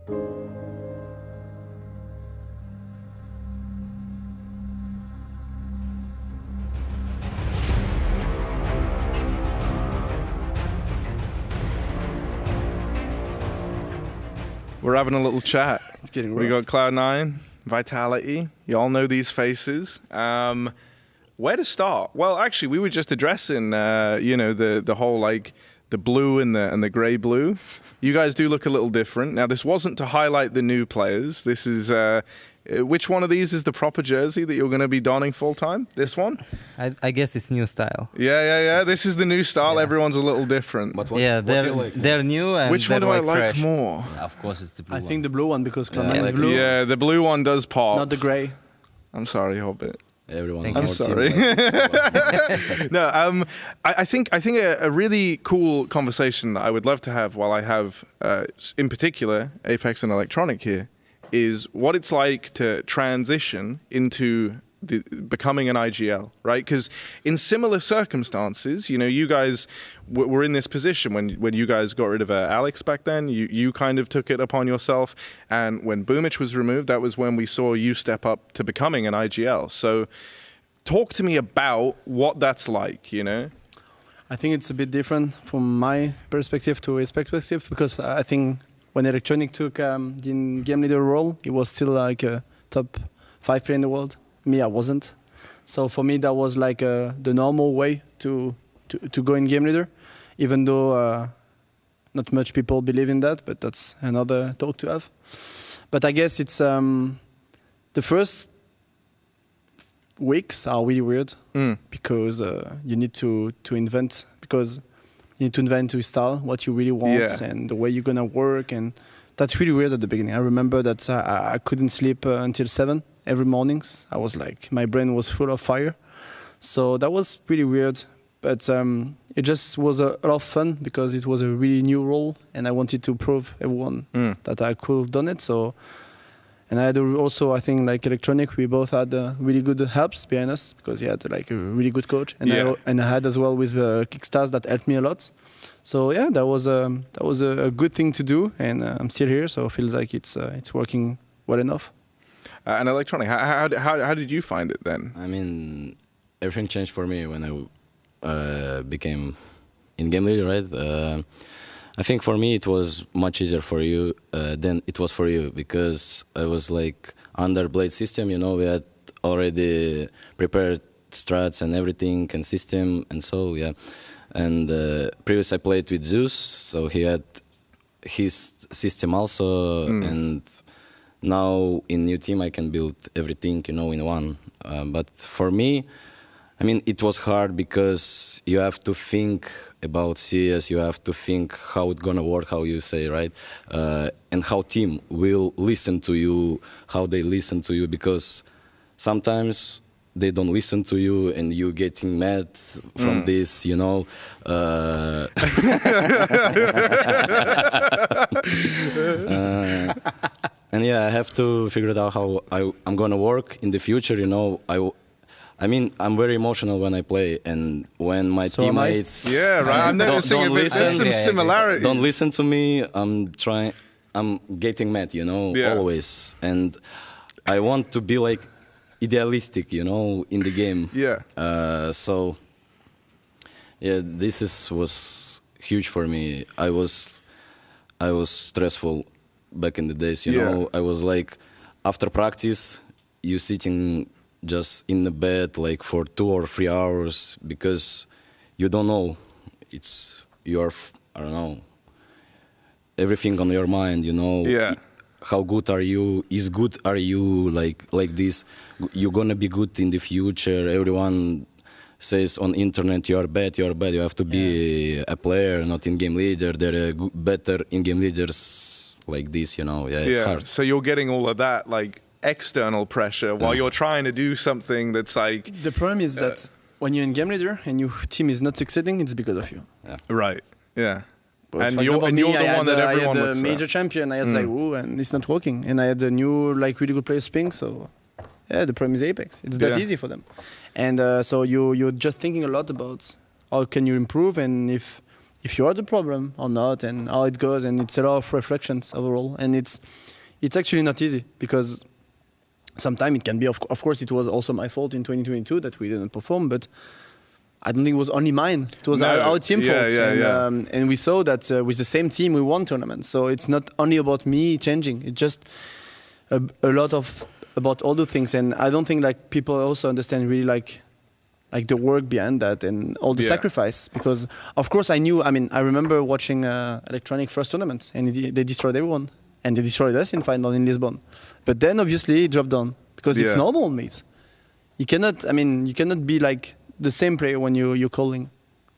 We're having a little chat. It's getting We rough. got Cloud9, Vitality. You all know these faces. Where to start? Well, actually, we were just addressing, the whole like the blue and the grey blue. You guys do look a little different. Now, this wasn't to highlight the new players. This is which one of these is the proper jersey that you're going to be donning full time? This one? I guess it's new style. Yeah. This is the new style. Yeah. Everyone's a little different. But what, Yeah, what do they're you like more? they're new and Which one they're do I like fresh. more? Yeah, of course, it's the blue I one. think the blue one because Cloud9 Yeah, is like- blue, Yeah, the blue one does pop. not the grey. I'm sorry, Hobbit. Everyone Thank on you. our I'm team sorry. likes it. No, I think a really cool conversation that I would love to have while I have, in particular, Apex and Electronic here, is what it's like to transition into becoming an IGL, right? Because in similar circumstances, you guys were in this position when you guys got rid of Alex back then. You kind of took it upon yourself, and when Boomich was removed, that was when we saw you step up to becoming an IGL. So, talk to me about what that's like. I think it's a bit different from my perspective to his perspective because I think when Electronic took the game leader role, he was still like a top 5 player in the world. Me, I wasn't. So for me, that was like the normal way to go in game leader, even though not much people believe in that, but that's another talk to have. But I guess it's the first weeks are really weird because you need to invent, because you need to invent your style, what you really want, and the way you're gonna work, and that's really weird at the beginning. I remember that I couldn't sleep until 7 every mornings. I was like, my brain was full of fire. So that was pretty weird. But it just was a lot of fun because it was a really new role and I wanted to prove everyone that I could have done it. So, and I had also, I think, like Electronic, we both had really good helps behind us because he had like a really good coach. And, I had as well with Kickstars that helped me a lot. So yeah, that was a good thing to do, and I'm still here, so I feel like it's working well enough. And Electronic, how did you find it then? I mean, everything changed for me when I became in-game leader, right? I think for me it was much easier for you than it was for you because I was like under Blade system, we had already prepared strats and everything and system, and so yeah. And previous I played with Zeus, so he had his system also, and now in new team I can build everything, in one. But for me, I mean, it was hard because you have to think about CS, you have to think how it's gonna work, how you say, right? And how team will listen to you, how they listen to you, because sometimes they don't listen to you and you getting mad from this, and yeah, I have to figure it out how I'm gonna work in the future, I mean, I'm very emotional when I play, and when my teammates I'm noticing a bit. There's some similarity. Don't listen to me. I'm getting mad, always, and I want to be like idealistic, in the game. Yeah. So yeah, was huge for me. I was stressful back in the days, I was like, after practice, you sitting just in the bed like for 2 or 3 hours because you don't know. I don't know, everything on your mind, Yeah. How good are you? Are you like this? You're gonna be good in the future. Everyone says on internet you are bad. You have to be a player, not in-game leader. There are better in-game leaders like this, it's hard. So you're getting all of that like external pressure while you're trying to do something that's like... The problem is that when you're in game leader and your team is not succeeding, it's because of you. Yeah. Right, yeah. Because And you're the one that everyone I had a looks major at. champion, I had like, ooh, and it's not working. And I had a new, like, really good player Spink, so yeah, the problem is Apex. It's that easy for them. And so you're just thinking a lot about how can you improve, and if if you are the problem or not, and how it goes, and it's a lot of reflections overall, and it's actually not easy because sometimes it can be. Of course, it was also my fault in 2022 that we didn't perform, but I don't think it was only mine. It was our team fault, and we saw that with the same team we won tournaments. So it's not only about me changing; it's just a lot of about all the things, and I don't think like people also understand really like the work behind that and all the sacrifice. Because of course I knew. I mean, I remember watching Electronic first tournament, and they destroyed everyone, and they destroyed us in final in Lisbon. But then obviously it dropped down because it's normal, mate. You cannot. I mean, you cannot be like the same player when you're calling.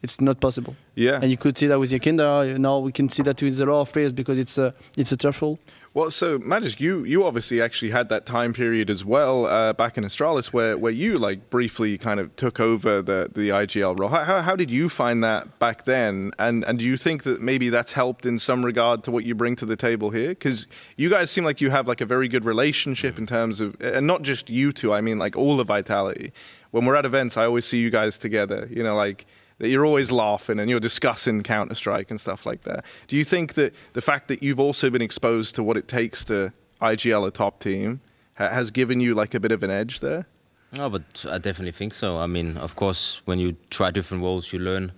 It's not possible. Yeah. And you could see that with your Kinder. Now we can see that with a lot of players because it's a tough role. Well, so Magic, you obviously actually had that time period as well back in Astralis where you like briefly kind of took over the IGL role. How did you find that back then? And do you think that maybe that's helped in some regard to what you bring to the table here? Because you guys seem like you have like a very good relationship in terms of, and not just you two, I mean like all of Vitality. When we're at events, I always see you guys together, you know, like that you're always laughing and you're discussing Counter-Strike and stuff like that. Do you think that the fact that you've also been exposed to what it takes to IGL a top team has given you like a bit of an edge there? No, but I definitely think so. I mean, of course, when you try different roles, you learn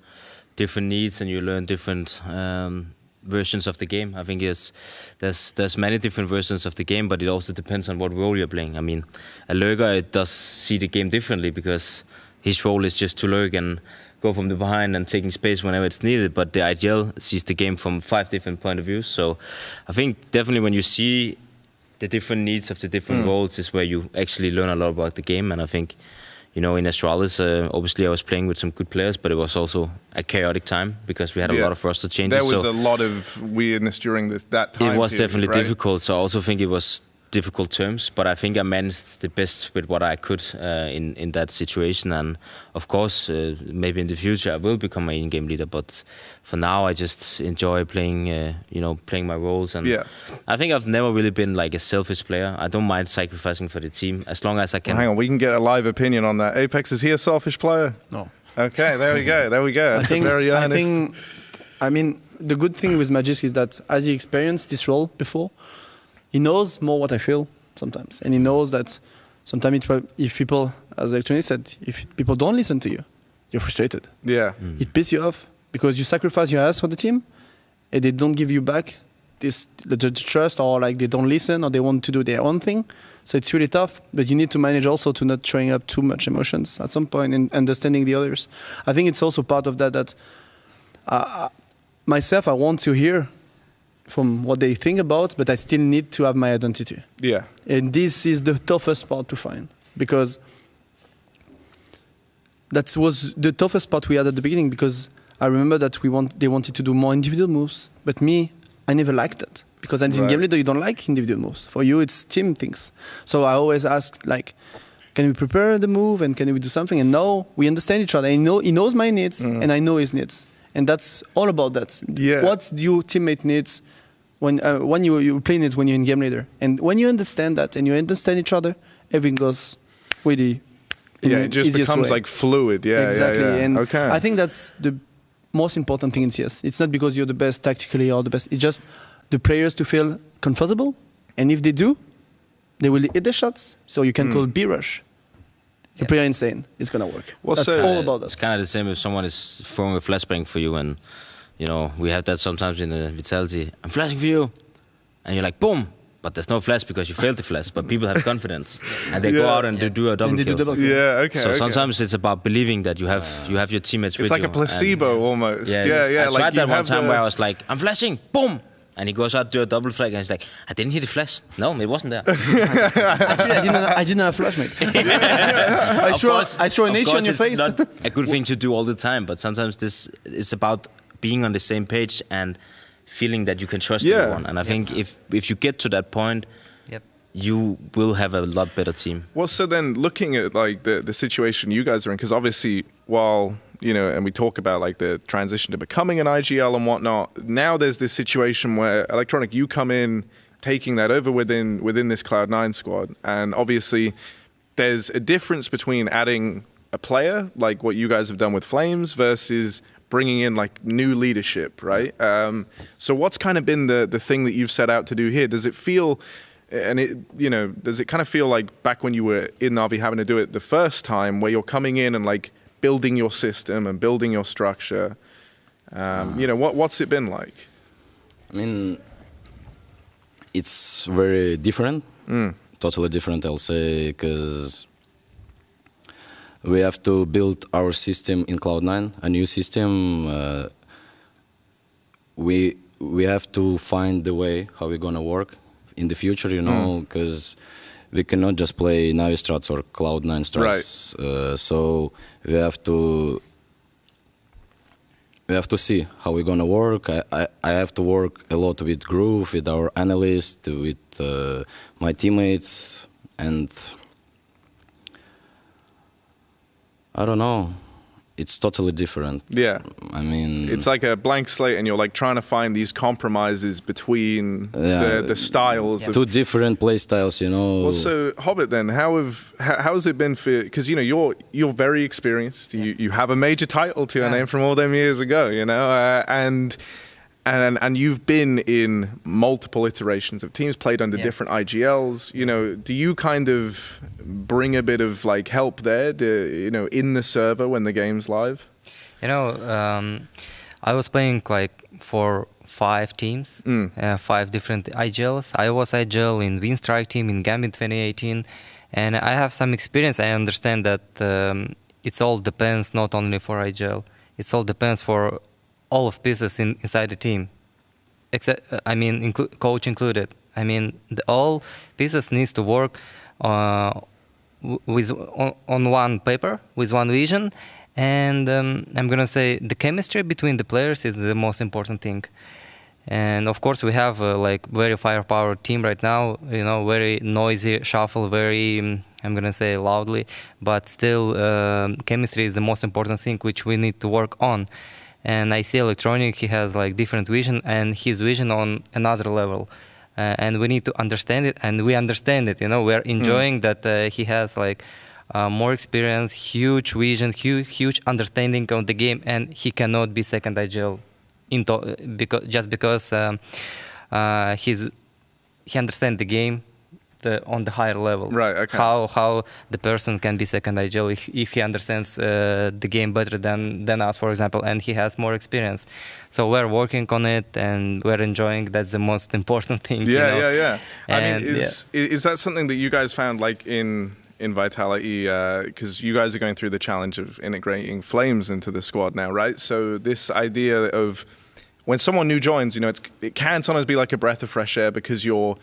different needs and you learn different versions of the game. I think there's many different versions of the game, but it also depends on what role you're playing. I mean, a lurker does see the game differently because his role is just to lurk and go from the behind and taking space whenever it's needed, but the IGL sees the game from 5 different point of views. So I think definitely when you see the different needs of the different roles is where you actually learn a lot about the game. And I think, you know, in Astralis, obviously I was playing with some good players, but it was also a chaotic time because we had a lot of roster changes. There was a lot of weirdness during that time. It was period, definitely right? difficult, so I also think it was difficult terms, but I think I managed the best with what I could in that situation. And of course, maybe in the future I will become an in-game leader. But for now, I just enjoy playing, playing my roles. And I think I've never really been like a selfish player. I don't mind sacrificing for the team as long as I can. Well, hang on, we can get a live opinion on that. Apex, is he a selfish player? No. Okay, there we go. There we go. That's very earnest. I mean, the good thing with Magic is that as he experienced this role before, he knows more what I feel sometimes. And he knows that sometimes if people, as Electronic said, if people don't listen to you, you're frustrated. Yeah. It pisses you off because you sacrifice your ass for the team and they don't give you back the trust, or like they don't listen or they want to do their own thing. So it's really tough, but you need to manage also to not showing up too much emotions at some point and understanding the others. I think it's also part of that myself, I want to hear from what they think about, but I still need to have my identity. Yeah. And this is the toughest part to find, because that was the toughest part we had at the beginning, because I remember that they wanted to do more individual moves, but me, I never liked that. Because as in game leader, you don't like individual moves. For you, it's team things. So I always ask, like, can we prepare the move and can we do something? And now we understand each other. He knows my needs and I know his needs. And that's all about that. Yeah. What your teammate needs when you play needs when you're in game leader. And when you understand that and you understand each other, everything goes really it just becomes way. Like fluid. Yeah, exactly. Yeah. And okay. I think that's the most important thing in CS. It's not because you're the best tactically or the best. It's just the players to feel comfortable. And if they do, they will hit the shots. So you can call B-rush. The player insane. It's going to work. Well, that's all about that. It's kind of the same if someone is throwing a flashbang for you, and you know we have that sometimes in the Vitality. I'm flashing for you, and you're like boom, but there's no flash because you failed the flash. But people have confidence, and they go out and they do a double kill. Yeah, okay. So sometimes it's about believing that you have your teammates with you. It's like a placebo almost. Yeah. I tried that one time where I was like, I'm flashing, boom. And he goes out to do a double flag and he's like, I didn't hit the flash. No, it wasn't there. Actually, I didn't have flash, mate. I throw an H on your face. It's not a good thing to do all the time, but sometimes this is about being on the same page and feeling that you can trust everyone. And I think if you get to that point, you will have a lot better team. Well, so then looking at like the situation you guys are in, because obviously while and we talk about like the transition to becoming an IGL and whatnot. Now there's this situation where Electronic, you come in taking that over within this Cloud9 squad, and obviously there's a difference between adding a player like what you guys have done with Flames versus bringing in like new leadership, right? So what's kind of been the thing that you've set out to do here? Does it feel, and it, you know, does it kind of feel like back when you were in Navi having to do it the first time, where you're coming in and like building your system and building your structure? You know, what's it been like? I mean, it's very different, totally different, I'll say, because we have to build our system in Cloud9, a new system. We have to find the way how we're gonna work in the future, you know, because we cannot just play Navi strats or Cloud9 strats. Right. So we have to see how we're gonna work. I have to work a lot with Groove, with our analyst, with my teammates, and I don't know. It's totally different. Yeah. I mean, it's like a blank slate, and you're like trying to find these compromises between the styles. Two different play styles, you know. Well, so Hobbit, then how has it been for? Because you know you're very experienced. You have a major title to your name from all them years ago. You know, and you've been in multiple iterations of teams, played under different IGLs. You know, do you kind of bring a bit of like help there, you know, in the server when the game's live? You know, I was playing like for 5 teams, 5 different IGLs. I was IGL in Winstrike team in Gambit 2018, and I have some experience. I understand that it all depends not only for IGL, it all depends for all of pieces inside the team, except I mean, coach included. I mean, all pieces needs to work on one paper with one vision, and I'm gonna say the chemistry between the players is the most important thing. And of course, we have like very firepower team right now. You know, very noisy shuffle, very I'm gonna say loudly, but still chemistry is the most important thing which we need to work on. And I see Electronic, he has like different vision, and his vision on another level. And we need to understand it, and we understand it, you know, we're enjoying that he has like more experience, huge vision, huge understanding of the game, and he cannot be second IGL because he understands the game on the higher level. Right, okay. How the person can be second IGL if he understands the game better than us, for example, and he has more experience. So we're working on it, and we're enjoying. That's the most important thing. Yeah, you know? yeah. And, I mean, is that something that you guys found like in Vitality? Because you guys are going through the challenge of integrating Flames into the squad now, right? So this idea of when someone new joins, you know, it can sometimes be like a breath of fresh air because you're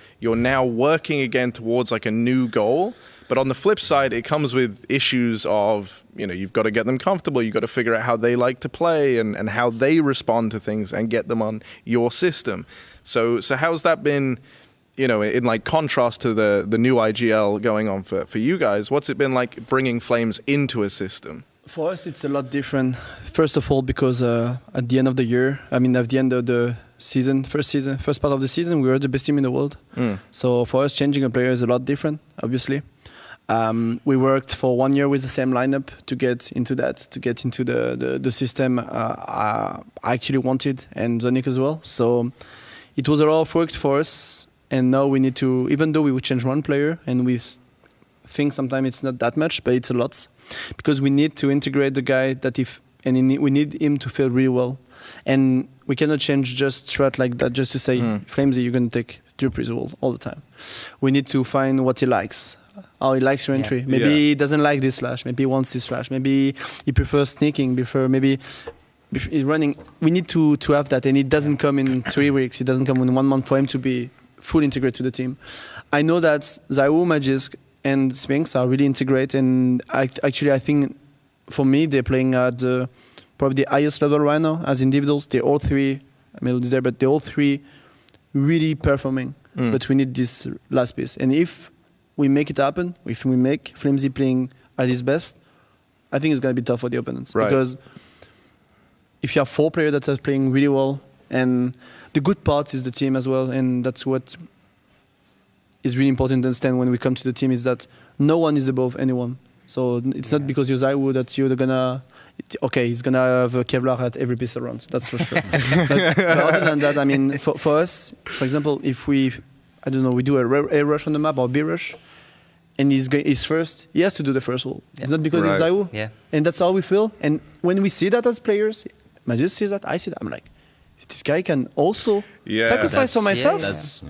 now working again towards like a new goal. But on the flip side, it comes with issues of, you know, you've got to get them comfortable. You've got to figure out how they like to play and how they respond to things and get them on your system. So how's that been, you know, in like contrast to the new IGL going on for you guys? What's it been like bringing Flames into a system? For us, it's a lot different. First of all, because at the end of the year, I mean, at the end of the first part of the season, we were the best team in the world. So for us, changing a player is a lot different, obviously. We worked for 1 year with the same lineup to get into the system I actually wanted, and Zonic as well. So it was a lot of work for us, and now we need to, even though we would change one player, and we think sometimes it's not that much, but it's a lot. Because we need to integrate the guy we need him to feel really well. And we cannot change just strat like that just to say, Flamesy, you're going to take Dupree's all the time. We need to find what he likes, how he likes your entry. Maybe he doesn't like this flash, maybe he wants this flash, maybe he prefers sneaking, maybe he's running. We need to have that, and it doesn't come in 3 weeks, it doesn't come in 1 month for him to be fully integrated to the team. I know that Zaiwu, Magisk, and Sphinx are really integrated, and I think for me they're playing at probably the highest level right now as individuals. They're all 3, Melody's there, but they're all 3 really performing. But we need this last piece, and if we make it happen, if we make Flamesy playing at his best, I think it's going to be tough for the opponents. Right. Because if you have 4 players that are playing really well, and the good part is the team as well, and that's what is really important to understand when we come to the team, is that no one is above anyone. So it's not because you're Zaiwu that you're okay, he's gonna have a Kevlar at every pistol rounds. That's for sure. but other than that, I mean, for us, for example, if we, I don't know, we do a rush on the map or B rush, and he's first, he has to do the first wall. Yeah. It's not because he's Right. Zayu, Yeah. and that's how we feel. And when we see that as players, Magis sees that, I see that. I'm like, if this guy can also Yeah. sacrifice for myself.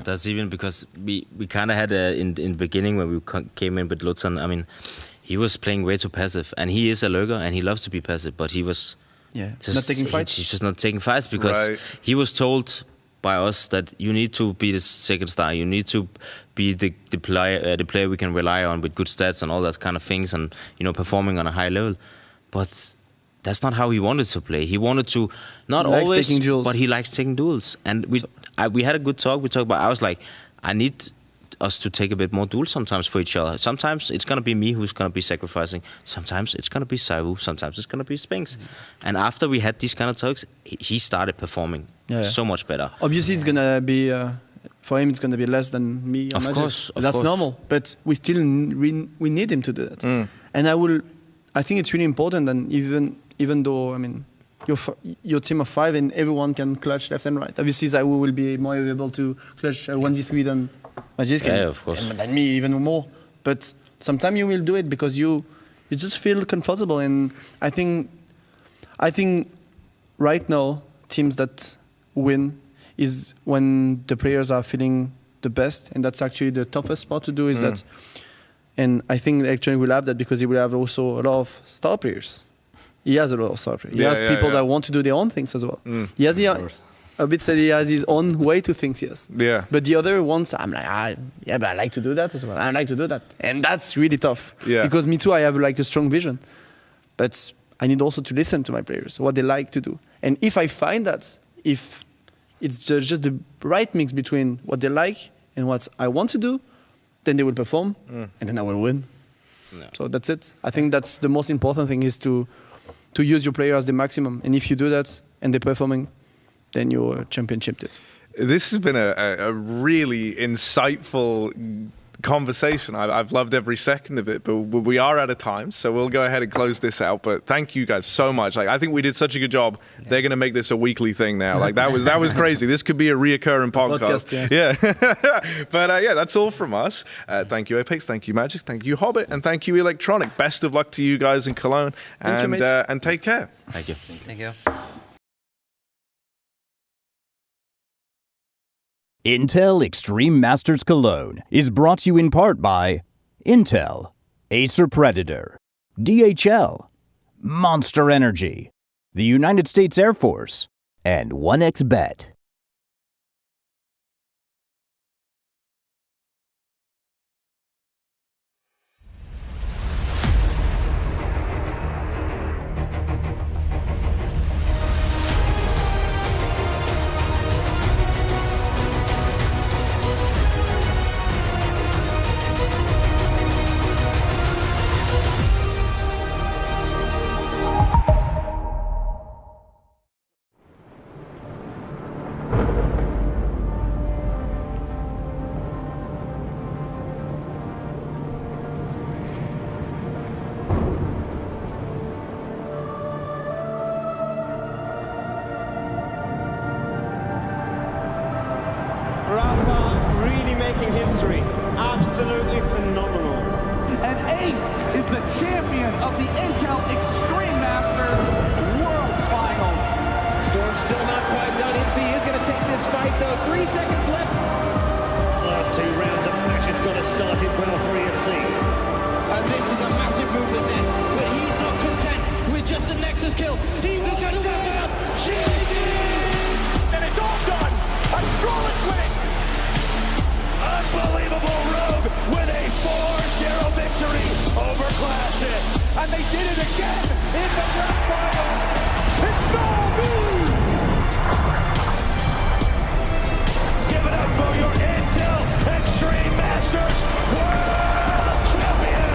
That's even because we kind of had in the beginning when we came in with Lutzan. I mean, he was playing way too passive, and he is a lurker, and he loves to be passive, but he was just not taking fights. He's just not taking fights because Right. he was told by us that you need to be the second star, you need to be the player we can rely on with good stats and all that kind of things, and performing on a high level, but. That's not how he wanted to play. He wanted to not He likes always, taking duels. but he likes taking duels. And we had a good talk. We talked about. I was like, I need us to take a bit more duels sometimes for each other. Sometimes it's gonna be me who's gonna be sacrificing. Sometimes it's gonna be Saivu. Sometimes it's gonna be Spinks. And after we had these kind of talks, he started performing so much better. Obviously, it's gonna be for him. It's gonna be less than me. Of Magis. course, of That's course. normal. But we still we need him to do that. And I think it's really important. And even though, I mean, your team of 5 and everyone can clutch left and right. Obviously, Zayu will be more able to clutch 1v3 than Magis can. Yeah, of course. And me even more. But sometimes you will do it because you just feel comfortable. And I think right now, teams that win is when the players are feeling the best. And that's actually the toughest part to do is that. And I think Electronic will have that because he will have also a lot of star players. He has a lot of star players. He has people that want to do their own things as well. He has a bit said he has his own way to think, yes. Yeah. But the other ones, I'm like, but I like to do that as well. I like to do that. And that's really tough. Yeah. Because me too, I have like a strong vision. But I need also to listen to my players, what they like to do. And if I find that, if it's just the right mix between what they like and what I want to do, then they will perform, and then I will win. Yeah. So that's it. I think that's the most important thing is to use your players the maximum. And if you do that and they're performing, then you're championship. This has been a really insightful conversation. I've loved every second of it, but we are out of time, so we'll go ahead and close this out. But thank you guys so much. Like, I think we did such a good job. Yeah. They're going to make this a weekly thing now. Like that was crazy. This could be a reoccurring podcast. Yeah. But yeah, that's all from us. Thank you, Apex. Thank you, Magic. Thank you, Hobbit, and thank you, Electronic. Best of luck to you guys in Cologne, and take care. Thank you. Thank you. Intel Extreme Masters Cologne is brought to you in part by Intel, Acer Predator, DHL, Monster Energy, the United States Air Force, and 1xBet. Rafa really making history. Absolutely phenomenal. And Ace is the champion of the Intel Extreme Masters World Finals. Storm's still not quite done. MC is going to take this fight, though. 3 seconds left. Last 2 rounds of matches got to start it well for ESC. And this is a massive move for Zez, but he's not content with just a Nexus kill. He wants to win out. And it's all done. A flawless winning. Unbelievable Rogue with a 4-0 victory over Classic. And they did it again in the grand finals. It's Nobu! Give it up for your Intel Extreme Masters World Champion!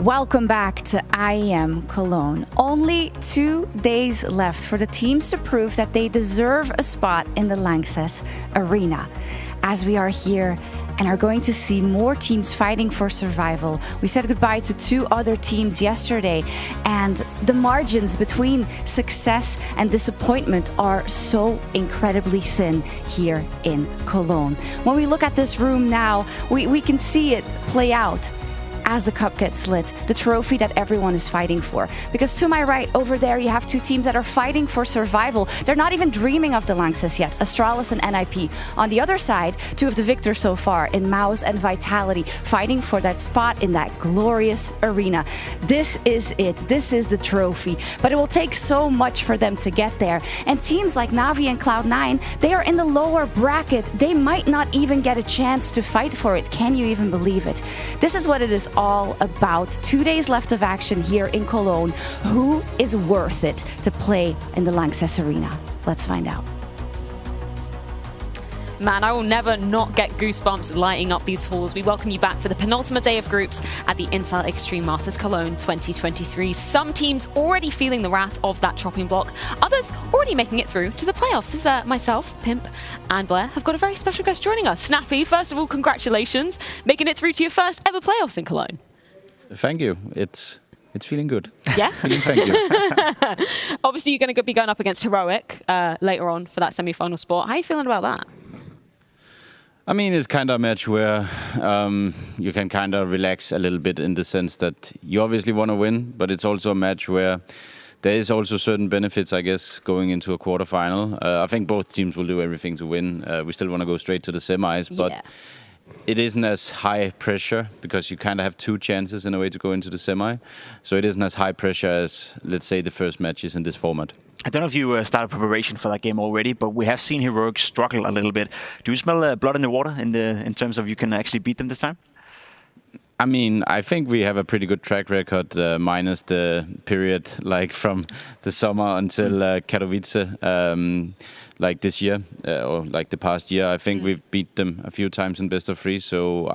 Welcome back to IEM Cologne. Only 2 days left for the teams to prove that they deserve a spot in the Lanxess arena. As we are here and are going to see more teams fighting for survival. We said goodbye to 2 other teams yesterday, and the margins between success and disappointment are so incredibly thin here in Cologne. When we look at this room now, we can see it play out as the cup gets lit, the trophy that everyone is fighting for. Because to my right over there, you have 2 teams that are fighting for survival. They're not even dreaming of the Lanxess yet, Astralis and NIP. On the other side, 2 of the victors so far in Mouse and Vitality, fighting for that spot in that glorious arena. This is it. This is the trophy. But it will take so much for them to get there. And teams like Navi and Cloud9, they are in the lower bracket. They might not even get a chance to fight for it. Can you even believe it? This is what it is all about. 2 days left of action here in Cologne. Who is worth it to play in the Lanxess arena? Let's find out. Man, I will never not get goosebumps lighting up these halls. We welcome you back for the penultimate day of groups at the Intel Extreme Masters Cologne 2023. Some teams already feeling the wrath of that chopping block. Others already making it through to the playoffs. As myself, Pimp, and Blair have got a very special guest joining us. Snappy, first of all, congratulations. Making it through to your first ever playoffs in Cologne. Thank you. It's feeling good. Yeah? Thank you. Obviously, you're going to be going up against Heroic later on for that semi-final spot. How are you feeling about that? I mean, it's kind of a match where you can kind of relax a little bit in the sense that you obviously want to win, but it's also a match where there is also certain benefits, I guess, going into a quarterfinal. I think both teams will do everything to win. We still want to go straight to the semis, but it isn't as high pressure because you kind of have 2 chances in a way to go into the semi. So it isn't as high pressure as, let's say, the first matches in this format. I don't know if you started preparation for that game already, but we have seen Heroic struggle a little bit. Do you smell blood in the water in terms of you can actually beat them this time? I mean, I think we have a pretty good track record, minus the period like from the summer until Katowice, like this year or like the past year. I think we've beat them a few times in best of 3, so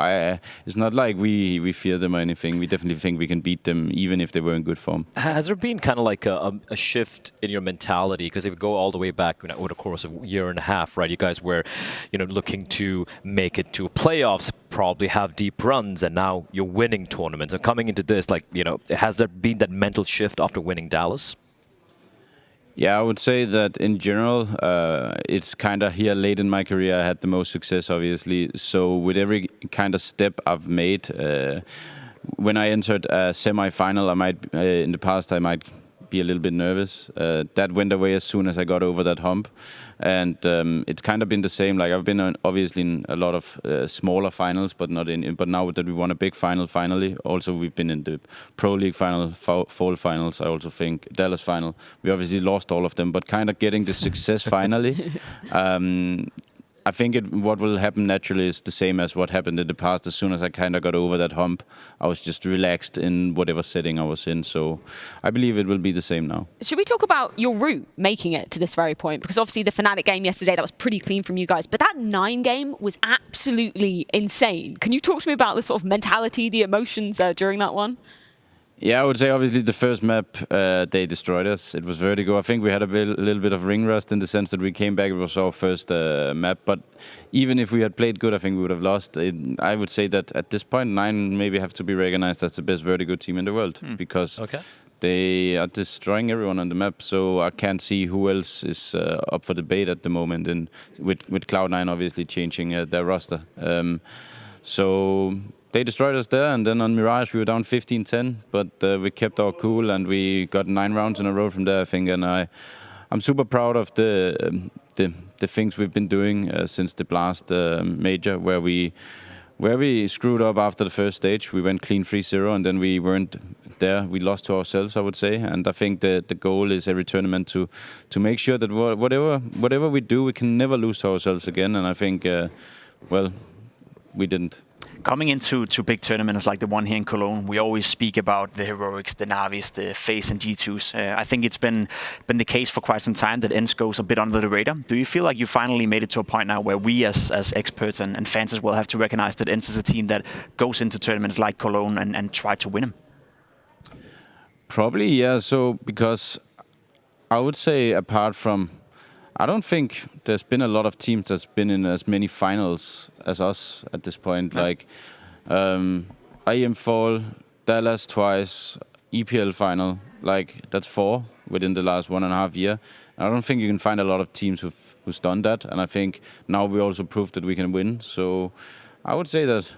it's not like we fear them or anything. We definitely think we can beat them even if they were in good form. Has there been kind of like a shift in your mentality? Because if we go all the way back over the course of a year and a half, right? You guys were, looking to make it to playoffs, probably have deep runs, and now you're winning tournaments. And coming into this, has there been that mental shift after winning Dallas? Yeah, I would say that in general, it's kind of here late in my career I had the most success, obviously. So with every kind of step I've made, when I entered a semi-final, in the past I might be a little bit nervous. That went away as soon as I got over that hump. And it's kind of been the same. Like I've been obviously in a lot of smaller finals, but not in. But now that we won a big final, finally, also we've been in the Pro League final, fall finals. I also think Dallas final. We obviously lost all of them, but kind of getting the success finally. I think what will happen naturally is the same as what happened in the past. As soon as I kind of got over that hump, I was just relaxed in whatever setting I was in. So I believe it will be the same now. Should we talk about your route making it to this very point? Because obviously the Fnatic game yesterday, that was pretty clean from you guys. But that 9 game was absolutely insane. Can you talk to me about the sort of mentality, the emotions during that one? Yeah, I would say obviously the first map, they destroyed us. It was Vertigo. I think we had a little bit of ring rust in the sense that we came back. It was our first map. But even if we had played good, I think we would have lost. I would say that at this point, 9 maybe have to be recognized as the best Vertigo team in the world. Because they are destroying everyone on the map. So I can't see who else is up for debate at the moment. And with Cloud9 obviously changing their roster. So they destroyed us there, and then on Mirage we were down 15-10, but we kept our cool and we got 9 rounds in a row from there, I think. And I'm super proud of the things we've been doing since the Blast major, where we screwed up after the first stage. We went clean 3-0, and then we weren't there. We lost to ourselves, I would say. And I think the goal is every tournament to make sure that whatever we do, we can never lose to ourselves again. And I think, we didn't. Coming into big tournaments like the one here in Cologne, we always speak about the Heroics, the Navis, the FaZe and G2s. I think it's been the case for quite some time that ENCE goes a bit under the radar. Do you feel like you finally made it to a point now where we as experts and fans as well have to recognize that ENCE is a team that goes into tournaments like Cologne and try to win them? Probably, yeah. So, because I would say apart from, I don't think there's been a lot of teams that's been in as many finals as us at this point. No. Like IEM Fall, Dallas twice, EPL final. Like that's 4 within the last 1.5 year. I don't think you can find a lot of teams who's done that. And I think now we also proved that we can win. So I would say that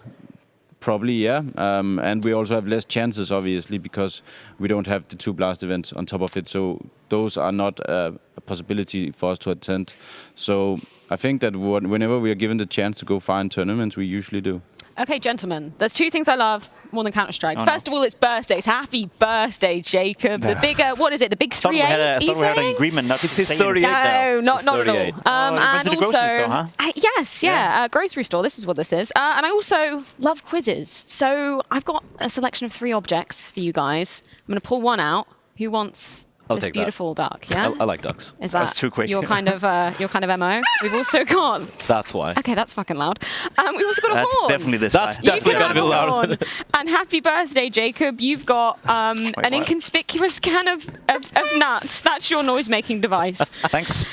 probably, yeah. And we also have less chances, obviously, because we don't have the 2 blast events on top of it. So those are not a possibility for us to attend. So I think that whenever we are given the chance to go far in tournaments, we usually do. Okay, gentlemen, there's 2 things I love more than Counter-Strike. First of all, it's birthdays. Happy birthday, Jacob. The bigger, what is it, the big 3-8? I thought we had an agreement not to say He's 38 now. No, not at all. Went to the grocery store, huh? Yes, grocery store. This is what this is. And I also love quizzes. So I've got a selection of 3 objects for you guys. I'm going to pull one out. Who wants I'll this take beautiful duck? Yeah, I like ducks. Is That was too quick. your kind of MO? We've also got. That's why. Okay, that's fucking loud. We've also got a That's horn. definitely this That's guy. definitely got to be loud. And happy birthday, Jacob. You've got an what? inconspicuous can of nuts. That's your noise-making device. Thanks.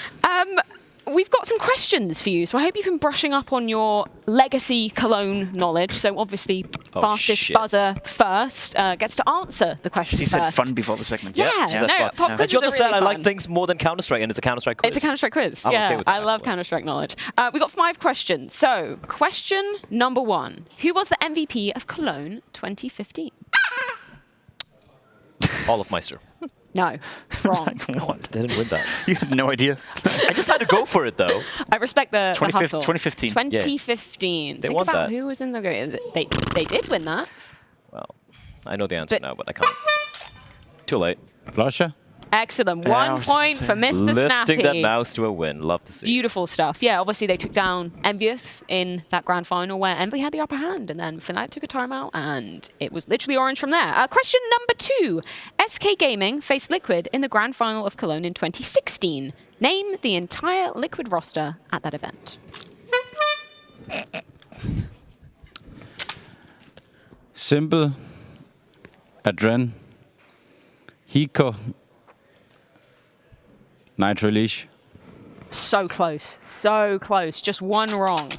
We've got some questions for you, so I hope you've been brushing up on your legacy Cologne knowledge. So obviously, fastest shit. buzzer first gets to answer the question She first. said fun before the segment. Yeah, no, pop But quizzes you are just really said I like fun. things more than Counter-Strike, and it's a Counter-Strike quiz. It's a Counter-Strike quiz. I'm yeah, okay with that, I love actually. Counter-Strike knowledge. We've got 5 questions. So, question number 1. Who was the MVP of Cologne 2015? Olofmeister. No, wrong. What? They didn't win that. You had no idea. I just had to go for it, though. I respect the hustle. 2015. 2015. They Think won about that. who was in the game. They did win that. Well, I know the answer But- now, but I can't. Too late. Flusher? Excellent. Yeah, I 1 was point for Mr. Lifting Snappy. that mouse to a win. Love to see. Beautiful stuff. Yeah, obviously they took down Envious in that grand final where Envy had the upper hand, and then Fnatic took a timeout, and it was literally orange from there. Question number 2. SK Gaming faced Liquid in the grand final of Cologne in 2016. Name the entire Liquid roster at that event. Simple. Adren. Hiko. Nitro Leash. So close. So close. Just 1 wrong.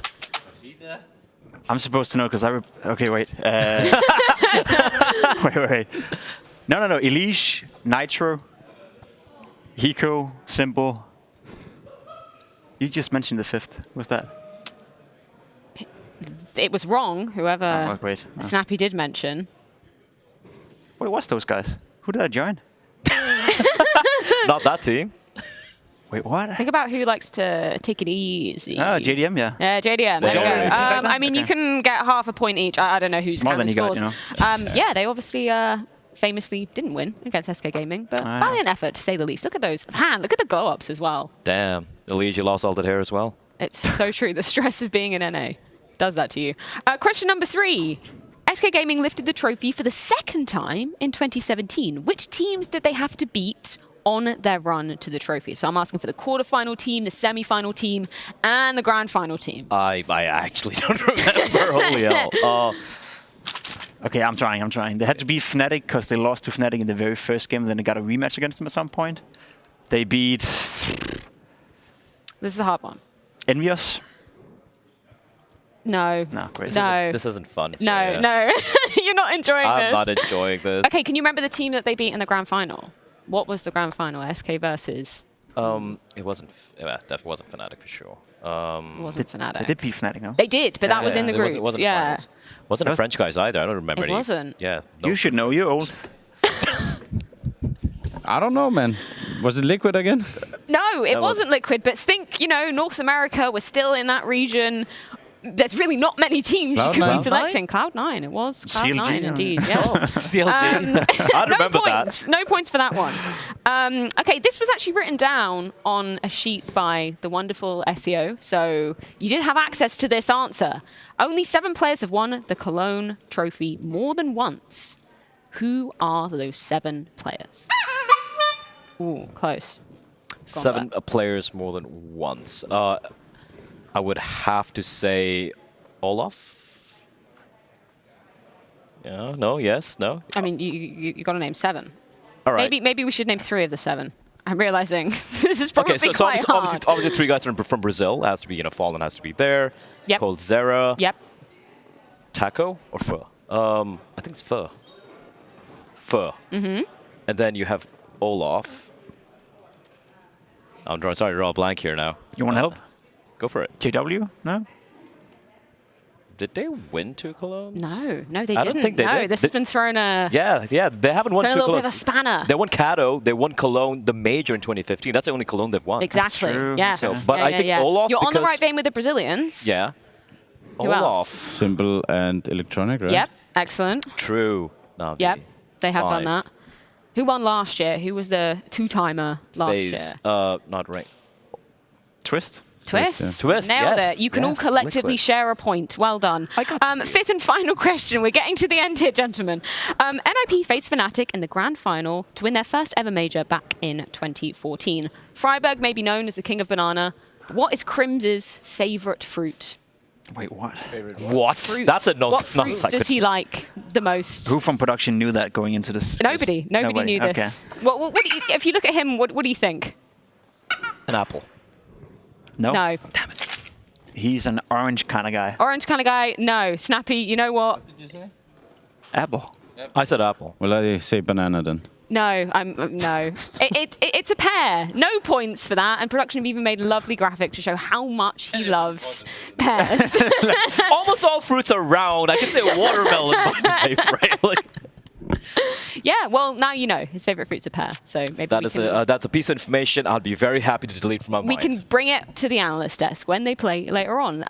I'm supposed to know because okay, wait. Wait. No. Elish, Nitro, Hiko, Simple. You just mentioned the 5th. What's that? It was wrong, whoever Oh, wait. Snappy did mention. Wait, what's those guys? Who did I join? Not that team. Wait, what? Think about who likes to take it easy. Oh, JDM, yeah. Yeah, JDM. There you Yeah, go. yeah, yeah. I mean, you Okay. can get half a point each. I don't know who's More counting than you scores. got, Yeah, they obviously famously didn't win against SK Gaming, but valiant effort to say the least. Look at those. Man, look at the glow ups as well. Damn. Elise, you lost all that hair as well. It's so true. The stress of being in NA does that to you. Question number 3. SK Gaming lifted the trophy for the 2nd time in 2017. Which teams did they have to beat on their run to the trophy? So I'm asking for the quarterfinal team, the semi-final team, and the grand final team. I actually don't remember. Holy hell. Okay, I'm trying. They had to beat Fnatic because they lost to Fnatic in the very first game, and then they got a rematch against them at some point. They beat This is a hard one. Envious. No. No, great. This isn't fun. No. You're not enjoying this. I'm not enjoying this. Okay, can you remember the team that they beat in the grand final? What was the grand final? SK versus? It wasn't. Definitely wasn't Fnatic for sure. It wasn't Fnatic. They did beat Fnatic, no? They did, but that was in the group. It wasn't yeah. finals. Wasn't the French guys either. I don't remember It any. wasn't. Yeah. You should know. You're old. I don't know, man. Was it Liquid again? No, it wasn't Liquid, but think, North America was still in that region. There's really not many teams you could be selecting. Cloud9, it was Cloud9 CLG, indeed. Yeah. CLG. I remember that. No points for that one. Okay, this was actually written down on a sheet by the wonderful SEO, so you did have access to this answer. Only 7 players have won the Cologne trophy more than once. Who are those 7 players? Ooh, close. 7 players more than once. I would have to say Olaf. Yeah, no, yes, no. I mean, you got to name 7. All right. Maybe we should name 3 of the 7. I'm realizing this is probably so quite hard. obviously 3 guys from Brazil. Has to be, Fallen has to be there. Yep. Called Zera. Yep. Taco or Pho? I think it's Pho. Mm-hmm. And then you have Olaf. I'm sorry to draw a blank here now. You want to help? Go for it. JW? No? Did they win 2 Colognes? No, they didn't. I don't think they did. This has been thrown a... Yeah, they haven't won 2 Colognes. A little bit of a spanner. They won Cato, they won Cologne, the major in 2015. That's the only Cologne they've won. Exactly, yeah. So, but I think Olaf, You're on the right vein with the Brazilians. Yeah. Who Olaf. else? Simple and electronic, right? Yep, excellent. True. Navi. Yep, they have done that. Who won last year? Who was the 2-timer last year? Not right. Twist? Twist. Twist, Nailed yes. it. You can all collectively Liquid. share a point. Well done. 5th and final question. We're getting to the end here, gentlemen. NIP faced Fnatic in the grand final to win their first ever major back in 2014. Freiburg may be known as the king of banana. What is Crim's favourite fruit? Wait, what? What? Fruit. That's a What fruit does he like the most? Who from production knew that going into this? Nobody knew this. Okay. What do you, if you look at him, what do you think? An apple. No? No. Damn it. He's an orange kind of guy. Orange kind of guy? No. Snappy, you know what? What did you say? Apple. I said apple. Well, I say banana then. No, no. It's a pear. No points for that. And production have even made a lovely graphic to show how much he loves pears. Almost all fruits are round. I could say watermelon, by the way, right? Like, yeah, well, now you know his favorite fruit's a pear. So maybe that's a piece of information I'll be very happy to delete from my mind. We can bring it to the analyst desk when they play later on.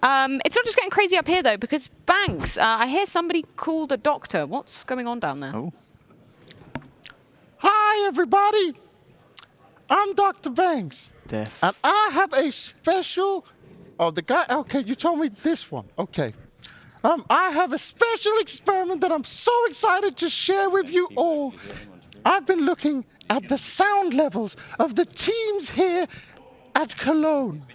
It's not just getting crazy up here, though, because Banks, I hear somebody called a doctor. What's going on down there? Oh. Hi, everybody. I'm Dr. Banks. Death. And I have a special... Oh, the guy... Okay, you told me this one. Okay. I have a special experiment that I'm so excited to share with you all. I've been looking at the sound levels of the teams here at Cologne.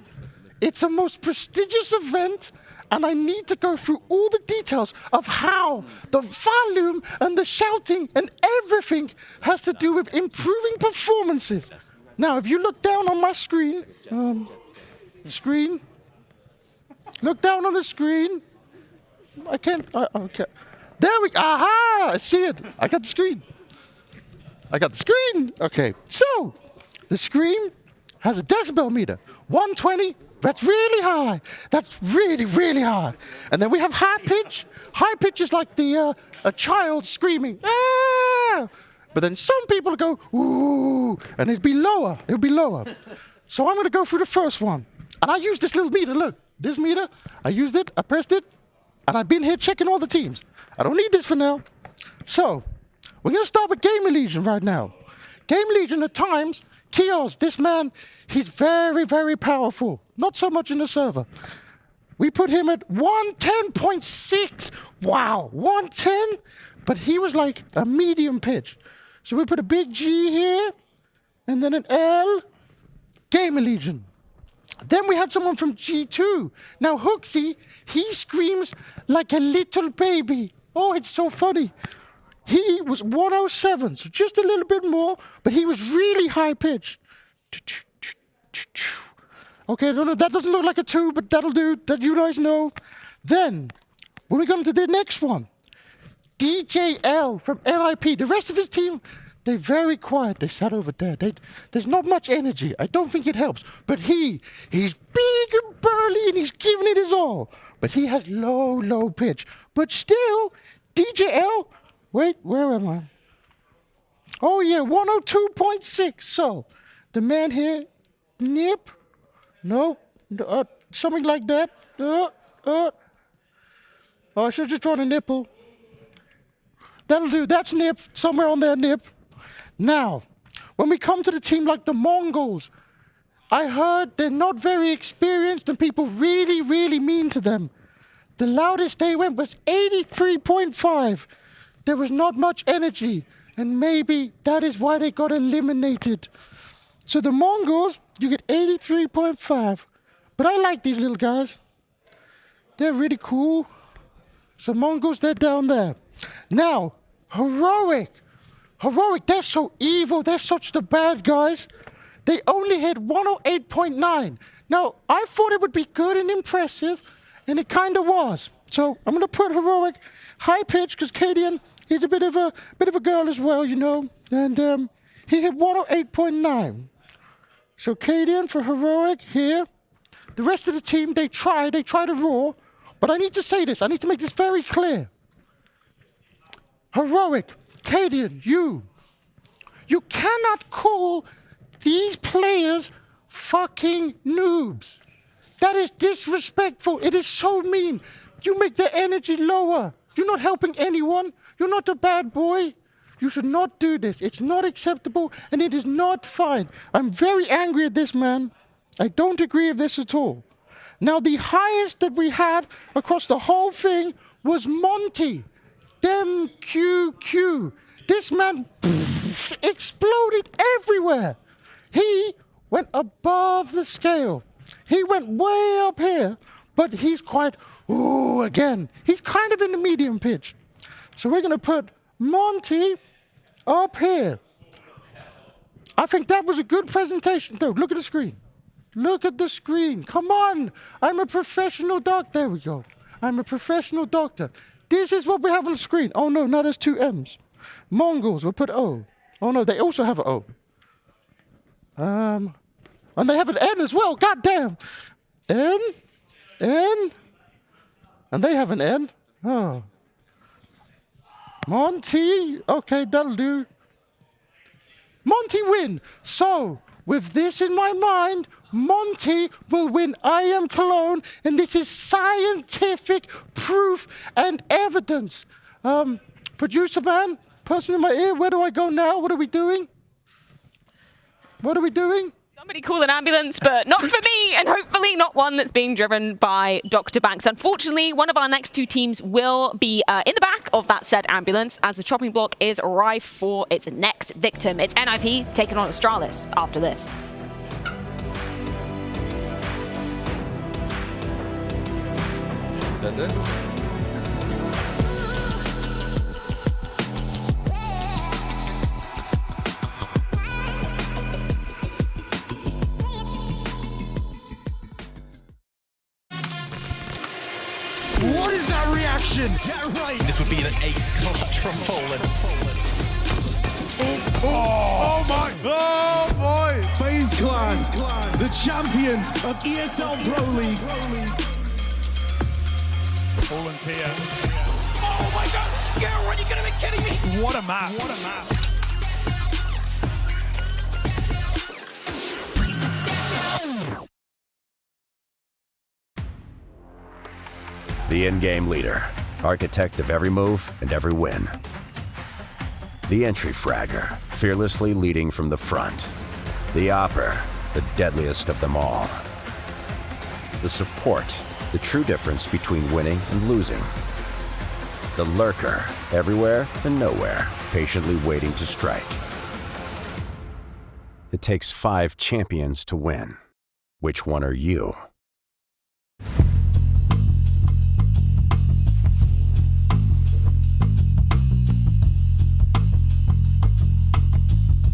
It's a most prestigious event, and I need to go through all the details of how the volume and the shouting and everything has to do with improving performances. Now, if you look down on my screen, look down on the screen. I can't, okay. There we go, aha, I see it. I got the screen. Okay, so the screen has a decibel meter, 120. That's really high. That's really, really high. And then we have high pitch. High pitch is like a child screaming, ah! But then some people go, ooh, and it'll be lower. So I'm going to go through the first one. And I use this little meter. Look, this meter, I used it, I pressed it, and I've been here checking all the teams. I don't need this for now. So we're going to start with Gamer Legion right now. Gamer Legion at times, Kios, this man, he's very, very powerful. Not so much in the server. We put him at 110.6. Wow, 110? But he was like a medium pitch. So we put a big G here, and then an L, Gamer Legion. Then we had someone from G2. Now Hooksy, he screams like a little baby. Oh, it's so funny. He was 107, so just a little bit more, but he was really high pitch. Okay, I don't know, that doesn't look like a 2, but that'll do, that you guys know. Then, when we come to the next one, DJL from NIP. The rest of his team, they're very quiet. They sat over there. There's not much energy. I don't think it helps. But he's big and burly, and he's giving it his all. But he has low pitch. But still, DJL, wait, where am I? Oh, yeah, 102.6. So, the man here, nip, no, something like that. Oh, I should have just drawn a nipple. That'll do. That's nip. Somewhere on there, nip. Now, when we come to the team like the Mongols, I heard they're not very experienced and people really, really mean to them. The loudest they went was 83.5. There was not much energy, and maybe that is why they got eliminated. So the Mongols, you get 83.5. But I like these little guys. They're really cool. So Mongols, they're down there. Now, Heroic. Heroic, they're so evil. They're such the bad guys. They only hit 108.9. Now, I thought it would be good and impressive, and it kind of was. So I'm going to put Heroic high pitch because Cadian, he's a bit of a girl as well, you know. And he hit 108.9. So Cadian for Heroic here. The rest of the team, they try to roar. But I need to say this. I need to make this very clear. Heroic, Cadian, you cannot call these players fucking noobs. That is disrespectful. It is so mean. You make their energy lower. You're not helping anyone. You're not a bad boy. You should not do this. It's not acceptable and it is not fine. I'm very angry at this, man. I don't agree with this at all. Now, the highest that we had across the whole thing was Monty. Dem QQ. This man exploded everywhere. He went above the scale. He went way up here, but he's quite, again. He's kind of in the medium pitch. So we're going to put Monty up here. I think that was a good presentation, though. Look at the screen. Look at the screen. Come on. I'm a professional doctor. There we go. I'm a professional doctor. This is what we have on the screen. Oh, no, now there's two M's. Mongols, we'll put O. Oh, no, they also have an O. And they have an N as well. God damn. N. And they have an N. Oh. Monty. Okay, that'll do. Monty win. So, with this in my mind, Monty will win IEM Cologne, and this is scientific proof and evidence. Producer man, person in my ear, where do I go now? What are we doing? What are we doing? Somebody call an ambulance, but not for me, and hopefully not one that's being driven by Dr. Banks. Unfortunately, one of our next two teams will be in the back of that said ambulance as the chopping block is rife for its next victim. It's NIP taking on Astralis after this. That's it? What is that reaction? Yeah, right. This would be an ace clutch from Poland. Oh my! Oh boy! FaZe Clan, the champions of ESL Pro League. Poland's here. Oh my God! Girl, are you gonna be kidding me? What a map! What a map! The in-game leader, architect of every move and every win. The entry fragger, fearlessly leading from the front. The opper, the deadliest of them all. The support, the true difference between winning and losing. The lurker, everywhere and nowhere, patiently waiting to strike. It takes 5 champions to win. Which one are you?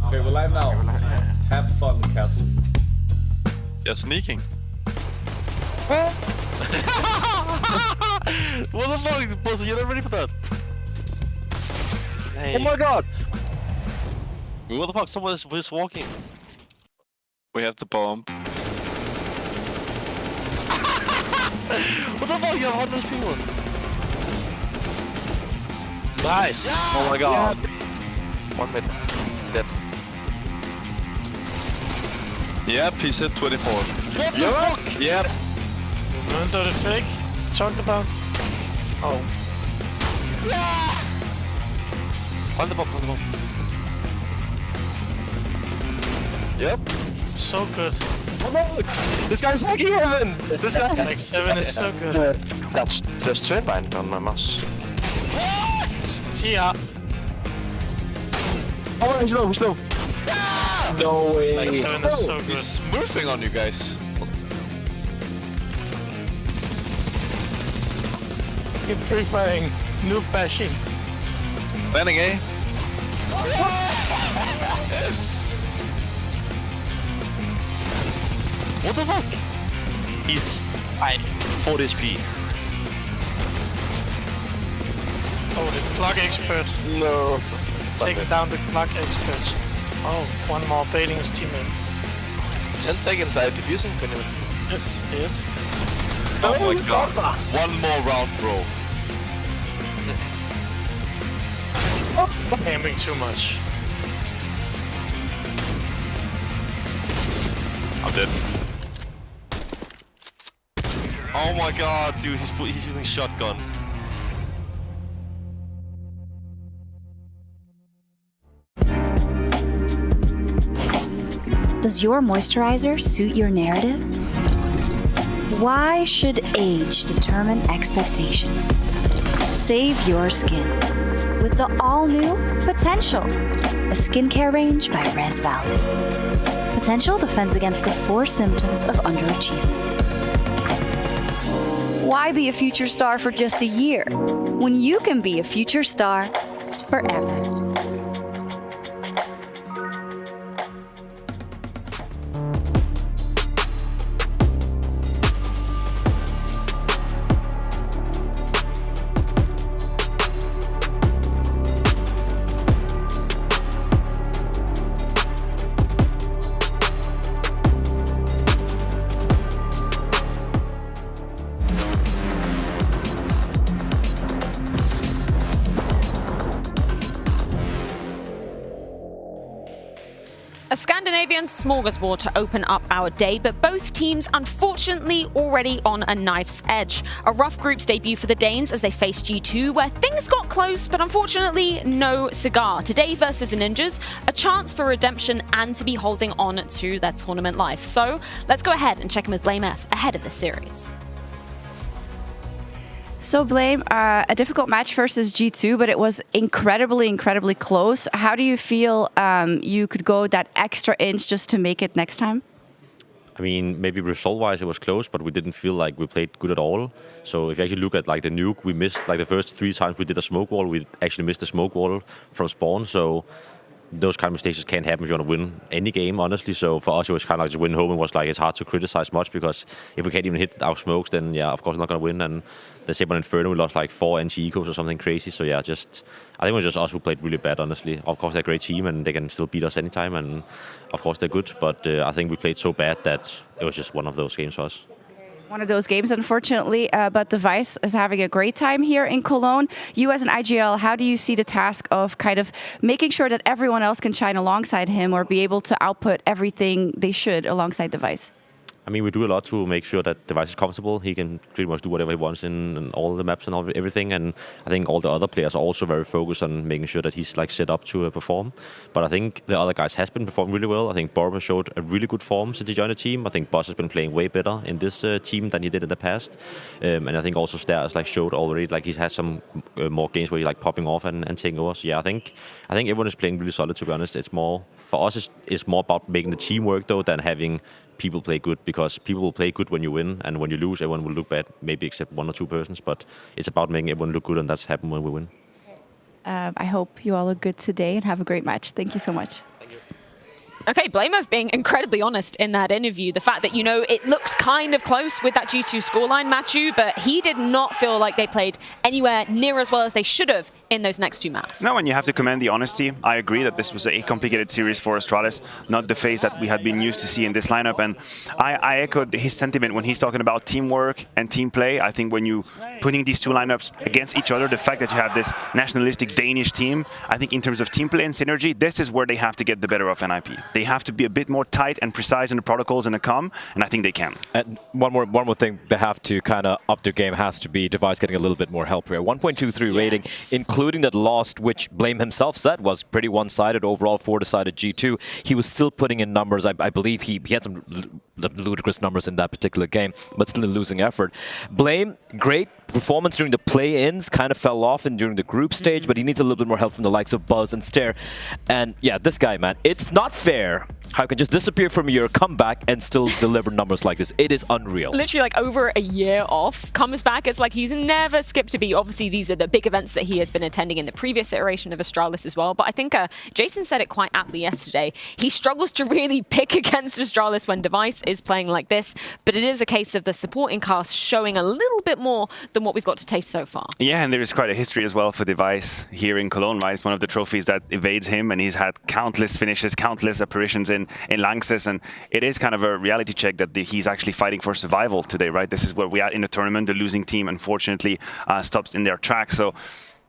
Okay, we're live now. Have fun, Castle. You're sneaking. What the fuck? Boss, you're not ready for that. Hey. Oh my God! What the fuck? Someone is walking. We have the bomb. What the fuck? You have 100 people. Nice! Yeah. Oh my God! Yeah. 1 minute. Dead. Yep, he said 24. What the fuck? Yep. Remember the fake? Talked about. Oh. Yeah. Find the bomb, find the bomb. Yep. So good. Oh no! This guy's hacking heaven! This guy. Like 7 is so good. There's turbine on my mouse. What? Yeah. Oh, he's low, he's low. No way. Like 7 is so good. He's smurfing on you guys. You're pre-firing noob bashing. Landing A. What the fuck? He's 40 HP. Oh, the plug expert. No. Taking down the plug expert. Oh, one more baiting his teammate. 10 seconds, I'm defusing, Benjamin. Yes, yes. Oh my god. One more round, bro. Camping too much. I'm dead. Oh my god, dude, he's using shotgun. Does your moisturizer suit your narrative? Why should age determine expectation? Save your skin with the all-new Potential, a skincare range by Res Valley. Potential defends against the 4 symptoms of underachievement. Why be a future star for just a year when you can be a future star forever? A Scandinavian smorgasbord to open up our day, but both teams unfortunately already on a knife's edge. A rough group's debut for the Danes as they faced G2, where things got close, but unfortunately no cigar. Today versus the Ninjas, a chance for redemption and to be holding on to their tournament life. So let's go ahead and check in with Blame F ahead of this series. So Blame, a difficult match versus G2, but it was incredibly close. How do you feel you could go that extra inch just to make it next time? I mean, maybe result-wise it was close, but we didn't feel like we played good at all. So if you actually look at like the nuke, we missed like the first 3 times we did a smoke wall, we actually missed a smoke wall from spawn. So those kind of mistakes can't happen if you want to win any game, honestly. So for us, it was kind of like just win home. It was like it's hard to criticize much because if we can't even hit our smokes, then yeah, of course we're not going to win. And the same on Inferno, we lost like 4 NG ecos or something crazy. So yeah, I think it was just us who played really bad, honestly. Of course, they're a great team and they can still beat us anytime. And of course, they're good. But I think we played so bad that it was just one of those games for us. One of those games, unfortunately, but Device is having a great time here in Cologne. You as an IGL, how do you see the task of kind of making sure that everyone else can shine alongside him or be able to output everything they should alongside Device? I mean, we do a lot to make sure that Device is comfortable. He can pretty much do whatever he wants in all the maps and everything. And I think all the other players are also very focused on making sure that he's like set up to perform. But I think the other guys has been performing really well. I think Borba showed a really good form since he joined the team. I think Boss has been playing way better in this team than he did in the past. And I think also Stairs like showed already like he's had some more games where he's like popping off and taking over. So yeah, I think everyone is playing really solid. To be honest, it's more for us. It's more about making the team work though than having people play good, because people will play good when you win, and when you lose, everyone will look bad, maybe except 1 or 2 persons, but it's about making everyone look good, and that's happened when we win. I hope you all look good today and have a great match. Thank you so much. Okay, Blamev being incredibly honest in that interview. The fact that, you know, it looks kind of close with that G2 scoreline, Matthew, but he did not feel like they played anywhere near as well as they should have in those next 2 maps. No, and you have to commend the honesty. I agree that this was a complicated series for Astralis, not the phase that we had been used to see in this lineup. And I echoed his sentiment when he's talking about teamwork and team play. I think when you putting these 2 lineups against each other, the fact that you have this nationalistic Danish team, I think in terms of team play and synergy, this is where they have to get the better of NIP. They have to be a bit more tight and precise in the protocols and the comm, and I think they can. And one more thing they have to kind of up their game has to be Device getting a little bit more help here. 1.23 rating, including that lost, which Blame himself said was pretty one-sided overall for decided G2. He was still putting in numbers. I believe he had some the ludicrous numbers in that particular game, but still a losing effort. Blame, great performance during the play-ins, kind of fell off during the group stage, but he needs a little bit more help from the likes of Buzz and Stare. And yeah, this guy, man, it's not fair how you can just disappear from your comeback and still deliver numbers like this. It is unreal. Literally like over a year off, comes back. It's like he's never skipped a beat. Obviously, these are the big events that he has been attending in the previous iteration of Astralis as well. But I think Jason said it quite aptly yesterday. He struggles to really pick against Astralis when Device is playing like this. But it is a case of the supporting cast showing a little bit more than what we've got to taste so far. Yeah, and there is quite a history as well for Device here in Cologne, right? It's one of the trophies that evades him, and he's had countless finishes, countless apparitions in Lanxess, and it is kind of a reality check that he's actually fighting for survival today, right? This is where we are in the tournament. The losing team, unfortunately, stops in their track, so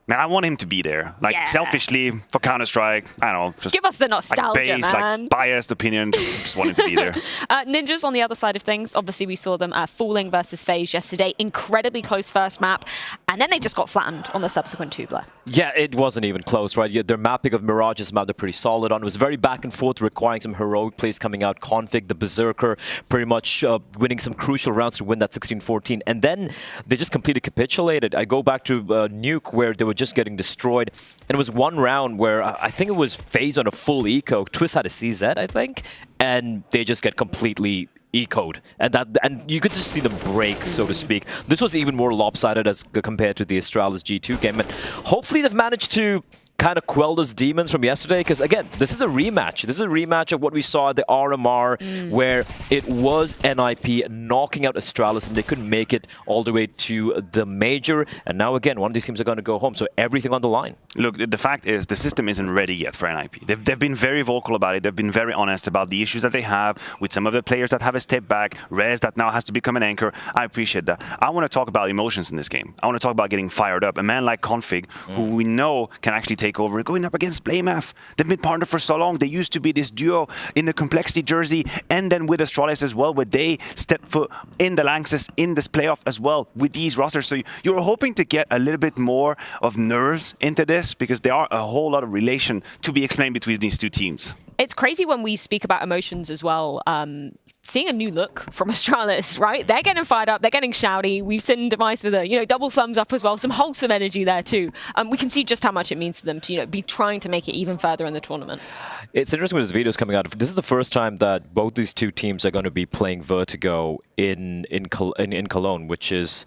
man, I want him to be there. Like, selfishly, for Counter-Strike, I don't know. Just give us the nostalgia, like based, man. Like, biased opinion, just want him to be there. Ninjas on the other side of things, obviously we saw them falling versus FaZe yesterday. Incredibly close first map, and then they just got flattened on the subsequent tubler. Yeah, it wasn't even close, right? Yeah, their mapping of Mirage is a map they're pretty solid on. It was very back and forth, requiring some heroic plays coming out. Config, the Berserker, pretty much winning some crucial rounds to win that 16-14. And then they just completely capitulated. I go back to Nuke, where they were just getting destroyed. And it was one round where I think it was FaZe on a full eco. Twist had a CZ, I think. And they just get completely ecoed, and you could just see them break, so to speak. This was even more lopsided as compared to the Astralis G2 game, and hopefully they've managed to kind of quell those demons from yesterday, because again, this is a rematch. This is a rematch of what we saw at the RMR, where it was NIP knocking out Astralis, and they couldn't make it all the way to the major. And now again, one of these teams are going to go home, so everything on the line. Look, the fact is the system isn't ready yet for NIP. They've been very vocal about it. They've been very honest about the issues that they have with some of the players that have a step back. Rez that now has to become an anchor. I appreciate that. I want to talk about emotions in this game. I want to talk about getting fired up. A man like Config, who we know can actually take over, going up against Blamef. They've been partnered for so long. They used to be this duo in the Complexity jersey, and then with Astralis as well, where they stepped foot in the Lanxess in this playoff as well with these rosters. So you're hoping to get a little bit more of nerves into this, because there are a whole lot of relation to be explained between these two teams. It's crazy when we speak about emotions as well. Seeing a new look from Astralis, right? They're getting fired up, they're getting shouty. We've seen Device with a double thumbs up as well, some wholesome energy there too. We can see just how much it means to them to be trying to make it even further in the tournament. It's interesting when this video is coming out. This is the first time that both these two teams are going to be playing Vertigo in Cologne, which is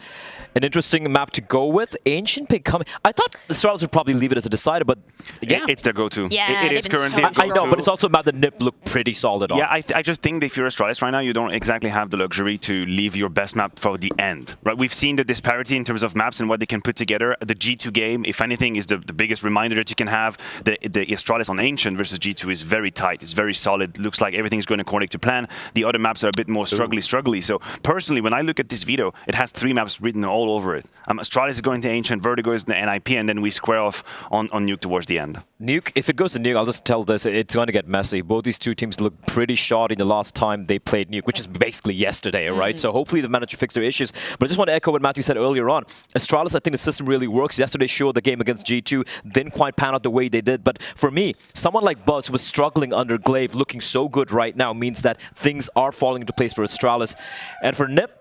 an interesting map to go with. Ancient Pig coming. I thought the Astralis would probably leave it as a decider, but yeah, it's their go-to. Yeah, it is currently. I know, but it's also a map that Nip looked pretty solid on. Yeah, I just think that if you're Astralis right now, you don't exactly have the luxury to leave your best map for the end. Right? We've seen the disparity in terms of maps and what they can put together. The G2 game, if anything, is the biggest reminder that you can have. The Astralis on Ancient versus G2 is very tight. It's very solid. Looks like everything's going according to plan. The other maps are a bit more struggly. So personally, when I look at this video, it has 3 maps written all over it. Astralis is going to Ancient, Vertigo is the NIP, and then we square off on Nuke towards the end. Nuke, if it goes to Nuke, I'll just tell this, it's going to get messy. Both these two teams look pretty shoddy the last time they played Nuke, which is basically yesterday, right? So hopefully they've managed to fix their issues. But I just want to echo what Matthew said earlier on. Astralis, I think the system really works. Yesterday showed the game against G2 didn't quite pan out the way they did. But for me, someone like Buzz, who was struggling under Glaive, looking so good right now, means that things are falling into place for Astralis. And for Nip,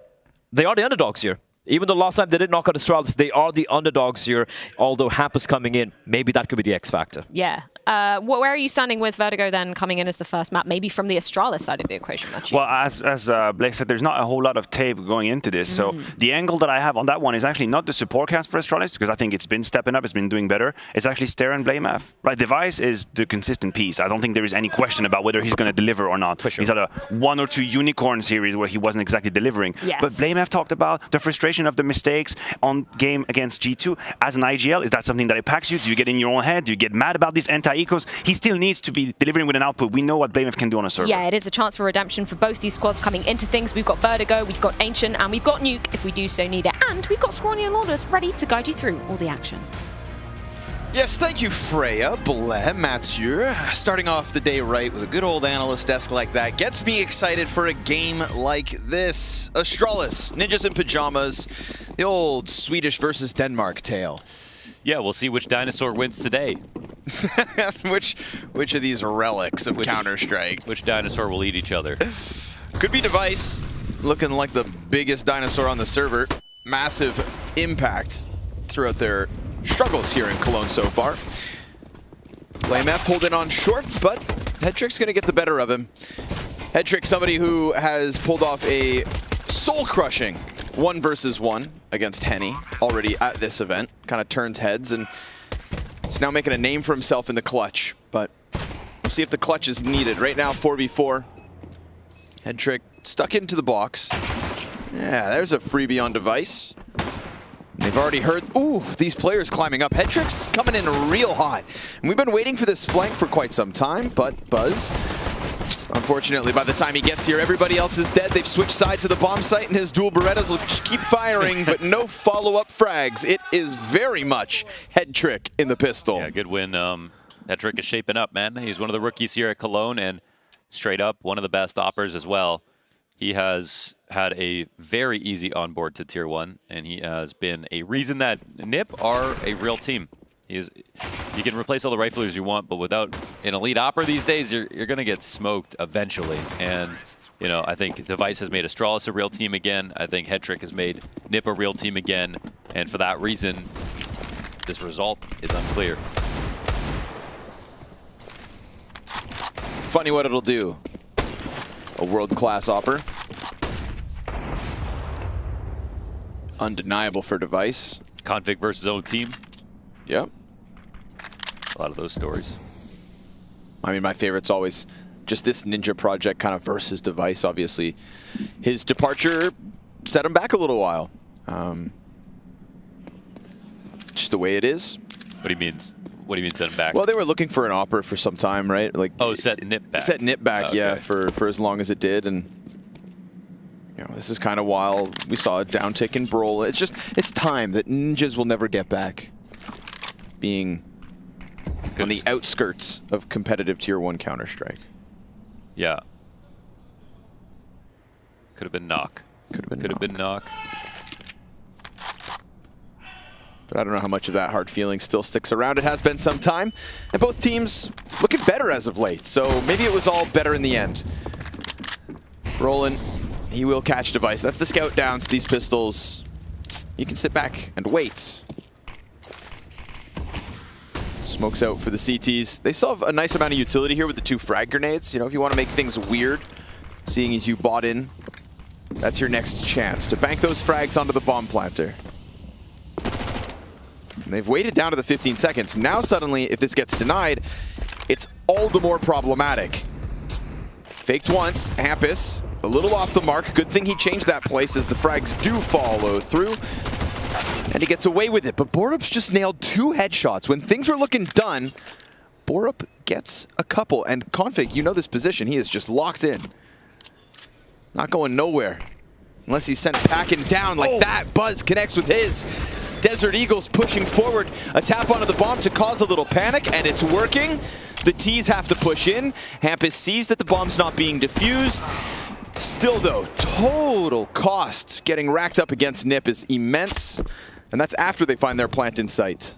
they are the underdogs here. Even though last time they did knock out Astralis, they are the underdogs here. Although Hamp is coming in, maybe that could be the X factor. Yeah. Where are you standing with Vertigo then coming in as the first map? Maybe from the Astralis side of the equation, actually. Well, as Blake said, there's not a whole lot of tape going into this. So the angle that I have on that one is actually not the support cast for Astralis, because I think it's been stepping up, it's been doing better. It's actually Stare and Blamef. Right, Device is the consistent piece. I don't think there is any question about whether he's going to deliver or not. He's had a 1 or 2 unicorn series where he wasn't exactly delivering. Yes. But Blamef talked about the frustration of the mistakes on game against G2. As an IGL, is that something that impacts you? Do you get in your own head? Do you get mad about these anti-ecos? He still needs to be delivering with an output. We know what Blamef can do on a server. Yeah, it is a chance for redemption for both these squads coming into things. We've got Vertigo, we've got Ancient, and we've got Nuke if we do so need it. And we've got Scrawny and Lawless ready to guide you through all the action. Yes, thank you, Freya, Bleh, Mathieu. Starting off the day right with a good old analyst desk like that gets me excited for a game like this. Astralis, Ninjas in Pajamas, the old Swedish versus Denmark tale. Yeah, we'll see which dinosaur wins today. which of these relics of Counter-Strike? Which dinosaur will eat each other? Could be Device, looking like the biggest dinosaur on the server. Massive impact throughout their struggles here in Cologne so far. BlameF holding on short, but Headtrick's gonna get the better of him. Headtrick, somebody who has pulled off a soul-crushing 1 versus 1 against Henny already at this event. Kind of turns heads and he's now making a name for himself in the clutch, but we'll see if the clutch is needed. Right now, 4v4. Headtrick stuck into the box. Yeah, there's a freebie on Device. They've already heard, ooh, these players climbing up. Headtrick's coming in real hot. And we've been waiting for this flank for quite some time, but Buzz, unfortunately, by the time he gets here, everybody else is dead. They've switched sides to the bomb site, and his dual Berettas will just keep firing, but no follow-up frags. It is very much Headtrick in the pistol. Yeah, good win. Headtrick is shaping up, man. He's one of the rookies here at Cologne, and straight up, one of the best oppers as well. He has had a very easy onboard to Tier 1, and he has been a reason that NIP are a real team. You can replace all the riflers you want, but without an elite opper these days, you're going to get smoked eventually. And, you know, I think Device has made Astralis a real team again. I think Headtrick has made NIP a real team again. And for that reason, this result is unclear. Funny what it'll do. A world-class opper. Undeniable for Device. Config versus own team. Yep. A lot of those stories. I mean, my favorite's always just this Ninja project kind of versus Device. Obviously, his departure set him back a little while. Just the way it is. What do you mean? What do you mean set him back? Well, they were looking for an opper for some time, right? Like, oh, set NIP back. Set NIP back, okay. yeah, for as long as it did, and you know, this is kind of while we saw a downtick in Brawl. It's time that Ninjas will never get back being on the outskirts of competitive Tier 1 Counter-Strike. Yeah. Could have been knock. Could have been knock. But I don't know how much of that hard feeling still sticks around. It has been some time, and both teams looking better as of late. So maybe it was all better in the end. Roland, he will catch Device. That's the scout downs. These pistols, you can sit back and wait. Smokes out for the CTs. They still have a nice amount of utility here with the 2 frag grenades. You know, if you want to make things weird, seeing as you bought in, that's your next chance to bank those frags onto the bomb planter. And they've waited down to the 15 seconds. Now suddenly, if this gets denied, it's all the more problematic. Faked once, Hampus, a little off the mark. Good thing he changed that place as the frags do follow through. And he gets away with it, but Borup's just nailed 2 headshots. When things were looking done, Borup gets a couple. And Config, you know this position, he is just locked in. Not going nowhere. Unless he's sent packing down like that. Buzz connects with his. Desert Eagles pushing forward. A tap onto the bomb to cause a little panic, and it's working. The T's have to push in. Hampus sees that the bomb's not being defused. Still though, total cost getting racked up against NIP is immense. And that's after they find their plant in sight.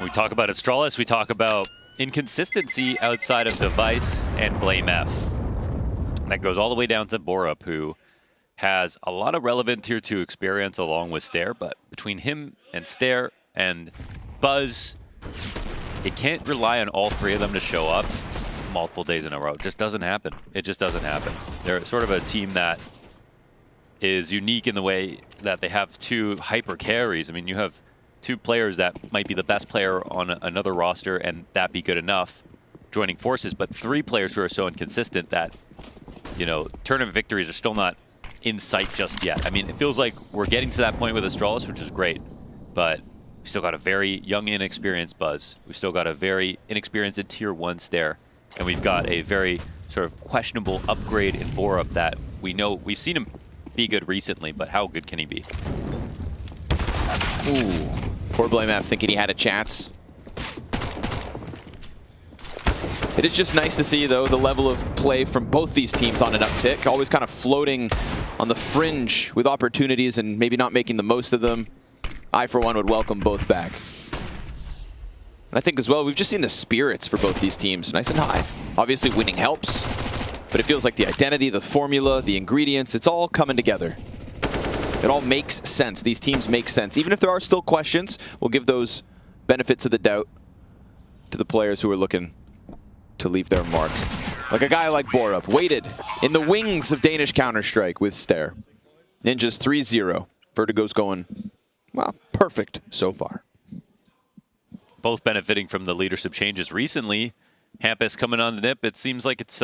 We talk about Astralis, we talk about inconsistency outside of Device and BlameF. That goes all the way down to Borup, who has a lot of relevant Tier 2 experience along with Stair, but between him and Stair and Buzz, it can't rely on all 3 of them to show up multiple days in a row. It just doesn't happen. It just doesn't happen. They're sort of a team that is unique in the way that they have 2 hyper carries. I mean, you have 2 players that might be the best player on another roster and that be good enough joining forces, but 3 players who are so inconsistent that, you know, tournament victories are still not in sight just yet. I mean, it feels like we're getting to that point with Astralis, which is great, but we still got a very young, inexperienced Buzz. We've still got a very inexperienced in Tier 1 Stair, and we've got a very sort of questionable upgrade in Borup that we know, we've seen him be good recently, but how good can he be? Ooh, poor BlameF thinking he had a chance. It is just nice to see, though, the level of play from both these teams on an uptick. Always kind of floating on the fringe with opportunities and maybe not making the most of them. I, for one, would welcome both back. And I think as well, we've just seen the spirits for both these teams nice and high. Obviously, winning helps. but it feels like the identity, the formula, the ingredients, it's all coming together. It all makes sense. These teams make sense. Even if there are still questions, we'll give those benefits of the doubt to the players who are looking to leave their mark. Like a guy like Borup, waited in the wings of Danish Counter-Strike with Stare. Ninjas 3-0. Vertigo's going, well, perfect so far. Both benefiting from the leadership changes recently. Hampus coming on the nip. It seems like it's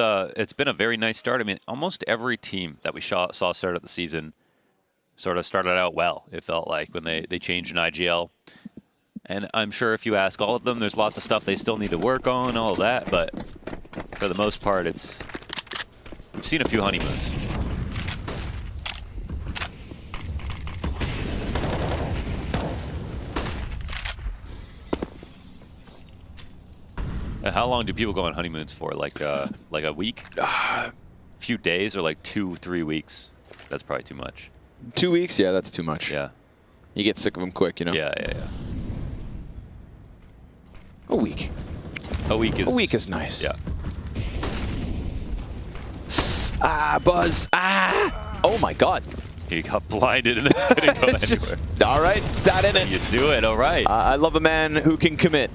been a very nice start. I mean, almost every team that we saw start of the season sort of started out well, it felt like, when they changed in IGL. And I'm sure if you ask all of them, there's lots of stuff they still need to work on, all of that. But for the most part, we've seen a few honeymoons. How long do people go on honeymoons for? Like a week? A few days, or like 2-3 weeks? That's probably too much. 2 weeks? Yeah, that's too much. Yeah. You get sick of them quick, you know? Yeah. A week. A week is nice. Yeah. Buzz. Oh my God. He got blinded and didn't go anywhere. All right, sat in it. You do it, all right. I love a man who can commit.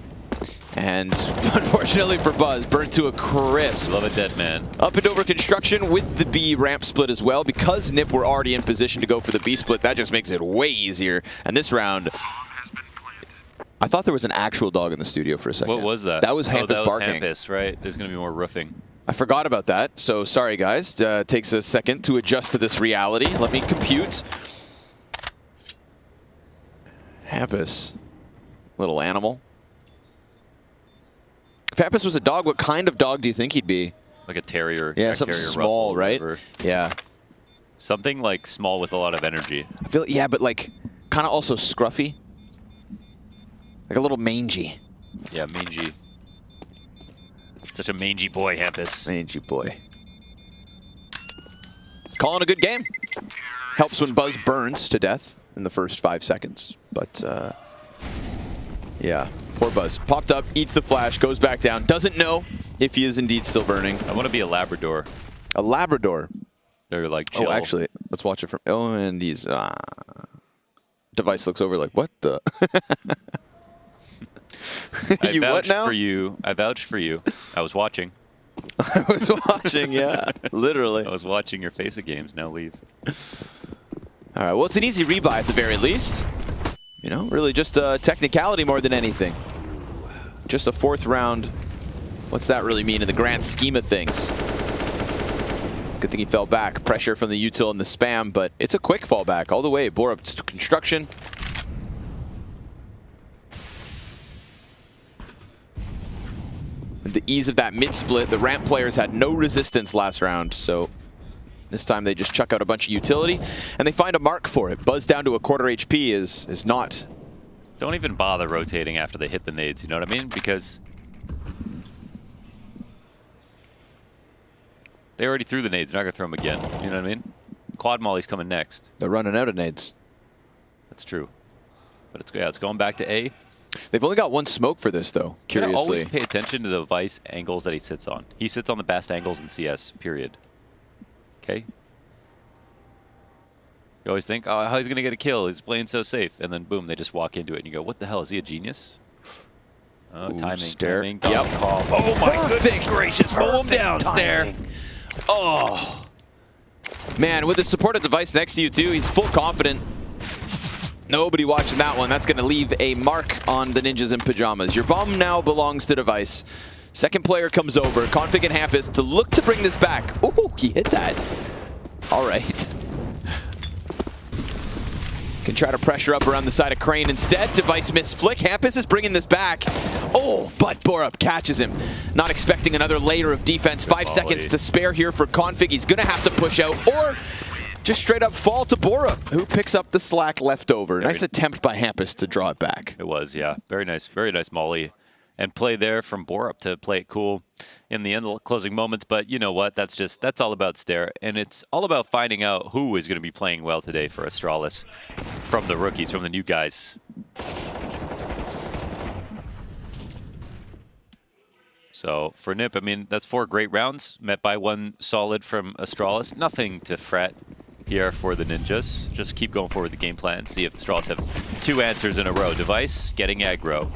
And unfortunately for Buzz, burnt to a crisp. Love a dead man. Up and over construction with the B ramp split as well. Because NiP were already in position to go for the B split, that just makes it way easier. And this round, I thought there was an actual dog in the studio for a second. What was that? That was Hampus barking. Hampus, right? There's going to be more roofing. I forgot about that. So sorry, guys. Takes a second to adjust to this reality. Let me compute. Hampus. Little animal. If Hampus was a dog, what kind of dog do you think he'd be? Like a terrier. Yeah, something terrier, small, Russell, right? Whatever. Yeah. Something like small with a lot of energy. I feel, yeah, but like kind of also scruffy. Like a little mangy. Yeah, mangy. Such a mangy boy, Hampus. Mangy boy. Calling a good game. Helps when Buzz burns to death in the first 5 seconds. But, yeah. Poor Buzz. Popped up, eats the flash, goes back down. Doesn't know if he is indeed still burning. I want to be a Labrador. A Labrador? They're like chill. Oh, actually, let's watch it from... Oh, and he's... Device looks over like, what the... I vouched for you. I vouched for you. I was watching. I was watching, yeah. Literally. I was watching your face of games. Now leave. All right, well, it's an easy rebuy at the very least. You know, really just a technicality more than anything. Just a 4th round. What's that really mean in the grand scheme of things? Good thing he fell back. Pressure from the util and the spam, but it's a quick fallback all the way. Borup to construction. With the ease of that mid-split, the ramp players had no resistance last round, so this time they just chuck out a bunch of utility, and they find a mark for it. Buzz down to a quarter HP is not... Don't even bother rotating after they hit the nades, you know what I mean? Because they already threw the nades, they're not going to throw them again, you know what I mean? Quad Molly's coming next. They're running out of nades. That's true. But it's going back to A. They've only got 1 smoke for this, though, curiously. You always pay attention to the device angles that he sits on. He sits on the best angles in CS, period. Okay? You always think, oh, how he's going to get a kill? He's playing so safe. And then, boom, they just walk into it. And you go, what the hell? Is he a genius? Oh, Ooh, timing, Stare. timing. Yep. Call. Oh, my goodness gracious. Pull him down, Stare. Oh. Man, with the supported device next to you, too, he's full confident. Nobody watching that one. That's going to leave a mark on the Ninjas in Pajamas. Your bomb now belongs to Device. Second player comes over. Config and Hampus to look to bring this back. Ooh, he hit that. All right. Can try to pressure up around the side of Crane instead. Device miss flick. Hampus is bringing this back. Oh, but Borup catches him. Not expecting another layer of defense. 5 seconds to spare here for Config. He's going to have to push out or just straight up fall to Borup, who picks up the slack left over. Nice attempt by Hampus to draw it back. It was, yeah. Very nice molly. And play there from Borup to play it cool in the end, the closing moments. But you know what? That's all about Stare. And it's all about finding out who is going to be playing well today for Astralis from the rookies, from the new guys. So for NIP, I mean, that's 4 great rounds, met by 1 solid from Astralis. Nothing to fret here for the Ninjas. Just keep going forward with the game plan. See if Astralis have 2 answers in a row. Device getting aggro.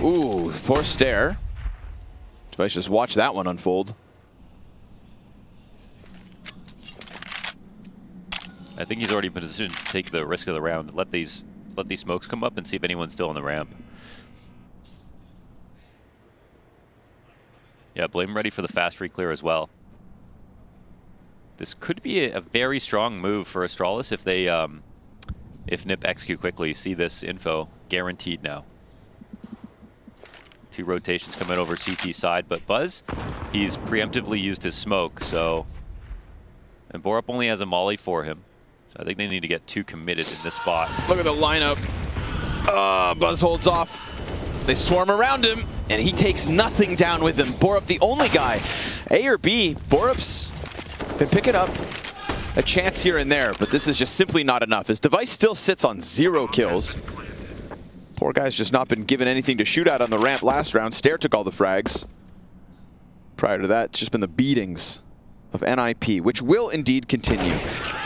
Ooh, poor stare. Device just watch that one unfold. I think he's already in position to take the risk of the round. Let these smokes come up and see if anyone's still on the ramp. Yeah, Blame ready for the fast re-clear as well. This could be a very strong move for Astralis if they, if NIP execute quickly. See this info guaranteed now. 2 rotations coming over CT side, but Buzz, he's preemptively used his smoke, so... And Borup only has a molly for him. So I think they need to get 2 committed in this spot. Look at the lineup. Buzz holds off. They swarm around him, and he takes nothing down with him. Borup, the only guy. A or B, Borup's been picking up a chance here and there, but this is just simply not enough. His Device still sits on 0 kills. Poor guy's just not been given anything to shoot at on the ramp last round. Stare took all the frags. Prior to that, it's just been the beatings of NIP, which will indeed continue.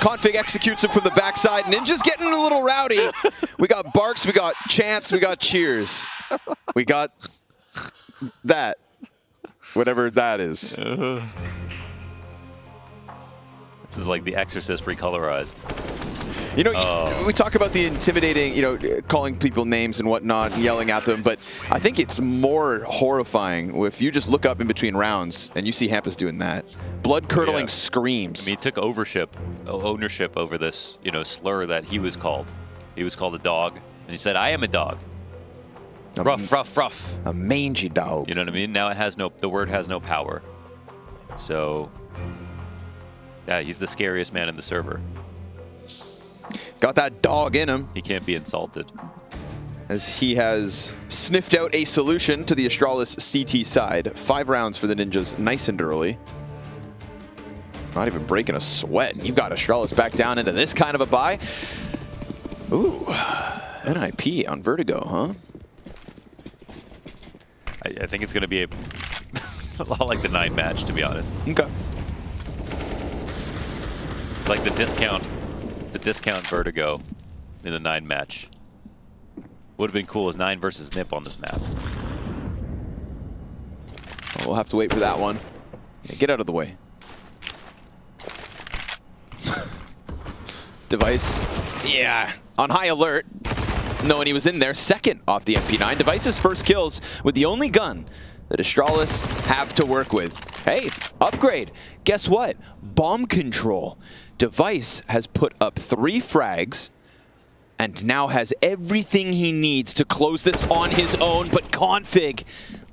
Config executes him from the backside. Ninja's getting a little rowdy. We got barks, we got chants, we got cheers. We got that. Whatever that is. This is like The Exorcist recolorized. You know, we talk about the intimidating, you know, calling people names and whatnot, and yelling at them, but I think it's more horrifying if you just look up in between rounds and you see Hampus doing that. Blood-curdling screams. I mean, he took ownership over this, you know, slur that he was called. He was called a dog, and he said, "I am a dog." Rough, rough, rough. A mangy dog. You know what I mean? Now it has the word has no power. So, yeah, he's the scariest man in the server. Got that dog in him. He can't be insulted. As he has sniffed out a solution to the Astralis CT side. 5 rounds for the Ninjas, nice and early. Not even breaking a sweat. You've got Astralis back down into this kind of a buy. Ooh, NIP on Vertigo, huh? I think it's going to be a lot like the 9 match, to be honest. Okay. Like the discount Vertigo in the 9 match. Would have been cool as 9 versus NIP on this map. Well, we'll have to wait for that one. Yeah, get out of the way. Device, yeah, on high alert, knowing he was in there. Second off the MP9. Device's first kills with the only gun that Astralis have to work with. Hey, upgrade. Guess what? Bomb control. Device has put up 3 frags and now has everything he needs to close this on his own, but Config,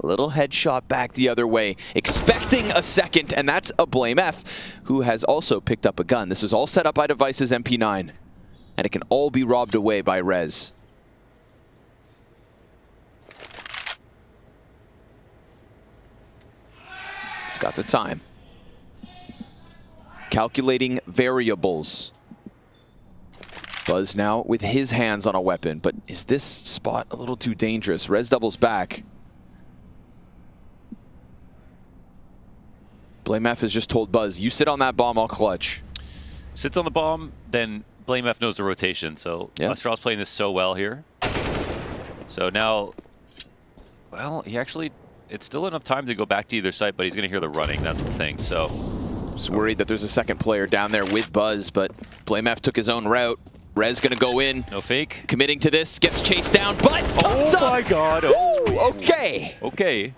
little headshot back the other way, expecting a second, and that's a Blame F, who has also picked up a gun. This is all set up by Device's MP9, and it can all be robbed away by Rez. It's got the time. Calculating variables. Buzz now with his hands on a weapon, but is this spot a little too dangerous? Rez doubles back. Blame F has just told Buzz, you sit on that bomb, I'll clutch. Sits on the bomb, then Blame F knows the rotation, so Astralis playing this so well here. So now, well, he actually, it's still enough time to go back to either side, but he's going to hear the running, that's the thing, so. Just worried that there's a second player down there with Buzz, but Blame F took his own route. Rez gonna go in. No fake. Committing to this, gets chased down, but comes up. My God. Okay. Okay.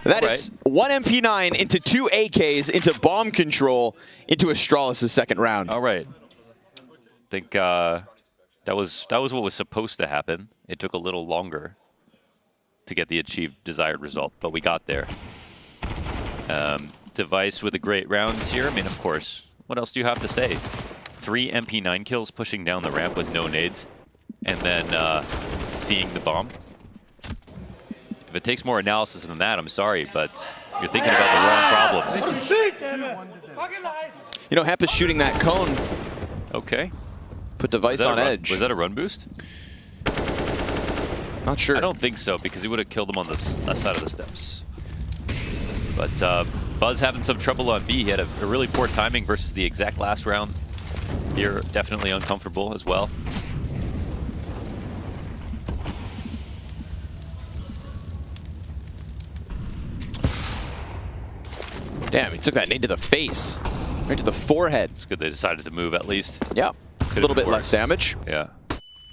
That is 1 MP9 into 2 AKs into bomb control into Astralis' second round. All right. I think that was what was supposed to happen. It took a little longer to get the achieved desired result, but we got there. Device with a great rounds here. I mean, of course, what else do you have to say? 3 MP9 kills pushing down the ramp with no nades, and then seeing the bomb. If it takes more analysis than that, I'm sorry, but you're thinking about the wrong problems. You know, Hep is shooting that cone. Okay. Put Device on edge. Was that a run boost? Not sure. I don't think so, because he would have killed him on the side of the steps. But Buzz having some trouble on B. He had a really poor timing versus the exact last round. Here, definitely uncomfortable as well. Damn, he took that nade to the face. Right to the forehead. It's good they decided to move at least. Yep. A little bit less damage. Yeah.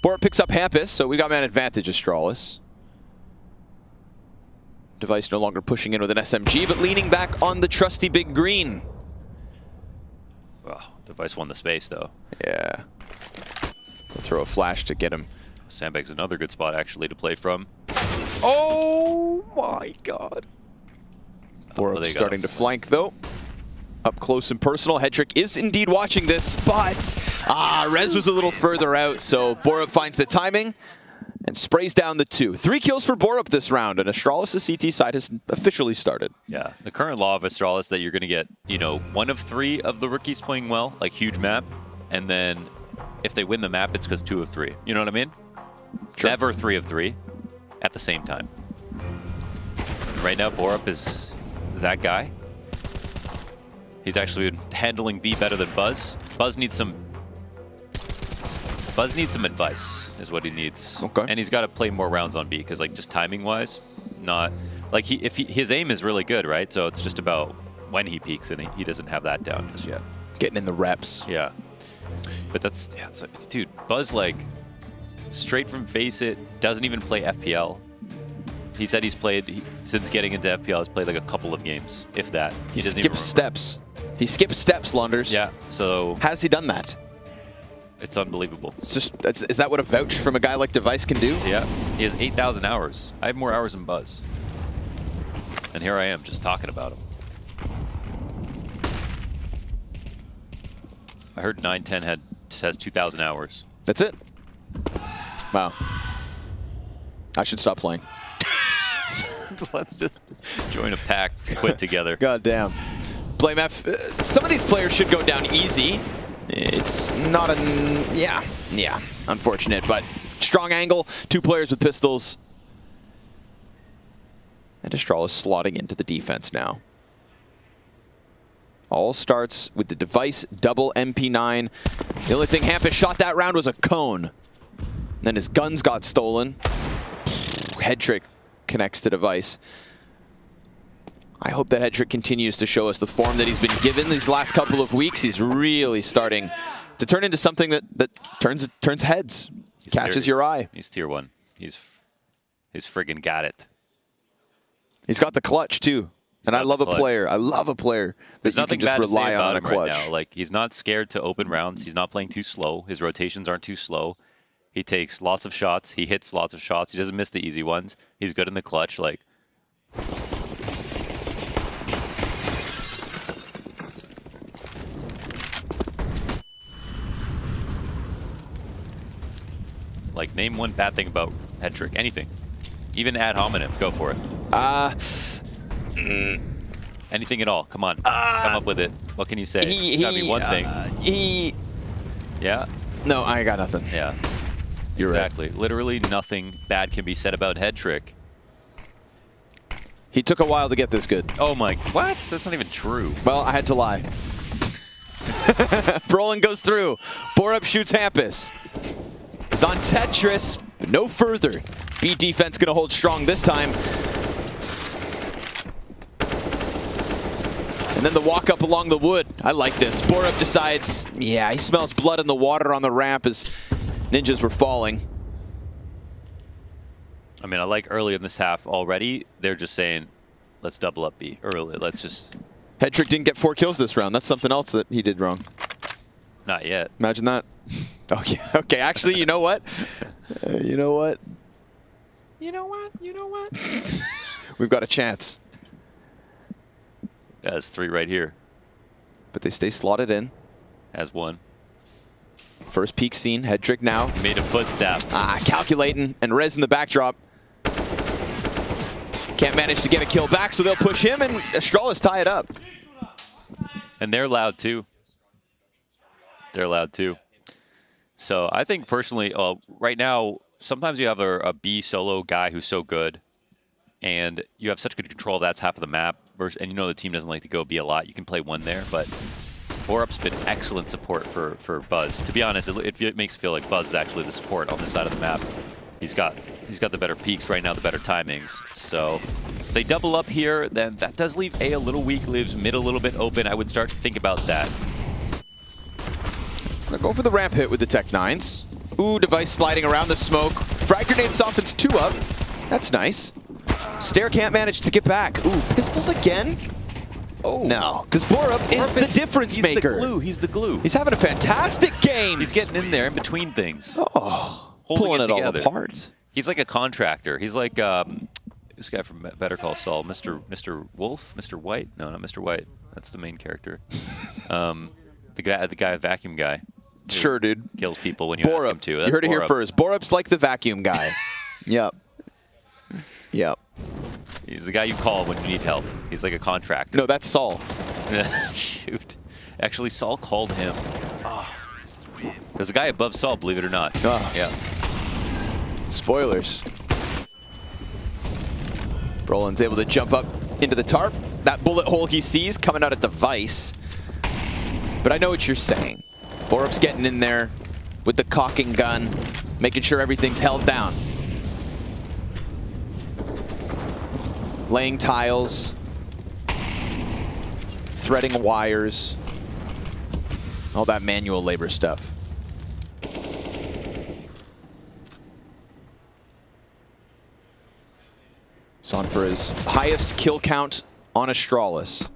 Borup picks up Hampus, so we got man advantage, Astralis. Device no longer pushing in with an SMG, but leaning back on the trusty big green. Well, Device won the space, though. Yeah. We'll throw a flash to get him. Sandbag's another good spot, actually, to play from. Oh my god. Borup starting to flank, though. Up close and personal. Hedrick is indeed watching this, but Rez was a little further out, so Borup finds the timing and sprays down the 2. 3 kills for Borup this round, and Astralis' CT side has officially started. Yeah, the current law of Astralis that you're going to get, you know, 1 of 3 of the rookies playing well, like huge map, and then if they win the map, it's because 2 of 3. You know what I mean? Sure. Never 3 of 3 at the same time. Right now, Borup is that guy. He's actually been handling B better than Buzz. Buzz needs some advice, is what he needs. Okay. And he's got to play more rounds on B, because like just timing-wise, not like his aim is really good, right? So it's just about when he peaks, and he doesn't have that down just yet. Getting in the reps. Yeah. But that's it's like, dude, Buzz like straight from Face It, doesn't even play FPL. He said he's played since getting into FPL. He's played like a couple of games, if that. He skips steps. He skips steps, Launders. Yeah. So has he done that? It's unbelievable. It's just is that what a vouch from a guy like Device can do? Yeah. He has 8,000 hours. I have more hours than Buzz. And here I am just talking about him. I heard 910 has 2,000 hours. That's it. Wow. I should stop playing. Let's just join a pact to quit together. God damn. Blame F. Some of these players should go down easy. It's not yeah, unfortunate, but strong angle, 2 players with pistols. And Astralis slotting into the defense now. All starts with the Device double MP9. The only thing Hampus shot that round was a cone. Then his guns got stolen. Head trick connects to Device. I hope that Hedrick continues to show us the form that he's been given these last couple of weeks. He's really starting to turn into something that turns heads, catches your eye. He's tier 1. He's friggin' got it. He's got the clutch too. And I love a player. I love a player that you can just rely on a clutch. Right now. Like, he's not scared to open rounds. He's not playing too slow. His rotations aren't too slow. He takes lots of shots. He hits lots of shots. He doesn't miss the easy ones. He's good in the clutch. Like, name one bad thing about Hedrick. Anything. Even ad hominem. Go for it. Anything at all. Come on. Come up with it. What can you say? It's gotta be one thing. Yeah? No, I got nothing. Yeah. You're exactly. Right. Literally nothing bad can be said about Hedrick. He took a while to get this good. Oh my... What? That's not even true. Well, I had to lie. Brolin goes through. Borup shoots Hampus. He's on Tetris, but no further. B defense gonna hold strong this time. And then the walk up along the wood. I like this. Borup decides, yeah, he smells blood in the water on the ramp as ninjas were falling. I mean, I like early in this half already, they're just saying, let's double up B early. Let's just... Hedrick didn't get 4 kills this round. That's something else that he did wrong. Not yet. Imagine that. Okay, okay. Actually, you know what? You know what? You know what? You know what? We've got a chance. Yeah, that's 3 right here. But they stay slotted in. As 1. First peak scene. Hedrick now. He made a footstep. Calculating. And Rez in the backdrop. Can't manage to get a kill back, so they'll push him, and Astralis tie it up. And they're loud, too. They're loud, too. So I think, personally, right now, sometimes you have a B solo guy who's so good, and you have such good control, that's half of the map, and you know the team doesn't like to go B a lot, you can play one there, but Borup's been excellent support for Buzz. To be honest, it makes it feel like Buzz is actually the support on this side of the map. He's got the better peaks right now, the better timings. So if they double up here, then that does leave A a little weak, leaves mid a little bit open. I would start to think about that. Gonna go for the ramp hit with the Tech-9s. Ooh, Device sliding around the smoke. Frag grenade softens 2 up. That's nice. Stair can't manage to get back. Ooh, pistols again? Oh. No, because Borup is the difference maker. He's the glue. He's the glue. He's having a fantastic game. He's getting in there in between things. Oh, holding pulling it all apart. He's like a contractor. He's like this guy from Better Call Saul, Mr. Wolf, Mr. White. No, not Mr. White. That's the main character. The guy, vacuum guy. Sure, dude. Kills people when you ask him to. That's you heard it Borup. here first. Borup's like the vacuum guy. Yep. Yep. He's the guy you call when you need help. He's like a contractor. No, that's Saul. Shoot. Actually, Saul called him. Oh. There's a guy above Saul, believe it or not. Oh. Yeah. Spoilers. Brolin's able to jump up into the tarp. That bullet hole he sees coming out at Device. But I know what you're saying. Borup's getting in there with the cocking gun, making sure everything's held down. Laying tiles, threading wires, all that manual labor stuff. He's on for his highest kill count on Astralis.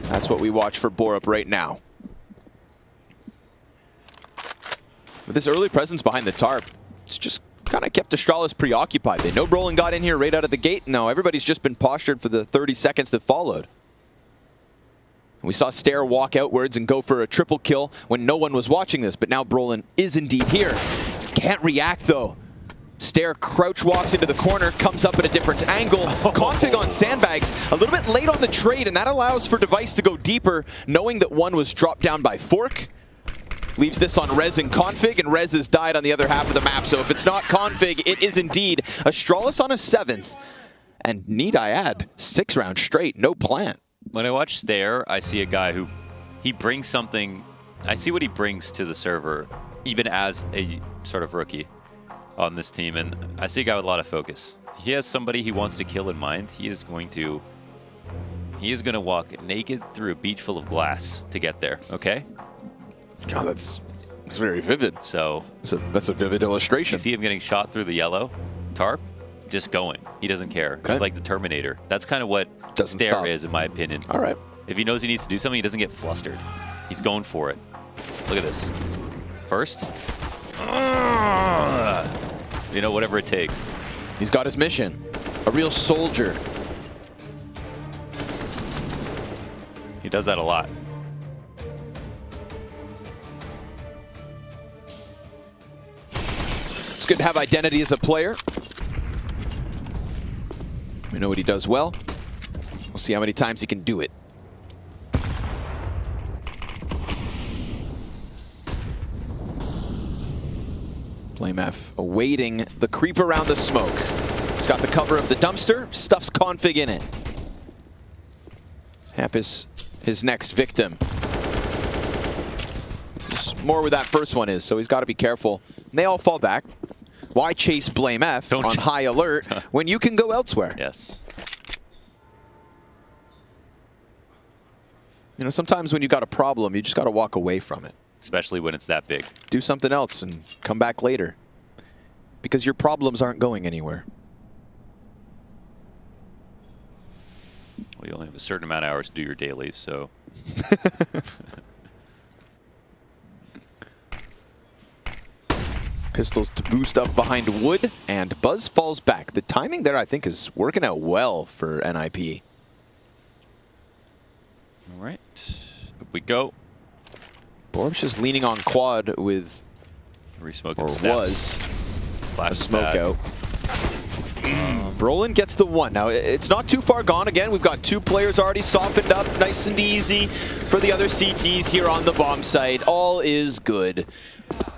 That's what we watch for Borup right now. With this early presence behind the tarp, it's just kind of kept Astralis preoccupied. They know Brolin got in here right out of the gate. No, everybody's just been postured for the 30 seconds that followed. We saw Stair walk outwards and go for a triple kill when no one was watching this, but now Brolin is indeed here. Can't react though. Stair crouch walks into the corner, comes up at a different angle. Config on sandbags, a little bit late on the trade, and that allows for Device to go deeper, knowing that one was dropped down by Fork. Leaves this on Rez and Config, and Rez has died on the other half of the map. So if it's not Config, it is indeed Astralis on a 7th. And need I add, 6 rounds straight, no plant. When I watch Stair, I see a guy who, he brings something, I see what he brings to the server, even as a sort of rookie on this team. And I see a guy with a lot of focus. He has somebody he wants to kill in mind. He is going to walk naked through a beach full of glass to get there, okay? God, that's very vivid. So that's a vivid illustration. You see him getting shot through the yellow tarp, just going. He doesn't care. Okay. He's like the Terminator. That's kind of what Stair is, in my opinion. All right. If he knows he needs to do something, he doesn't get flustered. He's going for it. Look at this. First. You know, whatever it takes. He's got his mission. A real soldier. He does that a lot. It's good to have identity as a player. We know what he does well. We'll see how many times he can do it. BlameF awaiting the creep around the smoke. He's got the cover of the dumpster, stuffs Config in it. Hap is his next victim. Just more where that first one is, so he's got to be careful. And they all fall back. Why chase BlameF on high alert when you can go elsewhere? Yes. You know, sometimes when you got a problem, you just got to walk away from it. Especially when it's that big. Do something else and come back later. Because your problems aren't going anywhere. Well, you only have a certain amount of hours to do your dailies, so. Pistols to boost up behind Wood, and Buzz falls back. The timing there, I think, is working out well for NIP. All right. Up we go. Borup's just leaning on quad with, Re-smoking or was, Flash a smoke back. out. Brolin gets the one. Now, it's not too far gone. Again, we've got 2 players already softened up, nice and easy for the other CTs here on the bomb site. All is good.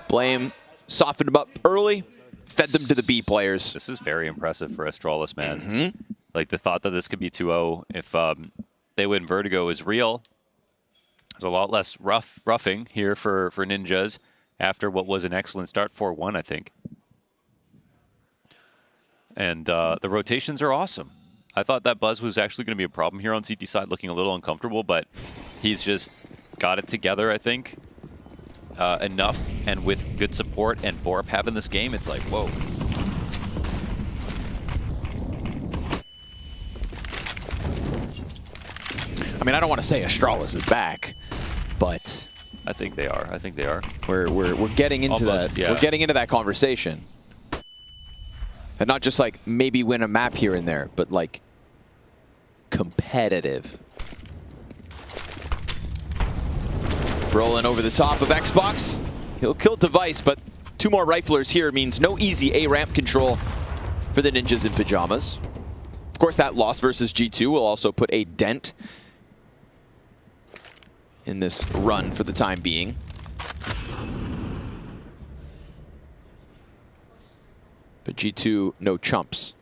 Blame softened them up early, fed them to the B players. This is very impressive for Astralis, man. Like the thought that this could be 2-0 if they win Vertigo is real. There's a lot less roughing here for Ninjas after what was an excellent start, 4-1, I think. And the rotations are awesome. I thought that Buzz was actually going to be a problem here on CT side, looking a little uncomfortable, but he's just got it together, I think, enough. And with good support and Borup having this game, it's like, whoa. I mean, I don't want to say Astralis is back, but I think they are. I think they are. We're getting into Almost, that. yeah. We're getting into that conversation, and not just like maybe win a map here and there, but like competitive. Rolling over the top of Xbox. He'll kill Device, but 2 more riflers here means no easy A ramp control for the Ninjas in Pajamas. Of course, that loss versus G2 will also put a dent in this run for the time being. But G2, no chumps.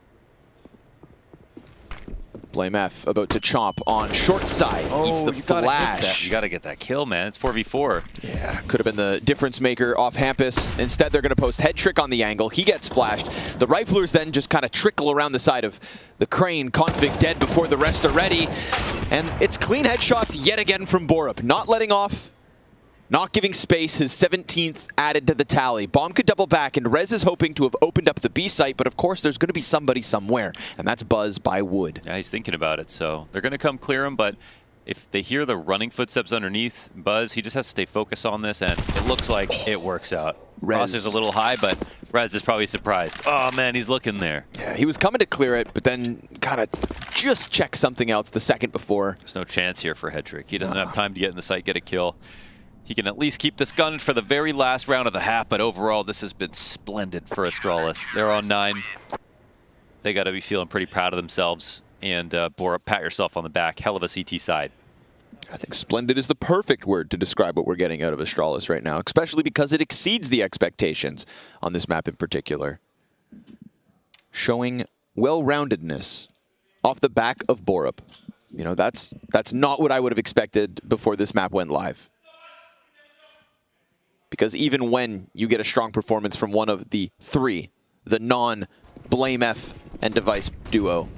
Blame F about to chomp on short side. Eats the flash. You got to get that kill, man. It's 4v4. Yeah, could have been the difference maker off Hampus. Instead, they're going to post head trick on the angle. He gets flashed. The riflers then just kind of trickle around the side of the crane. Config dead before the rest are ready. And it's clean headshots yet again from Borup. Not letting off, not giving space. His 17th added to the tally. Bomb could double back, and Rez is hoping to have opened up the B site, but of course there's going to be somebody somewhere, and that's Buzz by Wood. Yeah, he's thinking about it, so they're going to come clear him, but if they hear the running footsteps underneath Buzz, he just has to stay focused on this, and it looks like it works out. Rez is a little high, but Rez is probably surprised. Oh man, he's looking there. Yeah, he was coming to clear it, but then kind of just checked something else the second before. There's no chance here for Hedrick. He doesn't have time to get in the site, get a kill. He can at least keep this gun for the very last round of the half, but overall, this has been splendid for Astralis. They're on 9. They got to be feeling pretty proud of themselves. And Borup, pat yourself on the back. Hell of a CT side. I think splendid is the perfect word to describe what we're getting out of Astralis right now, especially because it exceeds the expectations on this map in particular. Showing well-roundedness off the back of Borup. You know, that's not what I would have expected before this map went live. Because even when you get a strong performance from one of the 3, the non-Blame F and Device duo,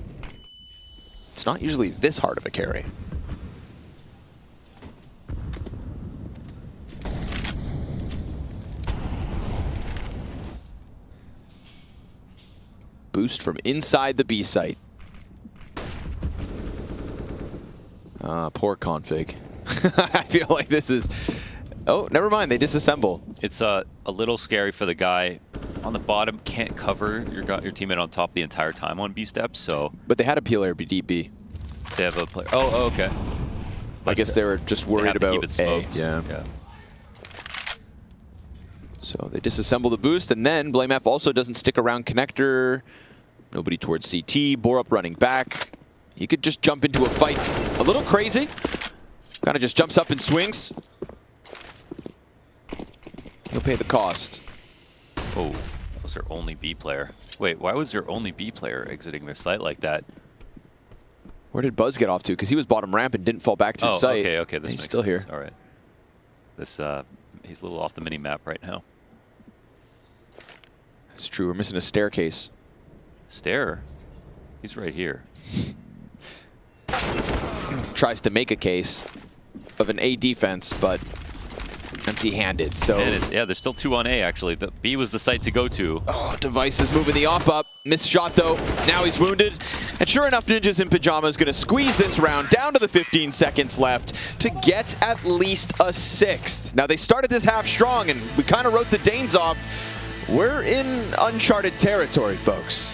it's not usually this hard of a carry. Boost from inside the B site. Poor config. I feel like this is... Oh, never mind. They disassemble. It's a little scary for the guy on the bottom. Can't cover your teammate on top the entire time on B steps. So, but they had a PLR DB. They have a player. Oh, okay. I guess they were just worried about keep it smoked. Yeah. So they disassemble the boost, and then Blame F also doesn't stick around connector. Nobody towards CT. Borup running back. He could just jump into a fight. A little crazy. Kind of just jumps up and swings. He'll pay the cost. Oh, that was their only B player. Wait, why was their only B player exiting their site like that? Where did Buzz get off to? Because he was bottom ramp and didn't fall back through sight. Okay. This he's makes still sense. here. All right. This he's a little off the mini map right now. It's true. We're missing a staircase. Stair? He's right here. Tries to make a case of an A defense, but empty-handed. So yeah, there's still 2 on A actually. The B was the site to go to. Oh, Device is moving the op up. Missed shot though. Now he's wounded. And sure enough, Ninjas in Pajamas going to squeeze this round down to the 15 seconds left to get at least a 6th. Now they started this half strong, and we kind of wrote the Danes off. We're in uncharted territory, folks.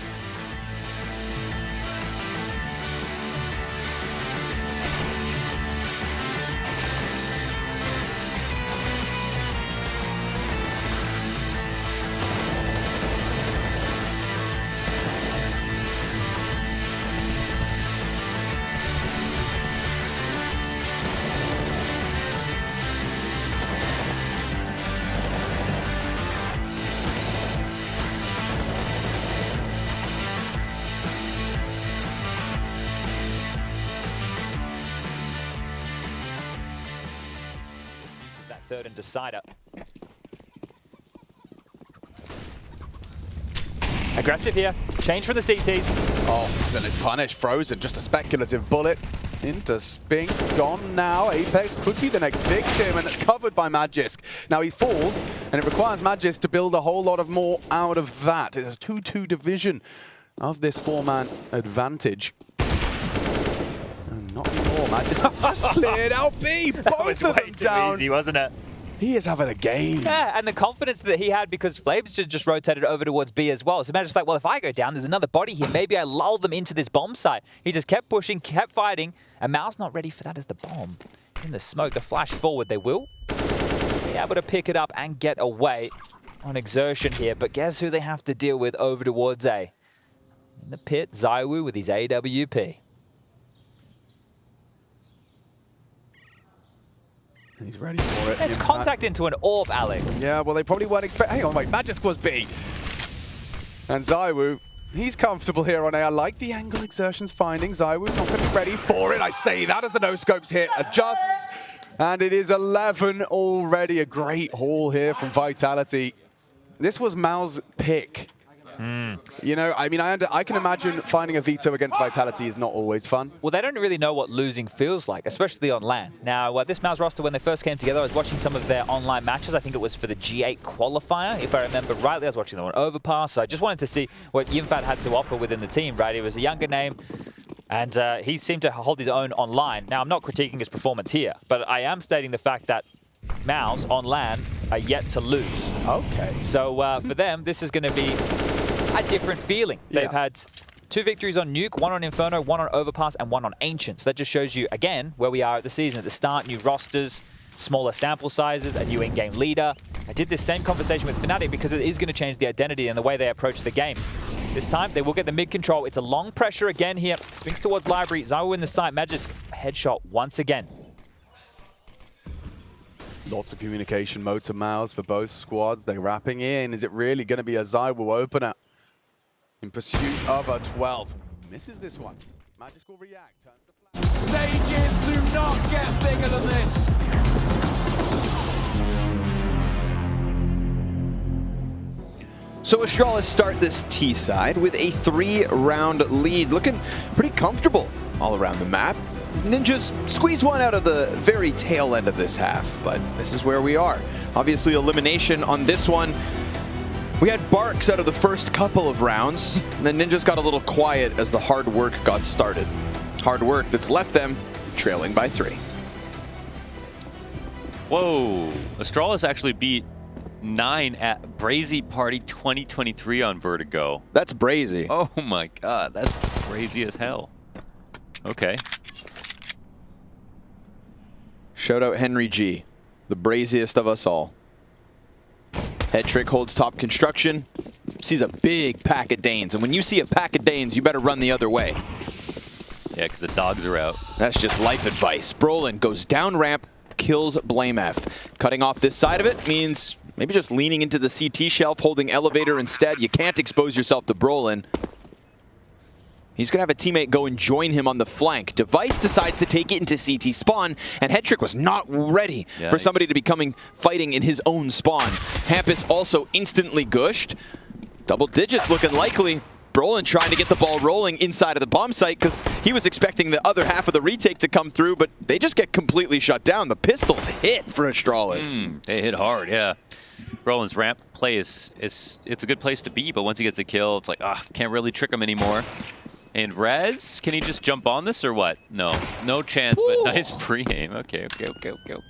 third and decider. Aggressive here. Change from the CTs. Oh, then it's punished. Frozen. Just a speculative bullet into Spink. Gone now. Apex could be the next victim, and it's covered by Magisk. Now he falls, and it requires Magisk to build a whole lot of more out of that. It's a 2-2 division of this 4-man advantage. And not anymore. Magisk just cleared out B. Both of them down. Easy, wasn't it? He is having a game. Yeah, and the confidence that he had because Flames just rotated over towards B as well. So Magic's like, well, if I go down, there's another body here. Maybe I lull them into this bomb site. He just kept pushing, kept fighting, and Mal's not ready for that as the bomb. In the smoke, the flash forward, they will be able to pick it up and get away on exertion here. But guess who they have to deal with over towards A? In the pit, Zaiwu with his AWP. And he's ready for it. It's contact into an orb, Alex. Yeah, well, they probably weren't expecting... Hang on, wait. Magisk was B. And Zaiwu, he's comfortable here on A. I like the angle exertion's finding. Zaiwu's not going to be ready for it. I say that as the no-scopes hit. Adjusts. And it is 11 already. A great haul here from Vitality. This was Mal's pick. You know, I mean, I can imagine finding a veto against Vitality is not always fun. Well, they don't really know what losing feels like, especially on LAN. Now, this Mal's roster, when they first came together, I was watching some of their online matches. I think it was for the G8 qualifier, if I remember rightly. I was watching them on Overpass. So I just wanted to see what Yimfat had to offer within the team, right? He was a younger name, and he seemed to hold his own online. Now, I'm not critiquing his performance here, but I am stating the fact that Mal's on LAN are yet to lose. Okay. So for them, this is going to be a different feeling. Yeah. They've had 2 victories on Nuke, 1 on Inferno, 1 on Overpass, and 1 on Ancient. So that just shows you, again, where we are at the season. At the start, new rosters, smaller sample sizes, a new in-game leader. I did this same conversation with Fnatic because it is going to change the identity and the way they approach the game. This time, they will get the mid control. It's a long pressure again here. Spinks towards Library. Zaiwu in the site. Magisk headshot once again. Lots of communication mode to Mouse for both squads. They're wrapping in. Is it really going to be a Zaiwu opener in pursuit of a 12? Misses this one. Magisk will react. Stages do not get bigger than this. So Astralis start this T side with a 3-round lead, looking pretty comfortable all around the map. Ninjas squeeze one out of the very tail end of this half, but this is where we are. Obviously elimination on this one. We had barks out of the first couple of rounds, and then Ninjas got a little quiet as the hard work got started. Hard work that's left them trailing by 3. Whoa, Astralis actually beat 9 at Brazy Party 2023 on Vertigo. That's brazy. Oh my god, that's crazy as hell. Okay. Shout out Henry G, the braziest of us all. Head Trick holds top construction, sees a big pack of Danes, and when you see a pack of Danes, you better run the other way. Yeah, because the dogs are out. That's just life advice. Brolin goes down ramp, kills Blame F. Cutting off this side of it means maybe just leaning into the CT shelf, holding elevator instead. You can't expose yourself to Brolin. He's going to have a teammate go and join him on the flank. Device decides to take it into CT spawn, and Headtrick was not ready for somebody to be fighting in his own spawn. Hampus also instantly gushed. Double digits looking likely. Brolin trying to get the ball rolling inside of the bomb site because he was expecting the other half of the retake to come through, but they just get completely shut down. The pistols hit for Astralis. They hit hard, yeah. Brolin's ramp play it's a good place to be, but once he gets a kill, it's like, can't really trick him anymore. And Rez, can he just jump on this or what? No, no chance, but nice pre-aim. Okay.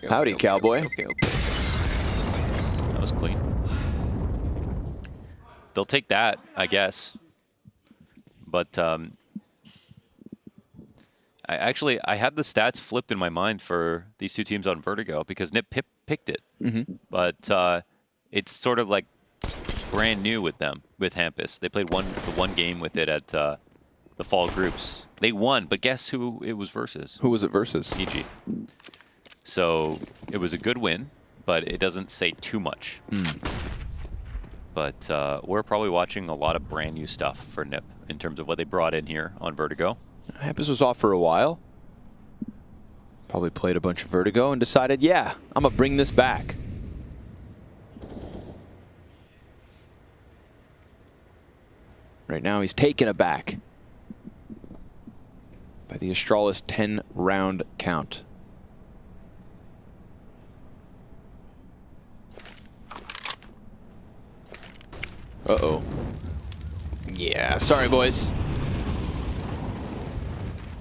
Howdy, cowboy. Okay. That was clean. They'll take that, I guess. But I had the stats flipped in my mind for these two teams on Vertigo because Nip picked it. But it's sort of like brand new with them, with Hampus. They played the one game with it at the fall groups. They won, but guess who it was versus? Who was it versus? EG. So it was a good win, but it doesn't say too much. But we're probably watching a lot of brand new stuff for Nip in terms of what they brought in here on Vertigo. Hampus was off for a while. Probably played a bunch of Vertigo and decided, yeah, I'm going to bring this back. Right now, he's taken aback by the Astralis 10-round count. Uh-oh. Yeah, sorry, boys.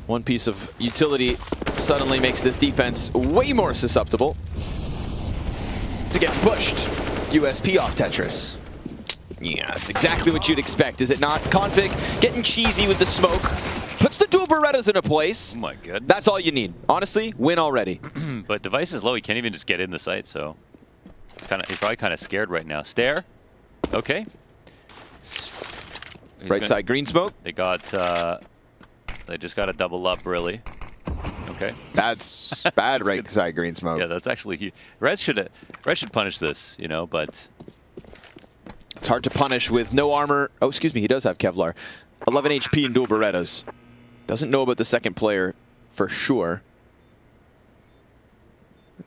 One piece of utility suddenly makes this defense way more susceptible to get pushed. USP off Tetris. Yeah, that's exactly what you'd expect, is it not? Config getting cheesy with the smoke. Puts the dual Berettas into place. Oh my goodness. That's all you need. Honestly, win already. But Device is low. He can't even just get in the site, so he's probably kind of scared right now. Stare. Okay. Right side green smoke. They got. They just got to double up, really. Okay. That's bad. Right good. Side green smoke. Yeah, that's actually. Rez should punish this, you know, but. It's hard to punish with no armor. Oh, excuse me, he does have Kevlar. 11 HP and dual Berettas. Doesn't know about the second player for sure.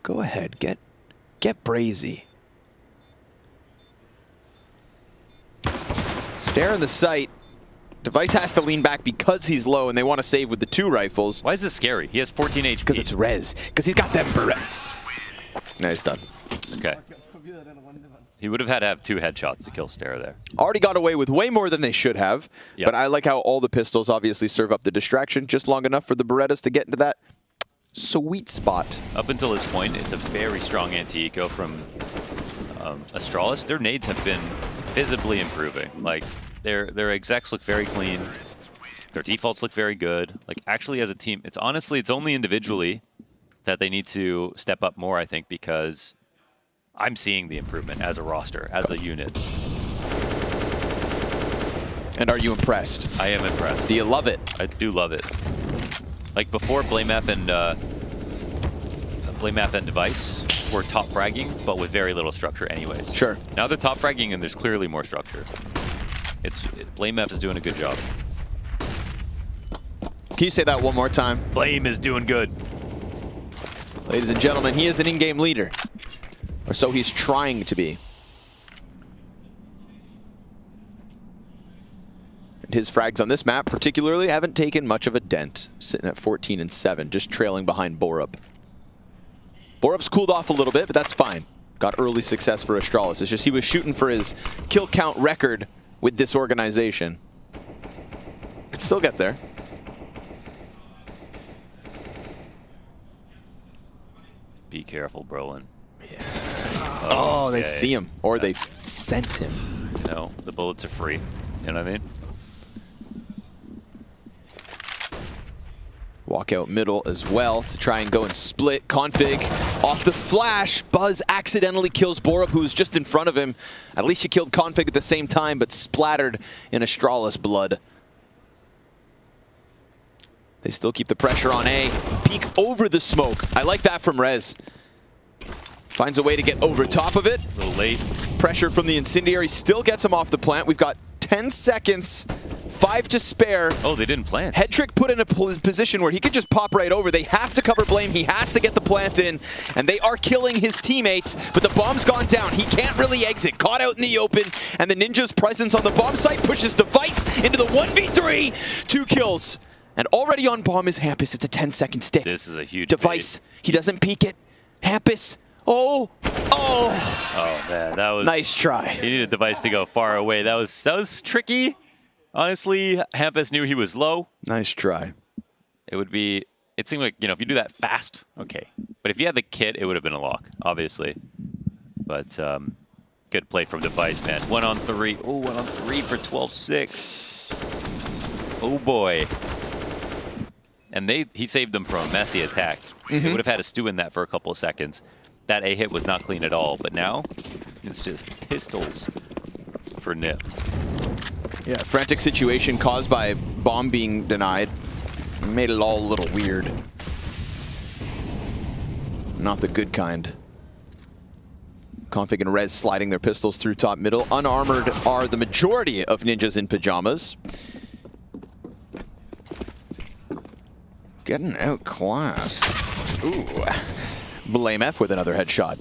Go ahead, get brazy. Stare in the sight. Device has to lean back because he's low and they want to save with the 2 rifles. Why is this scary? He has 14 HP. Because it's Rez. Because he's got them Berettas. Nice done. Okay. He would have had to have 2 headshots to kill Stare there. Already got away with way more than they should have. Yep. But I like how all the pistols obviously serve up the distraction just long enough for the Berettas to get into that sweet spot. Up until this point, it's a very strong anti-eco from Astralis. Their nades have been visibly improving. Like, their execs look very clean. Their defaults look very good. Like, actually as a team, it's only individually that they need to step up more, I think, because I'm seeing the improvement as a roster, as a unit. And are you impressed? I am impressed. Do you love it? I do love it. Like before, BlameF and Device were top fragging, but with very little structure anyways. Sure. Now they're top fragging and there's clearly more structure. BlameF is doing a good job. Can you say that one more time? Blame is doing good. Ladies and gentlemen, he is an in-game leader. Or so he's trying to be. And his frags on this map particularly haven't taken much of a dent, sitting at 14 and 7, just trailing behind Borup. Borup's cooled off a little bit, but that's fine. Got early success for Astralis. It's just he was shooting for his kill count record with this organization. Could still get there. Be careful, Brolin. Yeah. Oh, they see him, or they sense him. You know, the bullets are free. You know what I mean? Walk out middle as well to try and go and split. Config off the flash. Buzz accidentally kills Borup, who's just in front of him. At least he killed Config at the same time, but splattered in Astralis blood. They still keep the pressure on A. Peek over the smoke. I like that from Rez. Finds a way to get over top of it. A little late. Pressure from the incendiary still gets him off the plant. We've got 10 seconds, 5 to spare. Oh, they didn't plant. Headtrick put in a position where he could just pop right over. They have to cover Blame. He has to get the plant in, and they are killing his teammates, but the bomb's gone down. He can't really exit. Caught out in the open, and the Ninja's presence on the bomb site pushes Device into the 1v3. 2 kills. And already on bomb is Hampus. It's a 10-second stick. This is a huge Device. bait. He doesn't peek it. Hampus. Oh. Oh man, that was nice try. He needed Device to go far away. That was tricky. Honestly, Hampus knew he was low. Nice try. It seemed like, you know, if you do that fast, okay. But if you had the kit, it would have been a lock, obviously. But good play from Device, man. 1 on 3. Oh, 1 on 3 for 12-6. Oh boy. And he saved them from a messy attack. They would have had to stew in that for a couple of seconds. That A hit was not clean at all, but now it's just pistols for Nip. Yeah, frantic situation caused by bomb being denied. Made it all a little weird. Not the good kind. Config and Rez sliding their pistols through top middle. Unarmored are the majority of ninjas in pajamas. Getting outclassed. Ooh. Blame F with another headshot.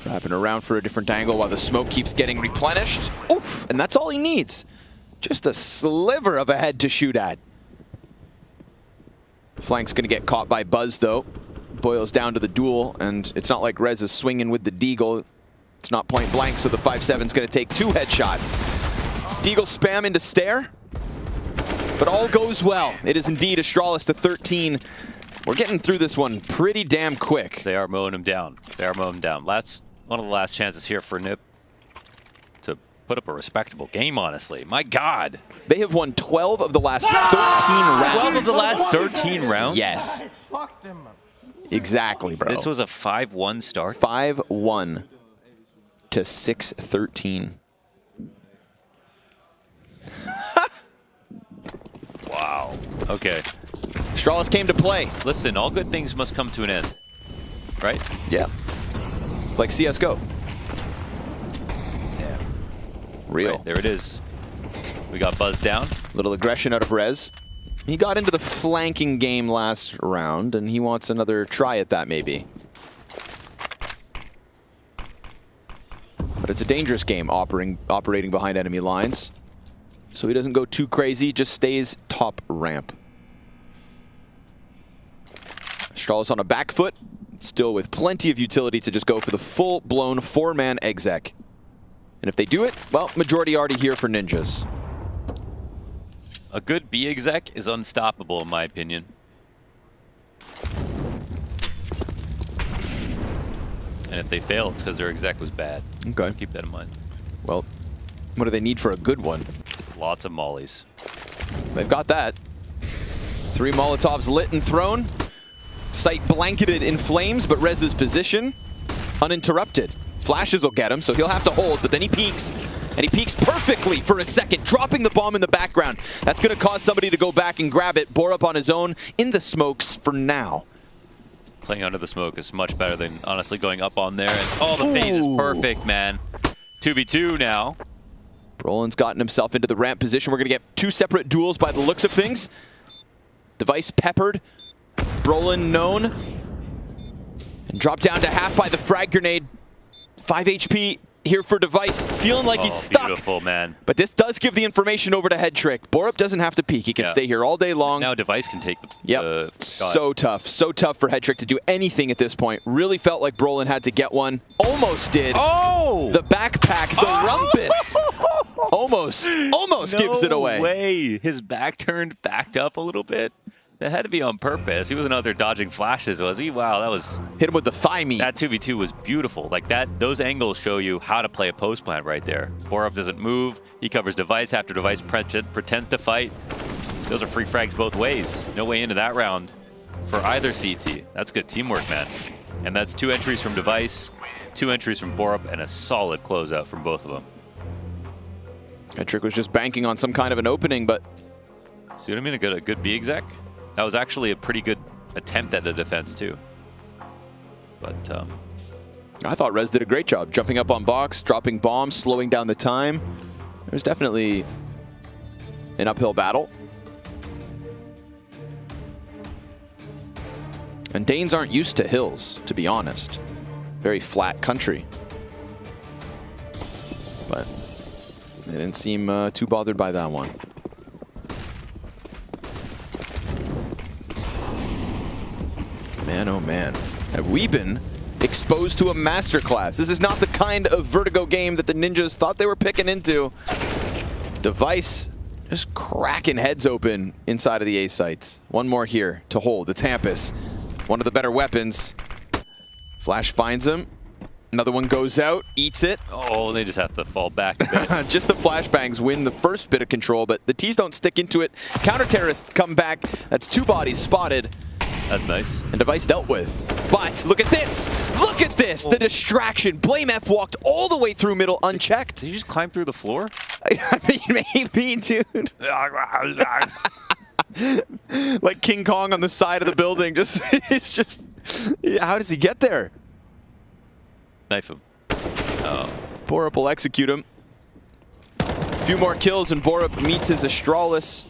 Wrapping around for a different angle while the smoke keeps getting replenished. Oof, and that's all he needs. Just a sliver of a head to shoot at. Flank's gonna get caught by Buzz though. Boils down to the duel, and it's not like Rez is swinging with the Deagle. It's not point blank, so the 5-7's gonna take 2 headshots. Deagle spam into Stare, but all goes well. It is indeed Astralis to 13. We're getting through this one pretty damn quick. They are mowing him down. They are mowing him down. One of the last chances here for Nip to put up a respectable game, honestly. My God. They have won 12 of the last 13 rounds. 12 of the last 13 rounds? Yes. Exactly, bro. This was a 5-1 start? 5-1 to 6-13. Wow. Okay. Astralis came to play. Listen, all good things must come to an end. Right? Yeah. Like CSGO. Yeah. Real. Right, there it is. We got Buzz down. Little aggression out of Rez. He got into the flanking game last round, and he wants another try at that, maybe. But it's a dangerous game operating behind enemy lines. So he doesn't go too crazy, just stays top ramp. Astralis on a back foot, still with plenty of utility to just go for the full-blown 4-man exec. And if they do it, well, majority already here for Ninjas. A good B exec is unstoppable, in my opinion. And if they fail, it's because their exec was bad. Okay. Keep that in mind. Well, what do they need for a good one? Lots of mollies. They've got that. 3 Molotovs lit and thrown. Site blanketed in flames, but Rez's position uninterrupted. Flashes will get him, so he'll have to hold, but then he peeks. And he peeks perfectly for a second, dropping the bomb in the background. That's going to cause somebody to go back and grab it. Borup on his own in the smokes for now. Playing under the smoke is much better than honestly going up on there. And oh, the phase is perfect, man. 2v2 now. Brolin's gotten himself into the ramp position. We're going to get 2 separate duels by the looks of things. Device peppered. Brolin known. And dropped down to half by the frag grenade. 5 HP here for Device. Feeling like he's stuck. Beautiful, man. But this does give the information over to Headtrick. Borup doesn't have to peek. He can stay here all day long. Now Device can take the shot. So tough. So tough for Headtrick to do anything at this point. Really felt like Brolin had to get one. Almost did. Oh! The backpack, the rumpus. Almost gives it away. No way. His back turned, backed up a little bit. That had to be on purpose. He wasn't out there dodging flashes, was he? Wow, that was... Hit him with the thigh meat. That 2v2 was beautiful. Like that, those angles show you how to play a post plant right there. Borup doesn't move. He covers Device after Device pretends to fight. Those are free frags both ways. No way into that round for either CT. That's good teamwork, man. And that's 2 entries from Device, 2 entries from Borup, and a solid closeout from both of them. Headtrick was just banking on some kind of an opening, but... See what I mean? A good B exec? That was actually a pretty good attempt at the defense, too. But, I thought Rez did a great job jumping up on box, dropping bombs, slowing down the time. It was definitely an uphill battle. And Danes aren't used to hills, to be honest. Very flat country. But they didn't seem too bothered by that one. Man, oh man. Have we been exposed to a masterclass? This is not the kind of Vertigo game that the Ninjas thought they were picking into. Device just cracking heads open inside of the A sites. One more here to hold. It's Hampus. One of the better weapons. Flash finds him. Another one goes out, eats it. Oh, they just have to fall back a bit. Just the flashbangs win the first bit of control, but the T's don't stick into it. Counter-terrorists come back. That's 2 bodies spotted. That's nice. And Device dealt with. But look at this! Look at this! The distraction. Blame F walked all the way through middle unchecked. Did you just climb through the floor? I mean, maybe, dude. Like King Kong on the side of the building. It's just, how does he get there? Knife him. Oh. Borup will execute him. A few more kills and Borup meets his Astralis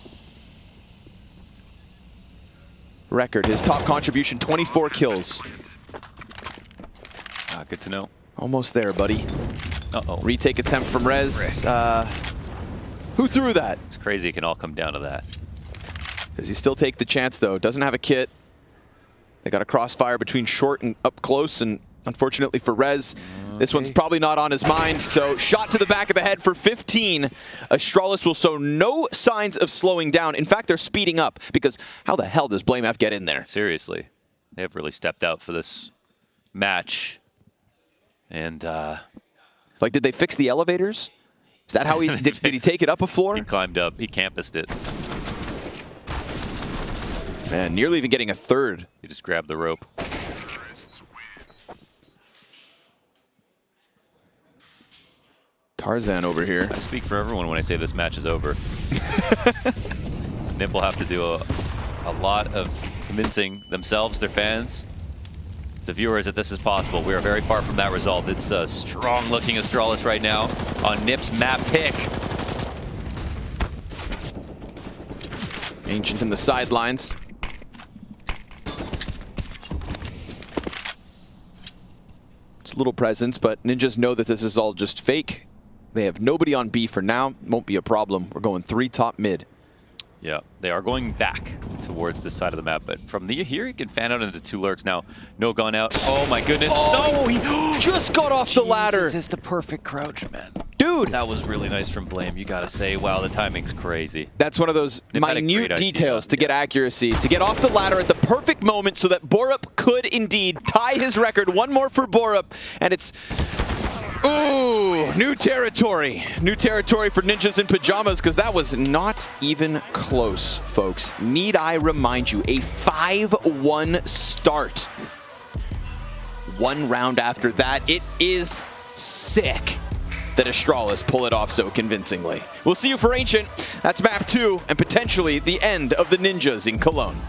record. His top contribution, 24 kills. Good to know. Almost there, buddy. Uh-oh. Retake attempt from Rez. Who threw that? It's crazy it can all come down to that. Does he still take the chance, though? Doesn't have a kit. They got a crossfire between short and up close, and unfortunately for Rez, this one's probably not on his mind. So shot to the back of the head for 15. Astralis will show no signs of slowing down. In fact, they're speeding up, because how the hell does BlameF get in there? Seriously. They have really stepped out for this match. And, like, did they fix the elevators? Is that how he did he take it up a floor? He climbed up. He campused it. Man, nearly even getting a third. He just grabbed the rope. Tarzan over here. I speak for everyone when I say this match is over. Nip will have to do a lot of convincing themselves, their fans, the viewers that this is possible. We are very far from that result. It's a strong-looking Astralis right now on Nip's map pick. Ancient in the sidelines. It's a little presence, but Ninjas know that this is all just fake. They have nobody on B for now. Won't be a problem. We're going 3 top mid. Yeah, they are going back towards this side of the map, but from here you can fan out into 2 lurks now. No gun out. Oh my goodness. Oh, no! He just got off the ladder. It's the perfect crouch, man. Dude! That was really nice from Blame, you gotta say. Wow, the timing's crazy. That's one of those minute details to get accuracy, to get off the ladder at the perfect moment so that Borup could indeed tie his record. One more for Borup, and it's... Ooh, new territory. New territory for Ninjas in Pajamas, because that was not even close, folks. Need I remind you, a 5-1 start. 1 round after that. It is sick that Astralis pull it off so convincingly. We'll see you for Ancient. That's map 2, and potentially the end of the Ninjas in Cologne.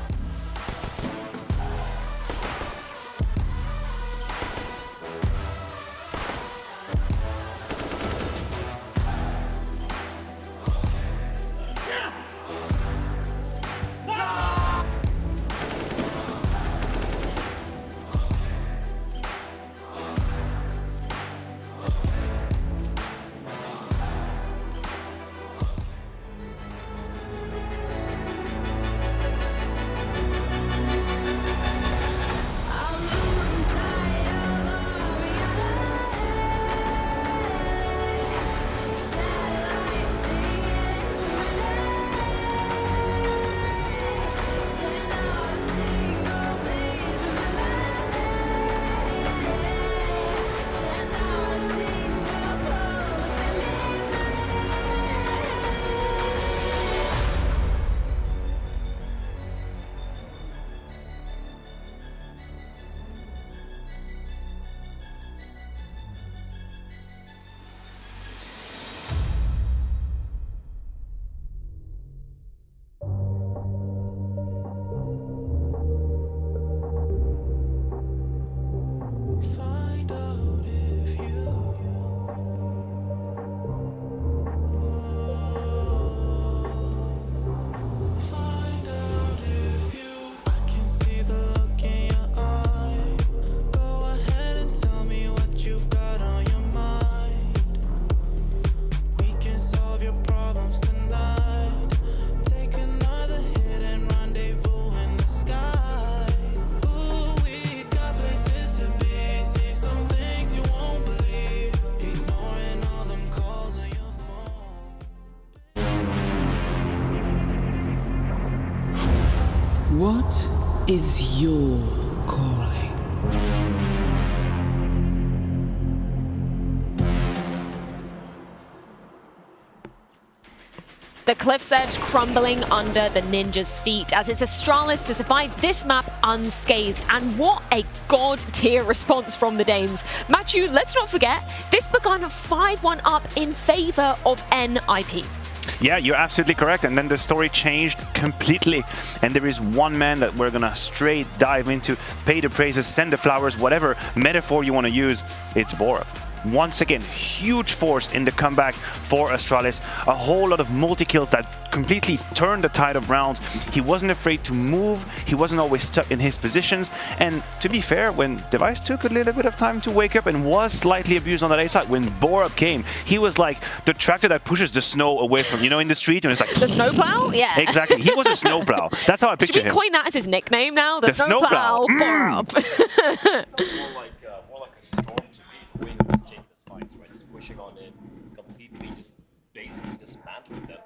What is your calling? The cliff's edge crumbling under the Ninjas' feet as it's Astralis to survive this map unscathed. And what a god-tier response from the Danes. Matthew, let's not forget, this began 5-1 up in favor of NIP. Yeah, you're absolutely correct. And then the story changed completely. And there is one man that we're going to straight dive into, pay the praises, send the flowers, whatever metaphor you want to use. It's Borup. once again, huge force in the comeback for Astralis. A whole lot of multi-kills that completely turned the tide of rounds. He wasn't afraid to move. He wasn't always stuck in his positions. And to be fair, when Device took a little bit of time to wake up and was slightly abused on that A side, when Borup came, he was like the tractor that pushes the snow away from, you know, in the street. And it's like... The snowplow? Yeah. Exactly. He was a snowplow. That's how I picture him. Should we coin that as his nickname now? The snowplow. Borup. More like a storm to me. The way he was taking this fight, right? Just pushing on in, completely just basically dismantling them.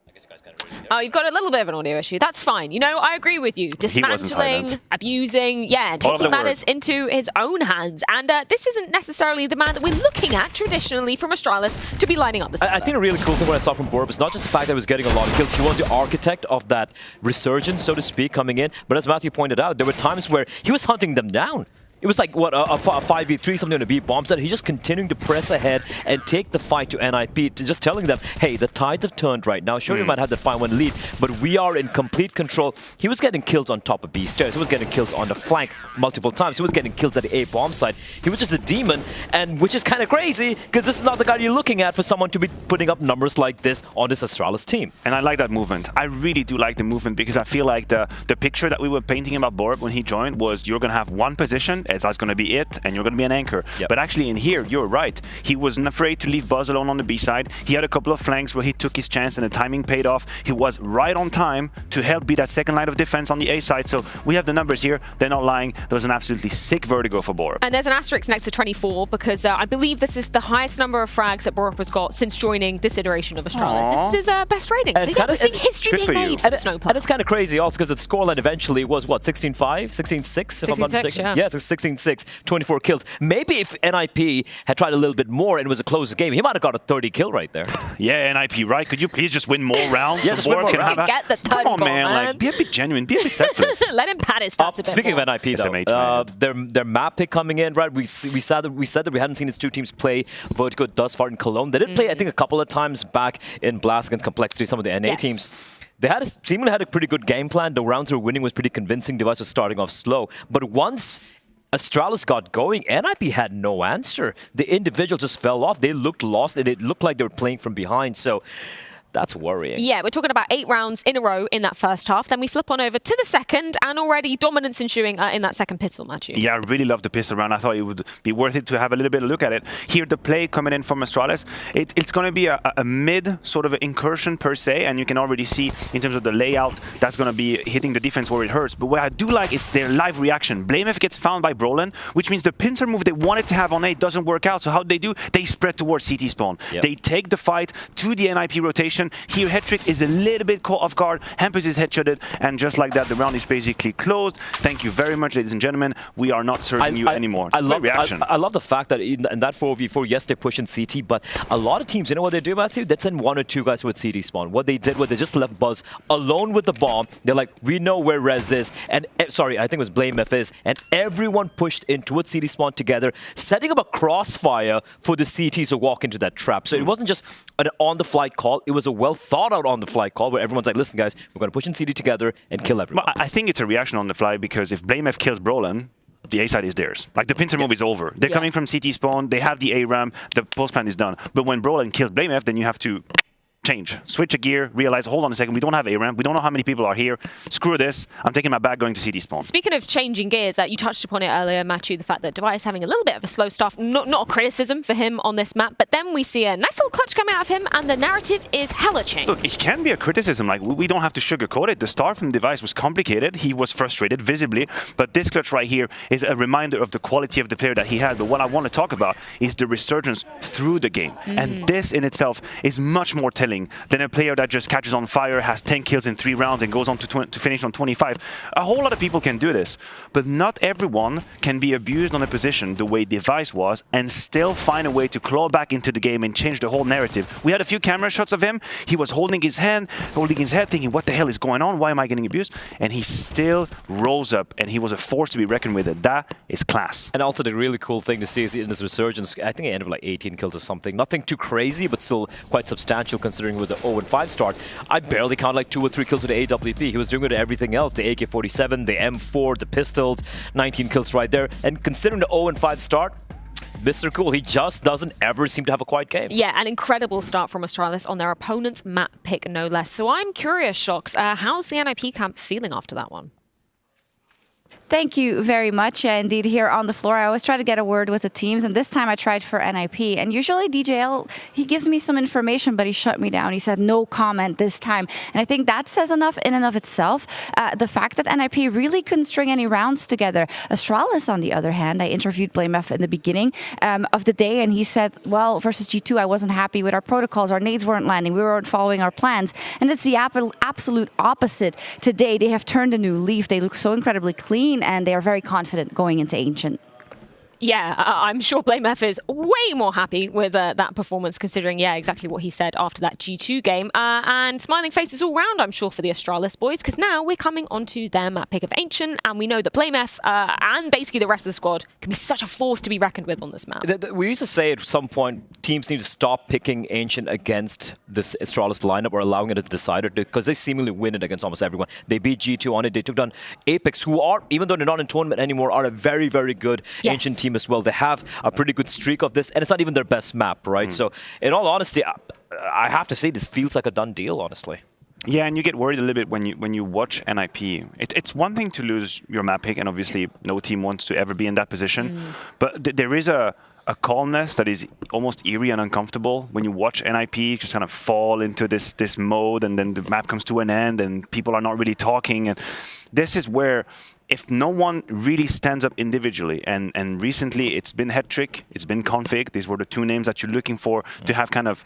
I guess you guys kind of really Oh, you've got a little bit of an audio issue. That's fine. You know, I agree with you. Dismantling, abusing, yeah, taking matters into his own hands. And this isn't necessarily the man that we're looking at traditionally from Astralis to be lining up the server. I think a really cool thing what I saw from Borup is not just the fact that he was getting a lot of kills. He was the architect of that resurgence, so to speak, coming in. But as Matthew pointed out, there were times where he was hunting them down. It was like, what, a 5v3, something on a B bomb set. He's just continuing to press ahead and take the fight to NIP, to just telling them, hey, the tides have turned right now. Sure, you might have the 5-1 lead, but we are in complete control. He was getting kills on top of B stairs. He was getting kills on the flank multiple times. He was getting kills at the A bomb site. He was just a demon, and which is kind of crazy, because this is not the guy you're looking at for someone to be putting up numbers like this on this Astralis team. And I like that movement. I really do like the movement, because I feel like the picture that we were painting about Borup when he joined was you're going to have one position, that's going to be it, and you're going to be an anchor. Yep. But actually in here, you're right. He wasn't afraid to leave Buzz alone on the B side. He had a couple of flanks where he took his chance and the timing paid off. He was right on time to help be that second line of defense on the A side. So we have the numbers here. They're not lying. There was an absolutely sick vertigo for Borup. And there's an asterisk next to 24 because I believe this is the highest number of frags that Borup has got since joining this iteration of Astralis. This is his best rating. So we're seeing history being made for Snowplow. And it's kind of crazy also because its scoreline eventually was, what, 16-5? 16-6, if I'm not mistaken? Yeah, it's 16-6, 24 kills. Maybe if NIP had tried a little bit more and it was a close game, he might have got a 30 kill right there. Yeah, NIP, right? Could you please just win more rounds? Yeah, just win more rounds. Get the 30 Come on, ball, man. Like, be a bit genuine, be a bit selfless. Let him pad his stats a bit Speaking more. of NIP, though, their map pick coming in, right? We said that we hadn't seen his two teams play Vertigo thus far in Cologne. They did play, I think, a couple of times back in Blast against Complexity, some of the NA teams. They seemingly had a pretty good game plan. The rounds they were winning was pretty convincing. Device was starting off slow. But once Astralis got going, NIP had no answer. The individual just fell off. They looked lost, and it looked like they were playing from behind. So that's worrying. Yeah, we're talking about 8 rounds in a row in that first half. Then we flip on over to the second, and already dominance ensuing in that second pistol match. Yeah, I really love the pistol round. I thought it would be worth it to have a little bit of a look at it. Here, the play coming in from Astralis, it's going to be a mid sort of incursion per se, and you can already see in terms of the layout, that's going to be hitting the defense where it hurts. But what I do like is their live reaction. BlameF gets found by Brolin, which means the pincer move they wanted to have on A doesn't work out. So how they do? They spread towards CT spawn. Yep. They take the fight to the NIP rotation. Here, Hetrick is a little bit caught off guard. Hampus is headshotted, and just like that, the round is basically closed. Thank you very much, ladies and gentlemen. We are not serving you anymore. I love the fact that in that 4v4, yes, they're pushing CT, but a lot of teams, you know what they do, Matthew? They send 1 or 2 guys with CT spawn. What they did was they just left Buzz alone with the bomb. They're like, we know where Rez is, and sorry, I think it was BlameF is, and everyone pushed in towards CT spawn together, setting up a crossfire for the CTs to walk into that trap. So it wasn't just an on-the-fly call, it was a well-thought out on-the-fly call where everyone's like, listen guys, we're going to push in CT together and kill everyone. But I think it's a reaction on the fly, because if BlameF kills Brolin, the A side is theirs. Like, the pincer move is over. They're coming from CT spawn, they have the A ram, the post plan is done. But when Brolin kills BlameF, then you have to change, switch a gear, realize, hold on a second, we don't have A-ramp, we don't know how many people are here, screw this, I'm taking my bag, going to CT spawn. Speaking of changing gears, you touched upon it earlier, Matthew, the fact that Device having a little bit of a slow start, not a criticism for him on this map, but then we see a nice little clutch coming out of him, and the narrative is hella changed. Look, it can be a criticism, like, we don't have to sugarcoat it. The start from Device was complicated, he was frustrated, visibly, but this clutch right here is a reminder of the quality of the player that he had. But what I want to talk about is the resurgence through the game, and this in itself is much more telling than a player that just catches on fire, has 10 kills in 3 rounds and goes on to finish on 25. A whole lot of people can do this, but not everyone can be abused on a position the way Device was and still find a way to claw back into the game and change the whole narrative. We had a few camera shots of him. He was holding his head, thinking, what the hell is going on? Why am I getting abused? And he still rose up, and he was a force to be reckoned with. That is class. And also the really cool thing to see is in this resurgence, I think he ended up like 18 kills or something. Nothing too crazy, but still quite substantial considering it was an 0-5 start. I barely count like 2 or 3 kills with the AWP. He was doing it with everything else. The AK-47, the M4, the pistols, 19 kills right there. And considering the 0-5 start, Mr. Cool, he just doesn't ever seem to have a quiet game. Yeah, an incredible start from Astralis on their opponent's map pick, no less. So I'm curious, Shocks, how's the NIP camp feeling after that one? Thank you very much. Indeed, here on the floor, I always try to get a word with the teams, and this time I tried for NIP. And usually DJL, he gives me some information, but he shut me down. He said no comment this time. And I think that says enough in and of itself. The fact that NIP really couldn't string any rounds together. Astralis, on the other hand, I interviewed BlameF in the beginning of the day, and he said, well, versus G2, I wasn't happy with our protocols. Our nades weren't landing. We weren't following our plans. And it's the absolute opposite today. They have turned a new leaf. They look so incredibly clean, and they are very confident going into Ancient. Yeah, I'm sure BlameF is way more happy with that performance, considering, yeah, exactly what he said after that G2 game. And smiling faces all round, I'm sure, for the Astralis boys, because now we're coming onto their map pick of Ancient, and we know that BlameF and basically the rest of the squad can be such a force to be reckoned with on this map. We used to say at some point, teams need to stop picking Ancient against this Astralis lineup or allowing it as decider, because they seemingly win it against almost everyone. They beat G2 on it. They took down Apex, who are, even though they're not in tournament anymore, are a very, very good Ancient team as well. They have a pretty good streak of this, and it's not even their best map, right? So, in all honesty, I have to say this feels like a done deal, honestly. Yeah, and you get worried a little bit when you watch NIP. It's one thing to lose your map pick, and obviously no team wants to ever be in that position. But there is a calmness that is almost eerie and uncomfortable when you watch NIP just kind of fall into this mode, and then the map comes to an end, and people are not really talking. And this is where, if no one really stands up individually, and recently it's been Hetrick, it's been Config, these were the two names that you're looking for to have kind of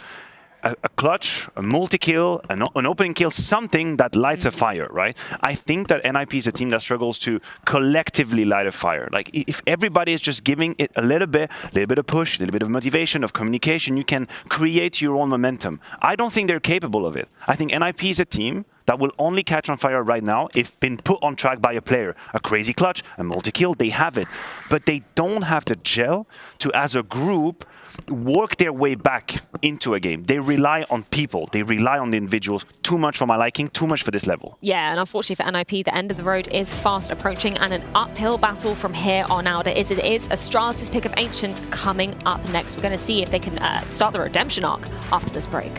a clutch, a multi-kill, an opening kill, something that lights a fire, right? I think that NIP is a team that struggles to collectively light a fire. Like, if everybody is just giving it a little bit of push, a little bit of motivation, of communication, you can create your own momentum. I don't think they're capable of it. I think NIP is a team that will only catch on fire right now if been put on track by a player. A crazy clutch, a multi-kill, they have it. But they don't have the gel to, as a group, work their way back into a game. They rely on people. They rely on the individuals. Too much for my liking, too much for this level. Yeah, and unfortunately for NIP, the end of the road is fast approaching, and an uphill battle from here on out. It is Astralis' pick of Ancient coming up next. We're going to see if they can start the redemption arc after this break.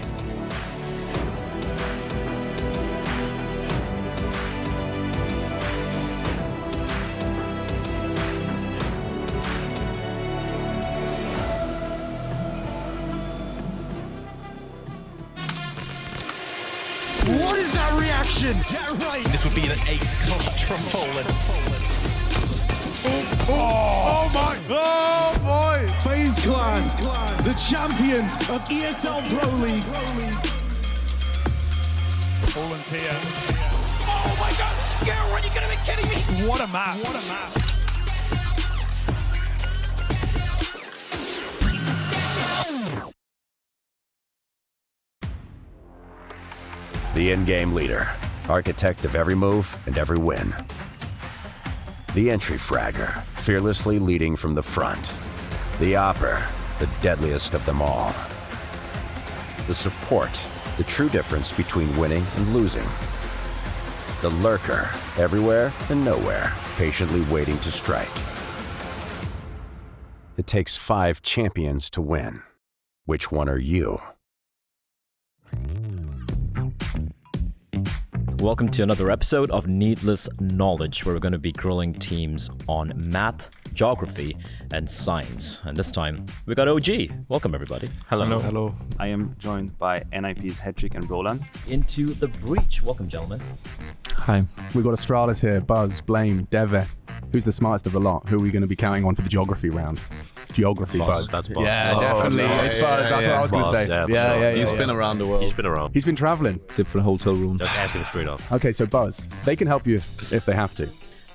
What is that reaction? Yeah, right. This would be an ace clutch from Poland. Oh my! Oh boy! FaZe Clan, the champions of ESL Pro League. Poland's here. Oh my god! Yeah, are you gonna be kidding me? What a map! What a map! The in-game leader, architect of every move and every win. The entry fragger, fearlessly leading from the front. The opper, the deadliest of them all. The support, the true difference between winning and losing. The lurker, everywhere and nowhere, patiently waiting to strike. It takes 5 champions to win. Which one are you? Welcome to another episode of Needless Knowledge, where we're going to be grilling teams on math, geography, and science. And this time, we got OG. Welcome, everybody. Hello. Hello. I am joined by NIP's Hetrick and Roland. Into the breach. Welcome, gentlemen. Hi. We've got Astralis here, Buzz, Blame, Deve. Who's the smartest of the lot? Who are we going to be counting on for the geography round? Geography, Buzz. That's Buzz. Yeah, definitely. It's Buzz. That's what I was going to say. Yeah, He's been around the world. He's been around. He's been traveling. Different hotel rooms. Just ask him straight up. Okay, so Buzz, they can help you if they have to.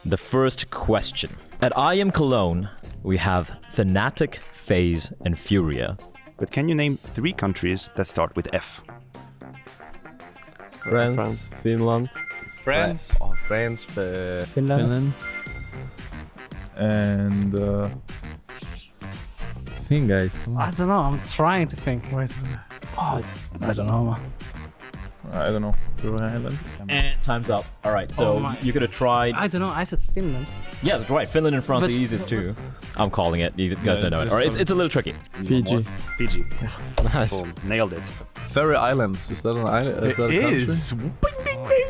The first question. At IEM Cologne, we have Fnatic, FaZe, and Furia. But can you name 3 countries that start with F? France, Finland. France, Finland. And think, guys. I don't know. I'm trying to think. Wait a minute. Oh, I don't know. I don't know. Faroe Islands. And time's up. All right, so you could have tried. I don't know. I said Finland. Yeah, right. Finland and France are easiest too. I'm calling it. You guys don't know it. All right, it's a little tricky. Fiji. Fiji. Nice. Boom. Nailed it. Faroe Islands. Is that an island? It is.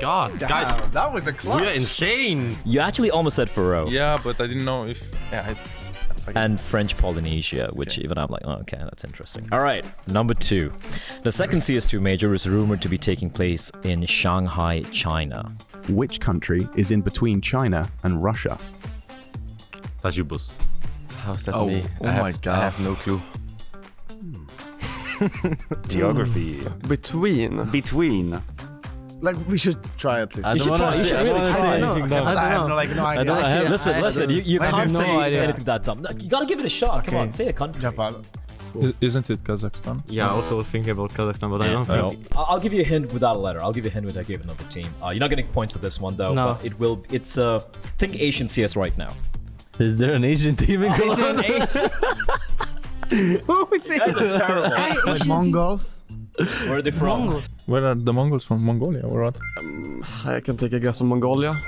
God, guys, that was a clutch. we're insane. You actually almost said Faroe. Yeah, but I didn't know if. Yeah, it's. And French Polynesia, which even I'm like, oh, okay, that's interesting. All right, number 2. The second CS2 major is rumored to be taking place in Shanghai, China. Which country is in between China and Russia? Tajubus. How's that Oh, me? oh I my God. have no clue. Geography. Between. Like, we should try at least. You should try. You should really try. I have no idea. Listen. You can't say idea. anything that dumb. You gotta give it a shot. Come on, say a country. Japan. Isn't it Kazakhstan? Yeah, I also was thinking about Kazakhstan, but I don't think. I'll give you a hint without a letter. I'll give you a hint without giving another team. You're not getting points for this one though. No. But it will. It's think Asian CS right now. Is there an Asian team in Is there an Who is it? You guys are terrible. Like Mongols. Where are they from? Where are the Mongols from? Mongolia or what? I can take a guess on Mongolia.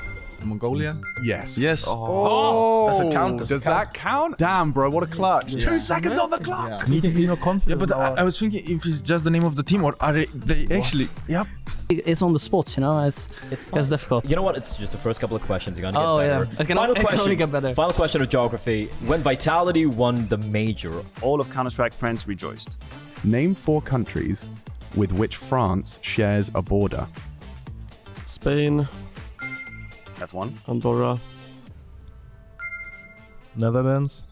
Mongolia? Yes. Yes. Oh, Does it count? Does that count? Damn, bro, what a clutch. 2 seconds on the clock. Need to be more confident. Yeah, but I was thinking if it's just the name of the team or are they actually? Yep. It's on the spot, you know. It's difficult. You know what? It's just the first couple of questions. You're gonna get better. Yeah. It can only get better. Final question of geography. When Vitality won the major, All of Counter-Strike friends rejoiced. Name 4 countries with which France shares a border. Spain, That's one. Andorra, Netherlands.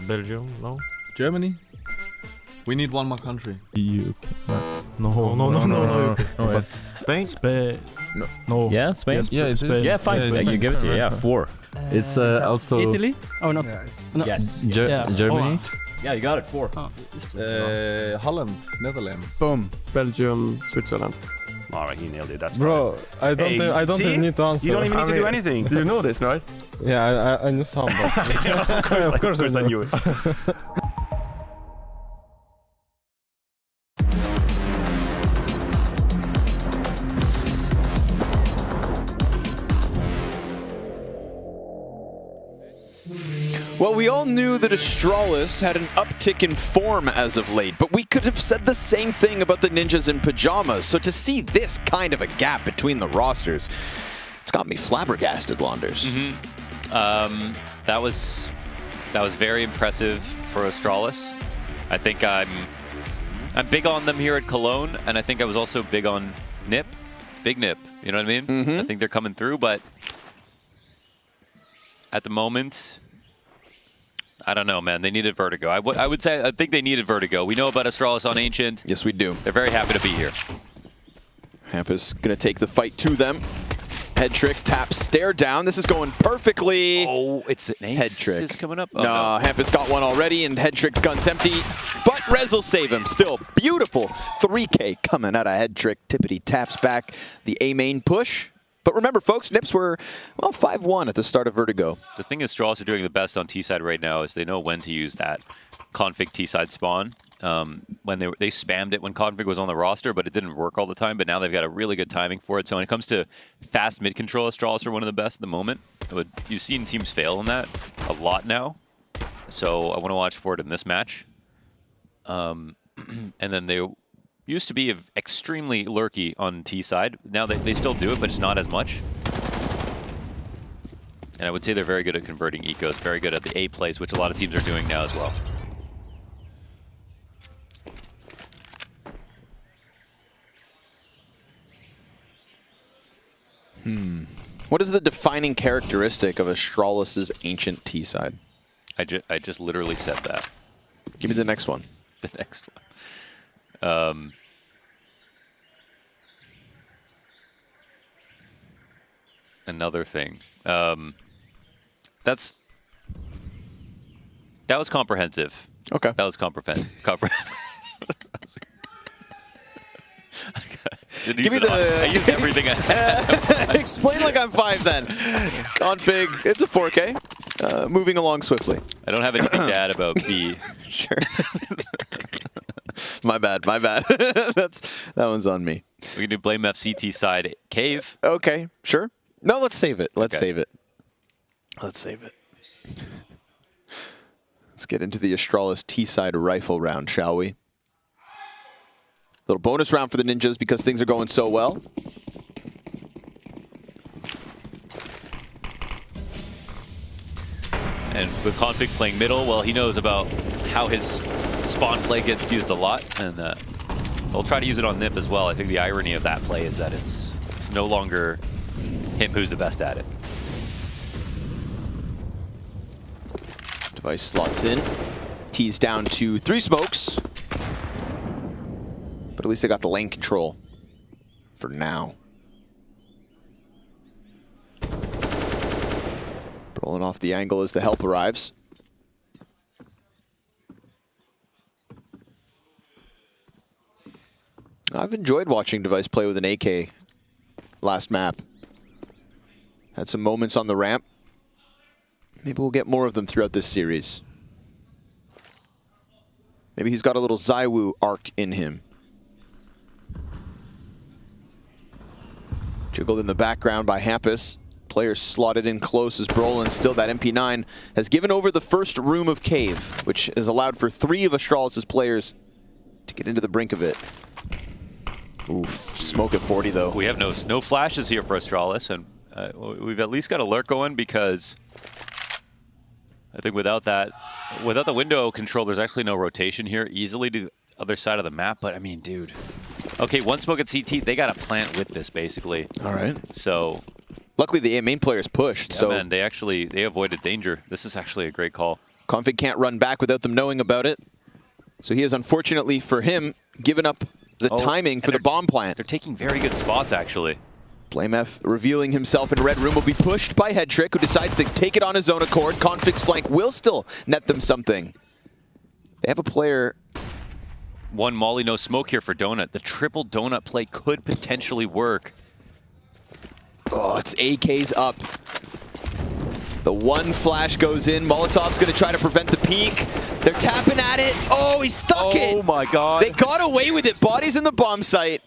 Belgium. No. Germany? We need one more country. EU. No. Spain. Spain. No. yeah, Spain. Yeah, it's Spain. Yeah, fine. Yeah, Spain. You give it to you. Yeah, right. 4. It's also Italy? Oh, not. No. Yes. Germany. Yeah, you got it. 4. Holland, Netherlands. Boom. Belgium, Switzerland. All right, he nailed it. That's Bro, fine. I don't see? need to answer. You don't even need to do anything. You know this, right? Yeah, I knew some, but Yeah, of course I knew it. Well, we all knew that Astralis had an uptick in form as of late, but we could have said the same thing about the Ninjas in Pajamas. So to see this kind of a gap between the rosters, it's got me flabbergasted, Launders. That was very impressive for Astralis. I think I'm big on them here at Cologne, and I think I was also big on Nip. Big Nip, you know what I mean? I think they're coming through, but at the moment, I don't know, man. They needed Vertigo. I would say I think they needed Vertigo. We know about Astralis on Ancient. Yes, we do. They're very happy to be here. Hampus going to take the fight to them. Head trick, tap, stare down. This is going perfectly. Oh, it's an ace head trick. is coming up. Oh, no, Hampus got one already, and head trick's gun's empty. But Rez will save him. Still beautiful 3K coming out of head trick. Tippity taps back the A main push. But remember, folks, Nips were, well, 5-1 at the start of Vertigo. The thing is, Astralis are doing the best on T-side right now is they know when to use that config T-side spawn. When they spammed it when config was on the roster, but it didn't work all the time. But now they've got a really good timing for it. So when it comes to fast mid control, Astralis are one of the best at the moment. You've seen teams fail in that a lot now. So I want to watch for it in this match. And then they used to be extremely lurky on T side. Now they still do it, but it's not as much. And I would say they're very good at converting ecos, very good at the A plays, which a lot of teams are doing now as well. What is the defining characteristic of Astralis' ancient T side? I just literally said that. Give me the next one. The next one. Another thing. That was comprehensive. Okay. That was comprehensive. Give me the. I used everything I had. Explain like I'm 5 then. Config. It's a 4K. Moving along swiftly. I don't have anything to add about B. Sure. My bad. That one's on me. We can do blame FCT side cave. Okay, sure. No, let's save it. Let's Okay. save it. Let's get into the Astralis T-side rifle round, shall we? Little bonus round for the Ninjas because things are going so well. And with Config playing middle, well, he knows about how his spawn play gets used a lot, and we'll try to use it on Nip as well. I think the irony of that play is that it's no longer him who's the best at it. Device slots in. T's down to 3 smokes. But at least they got the lane control for now. Rolling off the angle as the help arrives. I've enjoyed watching Device play with an AK last map. Had some moments on the ramp. Maybe we'll get more of them throughout this series. Maybe he's got a little Zywoo arc in him. Jiggled in the background by Hampus. Players slotted in close as Brolin, still that MP9, has given over the first room of Cave, which has allowed for 3 of Astralis' players to get into the brink of it. Oof, smoke at 40 though. We have no flashes here for Astralis, and we've at least got a lurk going because I think without the window control, there's actually no rotation here easily to the other side of the map. But I mean, dude. Okay, 1 smoke at CT. They got to plant with this basically. All right. So. Luckily, the main players pushed. Yeah, so man, they avoided danger. This is actually a great call. Config can't run back without them knowing about it. So he has, unfortunately for him, given up the timing for the bomb plant. They're taking very good spots, actually. BlameF revealing himself in red room will be pushed by Headtrick, who decides to take it on his own accord. Config's flank will still net them something. They have a player. 1 molly, no smoke here for Donut. The triple Donut play could potentially work. Oh, it's AK's up. The 1 flash goes in. Molotov's going to try to prevent the peek. They're tapping at it. Oh, he stuck it. Oh my god. They got away with it. Bodies in the bomb site.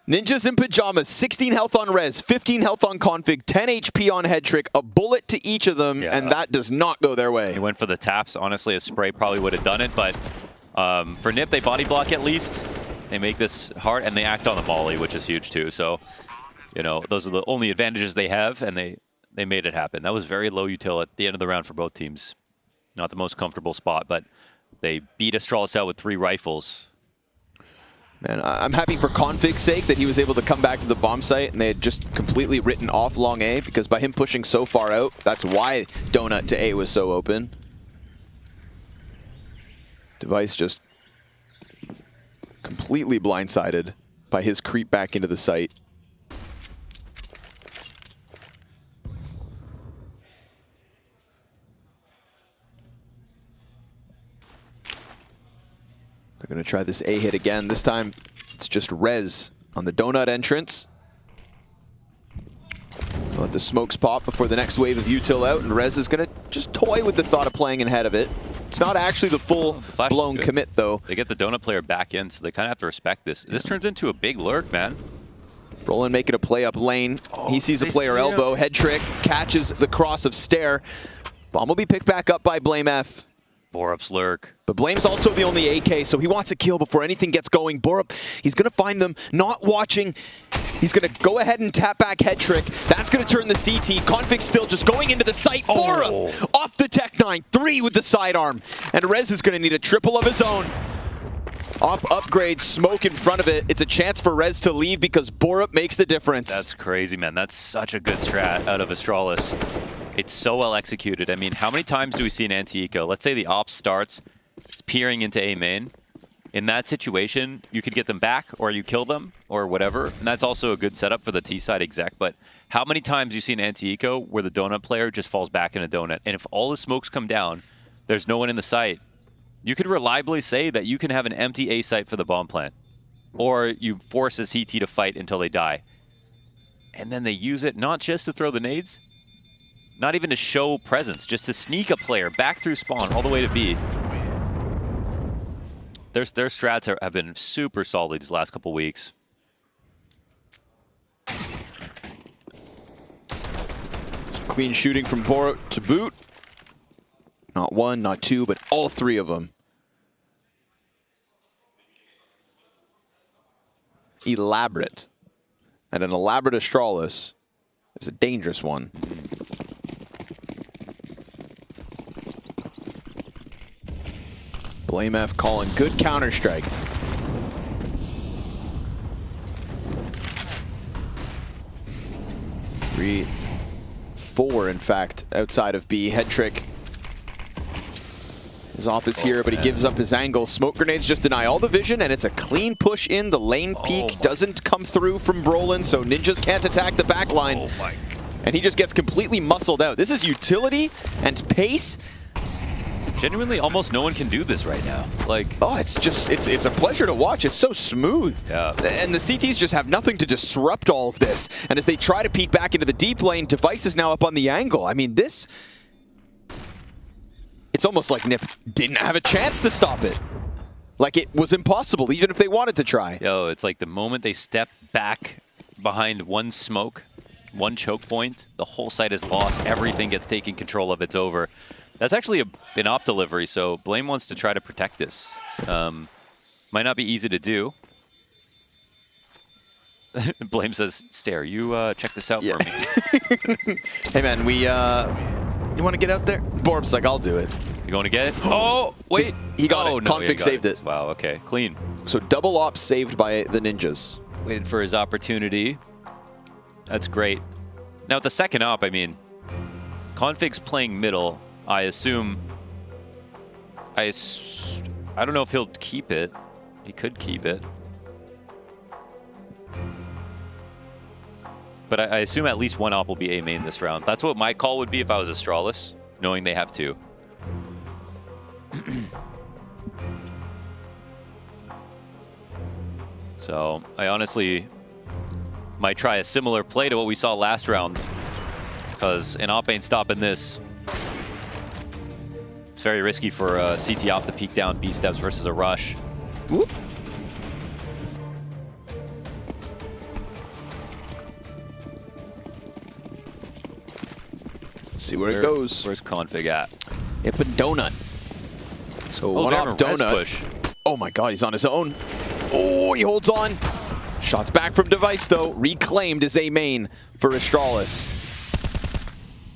Ninjas in pajamas. 16 health on Rez, 15 health on Config, 10 HP on Headtrick, a bullet to each of them, and that does not go their way. He went for the taps. Honestly, a spray probably would have done it, but for Nip, they body block at least. They make this hard, and they act on the molly, which is huge too. So, you know, those are the only advantages they have, and they made it happen. That was very low util at the end of the round for both teams. Not the most comfortable spot, but they beat Astralis out with 3 rifles. Man, I'm happy for Config's sake that he was able to come back to the bomb site and they had just completely written off long A, because by him pushing so far out, that's why Donut to A was so open. Device just completely blindsided by his creep back into the site. They're going to try this A hit again. This time, it's just Rez on the Donut entrance. Let the smokes pop before the next wave of util out, and Rez is going to just toy with the thought of playing ahead of it. It's not actually the full-blown commit, though. They get the Donut player back in, so they kind of have to respect this. This turns into a big lurk, man. Brolin making a play up lane. He sees a player elbow. Headtrick catches the cross of Stare. Bomb will be picked back up by BlameF. Borup's lurk. But Blame's also the only AK, so he wants a kill before anything gets going. Borup, he's going to find them, not watching. He's going to go ahead and tap back Headtrick. That's going to turn the CT. Config still just going into the site. Borup off the Tech-9, 3 with the sidearm. And Rez is going to need a triple of his own. Upgrade, smoke in front of it. It's a chance for Rez to leave because Borup makes the difference. That's crazy, man. That's such a good strat out of Astralis. It's so well executed. I mean, how many times do we see an anti-eco? Let's say the op starts peering into A main. In that situation, you could get them back, or you kill them, or whatever. And that's also a good setup for the T-side exec. But how many times do you see an anti-eco where the Donut player just falls back in a Donut? And if all the smokes come down, there's no one in the site. You could reliably say that you can have an empty A site for the bomb plant. Or you force a CT to fight until they die. And then they use it not just to throw the nades, not even to show presence, just to sneak a player back through spawn all the way to B. Their strats have been super solid these last couple weeks. Some clean shooting from Borup to boot. Not one, not two, but all three of them. Elaborate. And an elaborate Astralis is a dangerous one. Blame F calling good counter-strike. Three, four, in fact, outside of B. Head trick is off his here, but he gives up his angle. Smoke grenades just deny all the vision, and it's a clean push in. The lane peek doesn't come through from Brolin, so Ninjas can't attack the back line. And he just gets completely muscled out. This is utility and pace. Genuinely, almost no one can do this right now. Like, oh, it's just, it's a pleasure to watch. It's so smooth. Yeah. And the CTs just have nothing to disrupt all of this. And as they try to peek back into the deep lane, Device is now up on the angle. I mean, this, it's almost like Nip didn't have a chance to stop it. Like it was impossible, even if they wanted to try. Yo, it's like the moment they step back behind one smoke, one choke point, the whole site is lost. Everything gets taken control of. It's over. That's actually an op delivery, so Blame wants to try to protect this. Might not be easy to do. Blame says, Stare, you check this out for me. Hey man, you want to get out there? Borb's like, I'll do it. You going to get it? Oh, wait. He got it. No, Config saved it. Wow, okay. Clean. So double op saved by the Ninjas. Waited for his opportunity. That's great. Now, with the second op, I mean, Config's playing middle. I assume... I don't know if he'll keep it. He could keep it. But I assume at least one op will be A main this round. That's what my call would be if I was Astralis, knowing they have two. So I honestly might try a similar play to what we saw last round, because an op ain't stopping this. It's very risky for CT op to peek down B steps versus a rush. Whoop. Let's see where it goes. Where's Config at? Yep, a donut. So one down off a res donut. push. Oh my god, he's on his own. Oh, he holds on. Shots back from Device though. Reclaimed as A main for Astralis.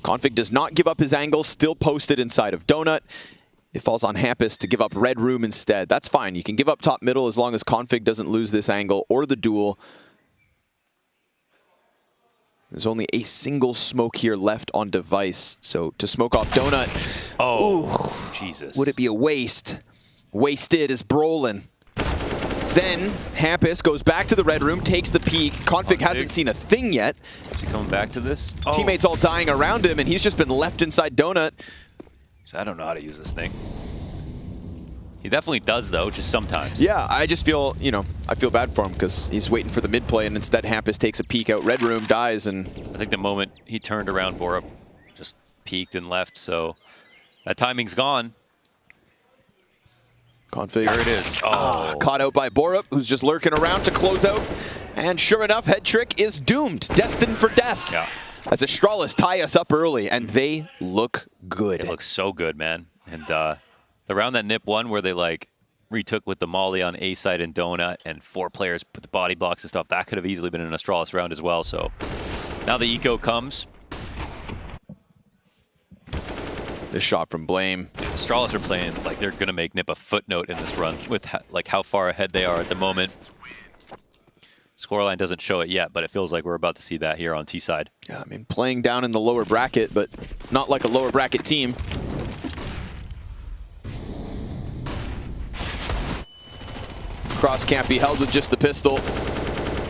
Config does not give up his angle, still posted inside of Donut. It falls on Hampus to give up Red Room instead. That's fine. You can give up top middle as long as Config doesn't lose this angle or the duel. There's only a single smoke here left on Device. So to smoke off Donut. Oh, ooh, Jesus. Would it be a waste? Wasted is Brolin. Then Hampus goes back to the Red Room, takes the peek. Config hasn't seen a thing yet. Is he coming back to this? Oh. Teammates all dying around him, and he's just been left inside Donut. So I don't know how to use this thing. He definitely does, though, just sometimes. Yeah, I just feel, I feel bad for him because he's waiting for the mid play, and instead Hampus takes a peek out Red Room, dies, and... I think the moment he turned around, Borup just peeked and left, so that timing's gone. Config. There it is. Oh. Caught out by Borup, who's just lurking around to close out. And sure enough, Head Trick is doomed, destined for death. Yeah. As Astralis tie us up early, and they look good. It looks so good, man. And the round that Nip won, where they retook with the Molly on A side and Donut, and 4 players put the body blocks and stuff, that could have easily been an Astralis round as well. So now the eco comes. This shot from Blame. Astralis are playing like they're going to make Nip a footnote in this run with how far ahead they are at the moment. Scoreline doesn't show it yet, but it feels like we're about to see that here on T side. Yeah, I mean, playing down in the lower bracket, but not like a lower bracket team. Cross can't be held with just the pistol.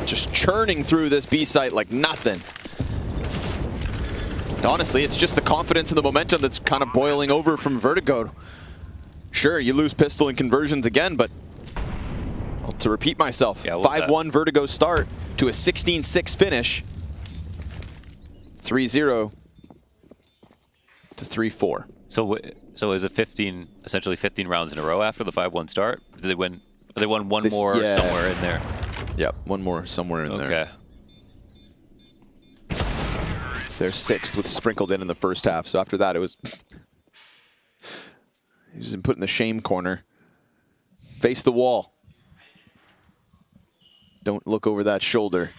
Just churning through this B site like nothing. And honestly, it's just the confidence and the momentum that's kind of boiling over from Vertigo. Sure, you lose pistol and conversions again, but well, to repeat myself, 5-1 Vertigo start to a 16-6 finish. 3-0 to 3-4. So is it 15, essentially 15 rounds in a row after the 5-1 start? Did they win? They won one more somewhere in there. Yep, one more somewhere in there. Okay. They're 6th with sprinkled in the first half. So after that, it was he was put in the shame corner. Face the wall. Don't look over that shoulder.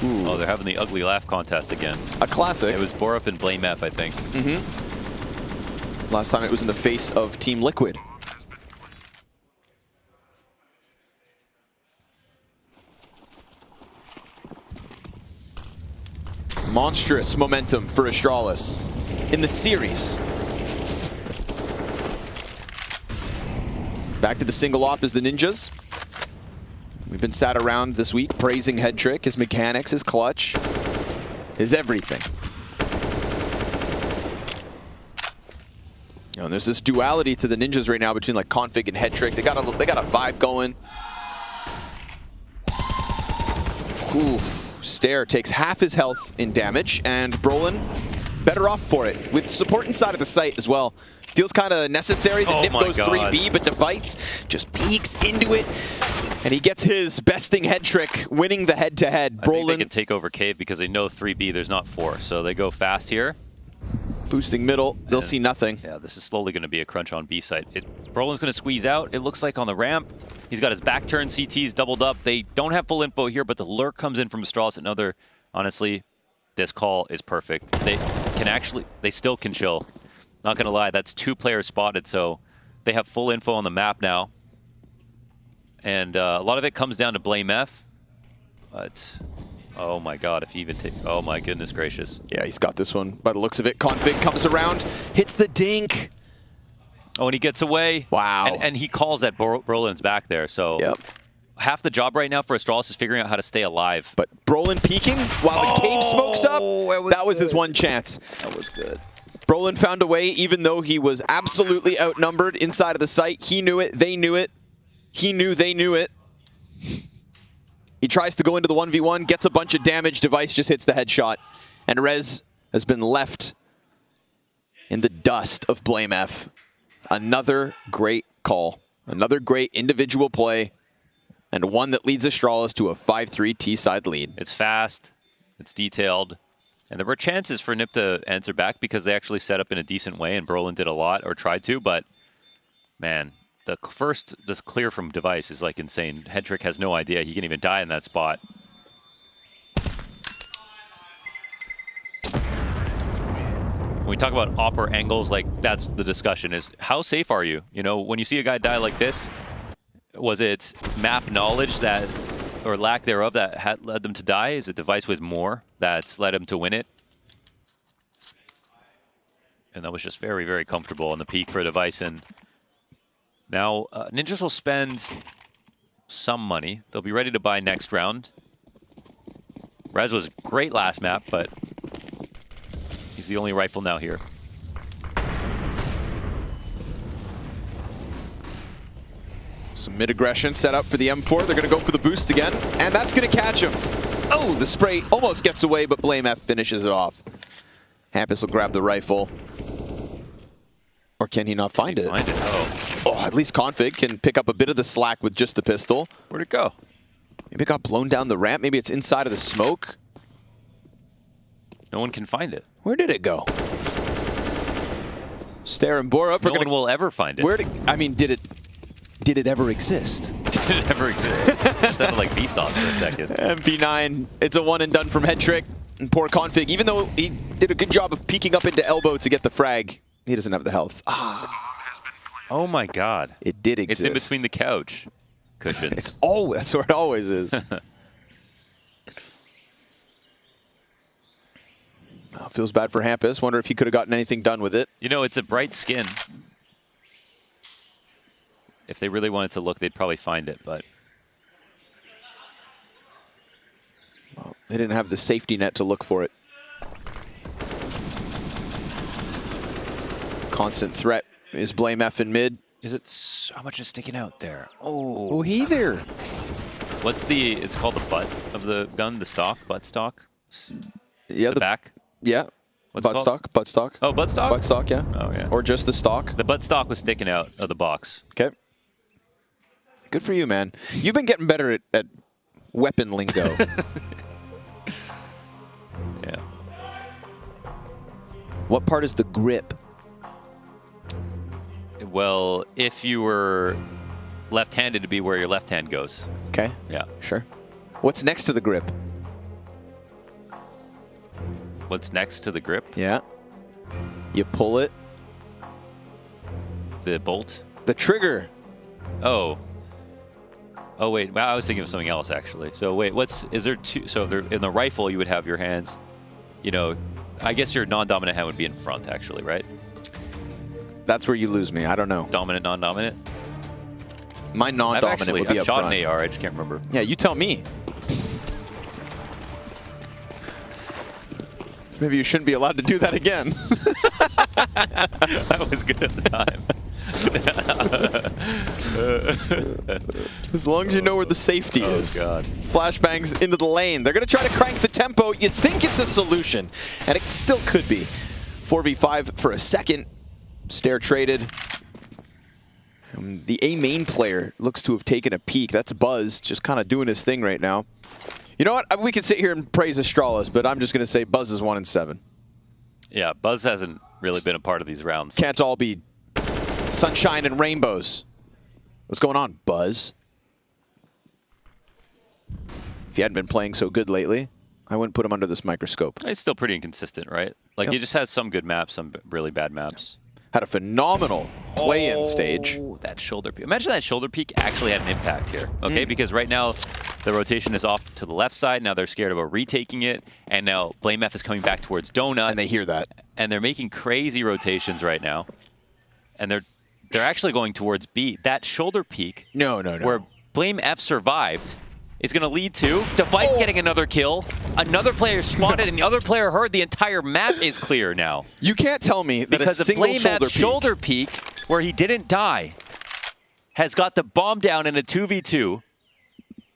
Ooh. Oh, they're having the ugly laugh contest again. A classic. It was Borup and Blame F, I think. Last time it was in the face of Team Liquid. Monstrous momentum for Astralis in the series. Back to the single op as the Ninjas. We've been sat around this week praising Head Trick, his mechanics, his clutch, his everything. And there's this duality to the Ninjas right now between like Config and Head Trick. They got a vibe going. Ooh. Stair takes half his health in damage, and Brolin better off for it. With support inside of the site as well. Feels kind of necessary. The Nip goes 3B, but Device just peeks into it, and he gets his besting Head Trick, winning the head-to-head. I think they can take over Cave because they know 3B, there's not 4. So they go fast here. Boosting middle, they'll see nothing. Yeah, this is slowly going to be a crunch on B site. Brolin's going to squeeze out, it looks like, on the ramp. He's got his back turn CTs doubled up. They don't have full info here, but the lurk comes in from Astralis. Another, honestly, this call is perfect. They still can chill. Not going to lie, that's 2 players spotted, so they have full info on the map now. And a lot of it comes down to Blame F. But, oh my god, if he even take, oh my goodness gracious. Yeah, he's got this one by the looks of it. Config comes around, hits the dink. Oh, and he gets away. Wow. And he calls that Brolin's back there, so half the job right now for Astralis is figuring out how to stay alive. But Brolin peeking while the cave smokes up, that was his one chance. That was good. Brolin found a way, even though he was absolutely outnumbered inside of the site. He knew it, they knew it. He knew they knew it. He tries to go into the 1v1, gets a bunch of damage. Device just hits the headshot. And Rez has been left in the dust of Blame F. Another great call. Another great individual play. And one that leads Astralis to a 5-3 T-side lead. It's fast. It's detailed. And there were chances for Nip to answer back because they actually set up in a decent way, and Brolin did a lot, or tried to, but man, the clear from Device is like insane. Head Trick has no idea he can even die in that spot. When we talk about opera angles, like that's the discussion is how safe are you? You know, when you see a guy die like this, was it map knowledge that, or lack thereof, that had led them to die? Is it Device with more that's led him to win it? And that was just very, very comfortable on the peak for Device. And now Ninjas will spend some money. They'll be ready to buy next round. Rez was great last map, but he's the only rifle now here. Some mid-aggression set up for the M4. They're going to go for the boost again, and that's going to catch him. Oh, the spray almost gets away, but Blame F finishes it off. Hampus will grab the rifle. Or can he not find it? Oh, at least Config can pick up a bit of the slack with just the pistol. Where'd it go? Maybe it got blown down the ramp. Maybe it's inside of the smoke. No one can find it. Where did it go? Stair and Borup. No one will ever find it. Where did it ever exist? Did it ever exist? It sounded like Vsauce for a second. MP9, it's a one and done from Head Trick. And poor Config, even though he did a good job of peeking up into elbow to get the frag, he doesn't have the health. Oh my god. It did exist. It's in between the couch cushions. That's where it always is. Feels bad for Hampus. Wonder if he could have gotten anything done with it. You know, it's a bright skin. If they really wanted to look, they'd probably find it, but well, they didn't have the safety net to look for it. Constant threat is Blame F in mid. Is it, how much is sticking out there? Oh, he there. What's the, it's called the butt of the gun, the stock, butt stock? Yeah, the back? Yeah. Buttstock. Buttstock. Oh, buttstock? Buttstock, yeah. Oh, yeah. Or just the stock. The buttstock was sticking out of the box. Okay. Good for you, man. You've been getting better at weapon lingo. Yeah. What part is the grip? Well, if you were left-handed, to be where your left hand goes. Okay. Yeah. Sure. What's next to the grip? What's next to the grip? Yeah. You pull it. The bolt? The trigger. Oh. Oh, wait. Well, I was thinking of something else, actually. So, wait, is there two? So, in the rifle, you would have your hands, you know, I guess your non-dominant hand would be in front, actually, right? That's where you lose me. I don't know. Dominant, non-dominant? My non-dominant would be I've up shot front. an AR, I just can't remember. Yeah, you tell me. Maybe you shouldn't be allowed to do that again. That was good at the time. As long as you know where the safety is. Oh, God. Flashbangs into the lane. They're going to try to crank the tempo. You'd think it's a solution, and it still could be. 4v5 for a second. Stare traded. The A main player looks to have taken a peek. That's Buzz, just kind of doing his thing right now. You know what? We could sit here and praise Astralis, but I'm just going to say Buzz is 1-7. Yeah, Buzz hasn't really been a part of these rounds. Can't all be sunshine and rainbows. What's going on, Buzz? If he hadn't been playing so good lately, I wouldn't put him under this microscope. He's still pretty inconsistent, right? Like, he just has some good maps, some really bad maps. Had a phenomenal play-in stage. That shoulder peak. Imagine that shoulder peak actually had an impact here, okay? Because right now, the rotation is off to the left side. Now they're scared about retaking it. And now BlameF is coming back towards Donut. And they hear that. And they're making crazy rotations right now. And they're actually going towards B. That shoulder peak, where BlameF survived, is going to lead to Device getting another kill. Another player spotted, and the other player heard. The entire map is clear now. You can't tell me that because a single BlameF's shoulder peak, where he didn't die, has got the bomb down in a 2v2,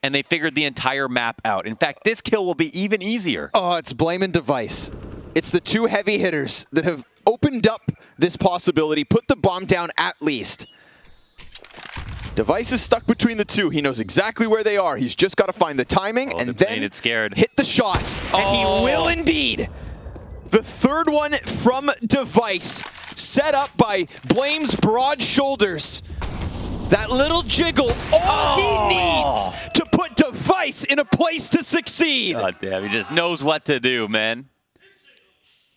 and they figured the entire map out. In fact, this kill will be even easier. Oh, it's Blame and Device. It's the two heavy hitters that have opened up this possibility, put the bomb down at least. Device is stuck between the two. He knows exactly where they are. He's just got to find the timing and then hit the shots. And he will indeed. The third one from Device, set up by Blame's broad shoulders. That little jiggle, all he needs to put Device in a place to succeed. God damn, he just knows what to do, man.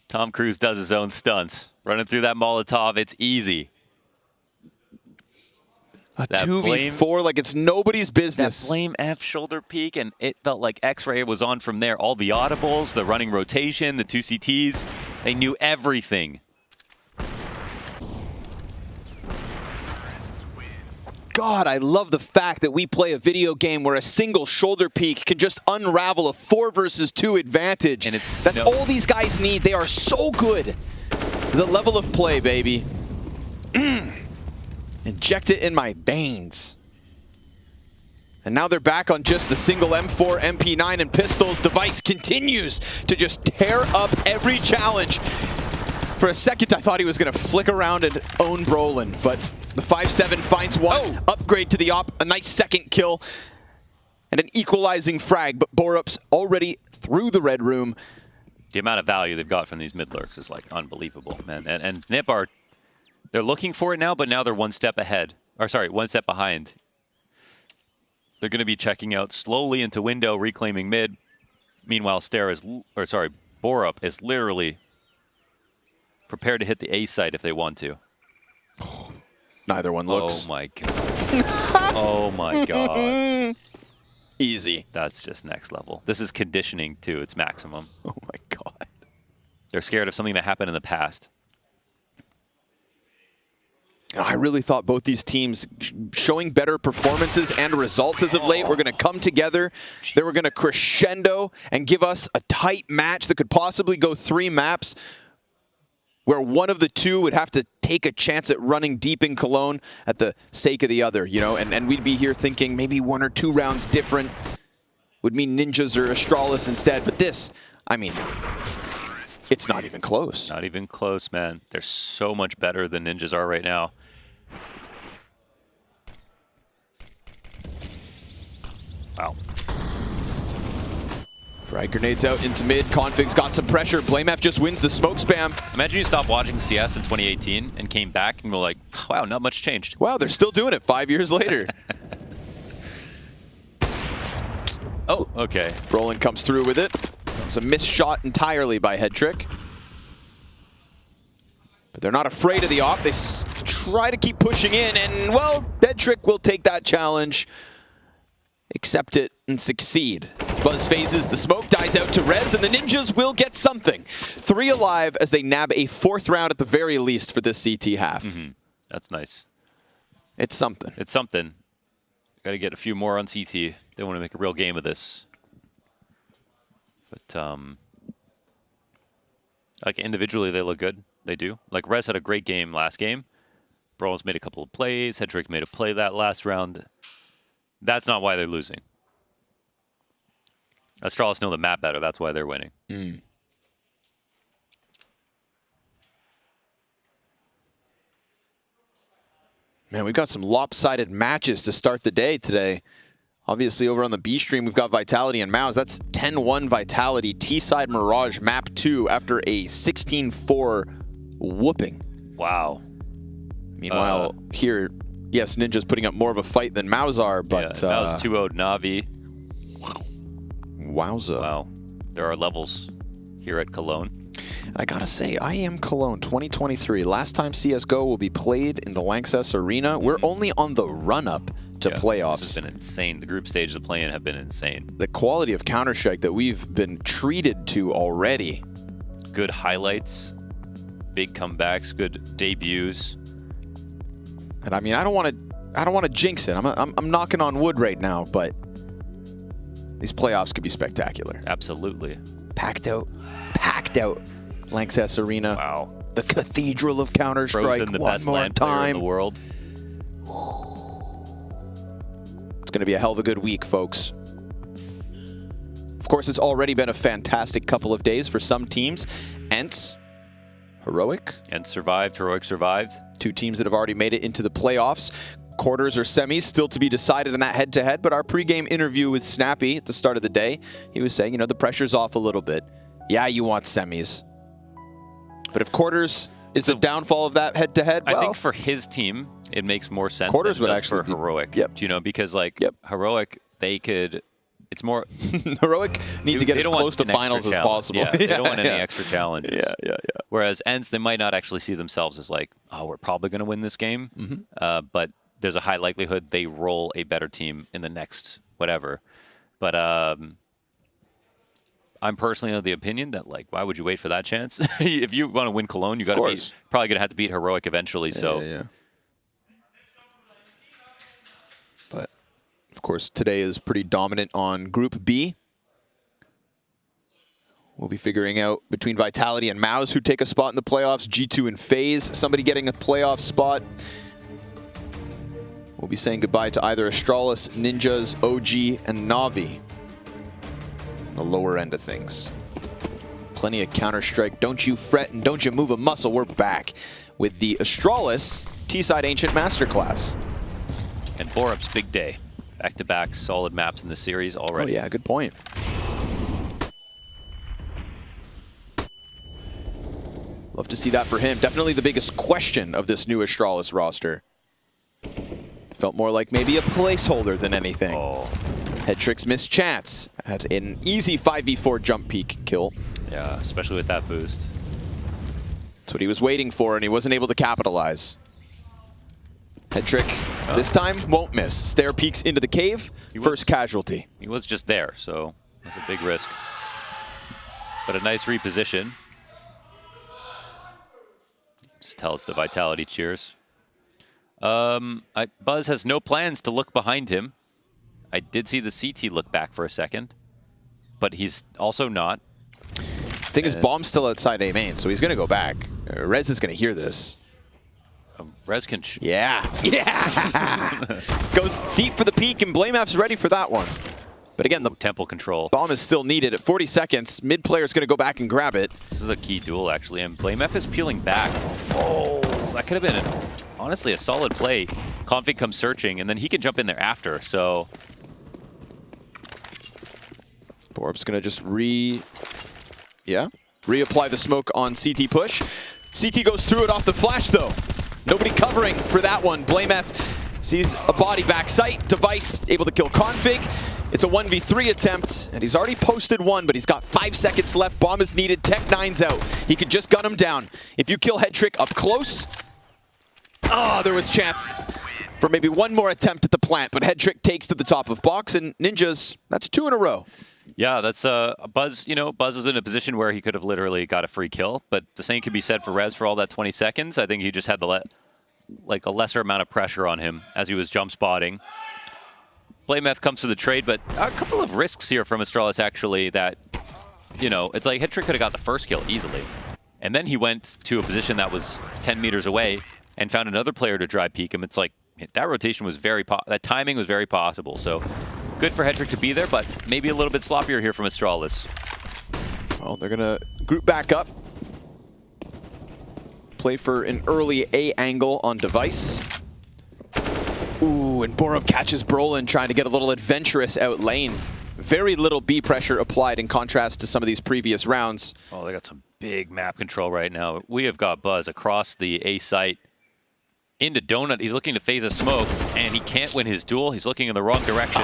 Tom Cruise does his own stunts. Running through that Molotov, it's easy. A 2v4 like it's nobody's business. That BlameF shoulder peak, and it felt like X-Ray was on from there. All the audibles, the running rotation, the 2 CTs, they knew everything. God, I love the fact that we play a video game where a single shoulder peak can just unravel a 4 versus 2 advantage. And that's all these guys need. They are so good. The level of play, baby. Inject it in my veins. And now they're back on just the single M4, MP9, and pistols. Device continues to just tear up every challenge. For a second, I thought he was going to flick around and own Brolin, but the 5-7 finds one. Upgrade to the op, a nice second kill, and an equalizing frag, but Borup's already through the red room. The amount of value they've got from these mid lurks is like unbelievable, man. And Nip are... They're looking for it now, but now they're one step ahead. Or sorry, one step behind. They're going to be checking out slowly into window, reclaiming mid. Meanwhile, Borup is literally prepared to hit the A site if they want to. Neither one looks. Oh my god. Oh my god. Easy. That's just next level. This is conditioning to its maximum. Oh my god. They're scared of something that happened in the past. I really thought both these teams showing better performances and results as of late were going to come together. They were going to crescendo and give us a tight match that could possibly go 3 maps where one of the two would have to take a chance at running deep in Cologne at the sake of the other, you know, and we'd be here thinking maybe 1 or 2 rounds different would mean Ninjas or Astralis instead. But this, I mean, It's not even close. Not even close, man. They're so much better than Ninjas are right now. Wow. Frag grenades out into mid. Config's got some pressure. BlameF just wins the smoke spam. Imagine you stopped watching CS in 2018 and came back and were like, wow, not much changed. Wow, they're still doing it 5 years later. Oh, okay. Roland comes through with it. It's a missed shot entirely by Headtrick. But they're not afraid of the op. They try to keep pushing in, and, well, Headtrick will take that challenge, accept it, and succeed. Buzz phases, the smoke dies out to Rez, and the Ninjas will get something. 3 alive as they nab a 4th round at the very least for this CT half. That's nice. It's something. It's something. Got to get a few more on CT. They want to make a real game of this. But, like, individually, they look good. They do. Like, Rez had a great game last game. Brawl's made a couple of plays. Headtrick made a play that last round. That's not why they're losing. Astralis know the map better. That's why they're winning. Man, we've got some lopsided matches to start the day today. Obviously, over on the B stream, we've got Vitality and Mouse. That's 10-1 Vitality, T-side Mirage, map 2 after a 16-4 whooping. Wow. Meanwhile, here, yes, Ninja's putting up more of a fight than Mouse are, but... Yeah, Mouse 2-0'd Na'Vi. Wowza. Wow. There are levels here at Cologne. I gotta say, IEM Cologne 2023. Last time CSGO will be played in the Lanxess Arena. We're only on the run-up to playoffs. This has been insane. The group stages of the play-in have been insane. The quality of Counter-Strike that we've been treated to already. Good highlights, big comebacks, good debuts. And I mean, I don't want to jinx it. I'm knocking on wood right now, but these playoffs could be spectacular. Absolutely. Packed out Lanxess Arena. Wow. The cathedral of Counter-Strike. Frozen, the one best more LAN player time in the world. It's going to be a hell of a good week, folks. Of course, it's already been a fantastic couple of days for some teams. Ents, Heroic. Ents survived, Heroic survived. 2 teams that have already made it into the playoffs. Quarters or semis still to be decided in that head-to-head, but our pregame interview with Snappy at the start of the day, he was saying, you know, the pressure's off a little bit. Yeah, you want semis. But if quarters is the downfall of that head-to-head, well, I think for his team, it makes more sense quarters than would it does actually for Heroic. Do you know, because like Heroic, they could, it's more... Heroic need to get as close to finals as possible. Yeah, they don't want any extra challenges. Yeah. Whereas Ents, they might not actually see themselves as like, oh, we're probably going to win this game. But there's a high likelihood they roll a better team in the next whatever. But I'm personally of the opinion that, like, why would you wait for that chance? If you want to win Cologne, you got to probably going to have to beat Heroic eventually. Yeah. But of course, today is pretty dominant on Group B. We'll be figuring out between Vitality and Mouse who take a spot in the playoffs. G2 and FaZe, somebody getting a playoff spot. We'll be saying goodbye to either Astralis, Ninjas, OG, and Na'Vi. The lower end of things. Plenty of Counter-Strike. Don't you fret and don't you move a muscle. We're back with the Astralis T-Side Ancient Masterclass. And Borup's big day. Back-to-back solid maps in the series already. Oh yeah, good point. Love to see that for him. Definitely the biggest question of this new Astralis roster. Felt more like maybe a placeholder than anything. Headtrick's missed chance. Had an easy 5v4 jump peek kill. Yeah, especially with that boost. That's what he was waiting for, and he wasn't able to capitalize. Headtrick this time won't miss. Stair peeks into the cave. First casualty. He was just there, so that's a big risk. But a nice reposition. Just tell us the Vitality cheers. Buzz has no plans to look behind him. I did see the CT look back for a second, but he's also not. Thing is, Bomb's still outside A main, so he's going to go back. Rez is going to hear this. Rez can Yeah. Goes deep for the peak, and BlameF's ready for that one. But again, the temple control. Bomb is still needed at 40 seconds. Mid player is going to go back and grab it. This is a key duel, actually, and BlameF is peeling back. Oh, that could have been, honestly, a solid play. Config comes searching, and then he can jump in there after, so... Borup's going to just reapply the smoke on CT push. CT goes through it off the flash, though. Nobody covering for that one. BlameF sees a body back sight. Device able to kill Config. It's a 1v3 attempt, and he's already posted one, but he's got 5 seconds left. Bomb is needed. Tech9's out. He could just gun him down. If you kill Headtrick up close, there was chance for maybe one more attempt at the plant, but Headtrick takes to the top of box, and Ninjas, that's 2 in a row. Yeah, that's Buzz. You know, Buzz is in a position where he could have literally got a free kill, but the same could be said for Rez for all that 20 seconds. I think he just had a lesser amount of pressure on him as he was jump spotting. BlameF comes to the trade, but a couple of risks here from Astralis, actually, that, you know, it's like Headtrick could have got the first kill easily. And then he went to a position that was 10 meters away and found another player to dry peek him. It's like, that rotation was that timing was very possible. So good for Headtrick to be there, but maybe a little bit sloppier here from Astralis. Well, they're going to group back up. Play for an early A angle on Device. Ooh, and Borup catches Brolin trying to get a little adventurous out lane. Very little B pressure applied in contrast to some of these previous rounds. Oh, they got some big map control right now. We have got Buzz across the A site into Donut. He's looking to phase a smoke, and he can't win his duel. He's looking in the wrong direction.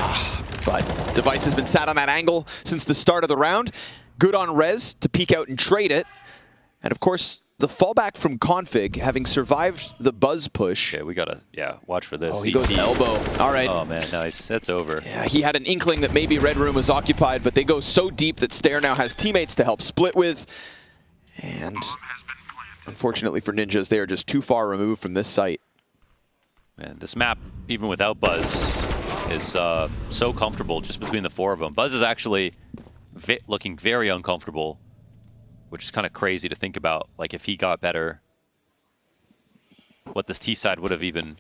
But Device has been sat on that angle since the start of the round. Good on Rez to peek out and trade it. And of course, the fallback from Config, having survived the Buzz push. Okay, we gotta, watch for this. Oh, he goes elbow. All right. Oh man, nice. That's over. Yeah, he had an inkling that maybe Red Room was occupied, but they go so deep that Stair now has teammates to help split with. And unfortunately for Ninjas, they are just too far removed from this site. Man, this map, even without Buzz, is so comfortable just between the 4 of them. Buzz is actually looking very uncomfortable, which is kind of crazy to think about. Like, if he got better, what this T side would have even,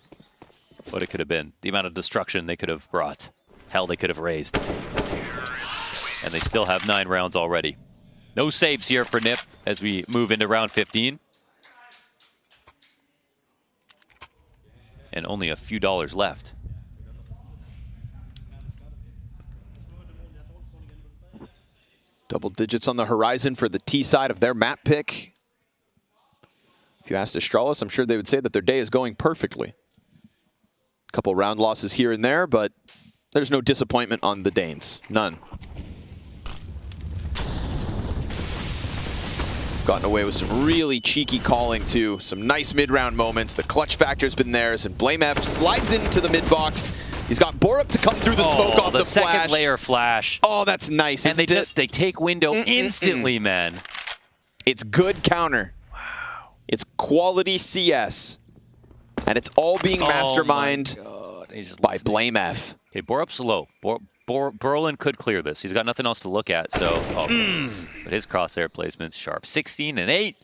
what it could have been. The amount of destruction they could have brought. Hell, they could have raised. And they still have 9 rounds already. No saves here for Nip as we move into round 15. And only a few dollars left. Double digits on the horizon for the T side of their map pick. If you asked Astralis, I'm sure they would say that their day is going perfectly. A couple round losses here and there, but there's no disappointment on the Danes. None. Gotten away with some really cheeky calling too. Some nice mid-round moments. The clutch factor's been theirs, and BlameF slides into the mid-box. He's got Borup to come through the smoke off the flash. Second layer flash. Oh, that's nice. And they take window instantly, man. It's good counter. Wow. It's quality CS. And it's all being masterminded by BlameF. Okay, Borup's low. Brolin could clear this. He's got nothing else to look at, so... But his crosshair placement's sharp. 16 and 8.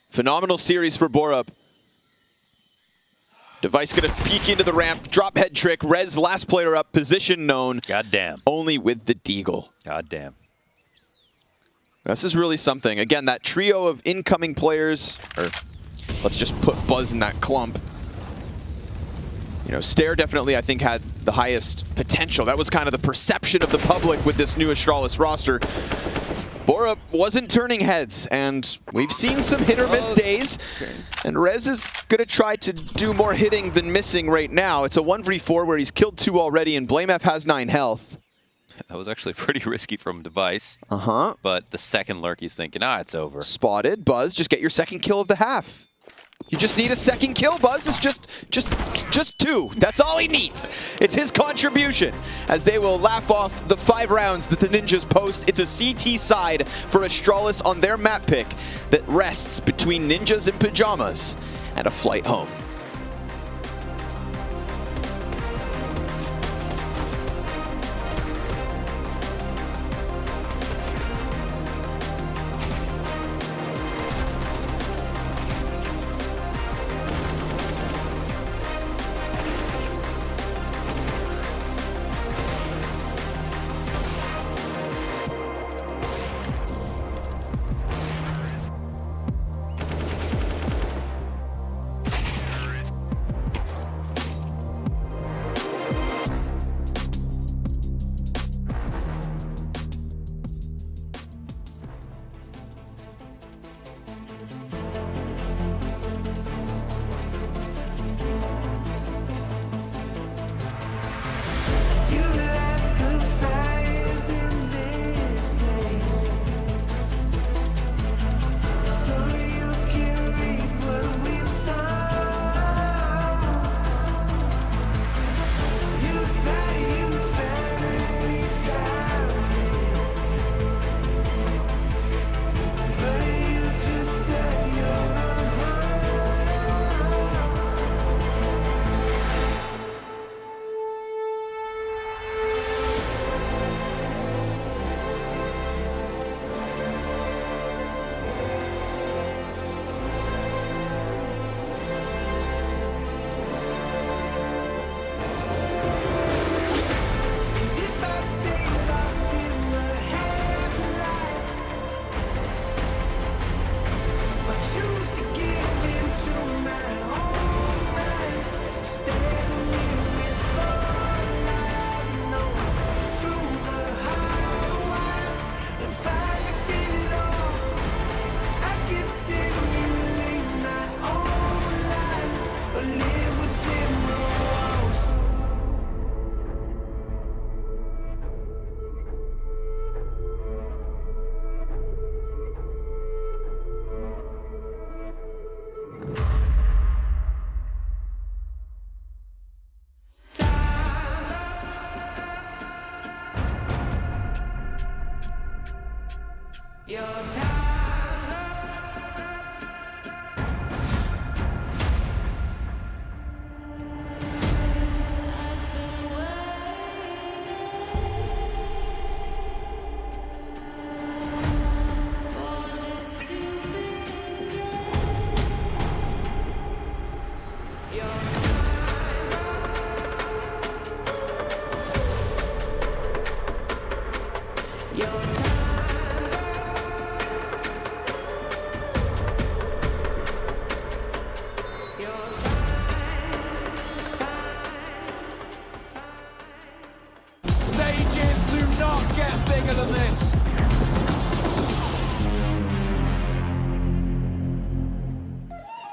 Phenomenal series for Borup. Device gonna peek into the ramp, drop head trick. Rez, last player up, position known. Goddamn. Only with the Deagle. Goddamn. This is really something. Again, that trio of incoming players, or let's just put Buzz in that clump. You know, Stair definitely, I think, had the highest potential. That was kind of the perception of the public with this new Astralis roster. Borup wasn't turning heads, and we've seen some hit or miss days. Okay. And Rez is going to try to do more hitting than missing right now. It's a 1v4 where he's killed 2 already, and BlameF has 9 health. That was actually pretty risky from Device. But the second lurk, he's thinking, it's over. Spotted. Buzz, just get your second kill of the half. You just need a second kill. Buzz is just 2. That's all he needs. It's his contribution as they will laugh off the 5 rounds that the Ninjas post. It's a CT side for Astralis on their map pick that rests between Ninjas in pajamas and a flight home. Stages do not get bigger than this.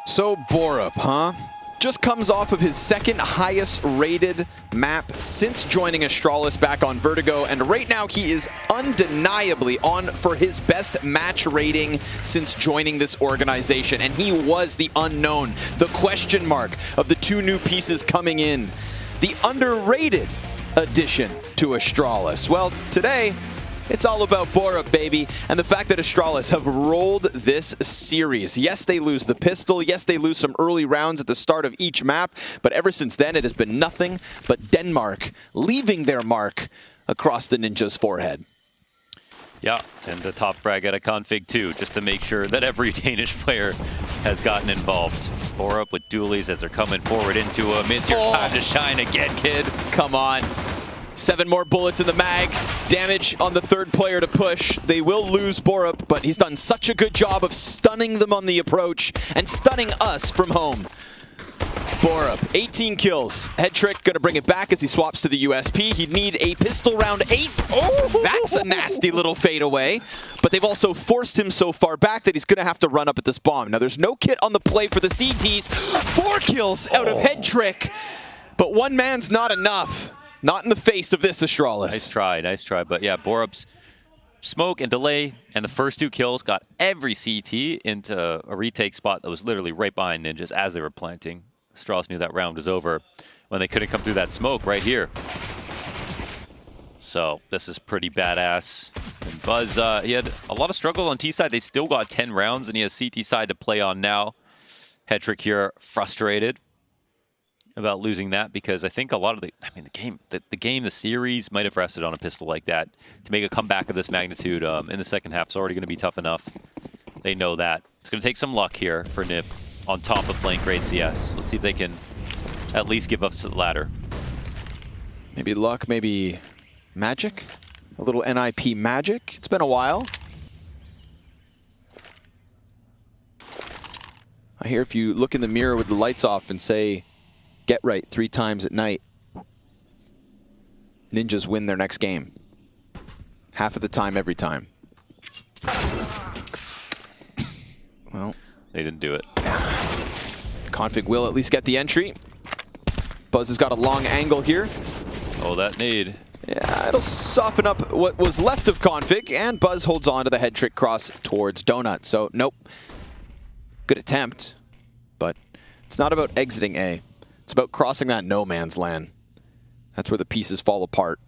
So Borup, huh? Just comes off of his second highest rated map since joining Astralis back on Vertigo, and right now he is undeniably on for his best match rating since joining this organization, and he was the unknown, the question mark of the two new pieces coming in, the underrated addition to Astralis. Well, today, it's all about Borup, baby, and the fact that Astralis have rolled this series. Yes, they lose the pistol. Yes, they lose some early rounds at the start of each map, but ever since then, it has been nothing but Denmark leaving their mark across the Ninja's forehead. Yeah, and the top frag at a config too, just to make sure that every Danish player has gotten involved. Borup with dualies as they're coming forward into him. It's your time to shine again, kid. Come on. 7 more bullets in the mag. Damage on the third player to push. They will lose Borup, but he's done such a good job of stunning them on the approach and stunning us from home. Borup, 18 kills. Head trick gonna bring it back as he swaps to the USP. He'd need a pistol round ace. Oh, that's a nasty little fadeaway. But they've also forced him so far back that he's gonna have to run up at this bomb. Now there's no kit on the play for the CTs. 4 kills out of head trick, but one man's not enough. Not in the face of this Astralis. Nice try. But yeah, Borup's smoke and delay and the first 2 kills got every CT into a retake spot that was literally right behind Ninjas as they were planting. Astralis knew that round was over when they couldn't come through that smoke right here. So this is pretty badass. And Buzz, he had a lot of struggle on T side. They still got 10 rounds and he has CT side to play on now. Hetrick here frustrated about losing that because I think a lot of the series might have rested on a pistol like that. To make a comeback of this magnitude in the second half is already going to be tough enough. They know that. It's going to take some luck here for NiP on top of playing great CS. Let's see if they can at least give us the ladder. Maybe luck, maybe magic? A little NIP magic? It's been a while. I hear if you look in the mirror with the lights off and say, get right 3 times at night, Ninjas win their next game. Half of the time, every time. Well, they didn't do it. Config will at least get the entry. Buzz has got a long angle here. Oh, that nade. Yeah, it'll soften up what was left of Config, and Buzz holds on to the head trick cross towards Donut. So, nope. Good attempt, but it's not about exiting A. It's about crossing that no man's land. That's where the pieces fall apart.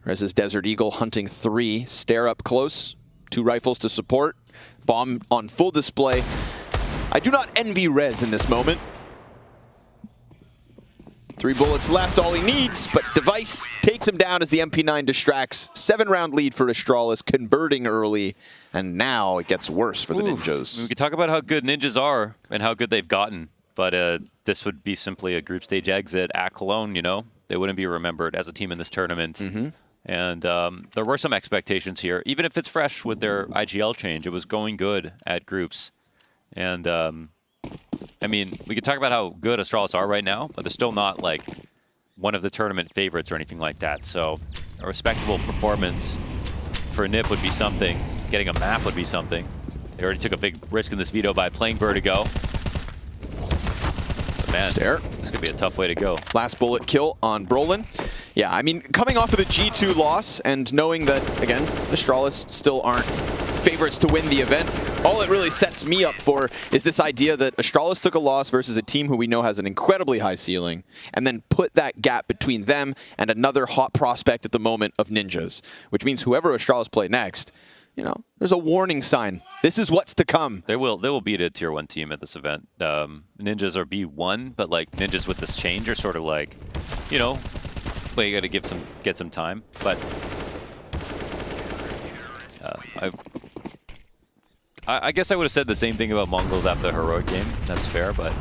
Rez's Desert Eagle hunting 3. Stare up close. 2 rifles to support. Bomb on full display. I do not envy Rez in this moment. 3 bullets left, all he needs, but Device takes him down as the MP9 distracts. 7-round lead for Astralis, converting early, and now it gets worse for the Ninjas. We could talk about how good Ninjas are and how good they've gotten. But this would be simply a group stage exit at Cologne, you know? They wouldn't be remembered as a team in this tournament. And there were some expectations here. Even if it's fresh with their IGL change, it was going good at groups. And, I mean, we could talk about how good Astralis are right now, but they're still not, like, one of the tournament favorites or anything like that. So a respectable performance for NiP would be something. Getting a map would be something. They already took a big risk in this veto by playing Vertigo. Man, this could be a tough way to go. Last bullet kill on Brolin. Yeah, I mean, coming off of the G2 loss and knowing that, again, Astralis still aren't favorites to win the event, all it really sets me up for is this idea that Astralis took a loss versus a team who we know has an incredibly high ceiling, and then put that gap between them and another hot prospect at the moment of Ninjas, which means whoever Astralis play next, you know, there's a warning sign. This is what's to come. They will beat a tier 1 team at this event. Ninjas are B1, but like Ninjas with this change are sort of like, you know, well, you got to get some time. But I guess I would have said the same thing about Mongols after the heroic game. That's fair, but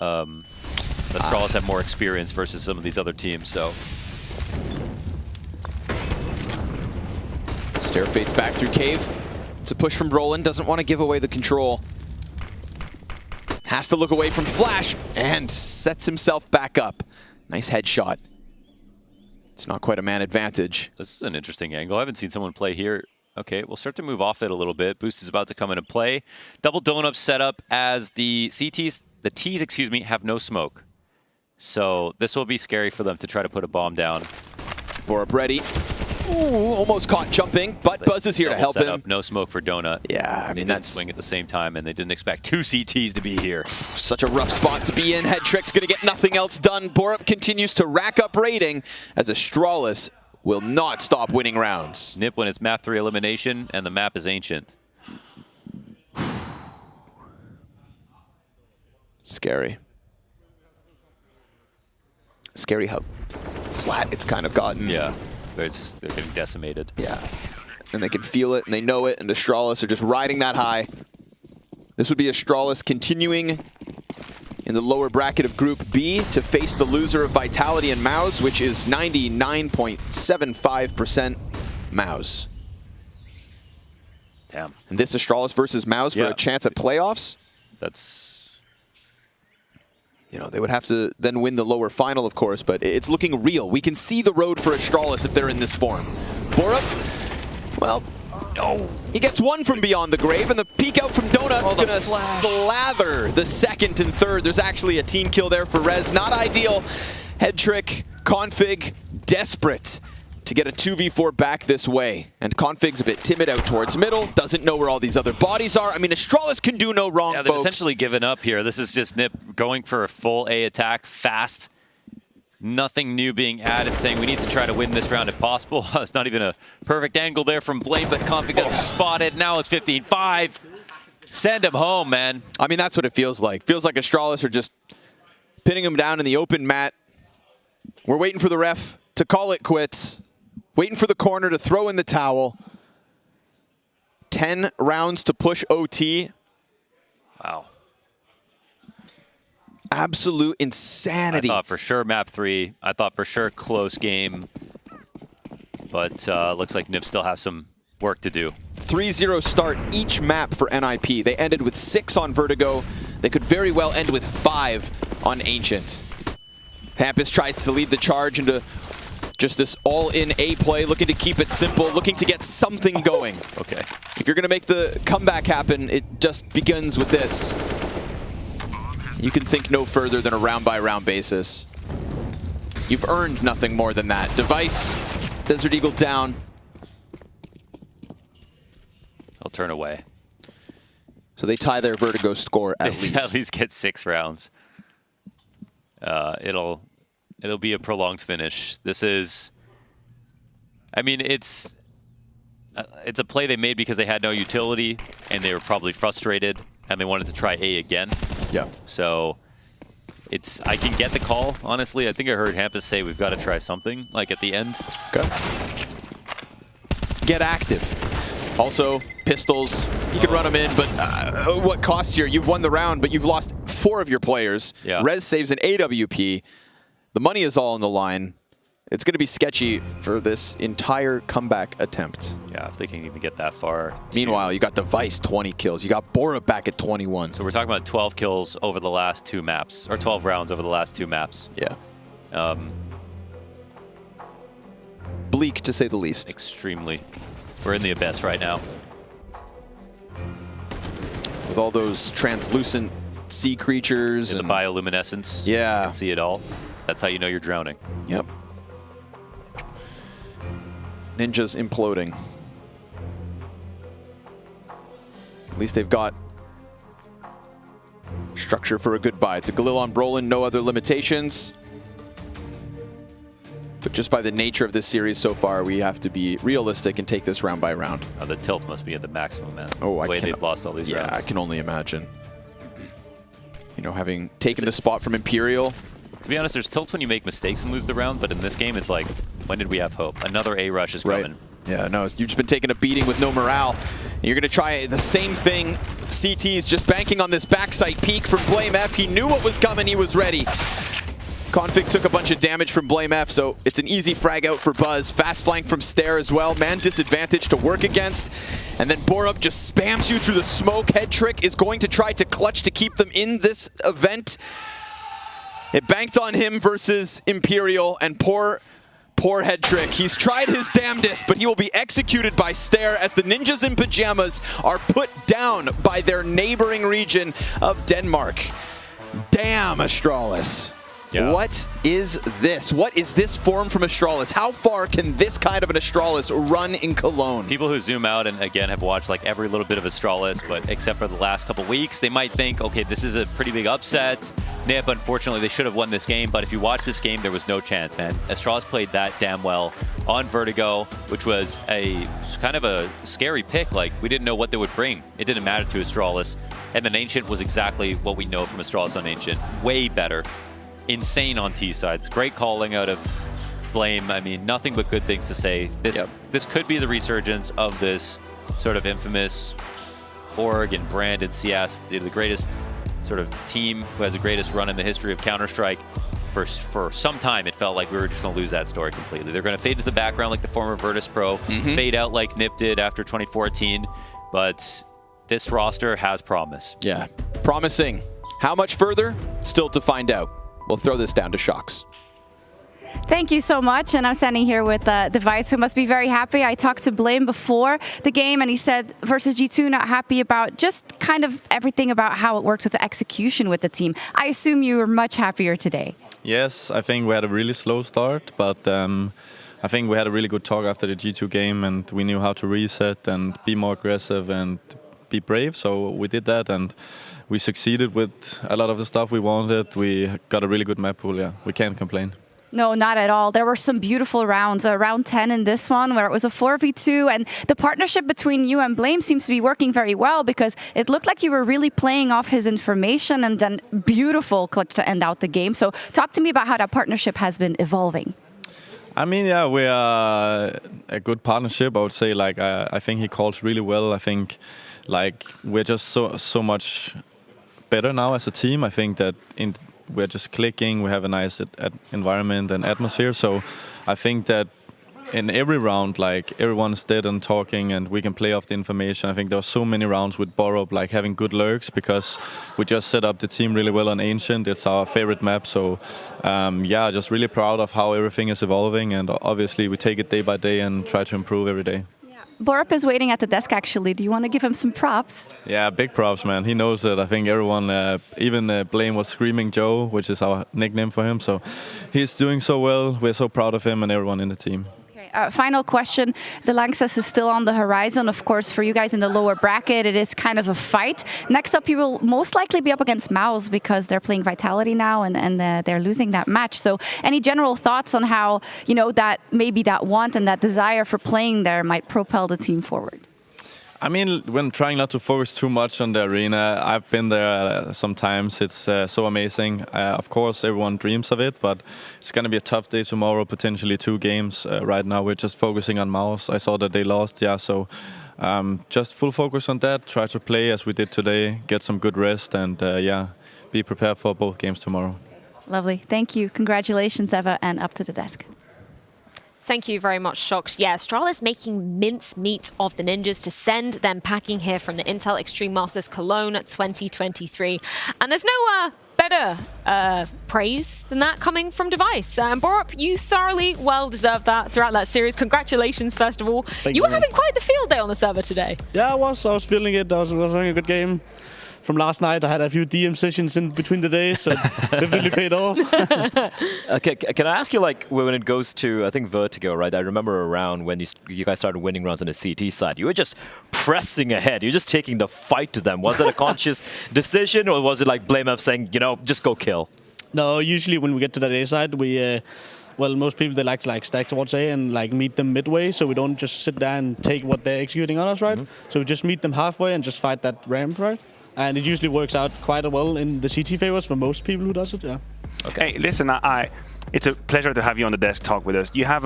Astralis have more experience versus some of these other teams, so. Stair fades back through cave. It's a push from Roland. Doesn't want to give away the control. Has to look away from Flash and sets himself back up. Nice headshot. It's not quite a man advantage. This is an interesting angle. I haven't seen someone play here. Okay, we'll start to move off it a little bit. Boost is about to come into play. Double donut set up as the T's, excuse me, have no smoke. So this will be scary for them to try to put a bomb down. Borup ready. Ooh, almost caught jumping, but Buzz is here to help him. No smoke for Donut. Yeah, I mean, that's swing at the same time, and they didn't expect 2 CTs to be here. Such a rough spot to be in. Head Trick's gonna get nothing else done. Borup continues to rack up rating as Astralis will not stop winning rounds. Nip when it's map 3 elimination, and the map is ancient. Scary. Scary how flat it's kind of gotten. Yeah. They're getting decimated. Yeah. And they can feel it, and they know it, and Astralis are just riding that high. This would be Astralis continuing in the lower bracket of Group B to face the loser of Vitality and Mouse, which is 99.75% Mouse. Damn. And this Astralis versus Mouse for a chance at playoffs? That's... You know, they would have to then win the lower final, of course, but it's looking real. We can see the road for Astralis if they're in this form. Borup, well, no. He gets one from beyond the grave, and the peek out from Donut's gonna slather the second and third. There's actually a team kill there for Rez. Not ideal. Head Trick, Config, desperate to get a 2v4 back this way. And Config's a bit timid out towards middle, doesn't know where all these other bodies are. I mean, Astralis can do no wrong, yeah, they've folks. essentially given up here. This is just Nip going for a full A attack, fast. Nothing new being added, saying we need to try to win this round if possible. It's not even a perfect angle there from Blame, but Config got spotted. Now it's 15-5. Send him home, man. I mean, that's what it feels like. Feels like Astralis are just pinning him down in the open mat. We're waiting for the ref to call it quits. Waiting for the corner to throw in the towel. 10 rounds to push OT. Wow. Absolute insanity. I thought for sure map 3. I thought for sure close game. But looks like Nip still has some work to do. 3-0 start each map for NIP. They ended with 6 on Vertigo. They could very well end with 5 on Ancient. Hampus tries to lead the charge into just this all-in A play, looking to keep it simple, looking to get something going. Okay. If you're going to make the comeback happen, it just begins with this. You can think no further than a round-by-round basis. You've earned nothing more than that. Device, Desert Eagle down. I'll turn away. So they tie their Vertigo score at least. At least get 6 rounds. It'll be a prolonged finish. This is, I mean, it's a play they made because they had no utility and they were probably frustrated and they wanted to try A again. Yeah. So I can get the call, honestly. I think I heard Hampus say we've got to try something, like at the end. Okay. Get active. Also, pistols, you can run them in, but what costs here? You've won the round, but you've lost 4 of your players. Yeah. Rez saves an AWP. The money is all on the line. It's going to be sketchy for this entire comeback attempt. Yeah, if they can even get that far. Meanwhile, you got Device 20 kills. You got Borup back at 21. So we're talking about 12 kills over the last 2 maps, or 12 rounds over the last 2 maps. Yeah. Bleak, to say the least. Extremely. We're in the abyss right now. With all those translucent sea creatures. And the bioluminescence. Yeah. You can see it all. That's how you know you're drowning. Yep. Ninja's imploding. At least they've got structure for a goodbye. It's a Galil on Brolin, no other limitations. But just by the nature of this series so far, we have to be realistic and take this round by round. Oh, the tilt must be at the maximum, man. Oh, the way they've lost all these rounds. Yeah, I can only imagine. You know, having taken the spot from Imperial. To be honest, there's tilts when you make mistakes and lose the round, but in this game, it's like, when did we have hope? Another A rush is coming. Yeah, no, you've just been taking a beating with no morale. And you're going to try the same thing. CT's just banking on this backside peek from Blame F. He knew what was coming. He was ready. Config took a bunch of damage from Blame F, so it's an easy frag out for Buzz. Fast flank from Stair as well. Man disadvantage to work against. And then Borup just spams you through the smoke. Head Trick is going to try to clutch to keep them in this event. It banked on him versus Imperial, and poor Head Trick. He's tried his damnedest, but he will be executed by Stair as the Ninjas in Pajamas are put down by their neighboring region of Denmark. Damn, Astralis. Yeah. What is this? What is this form from Astralis? How far can this kind of an Astralis run in Cologne? People who zoom out and, again, have watched like every little bit of Astralis, but except for the last couple weeks, they might think, okay, this is a pretty big upset. Nip, unfortunately, they should have won this game, but if you watch this game, there was no chance, man. Astralis played that damn well on Vertigo, which was a kind of a scary pick. Like, we didn't know what they would bring. It didn't matter to Astralis. And then Ancient was exactly what we know from Astralis on Ancient. Way better. Insane on T sides. Great calling out of Blame. I mean, nothing but good things to say. This could be the resurgence of this sort of infamous org and brand in CS, the greatest sort of team who has the greatest run in the history of Counter-Strike. For some time, it felt like we were just going to lose that story completely. They're going to fade to the background like the former Virtus Pro, fade out like Nip did after 2014, but this roster has promise. Yeah, promising. How much further? Still to find out. We'll throw this down to Shocks. Thank you so much. And I'm standing here with Device, who must be very happy. I talked to Blame before the game, and he said versus G2, not happy about just kind of everything about how it works with the execution with the team. I assume you were much happier today. Yes, I think we had a really slow start, but I think we had a really good talk after the G2 game, and we knew how to reset and be more aggressive and be brave. So we did that, and we succeeded with a lot of the stuff we wanted. We got a really good map pool, yeah. We can't complain. No, not at all. There were some beautiful rounds. Round 10 in this one, where it was a 4v2, and the partnership between you and Blame seems to be working very well, because it looked like you were really playing off his information, and then beautiful clutch to end out the game. So talk to me about how that partnership has been evolving. I mean, yeah, we are a good partnership, I would say. Like, I think he calls really well. I think, like, we're just so much better now as a team. I think that we're just clicking. We have a nice environment and atmosphere. So I think that in every round, like, everyone's dead and talking, and we can play off the information. I think there were so many rounds with Borup, like, having good lurks, because we just set up the team really well on Ancient. It's our favorite map. So yeah, just really proud of how everything is evolving, and obviously we take it day by day and try to improve every day. Borup is waiting at the desk, actually. Do you want to give him some props? Yeah, big props, man. He knows it. I think everyone, even Blame was screaming Joe, which is our nickname for him. So he's doing so well. We're so proud of him and everyone in the team. Final question. The Lanxess is still on the horizon. Of course, for you guys in the lower bracket, it is kind of a fight. Next up, you will most likely be up against Mouse, because they're playing Vitality now, and they're losing that match. So any general thoughts on how, you know, that maybe that want and that desire for playing there might propel the team forward? I mean, when trying not to focus too much on the arena, I've been there sometimes. It's so amazing. Of course, everyone dreams of it, but it's going to be a tough day tomorrow, potentially 2 games. Right now, we're just focusing on Mouse. I saw that they lost, yeah, so just full focus on that. Try to play as we did today, get some good rest, and yeah, be prepared for both games tomorrow. Lovely. Thank you. Congratulations, Eva, and up to the desk. Thank you very much, Shocks. Yeah, Astralis making mincemeat of the Ninjas to send them packing here from the Intel Extreme Masters Cologne 2023. And there's no better praise than that coming from Device. Borup, you thoroughly well deserved that throughout that series. Congratulations, first of all. You were having quite the field day on the server today. Yeah, I was feeling it. I was having a good game. From last night, I had a few DM sessions in between the days, so it really paid off. Okay, can I ask you, like, when it goes to, I think, Vertigo, right? I remember around when you guys started winning rounds on the CT side, you were just pressing ahead. You were just taking the fight to them. Was it a conscious decision, or was it like Blame F saying, you know, just go kill? No, usually when we get to that A side, we well, most people they like to stack towards A and meet them midway, so we don't just sit there and take what they're executing on us, right? So we just meet them halfway and just fight that ramp, right? And it usually works out quite well in the CT favors for most people who does it. Yeah. Okay. Hey, listen, it's a pleasure to have you on the desk talk with us. You have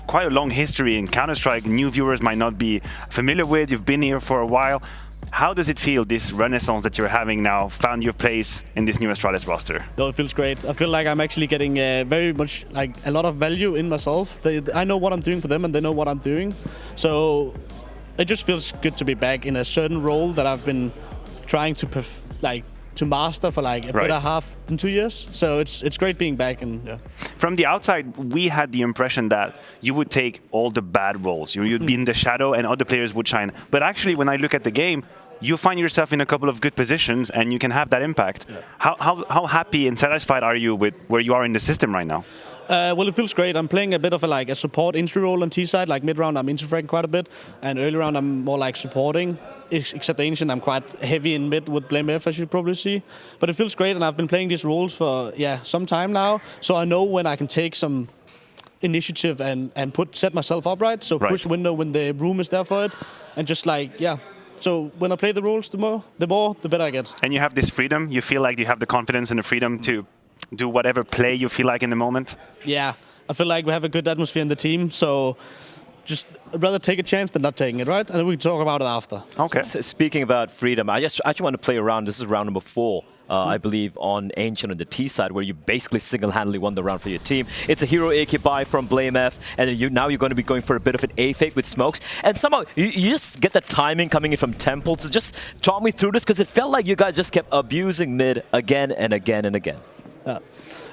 quite a long history in Counter-Strike. New viewers might not be familiar with. You've been here for a while. How does it feel, this renaissance that you're having now, found your place in this new Astralis roster? No, it feels great. I feel like I'm actually getting very much a lot of value in myself. I know what I'm doing for them and they know what I'm doing. So it just feels good to be back in a certain role that I've been trying to master for a better half than 2 years. So it's great being back. And yeah. From the outside, we had the impression that you would take all the bad roles. You'd be in the shadow and other players would shine. But actually, when I look at the game, you find yourself in a couple of good positions and you can have that impact. Yeah. How happy and satisfied are you with where you are in the system right now? Well, it feels great. I'm playing a bit of a support entry role on T side. Mid round, I'm interfragging quite a bit, and early round, I'm more supporting. Except Ancient, I'm quite heavy in mid with Blame F, as you probably see. But it feels great, and I've been playing these roles for some time now, so I know when I can take some initiative and set myself up right. So push window when the room is there for it, and just So when I play the roles, the better I get. And you have this freedom. You feel like you have the confidence and the freedom to do whatever play you feel like in the moment? Yeah, I feel like we have a good atmosphere in the team, so just I'd rather take a chance than not taking it, right? And then we can talk about it after. Okay. So speaking about freedom, I actually want to play around. This is round number 4. I believe on Ancient on the T side, where you basically single-handedly won the round for your team. It's a hero AK buy from Blame F, and now you're going to be going for a bit of an A fake with smokes. And somehow you just get the timing coming in from Temple. So just talk me through this, because it felt like you guys just kept abusing mid again and again and again.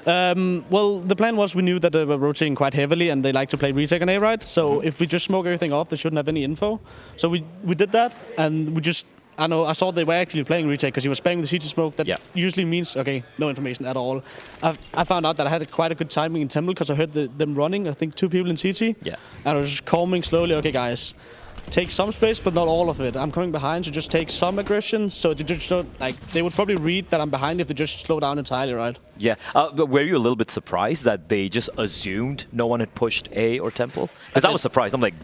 Well, the plan was we knew that they were rotating quite heavily and they like to play retake on A, right? So if we just smoke everything off, they shouldn't have any info. So we did that, and we just... I saw they were actually playing retake because he was spamming the CT smoke. That usually means, no information at all. I found out that I had quite a good timing in Temple because I heard them running, I think 2 people in CT. Yeah. And I was just calming slowly, okay, guys, take some space, but not all of it. I'm coming behind, so just take some aggression. So they just don't, they would probably read that I'm behind if they just slow down entirely, right? Yeah. But were you a little bit surprised that they just assumed no one had pushed A or Temple? Because I was surprised. I'm like,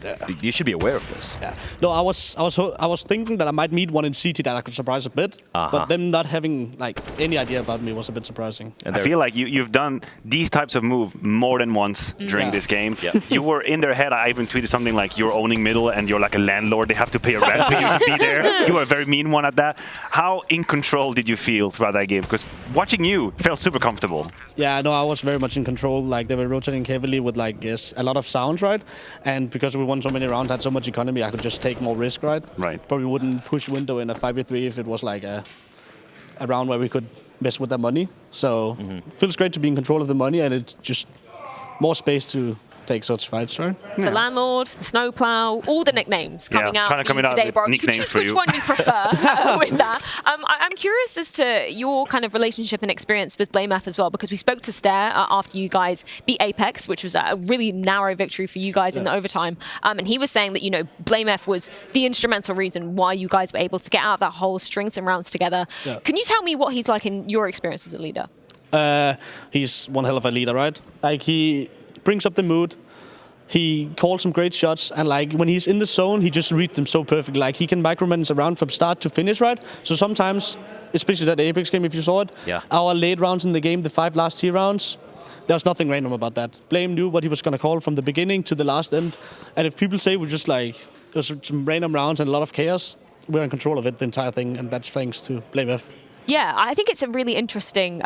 you should be aware of this. Yeah. No, I was thinking that I might meet one in CT that I could surprise a bit, but them not having any idea about me was a bit surprising. And I feel like you've done these types of moves more than once during this game. Yeah. You were in their head. I even tweeted something like, you're owning middle and you're like a landlord. They have to pay a rent for you to be there. You were a very mean one at that. How in control did you feel throughout that game? Because watching you felt super comfortable. Yeah, no, I was very much in control. They were rotating heavily with a lot of sounds, right? And because we won so many rounds, had so much economy, I could just take more risk, right? Right. Probably wouldn't push window in a 5v3 if it was a round where we could mess with their money. So it feels great to be in control of the money, and it's just more space to take such fights, right? The Landlord, the Snowplow, all the nicknames coming out trying to come for you today, bro. You can choose which one you prefer with that. I'm curious as to your kind of relationship and experience with Blame F as well, because we spoke to Stare after you guys beat Apex, which was a really narrow victory for you guys in the overtime. And he was saying that, Blame F was the instrumental reason why you guys were able to get out of that whole strings and rounds together. Yeah. Can you tell me what he's like in your experience as a leader? He's one hell of a leader, right? He brings up the mood. He calls some great shots, and when he's in the zone, he just reads them so perfectly. He can micromanage a round from start to finish, right? So sometimes, especially that Apex game, if you saw it, our late rounds in the game, the 5 last tier rounds, there's nothing random about that. Blame knew what he was going to call from the beginning to the last end. And if people say we're just there's some random rounds and a lot of chaos, we're in control of it, the entire thing, and that's thanks to Blame F. Yeah, I think it's a really interesting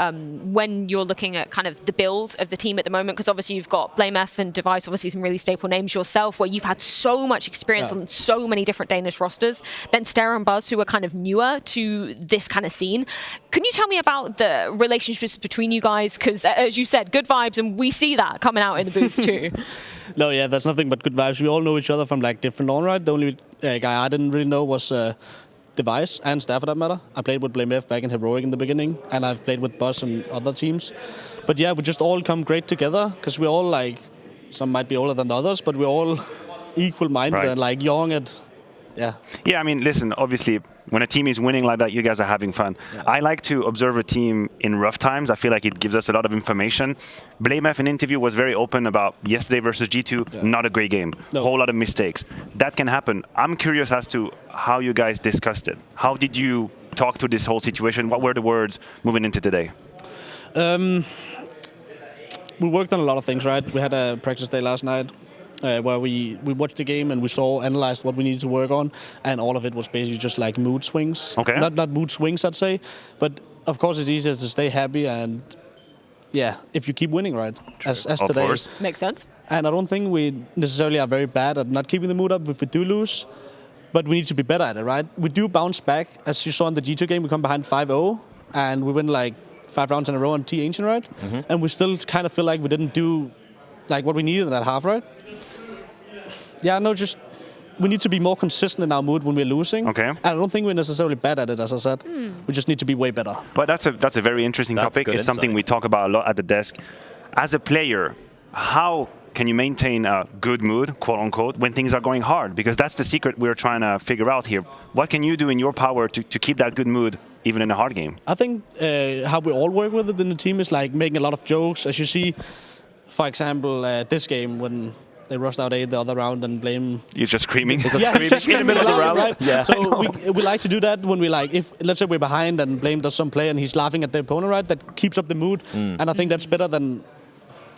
when you're looking at kind of the build of the team at the moment, because obviously you've got Blame F and Device, obviously some really staple names yourself, where you've had so much experience on so many different Danish rosters. Then Stare and Buzz, who are kind of newer to this kind of scene. Can you tell me about the relationships between you guys? Because as you said, good vibes, and we see that coming out in the booth too. No, yeah, there's nothing but good vibes. We all know each other from different on, right? The only guy I didn't really know was Device and Staff for that matter. I played with Blame F back in Heroic in the beginning, and I've played with Buzz and other teams. But yeah, we just all come great together because we're all some might be older than the others, but we're all equal-minded and young at Yeah, I mean, listen, obviously, when a team is winning like that, you guys are having fun. I like to observe a team in rough times. I feel like it gives us a lot of information. BlameF in interview was very open about yesterday versus G2, not a great game. Whole lot of mistakes. That can happen. I'm curious as to how you guys discussed it. How did you talk through this whole situation? What were the words moving into today? We worked on a lot of things, right? We had a practice day last night. Where we watched the game and we analyzed what we needed to work on, and all of it was basically just like mood swings. Okay. Not mood swings, I'd say, but of course it's easier to stay happy and if you keep winning, right? As of today. Course. Makes sense. And I don't think we necessarily are very bad at not keeping the mood up if we do lose, but we need to be better at it, right? We do bounce back, as you saw in the G2 game. We come behind 5-0 and we win like 5 rounds in a row on T Ancient, right? And we still kind of feel like we didn't do like what we needed in that half, right? Yeah, no, just we need to be more consistent in our mood when we're losing. Okay. And I don't think we're necessarily bad at it, as I said. We just need to be way better. But that's a very interesting topic. It's something we talk about a lot at the desk. As a player, how can you maintain a good mood, quote unquote, when things are going hard? Because that's the secret we're trying to figure out here. What can you do in your power to keep that good mood even in a hard game? I think how we all work with it in the team is like making a lot of jokes. As you see, for example, this game when they rushed out A the other round and blame. You're just screaming. Just in the middle of the round, right? Yeah. So we like to do that when we like, if let's say we're behind and blame does some play and he's laughing at the opponent, right? That keeps up the mood, and I think that's better than.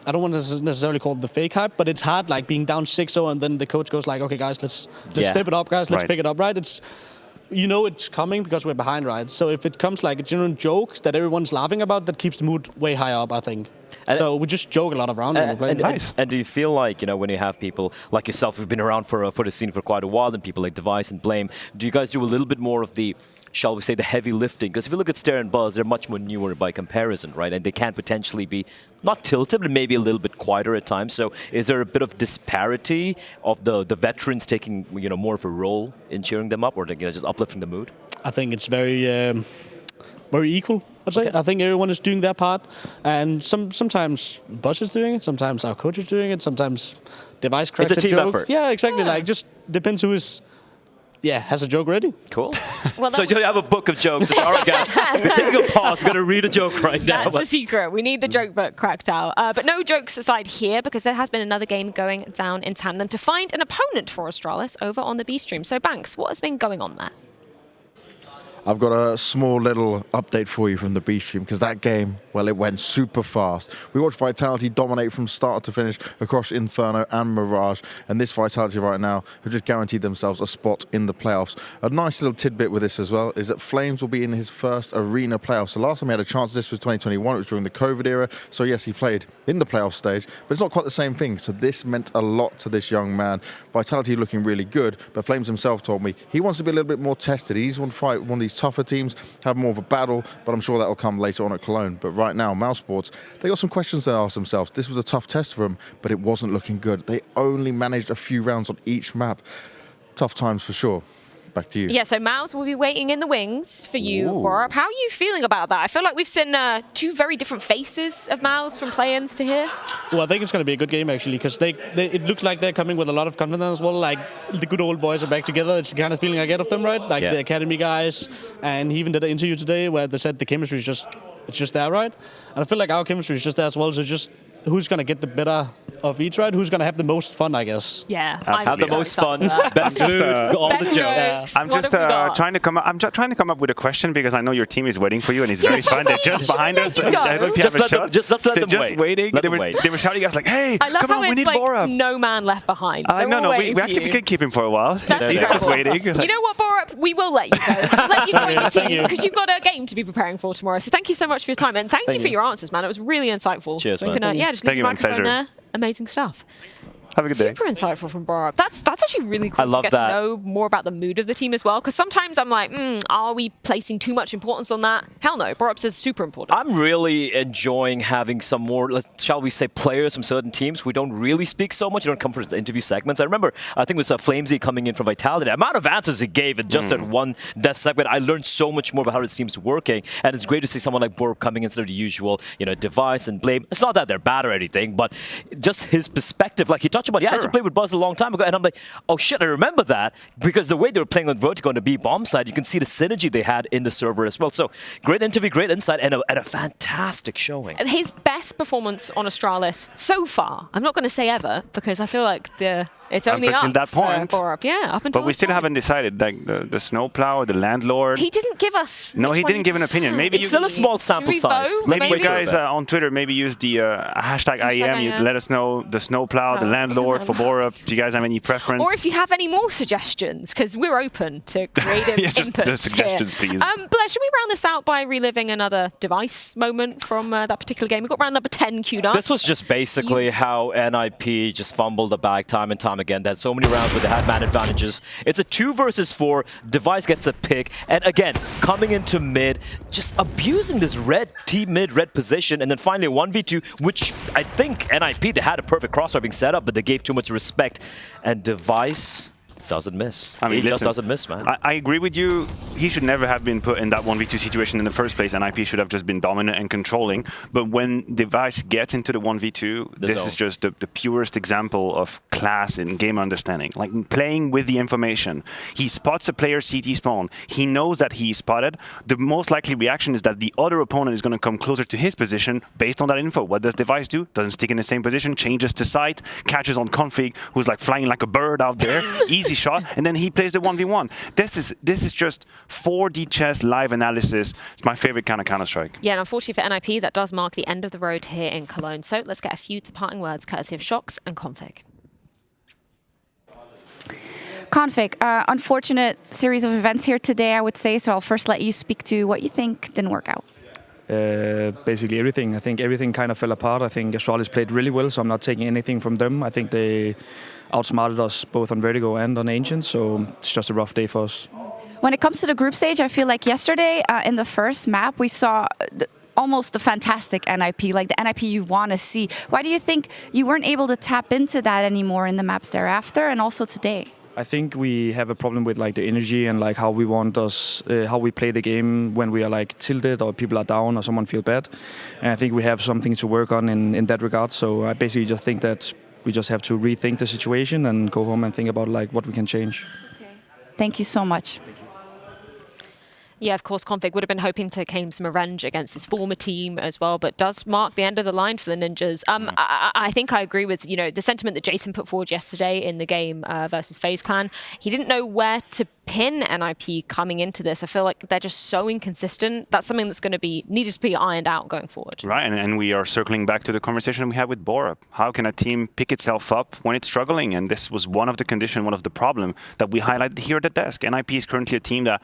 I don't want to necessarily call it the fake hype, but it's hard, like being down 6-0 and then the coach goes like, okay, guys, let's step it up, guys, let's pick it up, right? It's. It's coming because we're behind, right? So if it comes like a genuine joke that everyone's laughing about, that keeps the mood way higher up, I think. So we just joke a lot around when we're playing. And do you feel like, when you have people like yourself who've been around for the scene for quite a while, and people like Device and Blame, do you guys do a little bit more of the, shall we say, the heavy lifting? Because if you look at Stare and Buzz, they're much more newer by comparison, right? And they can potentially be not tilted, but maybe a little bit quieter at times. So is there a bit of disparity of the veterans taking more of a role in cheering them up, or just uplifting the mood? I think it's very equal. I'd say. I think everyone is doing their part, and sometimes Buzz is doing it, sometimes our coach is doing it, sometimes Device cracks it's a team joke. effort. Yeah, exactly. Like just depends who is. Yeah, has a joke ready. Cool. So you have a book of jokes. All right, guys, we're taking a pause. Going to read a joke right now. That's the secret. We need the joke book cracked out. But no jokes aside here, because there has been another game going down in tandem to find an opponent for Astralis over on the B stream. So Banks, what has been going on there? I've got a small little update for you from the B stream, because that game, well, it went super fast. We watched Vitality dominate from start to finish across Inferno and Mirage, and this Vitality right now have just guaranteed themselves a spot in the playoffs. A nice little tidbit with this as well is that Flames will be in his first arena playoffs. The last time he had a chance, this was 2021, it was during the COVID era, so yes, he played in the playoff stage, but it's not quite the same thing, so this meant a lot to this young man. Vitality looking really good, but Flames himself told me he wants to be a little bit more tested. He needs to fight one of these tougher teams, have more of a battle, but I'm sure that will come later on at Cologne. But right now, Mouse Sports, they got some questions to ask themselves. This was a tough test for them, but it wasn't looking good. They only managed a few rounds on each map. Tough times for sure. Back to you. Yeah, so Mouse will be waiting in the wings for you, Borup. How are you feeling about that? I feel like we've seen two very different faces of Mouse from play-ins to here. Well, I think it's going to be a good game, actually, because it looks like they're coming with a lot of confidence as well. Like, the good old boys are back together. It's the kind of feeling I get of them, right? Like, the Academy guys. And he even did an interview today where they said the chemistry is just there, right? And I feel like our chemistry is just there as well. So just who's going to get the better of each, right? Who's going to have the most fun, I guess. Yeah. Have the most fun. Best mood. All the jokes. I'm just trying to come up. I'm trying to come up with a question, because I know your team is waiting for you, and it's very fun. They're just behind us. Just let them waiting. They were shouting at us like, "Hey, I love come how on, we it's need like Borup." no man left behind. No, we actually can keep him for a while. That's just waiting. You know what, Borup? We will let you go. We'll let you join the team, because you've got a game to be preparing for tomorrow. So thank you so much for your time, and thank you for your answers, man. It was really insightful. Cheers, man. Just leave the microphone there. Amazing stuff. Have a good day. Super insightful from Borup. That's actually really cool I love to get that. to know more about the mood of the team as well. Because sometimes I'm like, are we placing too much importance on that? Hell no. Borup says super important. I'm really enjoying having some more, shall we say, players from certain teams who don't really speak so much. You don't come for interview segments. I remember, I think it was Flamesy coming in from Vitality. The amount of answers he gave in just that one desk segment, I learned so much more about how his team's working. And it's great to see someone like Borup coming instead of the usual, Device and Blame. It's not that they're bad or anything, but just his perspective. Like, he touched much about it. Yeah, I used to play with Buzz a long time ago, and I'm like, oh shit, I remember that, because the way they were playing on Vertigo on the B bomb side, you can see the synergy they had in the server as well. So great interview, great insight, and a fantastic showing. His best performance on Astralis so far. I'm not going to say ever, because I feel like it's only up until that point. Yeah, up until But we still haven't decided, like the snowplow, the landlord. He didn't give us. No, he didn't give an opinion. Maybe it's still a small sample size. Maybe you guys on Twitter maybe use the hashtag IEM. You let us know the snowplow, the landlord for Borup. Do you guys have any preference? Or if you have any more suggestions, because we're open to creative just inputs the suggestions, here. please. Blair, should we round this out by reliving another device moment from that particular game? We got round number 10 queued up. This was just basically how NIP just fumbled the bag time and time again. They had so many rounds where they had man advantages. It's a 2 versus 4. Device gets a pick. And again, coming into mid, just abusing this red mid red position. And then finally 1v2, which I think NIP, they had a perfect crossfire being set up, but they gave too much respect. And Device doesn't miss. I mean, he just doesn't miss, man. I agree with you. He should never have been put in that 1v2 situation in the first place. NIP should have just been dominant and controlling. But when Device gets into the 1v2, this is just the purest example of class in game understanding. Like playing with the information. He spots a player CT spawn. He knows that he's spotted. The most likely reaction is that the other opponent is going to come closer to his position based on that info. What does Device do? Doesn't stick in the same position, changes to site, catches on config, who's like flying like a bird out there. Easy shot, and then he plays the 1v1. This is just 4D chess live analysis. It's my favorite kind of Counter-Strike. Yeah, and unfortunately for NIP, that does mark the end of the road here in Cologne. So let's get a few departing words courtesy of Shox and Config. Config, unfortunate series of events here today, I would say. So I'll first let you speak to what you think didn't work out. Basically everything. I think everything kind of fell apart. I think Astralis played really well, so I'm not taking anything from them. I think they outsmarted us both on Vertigo and on Ancient, so it's just a rough day for us. When it comes to the group stage, I feel like yesterday in the first map, we saw almost the fantastic NIP, like the NIP you want to see. Why do you think you weren't able to tap into that anymore in the maps thereafter and also today? I think we have a problem with like the energy and like how we want us, how we play the game when we are like tilted or people are down or someone feel bad. And I think we have something to work on in that regard. So I basically just think that we just have to rethink the situation and go home and think about like what we can change. Okay. Thank you so much. Yeah, of course, Config would have been hoping to claim some revenge against his former team as well, but does mark the end of the line for the Ninjas. I think I agree with the sentiment that Jason put forward yesterday in the game versus FaZe Clan. He didn't know where to pin NIP coming into this. I feel like they're just so inconsistent. That's something that's going to be needed to be ironed out going forward. Right, and we are circling back to the conversation we had with Borup. How can a team pick itself up when it's struggling? And this was one of the conditions, one of the problem that we highlighted here at the desk. NIP is currently a team that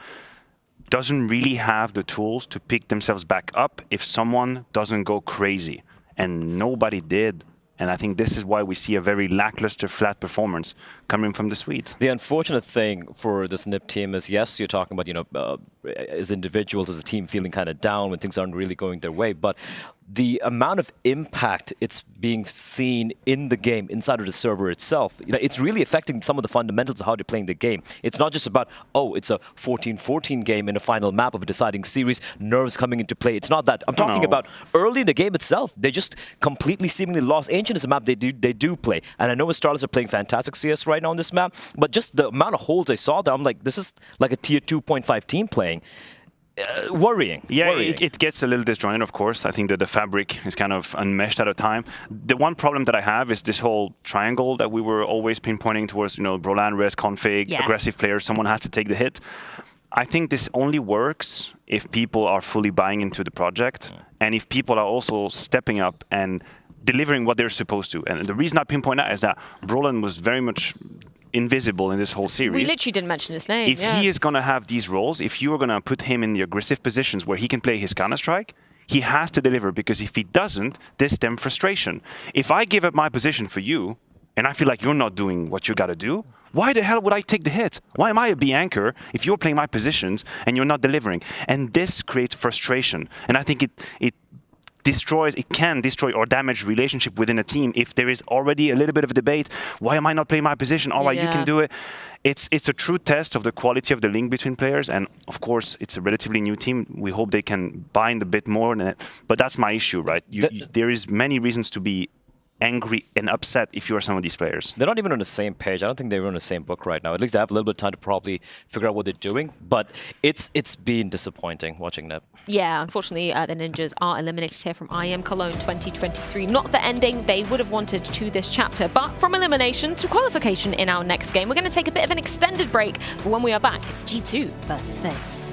doesn't really have the tools to pick themselves back up if someone doesn't go crazy. And nobody did. And I think this is why we see a very lackluster, flat performance coming from the Swedes. The unfortunate thing for this NIP team is, yes, you're talking about, as individuals, as a team feeling kind of down when things aren't really going their way, but the amount of impact it's being seen in the game, inside of the server itself, it's really affecting some of the fundamentals of how they're playing the game. It's not just about, oh, it's a 14-14 game in a final map of a deciding series, nerves coming into play. It's not that. I'm talking about early in the game itself. They just completely seemingly lost. Ancient is a map they do play. And I know Astralis are playing fantastic CS right now on this map, but just the amount of holes I saw there, I'm like, this is like a tier 2.5 team playing. Worrying. Yeah, worrying. It gets a little disjointed, of course. I think that the fabric is kind of unmeshed at a time. The one problem that I have is this whole triangle that we were always pinpointing towards, Brolan, Res, Config, aggressive players, someone has to take the hit. I think this only works if people are fully buying into the project and if people are also stepping up and delivering what they're supposed to. And the reason I pinpoint that is that Brolan was very much invisible in this whole series. We literally didn't mention his name. If he is going to have these roles, if you are going to put him in the aggressive positions where he can play his Counter-Strike, he has to deliver, because if he doesn't, this stems frustration. If I give up my position for you, and I feel like you're not doing what you got to do, why the hell would I take the hit? Why am I a B anchor if you're playing my positions and you're not delivering? And this creates frustration. And I think it can destroy or damage relationship within a team if there is already a little bit of a debate. Why am I not playing my position? All right, you can do it. It's a true test of the quality of the link between players. And of course, it's a relatively new team. We hope they can bind a bit more in it. But that's my issue, right? There is many reasons to be angry and upset if you are some of these players. They're not even on the same page. I don't think they're on the same book right now. At least they have a little bit of time to probably figure out what they're doing. But it's been disappointing watching that. Yeah, unfortunately, the Ninjas are eliminated here from IEM Cologne 2023. Not the ending they would have wanted to this chapter, but from elimination to qualification in our next game. We're going to take a bit of an extended break, but when we are back, it's G2 versus FaZe.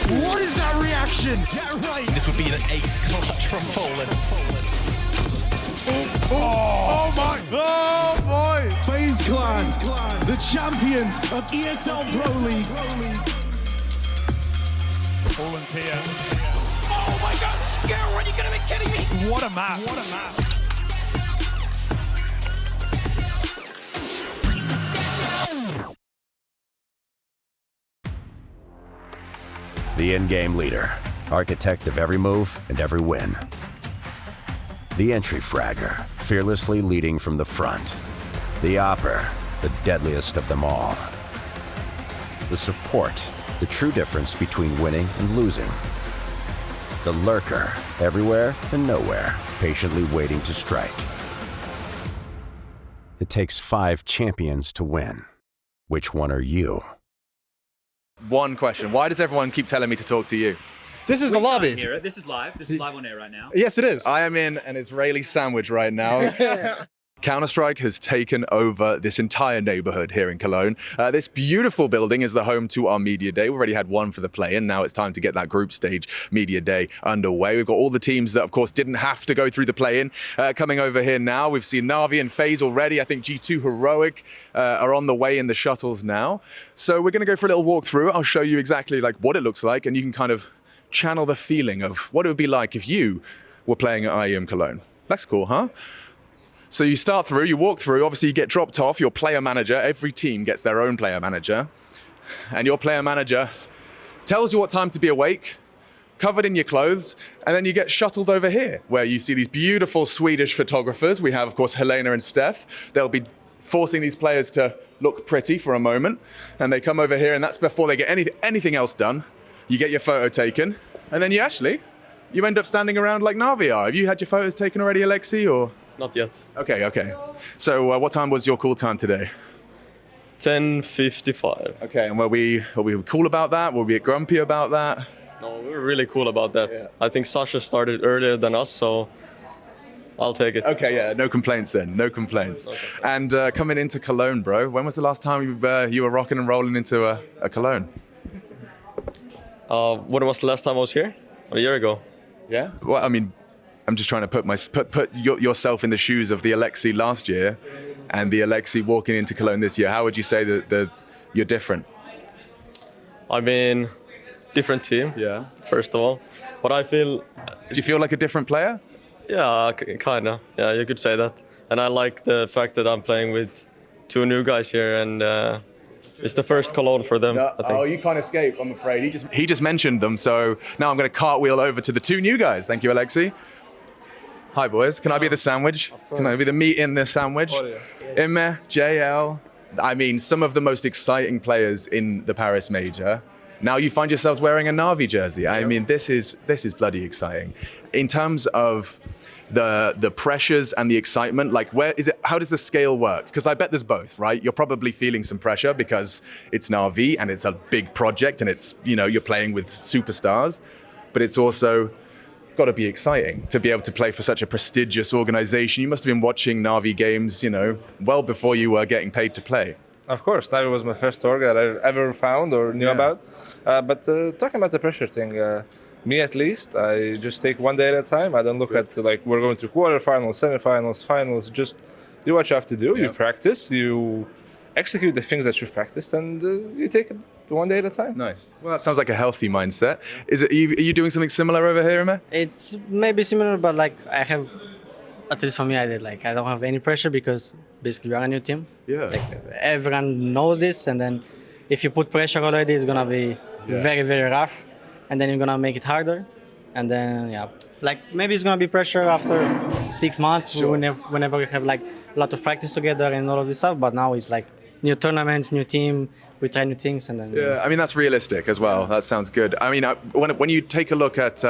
What is that reaction? Yeah, right. This would be an ace clutch from Poland. Oh my! Oh boy! FaZe Clan, the champions of ESL Pro League. Poland's here. Oh my God! Girl, are you gonna be kidding me? What a map! What a map! The in-game leader, architect of every move and every win. The entry fragger, fearlessly leading from the front. The opper, the deadliest of them all. The support, the true difference between winning and losing. The lurker, everywhere and nowhere, patiently waiting to strike. It takes 5 champions to win. Which one are you? One question. Why does everyone keep telling me to talk to you? This is the lobby. This is live. This is live on air right now. Yes, it is. I am in an Israeli sandwich right now. Counter-Strike has taken over this entire neighborhood here in Cologne. This beautiful building is the home to our media day. We already had one for the play-in. Now it's time to get that group stage media day underway. We've got all the teams that, of course, didn't have to go through the play-in coming over here now. We've seen Na'Vi and FaZe already. I think G2 Heroic are on the way in the shuttles now. So we're going to go for a little walkthrough. I'll show you exactly like what it looks like, and you can kind of channel the feeling of what it would be like if you were playing at IEM Cologne. That's cool, huh? So you start through, you walk through, obviously you get dropped off, your player manager, every team gets their own player manager, and your player manager tells you what time to be awake, covered in your clothes, and then you get shuttled over here, where you see these beautiful Swedish photographers. We have, of course, Helena and Steph. They'll be forcing these players to look pretty for a moment, and they come over here, and that's before they get anything else done. You get your photo taken, and then you end up standing around like Na'Vi are. Have you had your photos taken already, Alexi, or? Not yet. Okay. So what time was your call time today? 10:55. Okay, and were we cool about that? Were we grumpy about that? No, we were really cool about that. Yeah. I think Sasha started earlier than us, so I'll take it. Okay, yeah, no complaints then, no complaints. And coming into Cologne, bro, when was the last time you were rocking and rolling into a Cologne? When was the last time I was here? A year ago. Yeah? Well, I mean, I'm just trying to put yourself in the shoes of the Alexi last year and the Alexi walking into Cologne this year. How would you say that you're different? I mean, different team. Yeah. First of all, but I feel. Do you feel like a different player? Yeah, kinda. Yeah, you could say that. And I like the fact that I'm playing with 2 new guys here, and it's the first Cologne for them. I think. Oh, you can't escape, I'm afraid. He just mentioned them, so now I'm going to cartwheel over to the 2 new guys. Thank you, Alexi. Hi, boys. Can I be the sandwich? Can I be the meat in the sandwich? Imme, JL. I mean, some of the most exciting players in the Paris Major. Now you find yourselves wearing a Na'Vi jersey. I mean, this is bloody exciting. In terms of the pressures and the excitement, like how does the scale work? Because I bet there's both, right? You're probably feeling some pressure because it's Na'Vi and it's a big project and it's, you're playing with superstars, but it's also got to be exciting to be able to play for such a prestigious organization. You must have been watching Na'Vi games, well before you were getting paid to play. Of course, Na'Vi was my first org that I ever found or knew about. But talking about the pressure thing, me at least, I just take one day at a time. I don't look at we're going to quarterfinals, semifinals, finals. Just do what you have to do. You practice, you execute the things that you've practiced, and you take it one day at a time. Nice. Well, that sounds like a healthy mindset. Are you doing something similar over here, Ime? It's maybe similar, but I have, at least for me, I don't have any pressure because basically we're a new team. Yeah. Everyone knows this, and then if you put pressure already, it's gonna be very, very rough, and then you're gonna make it harder, and then like maybe it's gonna be pressure after 6 months whenever we have like a lot of practice together and all of this stuff. But now it's like new tournaments, new team, we try new things, and then Yeah, I mean that's realistic as well. That sounds good. I mean, when you take a look at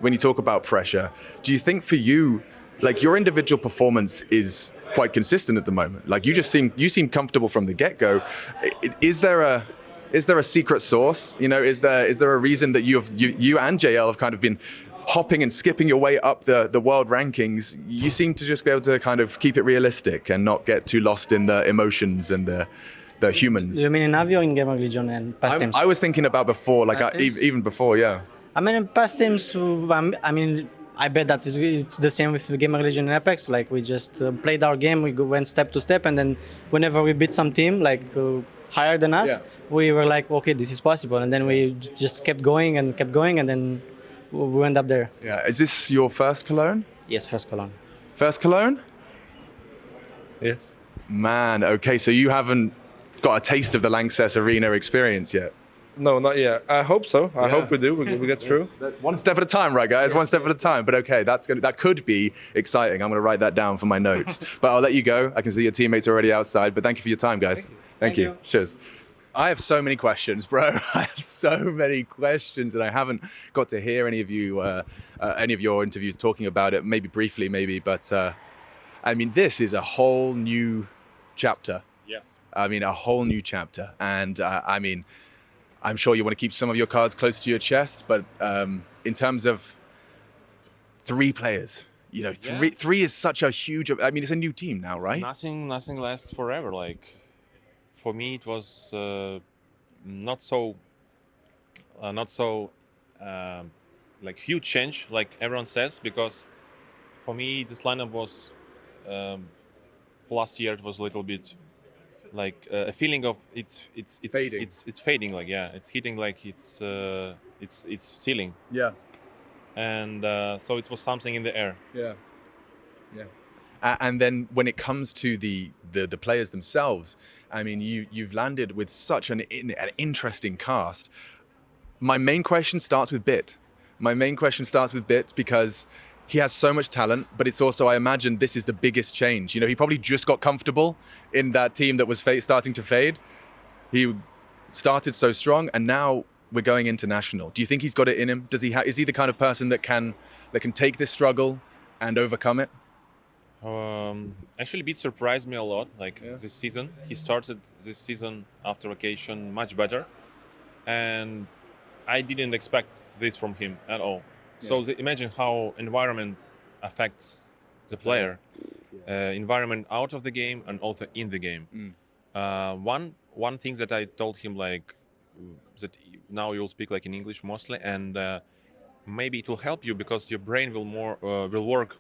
when you talk about pressure, do you think for you, like your individual performance is quite consistent at the moment? Like you seem comfortable from the get-go. Is there a secret sauce? You know, is there a reason that you and JL have kind of been hopping and skipping your way up the world rankings? You seem to just be able to kind of keep it realistic and not get too lost in the emotions and the humans. You mean in Navi or in Gamer Legion and past teams? I was thinking about before, like even before, yeah. I mean, in past teams, I mean, I bet that it's the same with Gamer Legion and Apex. Like we just played our game, we went step to step, and then whenever we beat some team like higher than us, we were like, okay, this is possible, and then we just kept going, and then we end up there. Yeah. Is this your first Cologne? Yes, first Cologne. First Cologne? Yes. Man, okay, so you haven't got a taste of the Lanxess Arena experience yet? No, not yet. I hope so. I hope we do. We get through. One step at a time, right, guys? One step at a time. But okay, that could be exciting. I'm going to write that down for my notes. But I'll let you go. I can see your teammates are already outside. But thank you for your time, guys. Thank you. Cheers. I have so many questions, bro. I have so many questions, and I haven't got to hear any of your interviews talking about it. Maybe briefly, but I mean, this is a whole new chapter. Yes. I mean, a whole new chapter, and I mean, I'm sure you want to keep some of your cards close to your chest, but in terms of 3 players, you know, three is such a huge. I mean, it's a new team now, right? Nothing lasts forever. Like, for me, it was not so like huge change, like everyone says, because for me this lineup was for last year it was a little bit like a feeling of it's fading. It's fading, like it's hitting like it's ceiling. Yeah. And so it was something in the air. Yeah. And then when it comes to the players themselves, I mean, you've landed with such an interesting cast. My main question starts with Bit. Because he has so much talent, but it's also, I imagine, this is the biggest change. You know, he probably just got comfortable in that team that was starting to fade. He started so strong, and now we're going international. Do you think he's got it in him? Is he the kind of person that can take this struggle and overcome it? Actually, Beat surprised me a lot. Like this season, he started this season after vacation much better, and I didn't expect this from him at all. So imagine how environment affects the player, environment out of the game and also in the game. One thing that I told him, like that now you'll speak like in English mostly, and maybe it will help you because your brain will work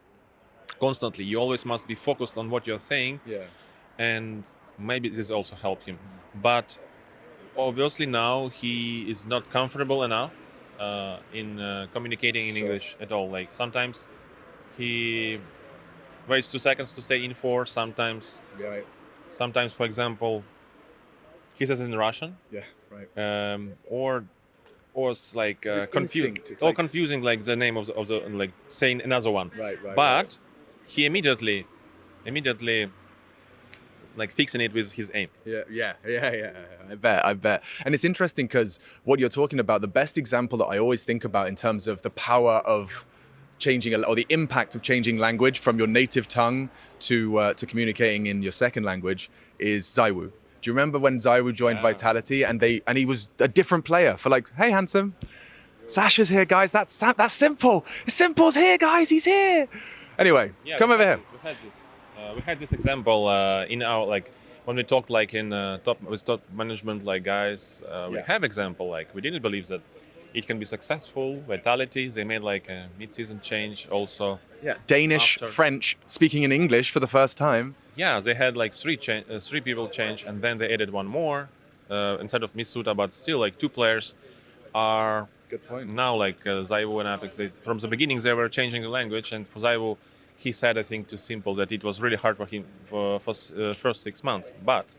constantly. You always must be focused on what you're saying, and maybe this also help him. But obviously now he is not comfortable enough in communicating in English at all. Like sometimes he waits 2 seconds to say info. Sometimes, for example, he says in Russian. Or it's like confusing, like the name of the like saying another one. But he immediately like fixing it with his aim. Yeah. I bet. And it's interesting because what you're talking about, the best example that I always think about in terms of the power of changing or the impact of changing language from your native tongue to communicating in your second language is Zaiwu. Do you remember when Zaiwu joined Vitality and he was a different player for like, hey, handsome, Sasha's here, guys. That's Simple. Simple's here, guys. He's here. Anyway, come over here. We had this example in our, like, when we talked like in top management, like guys, we have example, like we didn't believe that it can be successful. Vitality, they made like a mid-season change also. Danish, French, speaking in English for the first time. Yeah, they had like three people change, and then they added one more instead of Misuta, but still like 2 players are now like Zaiwu and Apex. From the beginning they were changing the language, and for Zaiwu, he said, I think, to Simple that it was really hard for him for first 6 months. But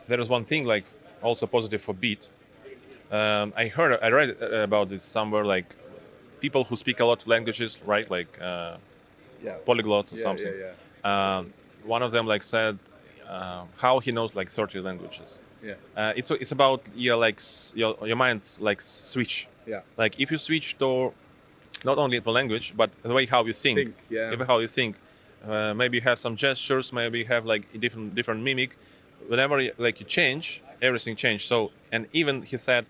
there was one thing, like also positive for Beat. I read about this somewhere, like people who speak a lot of languages, right? Like polyglots or something. One of them like said how he knows like 30 languages. It's about your mind's like switch. Like if you switch to not only the language but the way how you think. Even how you think. Maybe you have some gestures. Maybe you have like a different mimic. Whenever like you change, everything changes. So and even he said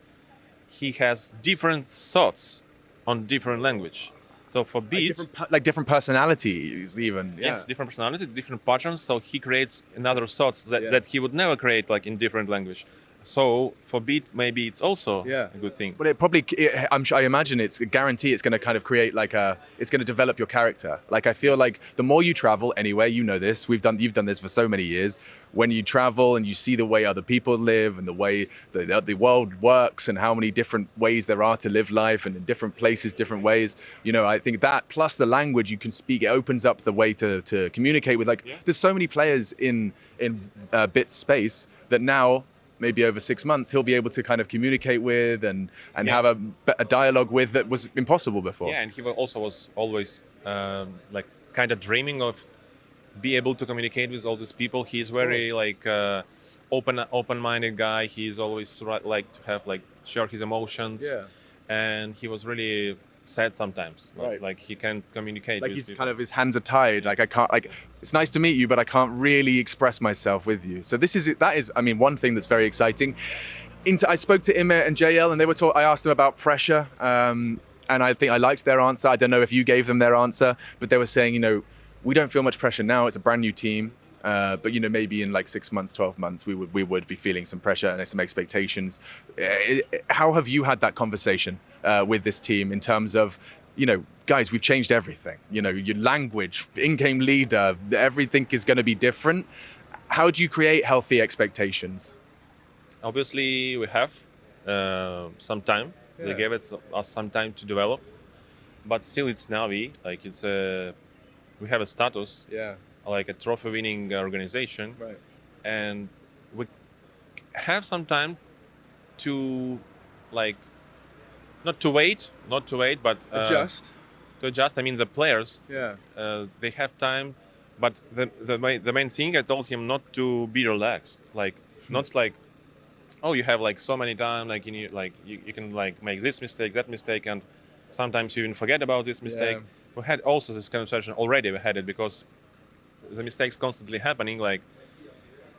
he has different thoughts on different language. So for beat, like different personalities, even. Yes, different personalities, different patterns. So he creates another thoughts that he would never create like in different language. So for beat, maybe it's also a good thing. But it probably, I imagine it's a guarantee. It's going to kind of create like it's going to develop your character. Like I feel like the more you travel anyway, you know this. You've done this for so many years. When you travel and you see the way other people live and the way the world works and how many different ways there are to live life and in different places, different ways. You know, I think that plus the language you can speak, it opens up the way to communicate with. Like there's so many players in Bit's space that now, maybe over 6 months, he'll be able to kind of communicate with and have a dialogue with that was impossible before. Yeah, and he also was always like kind of dreaming of be able to communicate with all these people. He's very like open-minded guy. He's always like to have like share his emotions. And he was really sad sometimes. Like he can't communicate. Like with he's people. kind of his hands are tied. Like I can't. Like it's nice to meet you, but I can't really express myself with you. So that is. I mean, one thing that's very exciting. I spoke to Imer and JL, and they were I asked them about pressure, and I think I liked their answer. I don't know if you gave them their answer, but they were saying, you know, we don't feel much pressure now. It's a brand new team. But you know, maybe in like 6 months, 12 months, we would be feeling some pressure and some expectations. How have you had that conversation with this team in terms of, you know, guys, we've changed everything. You know, your language, in-game leader, everything is going to be different. How do you create healthy expectations? Obviously, we have some time. They gave us some time to develop, but still, it's Navi. Like it's we have a status. Like a trophy-winning organization, and we have some time to, like, not to wait, but adjust. To adjust. I mean, the players, they have time, but the main thing I told him not to be relaxed. Like, not like, oh, you have like so many time, like you can like make this mistake, that mistake, and sometimes you even forget about this mistake. We had also this conversation already. We had it because the mistakes constantly happening, like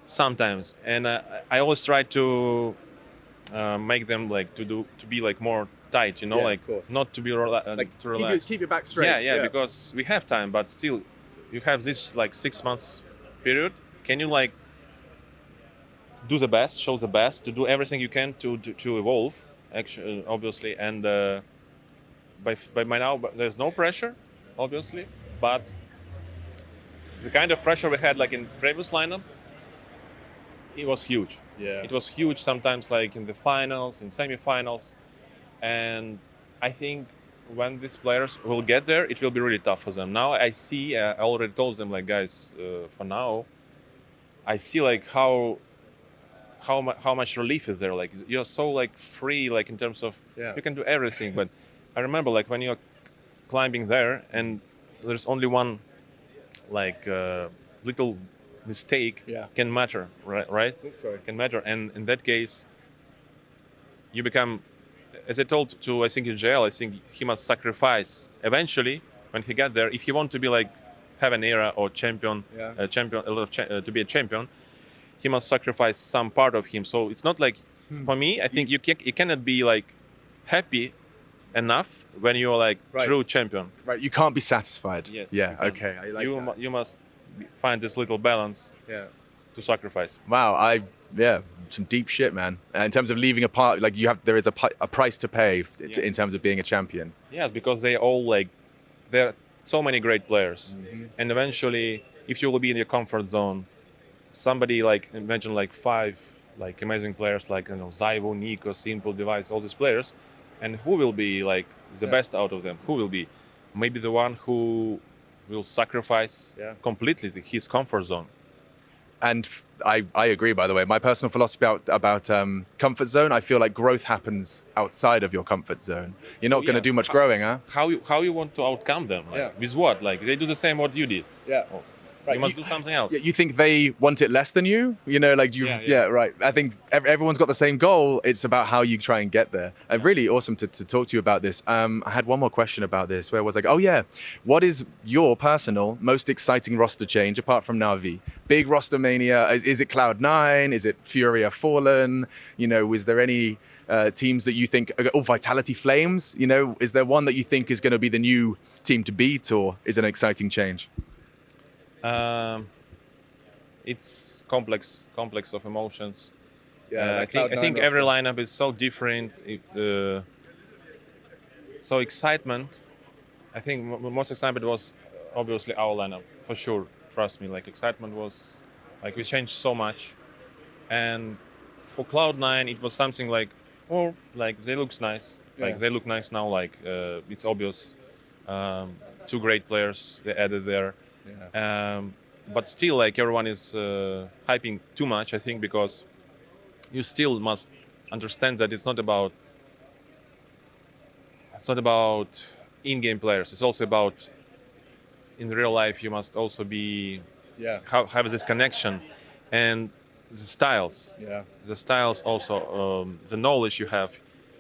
sometimes, and I always try to make them like to be like more tight, you know, like not to be to relax. Keep your back straight. Yeah, because we have time, but still, you have this like 6 months period. Can you like do the best, show the best, to do everything you can to evolve, actually, obviously, and by now there's no pressure, obviously, but the kind of pressure we had like in previous lineup, it was huge. It was huge sometimes like in the finals, in semi-finals. And I think when these players will get there, it will be really tough for them. Now I see, I already told them like, guys, for now, I see like how much relief is there. Like you're so like free, like in terms of you can do everything. But I remember like when you're climbing there and there's only one like little mistake can matter, right? Can matter, and in that case, you become, as I told to I think in jail, I think he must sacrifice eventually when he got there. If he want to be like have an era or champion, to be a champion, he must sacrifice some part of him. So it's not like for me. I think you cannot be like happy enough when you're like true champion. Right, you can't be satisfied. Yes, yeah, okay. I like that. You must find this little balance to sacrifice. Wow, some deep shit, man. In terms of leaving a part, like there is a price to pay in terms of being a champion. Yes, because they all like, there are so many great players, and eventually, if you will be in your comfort zone, somebody like imagine like 5 like amazing players like Zaivo, Nico, Simple, Device, all these players. And who will be like the best out of them? Who will be? Maybe the one who will sacrifice completely his comfort zone. And I agree, by the way. My personal philosophy about comfort zone, I feel like growth happens outside of your comfort zone. You're not going to do much growing, huh? How you want to outcome them? Like, with what? Like they do the same what you did. Yeah. Right. You must do something else. You think they want it less than you? You know, like right. I think everyone's got the same goal. It's about how you try and get there. Really awesome to talk to you about this. I had one more question about this where I was like, oh yeah, what is your personal most exciting roster change apart from Na'Vi? Big roster mania? Is it Cloud9? Is it Furia Fallen? You know, is there any teams that you think, Vitality Flames? You know, is there one that you think is going to be the new team to beat, or is it an exciting change? It's complex of emotions. Yeah, I think every lineup is so different. So excitement. I think most excitement was obviously our lineup for sure. Trust me, like excitement was like we changed so much, and for Cloud9 it was something like, oh, like they looks nice. Like they look nice now. Like it's obvious. 2 great players they added there. But still, like everyone is hyping too much, I think, because you still must understand that it's not about in-game players. It's also about in real life. You must also be have this connection, and the styles. The styles also the knowledge you have,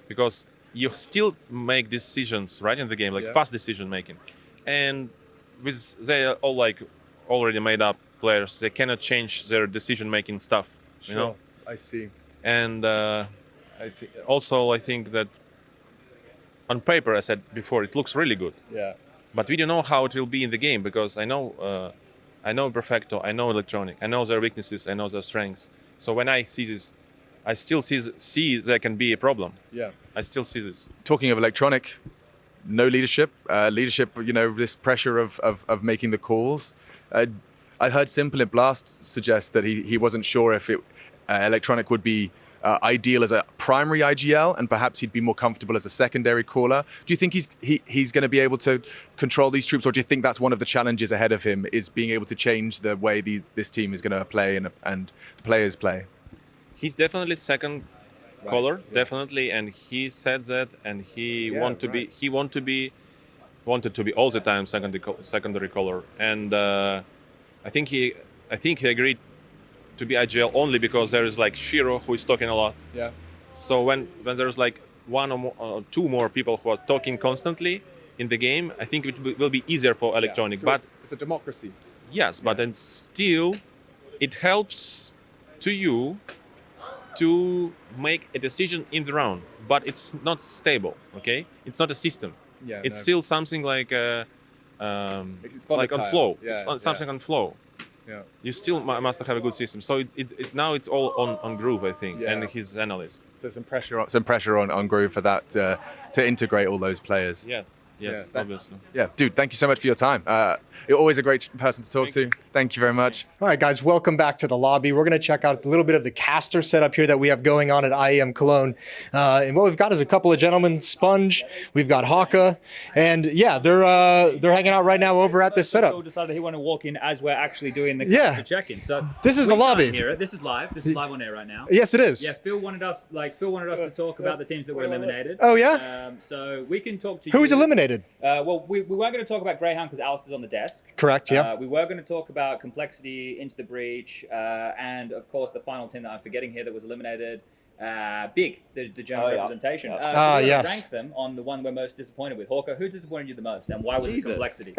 because you still make decisions right in the game, like fast decision making, and they are all like already made up players. They cannot change their decision making stuff. You know. I see. And I think that on paper, I said before, it looks really good. Yeah. But we don't know how it will be in the game, because I know Perfecto, I know Electronic, I know their weaknesses, I know their strengths. So when I see this, I still see there can be a problem. Yeah. I still see this. Talking of Electronic, no leadership. Leadership, you know, this pressure of making the calls. I heard Simple and Blast suggest that he wasn't sure if Electronic would be ideal as a primary IGL, and perhaps he'd be more comfortable as a secondary caller. Do you think he's going to be able to control these troops, or do you think that's one of the challenges ahead of him, is being able to change the way this team is going to play and the players play? He's definitely second caller, definitely, and he said that, and he wanted to be all the time secondary caller, and I think he agreed to be IGL only because there is like Shiro who is talking a lot. Yeah. So when there's like 1 or more, 2 more people who are talking constantly in the game, I think it will be easier for Electronic. So but it's a democracy. Yes, but then still, it helps to you to make a decision in the round, but it's not stable. Okay, it's not a system. Yeah. It's still something like like on flow. It's something on flow. Yeah. You still must have a good system. So now it's all on Groove, I think, and his analyst. So some pressure on Groove for that to integrate all those players. Yes, obviously. Yeah, dude, thank you so much for your time. You're always a great person to talk to. Thank you very much. All right, guys, welcome back to the lobby. We're going to check out a little bit of the caster setup here that we have going on at IEM Cologne. And what we've got is a couple of gentlemen, Sponge, we've got Hawka, and yeah, they're hanging out right now over at this setup. So decided he wanted to walk in as we're actually doing the caster check-in. So this is the lobby. This is live. This is live on air right now. Yes, it is. Yeah, Phil wanted us to talk about the teams that were eliminated. Oh yeah. So we can talk to Who was eliminated? Well, we weren't going to talk about Greyhound because Alistair's on the desk. Correct, yeah. We were going to talk about Complexity, Into the Breach, and of course the final team that I'm forgetting here that was eliminated, Big, the German representation. Yes. Rank them on the one we're most disappointed with. Hawker, who disappointed you the most, and why was it Complexity?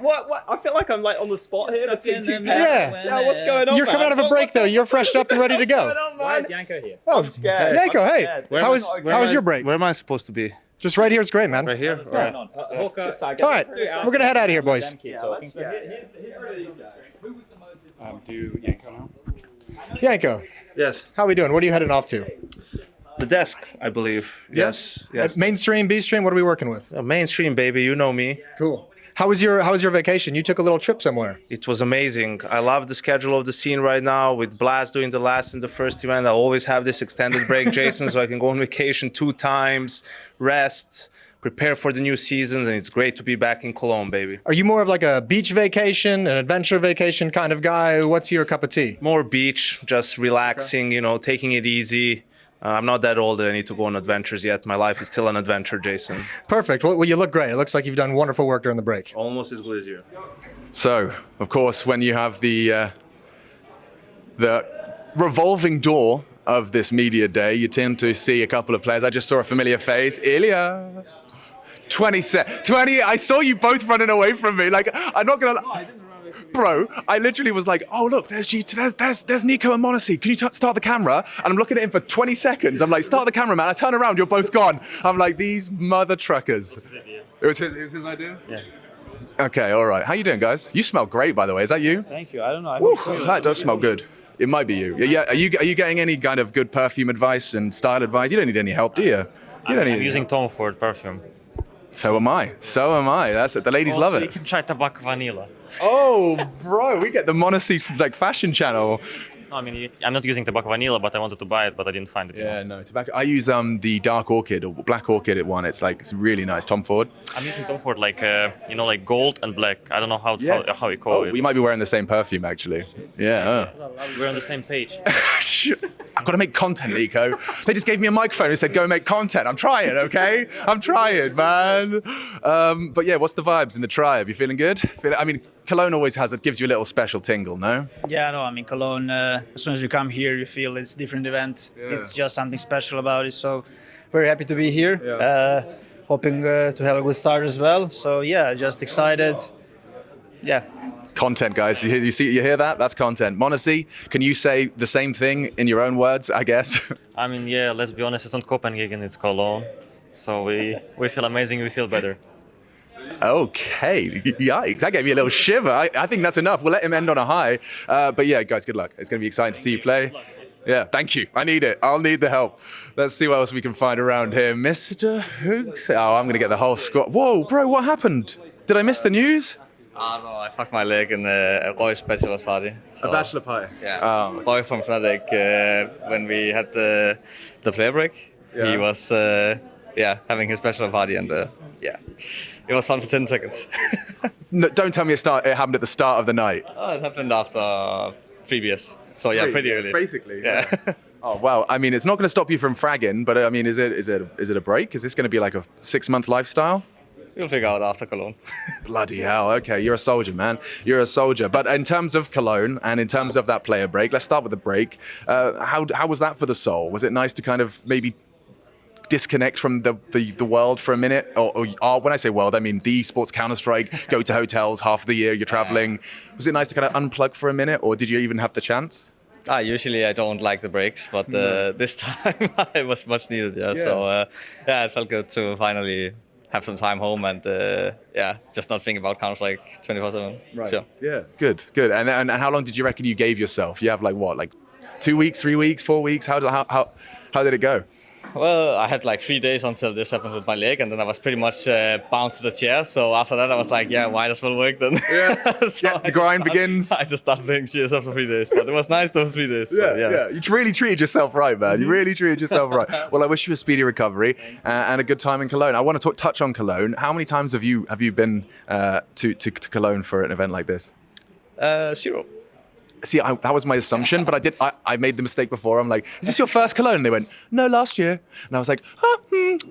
what? I feel like I'm like on the spot here between 2 pairs. Yeah. What's going on? You're coming out of a break though. You're freshed up and ready to go. Why is Yanko here? Oh, I'm scared. Yanko, hey. How Where was your break? Where am I supposed to be? Just right here. It's great, man. Right here? What's going on? Hawker, all right, we're going to head out of here, boys. Here's one of these guys. Who was the most Do Yanko now? Yanko. Yes. How are we doing? What are you heading off to? The desk, I believe. Yes. Mainstream, B-stream, what are we working with? Mainstream, baby. You know me. Cool. How was your vacation? You took a little trip somewhere. It was amazing. I love the schedule of the scene right now with Blast doing the last and the first event. I always have this extended break, Jason, so I can go on vacation 2 times, rest, prepare for the new seasons, and it's great to be back in Cologne, baby. Are you more of like a beach vacation, an adventure vacation kind of guy? What's your cup of tea? More beach, just relaxing, you know, taking it easy. I'm not that old that I need to go on adventures yet. My life is still an adventure, Jason. Perfect. Well, you look great. It looks like you've done wonderful work during the break. Almost as good as you. So, of course, when you have the revolving door of this media day, you tend to see a couple of players. I just saw a familiar face. Ilya. 20. I saw you both running away from me. Like, I'm not going to... Bro, I literally was like, oh, look, there's Nico and Monacy. Can you start the camera? And I'm looking at him for 20 seconds. I'm like, start the camera, man. I turn around, you're both gone. I'm like, these mother truckers. It was his idea? Yeah. Okay, all right. How you doing, guys? You smell great, by the way. Is that you? Thank you. I don't know. That does smell good. It might be you. Yeah. Are you getting any kind of good perfume advice and style advice? You don't need any help, do you? I'm using Tom Ford perfume. So am I. That's it. The ladies love it. You can try Tobacco Vanilla. Oh, bro, we get the Monacy like fashion channel. No, I mean, I'm not using Tobacco Vanilla, but I wanted to buy it, but I didn't find it. Yeah, no, tobacco. I use the dark orchid or black orchid one. It's really nice. Tom Ford. I'm using Tom Ford like like gold and black. I don't know how you call it. We might be wearing the same perfume actually. Yeah. We're on the same page. I've got to make content, Nico. They just gave me a microphone and said, go make content. I'm trying, okay? I'm trying, man. But yeah, what's the vibes in the tribe? You feeling good? I mean, Cologne always gives you a little special tingle, no? Yeah, no, I mean, Cologne, as soon as you come here, you feel it's a different event. Yeah. It's just something special about it. So very happy to be here. Yeah. Hoping to have a good start as well. So yeah, just excited. Yeah. Content, guys. You hear that? That's content. Monacy, can you say the same thing in your own words, I guess? I mean, yeah, let's be honest, it's not Copenhagen, it's Cologne. So we feel amazing, we feel better. Okay, yikes, that gave me a little shiver. I think that's enough. We'll let him end on a high. But yeah, guys, good luck. It's going to be exciting to see you play. Yeah, thank you. I need it. I'll need the help. Let's see what else we can find around here. Mr. Hooks. Oh, I'm going to get the whole squad. Whoa, bro, what happened? Did I miss the news? No, I fucked my leg in Roy's bachelor party. So, a bachelor party? Yeah. Roy from Fnatic, when we had the player break, he was having his bachelor party, and it was fun for 10 seconds. No, don't tell me it happened at the start of the night. Oh, it happened after 3 beers. So yeah, pretty early. Basically. Yeah. Oh wow. I mean, it's not going to stop you from fragging, but I mean, is it a break? Is this going to be like a 6-month lifestyle? We'll figure out after Cologne. Bloody hell. Okay, you're a soldier, man. You're a soldier. But in terms of Cologne and in terms of that player break, let's start with the break. How was that for the soul? Was it nice to kind of maybe disconnect from the world for a minute? Or when I say world, I mean the esports Counter-Strike, go to hotels half the year, you're traveling. Was it nice to kind of unplug for a minute, or did you even have the chance? Usually I don't like the breaks, but this time it was much needed. So it felt good to finally have some time home and just not think about Counter-Strike 24/7. Right. Sure. Yeah. Good. And how long did you reckon you gave yourself? You have like 2 weeks, 3 weeks, 4 weeks? How did it go? Well, I had like 3 days until this happened with my leg, and then I was pretty much bound to the chair. So after that, I was like, might as well work then. Yeah. The grind begins. I just started playing CS after 3 days, but it was nice those 3 days. Yeah. You really treated yourself right, man. You really treated yourself right. Well, I wish you a speedy recovery and a good time in Cologne. I want to touch on Cologne. How many times have you been to Cologne for an event like this? 0. See, that was my assumption, but I made the mistake before. I'm like, is this your first Cologne? And they went, no, last year. And I was like,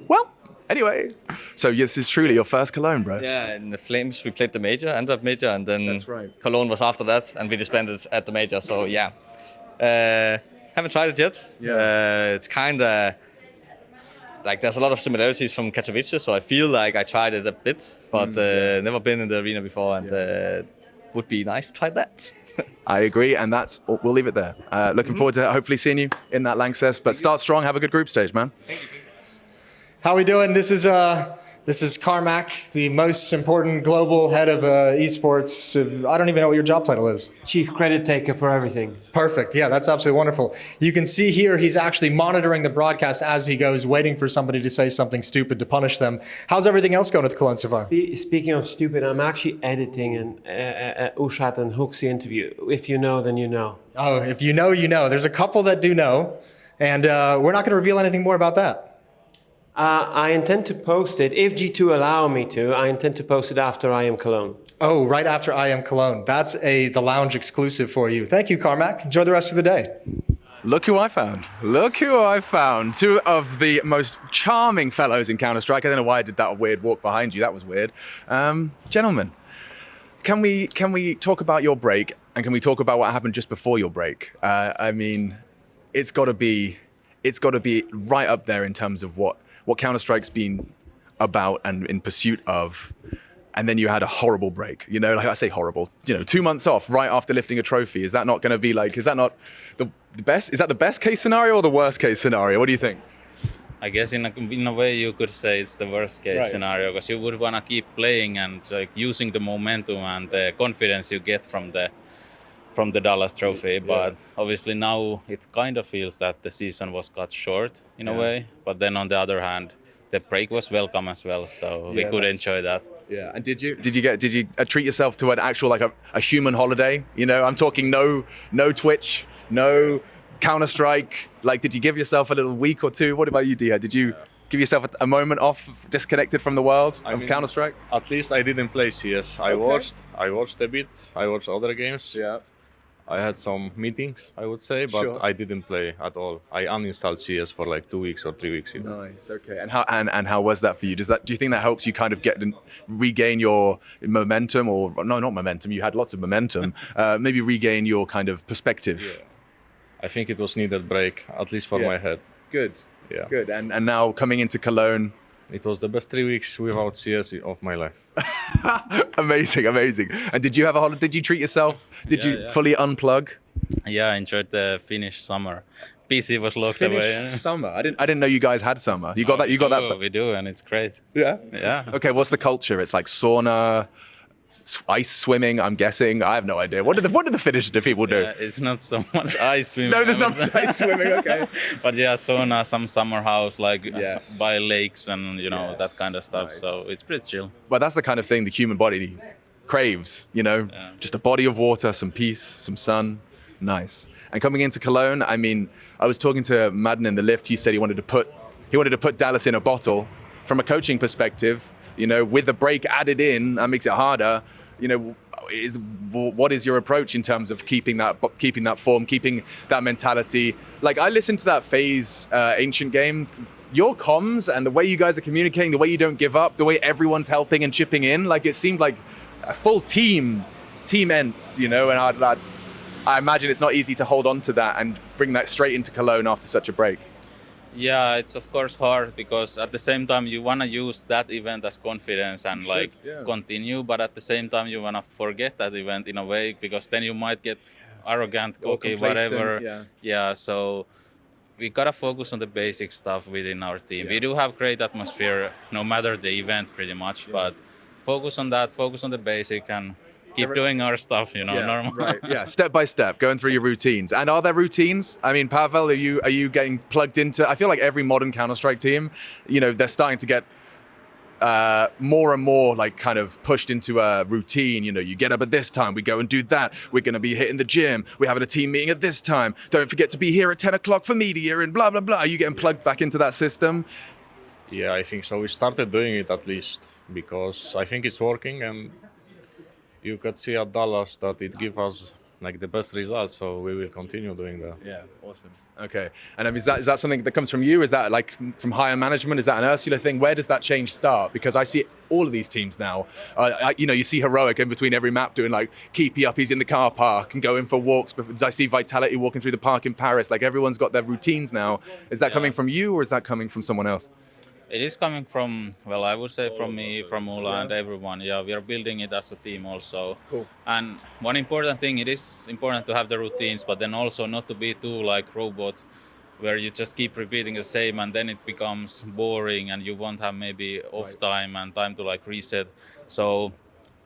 well, anyway. So this is truly your first Cologne, bro. Yeah, in the Flames, we played the major, Antwerp major, and then That's right. Cologne was after that, and we disbanded at the major. So yeah, haven't tried it yet. Yeah. It's kind of like there's a lot of similarities from Katowice, so I feel like I tried it a bit, but never been in the arena before, and would be nice to try that. I agree, and we'll leave it there. Looking forward to hopefully seeing you in that Lanxess, but start strong, have a good group stage, man. How we doing? This is Carmack, the most important global head of esports. I don't even know what your job title is. Chief credit taker for everything. Perfect. Yeah, that's absolutely wonderful. You can see here he's actually monitoring the broadcast as he goes, waiting for somebody to say something stupid to punish them. How's everything else going with Cologne so far? Speaking of stupid, I'm actually editing an Ushat and Hooksy interview. If you know, then you know. Oh, if you know, you know. There's a couple that do know, and we're not going to reveal anything more about that. I intend to post it, if G2 allow me to, I intend to post it after IEM Cologne. Oh, right after IEM Cologne. That's the lounge exclusive for you. Thank you, Carmack. Enjoy the rest of the day. Look who I found. Look who I found. Two of the most charming fellows in Counter-Strike. I don't know why I did that weird walk behind you. That was weird. Gentlemen, can we talk about your break, and can we talk about what happened just before your break? I mean, it's got to be right up there in terms of what Counter-Strike's been about and in pursuit of. And then you had a horrible break, you know, like I say horrible, 2 months off right after lifting a trophy. Is that not going to be is that not the best? Is that the best case scenario or the worst case scenario? What do you think? I guess in a way you could say it's the worst case scenario, because you would want to keep playing and using the momentum and the confidence you get from the Dallas trophy. But obviously now it kind of feels that the season was cut short in a way. But then on the other hand, the break was welcome as well, so we could enjoy that. Yeah, and did you treat yourself to an actual a human holiday? I'm talking no Twitch, no Counter-Strike. Did you give yourself a little week or two? What about you, Dia? Did you give yourself a moment off, disconnected from the world of Counter-Strike? At least I didn't play CS. I watched a bit. I watched other games. Yeah. I had some meetings, I would say, but I didn't play at all. I uninstalled CS for 2 weeks or 3 weeks. Nice. Okay. And how was that for you? Do you think that helps you kind of regain your momentum, or no, not momentum? You had lots of momentum. Maybe regain your kind of perspective. Yeah. I think it was needed break, at least for my head. Good. Yeah. Good. And now coming into Cologne. It was the best 3 weeks without CS of my life. Amazing. And did you have a holiday? Did you treat yourself? Did you fully unplug? Yeah, I enjoyed the Finnish summer. PC was locked away. Summer. I didn't know you guys had summer. You got that. You got that. We do, and it's great. Yeah. Yeah. Okay. What's the culture? It's like sauna, ice swimming. I'm guessing. I have no idea. What did the Finnish people do? Yeah, it's not so much ice swimming. No, there's not much ice swimming. Okay. But yeah, sauna, some summer house by lakes and that kind of stuff. Nice. So it's pretty chill. But that's the kind of thing the human body craves. Just a body of water, some peace, some sun. Nice. And coming into Cologne, I mean, I was talking to Madden in the lift. He said he wanted to put Dallas in a bottle. From a coaching perspective, with the break added in, that makes it harder. What is your approach in terms of keeping that form, keeping that mentality? I listened to that FaZe Ancient game. Your comms and the way you guys are communicating, the way you don't give up, the way everyone's helping and chipping in, it seemed like a full team ends, and I imagine it's not easy to hold on to that and bring that straight into Cologne after such a break. Yeah, it's of course hard, because at the same time you want to use that event as confidence and continue, but at the same time you want to forget that event in a way, because then you might get arrogant, okay, whatever. Yeah, so we gotta focus on the basic stuff within our team. We do have great atmosphere no matter the event pretty much, but focus on that, focus on the basic, and keep doing our stuff, normal. Right. Yeah. Step by step, going through your routines. And are there routines? I mean, Pavel, are you getting plugged into? I feel like every modern Counter-Strike team, they're starting to get more and more kind of pushed into a routine. You get up at this time, we go and do that. We're going to be hitting the gym. We're having a team meeting at this time. Don't forget to be here at 10 o'clock for media and blah, blah, blah. Are you getting plugged back into that system? Yeah, I think so. We started doing it at least, because I think it's working, and you could see at Dallas that it gives us the best results, so we will continue doing that. Yeah, awesome. Okay, and is that something that comes from you? Is that from higher management? Is that an Ursula thing? Where does that change start? Because I see all of these teams now. You see Heroic in between every map doing keepy uppies in the car park and going for walks. I see Vitality walking through the park in Paris. Everyone's got their routines now. Is that coming from you, or is that coming from someone else? It is coming from, I would say from me, from Ula and everyone. Yeah, we are building it as a team also. Cool. And one important thing, it is important to have the routines, but then also not to be too robot, where you just keep repeating the same and then it becomes boring and you won't have maybe off time and time to reset. So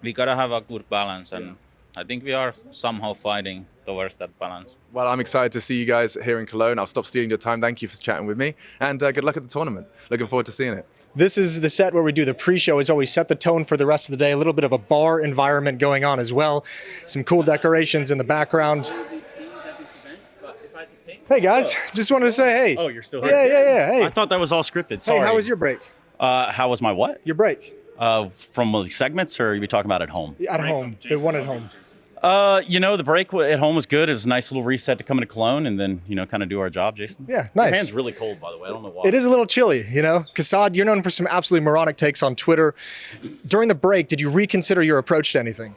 we gotta have a good balance, and I think we are somehow fighting towards that balance. Well, I'm excited to see you guys here in Cologne. I'll stop stealing your time. Thank you for chatting with me, and good luck at the tournament. Looking forward to seeing it. This is the set where we do the pre-show as well. We set the tone for the rest of the day. A little bit of a bar environment going on as well. Some cool decorations in the background. Hey guys, just wanted to say hey. Oh, you're still here. Yeah. Hey. I thought that was all scripted. Sorry. Hey, how was your break? How was my what? Your break. From the segments, or are you talking about at home? At home. The one at home. The break at home was good. It was a nice little reset to come into Cologne and then, kind of do our job, Jason. Yeah, nice. Your hand's really cold, by the way. I don't know why. It is a little chilly, Kassad, you're known for some absolutely moronic takes on Twitter. During the break, did you reconsider your approach to anything?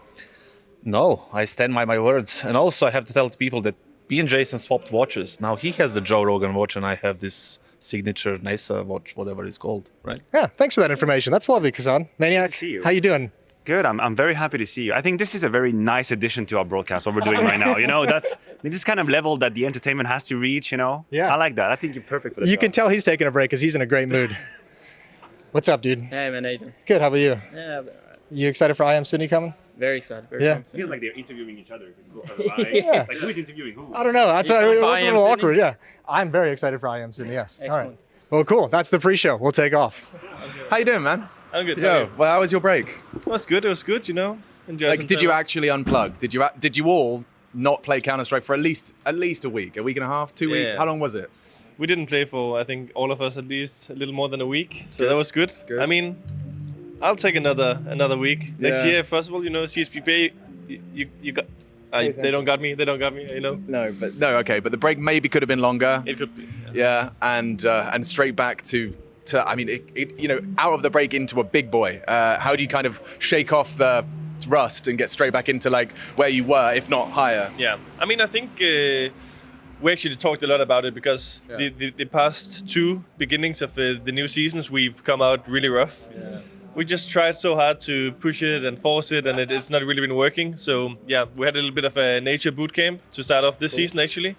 No, I stand by my words. And also, I have to tell people that me and Jason swapped watches. Now he has the Joe Rogan watch, and I have this signature NASA watch, whatever it's called, right? Yeah, thanks for that information. That's lovely, Kassad. Maniac, how you doing? Good. I'm very happy to see you. I think this is a very nice addition to our broadcast, what we're doing right now. That's this kind of level that the entertainment has to reach, Yeah. I like that. I think you're perfect for this. You can tell he's taking a break because he's in a great mood. What's up, dude? Hey, man, how you doing? Good. How about you? Yeah, You excited for IEM Sydney coming? very excited. Very Yeah. pumped. Feels like they're interviewing each other. Yeah. Like who's interviewing who? I don't know. It was a IEM little Sydney? awkward. Yeah. I'm very excited for IEM Sydney. Yes. All right. Excellent. Well, cool. That's the pre-show. We'll take off. How you doing, man? I'm good. Yo, well, how was your break? It was good. Enjoyed some Did you time. actually unplug? Did you all not play Counter-Strike for at least a week and a half, 2 weeks? Yeah. How long was it? We didn't play for, I think, all of us at least a little more than a week. So that was good. Good. I mean, I'll take another week next Yeah. year if possible. CSPP, you got. They don't got me. They don't got me. No, okay, but the break maybe could have been longer. It could be. Yeah, and straight back to I mean, out of the break into a big boy. How do you kind of shake off the rust and get straight back into like where you were, if not higher? Yeah, I mean, I think we actually talked a lot about it because the past two beginnings of the new seasons, we've come out really rough. Yeah. We just tried so hard to push it and force it, and it's not really been working. So yeah, we had a little bit of a nature boot camp to start off this season actually.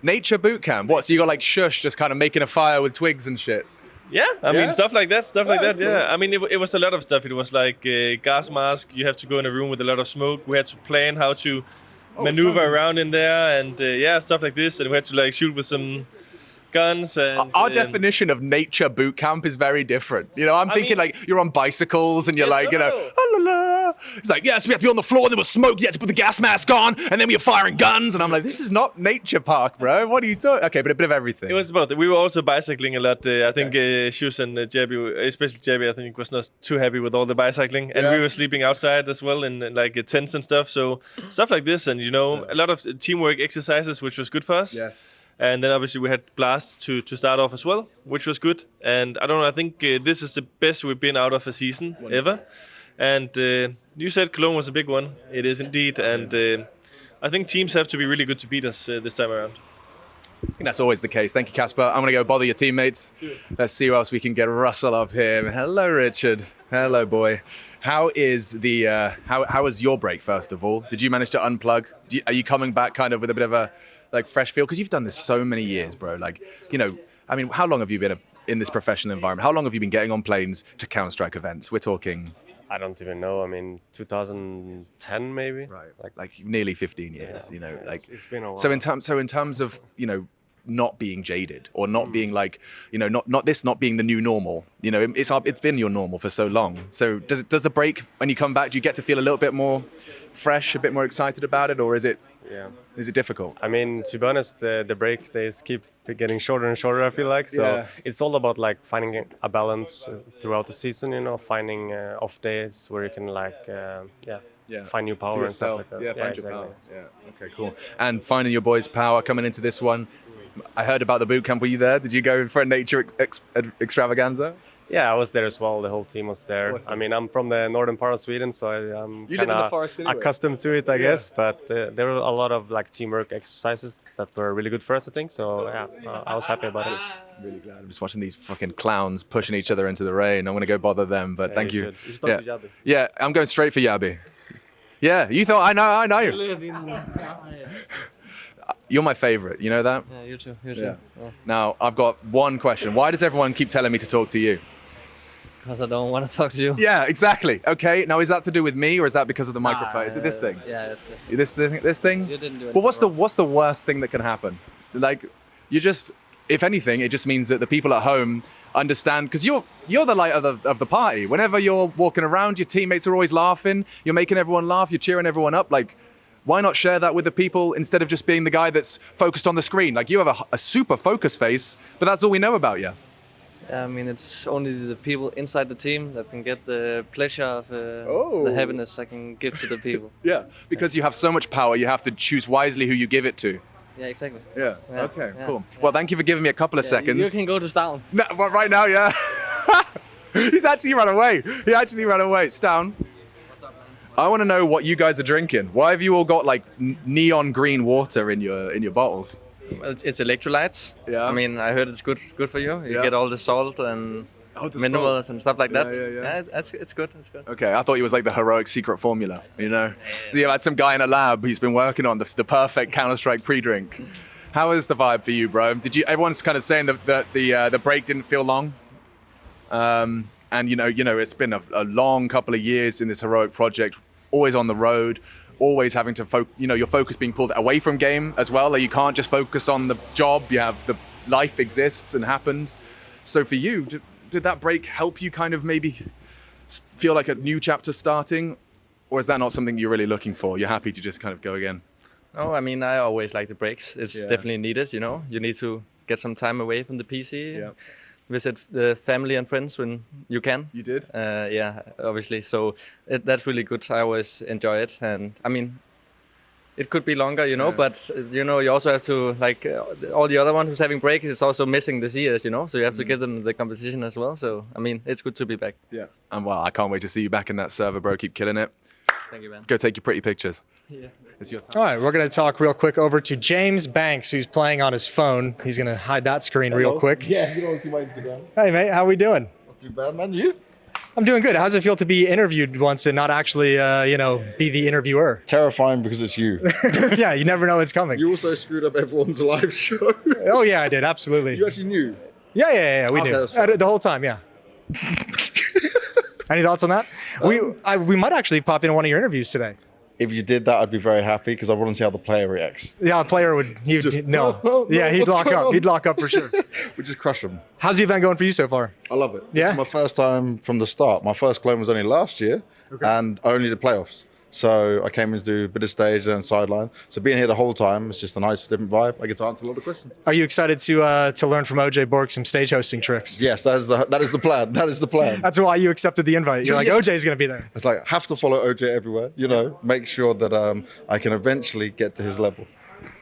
Nature boot camp. What? So you got like shush, just kind of making a fire with twigs and shit. Yeah, I mean stuff like that. that's Yeah, cool. I mean it was a lot of stuff. It was like gas mask. You have to go in a room with a lot of smoke. We had to plan how to maneuver around in there, and stuff like this. And we had to like shoot with some guns. And Our definition of nature boot camp is very different. I'm thinking like you're on bicycles and you're like, la la la. It's like, yes, we have to be on the floor and there was smoke. You had to put the gas mask on and then we were firing guns. And I'm like, this is not nature park, bro. What are you talking? Okay, but a bit of everything. It was both. We were also bicycling a lot. I think Shus and Jabby, especially Jabby, I think was not too happy with all the bicycling. And we were sleeping outside as well in like tents and stuff. So stuff like this and, a lot of teamwork exercises, which was good for us. Yes. And then obviously we had blasts to start off as well, which was good. And I don't know, I think this is the best we've been out of a season ever. And you said Cologne was a big one. It is indeed. And I think teams have to be really good to beat us this time around. I think that's always the case. Thank you, Casper. I'm going to go bother your teammates. Let's see who else we can get. Russell up here. Hello, Richard. Hello, boy. How is how was your break, first of all? Did you manage to unplug? Are you coming back kind of with a bit of a fresh feel? Because you've done this so many years, bro. I mean, how long have you been in this professional environment? How long have you been getting on planes to Counter-Strike events? We're talking... I don't even know. I mean, 2010 maybe. Right. Like nearly 15 years. Yeah. It's been a while. So in terms of not being jaded or not being like not being the new normal. It's been your normal for so long. So does the break when you come back, do you get to feel a little bit more fresh, a bit more excited about it, or is it difficult? I mean, to be honest, the break days keep getting shorter and shorter, I feel like. So it's all about like finding a balance throughout the season, finding off days where you can find new power and stuff like that. Yeah, find your power. Yeah, okay, cool. And finding your boys' power coming into this one. I heard about the boot camp. Were you there? Did you go for a nature extravaganza? Yeah, I was there as well. The whole team was there. Awesome. I mean, I'm from the northern part of Sweden, so I'm You live in the kind forest of anyway. accustomed to it, I guess. But there were a lot of like teamwork exercises that were really good for us, I think. So I was happy about it. Really glad. I'm just watching these fucking clowns pushing each other into the rain. I'm gonna go bother them, but thank you. You should talk to Yabi. Yeah, I'm going straight for Yabi. Yeah, you thought I know. You're my favorite. You know that? Yeah, you too. You Yeah. too. Oh. Now I've got one question. Why does everyone keep telling me to talk to you? Because I don't want to talk to you. Yeah, exactly. Okay. Now is that to do with me or is that because of the microphone? Is it this thing? Yeah. This thing? You didn't do it. Well, what's the worst thing that can happen? Like, if anything, it just means that the people at home understand, because you're the light of the party. Whenever you're walking around, your teammates are always laughing. You're making everyone laugh. You're cheering everyone up. Like, Why not share that with the people instead of just being the guy that's focused on the screen? Like, you have a super focus face, but that's all we know about you. I mean, it's only the people inside the team that can get the pleasure of the happiness I can give to the people. Yeah, because you have so much power, you have to choose wisely who you give it to. Yeah, exactly. Yeah. Okay, cool. Well, thank you for giving me a couple of seconds. You can go to Stown. No, but right now, yeah. He's actually run away. He actually ran away. Stown. I want to know what you guys are drinking. Why have you all got like neon green water in your bottles? Well, it's electrolytes. Yeah. I mean, I heard it's good for you. You get all the salt and minerals and stuff like that. Yeah, it's good. It's good. Okay, I thought it was like the heroic secret formula. You know, you had some guy in a lab who's been working on the perfect Counter-Strike pre-drink. How is the vibe for you, bro? Everyone's kind of saying that the break didn't feel long. And you know, it's been a long couple of years in this heroic project, always on the road, always having to your focus being pulled away from game as well. Like, you can't just focus on the job. You have the life exists and happens. So for you, did that break help you kind of maybe feel like a new chapter starting, or is that not something you're really looking for? You're happy to just kind of go again? No, I mean, I always like the breaks. It's definitely needed. You know, you need to get some time away from the PC. Yeah. Visit the family and friends when you can. You did? Yeah, obviously. So that's really good. I always enjoy it. And I mean, it could be longer, you know, but you know, you also have to, like, all the other one who's having break is also missing the CS, you know, so you have to give them the competition as well. So, I mean, it's good to be back. Yeah. And well, I can't wait to see you back in that server, bro. Keep killing it. Thank you, man. Go take your pretty pictures. Yeah. It's your time. All right, we're going to talk real quick over to James Banks, who's playing on his phone. He's going to hide that screen real quick. Yeah, you don't see my Instagram. Hey, mate, how we doing? Not too bad, man. You? I'm doing good. How does it feel to be interviewed once and not actually, be the interviewer? Terrifying because it's you. Yeah, you never know it's coming. You also screwed up everyone's live show. Oh, yeah, I did. Absolutely. You actually knew? Yeah, we Okay, knew. that's fine. The whole time, yeah. Any thoughts on that? We might actually pop into one of your interviews today. If you did that, I'd be very happy because I want to see how the player reacts. Yeah, a player would. No. Yeah, he'd lock up. He'd lock up for sure. We just crush them. How's the event going for you so far? I love it. Yeah? This is my first time from the start. My first Cologne was only last year and only the playoffs. So I came in to do a bit of stage and sideline. So being here the whole time is just a nice different vibe. I get to answer a lot of questions. Are you excited to learn from OJ Borg some stage hosting tricks? Yes, that is the plan. That is the plan. That's why you accepted the invite. You're like, OJ's going to be there. It's like, I have to follow OJ everywhere, you know, make sure that I can eventually get to his level.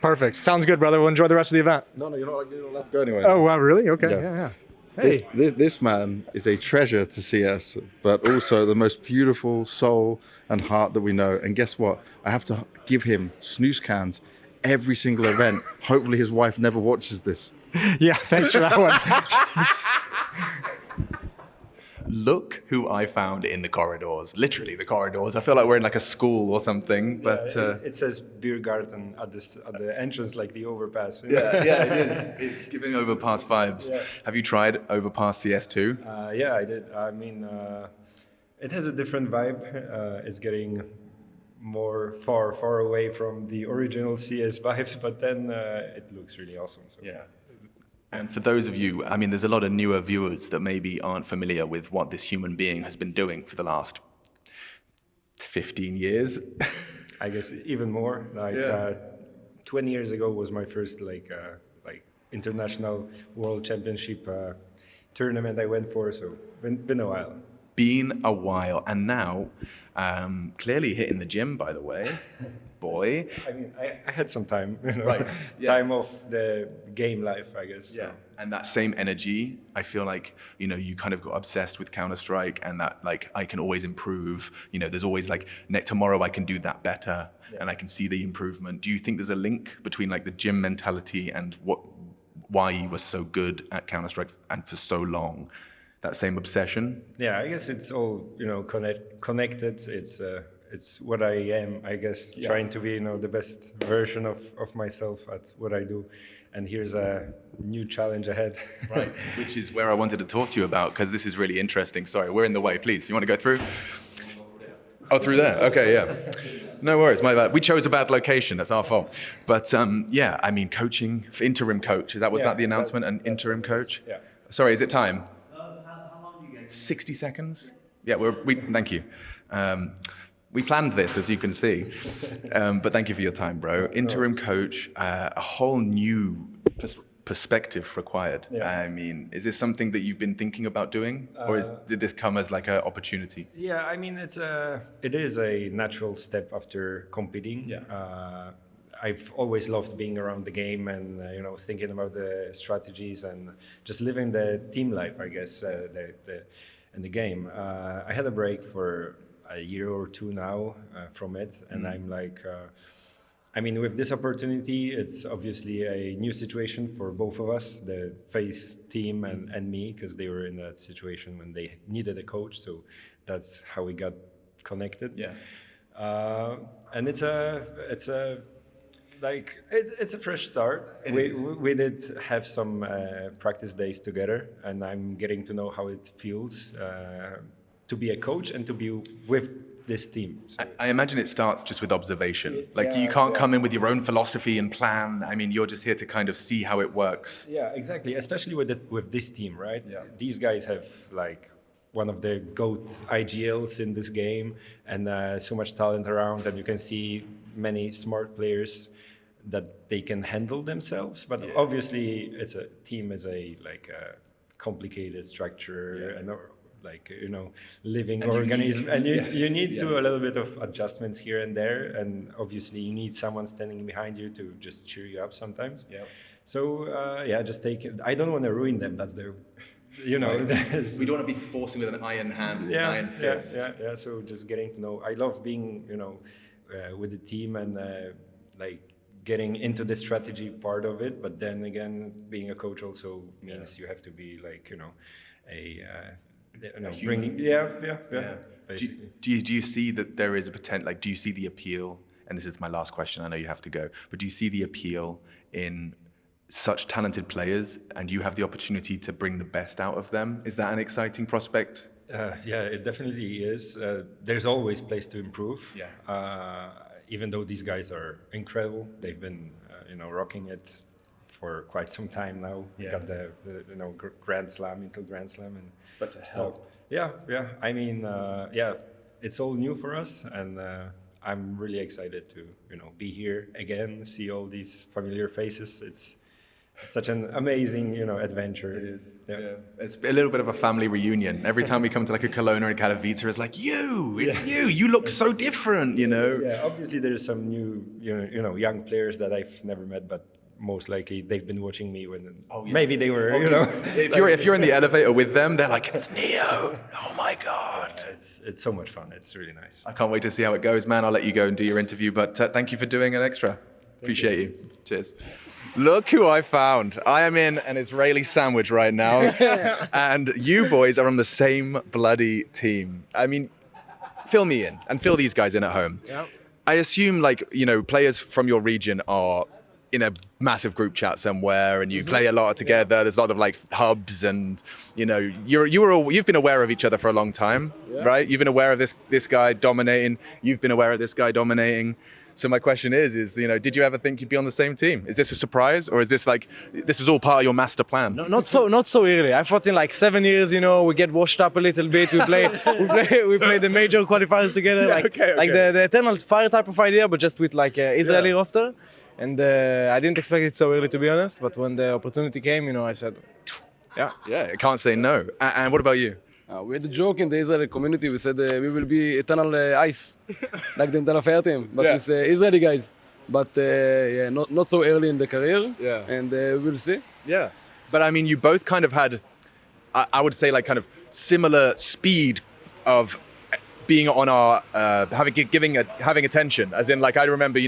Perfect. Sounds good, brother. We'll enjoy the rest of the event. No, you're not allowed to go anywhere. Oh, wow, really? Okay, yeah. Hey. This man is a treasure to CS, but also the most beautiful soul and heart that we know. And guess what? I have to give him snooze cans every single event. Hopefully his wife never watches this. Yeah, thanks for that one. Look who I found in the corridors. Literally the corridors. I feel like we're in like a school or something. But it says beer garden at the entrance, like the overpass. Yeah, it is. It's giving overpass vibes. Yeah. Have you tried overpass CS2? Yeah, I did. I mean, it has a different vibe. It's getting more far away from the original CS vibes, but then it looks really awesome. So. Yeah. And for those of you, I mean, there's a lot of newer viewers that maybe aren't familiar with what this human being has been doing for the last 15 years. I guess even more. 20 years ago was my first like international world championship tournament I went for. So been a while. Been a while, and now clearly hitting the gym, by the way. Boy. I mean, I had some time, you know, right. Yeah. time off the game life, I guess. Yeah. So. And that same energy, I feel like, you know, you kind of got obsessed with Counter-Strike and that, like, I can always improve. You know, there's always like, tomorrow I can do that better and I can see the improvement. Do you think there's a link between like the gym mentality and why you were so good at Counter-Strike and for so long? That same obsession? Yeah, I guess it's all, you know, connected. It's what I am, I guess, trying to be, you know, the best version of myself at what I do. And here's a new challenge ahead. Right, which is where I wanted to talk to you about, because this is really interesting. Sorry, we're in the way, please. You want to go through? Oh, through there? Okay, yeah. No worries, my bad. We chose a bad location, that's our fault. But yeah, I mean, coaching, interim coach, was that the announcement, an interim coach? Yeah. Sorry, is it time? How long do you get? 60 seconds? Yeah, thank you. We planned this, as you can see. But thank you for your time, bro. Interim coach, a whole new perspective required. I mean, is this something that you've been thinking about doing, or did this come as like an opportunity? Yeah, I mean, it is a natural step after competing. Yeah. I've always loved being around the game and thinking about the strategies and just living the team life, I guess, in the game. I had a break for a year or two now from it, and I'm like, I mean, with this opportunity, it's obviously a new situation for both of us, the FaZe team and me, because they were in that situation when they needed a coach. So that's how we got connected. Yeah. And it's a fresh start. We did have some practice days together, and I'm getting to know how it feels to be a coach and to be with this team. So. I imagine it starts just with observation. Like you can't come in with your own philosophy and plan. I mean, you're just here to kind of see how it works. Yeah, exactly. Especially with this team, right? Yeah. These guys have like one of the GOAT IGLs in this game, and so much talent around, and you can see many smart players that they can handle themselves. But obviously, it's a team is a complicated structure and living and organism, and you need to a little bit of adjustments here and there, and obviously you need someone standing behind you to just cheer you up sometimes. Yeah. So just take it. I don't want to ruin them. That's the, we don't want to be forcing with an iron hand. Iron fist. Yeah. So just getting to know. I love being with the team and getting into the strategy part of it. But then again, being a coach also means you have to be bringing. Do you see that there is a potential? Like, do you see the appeal? And this is my last question. I know you have to go, but do you see the appeal in such talented players, and you have the opportunity to bring the best out of them? Is that an exciting prospect? It definitely is. There's always place to improve. Even though these guys are incredible, they've been rocking it for quite some time now. Got the Grand Slam into Grand Slam and stuff. Yeah. I mean, it's all new for us, and I'm really excited to be here again, see all these familiar faces. It's such an amazing adventure. It is. Yeah. It's a little bit of a family reunion. Every time we come to like a Cologne or a Katowice, it's like you look so different. Yeah, obviously there's some new young players that I've never met, but most likely they've been watching me when maybe they were if you're in the elevator with them, they're like, it's Neo. Oh my god. It's so much fun. It's really nice. I can't wait to see how it goes, man. I'll let you go and do your interview, but thank you for doing an extra. Appreciate you. Cheers. Look who I found. I am in an Israeli sandwich right now, and you boys are on the same bloody team. I mean, fill me in and fill these guys in at home. Yep. I assume players from your region are in a massive group chat somewhere, and you play a lot together. There's a lot of hubs, and you've been aware of each other for a long time, right? You've been aware of this guy dominating. You've been aware of this guy dominating. So my question is, did you ever think you'd be on the same team? Is this a surprise, or is this this was all part of your master plan? No, not so early. I thought in 7 years, we get washed up a little bit. We play the major qualifiers together, the eternal fire type of idea, but just with Israeli roster. And I didn't expect it so early, to be honest. But when the opportunity came, I said, yeah, I can't say no. And what about you? We had a joke in the Israeli community. We said we will be eternal ice, like the entire fire team, but with Israeli guys. But not so early in the career. Yeah. And we'll see. Yeah. But I mean, you both kind of had, I would say, kind of similar speed of being on our having attention. As in, I remember,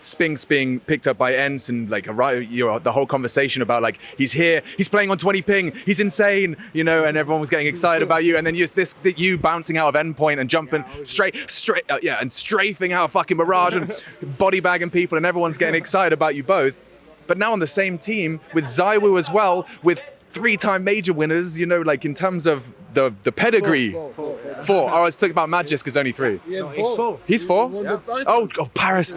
Spinks being picked up by Ents, and the whole conversation about he's here, he's playing on 20 ping, he's insane, and everyone was getting excited about you, and then you bouncing out of endpoint and jumping straight, and strafing out fucking Mirage and body bagging people, and everyone's getting excited about you both. But now on the same team with Zaiwu as well, with 3-time major winners, in terms of the pedigree. Four. Oh, I was talking about Mad because only 3. Yeah, he's 4. He's 4? Yeah. Oh, Paris.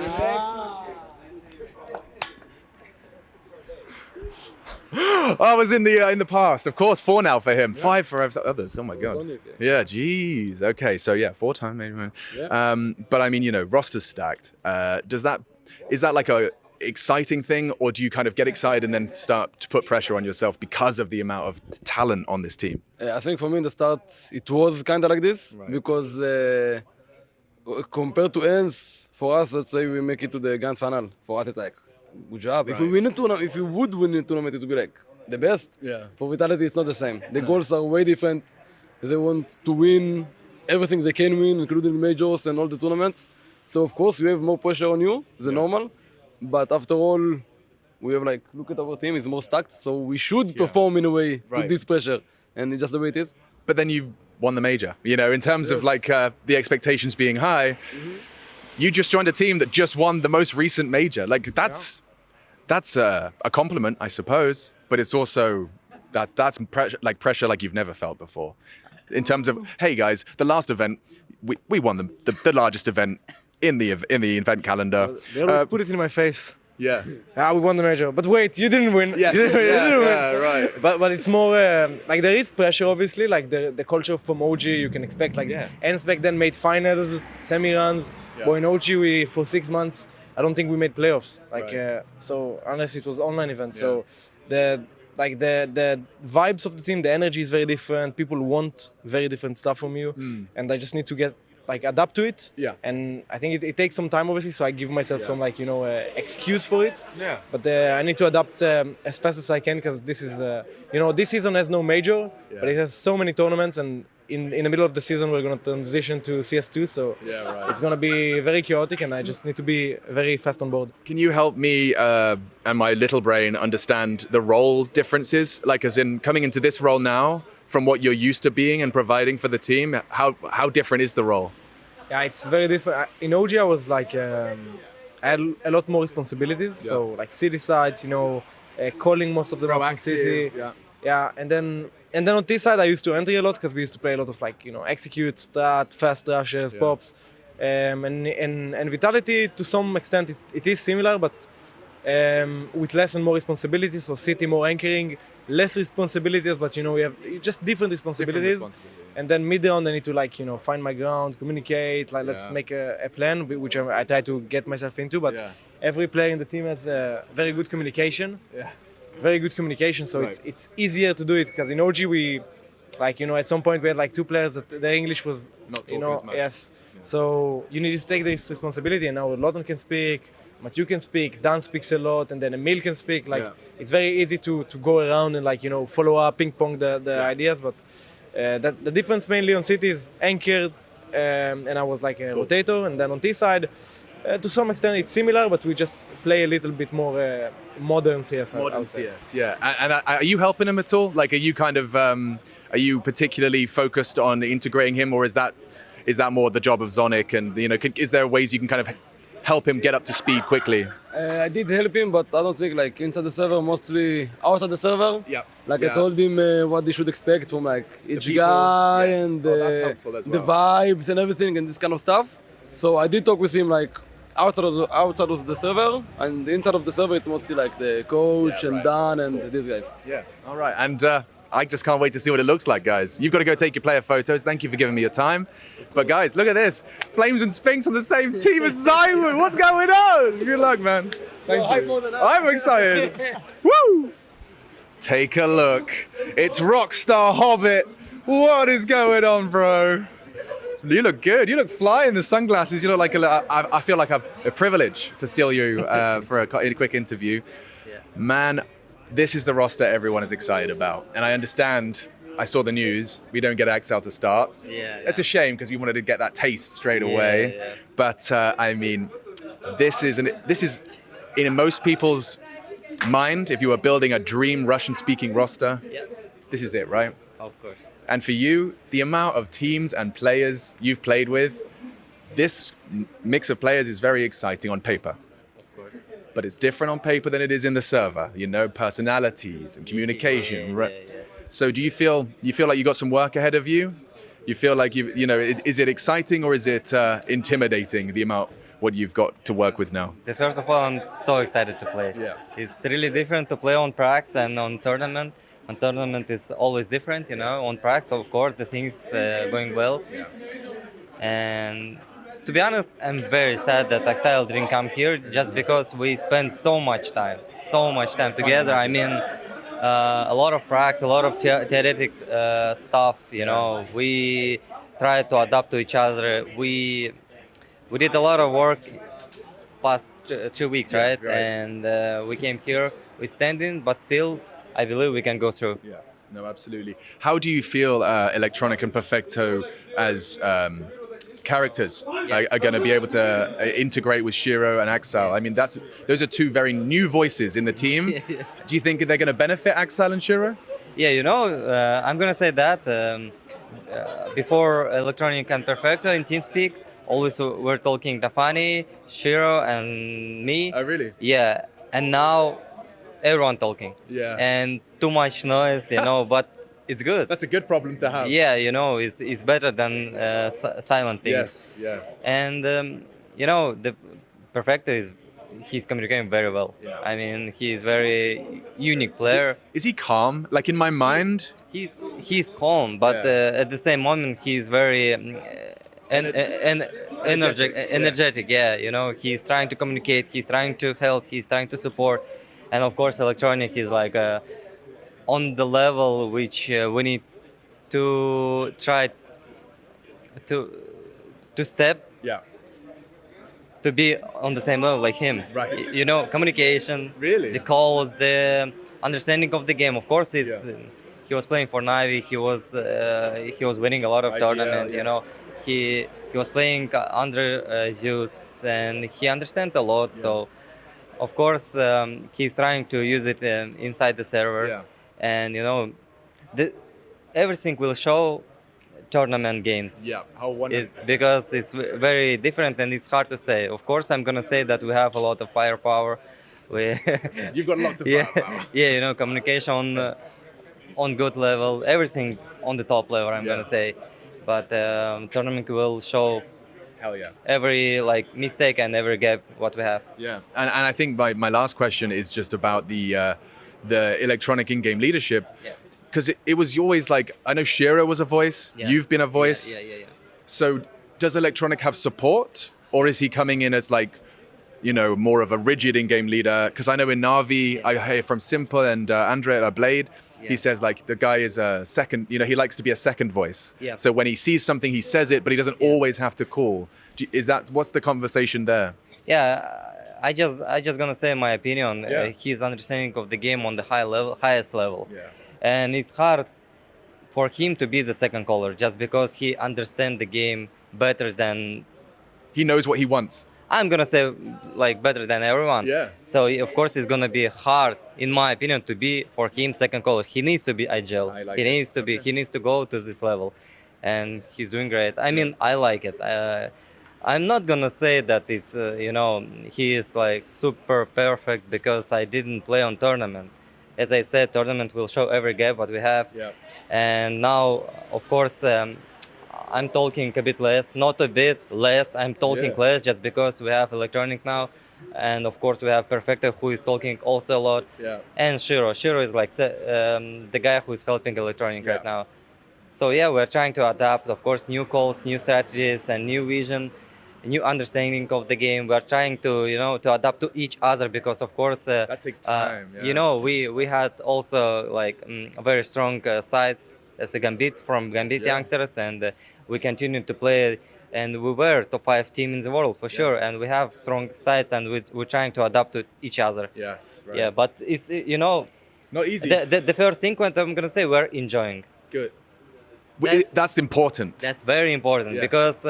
I was in the past. Of course, 4 now for him. 5 for others. Oh my god. Yeah, geez. Okay, so yeah, 4 times maybe. But I mean, you know, roster's stacked. Is that like a exciting thing, or do you kind of get excited and then start to put pressure on yourself because of the amount of talent on this team? I think for me in the start it was kind of like this because compared to ends, for us, let's say we make it to the grand final. For us, it's like good job. If we win a tournament, if we would win a tournament, it would be like the best. Yeah. For Vitality, it's not the same. The goals are way different. They want to win everything they can win, including majors and all the tournaments. So of course we have more pressure on you than normal. But after all, we have like, look at our team, it's more stacked. So we should perform in a way to this pressure. And it's just the way it is. But then you won the major. You know, in terms of like the expectations being high, you just joined a team that just won the most recent major. Like that's a compliment, I suppose. But it's also that's pressure like you've never felt before. In terms of, hey guys, the last event, we won the largest event in the event calendar. They always put it in my face. Yeah. We won the major. But wait, you didn't win. Yes. You didn't win. Yeah, right. But it's more like there is pressure, obviously. Like the culture from OG, you can expect. Like Ends back then made finals, semi-runs. But in OG, we for 6 months, I don't think we made playoffs. Like so, unless it was online event. So the vibes of the team, the energy is very different. People want very different stuff from you, and I just need to get adapt to it. Yeah. And I think it takes some time, obviously. So I give myself some excuse for it. Yeah. But I need to adapt as fast as I can because this is this season has no major, but it has so many tournaments, and in the middle of the season we're going to transition to CS2. So it's going to be very chaotic, and I just need to be very fast on board. Can you help me and my little brain understand the role differences? Like, as in coming into this role now, from what you're used to being and providing for the team, how different is the role? Yeah, it's very different. In OG, I was like, I had a lot more responsibilities. So like city sides, calling most of them up in city. Yeah, and then on this side, I used to enter a lot because we used to play a lot of execute, strat, fast rushes, pops, and Vitality to some extent it is similar, but with less and more responsibilities. So city more anchoring. Less responsibilities, but we have just different responsibilities. And then mid-round, I need to find my ground, communicate. Let's make a plan, which I try to get myself into. But every player in the team has very good communication. Very good communication. So it's easier to do it because in OG we, at some point we had 2 players that their English was not talking as much. Yes. So you need to take this responsibility, and now Lawton can speak. Matthew can speak, Dan speaks a lot, and then Emil can speak. It's very easy to go around and follow up, ping pong the ideas. But the difference mainly on City is anchored, and I was like a rotator. And then on this side, to some extent it's similar, but we just play a little bit more modern CS. Modern CS, yeah. And are you helping him at all? Like, are you kind of are you particularly focused on integrating him, or is that more the job of Zonic? And is there ways you can kind of help him get up to speed quickly? I did help him, but I don't think inside the server, mostly outside the server. Yeah. I told him what they should expect from each guy and the vibes and everything and this kind of stuff. So I did talk with him outside of the server, and inside of the server it's mostly the coach and Dan and these guys. Yeah. All right. And I just can't wait to see what it looks like, guys. You've got to go take your player photos. Thank you for giving me your time. But guys, look at this. Flames and Sphinx on the same team as Zyman. What's going on? Good luck, man. Thank you. I'm excited. Woo! Take a look. It's Rockstar Hobbit. What is going on, bro? You look good. You look fly in the sunglasses. You look like I feel like a privilege to steal you for a quick interview. Man, this is the roster everyone is excited about. And I understand, I saw the news, we don't get Axel to start. It's a shame because we wanted to get that taste straight away. But I mean, this is in most people's mind, if you were building a dream Russian-speaking roster, this is it, right? Of course. And for you, the amount of teams and players you've played with, this mix of players is very exciting on paper. But it's different on paper than it is in the server. Personalities and communication. So do you feel like you got some work ahead of you? You feel like is it exciting or is it intimidating, the amount what you've got to work with now? First of all, I'm so excited to play. Yeah. It's really different to play on Prax and on tournament. On tournament is always different, you know. On Prax, of course, the things going well. Yeah. And to be honest, I'm very sad that Axel didn't come here just because we spent so much time together. I mean, a lot of Prax, a lot of theoretic stuff, you know. We tried to adapt to each other. We did a lot of work past 2 weeks, right? And we came here, we standing, but still, I believe we can go through. Yeah, no, absolutely. How do you feel Electronic and Perfecto as characters are going to be able to integrate with Shiro and Axel? I mean, those are two very new voices in the team. Do you think they're going to benefit Axel and Shiro? Yeah, you know, I'm going to say that before Electronic and Perfecto in TeamSpeak, always we're talking Dafani, Shiro, and me. Oh, really? Yeah, and now everyone talking. Yeah. And too much noise, you know, but it's good. That's a good problem to have. Yeah, you know, it's better than silent things. Yes, yes. And, you know, the Perfecto he's communicating very well. Yeah. I mean, he's very unique player. Is he calm? Like in my mind? He's calm, but at the same moment, he's very energetic. Yeah, you know, he's trying to communicate, he's trying to help, he's trying to support. And of course, Electronic is like on the level which we need to try to step. Yeah. To be on the same level like him. Right. You know, communication, really? the calls, the understanding of the game. Of course, he was playing for Navi. He was winning a lot of tournaments. You know, he was playing under Zeus, and he understands a lot. Yeah. So, of course, he's trying to use it inside the server. Yeah. And you know, everything will show tournament games. Yeah, how wonderful. It's because it's very different and it's hard to say. Of course, I'm gonna say that we have a lot of firepower. You've got lots of firepower. Yeah, you know, communication on good level, everything on the top level, I'm gonna say. But tournament will show hell yeah. Every like mistake and every gap what we have. Yeah, and I think my last question is just about the Electronic in-game leadership. Yeah. Because it was always like, I know Shiro was a voice, you've been a voice. Yeah. So does Electronic have support? Or is he coming in as like, you know, more of a rigid in-game leader? Because I know in Navi, I hear from Simple and Andre at Blade, he says like the guy is a second, you know, he likes to be a second voice. Yeah. So when he sees something, he says it, but he doesn't always have to call. What's the conversation there? Yeah, I just gonna say my opinion. His understanding of the game on the highest level. Yeah. And it's hard for him to be the second caller just because he understands the game better than... He knows what he wants. I'm gonna say like better than everyone. Yeah. So of course it's gonna be hard, in my opinion, to be for him second caller. He needs to be agile. He needs to go to this level, and he's doing great. I mean, I like it. I'm not gonna say that it's you know, he is like super perfect because I didn't play on tournament. As I said, tournament will show every gap what we have. Yeah. And now, of course, I'm talking a bit less, not a bit less, I'm talking less just because we have Electronic now. And of course we have Perfecto who is talking also a lot. Yeah. And Shiro. Shiro is like the guy who is helping Electronic right now. So yeah, we're trying to adapt, of course, new calls, new strategies and new vision, new understanding of the game. We're trying to, you know, to adapt to each other because of course that takes time. You know, we had also like very strong sides as a Gambit from Gambit youngsters, and we continued to play, and we were top 5 team in the world for sure, and we have strong sides, and we're trying to adapt to each other. Yes, right. Yeah, but it's, you know, not easy. The first thing what I'm gonna say, we're enjoying. Good. That's important. That's very important because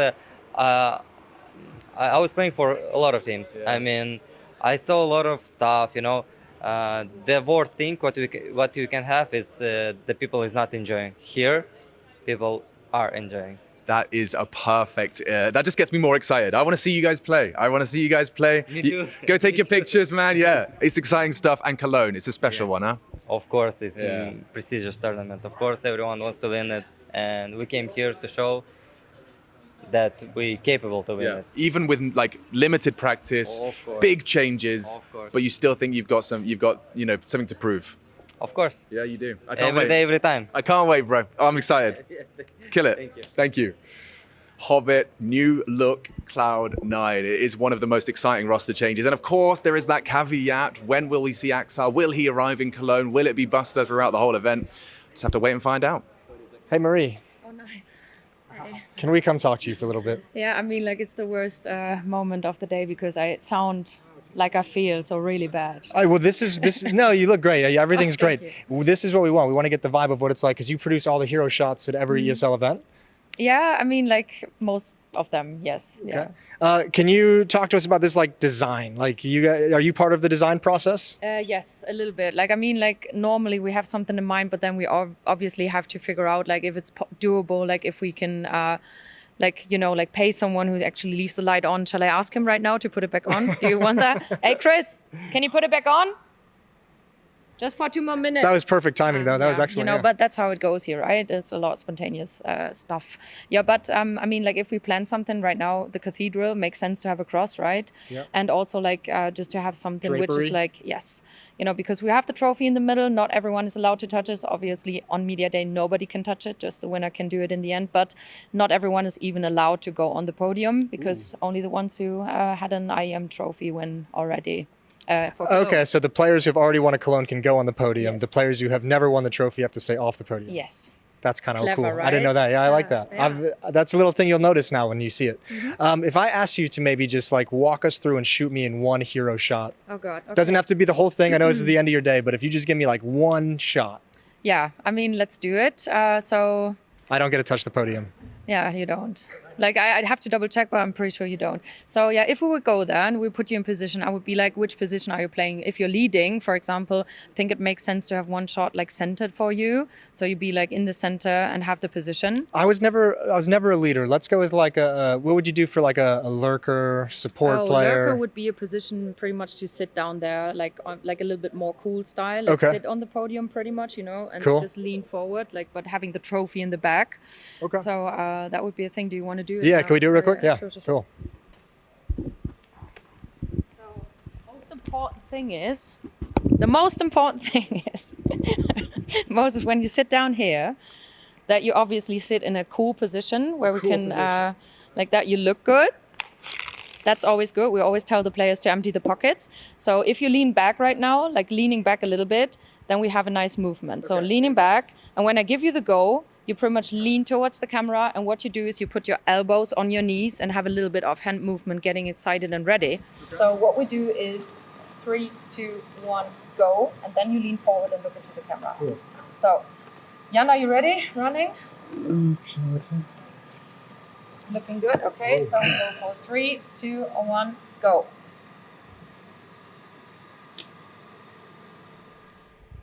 I was playing for a lot of teams. I mean, I saw a lot of stuff, you know. The worst thing what you can have is the people is not enjoying. Here, people are enjoying. That is a perfect, that just gets me more excited. I want to see you guys play. Me too. Go take your pictures, man. Yeah, it's exciting stuff. And Cologne, it's a special one, huh? Of course, it's a prestigious tournament. Of course, everyone wants to win it. And we came here to show that we capable to win it. Even with like limited practice, Of course. big changes, Of course. but you still think you've got something to prove. Of course. Yeah, you do. I can't Every wait. day, every time. I can't wait, bro. I'm excited. Kill it. Thank you. Thank you. Hobbit, new look, Cloud9. It is one of the most exciting roster changes. And of course, there is that caveat. When will we see Axel? Will he arrive in Cologne? Will it be Buster throughout the whole event? Just have to wait and find out. Hey, Marie. Oh, no. Can we come talk to you for a little bit? Yeah, I mean, like it's the worst moment of the day because I sound like I feel so really bad. Well, this. No, you look great. Everything's Thank great. This is what we want. We want to get the vibe of what it's like because you produce all the hero shots at every ESL event. Yeah, I mean, like most of them, yes. Yeah. Can you talk to us about this like design? Like, are you part of the design process? Yes, a little bit. Like, I mean, like normally we have something in mind, but then we obviously have to figure out like if it's doable, like if we can, like, you know, like pay someone who actually leaves the light on. Shall I ask him right now to put it back on? Do you want that? Hey, Chris, can you put it back on? Just for 2 more minutes. That was perfect timing, though. That was excellent. You know, but that's how it goes here, right? It's a lot of spontaneous stuff. Yeah, but I mean, like if we plan something right now, the cathedral makes sense to have a cross, right? Yeah. And also like just to have something which Drapery. is like, yes, you know, because we have the trophy in the middle. Not everyone is allowed to touch it. Obviously, on media day, nobody can touch it. Just the winner can do it in the end. But not everyone is even allowed to go on the podium because only the ones who had an IEM trophy win already. For Cologne. Okay, so the players who've already won a Cologne can go on the podium. The players who have never won the trophy have to stay off the podium. Yes. That's kind of Clever, cool. right? I didn't know that. Yeah, I like that. That's a little thing you'll notice now when you see it. Mm-hmm. If I asked you to maybe just like walk us through and shoot me in one hero shot. Oh God. Okay. Doesn't have to be the whole thing. I know this is the end of your day, but if you just give me like one shot. Yeah, I mean, let's do it. So I don't get to touch the podium. yeah, you don't. Like I'd have to double check, but I'm pretty sure you don't. So yeah, if we would go there and we put you in position, I would be like, which position are you playing? If you're leading, for example, I think it makes sense to have one shot like centered for you. So you'd be like in the center and have the position. I was never a leader. Let's go with like what would you do for like a lurker support player? Lurker would be a position pretty much to sit down there, like like a little bit more cool style. Like Okay. sit on the podium pretty much, you know, and Cool. just lean forward, like but having the trophy in the back. Okay. So that would be a thing. Do you want to do it? Yeah, now? can we do it real quick? Yeah, Sure. cool. The most important thing is, Moses, when you sit down here, that you obviously sit in a cool position where we can, like that, you look good. That's always good. We always tell the players to empty the pockets. So if you lean back right now, like leaning back a little bit, then we have a nice movement. So leaning back, and when I give you the go, you pretty much lean towards the camera, and what you do is you put your elbows on your knees and have a little bit of hand movement, getting excited and ready. So what we do is 3, 2, 1, go, and then you lean forward and look into the camera. Cool. So, Jan, are you ready? Running? Looking good. Okay, so go for 3, 2, 1, go.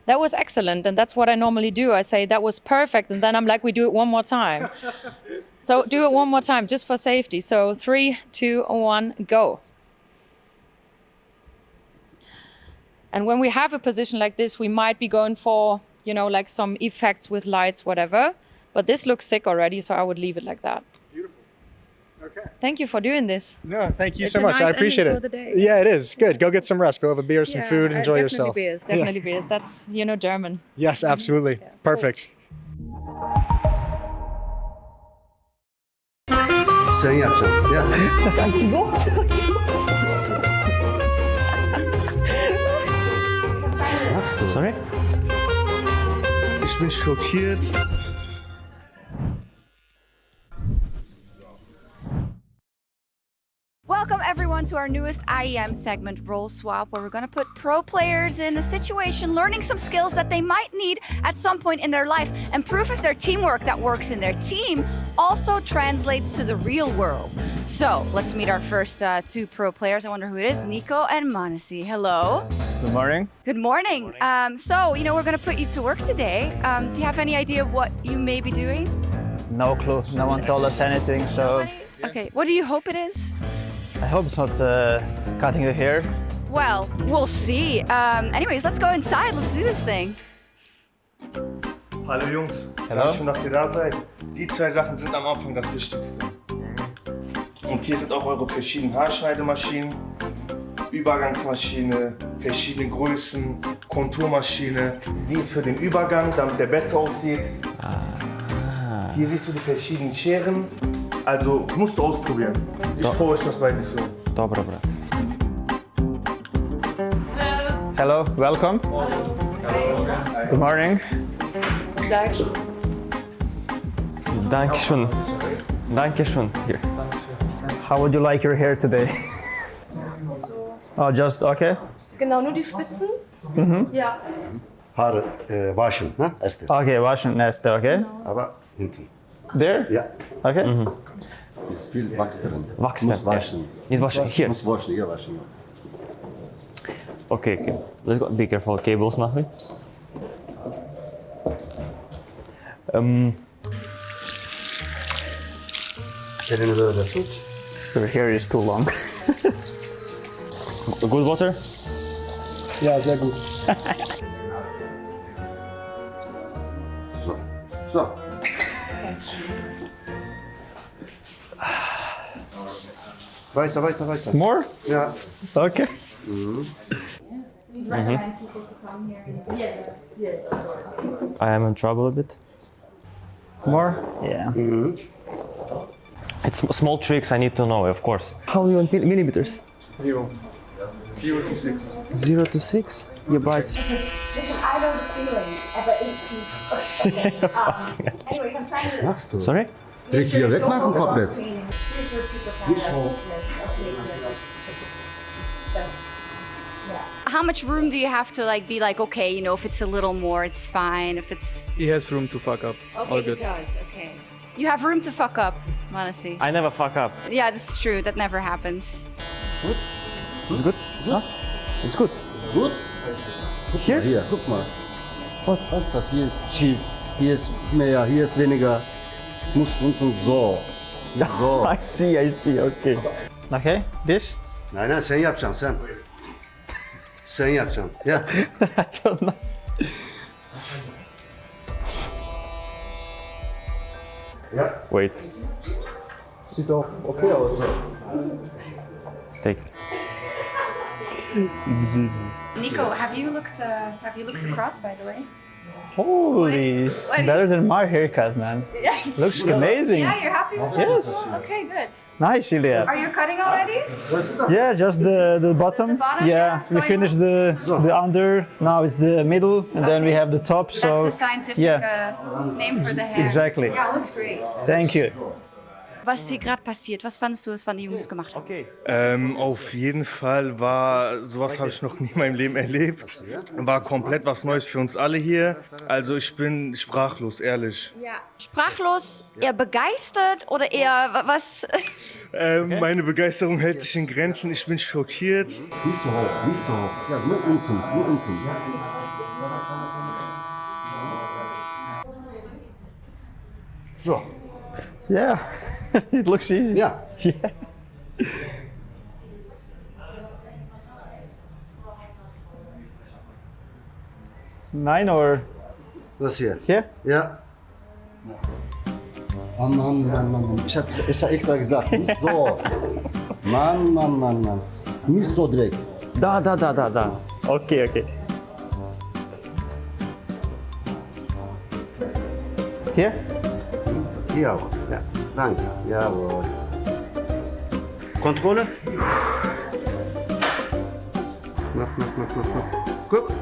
That was excellent, and that's what I normally do. I say that was perfect, and then I'm like, we do it one more time. So do it one more time, just for safety. So 3, 2, 1, go. And when we have a position like this, we might be going for, you know, like some effects with lights, whatever. But this looks sick already, so I would leave it like that. Okay. Thank you for doing this. No, thank you It's so a much. I nice appreciate ending it. for the day. Yeah, it is. Good. Go get some rest. Go have a beer, some food, enjoy yourself. Beers, Yeah. definitely beers. That's, you know, German. Yes, absolutely. Perfect. Sen yapacaksın. Ya. Was machst du? Sorry? Ich bin schockiert. Welcome everyone to our newest IEM segment, Role Swap, where we're going to put pro players in a situation, learning some skills that they might need at some point in their life, and proof if their teamwork that works in their team also translates to the real world. So let's meet our first 2 pro players. I wonder who it is. Nico and Manasi. Hello. Good morning. Good morning. So, you know, we're going to put you to work today. Do you have any idea what you may be doing? No clue. No one told us anything, so Okay, what do you hope it is? I hope it's not cutting the hair. Well, we'll see. Anyways, let's go inside. Let's do this thing. Hallo Jungs. Hallo. Schön, dass ihr da seid. Die 2 Sachen sind am Anfang das Wichtigste. Und hier sind auch eure verschiedenen Haarschneidemaschinen, Übergangsmaschine, verschiedene Größen, Konturmaschine. Die ist für den Übergang, damit der besser aussieht. Hier siehst du die verschiedenen Scheren. Also musst du ausprobieren. Ich traue euch das bei nicht so. Dobra, brat. Hello, welcome. Good morning. Dankeschön. Dankeschön. Here. How would you like your hair today? Oh, just okay. Genau, nur die Spitzen. Mhm. Ja. Haare waschen, ne? Erste. Okay, waschen erste, okay. Aber hinten. There? Ja. Okay. Ist viel Wachs drin. Wachs Muss drin, waschen. ja. Nicht waschen, hier. Muss waschen, hier waschen. Okay, okay. Let's go. Be careful, cables nachher. Your hair is too long. Good water? Ja, sehr gut. So. So. Weiter, weiter, weiter. More? Ja. Okay. Mhm. I am in trouble a bit. More? Yeah. It's small tricks I need to know, of course. How do you want millimeters? 0. 0 to 6. 0 to 6? Yeah, but Listen, I know the feeling, but anyways, I'm trying Was machst du? Sorry? Direkt hier wegmachen komplett. How much room do you have to like be like, okay, you know, if it's a little more, it's fine. If it's He has room to fuck up. okay, All he good. does. Okay, you have room to fuck up, honestly. I never fuck up. Yeah, that's true. That never happens. It's good? Huh? It's good. Gut? Hier? Hier, guck mal. Was ist das? Hier ist schief. Hier ist mehr, hier ist weniger. Muss unten so. So. I see, okay. Okay, this? Nein, nein, sen yapacaksın sen. Sen yapacaksın. Ya. I don't know. Ja. Wait. Sieht doch okay aus. Take it. Nico, have you looked across, by the way? Holy, it's better than my haircut, man. Yeah. Looks amazing. Yeah, you're happy with it? Yes. Okay, good. Nice, Ilya. Are you cutting already? Yeah, just the bottom. The bottom, Yeah, yeah, we finished the under. Now it's the middle, and then we have the top. So That's the scientific yeah, name for the hair. Exactly. Yeah, it looks great. Thank you. Was ist hier gerade passiert? Was fandest du, was waren die Jungs gemacht haben? Auf jeden Fall war, sowas habe ich noch nie in meinem Leben erlebt. War komplett was Neues für uns alle hier. Also ich bin sprachlos, ehrlich. Ja. Sprachlos, eher begeistert oder eher was? Meine Begeisterung hält sich in Grenzen. Ich bin schockiert. Nicht so hoch, nicht so hoch. Ja, nur unten, nur unten. So. Yeah, it looks easy. Ja. Yeah. Nine or? Das hier. Hier? Ja. Mann, Mann, Mann, Mann, Mann. Ich hab extra gesagt, nicht so. Mann, Mann, Mann, Mann. Nicht so direkt. Da. Okay. Hier? Hier auch. Ja, langsam. Jawohl. Kontrolle. Noch. Guck.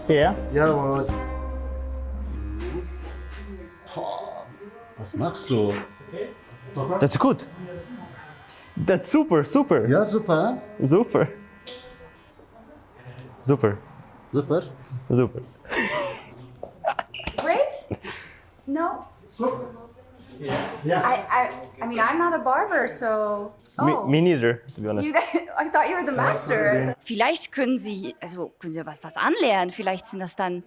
Hier? Jawohl. Was machst du? That's good. That's super. Ja, super. Super. Super. Great? No? Yeah. I mean, I'm not a barber, so. Oh. Me neither, to be honest. I thought you were the master. Vielleicht können Sie was anlernen. Vielleicht sind das dann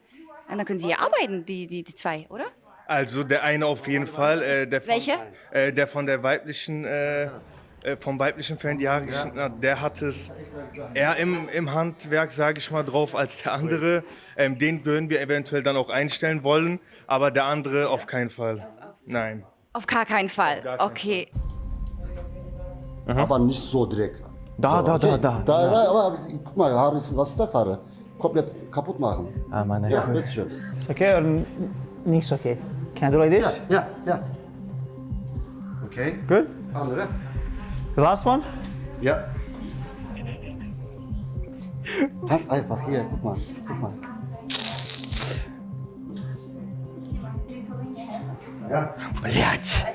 können Sie hier arbeiten, die zwei, oder? Also der eine auf jeden Fall. Welche? Der von der weiblichen, vom weiblichen Fan die Haare geschnitten hat, der hat es eher im Handwerk, sage ich mal, drauf als der andere. Den würden wir eventuell dann auch einstellen wollen, aber der andere auf keinen Fall. Nein. Auf gar keinen Fall. Okay. aber nicht so direkt. Da, so, da, okay. da. Da, aber guck mal, Haare ist, was ist das Haare? Komplett kaputt machen. Ah, meine Ja, Herren. bitteschön. It's okay or nichts okay? Can I do like this? Ja, ja. Okay. Good. Andere. The last one? Ja. Pass einfach hier, guck mal. Ja. Блять.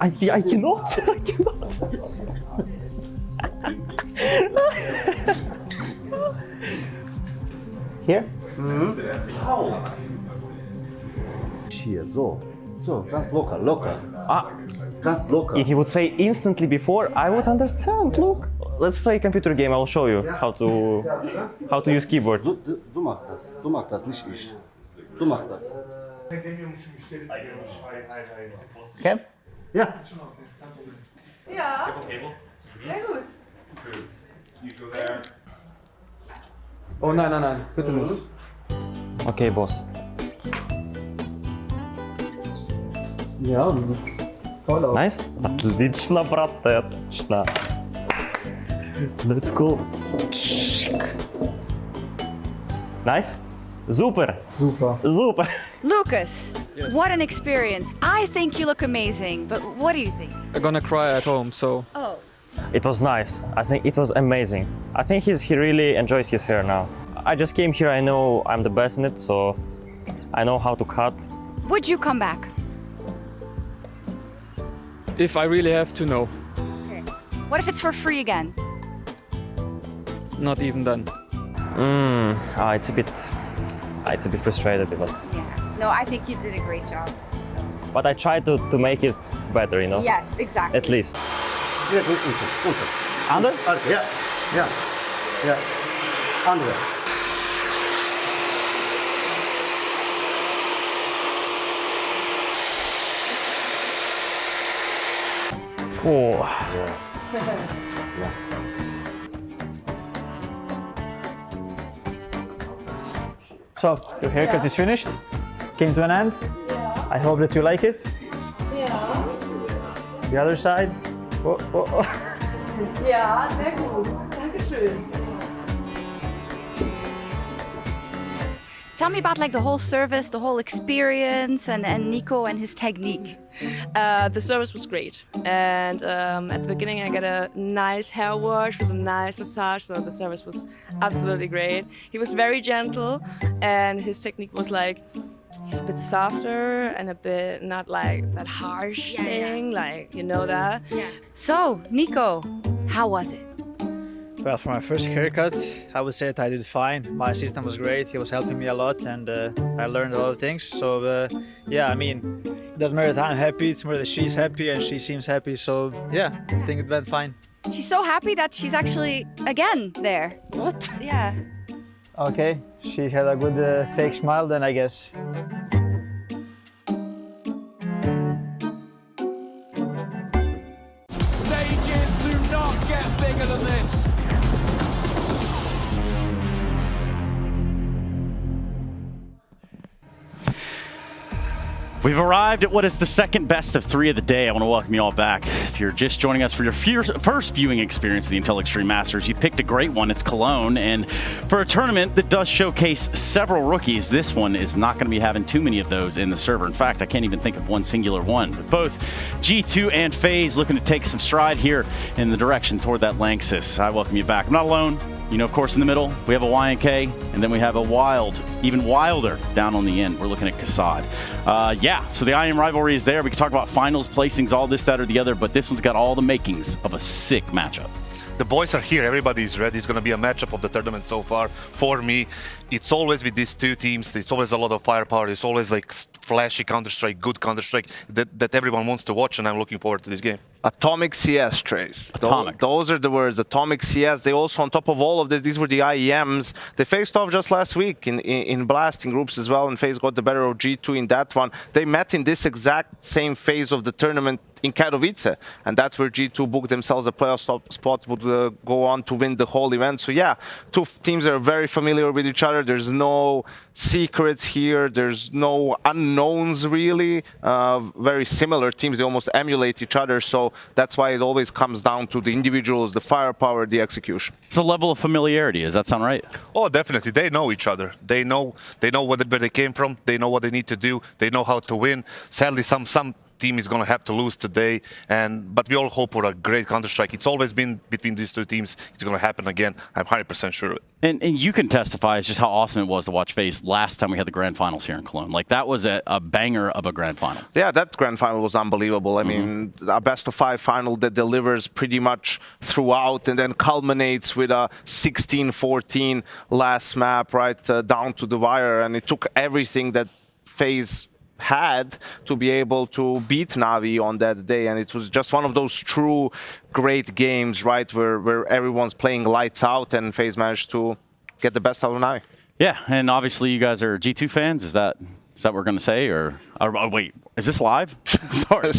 I cannot. Here? Hier, so. So, ganz locker. Ah. Ganz locker. If you would say instantly before, I would understand. Look, let's play a computer game. I'll show you how to use keyboard. Du machst das, nicht ich. Du machst das. Okay. Ja. Ja. Sehr gut. Oh nein, bitte nicht. Okay, boss. Ja, toll auch. Nice. Отлично, брат, отлично. Let's go. Nice. Super. Lucas, what an experience. I think you look amazing, but what do you think? I'm gonna cry at home, so. Oh. It was nice. I think it was amazing. I think he really enjoys his hair now. I just came here. I know I'm the best in it, so I know how to cut. Would you come back? If I really have to know, What if it's for free again? not even then. It's a bit frustrated, but No, I think you did a great job. I tried to make it better, you know. Yes, exactly. At least. Hier, unten. Under? Ja. Andere. Oh. So, your haircut is finished. Came to an end. I hope that you like it. The other side. Oh. Ja, sehr gut. Dankeschön. Tell me about like the whole service, the whole experience, and Nico and his technique. The service was great, and at the beginning I got a nice hair wash with a nice massage, so the service was absolutely great. He was very gentle, and his technique was like, he's a bit softer and a bit not like that harsh thing, like, you know that. Yeah. So, Nico, how was it? Well, for my first haircut, I would say that I did fine. My assistant was great. He was helping me a lot, and I learned a lot of things. So, yeah, I mean, it doesn't matter that I'm happy. It's more that she's happy and she seems happy. So, yeah, I think it went fine. She's so happy that she's actually again there. What? Yeah. Okay, she had a good fake smile then, I guess. Stages do not get bigger than this. We've arrived at what is the second best of 3 of the day. I want to welcome you all back. If you're just joining us for your first viewing experience of the Intel Extreme Masters, you picked a great one. It's Cologne. And for a tournament that does showcase several rookies, this one is not going to be having too many of those in the server. In fact, I can't even think of one singular one. But both G2 and FaZe looking to take some stride here in the direction toward that Lanxess. I welcome you back. I'm not alone. You know, of course, in the middle, we have a YNK, and then we have a wild, even wilder down on the end. We're looking at Kassad. Yeah, so the IEM rivalry is there. We can talk about finals, placings, all this, that, or the other, but this one's got all the makings of a sick matchup. The boys are here. Everybody's ready. It's going to be a matchup of the tournament so far. For me, it's always with these two teams. It's always a lot of firepower. It's always like flashy Counter-Strike, good Counter-Strike that everyone wants to watch, and I'm looking forward to this game. Atomic CS, Trace. Atomic. Those are the words, Atomic CS. They also, on top of all of this, these were the IEMs. They faced off just last week in blasting groups as well, and FaZe got the better of G2 in that one. They met in this exact same phase of the tournament in Katowice, and that's where G2 booked themselves a playoff spot, would go on to win the whole event. So yeah, two teams are very familiar with each other. There's no secrets here. There's no unknowns really. Very similar teams. They almost emulate each other. So that's why it always comes down to the individuals, the firepower, the execution. It's a level of familiarity. Does that sound right? Oh, definitely. They know each other. They know where they came from. They know what they need to do. They know how to win. Sadly, some team is going to have to lose today, but we all hope for a great Counter-Strike. It's always been between these two teams. It's going to happen again. I'm 100% sure of it. And you can testify as just how awesome it was to watch FaZe last time we had the grand finals here in Cologne. Like, that was a banger of a grand final. Yeah, that grand final was unbelievable. I mean, a best-of-5 final that delivers pretty much throughout and then culminates with a 16-14 last map, right, down to the wire. And it took everything that FaZe had to be able to beat Navi on that day, and it was just one of those true great games, right, where everyone's playing lights out and FaZe managed to get the best out of Navi. Yeah, and obviously you guys are G2 fans. Is that what we're going to say, or oh, wait, is this live? Sorry.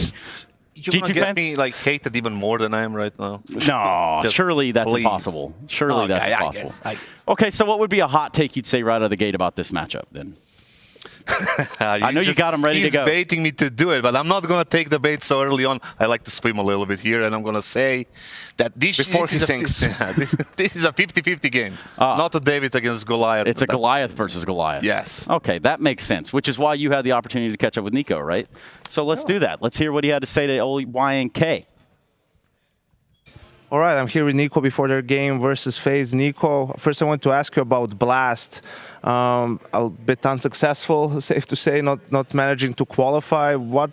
You're going to get me like hated even more than I am right now. No, surely that's impossible. Surely that's impossible. I guess. Okay, so what would be a hot take you'd say right out of the gate about this matchup then? I know you got him ready to go. He's baiting me to do it, but I'm not going to take the bait so early on. I like to swim a little bit here, and I'm going to say that this is a 50-50 game. Not a David against Goliath. It's a Goliath versus Goliath. Yes. Okay, that makes sense, which is why you had the opportunity to catch up with Nico, right? So let's do that. Let's hear what he had to say to old YNK. All right, I'm here with Nico before their game versus FaZe. Nico, first I want to ask you about Blast. A bit unsuccessful, safe to say, not managing to qualify. What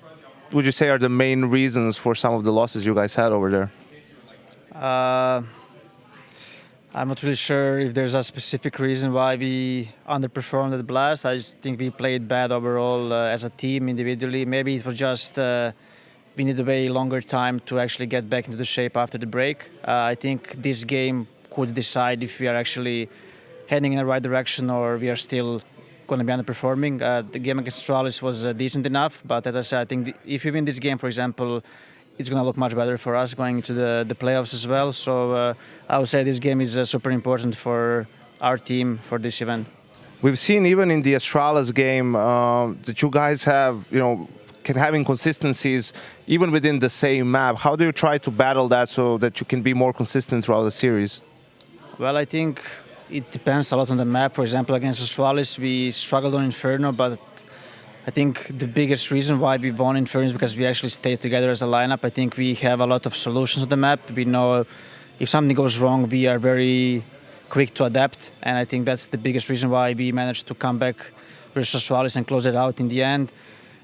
would you say are the main reasons for some of the losses you guys had over there? I'm not really sure if there's a specific reason why we underperformed at Blast. I just think we played bad overall as a team, individually. Maybe it was just we need a way longer time to actually get back into the shape after the break. I think this game could decide if we are actually heading in the right direction or we are still going to be underperforming. The game against Astralis was decent enough, but as I said, I think if we win this game, for example, it's going to look much better for us going into the playoffs as well. So I would say this game is super important for our team for this event. We've seen even in the Astralis game that you guys have, have inconsistencies even within the same map. How do you try to battle that so that you can be more consistent throughout the series? Well, I think it depends a lot on the map. For example, against Astralis, we struggled on Inferno, but I think the biggest reason why we won Inferno is because we actually stayed together as a lineup. I think we have a lot of solutions on the map. We know if something goes wrong, we are very quick to adapt, and I think that's the biggest reason why we managed to come back versus Astralis and close it out in the end.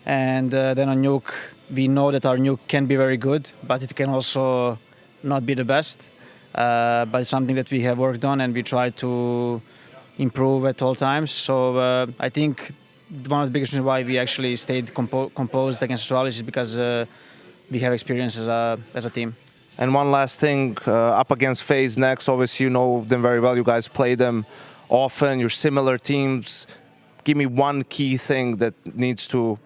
And then on Nuke, we know that our Nuke can be very good, but it can also not be the best. But it's something that we have worked on and we try to improve at all times. So I think one of the biggest reasons why we actually stayed composed against Astralis is because we have experience as a team. And one last thing, up against FaZe next, obviously you know them very well, you guys play them often, you're similar teams. Give me one key thing that needs to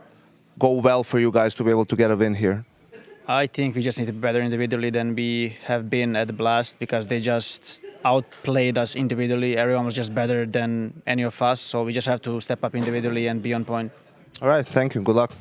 go well for you guys to be able to get a win here. I think we just need to be better individually than we have been at the Blast because they just outplayed us individually. Everyone was just better than any of us, so we just have to step up individually and be on point. All right, thank you. Good luck.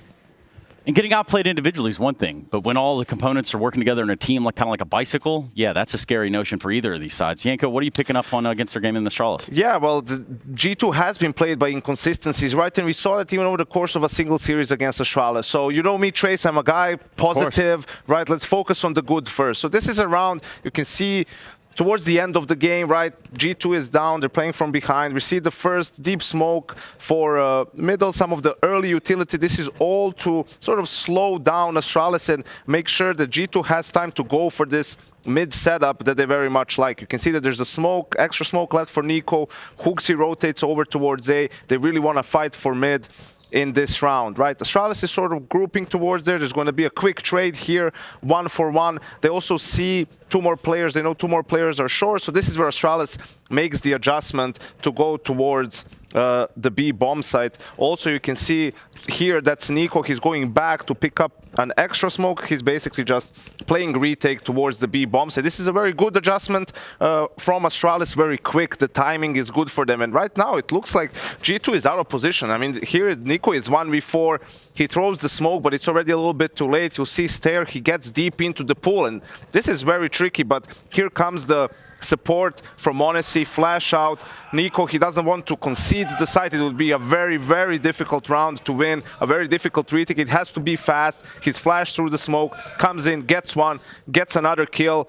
And getting outplayed individually is one thing, but when all the components are working together in a team, like kind of like a bicycle, yeah, that's a scary notion for either of these sides. Yanko, what are you picking up on against their game in the Astralis? Yeah, well, the G2 has been played by inconsistencies, right? And we saw that even over the course of a single series against Astralis. So you know me, Trace, I'm a guy, positive, right? Let's focus on the good first. So this is a round, you can see towards the end of the game, right, G2 is down, they're playing from behind. We see the first deep smoke for middle, some of the early utility. This is all to sort of slow down Astralis and make sure that G2 has time to go for this mid setup that they very much like. You can see that there's a smoke, extra smoke left for Nico. Hooksy rotates over towards A. They really want to fight for mid in this round, right? Astralis is sort of grouping towards there. There's going to be a quick trade here, 1-for-1. They also see two more players. They know two more players are short, so this is where Astralis makes the adjustment to go towards the B bomb site. Also, you can see here that's Nico. He's going back to pick up an extra smoke. He's basically just playing retake towards the B bomb site. This is a very good adjustment from Astralis, very quick. The timing is good for them. And right now, it looks like G2 is out of position. I mean, here Nico is 1v4. He throws the smoke, but it's already a little bit too late. You'll see Stair, he gets deep into the pool. And this is very tricky, but here comes the support from Honesty, flash out. Nico, he doesn't want to concede the site. It would be a very, very difficult round to win, a very difficult retake. It has to be fast. He's flashed through the smoke, comes in, gets one, gets another kill,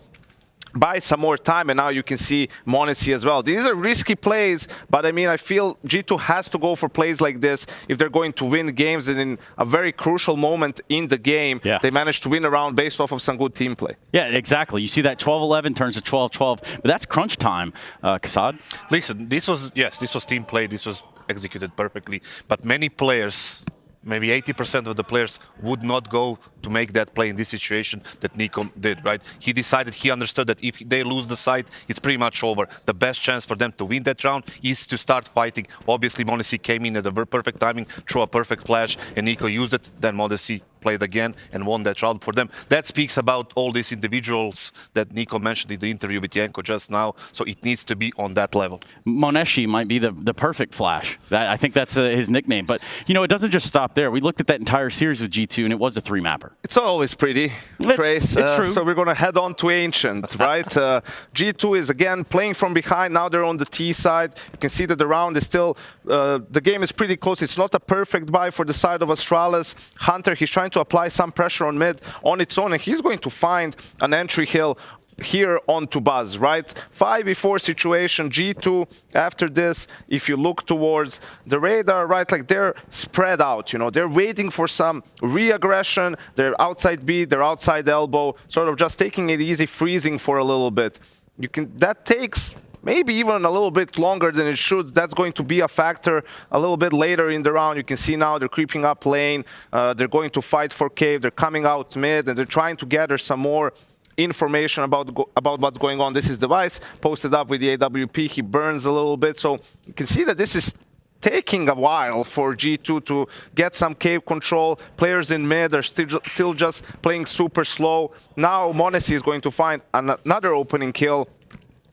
buys some more time, and now you can see Monacy as well. These are risky plays, but I mean, I feel G2 has to go for plays like this if they're going to win games, and in a very crucial moment in the game, they managed to win a round based off of some good team play. Yeah, exactly. You see that 12-11 turns to 12-12, but that's crunch time, Kassad. Listen, this was team play, this was executed perfectly, but many players, maybe 80% of the players would not go to make that play in this situation that Nico did, right? He decided, he understood that if they lose the site, it's pretty much over. The best chance for them to win that round is to start fighting. Obviously, Monacy came in at the perfect timing, threw a perfect flash, and Nico used it. Then Monacy played again and won that round for them. That speaks about all these individuals that Nico mentioned in the interview with Yanko just now, so it needs to be on that level. Moneshi might be the perfect flash. I think that's his nickname. But, you know, it doesn't just stop there. We looked at that entire series with G2, and it was a 3-mapper. It's always pretty, Trace. It's true. So we're going to head on to Ancient, right? G2 is, again, playing from behind. Now they're on the T side. You can see that the round is still, the game is pretty close. It's not a perfect buy for the side of Astralis. Hunter, he's trying to apply some pressure on mid on its own, and he's going to find an entry hill here onto Buzz, right? 5v4 situation, G2 after this, if you look towards the radar, right, like they're spread out, you know, they're waiting for some re-aggression, they're outside B, they're outside elbow, sort of just taking it easy, freezing for a little bit. That takes maybe even a little bit longer than it should. That's going to be a factor a little bit later in the round. You can see now they're creeping up lane, they're going to fight for cave, they're coming out mid, and they're trying to gather some more information about what's going on. This is Device posted up with the AWP. He burns a little bit, so you can see that this is taking a while for G2 to get some cave control. Players in mid are still just playing super slow. Now Monacy is going to find another opening kill.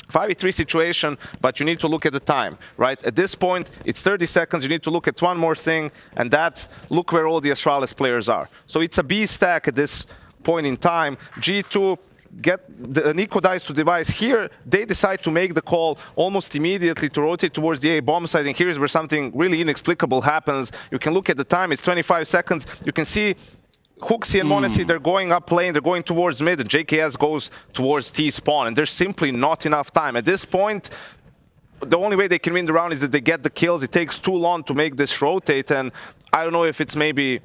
5v3 situation, but you need to look at the time, right? At this point, it's 30 seconds. You need to look at one more thing, and that's look where all the Astralis players are. So it's a B stack at this point in time. G2 Nico dies to Device. Here, they decide to make the call almost immediately to rotate towards the A bomb site, and here's where something really inexplicable happens. You can look at the time, it's 25 seconds. You can see Hooksy and Monacy, they're going up lane, they're going towards mid, and JKS goes towards T spawn, and there's simply not enough time. At this point, the only way they can win the round is that they get the kills. It takes too long to make this rotate, and I don't know if it's maybe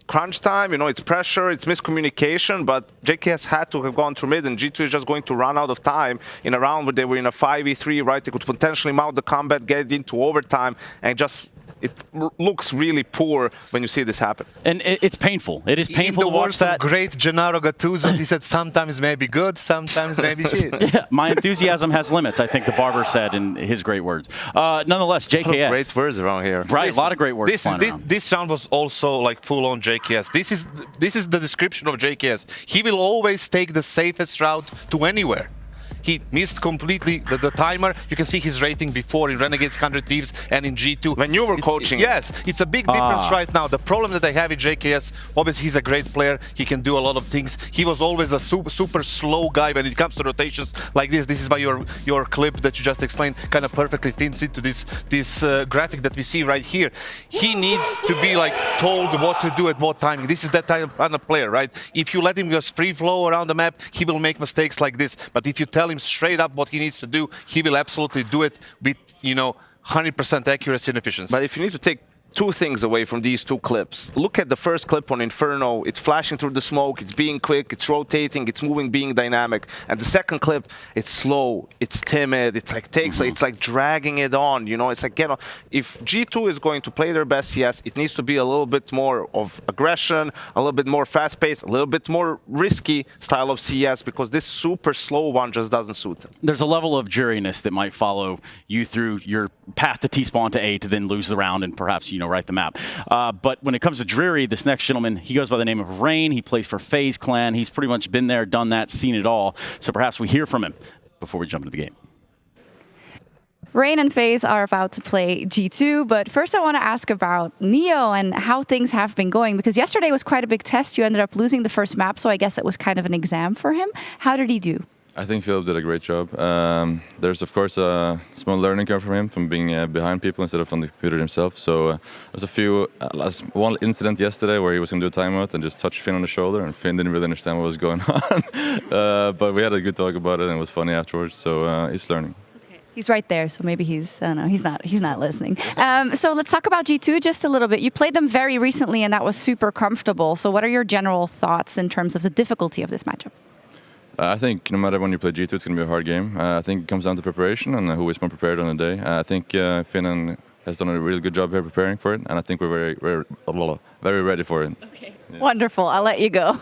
crunch time, you know, it's pressure, it's miscommunication, but JKS had to have gone through mid, and G2 is just going to run out of time in a round where they were in a 5v3, right? They could potentially mount the combat, get into overtime, and just it looks really poor when you see this happen. And it's painful. It is painful to watch that. Great Gennaro Gattuso, he said sometimes maybe good, sometimes maybe shit. Yeah, my enthusiasm has limits, I think the barber said in his great words. Nonetheless, JKS. Great words around here. Right, a lot of great words. This round was also like full-on JKS. This is the description of JKS. He will always take the safest route to anywhere. He missed completely the timer. You can see his rating before in Renegades 100 Thieves and in G2. When you were coaching. Yes, it's a big difference right now. The problem that I have with JKS, obviously he's a great player. He can do a lot of things. He was always a super slow guy when it comes to rotations like this. This is by your clip that you just explained, kind of perfectly fits into this graphic that we see right here. He needs to be like told what to do at what timing. This is that kind of player, right? If you let him just free flow around the map, he will make mistakes like this. But if you tell him straight up what he needs to do, he will absolutely do it with, you know, 100% accuracy and efficiency. But if you need to take two things away from these two clips. Look at the first clip on Inferno. It's flashing through the smoke, it's being quick, it's rotating, it's moving, being dynamic. And the second clip, it's slow, it's timid, it's like it's like dragging it on, you know, it's like get on. If G2 is going to play their best CS, it needs to be a little bit more of aggression, a little bit more fast-paced, a little bit more risky style of CS, because this super slow one just doesn't suit them. There's a level of juriness that might follow you through your path to T-spawn to A to then lose the round and perhaps, you know, write the map. But when it comes to Dreary, this next gentleman, he goes by the name of Rain. He plays for FaZe Clan. He's pretty much been there, done that, seen it all. So perhaps we hear from him before we jump into the game. Rain and FaZe are about to play G2, but first I want to ask about Neo and how things have been going, because yesterday was quite a big test. You ended up losing the first map, so I guess it was kind of an exam for him. How did he do? I think Philip did a great job. There's of course a small learning curve from him, from being behind people instead of on the computer himself. So there's one incident yesterday where he was going to do a timeout and just touched Finn on the shoulder, and Finn didn't really understand what was going on. But we had a good talk about it, and it was funny afterwards. So he's learning. He's right there, so maybe he's not listening. So let's talk about G2 just a little bit. You played them very recently, and that was super comfortable. So what are your general thoughts in terms of the difficulty of this matchup? I think no matter when you play G2, it's going to be a hard game. I think it comes down to preparation and who is more prepared on the day. I think Finn has done a really good job here preparing for it, and I think we're very ready for it. Okay. Yeah. Wonderful. I'll let you go.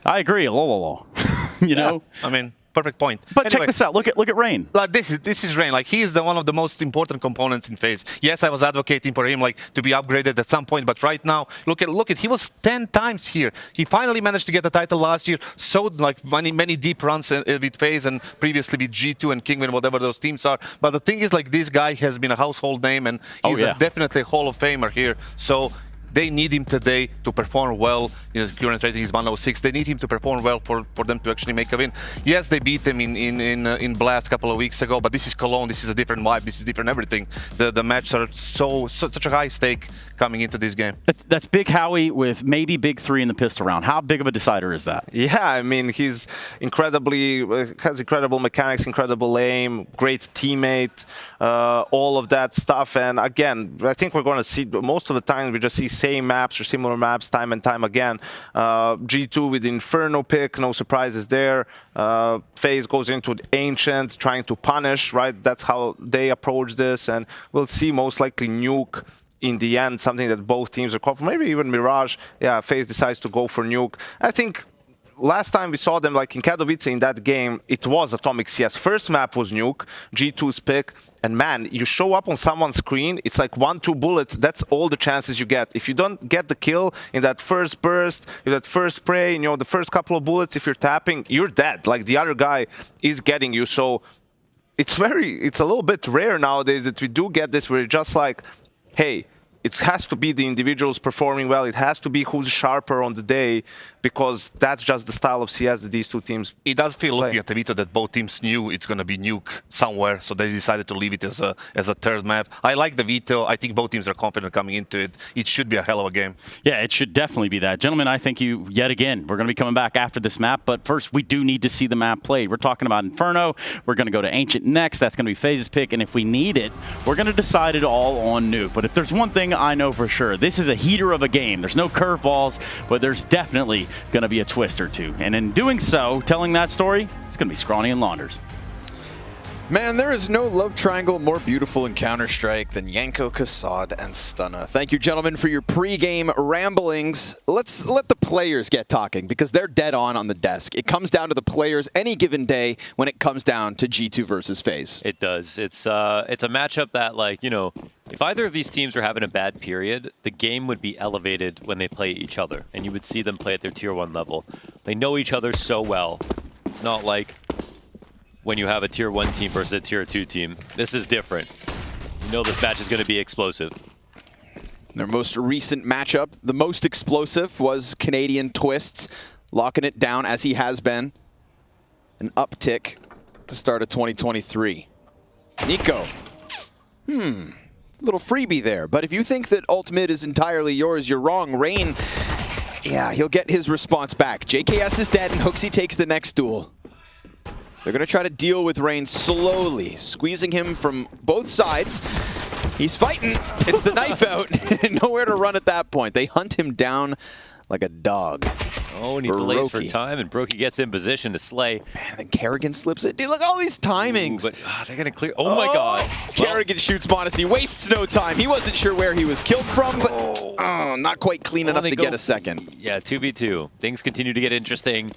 I agree. You know, I mean, perfect point. But anyway, check this out. Look at Rain. Like this is Rain. Like he is one of the most important components in FaZe. Yes, I was advocating for him like to be upgraded at some point, but right now, look at he was 10 times here. He finally managed to get the title last year. So like many deep runs with FaZe and previously with G2 and Kingwin, whatever those teams are. But the thing is, like, this guy has been a household name, and he's definitely a Hall of Famer here. So they need him today to perform well. You know, current rating is 106. They need him to perform well for them to actually make a win. Yes, they beat them in Blast a couple of weeks ago, but this is Cologne. This is a different vibe. This is different everything. The matches are such a high stake coming into this game. That's Big Howie with maybe Big 3 in the pistol round. How big of a decider is that? Yeah, I mean, he's has incredible mechanics, incredible aim, great teammate, all of that stuff. And again, I think we're going to see most of the time we just see same maps or similar maps time and time again. G2 with the Inferno pick, no surprises there. FaZe goes into Ancient, trying to punish, right? That's how they approach this, and we'll see most likely Nuke in the end, something that both teams are called for. Maybe even Mirage. Yeah, FaZe decides to go for Nuke. I think last time we saw them, like in Katowice in that game, it was Atomic CS. First map was Nuke, G2's pick, and man, you show up on someone's screen, it's like 1-2 bullets, that's all the chances you get. If you don't get the kill in that first burst, in that first spray, you know, the first couple of bullets, if you're tapping, you're dead. Like the other guy is getting you. So it's a little bit rare nowadays that we do get this where it's just like, hey, it has to be the individuals performing well. It has to be who's sharper on the day, because that's just the style of CS that these two teams play. It does feel, looking at the Vito, that both teams knew it's going to be Nuke somewhere, so they decided to leave it as a third map. I like the Vito. I think both teams are confident coming into it. It should be a hell of a game. Yeah, it should definitely be that. Gentlemen, I thank you yet again. We're going to be coming back after this map, but first we do need to see the map played. We're talking about Inferno. We're going to go to Ancient next. That's going to be FaZe's pick, and if we need it, we're going to decide it all on Nuke. But if there's one thing I know for sure, this is a heater of a game. There's no curveballs, but there's definitely going to be a twist or two. And in doing so, telling that story, it's going to be Scrawny and Launders. Man, there is no love triangle more beautiful in Counter-Strike than Yanko, Kassad, and Stunna. Thank you, gentlemen, for your pre-game ramblings. Let's let the players get talking, because they're dead on the desk. It comes down to the players any given day when it comes down to G2 versus FaZe. It does. It's a matchup that, like, you know, if either of these teams were having a bad period, the game would be elevated when they play each other, and you would see them play at their Tier 1 level. They know each other so well. It's not like when you have a Tier 1 team versus a Tier 2 team. This is different. You know this match is going to be explosive. Their most recent matchup, the most explosive, was Canadian Twists, locking it down as he has been. An uptick at the start of 2023. Nico. Little freebie there. But if you think that Ultimate is entirely yours, you're wrong. Rain, yeah, he'll get his response back. JKS is dead and Hooksy takes the next duel. They're going to try to deal with Rain slowly, squeezing him from both sides. He's fighting. It's the knife out. Nowhere to run at that point. They hunt him down like a dog. Oh, and he delays for time, and Brokey gets in position to slay. Man, and then Kerrigan slips it. Dude, look at all these timings. Ooh, but they're going to clear. Oh, my God. Kerrigan shoots Modesty, wastes no time. He wasn't sure where he was killed from, but not quite clean enough to get a second. Yeah, 2v2. Things continue to get interesting.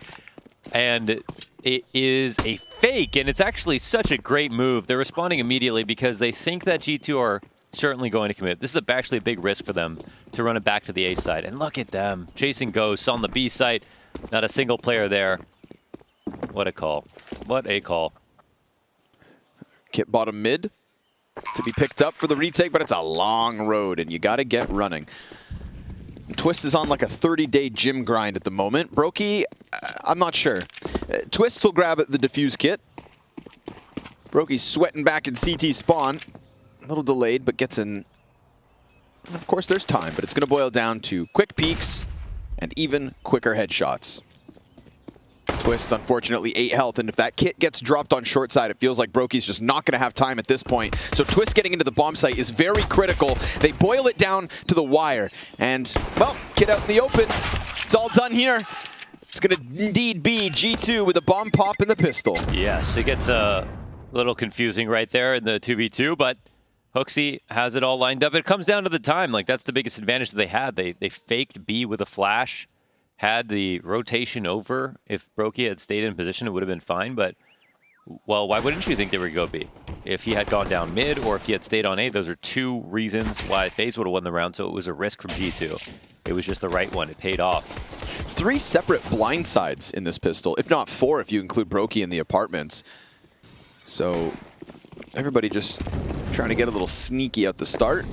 And it is a fake, and it's actually such a great move. They're responding immediately because they think that G2 are certainly going to commit. This is actually a big risk for them to run it back to the A side. And look at them, chasing ghosts on the B site. Not a single player there. What a call. What a call. Kit bottom mid to be picked up for the retake, but it's a long road, and you got to get running. Twist is on like a 30-day gym grind at the moment. Brokey, I'm not sure. Twist will grab the defuse kit. Brokey's sweating back in CT spawn. A little delayed, but gets in. And of course, there's time, but it's going to boil down to quick peeks and even quicker headshots. Twist, unfortunately, 8 health, and if that kit gets dropped on short side, it feels like Brokey's just not going to have time at this point. So Twist getting into the bomb site is very critical. They boil it down to the wire, and, well, kit out in the open. It's all done here. It's going to indeed be G2 with a bomb pop and the pistol. Yes, it gets a little confusing right there in the 2v2, but Hooksy has it all lined up. It comes down to the time. Like, that's the biggest advantage that they had. They faked B with a flash. Had the rotation over. If Brokey had stayed in position, it would have been fine, but, well, why wouldn't you think they would go B? If he had gone down mid or if he had stayed on A, those are two reasons why FaZe would have won the round, so it was a risk from G2. It was just the right one. It paid off. 3 separate blind sides in this pistol, if not 4 if you include Brokey in the apartments. So everybody just trying to get a little sneaky at the start.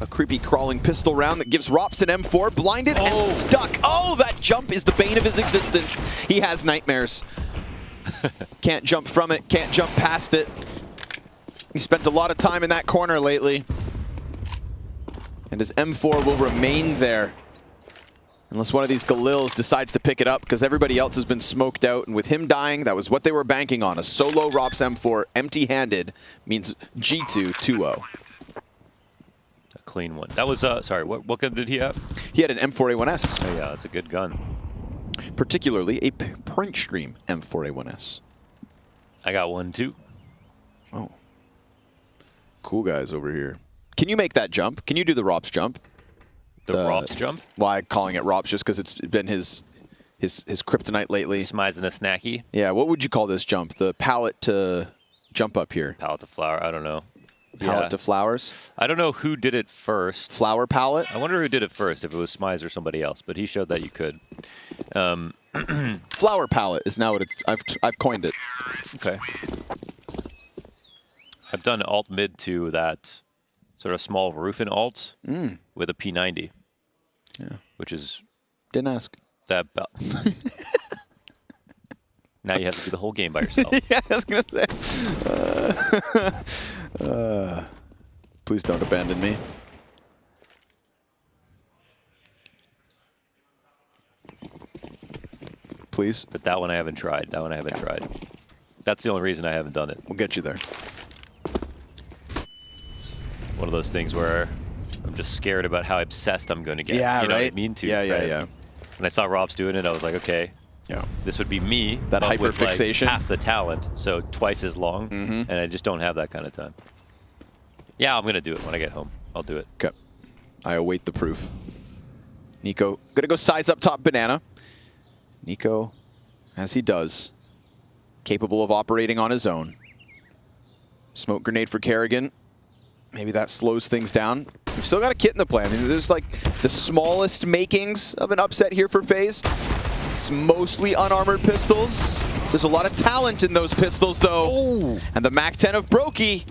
A creepy crawling pistol round that gives Rops an M4, blinded and stuck. Oh, that jump is the bane of his existence. He has nightmares. Can't jump from it, can't jump past it. He spent a lot of time in that corner lately. And his M4 will remain there. Unless one of these Galils decides to pick it up, because everybody else has been smoked out. And with him dying, that was what they were banking on. A solo Rops M4, empty-handed, means G2 2-0. Clean one. That was, sorry, what gun did he have? He had an M4A1S. Oh yeah, that's a good gun. Particularly a Print Stream M4A1S. I got one too. Oh. Cool guys over here. Can you make that jump? Can you do the Rops jump? The Rops jump? Why calling it Rops just because it's been his kryptonite lately. Smize and a snacky. Yeah, what would you call this jump? The pallet to jump up here. Pallet to flower, I don't know. Pallet to flowers? I don't know who did it first. Flower pallet? I wonder who did it first, if it was Smize or somebody else, but he showed that you could. Flower pallet is now what it's, I've coined it. Okay. I've done alt mid to that sort of small roof in alt with a P90. Yeah. Which is... Didn't ask. That now you have to do the whole game by yourself. Yeah, I was going to say. Please don't abandon me. Please. But that one I haven't tried. That one I haven't tried. That's the only reason I haven't done it. We'll get you there. It's one of those things where I'm just scared about how obsessed I'm going to get. Yeah, you know, right? I mean to. Yeah, yeah, right? yeah. When I saw Robs doing it, I was like, okay. Yeah. This would be me. That but with, hyperfixation. Like, half the talent, so twice as long, and I just don't have that kind of time. Yeah, I'm going to do it when I get home. I'll do it. Okay. I await the proof. Nico, going to go size up top banana. Nico, as he does, capable of operating on his own. Smoke grenade for Kerrigan. Maybe that slows things down. We've still got a kit in the play. I mean, there's like the smallest makings of an upset here for FaZe. It's mostly unarmored pistols. There's a lot of talent in those pistols, though. Ooh. And the MAC-10 of Brokey,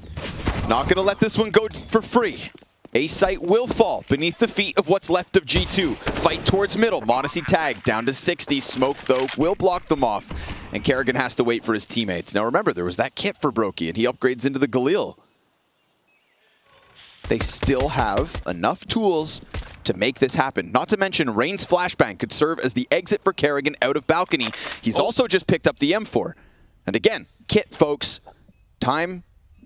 not going to let this one go for free. A site will fall beneath the feet of what's left of G2. Fight towards middle. Modesty tag down to 60. Smoke, though, will block them off. And Kerrigan has to wait for his teammates. Now, remember, there was that kit for Brokey, and he upgrades into the Galil. They still have enough tools to make this happen. Not to mention, Rain's flashbang could serve as the exit for Kerrigan out of balcony. He's also just picked up the M4. And again, kit, folks. Time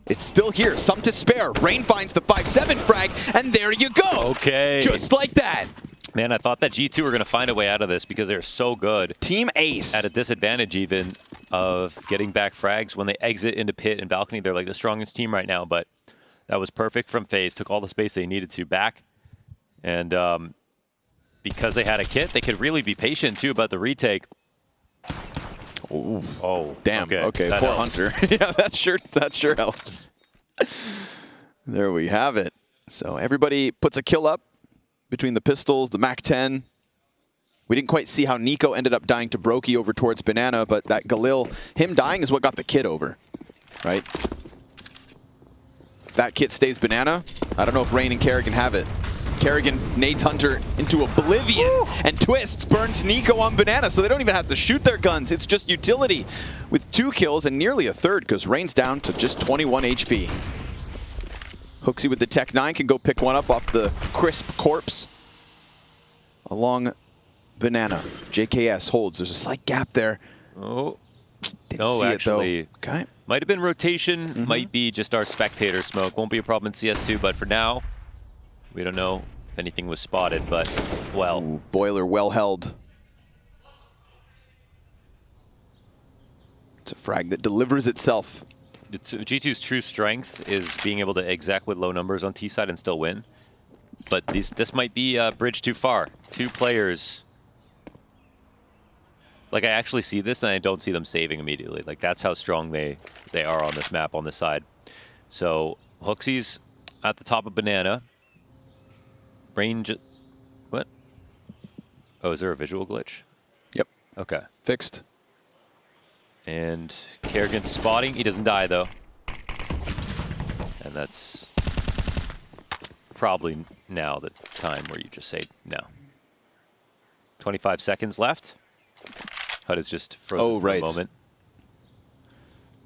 It's still here, some to spare. Rain finds the 5-7 frag, and there you go. Okay. Just like that. Man, I thought that G2 were going to find a way out of this because they're so good. Team Ace. At a disadvantage even of getting back frags. When they exit into pit and balcony, they're like the strongest team right now. But that was perfect from FaZe. Took all the space they needed to back. And because they had a kit, they could really be patient too about the retake. Ooh. Oh, damn. Okay, poor helps. Hunter. Yeah, that sure helps. There we have it. So everybody puts a kill up between the pistols, the MAC-10. We didn't quite see how Nico ended up dying to Brokey over towards Banana, but that Galil, him dying is what got the kit over, right? If that kit stays Banana, I don't know if Rain and Kerrigan have it. Kerrigan nades Hunter into oblivion, and Twists burns Nico on Banana, so they don't even have to shoot their guns. It's just utility with 2 kills and nearly a third, because Rain's down to just 21 HP. Hooksy with the Tech 9 can go pick one up off the crisp corpse along Banana. JKS holds. There's a slight gap there. Oh, Didn't no, see actually. It, though. Okay. Might have been rotation, might be just our spectator smoke. Won't be a problem in CS2, but for now, we don't know if anything was spotted, but, well. Ooh, Boiler well held. It's a frag that delivers itself. G2's true strength is being able to exec with low numbers on T side and still win. But this might be a bridge too far. 2 players. Like, I actually see this and I don't see them saving immediately. Like, that's how strong they are on this map on this side. So Hooksy's at the top of Banana. Range. What? Oh, is there a visual glitch? Yep. Okay. Fixed. And Kerrigan's spotting. He doesn't die, though. And that's probably now the time where you just say no. 25 seconds left. HUD is just frozen for a moment.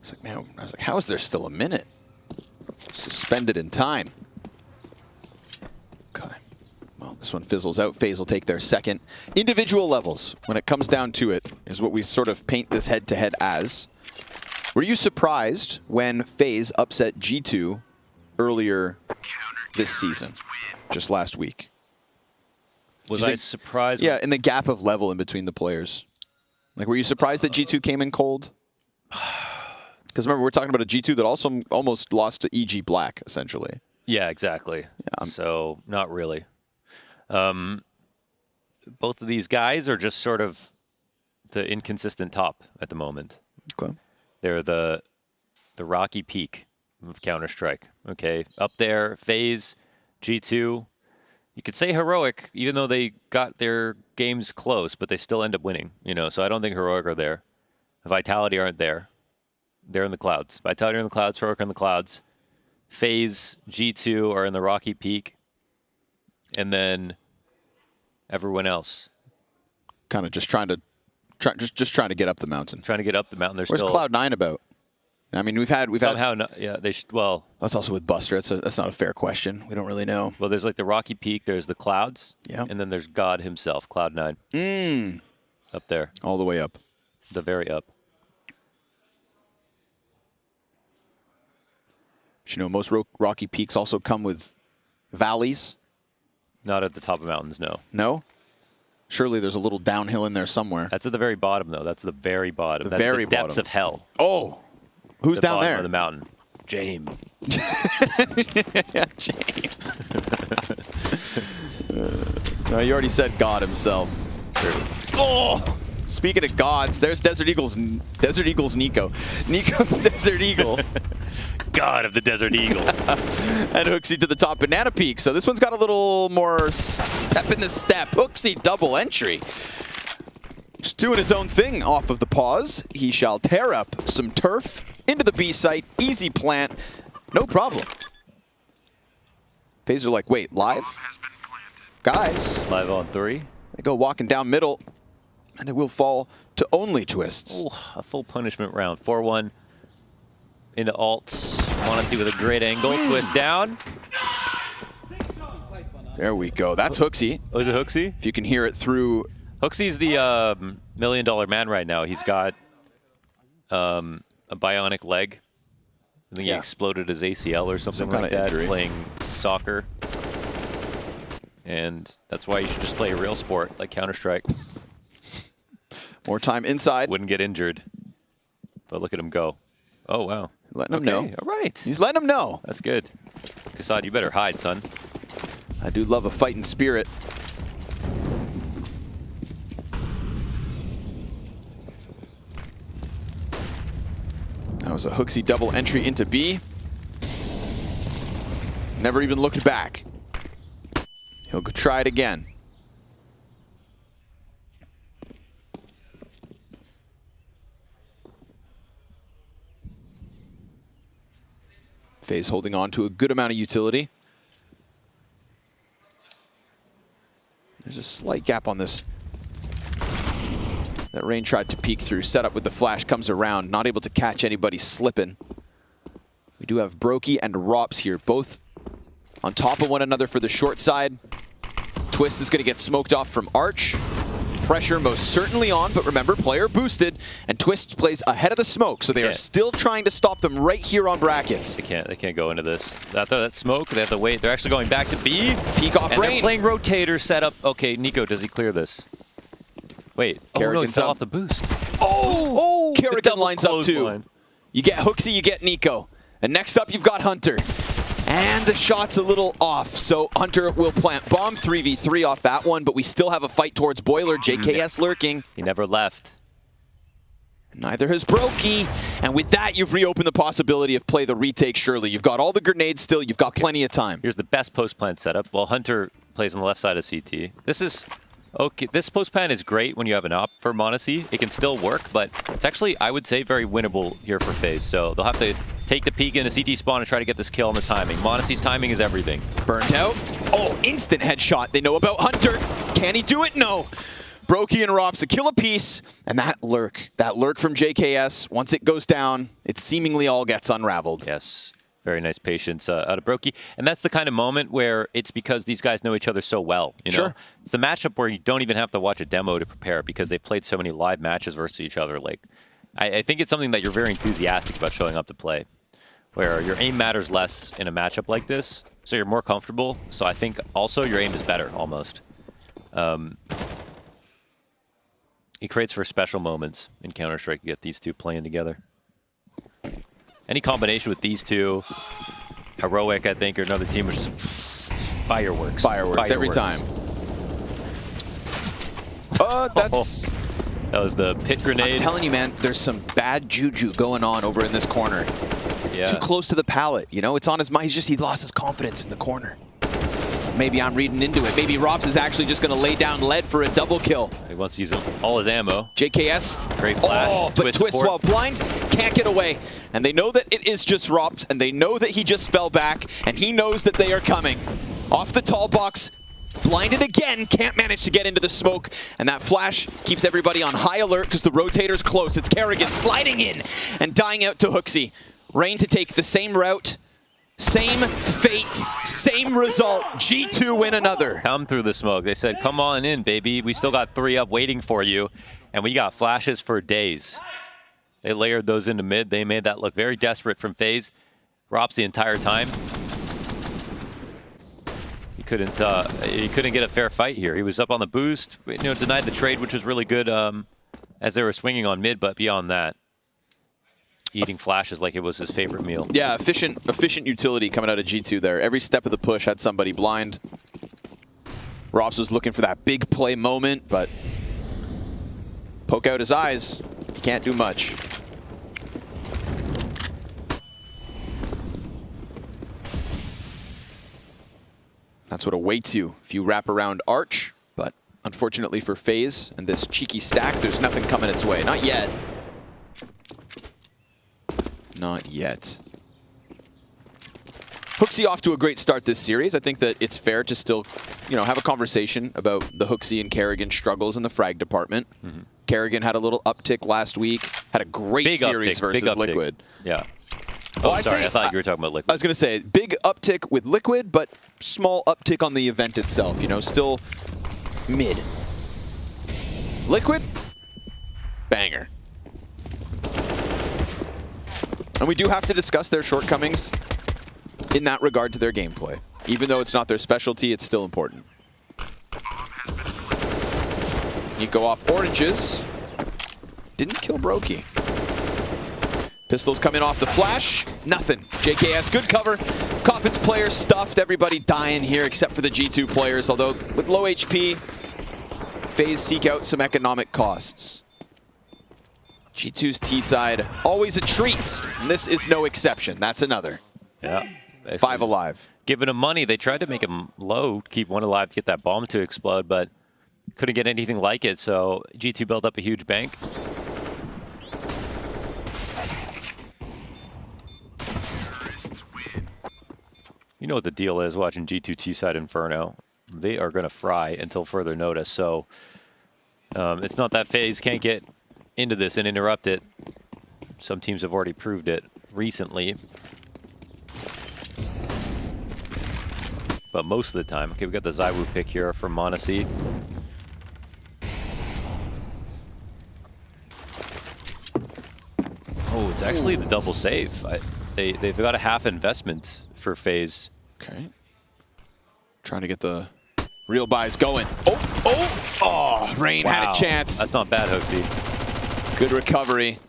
It's like, man, I was like, how is there still a minute? Suspended in time. Okay. Well, this one fizzles out. FaZe will take their second. Individual levels, when it comes down to it, is what we sort of paint this head-to-head as. Were you surprised when FaZe upset G2 earlier this season, just last week? Was I surprised? Yeah, in the gap of level in between the players. Like, were you surprised that G2 came in cold? Because remember, we're talking about a G2 that also almost lost to EG Black, essentially. Yeah, exactly. Yeah. So, not really. Both of these guys are just sort of the inconsistent top at the moment. Okay. They're the rocky peak of Counter-Strike. Okay, up there, FaZe, G2. You could say Heroic, even though they got their games close, but they still end up winning. You know, so I don't think Heroic are there. Vitality aren't there. They're in the clouds. Vitality are in the clouds. Heroic are in the clouds. FaZe, G2 are in the rocky peak. And then everyone else. Kind of just trying to trying to get up the mountain. Trying to get up the mountain. They're Where's still Cloud9 about? I mean, we've had somehow not, yeah, they well, that's also with Buster. That's not a fair question. We don't really know. Well, there's like the rocky peak, there's the clouds, and then there's God himself, Cloud9. Up there. All the way up. The very up. You know, most rocky peaks also come with valleys. Not at the top of mountains, no. No? Surely there's a little downhill in there somewhere. That's at the very bottom, though. That's the very bottom. That's the depths of hell. Oh, who's down there? Of the mountain. James. Yeah, James. No, you already said God himself. True. Oh, speaking of gods, there's Desert Eagle's Nico. Nico's Desert Eagle. God of the Desert Eagle. And Hooksy to the top Banana Peak. So this one's got a little more pep in the step. Hooksy double entry. Just doing his own thing off of the pause. He shall tear up some turf into the B site. Easy plant. No problem. FaZe are like, wait, live? Guys. Live on 3. They go walking down middle. And it will fall to only Twists. Ooh, a full punishment round. 4-1 into alts. Honestly, with a great angle. Twist down. There we go. That's Hooksy. Oh, is it Hooksy? If you can hear it through. Hooksy's the $1 million man right now. He's got a bionic leg I think he exploded his ACL or something Some like kinda that, injury. playing soccer. And that's why you should just play a real sport like Counter-Strike. More time inside. Wouldn't get injured. But look at him go. Oh, wow. Letting him know. All right. He's letting him know. That's good. Kassad, you better hide, son. I do love a fighting spirit. That was a Hooksy double entry into B. Never even looked back. He'll go try it again. FaZe holding on to a good amount of utility. There's a slight gap on this. That Rain tried to peek through. Setup with the flash comes around. Not able to catch anybody slipping. We do have Brokey and Rops here, both on top of one another for the short side. Twist is going to get smoked off from Arch. Pressure most certainly on, but remember, player boosted, and Twist plays ahead of the smoke, so they are still trying to stop them right here on brackets. They can't go into this. After that smoke, they have to wait. They're actually going back to B. Peek off and Rain. They're playing rotator setup. Okay, Nico, does he clear this? Wait. Oh, no, he fell off the boost. Oh! Kerrigan lines up too. Line. You get Hooksy, you get Nico. And next up, you've got Hunter. And the shot's a little off, so Hunter will plant bomb 3v3 off that one, but we still have a fight towards Boiler. JKS lurking. He never left. Neither has Brokey. And with that, you've reopened the possibility of play the retake, surely. You've got all the grenades still. You've got plenty of time. Here's the best post-plant setup. Well, Hunter plays on the left side of CT. This is... Okay, this post-plant is great when you have an op for Monacy. It can still work, but it's actually, I would say, very winnable here for FaZe. So they'll have to take the peek in a CT spawn and try to get this kill on the timing. Monacy's timing is everything. Burnt out. Oh, instant headshot. They know about Hunter. Can he do it? No. Brokey and Rops a kill apiece. And that lurk from JKS, once it goes down, it seemingly all gets unraveled. Yes. Very nice patience out of Brokey. And that's the kind of moment where it's because these guys know each other so well. You know? Sure. It's the matchup where you don't even have to watch a demo to prepare because they've played so many live matches versus each other. Like, I think it's something that you're very enthusiastic about showing up to play, where your aim matters less in a matchup like this, so you're more comfortable. So I think also your aim is better, almost. It creates for special moments in Counter-Strike. You get these two playing together. Any combination with these two, Heroic, I think, or another team, which is fireworks. Fireworks every time. That's... That was the pit grenade. I'm telling you, man, there's some bad juju going on over in this corner. It's too close to the pallet, you know? It's on his mind. He lost his confidence in the corner. Maybe I'm reading into it. Maybe Rops is actually just going to lay down lead for a double kill. He wants to use all his ammo. JKS. Great flash. Oh, but Twist while blind can't get away. And they know that it is just Rops, and they know that he just fell back, and he knows that they are coming. Off the tall box, blinded again, can't manage to get into the smoke, and that flash keeps everybody on high alert because the rotator's close. It's Kerrigan sliding in and dying out to Hooksy. Rain to take the same route. Same fate, same result. G2 win another. Come through the smoke. They said, come on in, baby. We still got 3 up waiting for you. And we got flashes for days. They layered those into mid. They made that look very desperate from FaZe. Rops the entire time. He couldn't get a fair fight here. He was up on the boost. You know, denied the trade, which was really good as they were swinging on mid. But beyond that, eating flashes like it was his favorite meal. Yeah, efficient utility coming out of G2 there. Every step of the push had somebody blind. Rops was looking for that big play moment, but poke out his eyes. He can't do much. That's what awaits you if you wrap around Arch, but unfortunately for FaZe and this cheeky stack, there's nothing coming its way. Not yet. Not yet. Hooksy off to a great start this series. I think that it's fair to still, you know, have a conversation about the Hooksy and Kerrigan struggles in the frag department. Mm-hmm. Kerrigan had a little uptick last week. Had a great series versus Liquid. Yeah. Oh, sorry. I thought you were talking about Liquid. I was going to say, big uptick with Liquid, but small uptick on the event itself. You know, still mid. Liquid, banger. And we do have to discuss their shortcomings in that regard to their gameplay. Even though it's not their specialty, it's still important. Nico off oranges. Didn't kill Brokey. Pistols coming off the flash. Nothing. JKS, good cover. Coffin's players stuffed. Everybody dying here except for the G2 players. Although with low HP, FaZe seek out some economic costs. G2's T side, always a treat. And this is no exception. That's another. Yeah. 5 alive. Giving him money, they tried to make him low, keep one alive to get that bomb to explode, but couldn't get anything like it, so G2 built up a huge bank. You know what the deal is watching G2 T-side Inferno. They are going to fry until further notice, so it's not that FaZe can't get into this and interrupt it. Some teams have already proved it recently. But most of the time. Okay, we got the Zywoo pick here from Monacy. Oh, it's actually the double save. They've got a half investment for FaZe. Okay. Trying to get the real buys going. Oh, Rain had a chance. That's not bad, Hooksy. Good recovery.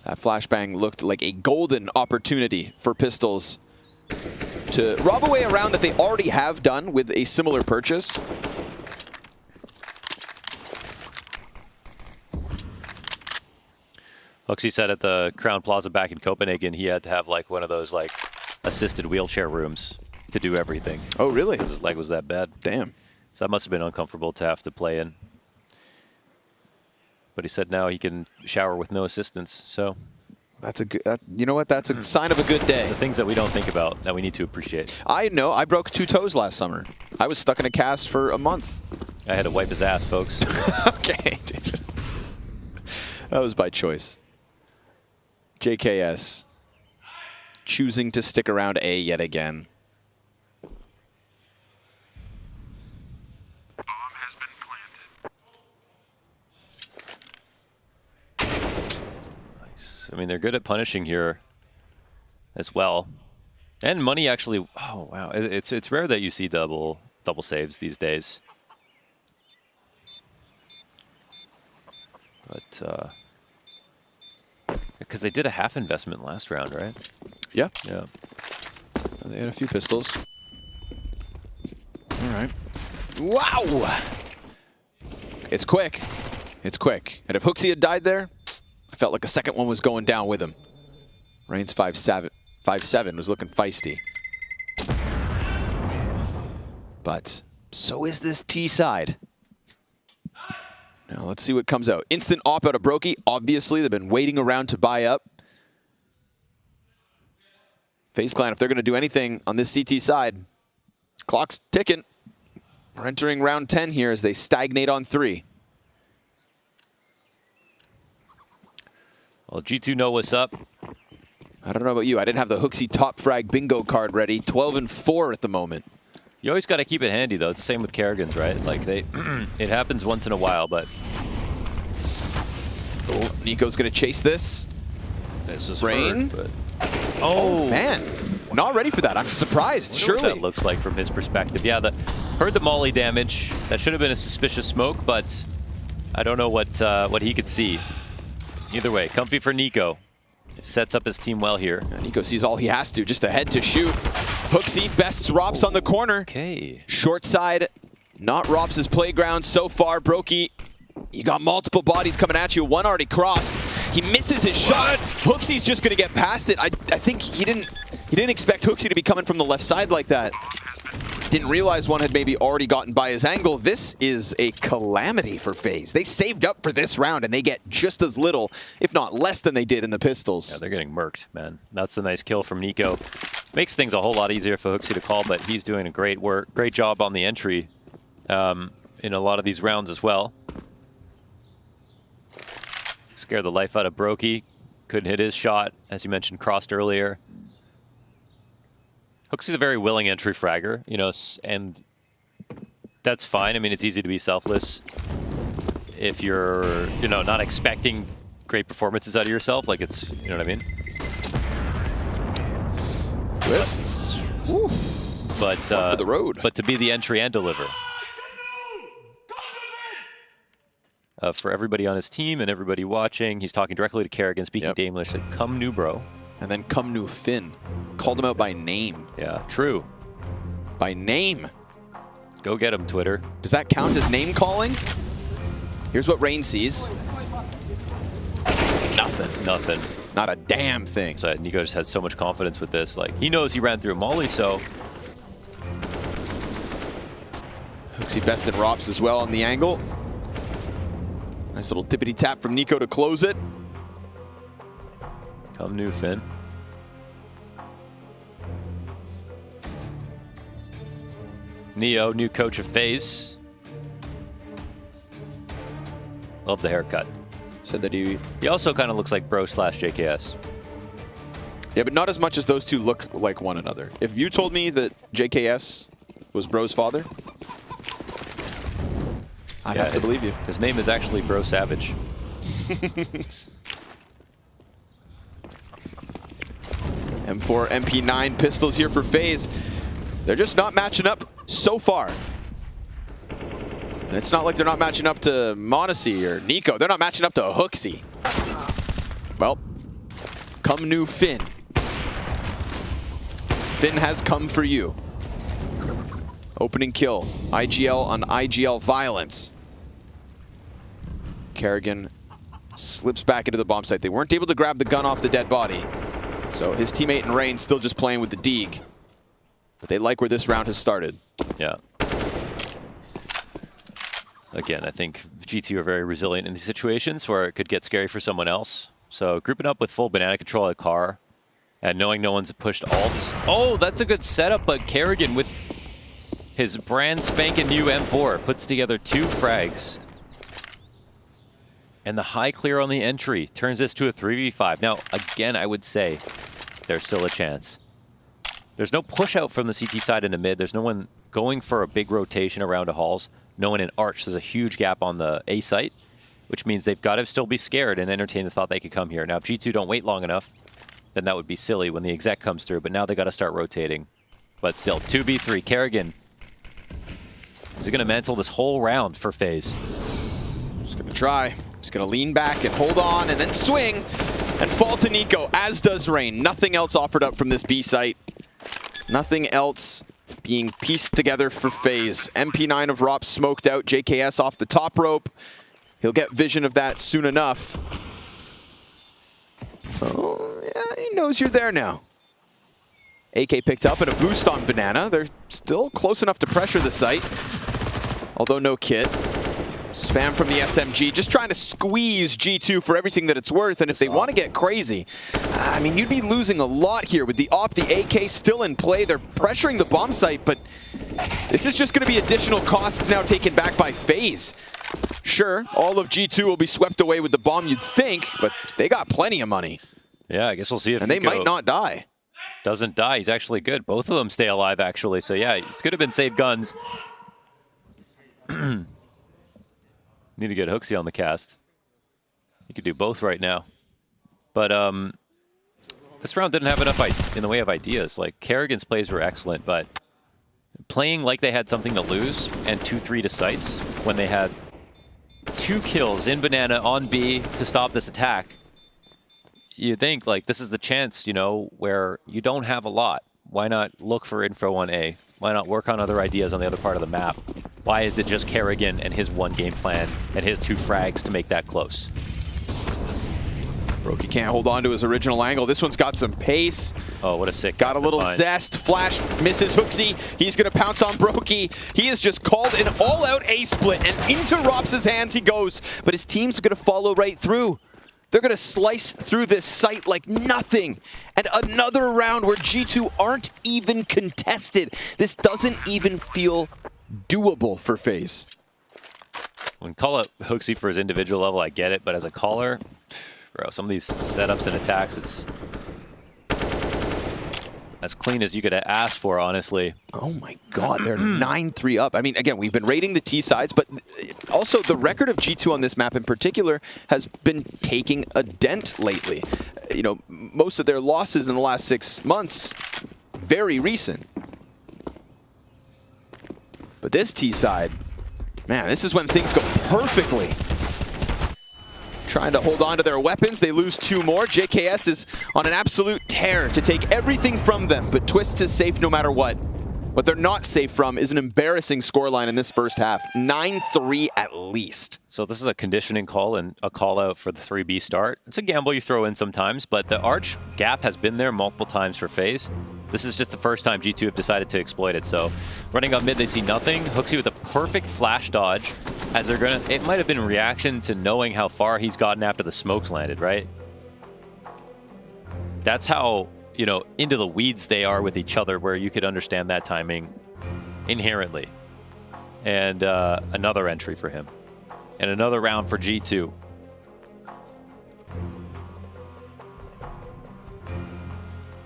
That flashbang looked like a golden opportunity for Pistols to rob away a round that they already have done with a similar purchase. Hooksy said at the Crown Plaza back in Copenhagen, he had to have like one of those like assisted wheelchair rooms to do everything. Oh, really? Because his leg was that bad. Damn. So that must have been uncomfortable to have to play in. But he said now he can shower with no assistance, so. That's a good, you know what? That's a sign of a good day. The things that we don't think about that we need to appreciate. I know. I broke 2 toes last summer. I was stuck in a cast for a month. I had to wipe his ass, folks. Okay, dude. That was by choice. JKS choosing to stick around A yet again. I mean, they're good at punishing here as well. And money actually, oh wow, it's rare that you see double saves these days. But because they did a half investment last round, right? Yeah. Yeah. They had a few pistols. All right. Wow! It's quick. It's quick. And if Hooksy had died there, I felt like a second one was going down with him. Rain's 5'7" was looking feisty. But so is this T side. Now let's see what comes out. Instant op out of Brokey. Obviously, they've been waiting around to buy up. FaZe Clan, if they're going to do anything on this CT side, clock's ticking. We're entering round 10 here as they stagnate on 3. Well, G2 know what's up. I don't know about you. I didn't have the Hooksy top frag bingo card ready. 12-4 at the moment. You always got to keep it handy, though. It's the same with Kerrigan's, right? Like, it happens once in a while, but... Oh, Nico's going to chase this. This is Rain. Hurt, but... Oh, man. Not ready for that. I'm surprised, surely. What that looks like from his perspective. Yeah, heard the molly damage. That should have been a suspicious smoke, but I don't know what he could see. Either way, comfy for Nico. Sets up his team well here. Yeah, Nico sees all he has to, just ahead to shoot. Hooksy bests Rops on the corner. Okay. Short side, not Rops' playground so far. Brokey, you got multiple bodies coming at you. One already crossed. He misses his shot. Hooksy's just going to get past it. I think he didn't expect Hooksy to be coming from the left side like that. Didn't realize one had maybe already gotten by his angle. This is a calamity for FaZe. They saved up for this round, and they get just as little, if not less than they did in the Pistols. Yeah, they're getting murked, man. That's a nice kill from Nico. Makes things a whole lot easier for Hooksy to call, but he's doing a great job on the entry in a lot of these rounds as well. Scared the life out of Brokey. Couldn't hit his shot, as you mentioned, crossed earlier. Hooksy's a very willing entry fragger, you know, and that's fine. I mean, it's easy to be selfless if you're, you know, not expecting great performances out of yourself. Like it's, you know what I mean? Twists. But for the road. But to be the entry and deliver. For everybody on his team and everybody watching, he's talking directly to Kerrigan, speaking Danish, like, come new bro. And then come new Finn. Called him out by name. Yeah, true. By name. Go get him, Twitter. Does that count as name calling? Here's what Rain sees. Nothing. Nothing. Not a damn thing. So Nico just had so much confidence with this. Like, he knows he ran through a molly, so. Hooksy best in Rops as well on the angle. Nice little tippity tap from Nico to close it. Come new Finn. Neo, new coach of FaZe. Love the haircut. Said that he also kind of looks like bro / JKS. Yeah, but not as much as those two look like one another. If you told me that JKS was bro's father, I'd have to believe you. His name is actually Bro Savage. M4, MP9 pistols here for FaZe. They're just not matching up so far. And it's not like they're not matching up to Monacy or Nico. They're not matching up to Hooksy. Well, come new Finn. Finn has come for you. Opening kill. IGL on IGL violence. Kerrigan slips back into the bomb site. They weren't able to grab the gun off the dead body. So his teammate in Rain still just playing with the Deeg. But they like where this round has started. Yeah. Again, I think G2 are very resilient in these situations where it could get scary for someone else. So grouping up with full banana control at car and knowing no one's pushed alts. Oh, that's a good setup, but Kerrigan with his brand spanking new M4 puts together 2 frags. And the high clear on the entry turns this to a 3v5. Now, again, I would say there's still a chance. There's no push out from the CT side into mid. There's no one going for a big rotation around to halls. No one in arch. There's a huge gap on the A site, which means they've got to still be scared and entertain the thought they could come here. Now, if G2 don't wait long enough, then that would be silly when the exec comes through. But now they got to start rotating. But still, 2v3. Kerrigan. Is he going to mantle this whole round for FaZe? Just going to try. Just going to lean back and hold on and then swing and fall to Nico, as does Rain. Nothing else offered up from this B site. Nothing else being pieced together for FaZe. MP9 of Rops smoked out. JKS off the top rope. He'll get vision of that soon enough. Oh, yeah, he knows you're there now. AK picked up and a boost on Banana. They're still close enough to pressure the site, although no kit. Spam from the SMG, just trying to squeeze G2 for everything that it's worth. And if they want to get crazy, I mean, you'd be losing a lot here with the AWP, the AK still in play. They're pressuring the bomb site, but this is just going to be additional costs now taken back by FaZe. Sure, all of G2 will be swept away with the bomb, you'd think, but they got plenty of money. Yeah, I guess we'll see if and they Nico might not die. Doesn't die. He's actually good. Both of them stay alive, actually. So yeah, it could have been saved guns. Need to get Hooksy on the cast. He could do both right now. But this round didn't have enough in the way of ideas. Like, Kerrigan's plays were excellent, but playing like they had something to lose and 2-3 to sites when they had 2 kills in Banana on B to stop this attack, you think, like, this is the chance, you know, where you don't have a lot. Why not look for info on A? Why not work on other ideas on the other part of the map? Why is it just Kerrigan and his one game plan and his 2 frags to make that close? Brokey can't hold on to his original angle. This one's got some pace. Oh, what a sick. Got a little zest. Flash misses Hooksy. He's going to pounce on Brokey. He has just called an all-out A-split, and into Rops' hands he goes. But his team's going to follow right through. They're going to slice through this site like nothing. And another round where G2 aren't even contested. This doesn't even feel doable for FaZe. When call out Hooksy for his individual level, I get it. But as a caller, bro, some of these setups and attacks, it's as clean as you could ask for, honestly. Oh my God, they're 9-3 up. I mean, again, we've been rating the T sides, but also the record of G2 on this map in particular has been taking a dent lately. You know, most of their losses in the last 6 months, very recent. But this T side, man, this is when things go perfectly. Trying to hold on to their weapons. They lose 2 more. JKS is on an absolute tear to take everything from them, but Twists is safe no matter what. What they're not safe from is an embarrassing scoreline in this first half. 9-3 at least. So this is a conditioning call and a call out for the 3B start. It's a gamble you throw in sometimes, but the arch gap has been there multiple times for FaZe. This is just the first time G2 have decided to exploit it. So running up mid, they see nothing. Hooksy with a perfect flash dodge as they're gonna, it might have been a reaction to knowing how far he's gotten after the smokes landed, right? That's how, you know, into the weeds they are with each other, where you could understand that timing inherently. And another entry for him. And another round for G2.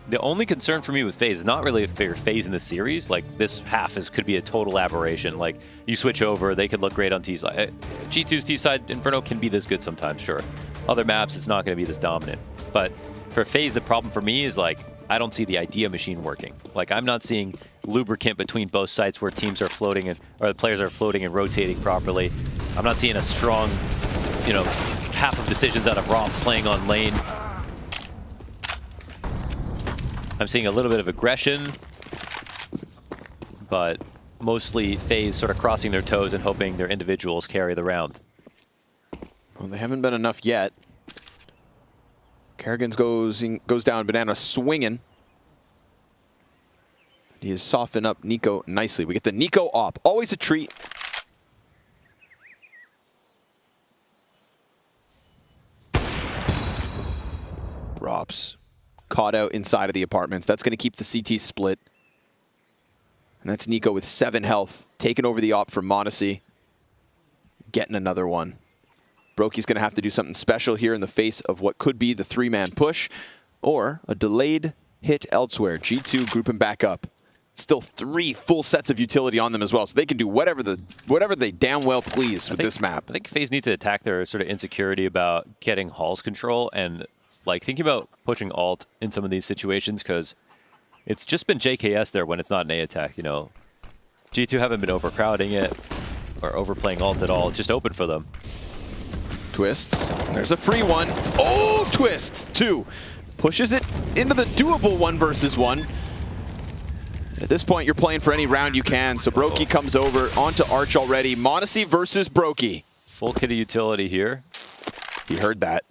The only concern for me with FaZe is not really if they're FaZe in the series. Like, this half could be a total aberration. Like, you switch over, they could look great on T side. G2's T side Inferno can be this good sometimes, sure. Other maps, it's not going to be this dominant. But for FaZe, the problem for me is, like, I don't see the idea machine working. Like, I'm not seeing lubricant between both sites where teams are floating and, or the players are floating and rotating properly. I'm not seeing a strong, you know, half of decisions out of Roth playing on lane. I'm seeing a little bit of aggression, but mostly FaZe sort of crossing their toes and hoping their individuals carry the round. Well, they haven't been enough yet. Kerrigan's goes down, Banana swinging. He has softened up Nico nicely. We get the Nico op. Always a treat. Robs caught out inside of the apartments. That's going to keep the CT split. And that's Nico with 7 health, taking over the op from Modesty. Getting another one. Brokey's going to have to do something special here in the face of what could be the 3-man push or a delayed hit elsewhere. G2 grouping back up. Still 3 full sets of utility on them as well, so they can do whatever they damn well please with this map. I think FaZe need to attack their sort of insecurity about getting Hall's control and like thinking about pushing alt in some of these situations, because it's just been JKS there when it's not an A attack, you know. G2 haven't been overcrowding it or overplaying alt at all. It's just open for them. Twists. There's a free one. Oh, Twists. 2. Pushes it into the doable 1 versus 1. At this point, you're playing for any round you can, so Brokey comes over onto Arch already. Modesty versus Brokey. Full kit of utility here. He heard that.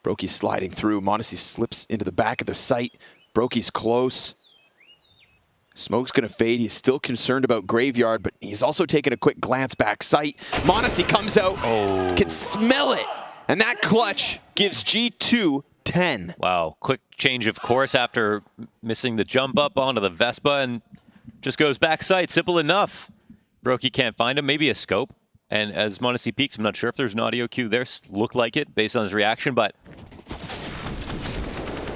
Brokey's sliding through. Modesty slips into the back of the site. Brokey's close. Smoke's gonna fade. He's still concerned about Graveyard, but he's also taking a quick glance back sight. Modesty comes out, can smell it. And that clutch gives G2 10. Wow, quick change of course after missing the jump up onto the Vespa and just goes back sight, simple enough. Brokey can't find him, maybe a scope. And as Modesty peeks, I'm not sure if there's an audio cue there. Looked like it based on his reaction, but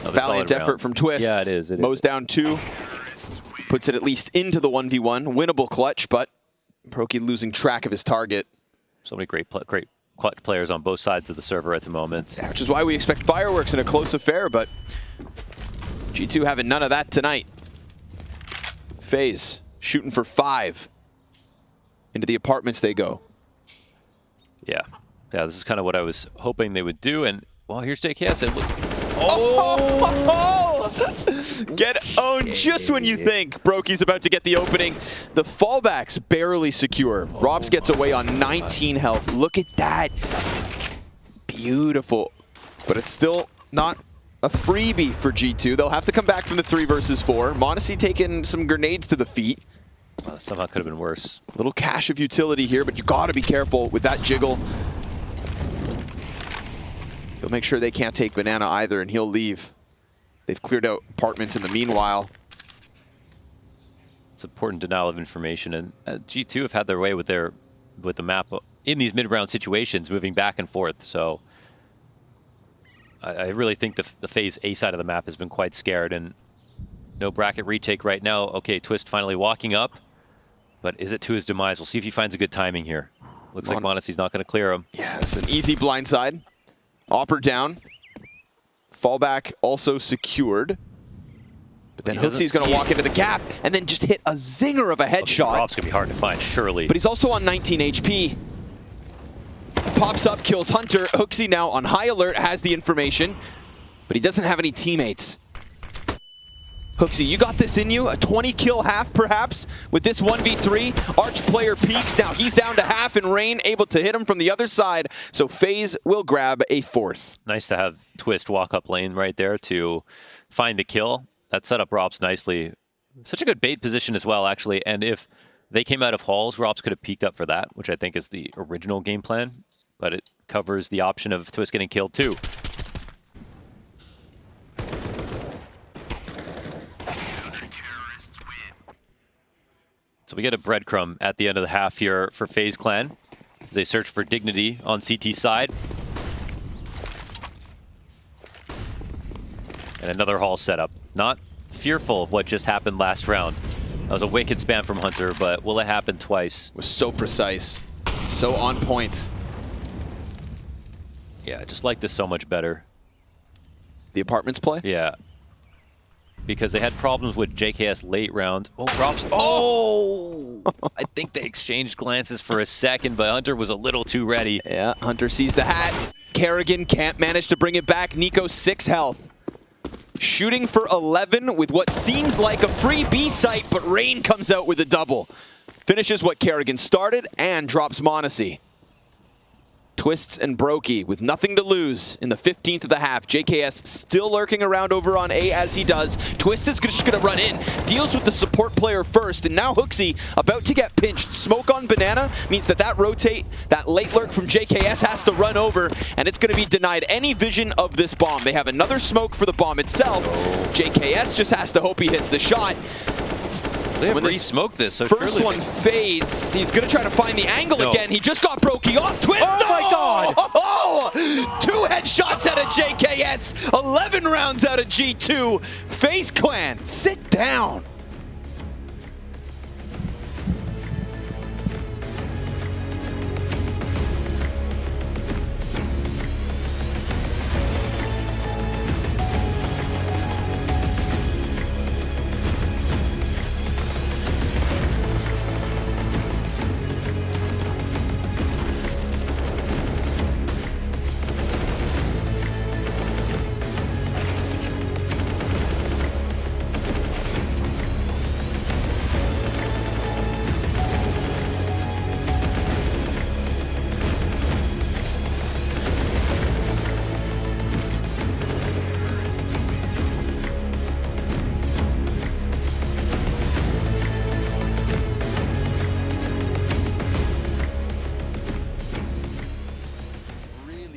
valiant effort from Twist. Yeah, it is. Mows down 2. Puts it at least into the 1v1. Winnable clutch, but Brokey losing track of his target. So many great clutch players on both sides of the server at the moment. Yeah, which is why we expect fireworks in a close affair, but G2 having none of that tonight. FaZe shooting for 5. Into the apartments they go. Yeah, this is kind of what I was hoping they would do. And, well, here's JKS. Get owned just when you think Brokey's about to get the opening. The fallback's barely secure. Robs gets away on 19 health. Look at that. Beautiful. But it's still not a freebie for G2. They'll have to come back from the 3 versus 4. Modesty taking some grenades to the feet. Well, that somehow could have been worse. A little cache of utility here, but you gotta be careful with that jiggle. He'll make sure they can't take Banana either, and he'll leave. They've cleared out apartments in the meanwhile. It's important denial of information, and G2 have had their way with the map in these mid-round situations, moving back and forth. So I really think the FaZe A side of the map has been quite scared, and No bracket retake right now. Okay, Twist finally walking up. But is it to his demise? We'll see if he finds a good timing here. Looks like Monacy's not going to clear him. Yeah, it's an easy blindside. Opper down. Fallback also secured. But then Hooksy's going to walk into the gap and then just hit a zinger of a headshot. Rob's going to be hard to find, surely. But he's also on 19 HP. Pops up, kills Hunter. Hooksy now on high alert, has the information. But he doesn't have any teammates. Hooksy, you got this in you. A 20-kill half, perhaps, with this 1v3. Arch player peaks. Now he's down to half, and Rain able to hit him from the other side. So FaZe will grab a 4th. Nice to have Twist walk up lane right there to find the kill. That set up Robs nicely. Such a good bait position as well, actually. And if they came out of halls, Robs could have peeked up for that, which I think is the original game plan. But it covers the option of Twist getting killed, too. So we get a breadcrumb at the end of the half here for FaZe Clan. They search for dignity on CT side. And another hall setup. Not fearful of what just happened last round. That was a wicked spam from Hunter, but will it happen twice? Was so precise. So on point. Yeah, I just like this so much better. The apartments play? Yeah. Because they had problems with JKS late round. Oh, drops. Oh! I think they exchanged glances for a second, but Hunter was a little too ready. Yeah, Hunter sees the hat. Kerrigan can't manage to bring it back. Nico 6 health. Shooting for 11 with what seems like a free B site, but Rain comes out with a double. Finishes what Kerrigan started and drops Monacy. Twists and Brokey with nothing to lose in the 15th of the half. JKS still lurking around over on A as he does. Twist is just going to run in, deals with the support player first, and now Hooksy about to get pinched. Smoke on Banana means that rotate, that late lurk from JKS has to run over, and it's going to be denied any vision of this bomb. They have another smoke for the bomb itself. JKS just has to hope he hits the shot. They have re-smoked this, so first one fades. He's going to try to find the angle again. He just got Brokey off. Twist! Oh my God! Oh! 2 headshots out of JKS. 11 rounds out of G2. FaZe Clan, sit down.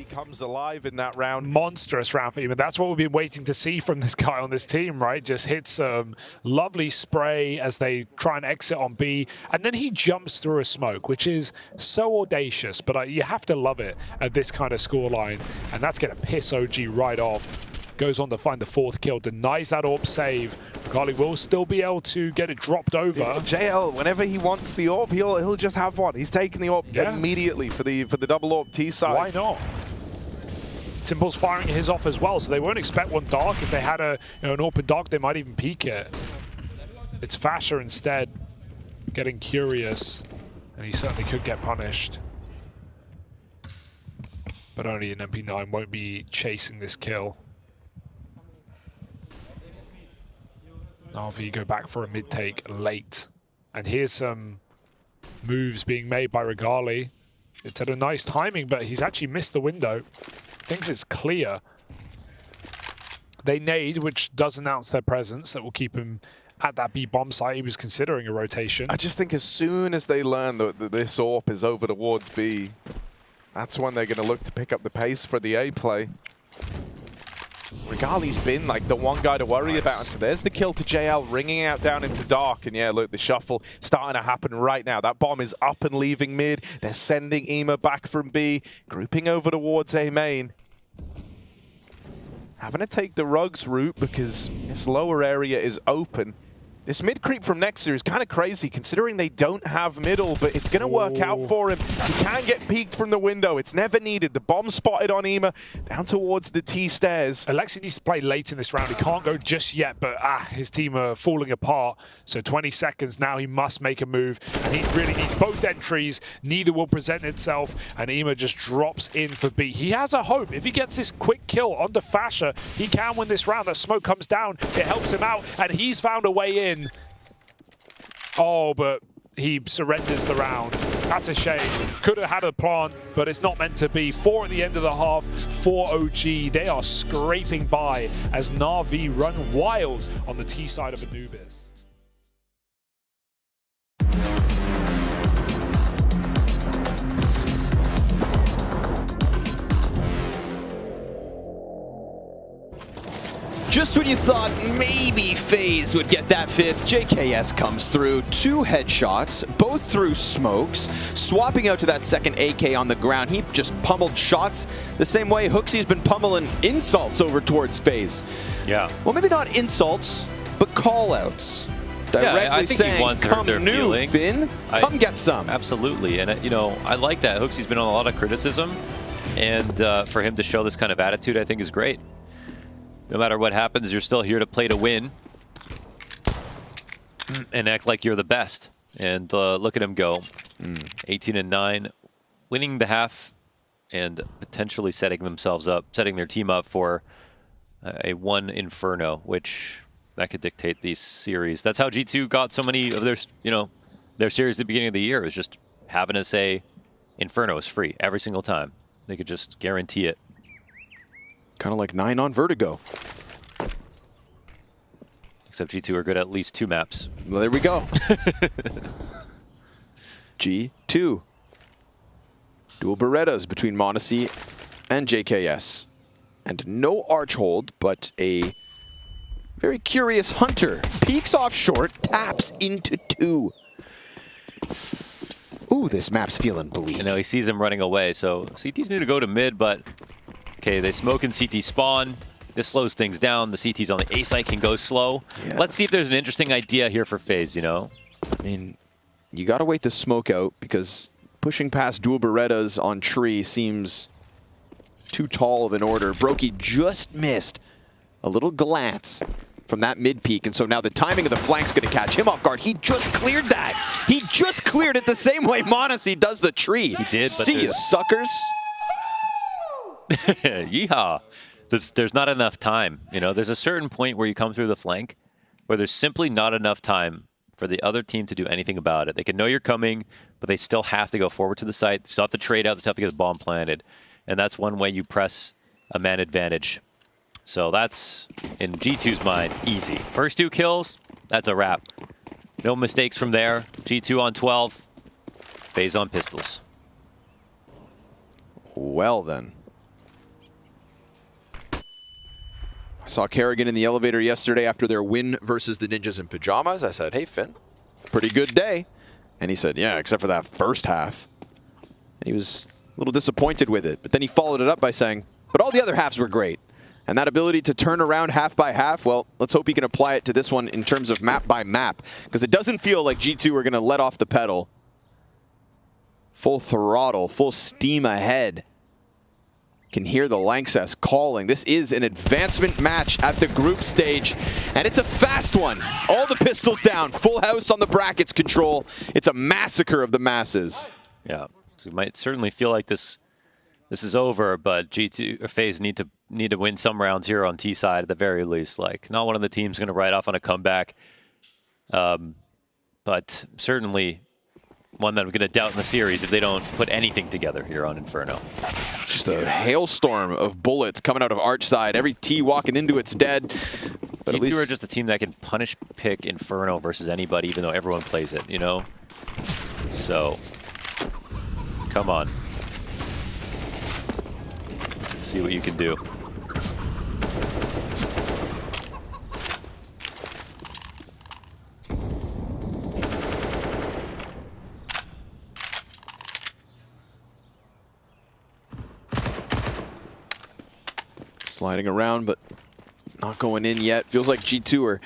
Comes alive in that round. Monstrous round for him, and that's what we've been waiting to see from this guy on this team, right? Just hits lovely spray as they try and exit on B, and then he jumps through a smoke, which is so audacious, but you have to love it at this kind of scoreline, and that's going to piss OG right off. Goes on to find the 4th kill, denies that AWP save. Carly will still be able to get it dropped over. JL, whenever he wants the AWP, he'll just have one. He's taking the AWP immediately for the double AWP T side. Why not? Simple's firing his off as well, so they won't expect one dark. If they had an open dark, they might even peek it. It's Fasher instead, getting curious, and he certainly could get punished. But only an MP9 won't be chasing this kill. RV go back for a mid-take late. And here's some moves being made by Regali. It's at a nice timing, but he's actually missed the window. Thinks it's clear. They nade, which does announce their presence. That will keep him at that B bomb site. He was considering a rotation. I just think as soon as they learn that this AWP is over towards B, that's when they're going to look to pick up the pace for the A play. Regali's been like the one guy to worry about. So there's the kill to JL, ringing out down into dark. And yeah, look, the shuffle starting to happen right now. That bomb is up and leaving mid. They're sending Ema back from B, grouping over towards A main. having to take the rugs route because this lower area is open. This mid creep from Nexer is kind of crazy considering they don't have middle, but it's going to work out for him. He can get peeked from the window. It's never needed. The bomb spotted on Ema down towards the T stairs. Alexi needs to play late in this round. He can't go just yet, but his team are falling apart. So 20 seconds now, he must make a move. And he really needs both entries. Neither will present itself. And Ema just drops in for B. He has a hope. If he gets this quick kill onto Fasher, he can win this round. That smoke comes down. It helps him out. And he's found a way in. Oh, but he surrenders the round. That's a shame. Could have had a plant, but it's not meant to be. 4 at the end of the half for OG. They are scraping by as Na'Vi run wild on the T side of Anubis. Just when you thought maybe FaZe would get that 5th, JKS comes through. 2 headshots, both through smokes, swapping out to that second AK on the ground. He just pummeled shots the same way Hooksy's been pummeling insults over towards FaZe. Yeah. Well, maybe not insults, but call-outs. Directly I think saying, he wants come their new, feelings. Finn, come get some. Absolutely, and you know, I like that. Hooksy's been on a lot of criticism, and for him to show this kind of attitude, I think is great. No matter what happens, you're still here to play to win and act like you're the best. And look at him go. 18-9, winning the half and potentially setting their team up for a 1 Inferno, which that could dictate these series. That's how G2 got so many of their series at the beginning of the year. It was just having to say Inferno is free every single time. They could just guarantee it. Kind of like 9 on Vertigo. Except G2 are good at least 2 maps. Well, there we go. G2. Dual Berettas between Monacy and JKS. And no Archhold, but a very curious Hunter. Peeks off short, taps into 2. Ooh, this map's feeling bleak. You know, he sees him running away, so CT's need to go to mid, but okay, they smoke and CT spawn. This slows things down. The CT's on the A site can go slow. Yeah. Let's see if there's an interesting idea here for FaZe, you know? I mean, you got to wait the smoke out because pushing past dual Berettas on tree seems too tall of an order. Brokey just missed a little glance from that mid peak, and so now the timing of the flank's going to catch him off guard. He just cleared that. He just cleared it the same way Monacy does the tree. He did, but see you, suckers. Yeehaw. There's not enough time. You know, there's a certain point where you come through the flank where there's simply not enough time for the other team to do anything about it. They can know you're coming, but they still have to go forward to the site. They still have to trade out. They still have to get the bomb planted. And that's one way you press a man advantage. So that's, in G2's mind, easy. First 2 kills, that's a wrap. No mistakes from there. G2 on 12. FaZe on pistols. Well then. I saw Kerrigan in the elevator yesterday after their win versus the Ninjas in Pajamas. I said, hey, Finn, pretty good day. And he said, yeah, except for that first half. And he was a little disappointed with it. But then he followed it up by saying, but all the other halves were great. And that ability to turn around half by half, well, let's hope he can apply it to this one in terms of map by map. Because it doesn't feel like G2 are going to let off the pedal. Full throttle, full steam ahead. Can hear the Lanxess calling. This is an advancement match at the group stage, and it's a fast one. All the pistols down, full house on the brackets control. It's a massacre of the masses. Yeah, so it might certainly feel like this is over, but G2 or FaZe need to win some rounds here on T side at the very least. Like, not one of the teams going to ride off on a comeback, but certainly one that I'm going to doubt in the series if they don't put anything together here on Inferno. Just a hailstorm of bullets coming out of Arch side. Every T walking into it's dead. But G2 are just a team that can punish pick Inferno versus anybody, even though everyone plays it, you know? So, come on. Let's see what you can do. Sliding around, but not going in yet. Feels like G2 are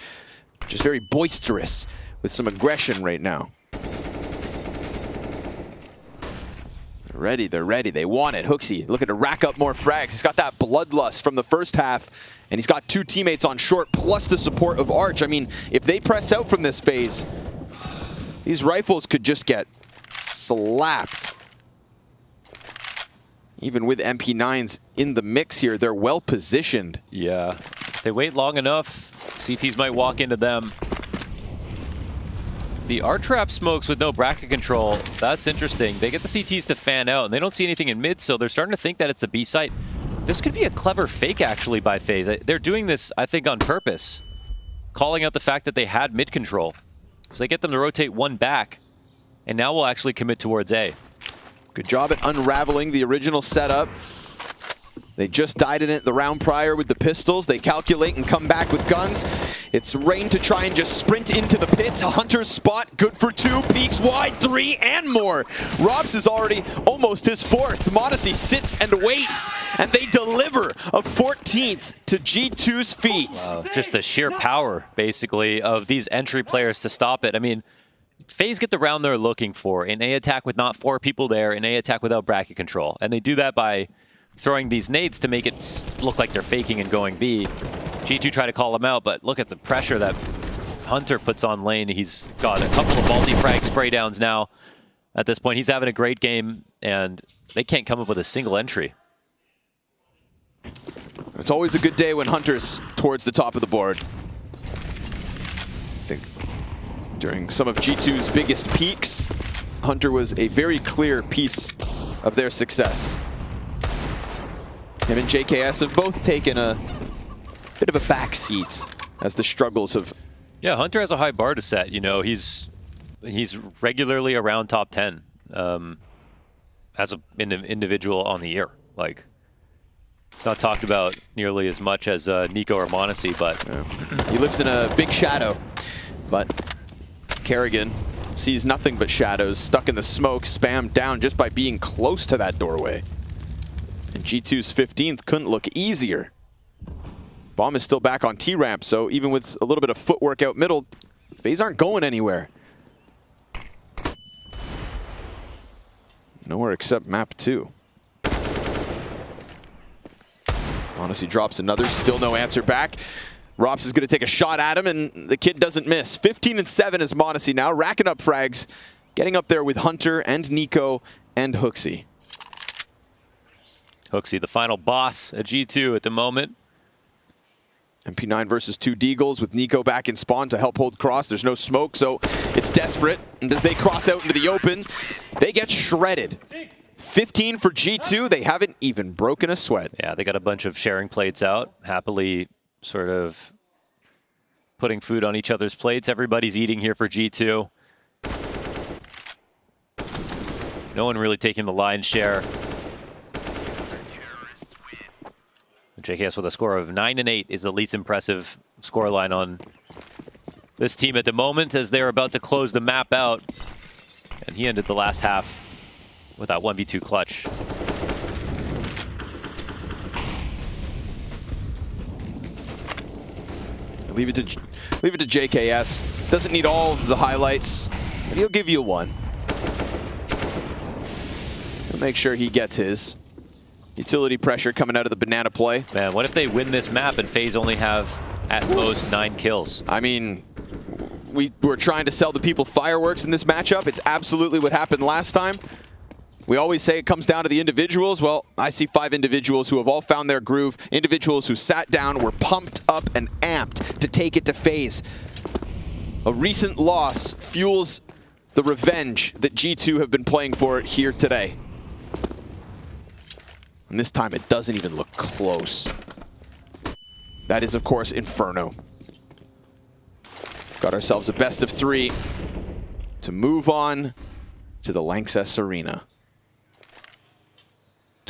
just very boisterous with some aggression right now. They're ready, they're ready, they want it. Hooksy looking to rack up more frags. He's got that bloodlust from the first half, and he's got 2 teammates on short, plus the support of Arch. I mean, if they press out from this phase, these rifles could just get slapped. Even with MP9s in the mix here, they're well positioned. Yeah, if they wait long enough, CTs might walk into them. The R-trap smokes with no bracket control, that's interesting. They get the CTs to fan out, and they don't see anything in mid, so they're starting to think that it's the B site. This could be a clever fake, actually, by FaZe. They're doing this, I think, on purpose, calling out the fact that they had mid control. So they get them to rotate one back, and now we'll actually commit towards A. Good job at unraveling the original setup. They just died in it the round prior with the pistols. They calculate and come back with guns. It's Rain to try and just sprint into the pits. Hunter's spot, good for 2. Peeks wide, 3 and more. Robs is already almost his 4th. m0NESY sits and waits, and they deliver a 14th to G2's feet. Wow. Just the sheer power, basically, of these entry players to stop it. I mean, FaZe get the round they're looking for. An A attack with not 4 people there, an A attack without bracket control. And they do that by throwing these nades to make it look like they're faking and going B. G2 try to call him out, but look at the pressure that Hunter puts on lane. He's got a couple of multi-frag spray downs now. At this point, he's having a great game, and they can't come up with a single entry. It's always a good day when Hunter's towards the top of the board. I think during some of G2's biggest peaks, Hunter was a very clear piece of their success. Him and JKS have both taken a bit of a back seat as the struggles have... Yeah, Hunter has a high bar to set. You know, he's regularly around top 10 as an individual on the year. Like, it's not talked about nearly as much as Nico or m0NESY, but... He lives in a big shadow, but Kerrigan sees nothing but shadows, stuck in the smoke, spammed down just by being close to that doorway. And G2's 15th couldn't look easier. Bomb is still back on T-ramp, so even with a little bit of footwork out middle, FaZe aren't going anywhere. Nowhere except map 2. m0NESY drops another, still no answer back. Rops is going to take a shot at him, and the kid doesn't miss. 15 and 7 is m0NESY now, racking up frags, getting up there with Hunter and Nico and Hooksy. Hooksy, the final boss at G2 at the moment. MP9 versus 2 Deagles with Nico back in spawn to help hold cross. There's no smoke, so it's desperate. And as they cross out into the open, they get shredded. 15 for G2. They haven't even broken a sweat. Yeah, they got a bunch of sharing plates out, happily sort of putting food on each other's plates. Everybody's eating here for G2. No one really taking the lion's share. JKS with a score of 9 and 8 is the least impressive scoreline on this team at the moment, as they're about to close the map out. And he ended the last half with that 1v2 clutch. Leave it to JKS. Doesn't need all of the highlights, but he'll give you one. He'll make sure he gets his. Utility pressure coming out of the banana play. Man, what if they win this map and FaZe only have at most 9 kills? I mean, we were trying to sell the people fireworks in this matchup. It's absolutely what happened last time. We always say it comes down to the individuals. Well, I see 5 individuals who have all found their groove. Individuals who sat down, were pumped up and amped to take it to FaZe. A recent loss fuels the revenge that G2 have been playing for here today. And this time it doesn't even look close. That is, of course, Inferno. Got ourselves a best of 3 to move on to the Lanxess Arena.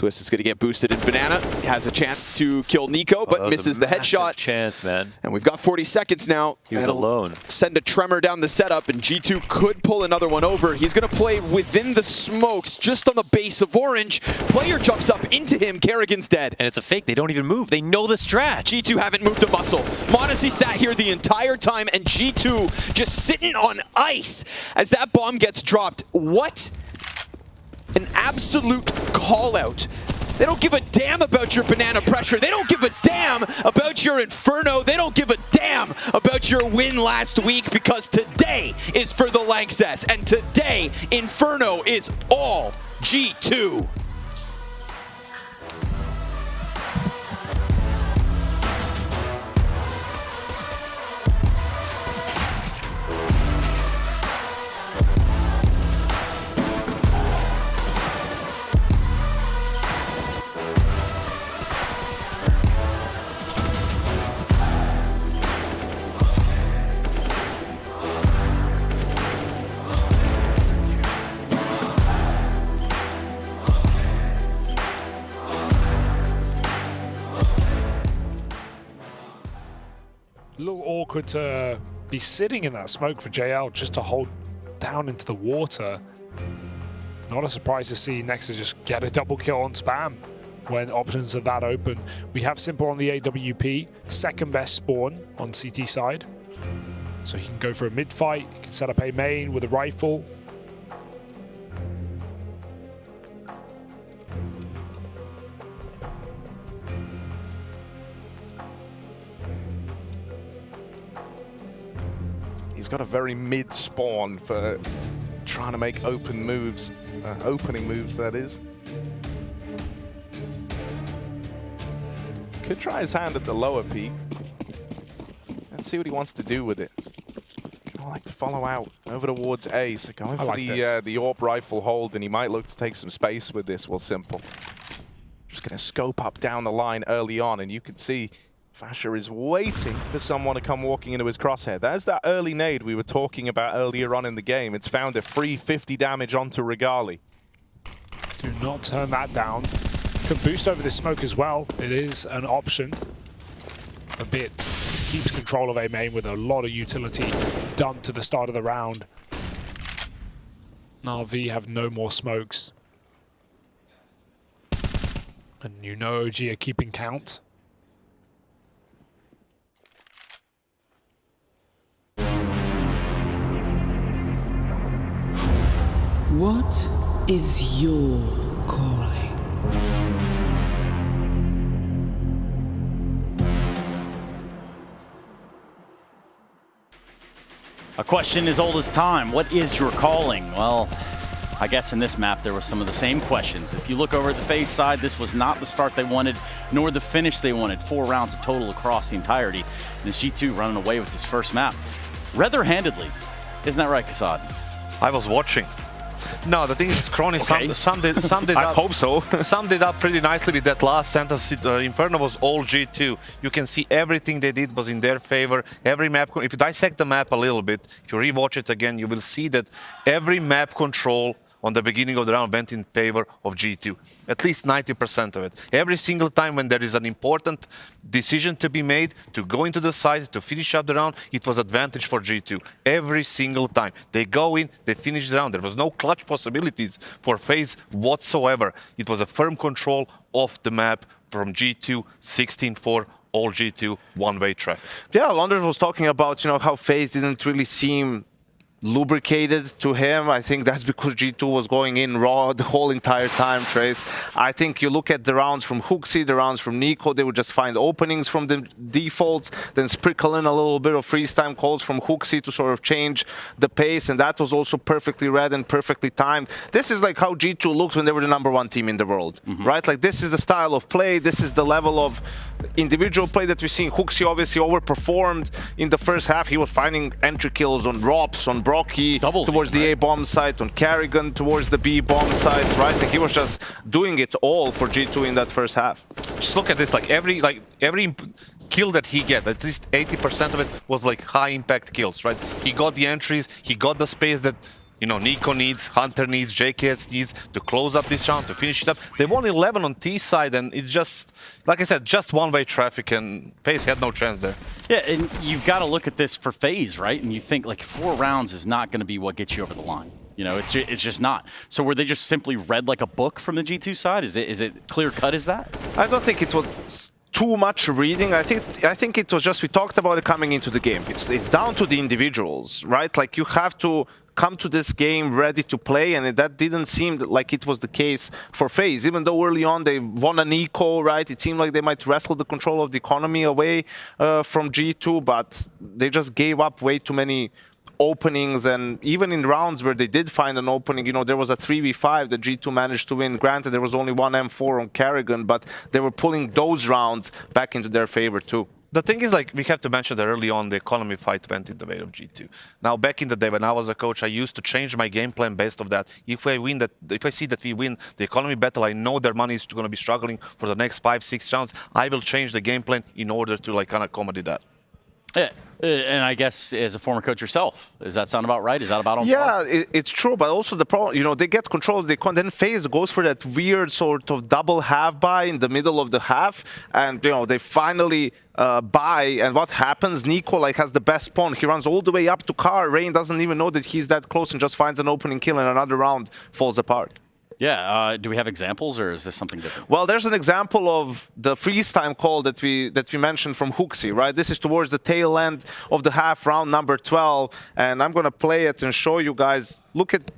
Twist is going to get boosted, and Banana has a chance to kill Nico, but misses the headshot. Chance, man. And we've got 40 seconds now. He was alone. Send a tremor down the setup, and G2 could pull another one over. He's going to play within the smokes, just on the base of Orange. Player jumps up into him. Kerrigan's dead. And it's a fake. They don't even move. They know the strat. G2 haven't moved a muscle. Modesty sat here the entire time, and G2 just sitting on ice as that bomb gets dropped. What an absolute call-out. They don't give a damn about your banana pressure. They don't give a damn about your Inferno. They don't give a damn about your win last week, because today is for the Lanxess, and today Inferno is all G2. A little awkward to be sitting in that smoke for JL just to hold down into the water. Not a surprise to see Nexus just get a double kill on spam when options are that open. We have Simple on the AWP, second best spawn on CT side. So he can go for a mid fight, he can set up a main with a rifle. He's got a very mid spawn for trying to make open moves, opening moves, that is. Could try his hand at the lower peak. Let's see what he wants to do with it. Kind of like to follow out over towards A, so going for the AWP rifle hold, and he might look to take some space with this. Well, Simple just going to scope up down the line early on, and you can see Fasher is waiting for someone to come walking into his crosshair. There's that early nade we were talking about earlier on in the game. It's found a free 50 damage onto Regali. Do not turn that down. Can boost over this smoke as well. It is an option. A bit keeps control of A main with a lot of utility dumped to the start of the round. Na'Vi have no more smokes. And you know OG are keeping count. What is your calling? A question as old as time. What is your calling? Well, I guess in this map there were some of the same questions. If you look over at the FaZe side, this was not the start they wanted, nor the finish they wanted. 4 rounds of total across the entirety. And it's G2 running away with this first map rather handedly. Isn't that right, Kassad? I was watching. No, the thing is, Crony summed it up. I hope so. Summed it up pretty nicely with that last sentence. Inferno was all G2. You can see everything they did was in their favor. Every map, if you dissect the map a little bit, if you rewatch it again, you will see that every map control on the beginning of the round went in favor of G2. At least 90% of it. Every single time when there is an important decision to be made, to go into the side, to finish up the round, it was advantage for G2. Every single time. They go in, they finish the round. There was no clutch possibilities for FaZe whatsoever. It was a firm control of the map from G2, 16-4, all G2, one-way track. Yeah, London was talking about, how FaZe didn't really seem lubricated to him. I think that's because G2 was going in raw the whole entire time, Trace. I think you look at the rounds from Hooksy, the rounds from Nico, they would just find openings from the defaults, then sprinkle in a little bit of freeze time calls from Hooksy to sort of change the pace, and that was also perfectly read and perfectly timed. This is like how G2 looked when they were the #1 team in the world, right? Like, this is the style of play, this is the level of individual play that we've seen. Hooksy obviously overperformed in the first half. He was finding entry kills on Rops, on Brocky, towards the A-bomb site, on Kerrigan, towards the B-bomb site, right? Like, he was just doing it all for G2 in that first half. Just look at this, every kill that he get, at least 80% of it was high impact kills, right? He got the entries, he got the space that you know, Nico needs, Hunter needs, JKS needs to close up this round, to finish it up. They won 11 on T side, and it's just, like I said, just one-way traffic, and FaZe had no chance there. Yeah, and you've got to look at this for FaZe, right? And you think, like, 4 rounds is not going to be what gets you over the line. You know, it's just not. So were they just simply read like a book from the G2 side? Is it clear-cut as that? I don't think it was too much reading. I think it was just, we talked about it coming into the game. It's down to the individuals, right? Like, you have to come to this game ready to play, and that didn't seem like it was the case for FaZe. Even though early on they won an eco, right? It seemed like they might wrestle the control of the economy away from G2, but they just gave up way too many openings. And even in rounds where they did find an opening, you know, there was a 3v5 that G2 managed to win. Granted, there was only one M4 on Kerrigan, but they were pulling those rounds back into their favor too. The thing is, like, we have to mention that early on the economy fight went in the way of G2. Now, back in the day when I was a coach, I used to change my game plan based on that. If I see that we win the economy battle, I know their money is going to be struggling for the next 5-6 rounds. I will change the game plan in order to, like, kind of accommodate that. Yeah, and I guess as a former coach yourself, does that sound about right? Is that about on par? Yeah, it's true, but also the problem, you know, they get control of the then FaZe goes for that weird sort of double half buy in the middle of the half, and, you know, they finally buy, and what happens? Nico, like, has the best spawn. He runs all the way up to car. Rain doesn't even know that he's that close and just finds an opening kill, and another round falls apart. Yeah, do we have examples, or is this something different? Well, there's an example of the freeze time call that we mentioned from Hooksy, right? This is towards the tail end of the half, round number 12, and I'm gonna play it and show you guys. Look at,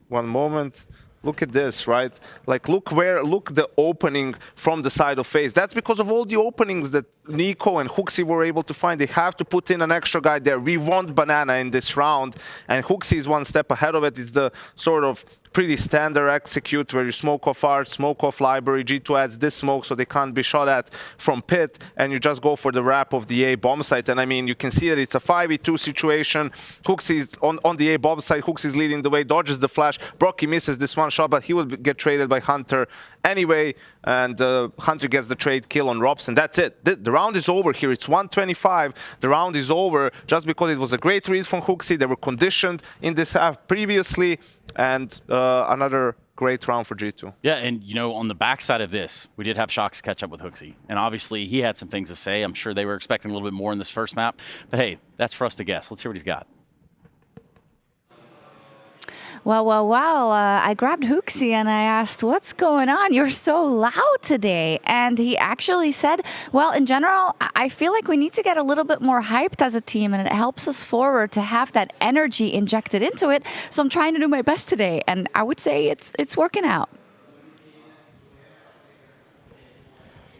one moment. Look at this, right? Like, look the opening from the side of FaZe. That's because of all the openings that Nico and Hooksy were able to find. They have to put in an extra guy there. We want Banana in this round, and Hooksy is one step ahead of it. It's the sort of pretty standard execute where you smoke off art, smoke off library. G2 adds this smoke so they can't be shot at from pit, and you just go for the wrap of the A bomb site. And I mean, you can see that it's a 5v2 situation. Hooksy is on the A bomb site. Hooksy is leading the way, dodges the flash. Brocky misses this one shot, but he will get traded by Hunter anyway, and Hunter gets the trade kill on Robs, and that's it. The round is over here. It's 125. The round is over just because it was a great read from Hooksy. They were conditioned in this half previously, and another great round for G2. Yeah, and, you know, on the backside of this, we did have Shox catch up with Hooksy, and obviously he had some things to say. I'm sure they were expecting a little bit more in this first map, but hey, that's for us to guess. Let's hear what he's got. Well, I grabbed Hooksy and I asked, what's going on? You're so loud today. And he actually said, well, in general, I feel like we need to get a little bit more hyped as a team, and it helps us forward to have that energy injected into it. So I'm trying to do my best today, and I would say it's working out.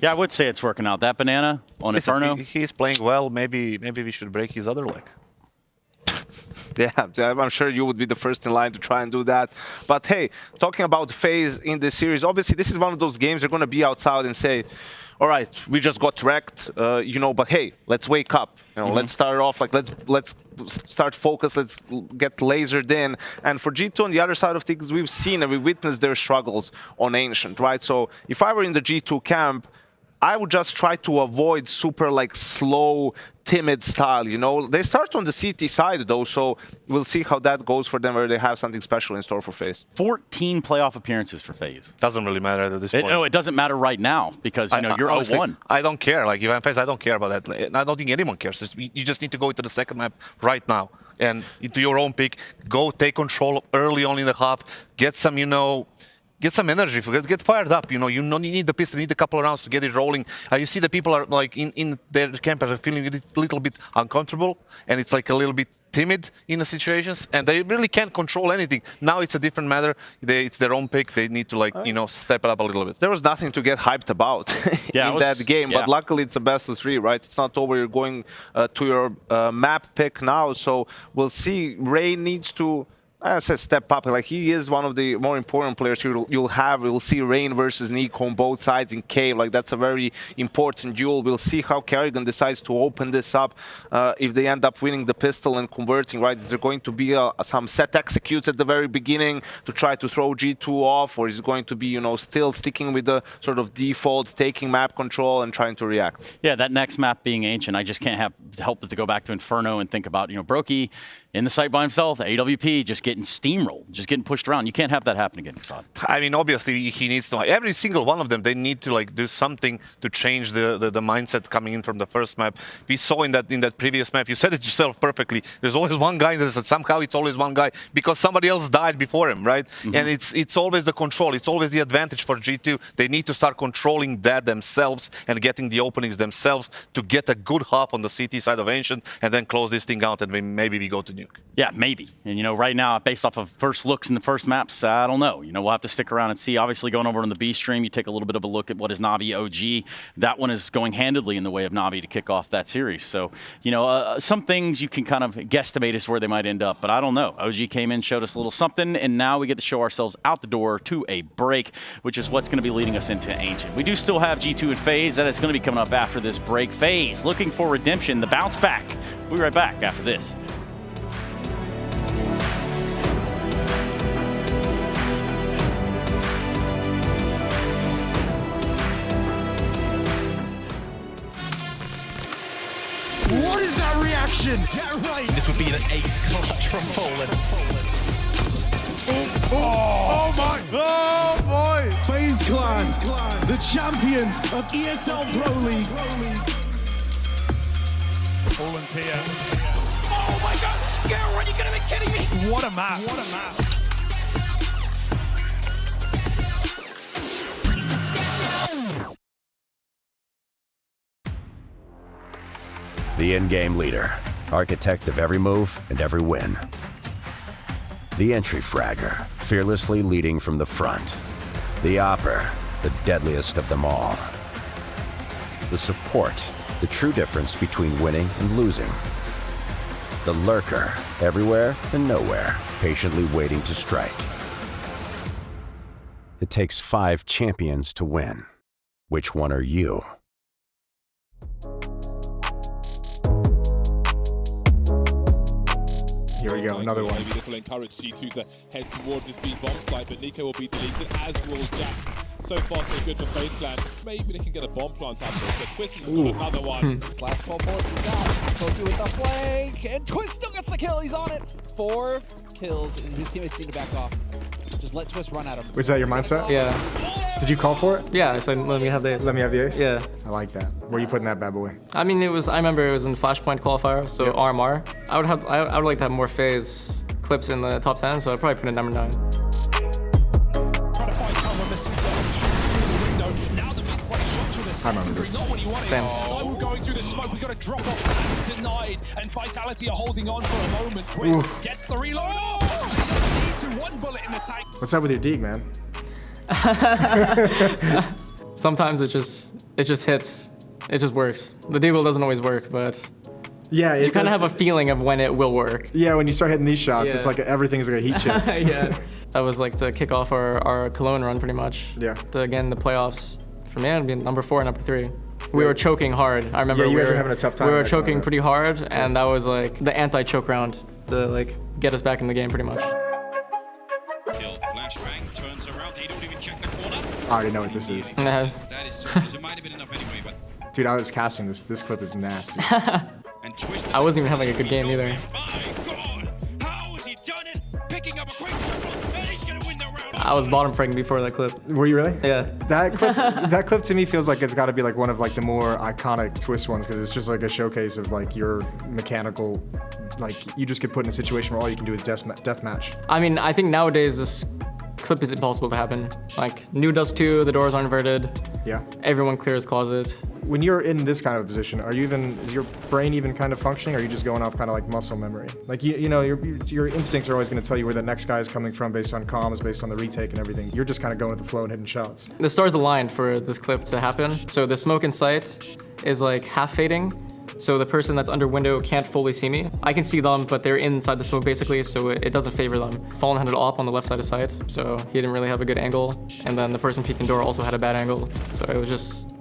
Yeah, I would say it's working out. That Banana on Inferno. He's playing well. Maybe we should break his other leg. Yeah, I'm sure you would be the first in line to try and do that. But hey, talking about FaZe in this series, obviously this is one of those games you're going to be outside and say, all right, we just got wrecked, you know, but hey, let's wake up. You know, let's start off, like, let's start focus, let's get lasered in. And for G2 on the other side of things, we've seen and we've witnessed their struggles on Ancient, right? So if I were in the G2 camp, I would just try to avoid super, like, slow, timid style, you know. They start on the CT side, though, so we'll see how that goes for them, where they have something special in store for FaZe. 14 playoff appearances for FaZe. Doesn't really matter at this point. No, it doesn't matter right now because, you know, you're 0-1. I don't care. Like, if I'm FaZe, I don't care about that. I don't think anyone cares. You just need to go into the second map right now and into your own pick. Go take control early on in the half. Get some, you know, get some energy, get fired up. You know, you don't need the pistol, you need a couple of rounds to get it rolling. You see the people are, like, in their camp are feeling a little bit uncomfortable, and it's like a little bit timid in the situations, and they really can't control anything. Now it's a different matter. It's their own pick. They need to, like, you know, step it up a little bit. There was nothing to get hyped about in that game, but luckily it's a best of 3, right? It's not over. You're going to your map pick now, so we'll see. Ray needs to, I said, step up. Like, he is one of the more important players you'll see Rain versus Nico on both sides in Cave. Like, that's a very important duel. We'll see how Kerrigan decides to open this up. If they end up winning the pistol and converting, right? Is there going to be some set executes at the very beginning to try to throw G2 off, or is it going to be, you know, still sticking with the sort of default, taking map control and trying to react? Yeah, that next map being Ancient, I just can't help but to go back to Inferno and think about, you know, Brokey, in the site by himself, AWP just getting steamrolled, just getting pushed around. You can't have that happen again, Kasad. I mean, obviously, he needs to. Every single one of them, they need to like do something to change the mindset coming in from the first map. We saw in that previous map. You said it yourself perfectly. There's always one guy. Somehow it's always one guy because somebody else died before him, right? And it's always the control. It's always the advantage for G2. They need to start controlling that themselves and getting the openings themselves to get a good half on the CT side of Ancient and then close this thing out and maybe we go to nuke. Yeah, maybe. And, right now, based off of first looks in the first maps, I don't know. We'll have to stick around and see. Obviously, going over on the B stream, you take a little bit of a look at what is Navi OG. That one is going handedly in the way of Navi to kick off that series. So, some things you can kind of guesstimate as to where they might end up, but I don't know. OG came in, showed us a little something, and now we get to show ourselves out the door to a break, which is what's going to be leading us into Ancient. We do still have G2 and FaZe. That is going to be coming up after this break. FaZe looking for redemption, the bounce back. We'll be right back after this. What is that reaction? Yeah, right. This would be an ace clutch from Poland. Oh my! Oh boy! FaZe Clan, the champions of ESL Pro League. Poland's here. Oh my God! Garen, you're gonna be kidding me! What a map! What a map! The in-game leader, architect of every move and every win. The entry fragger, fearlessly leading from the front. The opper, the deadliest of them all. The support, the true difference between winning and losing. The lurker, everywhere and nowhere, patiently waiting to strike. It takes 5 champions to win. Which one are you? Here we go, another one. Maybe this will encourage G2 to head towards this B bomb site, but Nico will be deleted, as will Jax. So far, so good for FaZe Clan. Maybe they can get a bomb plant out of this, but Twist has got another one. Last 12 bullets is out. Koki with the flank, and Twist still gets the kill. He's on it. 4 kills, and his teammates need to back off. Just let Twist run at him. Was that your mindset? Yeah. Did you call for it? Yeah, I said let me have the ace. Let me have the ace? Yeah. I like that. Where are you putting that bad boy? I mean, I remember it was in the Flashpoint qualifier, so RMR. I would like to have more FaZe clips in the top 10, so I'd probably put it number 9. I remember this. Same. Going through the smoke, we got to drop off. Denied, and Vitality are holding on for a moment. Twist gets the reload. To 1 bullet in the tank. What's up with your dig, man? Sometimes it just hits. It just works. The deagle doesn't always work, but yeah, you kind of have a feeling of when it will work. Yeah, when you start hitting these shots, it's like everything's like a heat check. Yeah. That was like to kick off our Cologne run pretty much. Yeah. To again the playoffs. For me, it'd be number 4, number 3. We were choking hard. I remember you guys were having a tough time. We were choking pretty hard, and that was like the anti-choke round to like get us back in the game pretty much. Flashbang turns around. They don't even check the corner. I already know what this is. That is certain. It might have been enough anyway, but dude, I was casting this. This clip is nasty. I wasn't even having a good game either. I was bottom fragging before that clip. Were you really? Yeah. That clip to me feels like it's got to be like one of like the more iconic Twist ones because it's just like a showcase of like your mechanical, like you just get put in a situation where all you can do is deathmatch. I mean, I think nowadays this clip is impossible to happen. Like new Dust 2, the doors are inverted. Yeah. Everyone clears closet. When you're in this kind of position, is your brain even kind of functioning, or are you just going off kind of like muscle memory? Like you know, your instincts are always going to tell you where the next guy is coming from based on comms, based on the retake and everything. You're just kind of going with the flow and hitting shots. The stars aligned for this clip to happen. So the smoke in sight is like half fading. So the person that's under window can't fully see me. I can see them, but they're inside the smoke basically, so it doesn't favor them. Fallen had it op on the left side of sight, so he didn't really have a good angle. And then the person peeking door also had a bad angle. So it was just,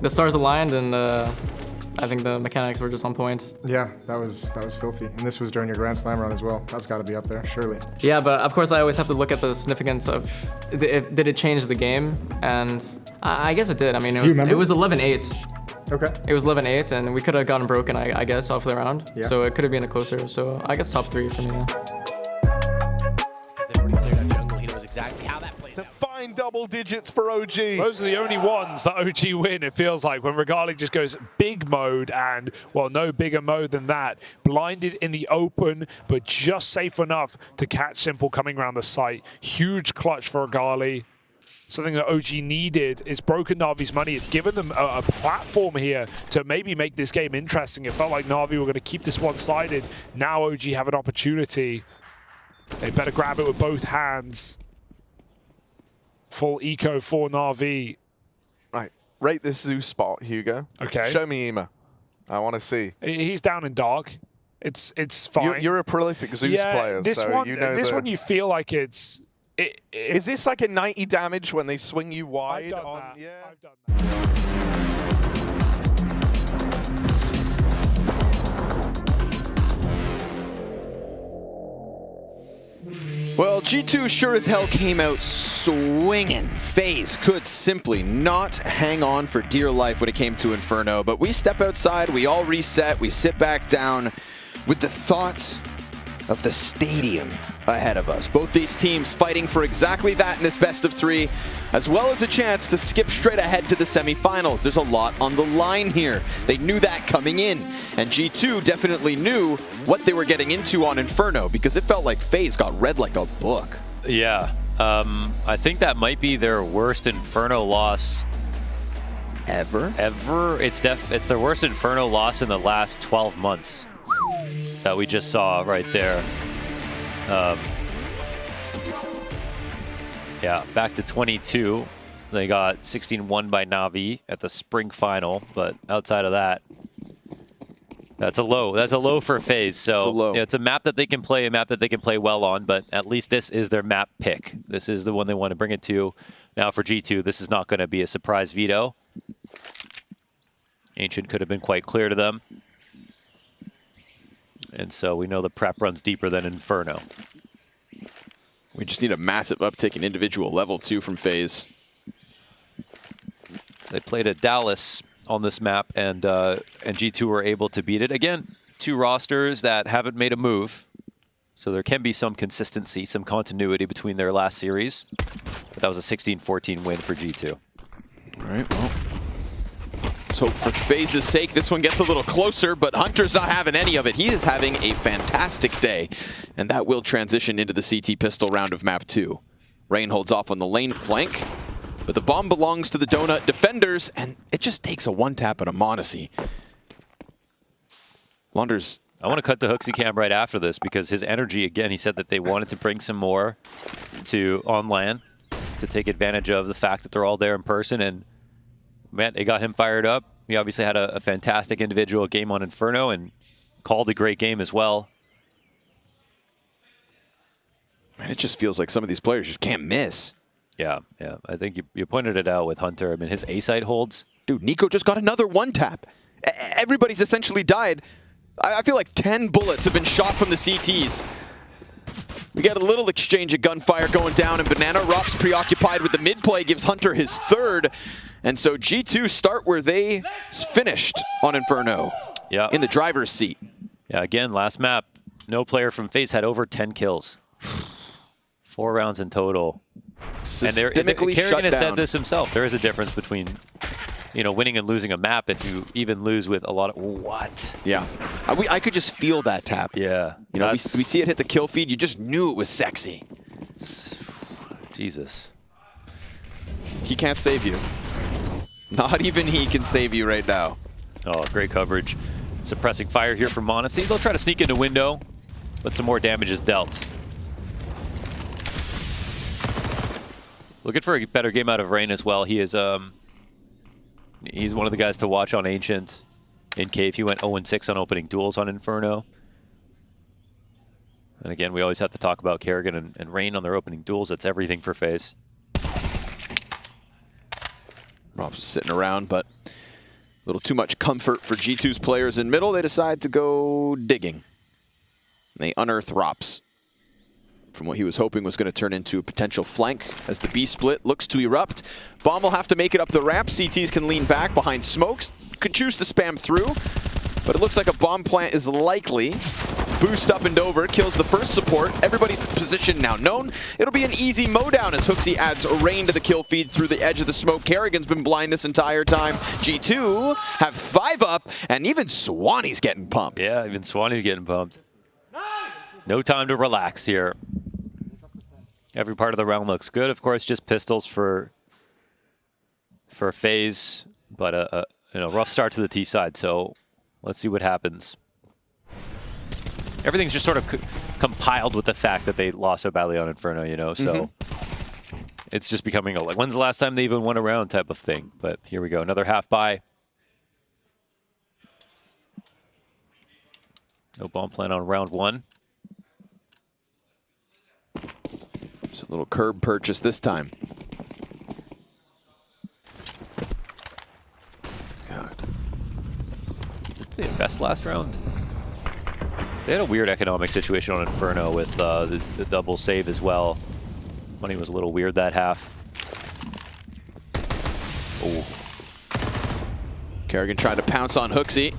the stars aligned, and I think the mechanics were just on point. Yeah, that was filthy. And this was during your Grand Slam run as well. That's got to be up there, surely. Yeah, but of course I always have to look at the significance of, did it change the game? And I guess it did. I mean, it was 11-8. Okay. It was 11-8, and we could have gotten broken, I guess, off the round. Yeah. So it could have been a closer. So I guess top 3 for me. Yeah. They've already cleared out jungle. He knows exactly how that plays out. Fine double digits for OG. Those are the only ones that OG win, it feels like, when Regali just goes big mode and, well, no bigger mode than that. Blinded in the open, but just safe enough to catch Simple coming around the site. Huge clutch for Regali. Something that OG needed. It's broken Na'Vi's money. It's given them a platform here to maybe make this game interesting. It felt like Na'Vi were going to keep this one-sided. Now OG have an opportunity. They better grab it with both hands. Full eco for Na'Vi. Right, rate this Zeus spot, Hugo. Okay. Show me Ema. I want to see. He's down in dark. It's fine. You're a prolific Zeus player, this so one, you know this one you feel like it's... Is this like a 90 damage when they swing you wide? Yeah. I've done that. Well, G2 sure as hell came out swinging. FaZe could simply not hang on for dear life when it came to Inferno, but we step outside, we all reset, we sit back down with the thought of the stadium ahead of us. Both these teams fighting for exactly that in this best of 3, as well as a chance to skip straight ahead to the semifinals. There's a lot on the line here. They knew that coming in, and G2 definitely knew what they were getting into on Inferno, because it felt like FaZe got read like a book. Yeah, I think that might be their worst Inferno loss ever. It's their worst Inferno loss in the last 12 months. That we just saw right there. Yeah, back to 22. They got 16-1 by Na'Vi at the spring final, but outside of that, that's a low. That's a low for FaZe. So yeah, it's a map that they can play, well on, but at least this is their map pick. This is the one they want to bring it to. Now for G2, this is not going to be a surprise veto. Ancient could have been quite clear to them. And so we know the prep runs deeper than Inferno. We just need a massive uptick in individual level, too, from FaZe. They played at Dallas on this map, and G2 were able to beat it. Again, 2 rosters that haven't made a move. So there can be some consistency, some continuity between their last series. But that was a 16-14 win for G2. All right, well, let's hope for FaZe's sake this one gets a little closer, but Hunter's not having any of it. He is having a fantastic day, and that will transition into the CT pistol round of map 2. Rain holds off on the lane flank, but the bomb belongs to the Donut defenders, and it just takes a one-tap and a Monacy. Launders. I want to cut to Hooksy Cam right after this, because his energy, again, he said that they wanted to bring some more to on LAN to take advantage of the fact that they're all there in person, and man, it got him fired up. He obviously had a fantastic individual game on Inferno and called a great game as well. Man, it just feels like some of these players just can't miss. Yeah. I think you pointed it out with Hunter. I mean, his A-site holds. Dude, Nico just got another one-tap. Everybody's essentially died. I feel like 10 bullets have been shot from the CTs. We get a little exchange of gunfire going down, and Banana Rop's preoccupied with the mid play, gives Hunter his 3rd. And so G2 start where they finished on Inferno. Yeah. In the driver's seat. Yeah, again, last map, no player from FaZe had over 10 kills. 4 rounds in total. Systemically shut Kerrigan has down. said this himself. There is a difference between, winning and losing a map if you even lose with a lot of... What? Yeah. I could just feel that tap. Yeah. We see it hit the kill feed. You just knew it was sexy. Jesus. He can't save you. Not even he can save you right now. Oh, great coverage. Suppressing fire here from Monacy. They'll try to sneak into window, but some more damage is dealt. Looking for a better game out of Rain as well. He is he's one of the guys to watch on Ancient. In Cave, he went 0-6 on opening duels on Inferno. And again, we always have to talk about Kerrigan and Rain on their opening duels. That's everything for FaZe. Rob's sitting around, but a little too much comfort for G2's players in middle. They decide to go digging. They unearth Rops. from what he was hoping was going to turn into a potential flank as the B split looks to erupt. Bomb will have to make it up the ramp. CTs can lean back behind smokes. Could choose to spam through, but it looks like a bomb plant is likely. Boost up and over, kills the first support. Everybody's position now known. It'll be an easy mowdown as Hooksy adds rain to the kill feed through the edge of the smoke. Kerrigan's been blind this entire time. G2 have 5 up, and even Swanee's getting pumped. Yeah, even Swanee's getting pumped. No time to relax here. Every part of the round looks good. Of course, just pistols for FaZe, but a rough start to the T side. So let's see what happens. Everything's just sort of compiled with the fact that they lost so badly on Inferno, you know, so it's just becoming a, like, when's the last time they even won a round type of thing. But here we go, another half buy. No bomb plan on round 1. It's a little curb purchase this time. God. They invest last round. They had a weird economic situation on Inferno with the double save as well. Money was a little weird that half. Oh. Kerrigan tried to pounce on Hooksy.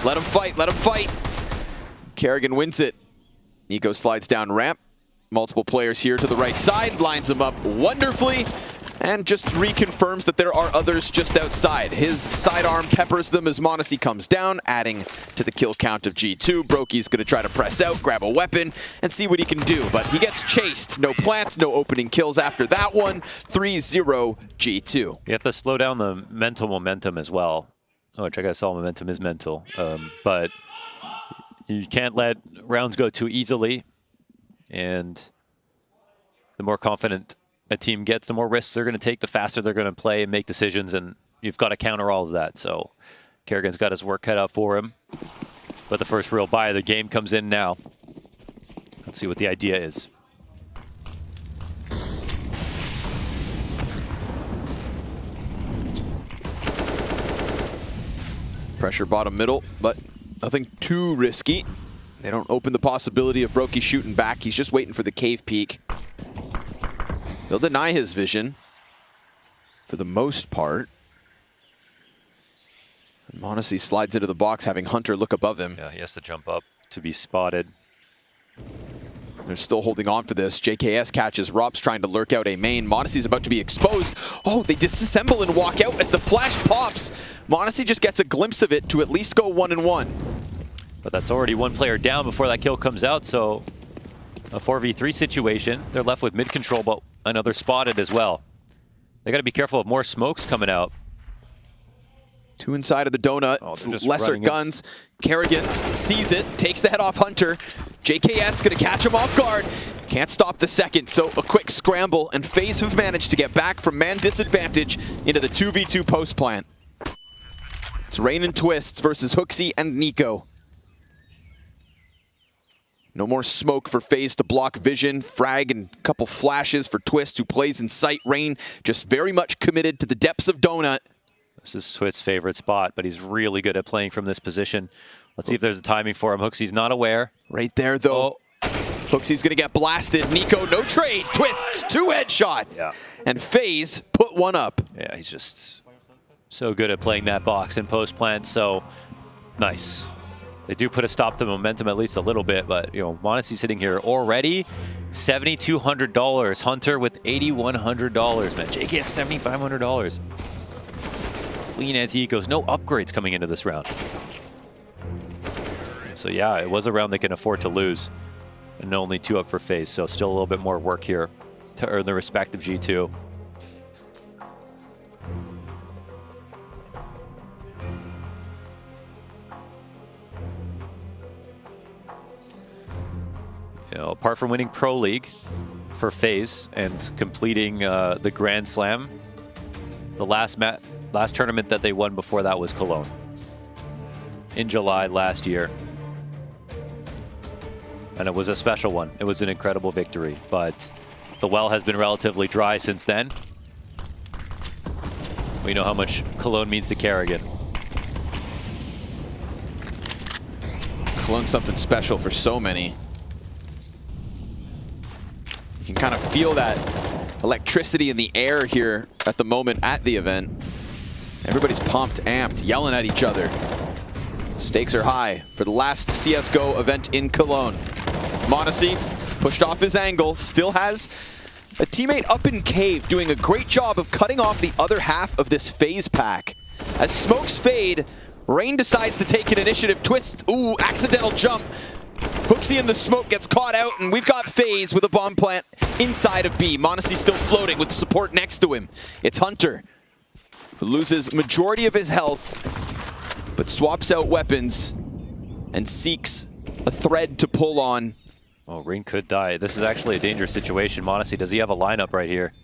Let him fight, let him fight. Kerrigan wins it. Nico slides down ramp. Multiple players here to the right side. Lines him up wonderfully. And just reconfirms that there are others just outside. His sidearm peppers them as m0NESY comes down, adding to the kill count of G2. Brokey's going to try to press out, grab a weapon, and see what he can do. But he gets chased. No plant, no opening kills after that one. 3-0 G2. You have to slow down the mental momentum as well. Which I guess all momentum is mental. But you can't let rounds go too easily. And the more confident a team gets, the more risks they're going to take, the faster they're going to play and make decisions, and you've got to counter all of that. So Kerrigan's got his work cut out for him. But the first real buy of the game comes in now. Let's see what the idea is. Pressure bottom middle, but nothing too risky. They don't open the possibility of Brokey shooting back. He's just waiting for the cave peek. They'll deny his vision for the most part. m0NESY slides into the box, having Hunter look above him. Yeah, he has to jump up to be spotted. They're still holding on for this. JKS catches Rops trying to lurk out a main. m0NESY's about to be exposed. Oh, they disassemble and walk out as the flash pops. m0NESY just gets a glimpse of it to at least go 1-1. But that's already one player down before that kill comes out, so a 4v3 situation. They're left with mid control, but another spotted as well. They got to be careful of more smokes coming out. 2 inside of the donut. Oh, lesser guns. Kerrigan sees it, takes the head off Hunter. JKS gonna catch him off guard. Can't stop the second, so a quick scramble, and FaZe have managed to get back from man disadvantage into the 2v2 post plant. It's Rain and Twists versus Hooksy and Nico. No more smoke for FaZe to block vision. Frag and a couple flashes for Twist, who plays in sight. Rain just very much committed to the depths of donut. This is Twist's favorite spot, but he's really good at playing from this position. Let's see if there's a timing for him. Hooksy's not aware. Right there, though. Oh. Hooksy's going to get blasted. Nico, no trade. Twists, 2 headshots. Yeah. And FaZe put one up. Yeah, he's just so good at playing that box in post plant, so nice. They do put a stop to momentum at least a little bit, but you know, m0NESY sitting here already $7,200. Hunter with $8,100, man. JK has $7,500. Clean anti-ecos, no upgrades coming into this round. So yeah, it was a round they can afford to lose, and only 2 up for FaZe, so still a little bit more work here to earn the respect of G2. You know, apart from winning Pro League for FaZe and completing the Grand Slam, the last tournament that they won before that was Cologne in July last year. And it was a special one. It was an incredible victory, but the well has been relatively dry since then. We know how much Cologne means to Kerrigan. Cologne's something special for so many. feel that electricity in the air here at the moment at the event. Everybody's pumped, amped, yelling at each other. Stakes are high for the last CSGO event in Cologne. m0NESY pushed off his angle, still has a teammate up in cave doing a great job of cutting off the other half of this phase pack. As smokes fade, Rain decides to take an initiative. Twist, ooh, accidental jump. HooXi in the smoke gets caught out, and we've got FaZe with a bomb plant inside of B. m0NESY still floating with support next to him. It's Hunter, who loses majority of his health, but swaps out weapons and seeks a thread to pull on. Oh, Rain could die. This is actually a dangerous situation. m0NESY, does he have a lineup right here?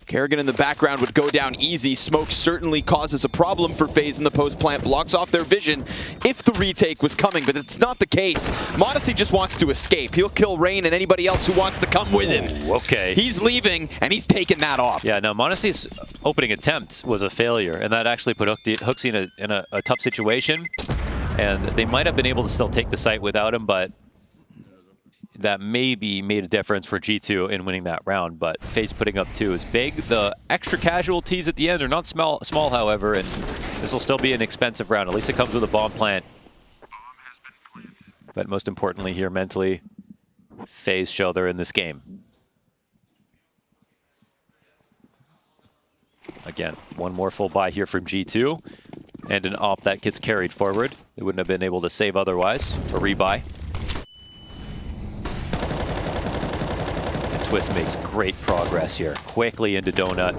Kerrigan in the background would go down easy. Smoke certainly causes a problem for FaZe in the post plant, blocks off their vision if the retake was coming, but it's not the case. m0NESY just wants to escape. He'll kill Rain and anybody else who wants to come with him. Ooh, okay. He's leaving, and he's taking that off. Yeah, no, m0NESY's opening attempt was a failure, and that actually put HooXi in a tough situation, and they might have been able to still take the site without him, but that maybe made a difference for G2 in winning that round, but FaZe putting up 2 is big. The extra casualties at the end are not small, however, and this will still be an expensive round. At least it comes with a bomb plant. But most importantly here, mentally, FaZe show they're in this game. Again, one more full buy here from G2, and an op that gets carried forward. They wouldn't have been able to save otherwise, a rebuy. Twist makes great progress here. Quickly into Donut.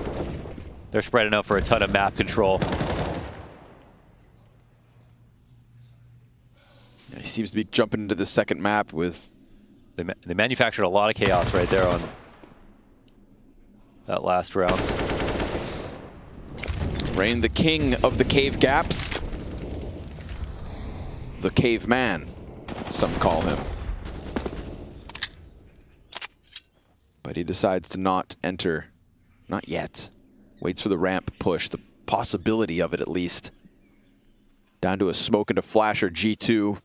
They're spreading out for a ton of map control. Yeah, he seems to be jumping into the second map with... They manufactured a lot of chaos right there on that last round. Rain, the king of the cave gaps. The caveman, some call him. But he decides to not enter. Not yet. Waits for the ramp push, the possibility of it at least. Down to a smoke and a flasher, G2.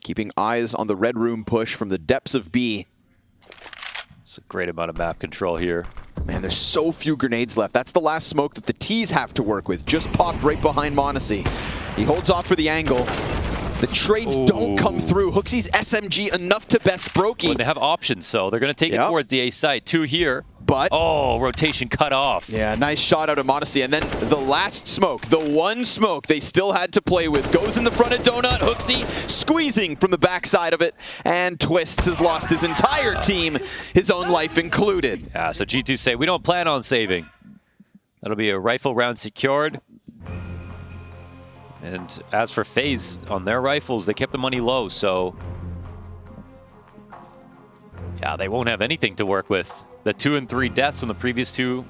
Keeping eyes on the red room push from the depths of B. It's a great amount of map control here. Man, there's so few grenades left. That's the last smoke that the T's have to work with. Just popped right behind m0NESY. He holds off for the angle. The trades don't come through. HooXi's SMG enough to best Brokey. Well, they have options, so they're going to take it towards the A site. 2 here. But oh, rotation cut off. Yeah, nice shot out of m0NESY. And then the last smoke, the one smoke they still had to play with, goes in the front of Donut. HooXi squeezing from the backside of it. And Twists has lost his entire team, his own life included. Yeah, so G2 say, we don't plan on saving. That'll be a rifle round secured. And as for FaZe, on their rifles, they kept the money low, so yeah, they won't have anything to work with. The 2 and 3 deaths on the previous 2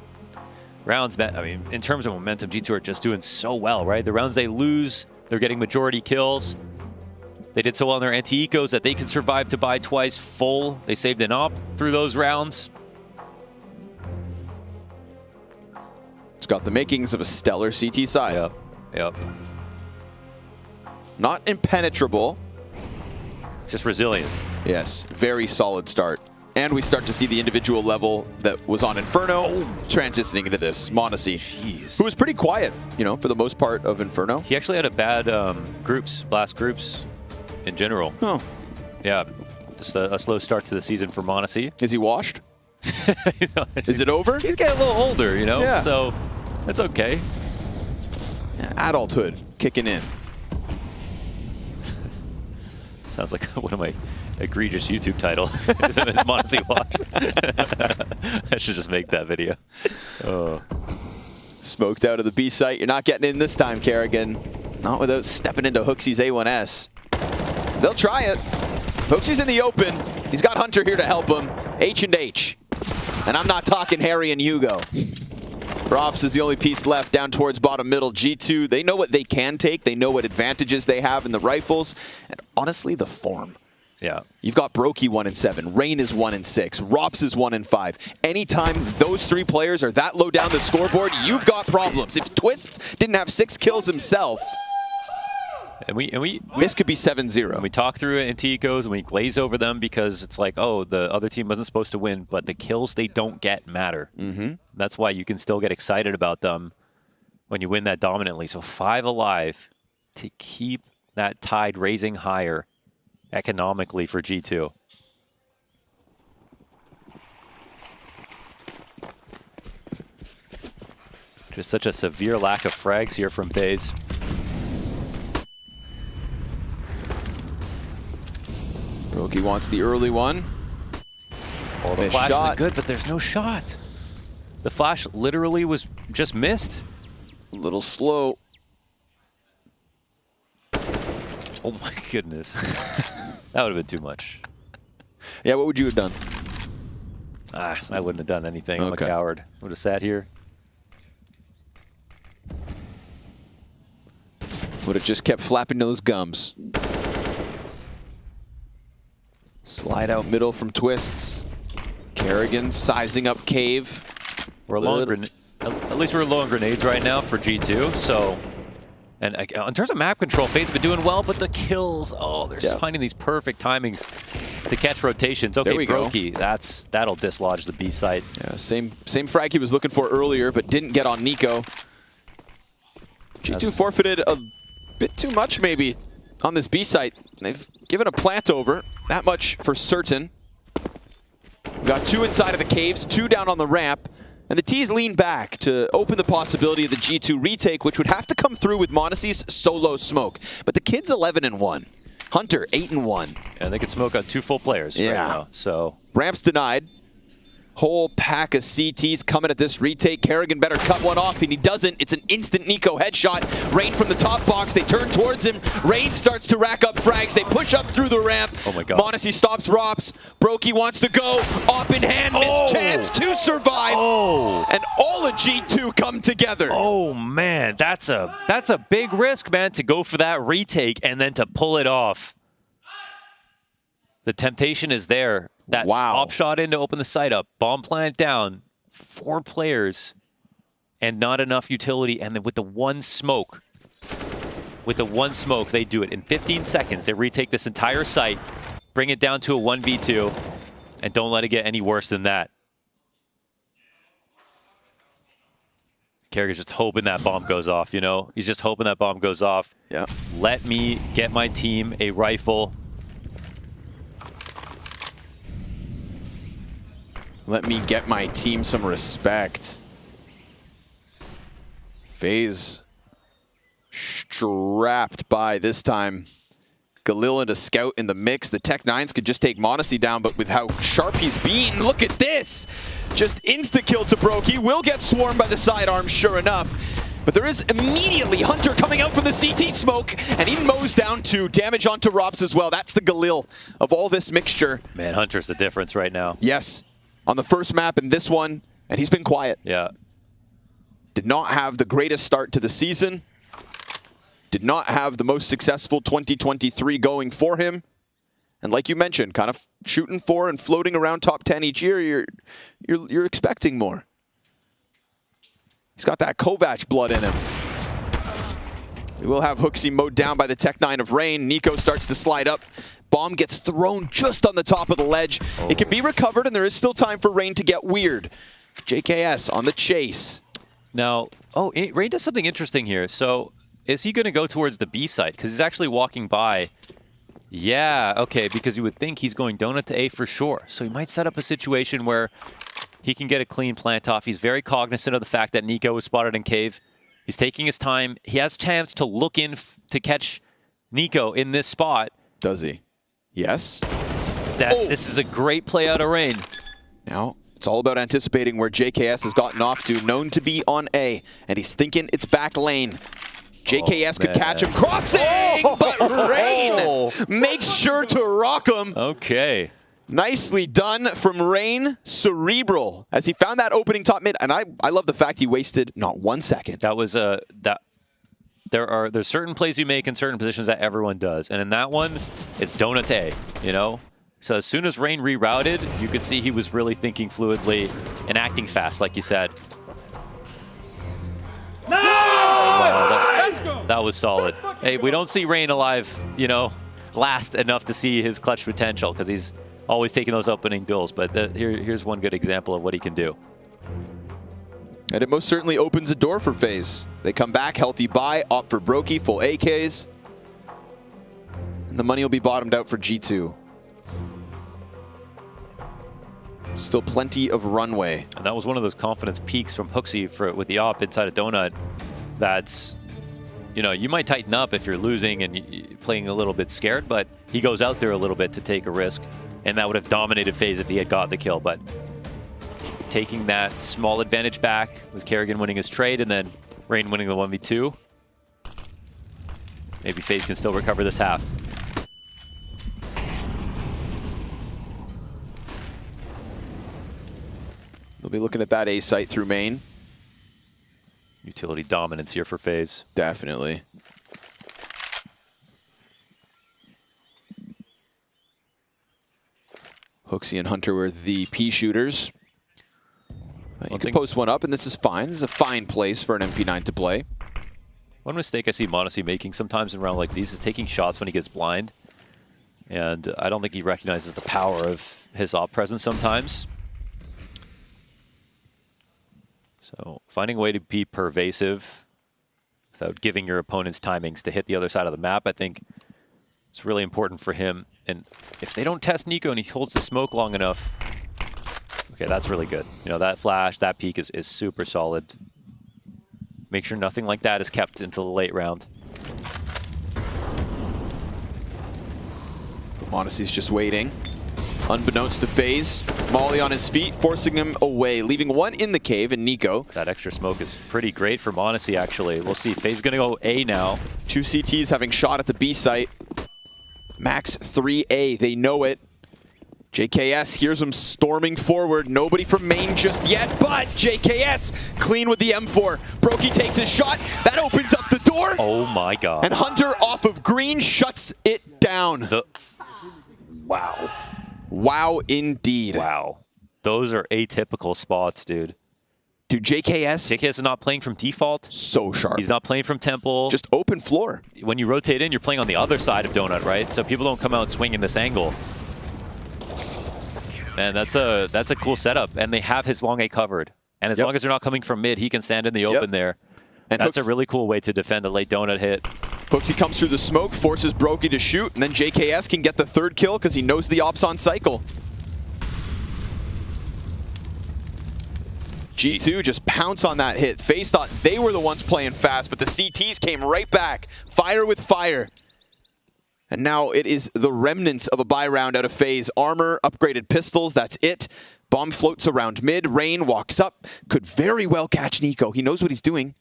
rounds, I mean, in terms of momentum, G2 are just doing so well, right? The rounds they lose, they're getting majority kills. They did so well on their anti-ecos that they can survive to buy twice full. They saved an op through those rounds. It's got the makings of a stellar CT side. Yep, yep. Not impenetrable. Just resilience. Yes, very solid start. And we start to see the individual level that was on Inferno transitioning into this. m0NESY, who was pretty quiet, you know, for the most part of Inferno. He actually had a bad blast groups in general. Oh. Yeah, just a slow start to the season for m0NESY. Is he washed? Is it over? He's getting a little older, you know, yeah. So that's okay. Yeah, adulthood kicking in. Sounds like one of my egregious YouTube titles. Is m0NESY washed? I should just make that video. Oh. Smoked out of the B site. You're not getting in this time, Kerrigan. Not without stepping into HooXi's A1S. They'll try it. HooXi's in the open. He's got Hunter here to help him. H&H. And I'm not talking Harry and Hugo. Rops is the only piece left down towards bottom middle. G2, they know what they can take. They know what advantages they have in the rifles. And honestly, the form. Yeah. You've got Brokey 1 and 7. Rain is 1 and 6. Rops is 1 and 5. Anytime those 3 players are that low down the scoreboard, you've got problems. If Twists didn't have 6 kills himself, And we this could be 7-0. And we talk through it in Ticos, and we glaze over them because it's like, oh, the other team wasn't supposed to win, but the kills they don't get matter. That's why you can still get excited about them when you win that dominantly. So 5 alive to keep that tide raising higher economically for G2. Just such a severe lack of frags here from FaZe. Brokey wants the early one. Oh, the flash is good, but there's no shot. The flash literally was just missed. A little slow. Oh my goodness. That would have been too much. Yeah, what would you have done? I wouldn't have done anything. I'm a coward. Would have sat here. Would have just kept flapping those gums. Slide out middle from Twists. Kerrigan sizing up Cave. We're low on at least we're low on grenades right now for G2. So, and in terms of map control, FaZe have been doing well, but the kills, oh, they're just finding these perfect timings to catch rotations. Okay, Brokey, that'll dislodge the B site. Yeah, same frag he was looking for earlier, but didn't get on Nico. G2 forfeited a bit too much maybe on this B site. They've given a plant over, that much for certain. We've got 2 inside of the caves, 2 down on the ramp, and the T's lean back to open the possibility of the G2 retake, which would have to come through with Monacy's solo smoke. But the kid's 11-1. Hunter 8-1. And they could smoke on 2 full players right now. So ramps denied. Whole pack of CTs coming at this retake. Kerrigan better cut one off, and he doesn't. It's an instant Nico headshot. Rain from the top box. They turn towards him. Rain starts to rack up frags. They push up through the ramp. Oh my God. Monacy stops Rops. Brokey wants to go. Op in hand. Missed chance to survive. And all of G2 come together. Oh man, that's a big risk, man, to go for that retake and then to pull it off. The temptation is there. That op shot in to open the site up. Bomb plant down. 4 players and not enough utility. And then with the one smoke, they do it. In 15 seconds, they retake this entire site, bring it down to a 1v2, and don't let it get any worse than that. Kerrigan's just hoping that bomb goes off, you know? He's just hoping that bomb goes off. Yeah. Let me get my team a rifle. Let me get my team some respect. FaZe strapped by this time. Galil and a scout in the mix. The Tech-9s could just take Monacy down, but with how sharp he's beaten, look at this! Just insta-kill to Brokey. Will get swarmed by the sidearm, sure enough. But there is immediately Hunter coming out from the CT smoke, and he mows down 2. Damage onto Rops as well. That's the Galil of all this mixture. Man, Hunter's the difference right now. Yes. On the first map and this one, and he's been quiet. Yeah. Did not have the greatest start to the season. Did not have the most successful 2023 going for him. And like you mentioned, kind of shooting for and floating around top 10 each year, you're expecting more. He's got that Kovac blood in him. We will have Hooksy mowed down by the Tech-9 of Rain. Nico starts to slide up. Bomb gets thrown just on the top of the ledge. It can be recovered, and there is still time for Rain to get weird. JKS on the chase. Now, Rain does something interesting here. So, is he going to go towards the B site? Because he's actually walking by. Yeah, okay, because you would think he's going donut to A for sure. So he might set up a situation where he can get a clean plant off. He's very cognizant of the fact that Nico was spotted in cave. He's taking his time. He has a chance to look in to catch Nico in this spot. Does he? Yes. This is a great play out of Rain. Now, it's all about anticipating where JKS has gotten off to, known to be on A, and he's thinking it's back lane. JKS could catch him crossing, but Rain makes sure to rock him. Okay. Nicely done from Rain. Cerebral, as he found that opening top mid, and I love the fact he wasted not 1 second. That was there's certain plays you make in certain positions that everyone does, and in that one, it's donut to A, you know? So as soon as Rain rerouted, you could see he was really thinking fluidly and acting fast, like you said. No! Wow, that was solid. Hey, we don't see Rain alive, you know, last enough to see his clutch potential because he's always taking those opening duels. But here's one good example of what he can do. And it most certainly opens a door for FaZe. They come back, healthy buy, opt for Brokey, full AKs. And the money will be bottomed out for G2. Still plenty of runway. And that was one of those confidence peaks from Hooksy with the op inside of Donut. That's, you know, you might tighten up if you're losing and you're playing a little bit scared, but he goes out there a little bit to take a risk. And that would have dominated FaZe if he had got the kill. But taking that small advantage back with Kerrigan winning his trade and then Rain winning the 1v2. Maybe FaZe can still recover this half. They'll be looking at that A site through main. Utility dominance here for FaZe. Definitely. Hooksy and Hunter were the P shooters. You can post one up, and this is fine. This is a fine place for an MP9 to play. One mistake I see m0NESY making sometimes in a round like these is taking shots when he gets blind. And I don't think he recognizes the power of his op presence sometimes. So finding a way to be pervasive without giving your opponents timings to hit the other side of the map, I think it's really important for him. And if they don't test Nico and he holds the smoke long enough, okay, that's really good. You know, that flash, that peek is super solid. Make sure nothing like that is kept until the late round. m0NESY's just waiting. Unbeknownst to FaZe, Molly on his feet, forcing him away, leaving one in the cave and Nico. That extra smoke is pretty great for m0NESY, actually. We'll see. FaZe going to go A now. 2 CTs having shot at the B site. Max 3A, they know it. JKS hears him storming forward. Nobody from main just yet, but JKS clean with the M4. Brokey takes his shot. That opens up the door. Oh my god. And Hunter off of green shuts it down. Wow. Wow, indeed. Wow. Those are atypical spots, dude. Dude, JKS is not playing from default. So sharp. He's not playing from temple. Just open floor. When you rotate in, you're playing on the other side of Donut, right? So people don't come out swinging this angle. Man, that's a cool setup. And they have his long A covered. And as long as they're not coming from mid, he can stand in the open there. And that's a really cool way to defend a late Donut hit. Hooksy comes through the smoke, forces Brokey to shoot, and then JKS can get the third kill because he knows the op's on cycle. G2 just pounce on that hit. FaZe thought they were the ones playing fast, but the CTs came right back. Fire with fire. And now it is the remnants of a buy round out of FaZe. Armor, upgraded pistols, that's it. Bomb floats around mid. Rain walks up. Could very well catch Nico. He knows what he's doing.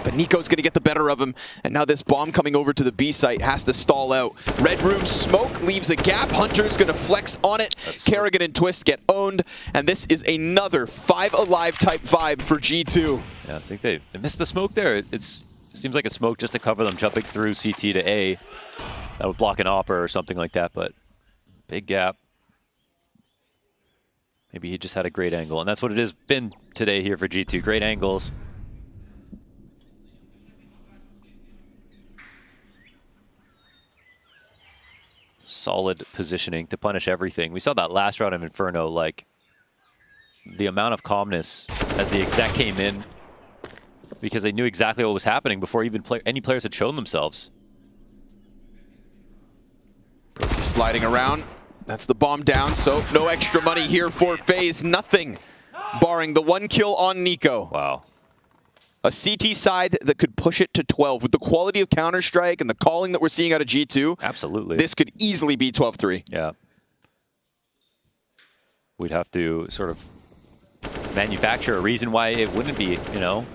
But Nico's going to get the better of him. And now this bomb coming over to the B site has to stall out. Red Room smoke leaves a gap. Hunter's going to flex on it. Kerrigan and Twist get owned. And this is another 5 alive type vibe for G2. Yeah, I think they missed the smoke there. It seems like a smoke just to cover them jumping through CT to A. That would block an opper or something like that, but big gap. Maybe he just had a great angle. And that's what it has been today here for G2. Great angles. Solid positioning to punish everything. We saw that last round of Inferno, like the amount of calmness as the exec came in because they knew exactly what was happening before even any players had shown themselves. Brokey sliding around. That's the bomb down, so no extra money here for FaZe. Nothing, barring the 1 kill on Nico. Wow. A CT side that could push it to 12. With the quality of Counter-Strike and the calling that we're seeing out of G2, absolutely, this could easily be 12-3. Yeah. We'd have to sort of manufacture a reason why it wouldn't be, you know,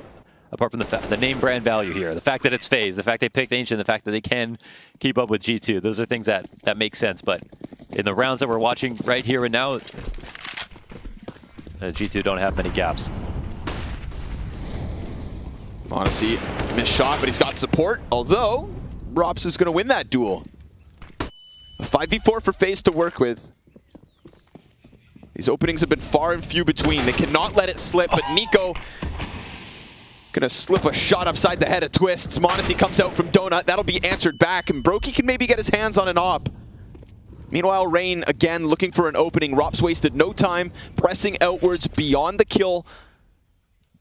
apart from the name brand value here. The fact that it's FaZe, the fact they picked Ancient, the fact that they can keep up with G2. Those are things that make sense. But in the rounds that we're watching right here and now, G2 don't have many gaps. m0NESY missed shot, but he's got support. Although, Rops is going to win that duel. A 5v4 for FaZe to work with. These openings have been far and few between. They cannot let it slip, but Nico Gonna slip a shot upside the head of Twists. m0NESY comes out from Donut. That'll be answered back, and Brokey can maybe get his hands on an op. Meanwhile, Rain, again, looking for an opening. Rops wasted no time, pressing outwards beyond the kill.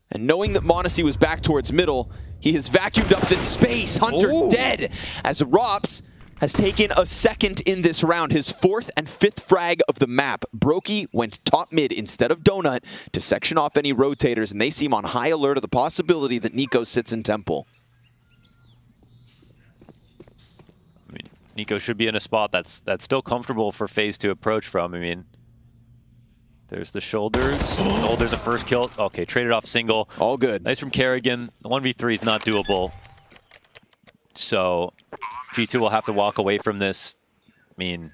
And knowing that m0NESY was back towards middle, he has vacuumed up this space. Hunter dead, as Rops has taken a second in this round, his 4th and 5th frag of the map. Brokey went top mid instead of Donut to section off any rotators, and they seem on high alert of the possibility that Nico sits in Temple. I mean, Nico should be in a spot that's still comfortable for FaZe to approach from. I mean, there's the shoulders. Oh, there's a first kill. Okay, traded off single. All good. Nice from Kerrigan. The 1v3 is not doable. So G2 will have to walk away from this. I mean,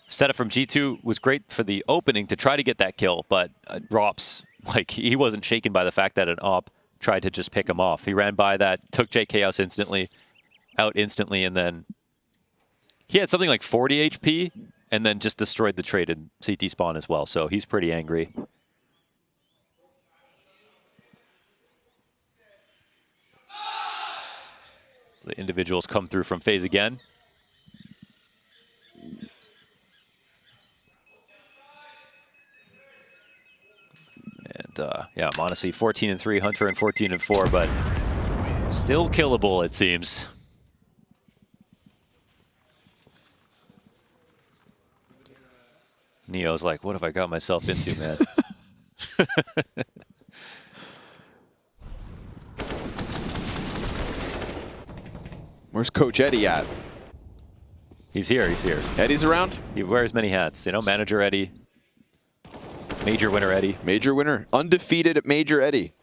setup from G2 was great for the opening to try to get that kill, but Rops, like, he wasn't shaken by the fact that an op tried to just pick him off. He ran by that, took JK out instantly, and then he had something like 40 HP, and then just destroyed the traded CT spawn as well, so he's pretty angry. So the individuals come through from FaZe again. And yeah, m0NESY 14-3, Hunter and 14-4, but still killable, it seems. Neo's like, what have I got myself into, man? Where's Coach Eddie at? He's here, he's here. Eddie's around? He wears many hats, you know, Manager Eddie. Major winner Eddie. Major winner. Undefeated at Major Eddie.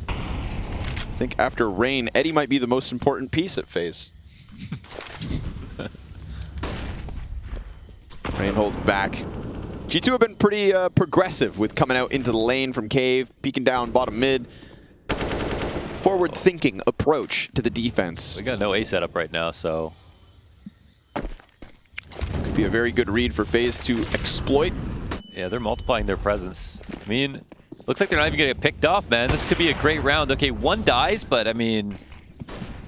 I think after Rain, Eddie might be the most important piece at FaZe. Rain hold back. G2 have been pretty progressive with coming out into the lane from Cave, peeking down bottom mid. Forward-thinking approach to the defense. We got no A setup right now, so could be a very good read for FaZe to exploit. Yeah, they're multiplying their presence. I mean, looks like they're not even gonna get picked off, man. This could be a great round. Okay, one dies, but I mean,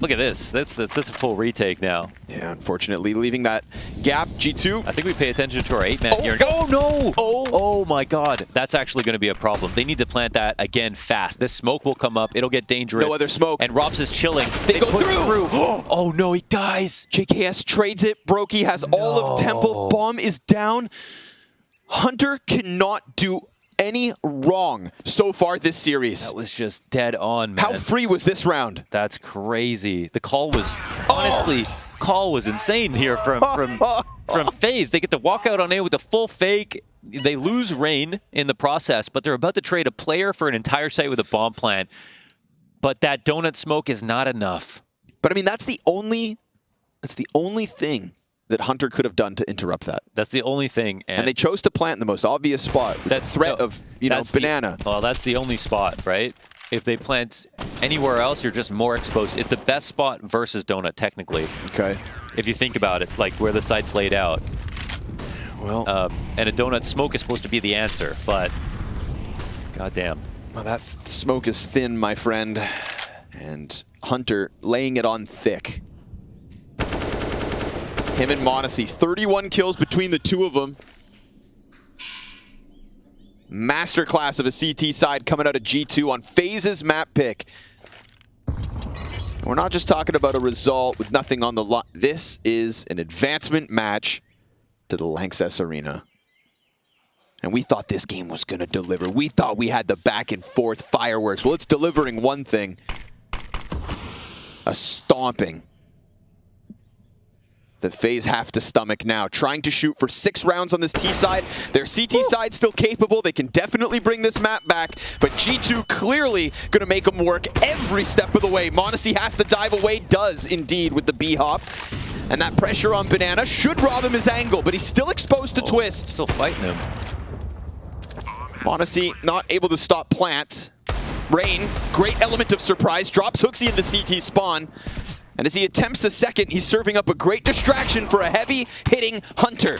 look at this. That's a full retake now. Yeah, unfortunately, leaving that gap. G2. I think we pay attention to our 8-man here. Oh no! Oh my God, that's actually going to be a problem. They need to plant that again fast. This smoke will come up. It'll get dangerous. No other smoke. And Rops is chilling. They go through. Oh no, he dies. JKS trades it. Brokey has all of Temple. Bomb is down. Hunter cannot do any wrong so far this series. That was just dead on, man. How free was this round? That's crazy. The call was, honestly, call was insane here from FaZe. They get to walk out on A with a full fake. They lose Rain in the process, but they're about to trade a player for an entire site with a bomb plant. But that donut smoke is not enough. But I mean, that's the only thing that Hunter could have done to interrupt that. That's the only thing. And they chose to plant in the most obvious spot. That threat of, you know, banana. Well, that's the only spot, right? If they plant anywhere else, you're just more exposed. It's the best spot versus donut, technically. Okay. If you think about it, like where the site's laid out. Well. And a donut smoke is supposed to be the answer, but goddamn. Well, that smoke is thin, my friend. And Hunter laying it on thick. Him and m0NESY, 31 kills between the two of them. Masterclass of a CT side coming out of G2 on FaZe's map pick. We're not just talking about a result with nothing on the line. This is an advancement match to the Lanxess Arena. And we thought this game was going to deliver. We thought we had the back and forth fireworks. Well, it's delivering one thing. A stomping that FaZe have to stomach now. Trying to shoot for 6 rounds on this T side. Their CT side still capable. They can definitely bring this map back, but G2 clearly going to make them work every step of the way. m0NESY has to dive away, does indeed with the B-hop. And that pressure on Banana should rob him his angle, but he's still exposed to Twist. Still fighting him. m0NESY not able to stop plant. Rain, great element of surprise, drops Hooksy in the CT spawn. And as he attempts a second, he's serving up a great distraction for a heavy-hitting Hunter.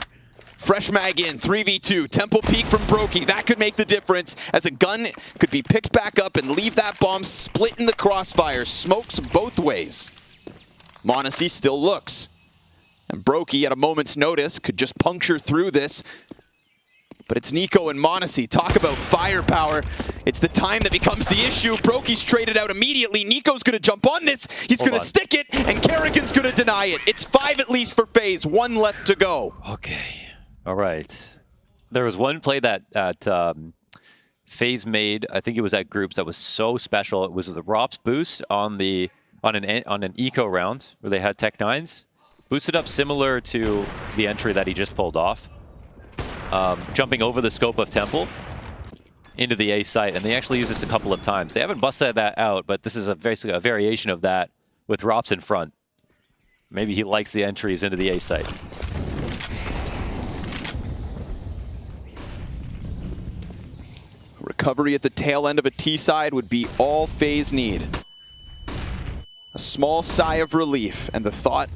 Fresh mag in, 3v2, temple peek from Brokey. That could make the difference as a gun could be picked back up and leave that bomb split in the crossfire. Smokes both ways. m0NESY still looks. And Brokey at a moment's notice could just puncture through this. But it's Nico and m0NESY. Talk about firepower. It's the time that becomes the issue. Brokey's traded out immediately. Nico's going to jump on this. He's going to stick it, and Kerrigan's going to deny it. It's 5 at least for FaZe. 1 left to go. Okay. All right. There was one play that FaZe made. I think it was at groups that was so special. It was the ROPS boost on an eco round where they had Tech 9s. Boosted up similar to the entry that he just pulled off. Jumping over the scope of Temple into the A site, and they actually used this a couple of times. They haven't busted that out, but this is basically a variation of that with ROPS in front. Maybe he likes the entries into the A site. Recovery at the tail end of a T side would be all FaZe need. A small sigh of relief and the thought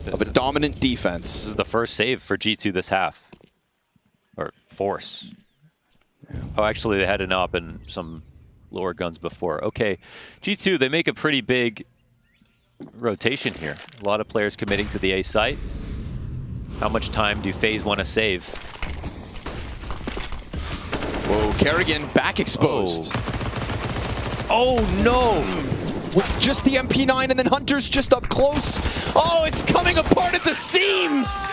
of a dominant defense. This is the first save for G2 this half. Or Force. Oh, actually, they had an op and some lower guns before. Okay, G2, they make a pretty big rotation here. A lot of players committing to the A site. How much time do FaZe want to save? Whoa, Kerrigan back exposed. Oh no! With just the MP9 and then Hunter's just up close. Oh, it's coming apart at the seams!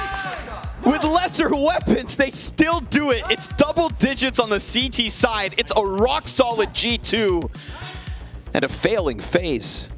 With lesser weapons, they still do it. It's double digits on the CT side. It's a rock-solid G2 and a failing FaZe.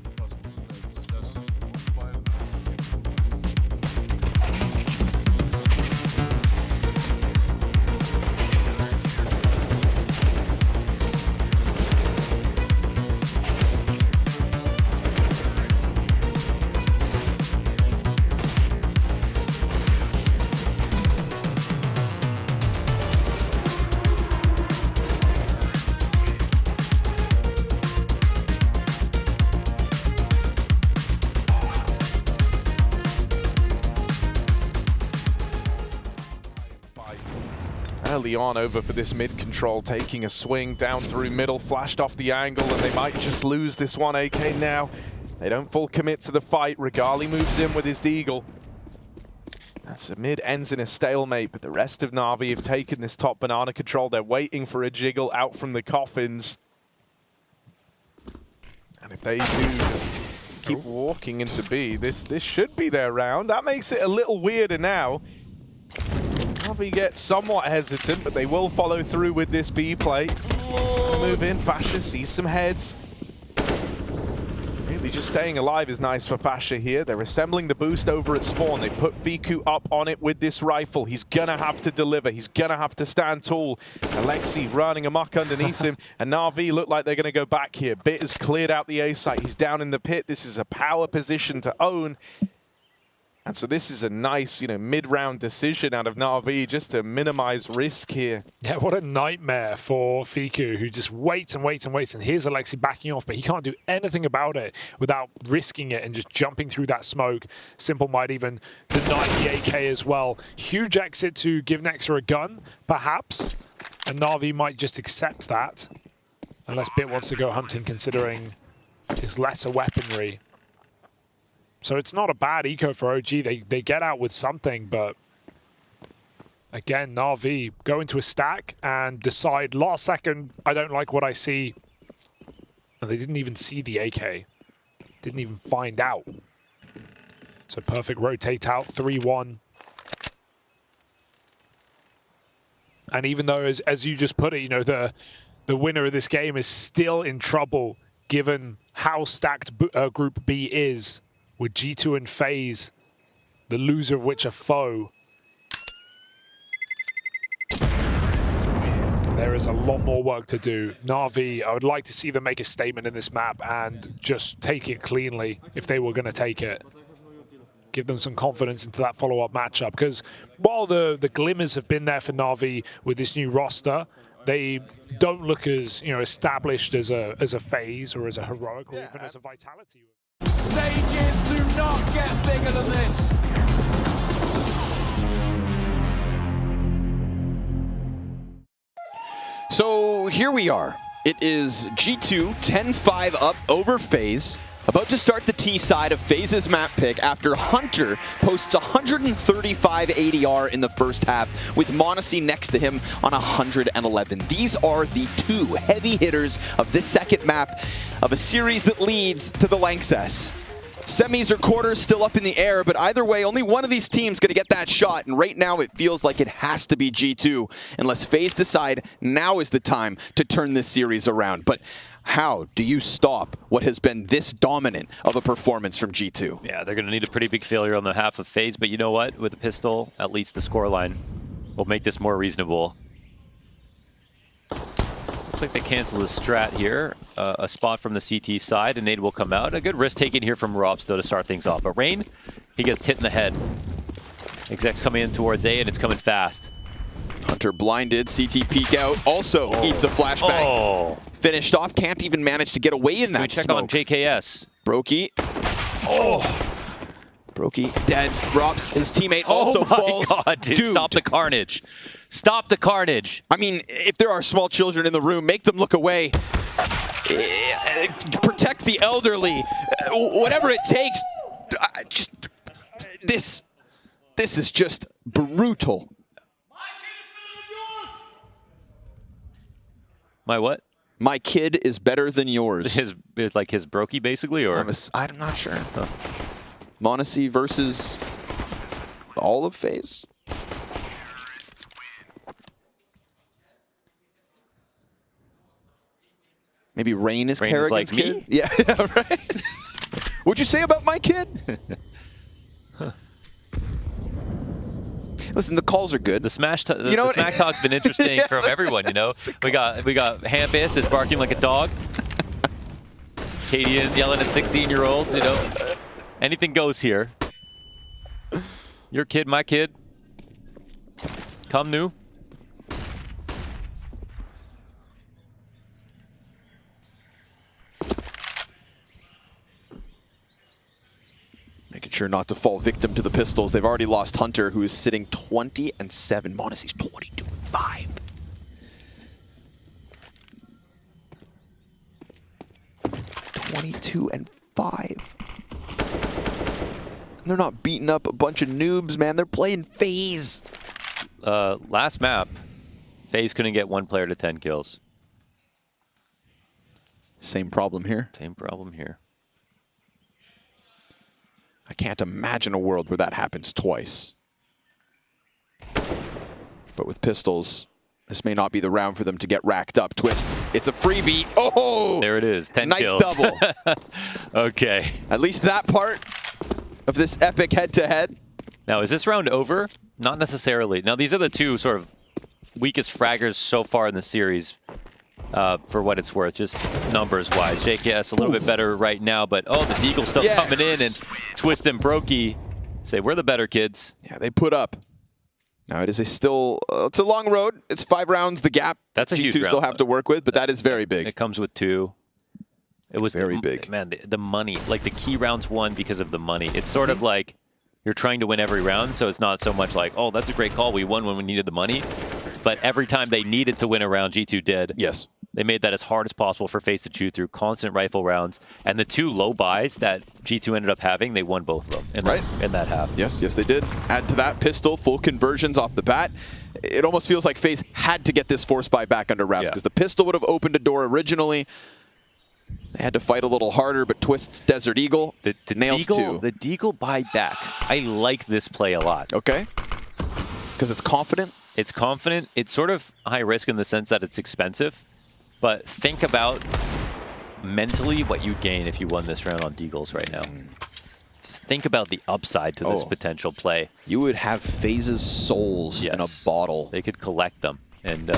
Early on over for this mid control, taking a swing down through middle, flashed off the angle, and they might just lose this one. AK now, they don't full commit to the fight. Regali moves in with his Deagle. That's a mid ends in a stalemate, but the rest of Na'Vi have taken this top banana control. They're waiting for a jiggle out from the coffins. And if they do just keep walking into B, this should be their round. That makes it a little weirder now. Na'Vi get somewhat hesitant, but they will follow through with this B play. Move in, Fasha sees some heads. Really just staying alive is nice for Fasha here. They're assembling the boost over at spawn. They put Fiku up on it with this rifle. He's gonna have to deliver. He's gonna have to stand tall. Alexi running amok underneath him, and Na'Vi look like they're gonna go back here. Bit has cleared out the A site. He's down in the pit. This is a power position to own. And so this is a nice, mid-round decision out of Na'Vi just to minimize risk here. Yeah, what a nightmare for Fiku, who just waits and waits and waits. And here's Alexi backing off, but he can't do anything about it without risking it and just jumping through that smoke. Simple might even deny the AK as well. Huge exit to give Nexa a gun, perhaps. And Na'Vi might just accept that. Unless Bit wants to go hunting, considering his lesser weaponry. So it's not a bad eco for OG. They get out with something, but again, Na'Vi go into a stack and decide last second, I don't like what I see. And they didn't even see the AK. Didn't even find out. So perfect rotate out, 3-1. And even though, as you just put it, the winner of this game is still in trouble given how stacked Group B is. With G2 and FaZe, the loser of which are foe. There is a lot more work to do. Na'Vi, I would like to see them make a statement in this map and just take it cleanly if they were going to take it. Give them some confidence into that follow-up matchup. Because while the glimmers have been there for Na'Vi with this new roster, they don't look as established as a FaZe or as a Heroic or even as a Vitality. Stages do not get bigger than this. So here we are. It is G2 10-5 up over FaZe. About to start the T side of FaZe's map pick after Hunter posts 135 ADR in the first half with m0NESY next to him on 111. These are the two heavy hitters of this second map of a series that leads to the Lanxess. Semis or quarters still up in the air, but either way, only one of these teams going to get that shot, and right now it feels like it has to be G2, unless FaZe decide now is the time to turn this series around. But how do you stop what has been this dominant of a performance from G2? Yeah, they're going to need a pretty big failure on the half of FaZe, but you know what? With a pistol, at least the scoreline will make this more reasonable. Looks like they cancel the strat here. A spot from the CT side, and nade will come out. A good risk taken here from Robs, though, to start things off. But Rain, he gets hit in the head. Exec's coming in towards A, and it's coming fast. Hunter blinded, CT peek out, also eats a flashbang. Oh. Finished off, can't even manage to get away in that Check smoke. on JKS. Brokey. Oh. Brokey dead. Robs, his teammate also falls. Oh my god, dude, stop the carnage. Stop the carnage. I mean, if there are small children in the room, make them look away. Protect the elderly. Whatever it takes. This is just brutal. My what? My kid is better than yours. His Brokey, basically, or I'm not sure. m0NESY versus all of FaZe. Maybe Rain is Kerrigan's like kid? me? Yeah, right. What'd you say about my kid? Listen, the calls are good. The smack talk's been interesting from everyone. You know, we got Hampus is barking like a dog. Cadian yelling at 16-year-olds. You know, anything goes here. Your kid, my kid. Come new. Making sure not to fall victim to the pistols. They've already lost Hunter, who is sitting 20-7. m0NESY's 22-5. They're not beating up a bunch of noobs, man. They're playing FaZe. Last map, FaZe couldn't get one player to 10 kills. Same problem here. Same problem here. I can't imagine a world where that happens twice. But with pistols, this may not be the round for them to get racked up. Twists. It's a freebie. Oh! There it is. 10 nice kills. Double. Okay. At least that part of this epic head-to-head. Now, is this round over? Not necessarily. Now, these are the two sort of weakest fraggers so far in the series. For what it's worth, just numbers-wise. JKS a little bit better right now, but the Deagle's still coming in, and Twist and Brokey say, we're the better kids. Yeah, they put up. Now, it is it's a long road. It's 5 rounds, the gap. That's a huge G2 round. still have to work with, but that is very big. It comes with 2. It was very big. Man, the money, like the key rounds won because of the money. It's sort of like you're trying to win every round, so it's not so much like, oh, that's a great call. We won when we needed the money. But every time they needed to win a round, G2 did. Yes. They made that as hard as possible for FaZe to chew through, constant rifle rounds. And the 2 low buys that G2 ended up having, they won both of them in that half. Yes, they did. Add to that pistol, full conversions off the bat. It almost feels like FaZe had to get this force buy back under wraps because the pistol would have opened a door originally. They had to fight a little harder, but Twist's Desert Eagle nails 2. The Deagle buy back. I like this play a lot. Okay. Because it's confident? It's confident. It's sort of high risk in the sense that it's expensive. But think about mentally what you'd gain if you won this round on Deagles right now. Just think about the upside to this potential play. You would have FaZe's souls in a bottle. They could collect them. And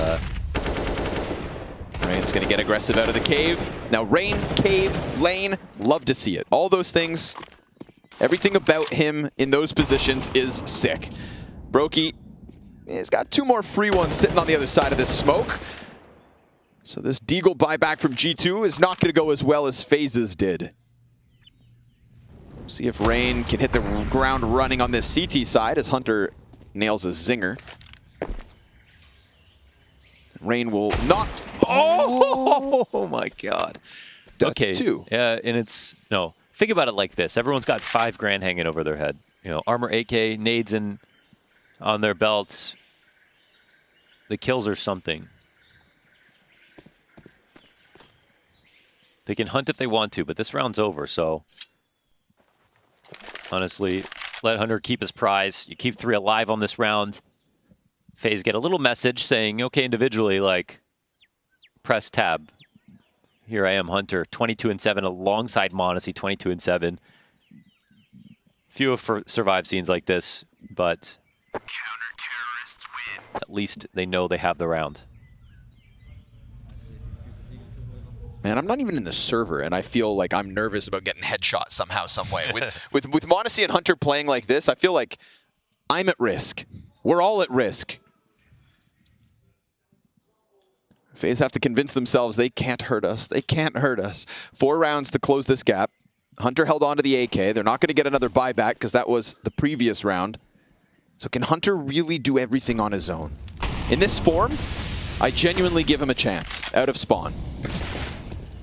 Rain's going to get aggressive out of the cave. Now Rain, cave, lane, love to see it. All those things, everything about him in those positions is sick. Brokey, he's got 2 more free ones sitting on the other side of this smoke. So this Deagle buyback from G2 is not going to go as well as FaZe's did. See if Rain can hit the ground running on this CT side as Hunter nails a zinger. Rain will not. Oh my God. That's okay. 2. Yeah, and it's no. Think about it like this: everyone's got $5,000 hanging over their head. You know, armor, AK, nades, on their belts. The kills are something. They can hunt if they want to, but this round's over. So honestly, let Hunter keep his prize. You keep 3 alive on this round. FaZe get a little message saying, okay, individually, like, press tab. Here I am, Hunter, 22-7 alongside Monacy, 22-7. Few have survived scenes like this, but at least they know they have the round. Man, I'm not even in the server, and I feel like I'm nervous about getting headshot somehow, some way. With Monacy and Hunter playing like this, I feel like I'm at risk. We're all at risk. FaZe have to convince themselves they can't hurt us. They can't hurt us. 4 rounds to close this gap. Hunter held on to the AK. They're not going to get another buyback because that was the previous round. So can Hunter really do everything on his own? In this form, I genuinely give him a chance out of spawn.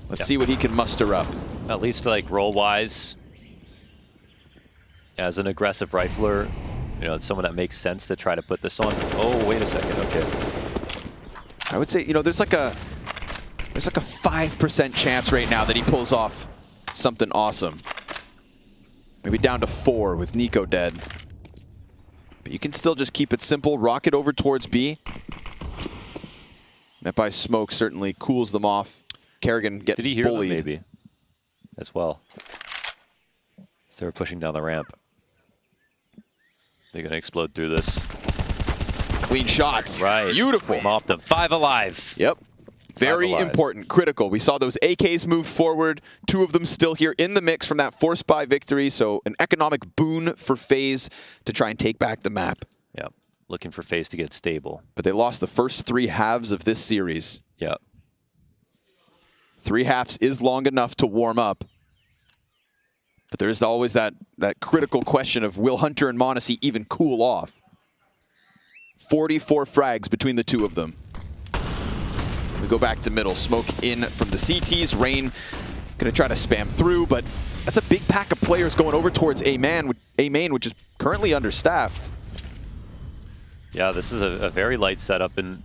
Let's see what he can muster up. At least like roll-wise, as an aggressive rifler, you know, it's someone that makes sense to try to put this on. Oh, wait a second. Okay. I would say, you know, there's like a 5% chance right now that he pulls off something awesome. Maybe down to 4 with Nico dead. But you can still just keep it simple. Rocket over towards B. Met by smoke certainly cools them off. Kerrigan get bullied. Did he hear them maybe as well? So they're pushing down the ramp. They're going to explode through this. Clean shots. Right. Beautiful. Mopped them. 5 alive. Yep. Very important, critical. We saw those AKs move forward. 2 of them still here in the mix from that force buy victory. So an economic boon for FaZe to try and take back the map. Yeah. Looking for FaZe to get stable. But they lost the first 3 halves of this series. Yeah. 3 halves is long enough to warm up. But there's always that critical question of will Hunter and Monacy even cool off? 44 frags between the 2 of them. We go back to middle. Smoke in from the CTs. Rain going to try to spam through, but that's a big pack of players going over towards A main, which is currently understaffed. Yeah, this is a very light setup, and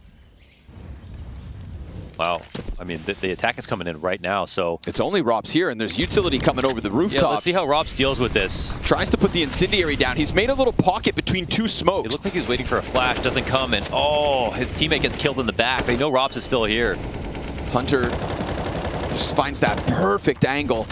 wow. I mean, the attack is coming in right now, so... It's only Rops here, and there's utility coming over the rooftops. Yeah, let's see how Rops deals with this. Tries to put the incendiary down. He's made a little pocket between 2 smokes. It looks like he's waiting for a flash, doesn't come, and oh, his teammate gets killed in the back. They know Rops is still here. Hunter just finds that perfect angle.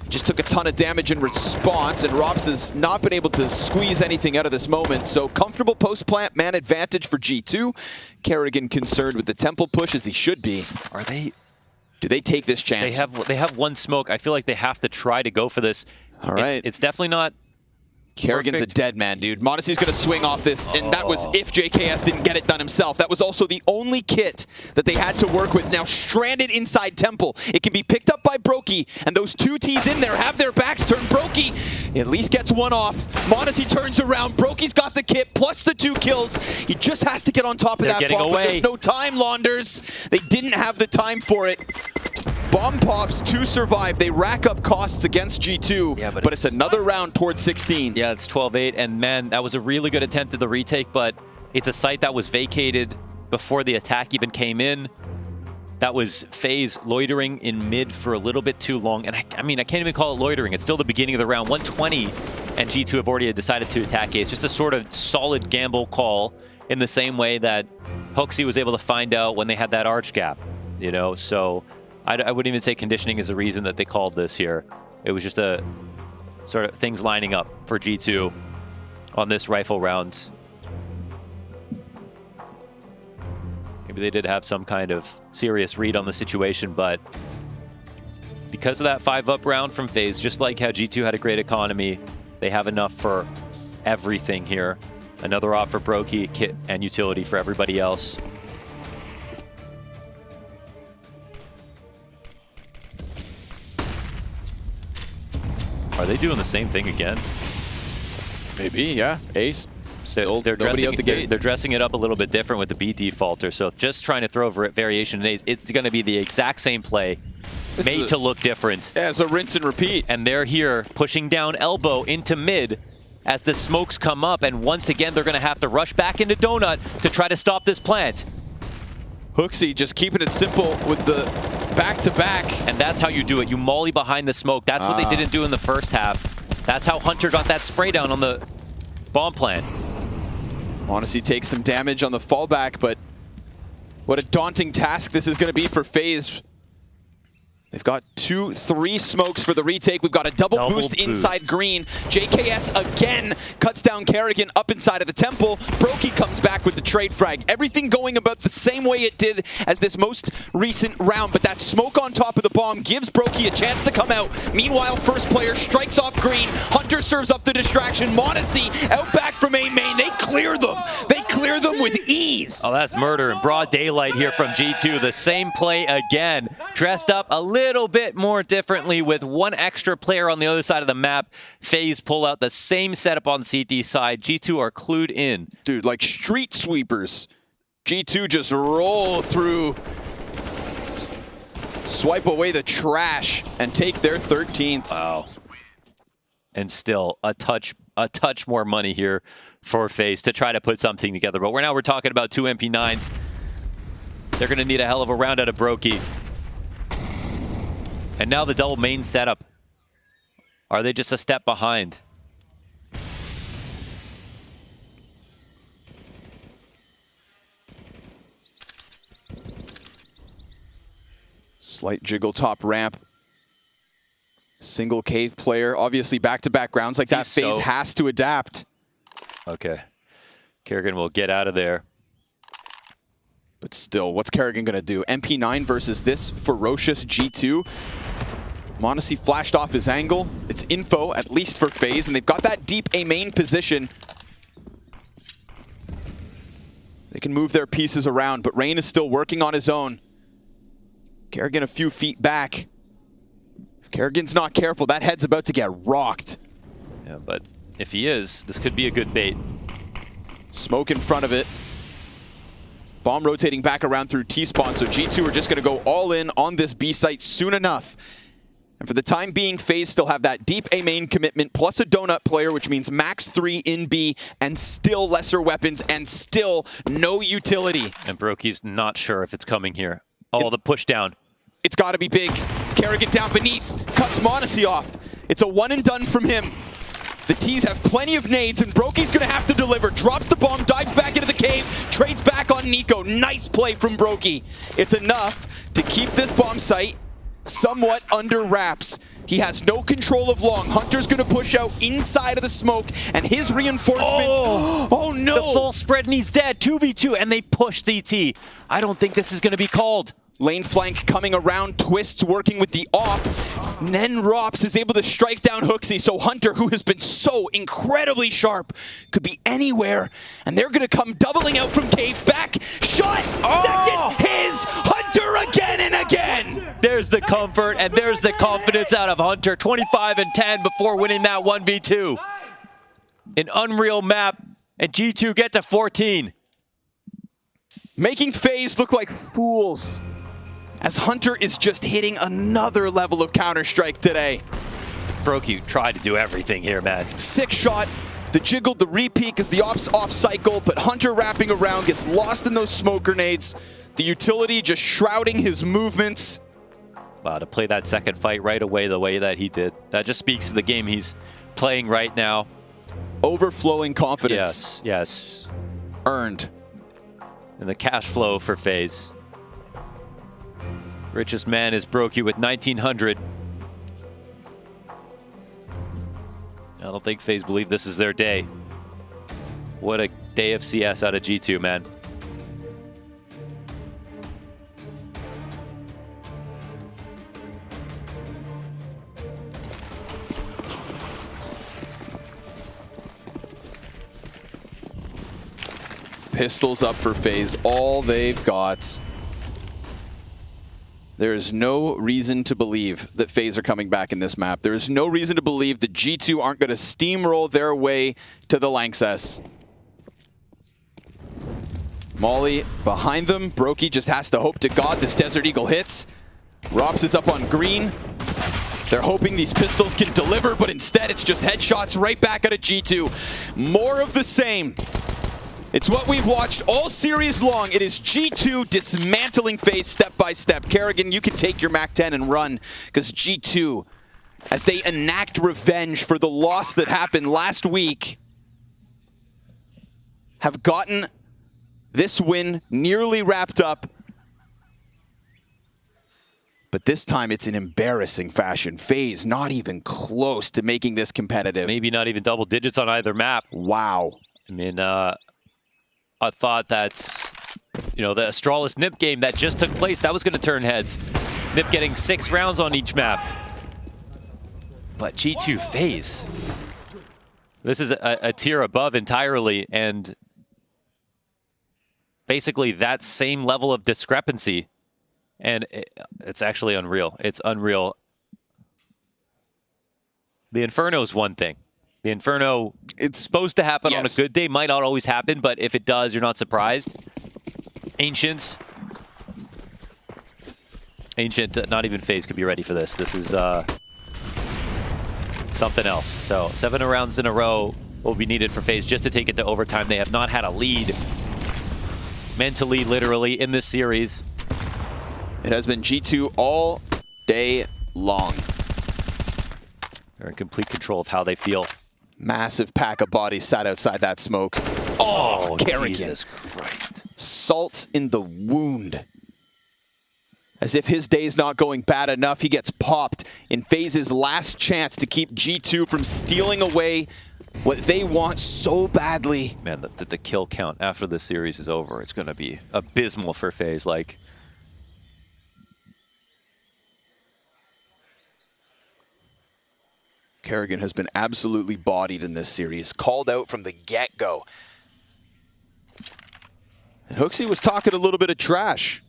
Just took a ton of damage in response, and Rops has not been able to squeeze anything out of this moment. So comfortable post-plant man advantage for G2. Kerrigan concerned with the temple push, as he should be. Are they? Do they take this chance? They have 1 smoke. I feel like they have to try to go for this. All right. It's definitely not Kerrigan's perfect. a dead man, dude. Monacy's going to swing off this, and that was if JKS didn't get it done himself. That was also the only kit that they had to work with. Now stranded inside Temple. It can be picked up by Brokey, and those 2 Ts in there have their backs turned. Brokey at least gets 1 off. Monacy turns around. Brokey's got the kit, plus the 2 kills. He just has to get on top of that bomb. But there's no time, Launders. They didn't have the time for it. Bomb pops to survive. They rack up costs against G2, yeah, but it's another round towards 16. Yeah, it's 12-8, and man, that was a really good attempt at the retake, but it's a site that was vacated before the attack even came in. That was FaZe loitering in mid for a little bit too long, and I mean, I can't even call it loitering. It's still the beginning of the round. 120, and G2 have already decided to attack it. It's just a sort of solid gamble call in the same way that Hoaxy was able to find out when they had that arch gap, you know, so... I wouldn't even say conditioning is the reason that they called this here. It was just a sort of things lining up for G2 on this rifle round. Maybe they did have some kind of serious read on the situation, but because of that 5-up round from FaZe, just like how G2 had a great economy, they have enough for everything here. Another off for Brokey, kit, and utility for everybody else. Are they doing the same thing again? Maybe, yeah. Ace They're dressing it up a little bit different with the B defaulter. So just trying to throw variation. It's going to be the exact same play, made to look different. Yeah, it's a rinse and repeat. And they're here pushing down elbow into mid as the smokes come up. And once again, they're going to have to rush back into Donut to try to stop this plant. Hooksy just keeping it simple with the back-to-back. And that's how you do it. You molly behind the smoke. That's what they didn't do in the first half. That's how Hunter got that spray down on the bomb plant. Honestly, takes some damage on the fallback, but what a daunting task this is going to be for FaZe. They've got 2-3 smokes for the retake. We've got a double boost inside green. JKS again cuts down Kerrigan up inside of the temple. Brokey comes back with the trade frag. Everything going about the same way it did as this most recent round, but that smoke on top of the bomb gives Brokey a chance to come out. Meanwhile, first player strikes off green. Hunter serves up the distraction. Monacy out back from A main. They clear them. They clear them with ease. Oh, that's murder in broad daylight here from G2. The same play again, dressed up a little bit more differently with one extra player on the other side of the map. FaZe pull out the same setup on CT side. G2 are clued in. Dude, like street sweepers. G2 just roll through, swipe away the trash, and take their 13th. Wow. And still a touch more money here for FaZe to try to put something together. But we're talking about 2 MP9s. They're going to need a hell of a round out of Brokey. And now the double main setup. Are they just a step behind? Slight jiggle top ramp. Single cave player. Obviously back-to-back rounds like that. FaZe has to adapt. Okay. Kerrigan will get out of there. But still, what's Kerrigan going to do? MP9 versus this ferocious G2. Monacy flashed off his angle. It's info, at least for FaZe, and they've got that deep A main position. They can move their pieces around, but Rain is still working on his own. Kerrigan a few feet back. If Kerrigan's not careful, that head's about to get rocked. Yeah, but if he is, this could be a good bait. Smoke in front of it. Bomb rotating back around through T-spawn, so G2 are just going to go all in on this B site soon enough. And for the time being, FaZe still have that deep A main commitment, plus a donut player, which means max 3 in B, and still lesser weapons, and still no utility. And Brokey's not sure if it's coming here. Oh, the push down. It's got to be big. Kerrigan down beneath, cuts Monacy off. It's a one and done from him. The T's have plenty of nades, and Brokey's going to have to deliver. Drops the bomb, dives back into the cave, trades back on Nico. Nice play from Brokey. It's enough to keep this bomb site somewhat under wraps. He has no control of long. Hunter's going to push out inside of the smoke, and his reinforcements... Oh no! The full spread, and he's dead. 2v2, and they push CT. I don't think this is going to be called. Lane flank coming around, Twists working with the op. Then Rops is able to strike down Hooksy, so Hunter, who has been so incredibly sharp, could be anywhere. And they're going to come doubling out from cave back. Shot! Second! His! Hunter again and again! There's the comfort, and there's the confidence out of Hunter. 25 and 10 before winning that 1v2. An unreal map, and G2 get to 14. Making FaZe look like fools, as Hunter is just hitting another level of Counter-Strike today. Brokey tried to do everything here, man. 6 shot, the jiggle, the repeat as the ops off cycle, but Hunter wrapping around, gets lost in those smoke grenades. The utility just shrouding his movements. Wow, to play that second fight right away the way that he did. That just speaks to the game he's playing right now. Overflowing confidence. Yes, yes. Earned. And the cash flow for FaZe. Richest man is Brokey with 1,900. I don't think FaZe believe this is their day. What a day of CS out of G2, man. Pistols up for FaZe, all they've got. There is no reason to believe that FaZe are coming back in this map. There is no reason to believe that G2 aren't going to steamroll their way to the Lanxess. Molly behind them. Brokey just has to hope to God this Desert Eagle hits. Rops is up on green. They're hoping these pistols can deliver, but instead it's just headshots right back out of G2. More of the same. It's what we've watched all series long. It is G2 dismantling FaZe step by step. Kerrigan, you can take your MAC-10 and run, because G2, as they enact revenge for the loss that happened last week, have gotten this win nearly wrapped up. But this time it's in embarrassing fashion. FaZe not even close to making this competitive. Maybe not even double digits on either map. Wow. I mean, I thought that's, you know, the Astralis Nip game that just took place, that was going to turn heads. Nip getting 6 rounds on each map. But G2 FaZe, this is a tier above entirely, and basically that same level of discrepancy. And it's actually unreal. It's unreal. The Inferno is one thing. The Inferno, it's supposed to happen on a good day. Might not always happen, but if it does, you're not surprised. Ancient, not even FaZe could be ready for this. This is something else. So 7 rounds in a row will be needed for FaZe just to take it to overtime. They have not had a lead, mentally, literally, in this series. It has been G2 all day long. They're in complete control of how they feel. Massive pack of bodies sat outside that smoke. Oh, Kerrigan. Jesus Christ. Salt in the wound. As if his day's not going bad enough, he gets popped in FaZe's last chance to keep G2 from stealing away what they want so badly. Man, the kill count after the series is over, it's going to be abysmal for FaZe. Like, Kerrigan has been absolutely bodied in this series, called out from the get-go. And Hooksy was talking a little bit of trash.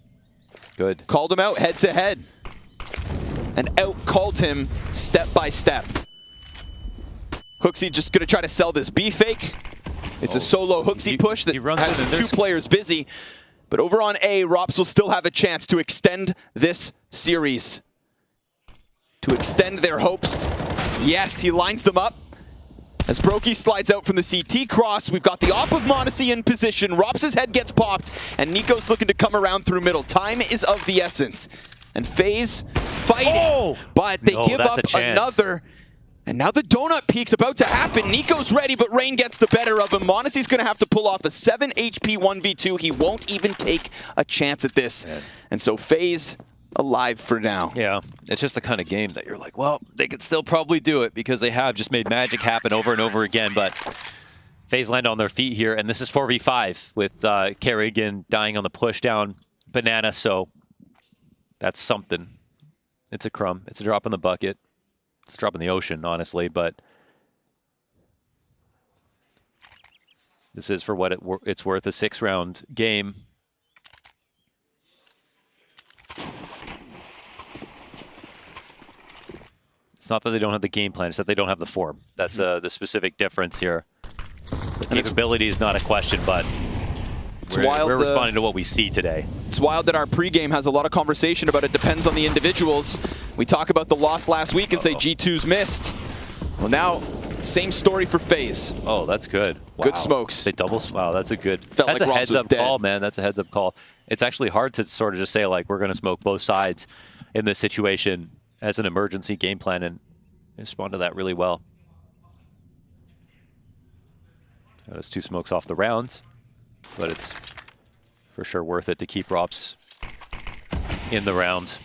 Good. Called him out head-to-head. And out-called him step by step. Hooksy just going to try to sell this B fake. It's a solo Hooksy push that has 2 players busy. But over on A, Rops will still have a chance to extend this series. To extend their hopes. Yes, he lines them up. As Brokey slides out from the CT cross, we've got the op of m0NESY in position. Rops' head gets popped, and Nico's looking to come around through middle. Time is of the essence. And FaZe fighting, but they give up another. And now the donut peak's about to happen. Nico's ready, but Rain gets the better of him. m0NESY's going to have to pull off a 7 HP 1v2. He won't even take a chance at this. And so FaZe alive for now. Yeah, it's just the kind of game that you're like, well, they could still probably do it because they have just made magic happen over and over again. But FaZe land on their feet here, and this is 4v5 with Kerrigan dying on the push down banana. So that's something. It's a crumb. It's a drop in the bucket. It's a drop in the ocean, honestly. But this is, for what it's worth, a 6-round game. It's not that they don't have the game plan, it's that they don't have the form. That's the specific difference here. The capability is not a question, but we're responding to what we see today. It's wild that our pregame has a lot of conversation about it depends on the individuals. We talk about the loss last week and say G2's missed. Well, now, same story for FaZe. Oh, that's good. Wow. Good smokes. They double, wow, that's a good, Felt that's like a heads-up call, man. That's a heads-up call. It's actually hard to sort of just say, like, we're going to smoke both sides in this situation as an emergency game plan, and respond to that really well. Those 2 smokes off the rounds, but it's for sure worth it to keep Rops in the rounds.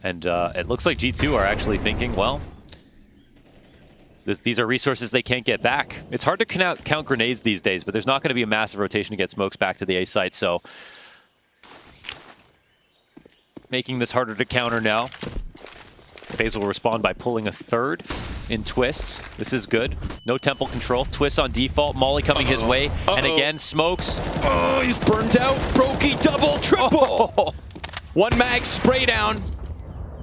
And it looks like G2 are actually thinking, well, these are resources they can't get back. It's hard to count grenades these days, but there's not going to be a massive rotation to get smokes back to the A site, so making this harder to counter now. FaZe will respond by pulling a 3rd in twists. This is good. No temple control. Twists on default. Molly coming his way. And again, smokes. Oh, he's burned out. Brokey double, triple. 1 mag spray down.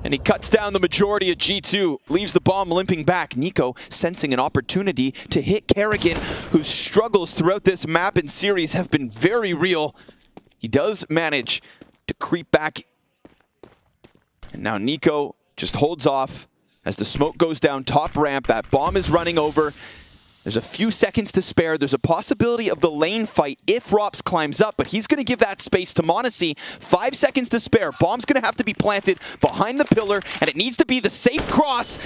And he cuts down the majority of G2, leaves the bomb limping back. Nico sensing an opportunity to hit Kerrigan, whose struggles throughout this map and series have been very real. He does manage to creep back. And now Nico just holds off as the smoke goes down top ramp. That bomb is running over. There's a few seconds to spare. There's a possibility of the lane fight if Rops climbs up, but he's going to give that space to m0NESY. 5 seconds to spare. Bomb's going to have to be planted behind the pillar, and it needs to be the safe cross.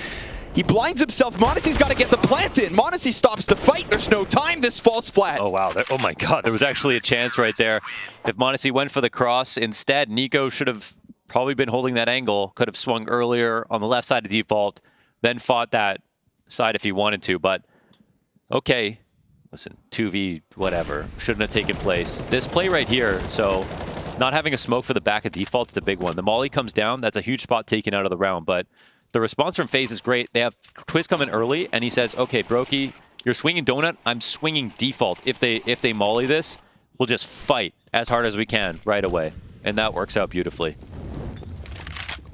He blinds himself. m0NESY's got to get the plant in. m0NESY stops the fight. There's no time. This falls flat. Oh, wow. Oh, my God. There was actually a chance right there. If m0NESY went for the cross, instead, Nico should have probably been holding that angle. Could have swung earlier on the left side of default, then fought that side if he wanted to, but okay, listen, 2v whatever, shouldn't have taken place. This play right here, so not having a smoke for the back of default is the big one. The molly comes down, that's a huge spot taken out of the round, but the response from FaZe is great. They have Twist coming early, and he says, okay, Brokey, you're swinging donut, I'm swinging default. If they molly this, we'll just fight as hard as we can right away. And that works out beautifully.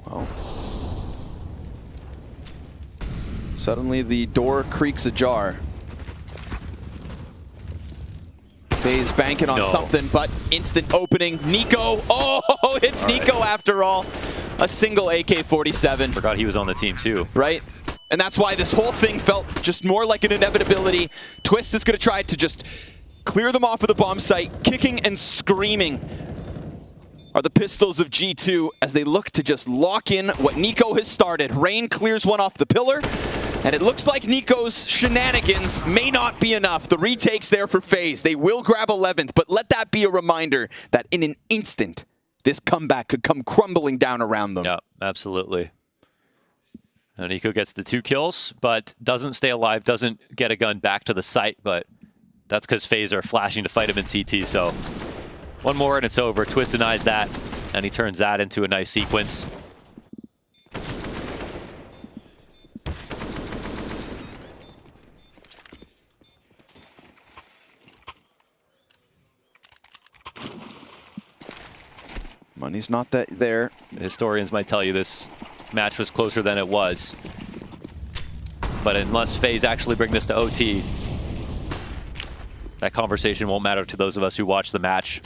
Well, suddenly the door creaks ajar. FaZe banking on something, but instant opening. Nico, oh, it's Nico after all. A single AK-47. Forgot he was on the team too. Right? And that's why this whole thing felt just more like an inevitability. Twist is going to try to just clear them off of the bomb site. Kicking and screaming are the pistols of G2 as they look to just lock in what Nico has started. Rain clears one off the pillar. And it looks like Nico's shenanigans may not be enough. The retake's there for FaZe. They will grab 11th, but let that be a reminder that in an instant, this comeback could come crumbling down around them. Yeah, absolutely. And Nico gets the 2 kills, but doesn't stay alive, doesn't get a gun back to the site, but that's because FaZe are flashing to fight him in CT, so one more and it's over. Twist denies that, and he turns that into a nice sequence. Money's not there. Historians might tell you this match was closer than it was. But unless FaZe actually bring this to OT, that conversation won't matter to those of us who watch the match.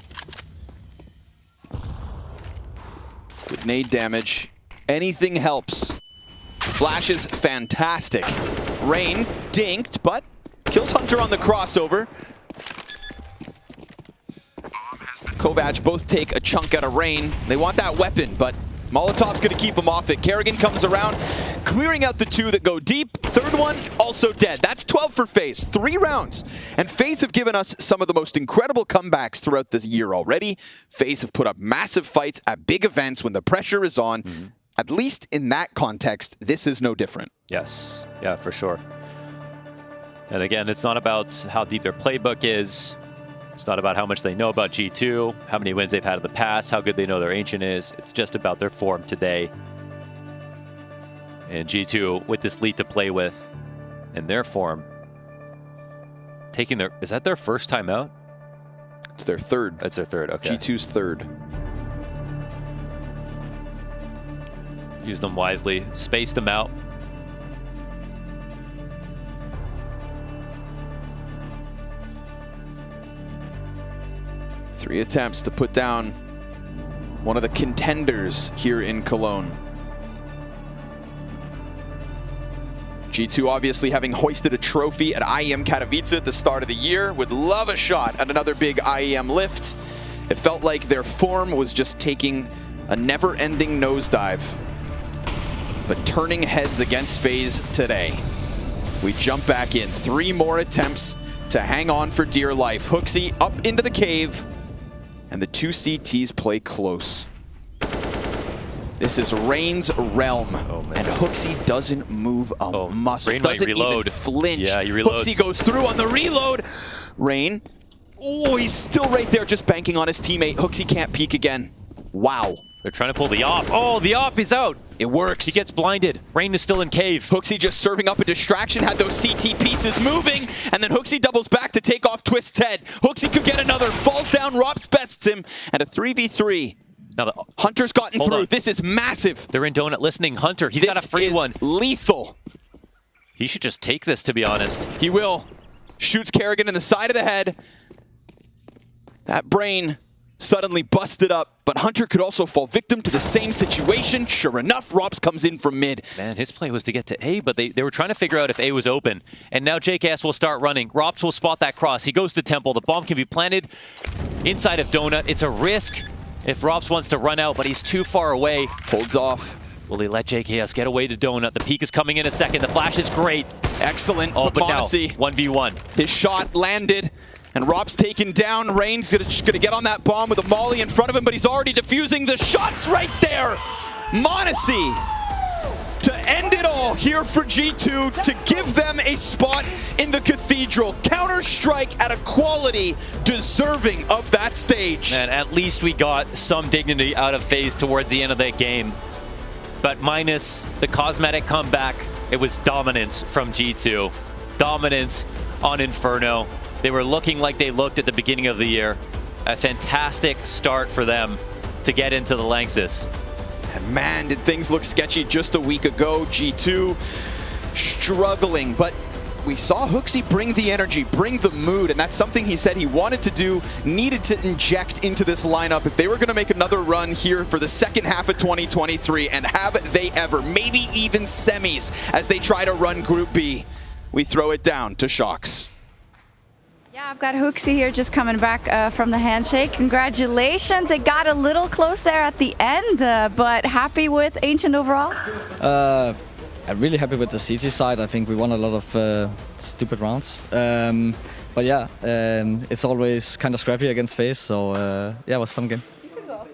Good nade damage. Anything helps. Flash is fantastic. Rain dinked, but kills Hunter on the crossover. Kovac both take a chunk out of Rain. They want that weapon, but Molotov's going to keep him off it. Kerrigan comes around, clearing out the 2 that go deep. Third one, also dead. That's 12 for FaZe. 3 rounds. And FaZe have given us some of the most incredible comebacks throughout the year already. FaZe have put up massive fights at big events when the pressure is on. At least in that context, this is no different. Yes. Yeah, for sure. And again, it's not about how deep their playbook is. It's not about how much they know about G2, how many wins they've had in the past, how good they know their Ancient is. It's just about their form today. And G2, with this lead to play with, and their form, taking their... Is that their first time out? It's their third. That's their third, okay. G2's third. Use them wisely, space them out. Three attempts to put down one of the contenders here in Cologne. G2 obviously having hoisted a trophy at IEM Katowice at the start of the year, would love a shot at another big IEM lift. It felt like their form was just taking a never-ending nosedive. But turning heads against FaZe today. We jump back in. 3 more attempts to hang on for dear life. Hooksy up into the cave. And the 2 CTs play close. This is Rain's realm, and Hooksy doesn't move a muscle, Rain doesn't reload. even flinch. Yeah, he reloads. Hooksy goes through on the reload. Rain, oh, he's still right there just banking on his teammate. Hooksy can't peek again. Wow. They're trying to pull the op. Oh, the op is out. It works. He gets blinded. Rain is still in cave. Hooksy just serving up a distraction, had those CT pieces moving, and then Hooksy doubles back to take off Twist's head. Hooksy could get another, falls down, Rops bests him, and a 3v3 Now Hunter's gotten hold through. on. This is massive. They're in Donut listening. Hunter, he's got a free one. Lethal. He should just take this, to be honest. He will. Shoots Kerrigan in the side of the head. That brain suddenly busted up, but Hunter could also fall victim to the same situation. Sure enough, Robs comes in from mid. Man, his play was to get to A, but they were trying to figure out if A was open. And now JKS will start running. Robs will spot that cross. He goes to Temple. The bomb can be planted inside of Donut. It's a risk if Robs wants to run out, but he's too far away. Holds off. Will he let JKS get away to Donut? The peek is coming in a second. The flash is great. Excellent, but now, Monacy, 1v1. His shot landed. And Rob's taken down. Rain's just gonna get on that bomb with a molly in front of him, but he's already defusing. The shot's right there. Monacy to end it all here for G2, to give them a spot in the Cathedral. Counter-Strike at a quality deserving of that stage. Man, at least we got some dignity out of FaZe towards the end of that game. But minus the cosmetic comeback, it was dominance from G2. Dominance on Inferno. They were looking like they looked at the beginning of the year. A fantastic start for them to get into the Lanxess. And man, did things look sketchy just a week ago. G2 struggling, but we saw Hooksy bring the energy, bring the mood, and that's something he said he wanted to do, needed to inject into this lineup if they were going to make another run here for the second half of 2023, and have they ever, maybe even semis, as they try to run Group B. We throw it down to Shox. Yeah, I've got Hooksy here just coming back from the handshake. Congratulations. It got a little close there at the end, but happy with Ancient overall? I'm really happy with the CT side. I think we won a lot of stupid rounds. But yeah, it's always kind of scrappy against FaZe, so yeah, it was a fun game. You could go.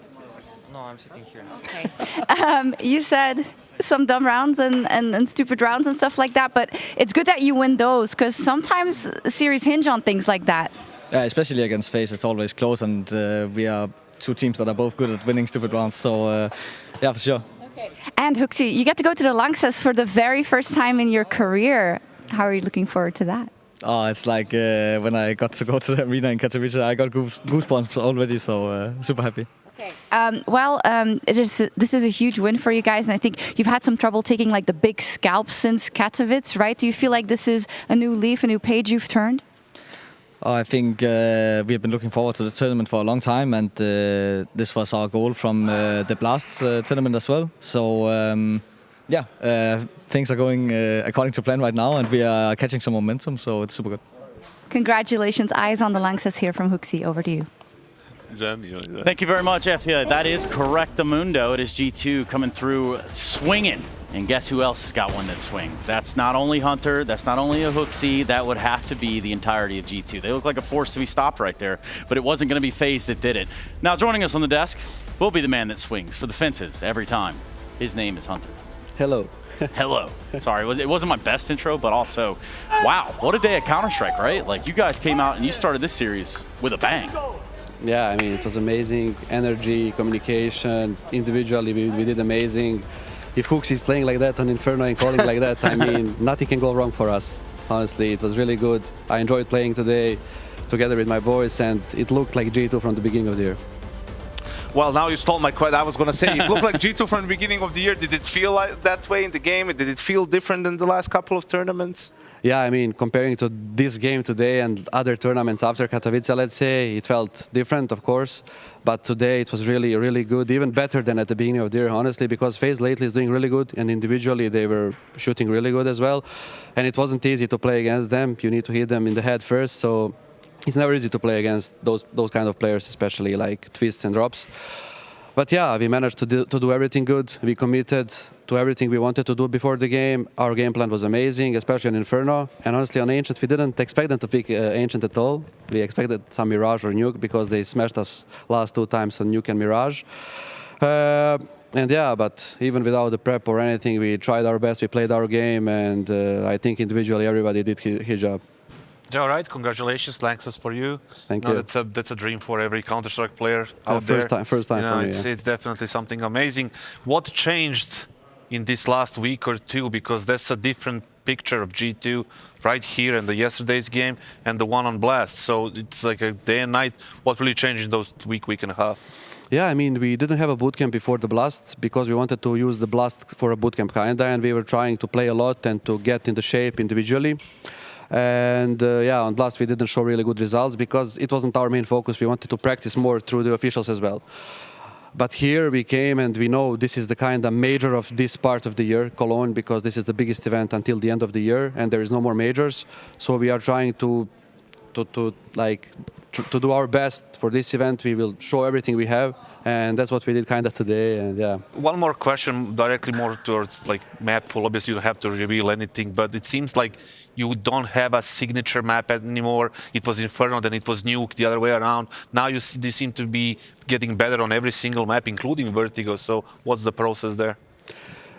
No, I'm sitting here. Okay. You said some dumb rounds and stupid rounds and stuff like that, but it's good that you win those, because sometimes series hinge on things like that. Yeah, especially against FaZe, it's always close, and we are two teams that are both good at winning stupid rounds, so yeah, for sure. Okay. And Hooksy, you get to go to the Lanxess for the very first time in your career. How are you looking forward to that? Oh, it's like when I got to go to the arena in Katowice, I got goosebumps already, so super happy. Okay. This is a huge win for you guys, and I think you've had some trouble taking like the big scalp since Katowice, right? Do you feel like this is a new leaf, a new page you've turned? Oh, I think we have been looking forward to the tournament for a long time, and this was our goal from the Blast tournament as well. So yeah, things are going according to plan right now, and we are catching some momentum, so it's super good. Congratulations. Eyes on the Lanxess here from Hooksy. Over to you. Thank you very much, Effia. That is Correctamundo. It is G2 coming through swinging. And guess who else has got one that swings? That's not only Hunter, that's not only a Hooksy, that would have to be the entirety of G2. They look like a force to be stopped right there, but it wasn't going to be FaZe that did it. Now joining us on the desk will be the man that swings for the fences every time. His name is Hunter. Hello. Hello. Sorry, it wasn't my best intro, but also, wow, what a day at Counter-Strike, right? Like, you guys came out and you started this series with a bang. Yeah, I mean, it was amazing. Energy, communication, individually, we did amazing. If Hooks is playing like that on Inferno and calling like that, I mean, nothing can go wrong for us. Honestly, it was really good. I enjoyed playing today together with my boys, and it looked like G2 from the beginning of the year. Well, now you stole my credit. I was going to say, it looked like G2 from the beginning of the year. Did it feel like that way in the game? Did it feel different than the last couple of tournaments? Yeah, I mean, comparing to this game today and other tournaments after Katowice, let's say, it felt different, of course. But today it was really, really good, even better than at the beginning of the year, honestly, because FaZe lately is doing really good, and individually they were shooting really good as well. And it wasn't easy to play against them. You need to hit them in the head first, so it's never easy to play against those kind of players, especially like twists and drops. But yeah, we managed to do everything good. We committed to everything we wanted to do before the game. Our game plan was amazing, especially on Inferno. And honestly, on Ancient, we didn't expect them to pick Ancient at all. We expected some Mirage or Nuke because they smashed us last 2 times on Nuke and Mirage. And yeah, but even without the prep or anything, we tried our best, we played our game, and I think individually everybody did his job. All right, congratulations, Lanxess, for you. Thank you. That's a dream for every Counter-Strike player out there. First time for me. It's definitely something amazing. What changed in this last week or two? Because that's a different picture of G2 right here in the yesterday's game and the one on Blast. So it's like a day and night. What really changed in those week and a half? Yeah, I mean, we didn't have a bootcamp before the Blast because we wanted to use the Blast for a bootcamp kinda, and we were trying to play a lot and to get in the shape individually. And yeah, on Blast we didn't show really good results because it wasn't our main focus. We wanted to practice more through the officials as well. But here we came and we know this is the kind of major of this part of the year, Cologne, because this is the biggest event until the end of the year and there is no more majors. So we are trying to do our best for this event. We will show everything we have, and that's what we did kind of today. And yeah. One more question, directly more towards like map pool. Obviously, you don't have to reveal anything, but it seems like you don't have a signature map anymore. It was Inferno, then it was Nuke, the other way around. Now you seem to be getting better on every single map, including Vertigo. So what's the process there?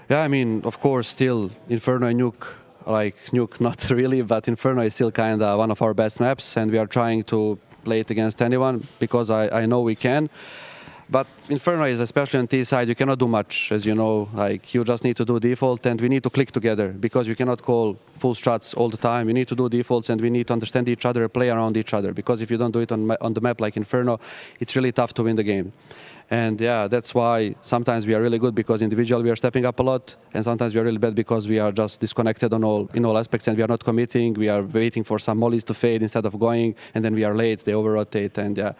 Yeah, I mean, of course, still Inferno and Nuke. Like Nuke, not really, but Inferno is still kind of one of our best maps, and we are trying to play it against anyone because I know we can. But Inferno is, especially on T side, you cannot do much, as you know. Like you just need to do default, and we need to click together because you cannot call full strats all the time. You need to do defaults, and we need to understand each other, play around each other. Because if you don't do it on the map like Inferno, it's really tough to win the game. And yeah, that's why sometimes we are really good because individually we are stepping up a lot, and sometimes we are really bad because we are just disconnected in all aspects, and we are not committing. We are waiting for some mollies to fade instead of going, and then we are late. They over-rotate, and yeah.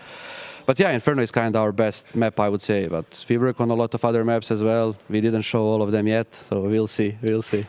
But yeah, Inferno is kind of our best map, I would say. But we work on a lot of other maps as well. We didn't show all of them yet, so we'll see. We'll see.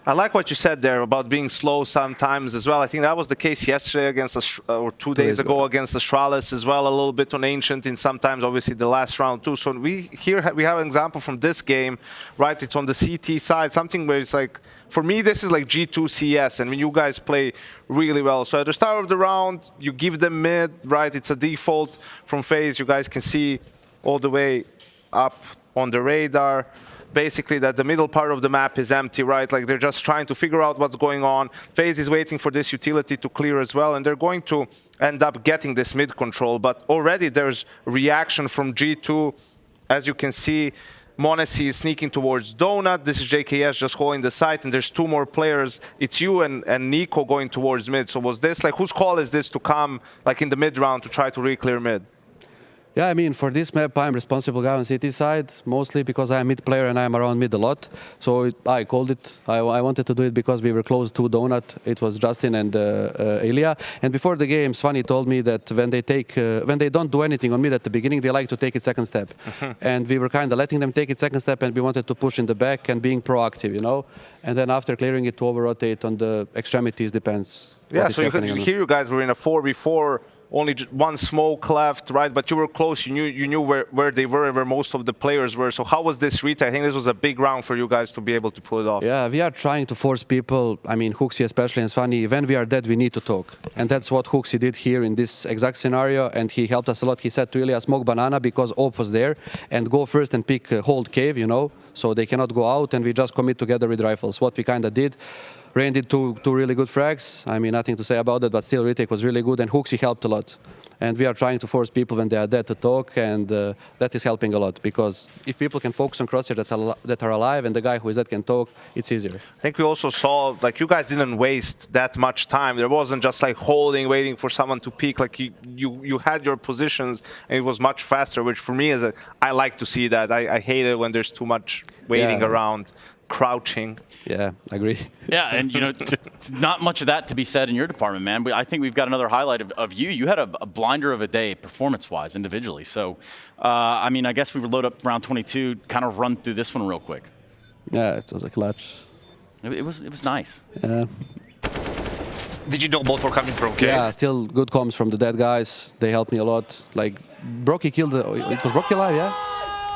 I like what you said there about being slow sometimes as well. I think that was the case yesterday against, or 2 days ago against Astralis as well, a little bit on Ancient, and sometimes obviously the last round too. So we have an example from this game, right? It's on the CT side, something where it's like, for me, this is like G2 CS, and when you guys play really well. So at the start of the round, you give them mid, right? It's a default from FaZe. You guys can see all the way up on the radar, basically that the middle part of the map is empty, right? Like they're just trying to figure out what's going on. FaZe is waiting for this utility to clear as well, and they're going to end up getting this mid control. But already there's reaction from G2, as you can see. Monesi is sneaking towards Donut. This is JKS just holding the site, and there's two more players. It's you and Nico going towards mid. So was this like, whose call is this to come like in the mid round to try to re-clear mid? Yeah, I mean, for this map, I'm responsible guy on CT side, mostly because I'm a mid player and I'm around mid a lot. So I called it. I wanted to do it because we were close to Donut. It was Justin and Ilya. And before the game, Svani told me that when they don't do anything on mid at the beginning, they like to take it second step. And we were kind of letting them take it second step, and we wanted to push in the back and being proactive, you know. And then after clearing it to over-rotate on the extremities, depends. Yeah, so here you guys were in a 4v4. Only one smoke left, right? But you were close. You knew where they were and where most of the players were. So how was this retake? I think this was a big round for you guys to be able to pull it off. Yeah, we are trying to force people, I mean, Huxi especially and Svani, when we are dead, we need to talk. And that's what Huxi did here in this exact scenario. And he helped us a lot. He said to Ilya, smoke banana because Op was there. And go first and pick hold cave, you know. So they cannot go out. And we just commit together with rifles. What we kind of did. Rain did two really good frags. I mean, nothing to say about it, but still retake was really good, and Huxi helped a lot. And we are trying to force people when they are dead to talk, and that is helping a lot, because if people can focus on crosshair that are alive, and the guy who is dead can talk, it's easier. I think we also saw, like, you guys didn't waste that much time. There wasn't just like holding, waiting for someone to peek. Like you had your positions, and it was much faster, which for me I like to see that. I hate it when there's too much waiting around. Crouching. Yeah, I agree. Yeah, and you know, not much of that to be said in your department, man. But I think we've got another highlight of you. You had a blinder of a day, performance-wise, individually. So, I mean, I guess we would load up round 22, kind of run through this one real quick. Yeah, it was a clutch. It was nice. Yeah. Did you know both were coming from K? Yeah, still good comms from the dead guys. They helped me a lot. Like, Brocky killed it was Brocky alive, yeah?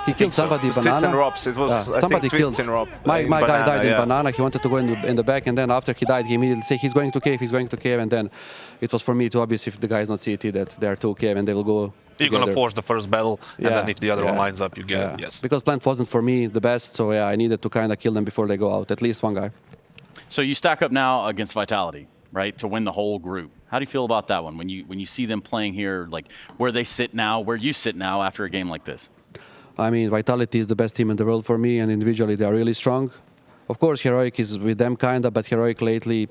He killed somebody, Banana. It was, somebody killed. My guy died in Banana. He wanted to go in the back, and then after he died, he immediately said he's going to cave, and then it was for me to obvious if the guy is not CT that they are 2 cave and they will go. You're going to force the first battle, and then if the other one lines up, you get it. Yes. Because plant wasn't for me the best, so yeah, I needed to kind of kill them before they go out. At least one guy. So you stack up now against Vitality, right, to win the whole group. How do you feel about that one when you see them playing here, like where they sit now, where you sit now after a game like this? I mean, Vitality is the best team in the world for me, and individually they are really strong. Of course, Heroic is with them kinda, but Heroic lately,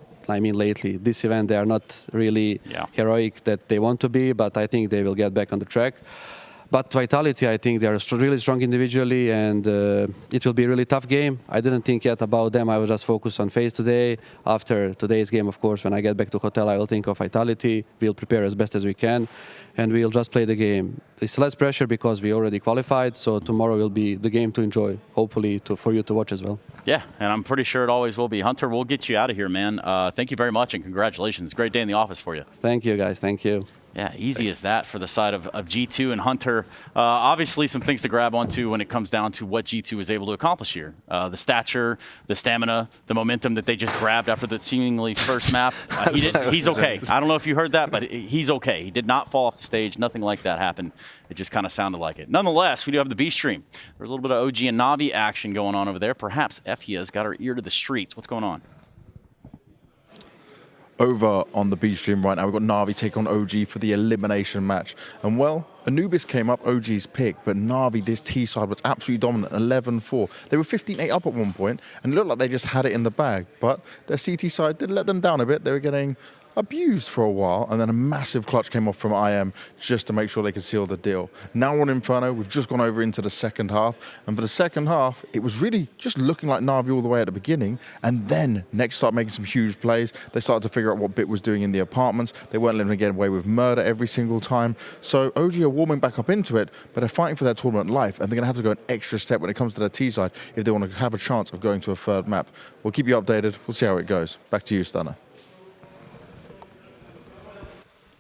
this event, they are not really Heroic that they want to be, but I think they will get back on the track. But Vitality, I think they are really strong individually, and it will be a really tough game. I didn't think yet about them. I was just focused on FaZe today. After today's game, of course, when I get back to hotel, I will think of Vitality. We'll prepare as best as we can, and we'll just play the game. It's less pressure because we already qualified, so tomorrow will be the game to enjoy, hopefully for you to watch as well. Yeah, and I'm pretty sure it always will be. Hunter, we'll get you out of here, man. Thank you very much, and congratulations. Great day in the office for you. Thank you, guys. Thank you. Yeah, easy as that for the side of G2 and Hunter. Obviously, some things to grab onto when it comes down to what G2 is able to accomplish here. The stature, the stamina, the momentum that they just grabbed after the seemingly first map. He's okay. I don't know if you heard that, but he's okay. He did not fall off the stage. Nothing like that happened. It just kind of sounded like it. Nonetheless, we do have the B stream. There's a little bit of OG and Navi action going on over there. Perhaps Effia's got her ear to the streets. What's going on? Over on the B stream right now, we've got Navi take on OG for the elimination match. And well, Anubis came up OG's pick, but Navi, this T side, was absolutely dominant, 11-4. They were 15-8 up at one point, and it looked like they just had it in the bag. But their CT side did let them down a bit. They were getting abused for a while, and then a massive clutch came off from IEM just to make sure they could seal the deal. Now on Inferno, we've just gone over into the second half, and for the second half, it was really just looking like Navi all the way at the beginning, and then Next started making some huge plays. They started to figure out what Bit was doing in the apartments. They weren't letting them get away with murder every single time. So OG are warming back up into it, but they're fighting for their tournament life, and they're going to have to go an extra step when it comes to their T side if they want to have a chance of going to a third map. We'll keep you updated. We'll see how it goes. Back to you, Stunner.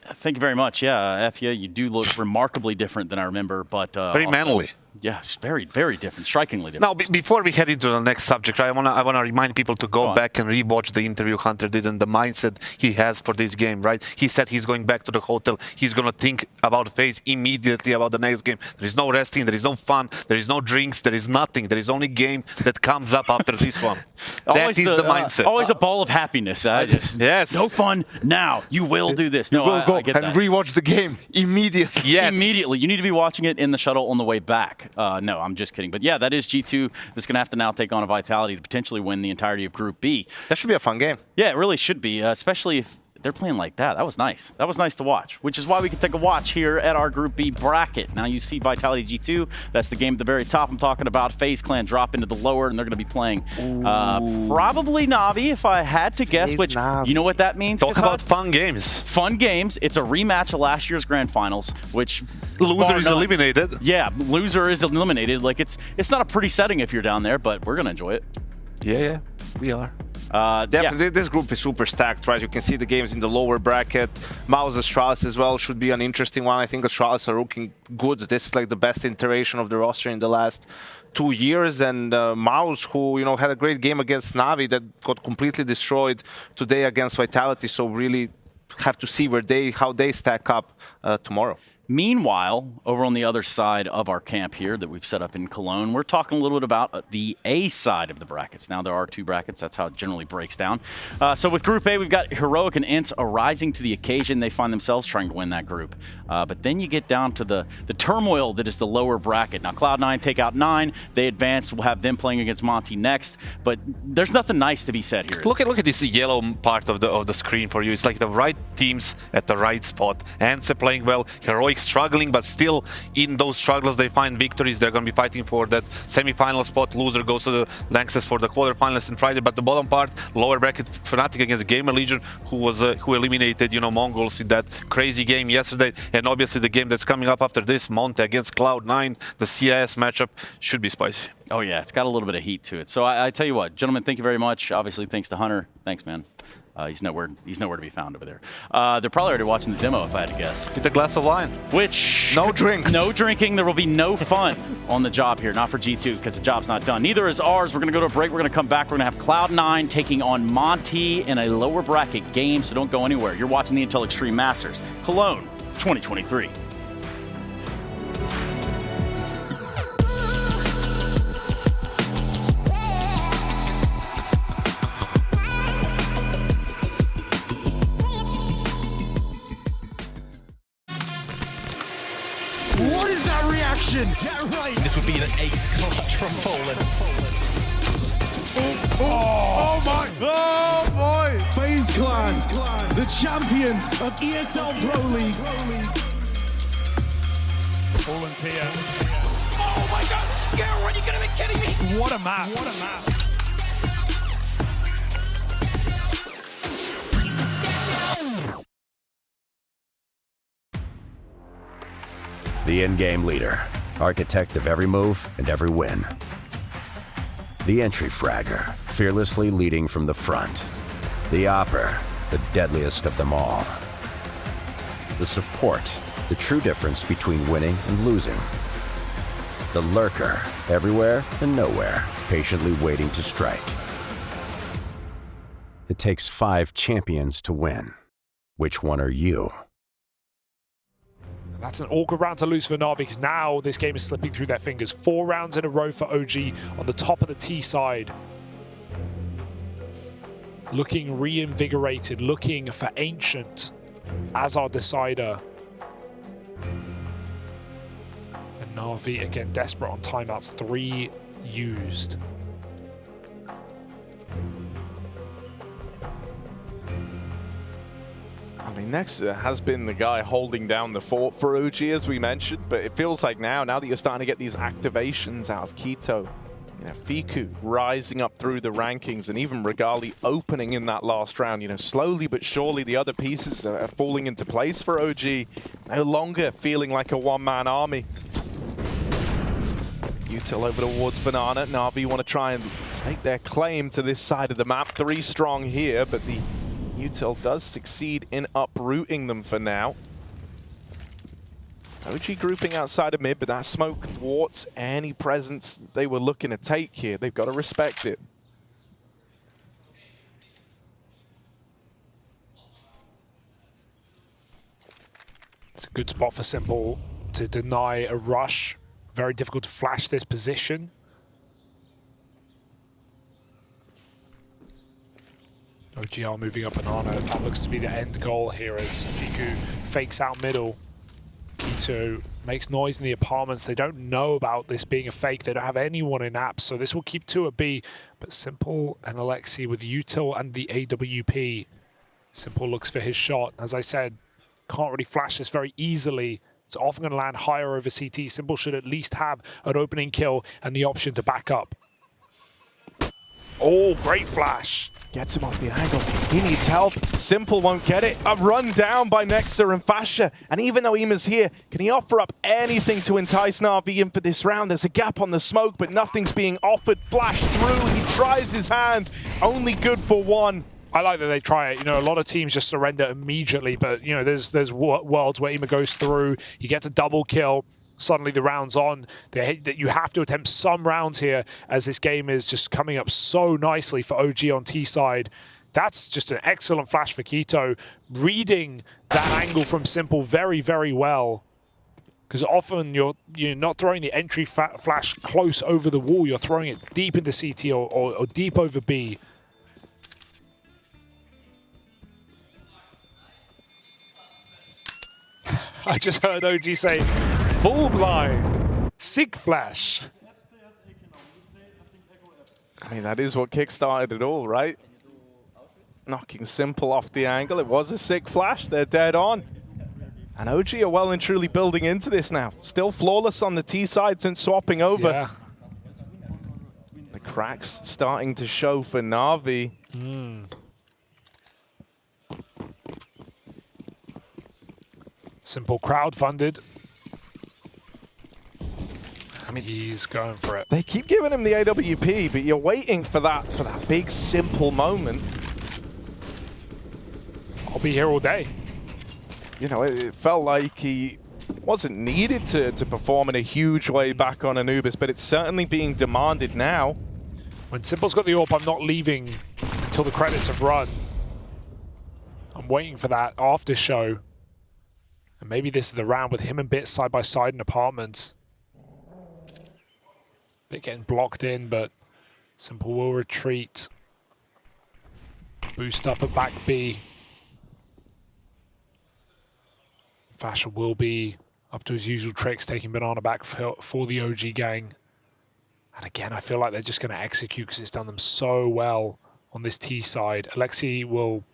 Thank you very much. Yeah, Effia, you do look remarkably different than I remember, but very manly. Yeah, it's very, very different, strikingly different. Now, before we head into the next subject, right, I wanna remind people to go back and rewatch the interview Hunter did and the mindset he has for this game, right? He said he's going back to the hotel. He's gonna think about FaZe immediately about the next game. There is no resting, there is no fun, there is no drinks, there is nothing. There is only game that comes up after this one. That is the mindset. Always a ball of happiness. Yes. No fun now. You will do this. No, will go I get and that. rewatch the game immediately. Yes. Immediately. You need to be watching it in the shuttle on the way back. No, I'm just kidding. But yeah, that is G2 that's going to have to now take on a Vitality to potentially win the entirety of Group B. That should be a fun game. Yeah, it really should be, especially if they're playing like that. That was nice. That was nice to watch, which is why we can take a watch here at our Group B bracket. Now you see Vitality G2. That's the game at the very top I'm talking about. FaZe Clan drop into the lower, and they're going to be playing probably Navi, if I had to guess, FaZe which, Navi. you know what that means? Talk about fun games. Fun games. It's a rematch of last year's Grand Finals, which loser is eliminated. Yeah, loser is eliminated. Like it's not a pretty setting if you're down there, but we're going to enjoy it. Yeah, we are. Definitely, this group is super stacked, right? You can see the games in the lower bracket. Mouse Astralis as well should be an interesting one. I think Astralis are looking good. This is like the best iteration of the roster in the last 2 years. And Mouse, who had a great game against Navi that got completely destroyed today against Vitality. So really have to see how they stack up tomorrow. Meanwhile, over on the other side of our camp here that we've set up in Cologne, we're talking a little bit about the A side of the brackets. Now, there are 2 brackets. That's how it generally breaks down. So with Group A, we've got Heroic and Ints arising to the occasion. They find themselves trying to win that group. But then you get down to the turmoil that is the lower bracket. Now, Cloud9 take out 9. They advance. We'll have them playing against Monty next. But there's nothing nice to be said here. Look at this yellow part of the screen for you. It's like the right teams at the right spot. Ants are playing well. Heroic struggling, but still in those struggles they find victories. They're going to be fighting for that semi-final spot. Loser goes to the Lanxess for the quarterfinalists on Friday. But the bottom part, lower bracket, Fnatic against Gamer Legion, who eliminated Mongols in that crazy game yesterday. And obviously the game that's coming up after this, Monte against Cloud9, the CIS matchup should be spicy. Oh yeah, it's got a little bit of heat to it. So I tell you what, gentlemen, thank you very much. Obviously, thanks to Hunter. Thanks, man. He's nowhere to be found over there. They're probably already watching the demo, if I had to guess. Get a glass of wine. Which no drinks. No drinking. There will be no fun on the job here. Not for G2 because the job's not done. Neither is ours. We're going to go to a break. We're going to come back. We're going to have Cloud9 taking on Monty in a lower bracket game. So don't go anywhere. You're watching the Intel Extreme Masters, Cologne 2023. What is that reaction? Yeah, right. This would be an ace clutch from Poland. Oh my! Oh boy! FaZe Clan, the champions of ESL Pro League. Poland happens here. Oh my God! Yeah, are you gonna be kidding me? What a map! What a map! The in-game leader, architect of every move and every win. The entry fragger, fearlessly leading from the front. The opper, the deadliest of them all. The support, the true difference between winning and losing. The lurker, everywhere and nowhere, patiently waiting to strike. It takes 5 champions to win. Which one are you? That's an awkward round to lose for Na'Vi because now this game is slipping through their fingers. 4 rounds in a row for OG on the top of the T side. Looking reinvigorated, looking for Ancient as our decider. And Na'Vi again desperate on timeouts, 3 used. I mean, Nexer has been the guy holding down the fort for OG, as we mentioned, but it feels like now that you're starting to get these activations out of Quito, you know, Fiku rising up through the rankings, and even Regali opening in that last round. You know, slowly but surely the other pieces are falling into place for OG, no longer feeling like a one-man army. Util over towards Banana. Na'Vi want to try and stake their claim to this side of the map. 3 strong here, but the Util does succeed in uprooting them for now. OG grouping outside of mid, but that smoke thwarts any presence they were looking to take here. They've got to respect it. It's a good spot for Simple to deny a rush. Very difficult to flash this position. OGR moving up Banana. That looks to be the end goal here as Fiku fakes out middle. Quito makes noise in the apartments. They don't know about this being a fake. They don't have anyone in apps, so this will keep 2 at B. But Simple and Alexi with Util and the AWP. Simple looks for his shot. As I said, can't really flash this very easily. It's often going to land higher over CT. Simple should at least have an opening kill and the option to back up. Oh, great flash. Gets him off the angle. He needs help. Simple won't get it. A run down by Nexer and Fasha. And even though Ima's here, can he offer up anything to entice Na'Vi in for this round? There's a gap on the smoke, but nothing's being offered. Flash through. He tries his hand. Only good for 1. I like that they try it. You know, a lot of teams just surrender immediately, but, you know, there's worlds where Ima goes through, he gets a double kill, suddenly the round's on. That you have to attempt some rounds here as this game is just coming up so nicely for OG on T side. That's just an excellent flash for Quito, reading that angle from Simple very, very well. Because often you're not throwing the entry flash close over the wall, you're throwing it deep into CT or deep over B. I just heard OG say, full blind, sick flash. I mean, that is what kickstarted it all, right? Knocking Simple off the angle. It was a sick flash. They're dead on. And OG are well and truly building into this now. Still flawless on the T side since swapping over. Yeah. The cracks starting to show for Na'Vi. Simple crowdfunded. I mean, he's going for it. They keep giving him the AWP, but you're waiting for that big Simple moment. I'll be here all day. You know, it felt like he wasn't needed to perform in a huge way back on Anubis, but it's certainly being demanded now. When Simple's got the AWP, I'm not leaving until the credits have run. I'm waiting for that after show. And maybe this is the round with him and Bit side by side in apartments. Bit getting blocked in, but Simple will retreat. Boost up at back B. Fasher will be up to his usual tricks, taking Banana back for the OG gang. And again, I feel like they're just going to execute because it's done them so well on this T side. Alexi will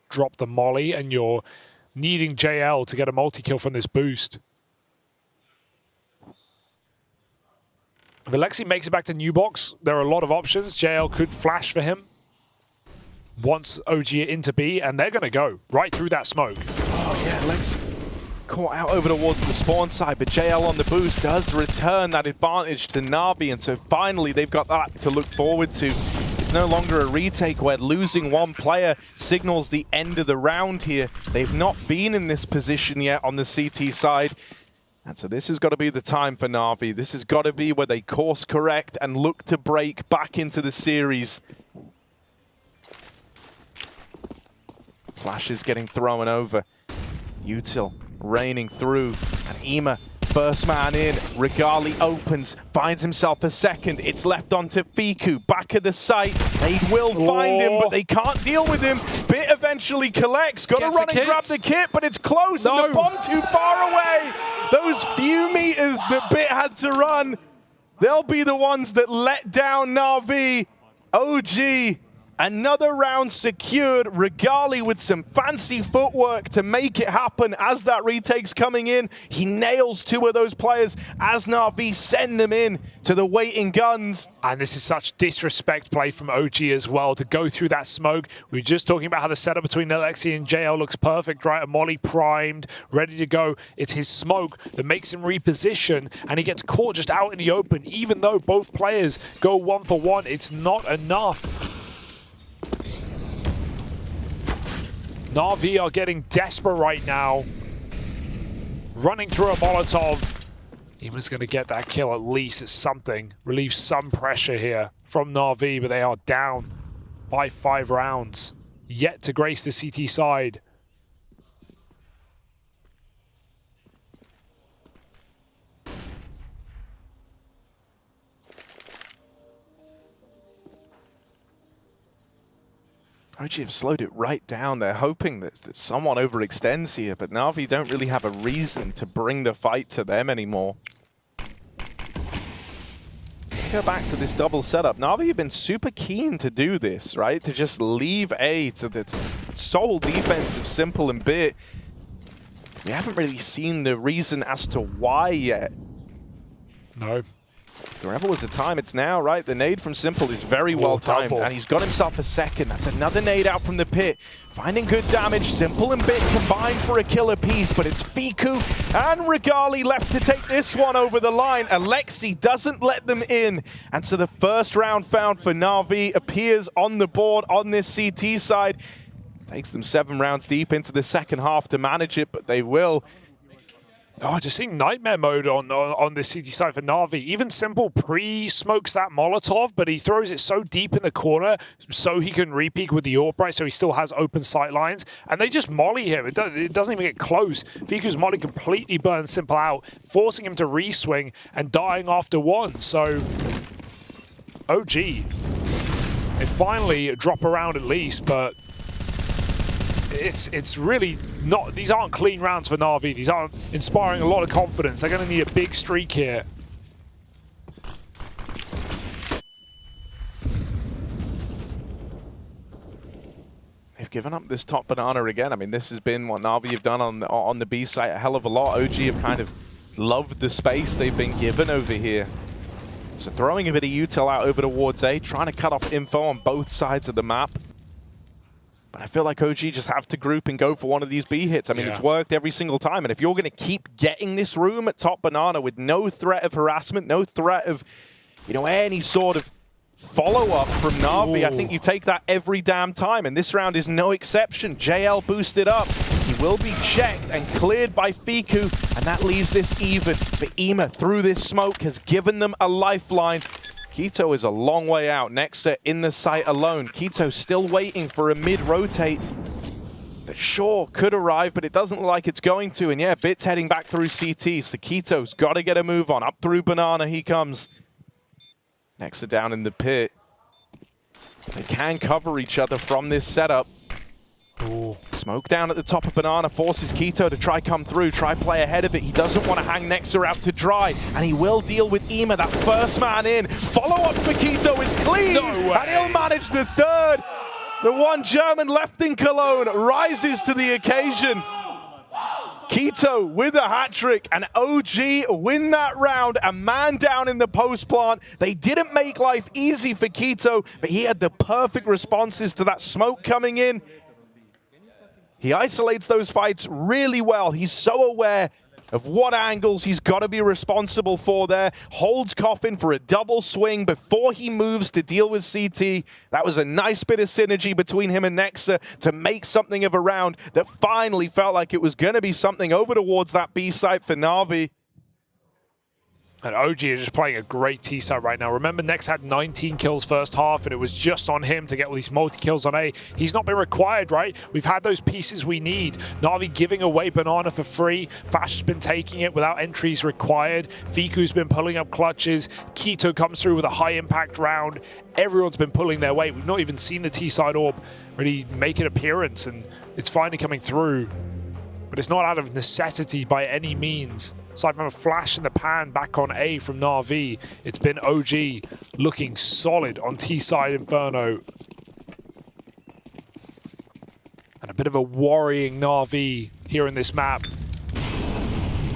drop the molly, and you're needing JL to get a multi-kill from this boost. If Alexi makes it back to new box, there are a lot of options. JL could flash for him. Once OG into B, and they're going to go right through that smoke. Oh, yeah, Alexi caught out over towards the spawn side, but JL on the boost does return that advantage to Na'Vi, and so finally they've got that to look forward to. It's no longer a retake where losing one player signals the end of the round here. They've not been in this position yet on the CT side. And so this has got to be the time for Na'Vi. This has got to be where they course correct and look to break back into the series. Flashes getting thrown over. Util raining through. And Ema, first man in. Regali opens, finds himself a second. It's left onto Fiku, back of the site. They will find him, but they can't deal with him. Bit eventually collects. Got to run and grab the kit, but it's close and the bomb too far away. Those few meters that Bit had to run, they'll be the ones that let down Na'Vi. OG, another round secured. Regali with some fancy footwork to make it happen as that retake's coming in. He nails two of those players as Na'Vi send them in to the waiting guns. And this is such disrespect play from OG as well to go through that smoke. We were just talking about how the setup between Alexi and JL looks perfect, right? Molly primed, ready to go. It's his smoke that makes him reposition, and he gets caught just out in the open. Even though both players go 1-for-1, it's not enough. Na'Vi are getting desperate right now. Running through a Molotov. Eva's going to get that kill at least. It's something. Relieve some pressure here from Na'Vi, but they are down by 5 rounds. Yet to grace the CT side. OG have slowed it right down. They're hoping that someone overextends here, but Na'Vi don't really have a reason to bring the fight to them anymore. Go back to this double setup. Na'Vi have been super keen to do this, right? To just leave A to the sole defense of Simple and Bit. We haven't really seen the reason as to why yet. No. There ever was a time, it's now, right? The nade from Simple is very well timed, and he's got himself a second. That's another nade out from the pit. Finding good damage. Simple and Bit combined for a kill apiece, but it's Fiku and Regali left to take this one over the line. Alexi doesn't let them in, and so the first round found for Na'Vi appears on the board on this CT side. Takes them 7 rounds deep into the second half to manage it, but they will. Oh, just seeing nightmare mode on this CT side for Na'Vi. Even Simple pre-smokes that Molotov, but he throws it so deep in the corner so he can re-peek with the AWP, right? So he still has open sight lines, and they just molly him. It doesn't even get close. Fiku's molly completely burns Simple out, forcing him to re-swing and dying after one. So OG, they finally drop around at least, but it's really not. These aren't clean rounds for Na'Vi. These aren't inspiring a lot of confidence. They're going to need a big streak here. They've given up this top banana again. I mean, this has been what Na'Vi have done on the B site a hell of a lot. OG have kind of loved the space they've been given over here. So throwing a bit of util out over towards A, trying to cut off info on both sides of the map. But I feel like OG just have to group and go for one of these B hits. I mean, it's worked every single time. And if you're going to keep getting this room at top banana with no threat of harassment, no threat of, you know, any sort of follow-up from Na'Vi, I think you take that every damn time. And this round is no exception. JL boosted up. He will be checked and cleared by Fiku. And that leaves this even. But Ema, through this smoke, has given them a lifeline. Quito is a long way out. Nexa in the site alone. Quito still waiting for a mid-rotate that sure could arrive, but it doesn't look like it's going to. And yeah, Bit's heading back through CT, so Quito's got to get a move on. Up through banana he comes. Nexa down in the pit. They can cover each other from this setup. Ooh. Smoke down at the top of banana forces Quito to try come through, try play ahead of it. He doesn't want to hang Nexa out to dry, and he will deal with Ema, that first man in. Follow-up for Quito is clean, and he'll manage the third. The one German left in Cologne rises to the occasion. Keto with a hat trick, and OG win that round. A man down in the post plant. They didn't make life easy for Keto, but he had the perfect responses to that smoke coming in. He isolates those fights really well. He's so aware of what angles he's got to be responsible for there. Holds Coffin for a double swing before he moves to deal with CT. That was a nice bit of synergy between him and Nexa to make something of a round that finally felt like it was going to be something over towards that B site for Na'Vi. And OG is just playing a great T-side right now. Remember, Nex had 19 kills first half, and it was just on him to get all these multi-kills on A. He's not been required, right? We've had those pieces we need. Na'Vi giving away Banana for free. Fash has been taking it without entries required. Fiku's been pulling up clutches. Keto comes through with a high-impact round. Everyone's been pulling their weight. We've not even seen the T-side orb really make an appearance, and it's finally coming through. But it's not out of necessity by any means. Aside from a flash in the pan back on A from Na'Vi, it's been OG looking solid on T-side Inferno. And a bit of a worrying Na'Vi here in this map.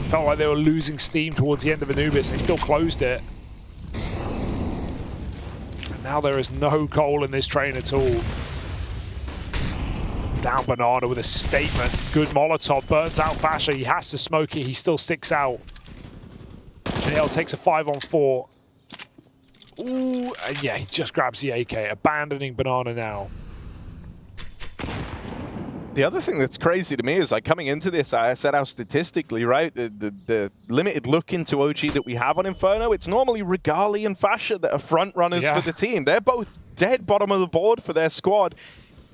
Felt like they were losing steam towards the end of Anubis. They still closed it. And now there is no coal in this train at all. Down Banana with a statement. Good Molotov. Burns out Fasher. He has to smoke it. He still sticks out. JL takes a 5-on-4. Ooh, yeah, he just grabs the AK. Abandoning Banana now. The other thing that's crazy to me is, like, coming into this, I said how statistically, right, the limited look into OG that we have on Inferno, it's normally Regali and Fasher that are front runners for the team. They're both dead bottom of the board for their squad.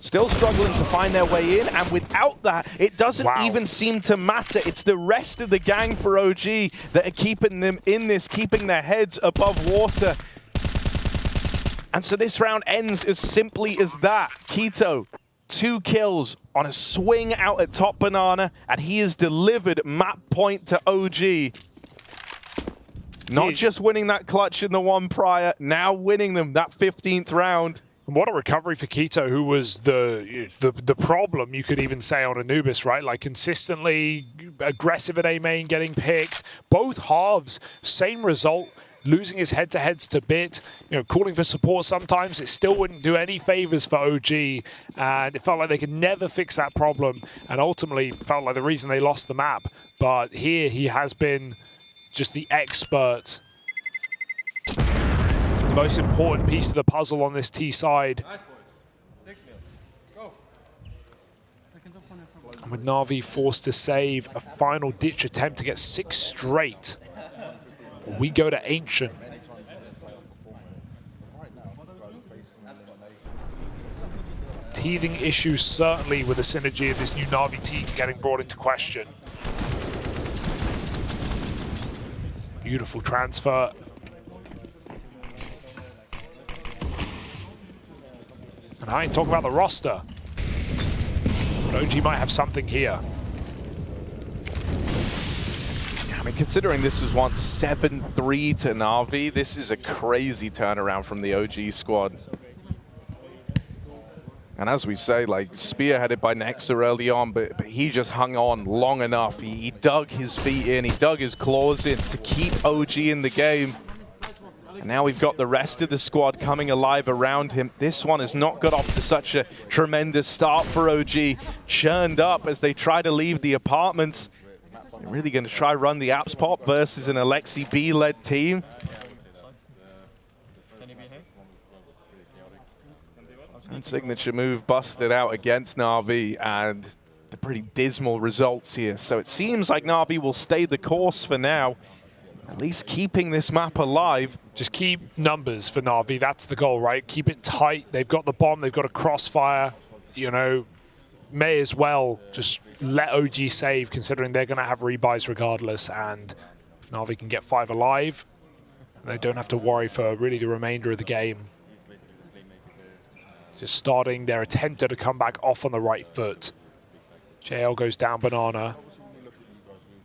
Still struggling to find their way in, and without that, it doesn't even seem to matter. It's the rest of the gang for OG that are keeping them in this, keeping their heads above water. And so this round ends as simply as that. Keto, 2 kills on a swing out at top Banana, and he has delivered map point to OG. Not just winning that clutch in the one prior, now winning them that 15th round. And what a recovery for Keto, who was the problem, you could even say, on Anubis, right? Like, consistently aggressive at A main, getting picked. Both halves, same result, losing his head-to-heads to Bit. You know, calling for support sometimes, it still wouldn't do any favors for OG. And it felt like they could never fix that problem. And ultimately, felt like the reason they lost the map. But here, he has been just the expert. The most important piece of the puzzle on this T side. And with Na'Vi forced to save a final ditch attempt to get 6 straight, we go to Ancient. Teething issues certainly with the synergy of this new Na'Vi team getting brought into question. Beautiful transfer. And I ain't talking about the roster. But OG might have something here. I mean, considering this was once 7-3 to Na'Vi, this is a crazy turnaround from the OG squad. And as we say, like, spearheaded by Nexa early on, but he just hung on long enough. He dug his feet in, he dug his claws in to keep OG in the game. And now we've got the rest of the squad coming alive around him. This one has not got off to such a tremendous start for OG. Churned up as they try to leave the apartments. They're really going to try run the Apps Pop versus an Alexi B-led team. And signature move busted out against Na'Vi, and the pretty dismal results here. So it seems like Na'Vi will stay the course for now. At least keeping this map alive. Just keep numbers for Na'Vi. That's the goal, right? Keep it tight. They've got the bomb. They've got a crossfire. You know, may as well just let OG save, considering they're going to have rebuys regardless. And if Na'Vi can get 5 alive, they don't have to worry for really the remainder of the game. Just starting their attempt to come back off on the right foot. JL goes down Banana.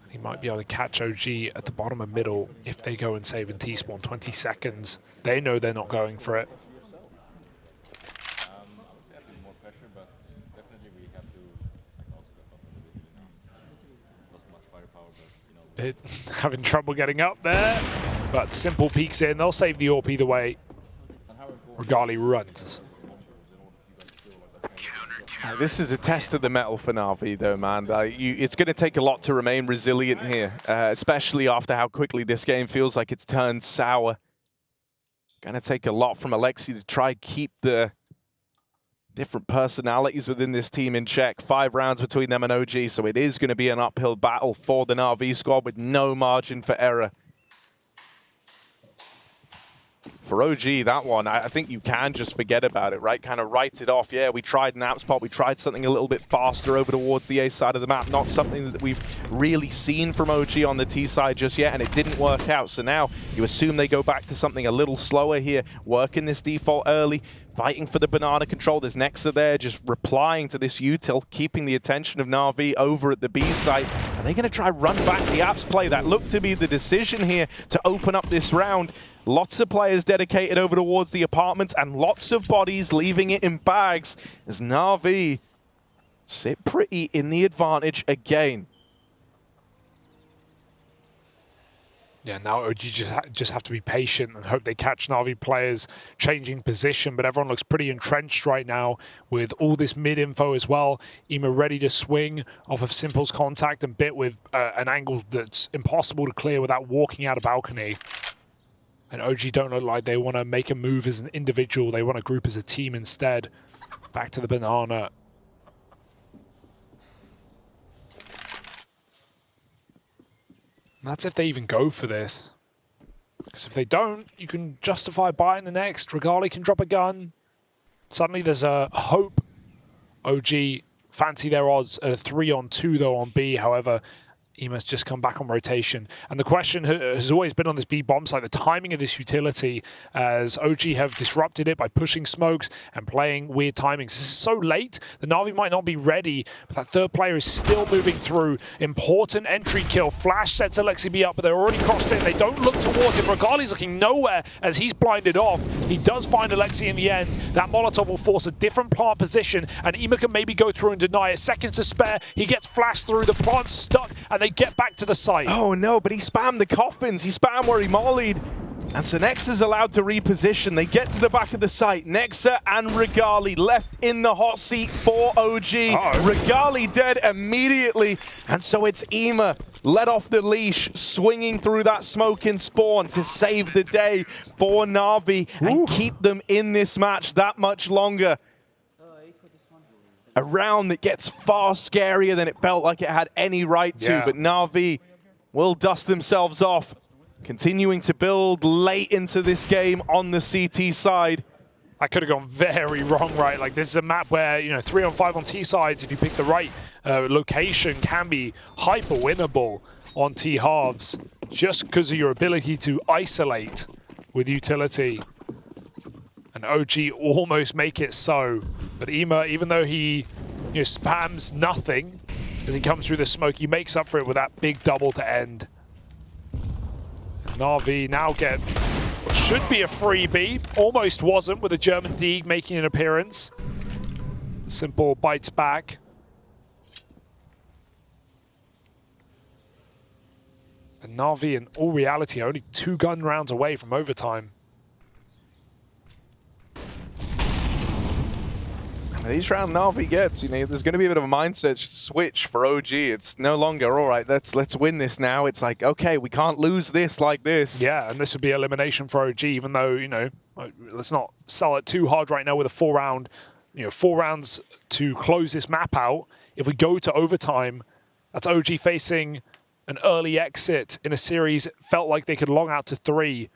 He might be able to catch OG at the bottom and middle if they go and save in T-spawn. 20 seconds. They know they're not going for it. having trouble getting up there, but Simple peeks in. They'll save the AWP either way. Regali runs. This is a test of the metal for Na'Vi, though, man. It's going to take a lot to remain resilient here, especially after how quickly this game feels like it's turned sour. Going to take a lot from Alexi to try keep the different personalities within this team in check. 5 rounds between them and OG, so it is going to be an uphill battle for the Na'Vi squad with no margin for error. For OG, that one, I think you can just forget about it, right? Kind of write it off. Yeah, we tried an app spot. We tried something a little bit faster over towards the A side of the map. Not something that we've really seen from OG on the T side just yet, and it didn't work out. So now you assume they go back to something a little slower here, working this default early, fighting for the banana control. There's Nexa there just replying to this util, keeping the attention of Na'Vi over at the B site. Are they going to try run back the apps play? That looked to be the decision here to open up this round. Lots of players dedicated over towards the apartments and lots of bodies leaving it in bags as Na'Vi sit pretty in the advantage again. Yeah, now OG just have to be patient and hope they catch Na'Vi players changing position, but everyone looks pretty entrenched right now with all this mid-info as well. IEM ready to swing off of Simple's contact and bit with an angle that's impossible to clear without walking out a balcony. And OG don't look like they want to make a move as an individual. They want to group as a team instead. Back to the banana. And that's if they even go for this. Because if they don't, you can justify buying the next. Regali can drop a gun. Suddenly there's a hope. OG fancy their odds at a 3-on-2 though on B. However, IEM's just come back on rotation. And the question has always been on this B bomb site, the timing of this utility, as OG have disrupted it by pushing smokes and playing weird timings. This is so late, the Na'Vi might not be ready, but that third player is still moving through. Important entry kill. Flash sets Alexi B up, but they're already crossed in. They don't look towards it. Regali's looking nowhere as he's blinded off. He does find Alexi in the end. That Molotov will force a different plant position, and IEM can maybe go through and deny it. Seconds to spare. He gets flashed through. The plant's stuck, and they get back to the site. Oh no, but he spammed the coffins. He spammed where he mollied. And so Nexa's allowed to reposition. They get to the back of the site. Nexa and Regali left in the hot seat for OG. Regali dead immediately. And so it's IEM let off the leash, swinging through that smoke in spawn to save the day for Na'Vi and keep them in this match that much longer. A round that gets far scarier than it felt like it had any right to, but Na'Vi will dust themselves off, continuing to build late into this game on the CT side. I could have gone very wrong, right? Like, this is a map where, 3-on-5 on T sides, if you pick the right location, can be hyper winnable on T halves, just because of your ability to isolate with utility. And OG almost make it so. But IEM, even though he spams nothing as he comes through the smoke, he makes up for it with that big double to end. Na'Vi now get what should be a freebie. Almost wasn't, with a German Deeg making an appearance. Simple bites back. And Na'Vi, in all reality, only 2 gun rounds away from overtime. These round Na'Vi gets, there's going to be a bit of a mindset switch for OG. It's no longer, all right, let's win this now. It's like, okay, we can't lose this like this. Yeah, and this would be elimination for OG, even though, let's not sell it too hard right now with a 4-round, 4 rounds to close this map out. If we go to overtime, that's OG facing an early exit in a series. It felt like they could long out to 3.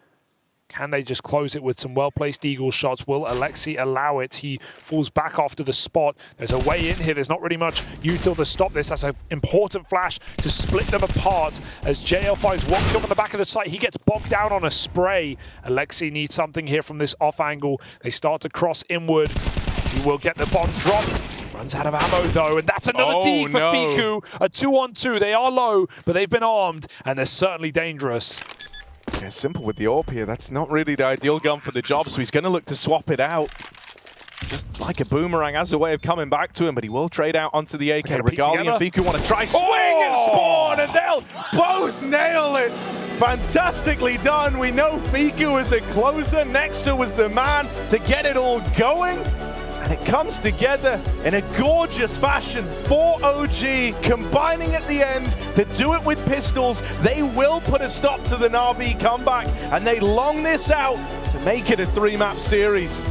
Can they just close it with some well-placed Eagle shots? Will Alexi allow it? He falls back after the spot. There's a way in here. There's not really much util to stop this. That's an important flash to split them apart as JL finds one kill on the back of the site. He gets bogged down on a spray. Alexi needs something here from this off angle. They start to cross inward. He will get the bomb dropped. Runs out of ammo though, and that's another Deeg for Fiku. A 2-on-2. They are low, but they've been armed, and they're certainly dangerous. Yeah, Simple with the AWP here. That's not really the ideal gun for the job, so he's going to look to swap it out. just like a boomerang as a way of coming back to him, but he will trade out onto the AK. They're gonna peek Regali and together. Fiku want to try swing and spawn, and they'll both nail it. Fantastically done. We know Fiku is a closer. Nexter was the man to get it all going. And it comes together in a gorgeous fashion for OG, combining at the end to do it with pistols. They will put a stop to the Na'Vi comeback, and they long this out to make it a 3-map series.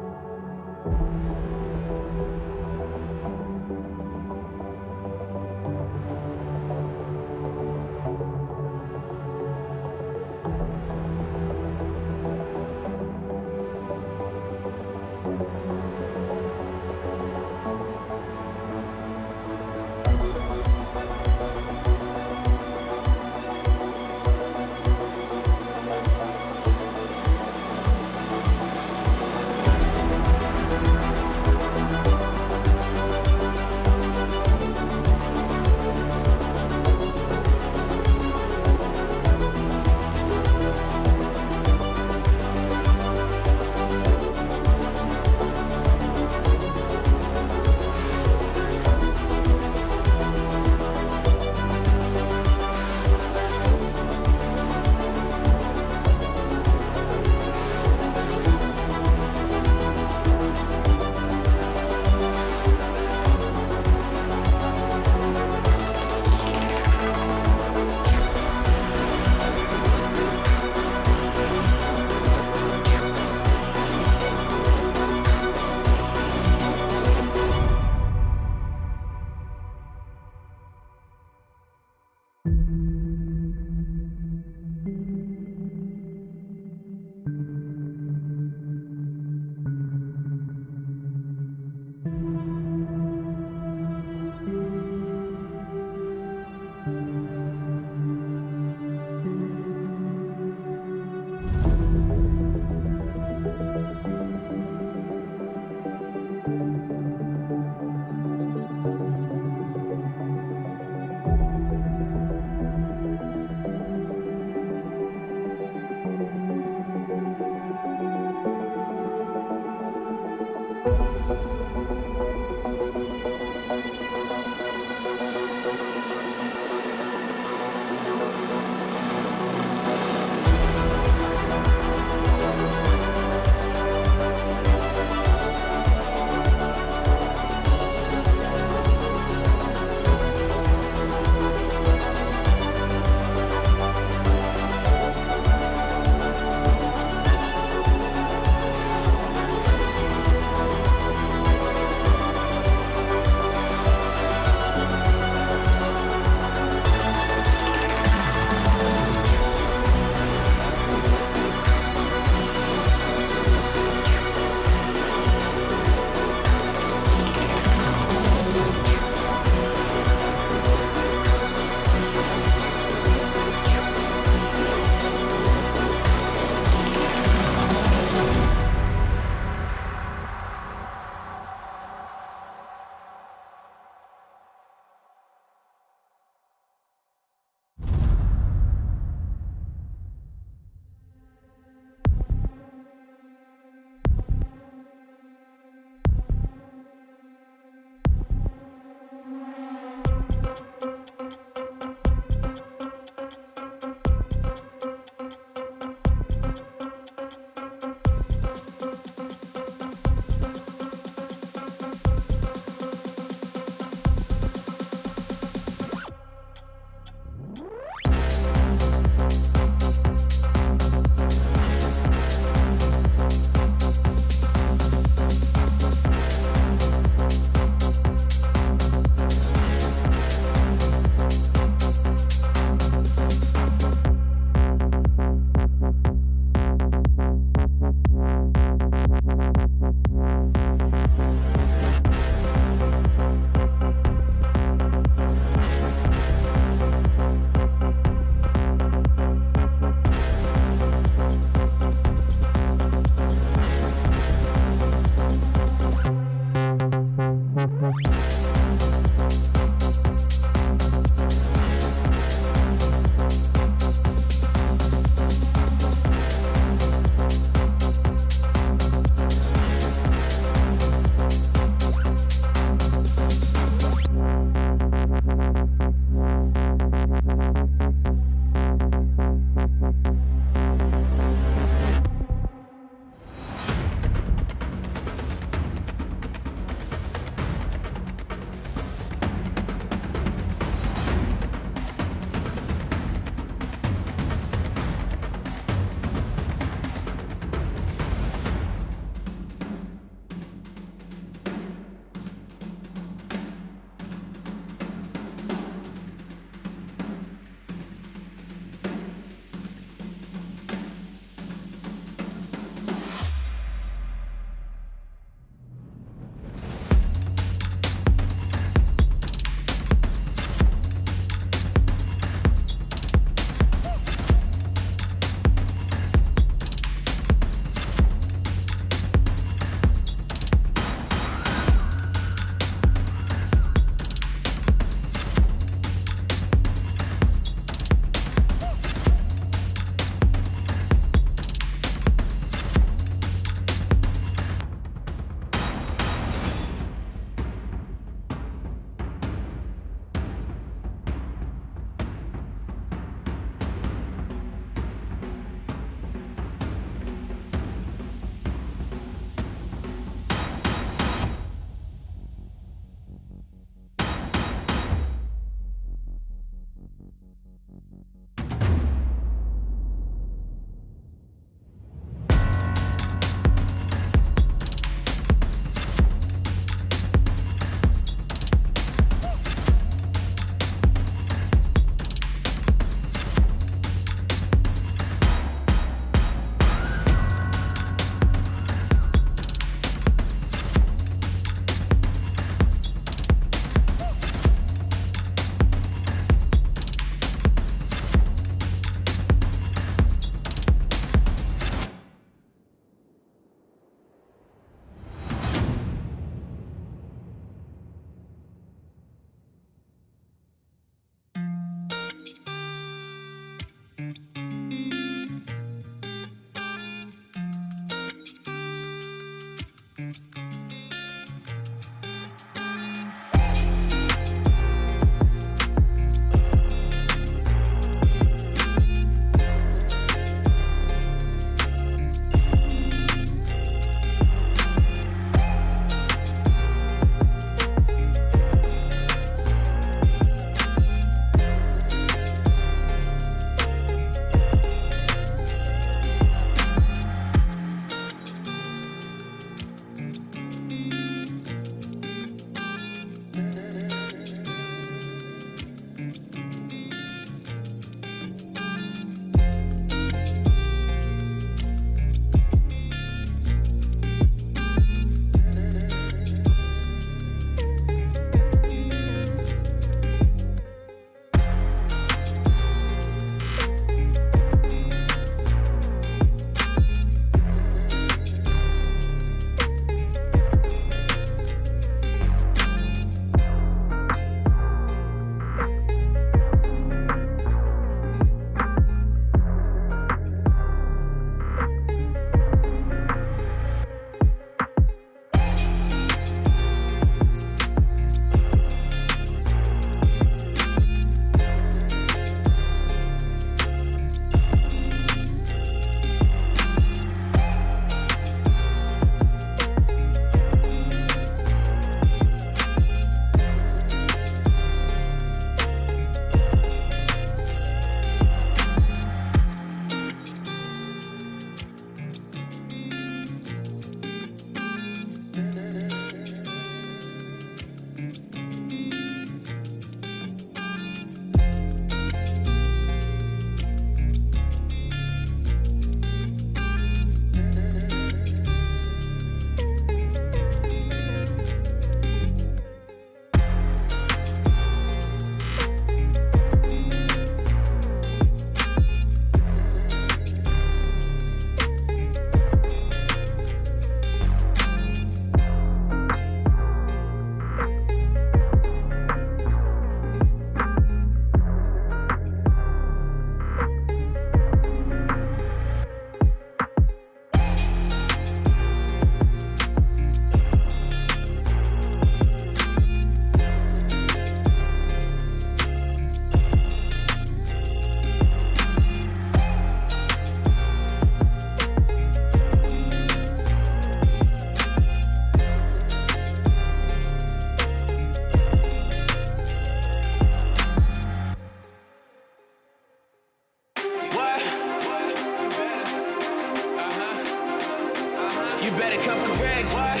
better come correct. What?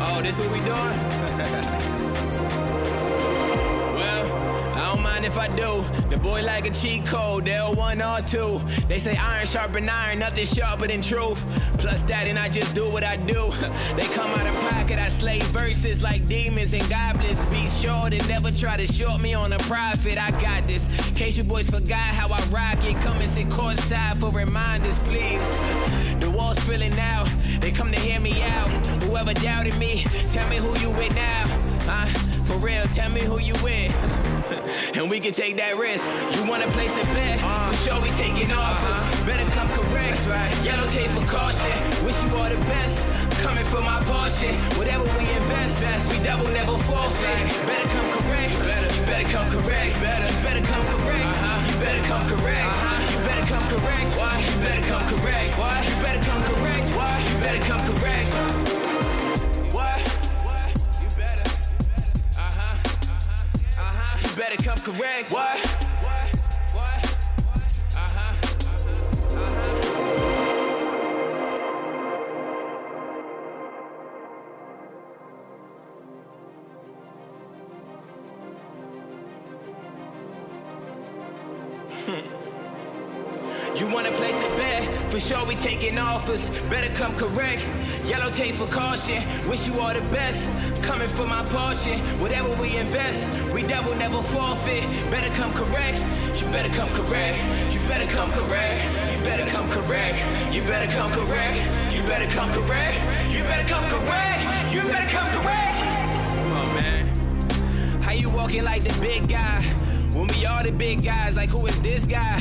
Oh, this what we doing? Well, I don't mind if I do. The boy like a cheat code, they'll 1 or 2. They say iron sharpen iron, nothing sharper than truth. Plus that, and I just do what I do. They come out of pocket, I slay verses like demons and goblins. Be sure to never try to short me on a profit. I got this. In case you boys forgot how I rock it, come and sit courtside for reminders, please. The wall's filling out, they come to hear me out. Whoever doubted me, tell me who you with now. For real, tell me who you with. And we can take that risk. You wanna place a bet? For sure we taking offers. Better come correct. That's right. Yellow tape for caution. Wish you all the best. Coming for my portion. Whatever we invest, we double never forfeit. Right. Better come correct. You better come correct. You better come correct. You better come correct. You better come correct. Why? You better come correct. Why? You better come correct. Why? You better come correct. You better come correct. What? You wanna place a bet? For sure we taking offers. Better come correct. Yellow tape for caution. Wish you all the best. Coming for my portion. Whatever we invest, we double never forfeit. Better come correct. You better come correct. You better come correct. You better come correct. You better come correct. You better come correct. You better come correct. You better come correct. Come on, man. How you walking like the big guy when we all the big guys? Like, who is this guy?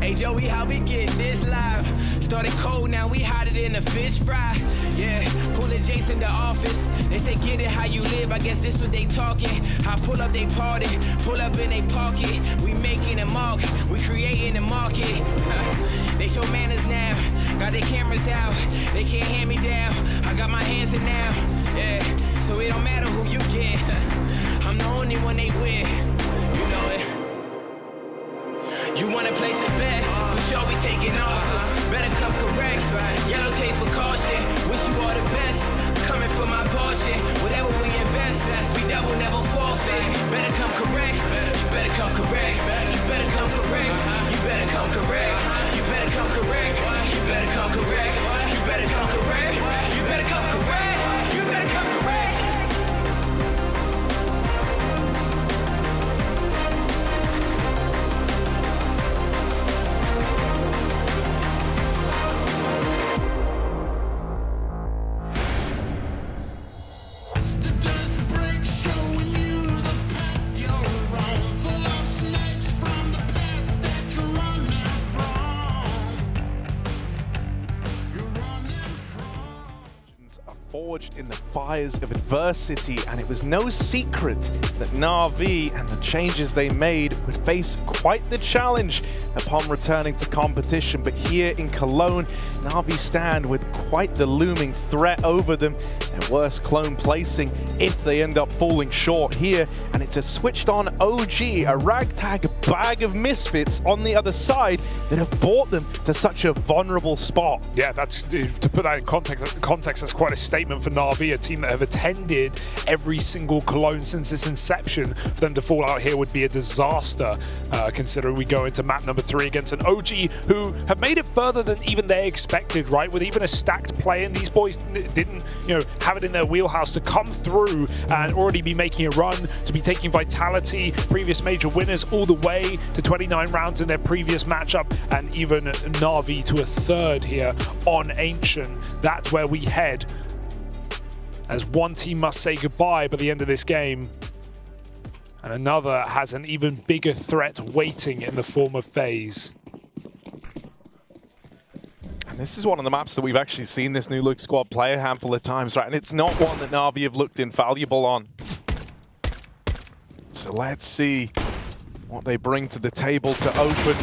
Hey Joey, how we get this live? Started cold, now we hotter than a fish fry. Yeah, pulling Jason to office. They say get it how you live, I guess this what they talking. I pull up they party, pull up in they pocket. We making a mark, we creating a market. They show manners now, got their cameras out. They can't hand me down, I got my hands in now. Yeah, so it don't matter who you get. I'm the only one they with, you know it. You wanna place a bet? For sure we taking offers. Better come correct. Yellow tape for caution. Wish you all the best. Coming for my portion. Whatever we invest, we double never forfeit. Better come correct. You better come correct. You better come correct. You better come correct. You better come correct. You better come correct. You better come correct. You better come correct. You better come correct. Forged in the fires of adversity, and it was no secret that Na'Vi and the changes they made would face quite the challenge upon returning to competition. But here in Cologne, Na'Vi stand with quite the looming threat over them, their worst clone placing if they end up falling short here. And it's a switched on OG, a ragtag bag of misfits on the other side that have brought them to such a vulnerable spot. Yeah, that's, to put that in context, that's quite a statement for Na'Vi, a team that have attended every single Cologne since its inception. For them to fall out here would be a disaster, considering we go into map number 3 against an OG who have made it further than even they expected, right? With even a stacked play, and these boys didn't, have it in their wheelhouse to come through and already be making a run, to be taking Vitality, previous major winners, all the way to 29 rounds in their previous matchup, and even Na'Vi to a 3rd here on Ancient. That's where we head, as one team must say goodbye by the end of this game, and another has an even bigger threat waiting in the form of FaZe. And this is one of the maps that we've actually seen this new look squad play a handful of times, right? And it's not one that Na'Vi have looked infallible on. So let's see what they bring to the table to open.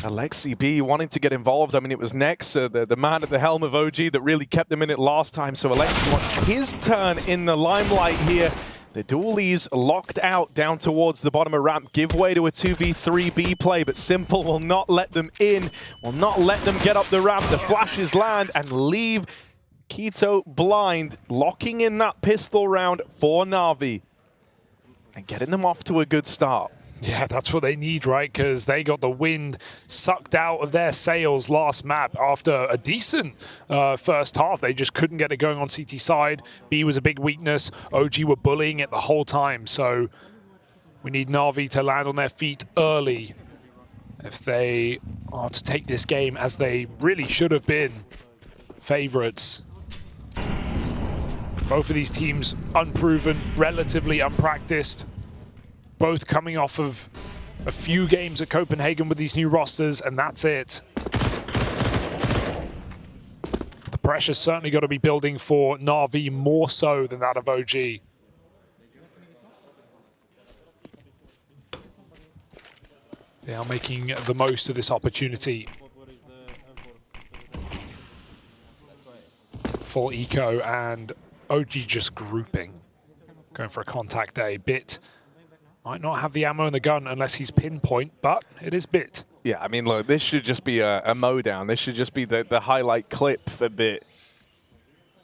Alexi B wanting to get involved. I mean, it was Nexa, the man at the helm of OG, that really kept them in it last time. So Alexi wants his turn in the limelight here. The dualies locked out down towards the bottom of ramp. Give way to a 2v3 B play, but Simple will not let them in, will not let them get up the ramp. The flashes land and leave Keto blind, locking in that pistol round for Na'Vi and getting them off to a good start. Yeah, that's what they need, right? Because they got the wind sucked out of their sails last map after a decent first half. They just couldn't get it going on CT side. B was a big weakness. OG were bullying it the whole time. So we need Na'Vi to land on their feet early if they are to take this game as they really should have been favorites. Both of these teams unproven, relatively unpracticed. Both coming off of a few games at Copenhagen with these new rosters, and that's it. The pressure's certainly got to be building for Na'Vi more so than that of OG. They are making the most of this opportunity for Eco, and OG just grouping. Going for a contact A. Bit might not have the ammo in the gun unless he's pinpoint, but it is Bit. Yeah, I mean, look, this should just be a mowdown. This should just be the highlight clip for Bit.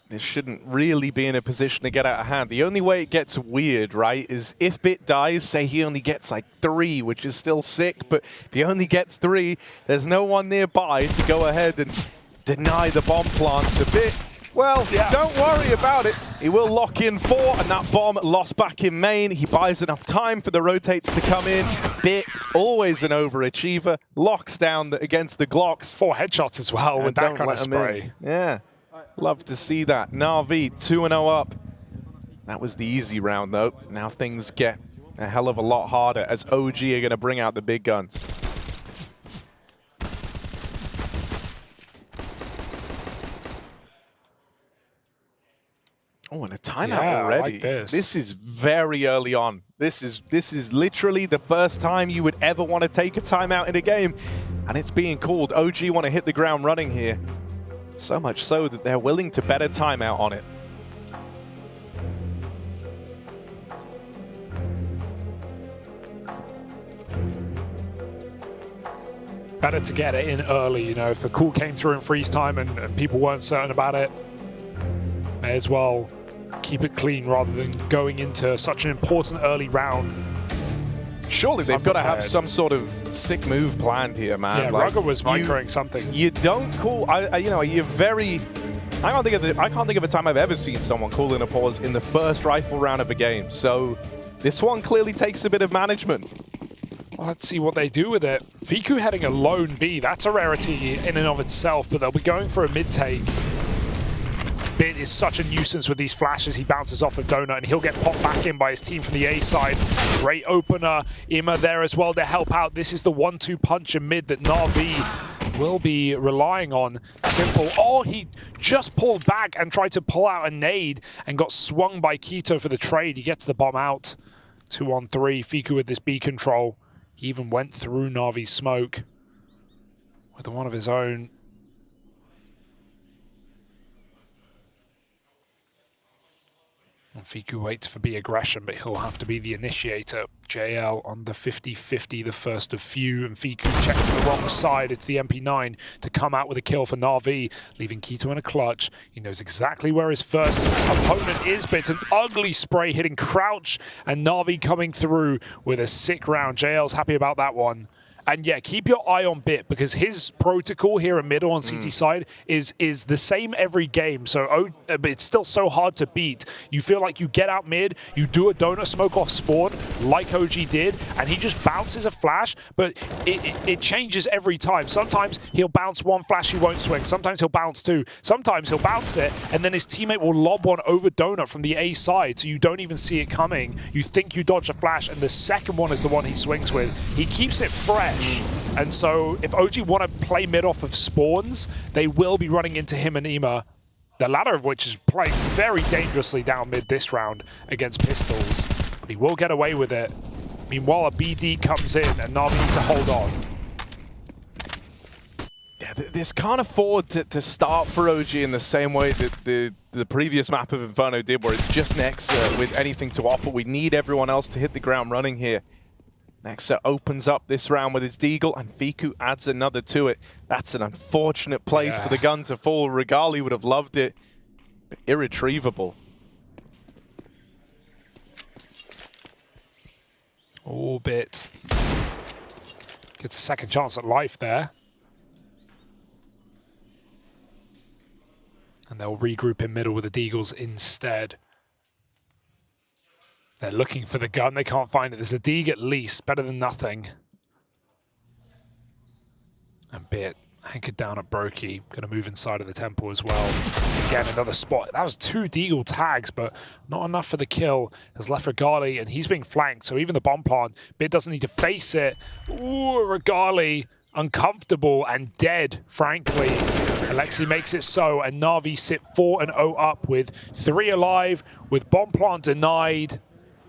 This shouldn't really be in a position to get out of hand. The only way it gets weird, right, is if Bit dies, say he only gets like 3, which is still sick, but if he only gets 3, there's no one nearby to go ahead and deny the bomb plants a Bit. Well, don't worry about it. He will lock in 4, and that bomb lost back in main. He buys enough time for the rotates to come in. Bit, always an overachiever, locks down against the Glocks. 4 headshots as well with that kind of spray. Yeah, love to see that. Na'Vi 2-0 up. That was the easy round, though. Now things get a hell of a lot harder as OG are going to bring out the big guns. Oh, and a timeout already. Like this. This is very early on. This is literally the first time you would ever want to take a timeout in a game, and it's being called. OG want to hit the ground running here. So much so that they're willing to bet a timeout on it. Better to get it in early, you know. If a call came through in freeze time and people weren't certain about it, may as well keep it clean rather than going into such an important early round. Surely they've got to have some sort of sick move planned here, man. Yeah, like, Rugger was microing something. You don't call. You know, you're very. I can't think of a time I've ever seen someone call in a pause in the first rifle round of a game. So this one clearly takes a bit of management. Well, let's see what they do with it. Fiku heading a lone B. That's a rarity in and of itself, but they'll be going for a mid take. Bit is such a nuisance with these flashes. He bounces off of Donut and he'll get popped back in by his team from the A side. Great opener. Ima there as well to help out. This is the 1-2 punch in mid that Na'Vi will be relying on. Simple. Oh, he just pulled back and tried to pull out a nade and got swung by Keto for the trade. He gets the bomb out. 2-on-3. Fiku with this B control. He even went through Na'Vi's smoke with the one of his own. And Fiku waits for B aggression, but he'll have to be the initiator. JL on the 50-50, the first of few, and Fiku checks the wrong side. It's the MP9 to come out with a kill for Na'Vi, leaving Keto in a clutch. He knows exactly where his first opponent is, but it's an ugly spray hitting Crouch, and Na'Vi coming through with a sick round. JL's happy about that one. And yeah, keep your eye on Bit, because his protocol here in middle on CT side is the same every game. So but it's still so hard to beat. You feel like you get out mid, you do a donut smoke off spawn like OG did, and he just bounces a flash, but it changes every time. Sometimes he'll bounce one flash, he won't swing. Sometimes he'll bounce 2. Sometimes he'll bounce it, and then his teammate will lob one over donut from the A side, so you don't even see it coming. You think you dodge a flash, and the second one is the one he swings with. He keeps it fresh. And so if OG want to play mid off of spawns, they will be running into him and Ima, the latter of which is playing very dangerously down mid this round against pistols. But he will get away with it. Meanwhile, a BD comes in and Na'Vi need to hold on. Yeah, this can't afford to start for OG in the same way that the previous map of Inferno did, where it's just Nexa with anything to offer. We need everyone else to hit the ground running here. Nexa opens up this round with his Deagle, and Fiku adds another to it. That's an unfortunate place for the gun to fall. Regali would have loved it, but irretrievable. Orbit gets a second chance at life there. And they'll regroup in middle with the Deagles instead. They're looking for the gun. They can't find it. There's a Deag at least. Better than nothing. And Bit anchored down at Brokey. Going to move inside of the temple as well. Again, another spot. That was 2 Deagle tags, but not enough for the kill. Has left Regali, and he's being flanked. So even the bomb plant, Bit doesn't need to face it. Ooh, Regali uncomfortable and dead, frankly. Alexi makes it so, and Na'Vi sit 4-0 up with 3 alive, with bomb plant denied.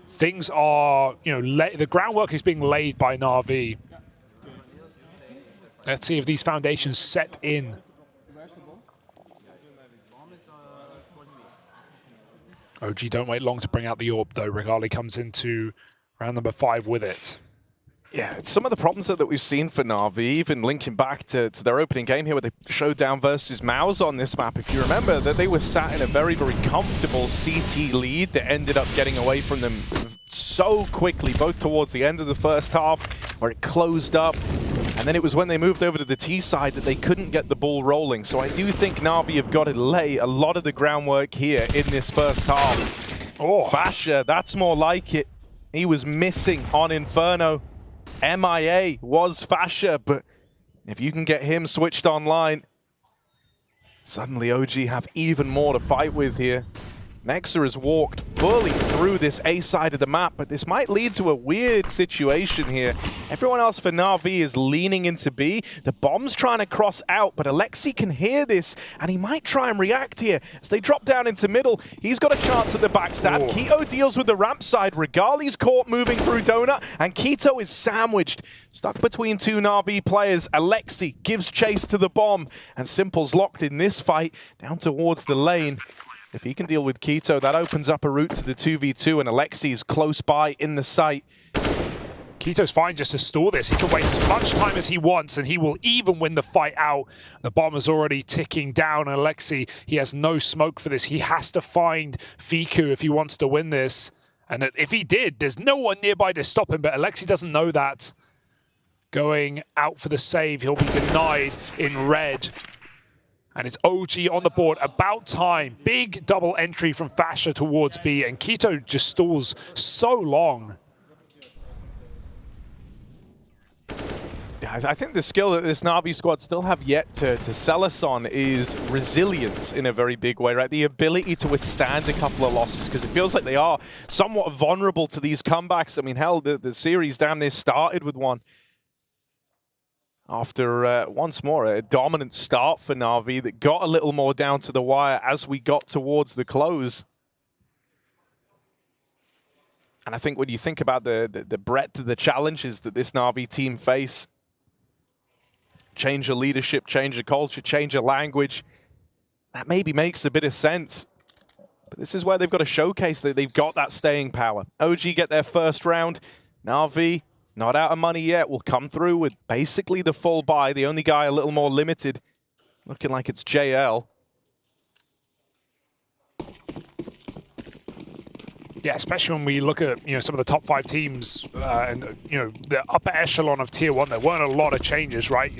Things are, you know, the groundwork is being laid by Na'Vi. Let's see if these foundations set in. OG don't wait long to bring out the orb, though. Regali comes into round number 5 with it. Yeah, it's some of the problems that we've seen for Na'Vi, even linking back to their opening game here where they showed down versus Maus on this map. If you remember, that they were sat in a very, very comfortable CT lead that ended up getting away from them so quickly, both towards the end of the first half, where it closed up, and then it was when they moved over to the T side that they couldn't get the ball rolling. So I do think Na'Vi have got to lay a lot of the groundwork here in this first half. Oh, Fasha, that's more like it. He was missing on Inferno. MIA was Fasha, but if you can get him switched online, suddenly OG have even more to fight with here. Nexa has walked fully through this A side of the map, but this might lead to a weird situation here. Everyone else for Na'Vi is leaning into B. The bomb's trying to cross out, but Alexi can hear this, and he might try and react here. As they drop down into middle, he's got a chance at the backstab. Keto deals with the ramp side. Regali's caught moving through Donut, and Keto is sandwiched. Stuck between 2 Na'Vi players. Alexi gives chase to the bomb, and Simple's locked in this fight down towards the lane. If he can deal with Keto, that opens up a route to the 2v2, and Alexi is close by in the site. Keto's fine just to stall this. He can waste as much time as he wants, and he will even win the fight out. The bomb is already ticking down, and Alexi, he has no smoke for this. He has to find Fiku if he wants to win this. And if he did, there's no one nearby to stop him, but Alexi doesn't know that. Going out for the save, he'll be denied in red. And it's OG on the board, about time. Big double entry from Fasha towards B, and Keto just stalls so long. Yeah, I think the skill that this Na'Vi squad still have yet to sell us on is resilience in a very big way, right? The ability to withstand a couple of losses, because it feels like they are somewhat vulnerable to these comebacks. I mean, hell, the series damn near started with one. After, once more, a dominant start for Na'Vi that got a little more down to the wire as we got towards the close. And I think when you think about the breadth of the challenges that this Na'Vi team face, change of leadership, change of culture, change of language, that maybe makes a bit of sense. But this is where they've got to showcase that they've got that staying power. OG get their first round. Na'Vi, not out of money yet, will come through with basically the full buy. The only guy a little more limited, looking like it's JL. Yeah, especially when we look at some of the top 5 teams and the upper echelon of Tier 1, there weren't a lot of changes, right?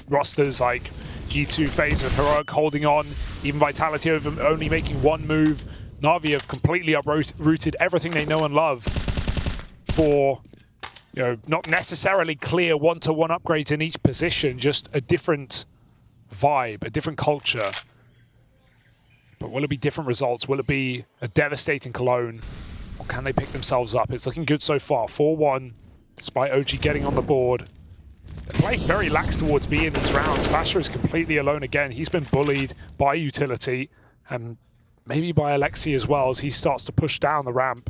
Rosters like G2, FaZe, and Heroic holding on, even Vitality only making one move. Na'Vi have completely uprooted everything they know and love for not necessarily clear one-to-one upgrades in each position, just a different vibe, a different culture. But will it be different results? Will it be a devastating Cologne? Or can they pick themselves up? It's looking good so far. 4-1, despite OG getting on the board. They're playing very lax towards B in these rounds. Fasha is completely alone again. He's been bullied by Utility, and maybe by Alexi as well, as he starts to push down the ramp.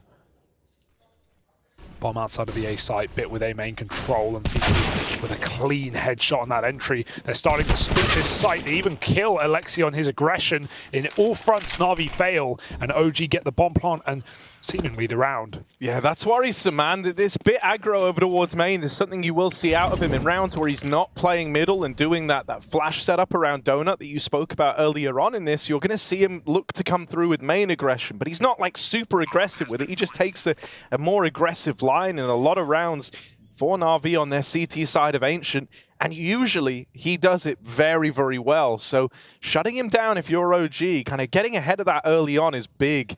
Bomb outside of the A site, Bit with A main control, and Fiku with a clean headshot on that entry. They're starting to split this site. They even kill Alexi on his aggression. In all fronts, Na'Vi fail, and OG get the bomb plant and seemingly the round. Yeah, that's worrisome, man. This bit aggro over towards main is something you will see out of him in rounds where he's not playing middle and doing that flash setup around Donut that you spoke about earlier on in this. You're going to see him look to come through with main aggression, but he's not like super aggressive with it. He just takes a more aggressive line in a lot of rounds for Na'Vi on their CT side of Ancient, and usually he does it very, very well. So shutting him down if you're OG, kind of getting ahead of that early on is big.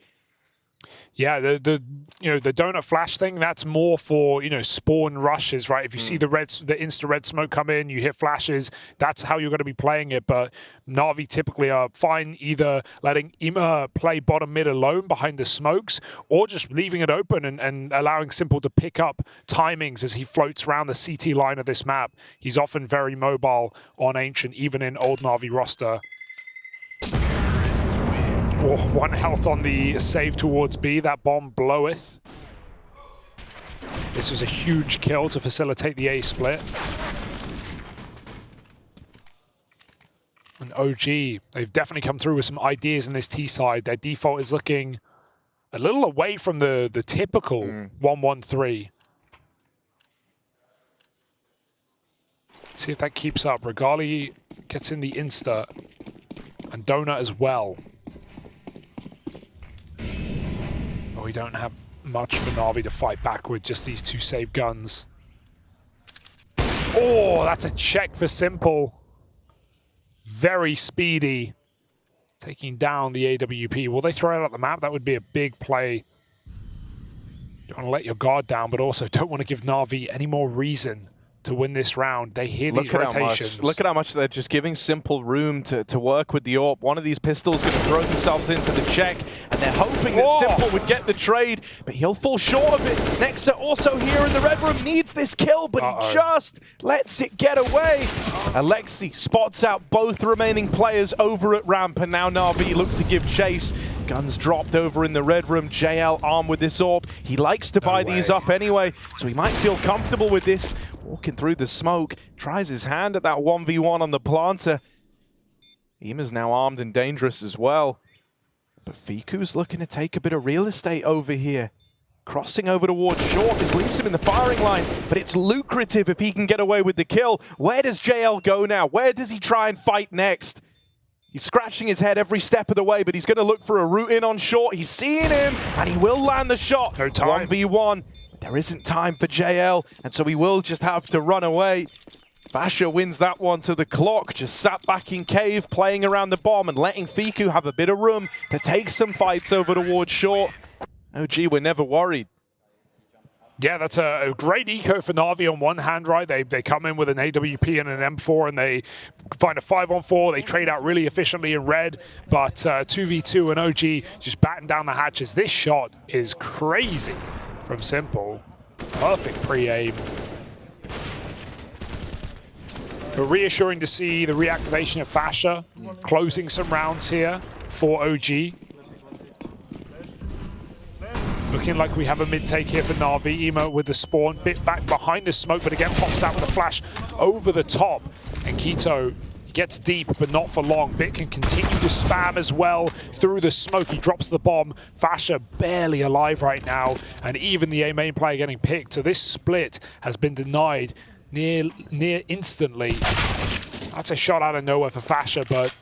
Yeah, the donut flash thing, that's more for, spawn rushes, right? If you see the insta red smoke come in, you hit flashes, that's how you're going to be playing it. But Na'Vi typically are fine either letting Ima play bottom mid alone behind the smokes, or just leaving it open and allowing Simple to pick up timings as he floats around the CT line of this map. He's often very mobile on Ancient, even in old Na'Vi roster. Oh, 1 health on the save towards B. That bomb bloweth. This was a huge kill to facilitate the A split. And OG, they've definitely come through with some ideas in this T side. Their default is looking a little away from the typical 1-1-3. Let's see if that keeps up. Regali gets in the insta, and Donut as well. We don't have much for Na'Vi to fight back with, just these two save guns. Oh, that's a check for Simple. Very speedy. Taking down the AWP. Will they throw it out the map? That would be a big play. Don't want to let your guard down, but also don't want to give Na'Vi any more reason to win this round. They hear these rotations. Look at how much they're just giving Simple room to work with the AWP. One of these pistols going to throw themselves into the check, and they're hoping that Simple would get the trade, but he'll fall short of it. Nexa also here in the red room needs this kill, but he just lets it get away. Alexi spots out both remaining players over at ramp, and now Na'Vi look to give chase. Guns dropped over in the red room. JL armed with this AWP. He likes to buy these up anyway, so he might feel comfortable with this. Walking through the smoke, tries his hand at that 1v1 on the planter. Ima's now armed and dangerous as well. But Fiku's looking to take a bit of real estate over here. Crossing over towards short, this leaves him in the firing line, but it's lucrative if he can get away with the kill. Where does JL go now? Where does he try and fight next? He's scratching his head every step of the way, but he's going to look for a route in on short. He's seeing him, and he will land the shot. No time. 1v1. There isn't time for JL, and so he will just have to run away. Fasha wins that one to the clock, just sat back in cave, playing around the bomb and letting Fiku have a bit of room to take some fights over towards short. OG, we're never worried. Yeah, that's a great eco for Na'Vi on one hand, right? They come in with an AWP and an M4, and they find a 5-on-4. They trade out really efficiently in red, but 2v2 and OG just batten down the hatches. This shot is crazy from Simple. Perfect pre-aim. But reassuring to see the reactivation of Fasha, closing some rounds here for OG. Looking like we have a mid-take here for Na'Vi. Emo with the spawn, bit back behind the smoke, but again pops out with a flash over the top. And Keto gets deep, but not for long. Bit can continue to spam as well through the smoke. He drops the bomb. Fasha barely alive right now, and even the A main player getting picked. So this split has been denied near instantly. That's a shot out of nowhere for Fasha, but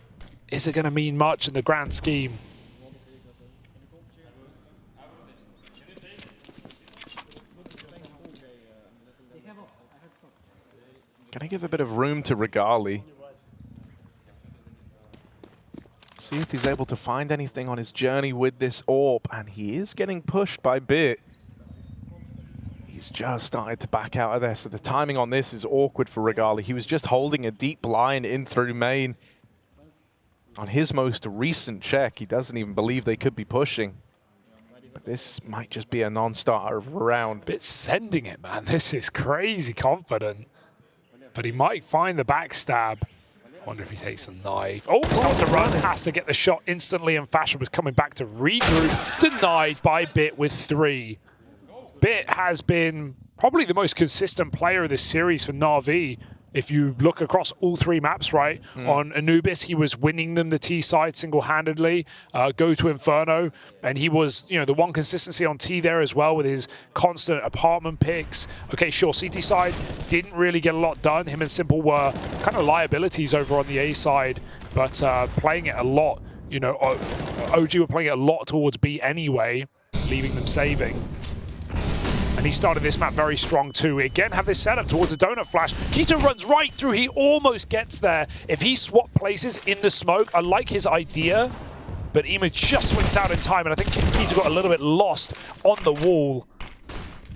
is it going to mean much in the grand scheme? Gonna give a bit of room to Regali. See if he's able to find anything on his journey with this AWP, and he is getting pushed by Bit. He's just started to back out of there, so the timing on this is awkward for Regali. He was just holding a deep line in through main. On his most recent check, he doesn't even believe they could be pushing. But this might just be a non-starter of a round. Bit sending it, man. This is crazy confident. But he might find the backstab. I wonder if he takes a knife. Oh, starts to run, has to get the shot instantly, and Fashion was coming back to regroup. Denied by Bit with 3. Bit has been probably the most consistent player of this series for Na'Vi. If you look across all 3 maps, right, on Anubis, he was winning them the T side single-handedly. Go to Inferno, and he was, you know, the one consistency on T there as well with his constant apartment picks. Okay, sure, CT side didn't really get a lot done. Him and Simple were kind of liabilities over on the A side, but playing it a lot, you know, OG were playing it a lot towards B anyway, leaving them saving. And he started this map very strong too. Again, have this setup towards a donut flash. Keto runs right through. He almost gets there. If he swapped places in the smoke, I like his idea, but Ema just swings out in time, and I think Keto got a little bit lost on the wall.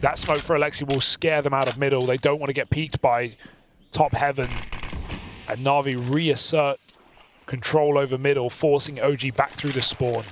That smoke for Alexi will scare them out of middle. They don't want to get peeked by top heaven. And Na'Vi reassert control over middle, forcing OG back through the spawn.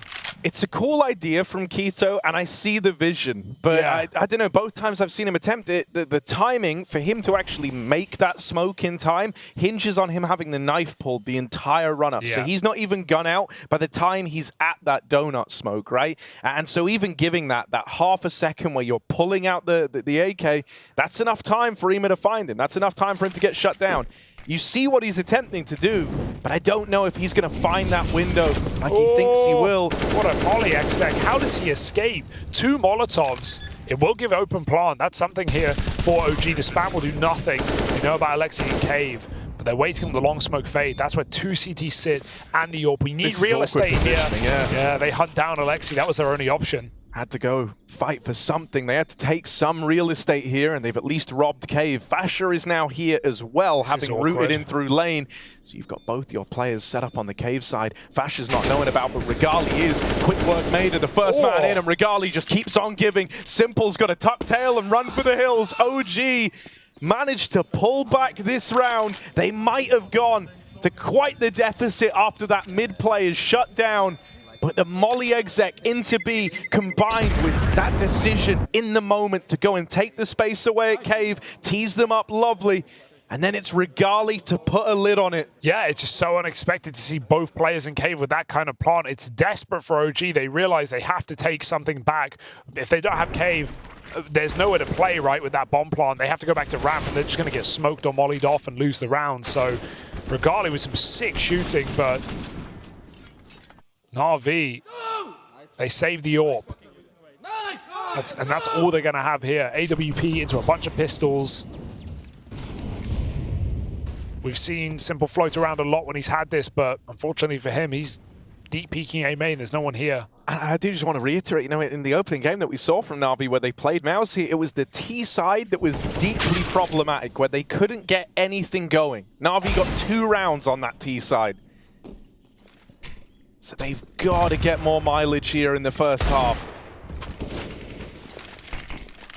It's a cool idea from Keto, and I see the vision, but I don't know, both times I've seen him attempt it, the timing for him to actually make that smoke in time hinges on him having the knife pulled the entire run-up. So he's not even gone out by the time he's at that donut smoke, right? And so even giving that half a second where you're pulling out the AK, that's enough time for Ema to find him. That's enough time for him to get shut down. You see what he's attempting to do, but I don't know if he's going to find that window like he thinks he will. What a volley, Exec. How does he escape? 2 Molotovs. It will give open plant. That's something here for OG. The spam will do nothing. You know about Alexi and Cave, but they're waiting on the long smoke fade. That's where 2 CTs sit and the AWP. We need real estate here. Yeah, they hunt down Alexi. That was their only option. Had to go fight for something. They had to take some real estate here, and they've at least robbed Cave. Fasher is now here as well, having rooted in through lane. So you've got both your players set up on the Cave side. Fasher's not knowing about, but Regali is. Quick work made of the first man in, and Regali just keeps on giving. Simple's got a tuck tail and run for the hills. OG managed to pull back this round. They might have gone to quite the deficit after that mid play is shut down. But the Molly exec into B combined with that decision in the moment to go and take the space away at Cave, tease them up lovely, and then it's Regali to put a lid on it. Yeah, it's just so unexpected to see both players in Cave with that kind of plant. It's desperate for OG. They realize they have to take something back. If they don't have Cave, there's nowhere to play, right, with that bomb plant. They have to go back to ramp, and they're just going to get smoked or mollied off and lose the round. So Regali with some sick shooting, but Na'Vi, they save the AWP. And that's all they're going to have here. AWP into a bunch of pistols. We've seen Simple float around a lot when he's had this, but unfortunately for him, he's deep peeking A main. There's no one here. And I do just want to reiterate, you know, in the opening game that we saw from Na'Vi where they played Mousy, it was the T side that was deeply problematic, where they couldn't get anything going. Na'Vi got 2 rounds on that T side. So they've got to get more mileage here in the first half.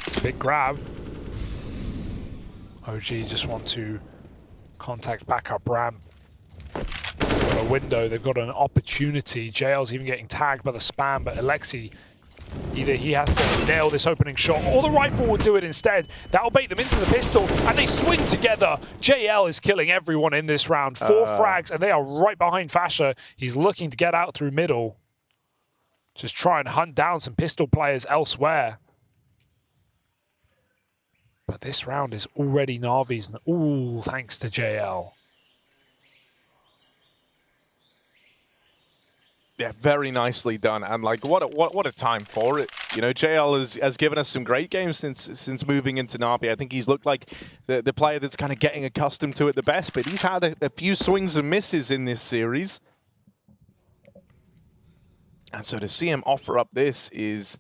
It's a big grab. OG just want to contact backup ramp. They've got a window, they've got an opportunity. JL's even getting tagged by the spam, but Alexi, either he has to nail this opening shot or the rifle will do it instead. That'll bait them into the pistol, and they swing together. JL is killing everyone in this round. 4 frags, and they are right behind Fasher. He's looking to get out through middle. Just try and hunt down some pistol players elsewhere. But this round is already Na'Vi's. Ooh, thanks to JL. Yeah, very nicely done, and like what a time for it. You know, JL has given us some great games since moving into Na'Vi. I think he's looked like the player that's kind of getting accustomed to it the best, but he's had a few swings and misses in this series. And so to see him offer up this is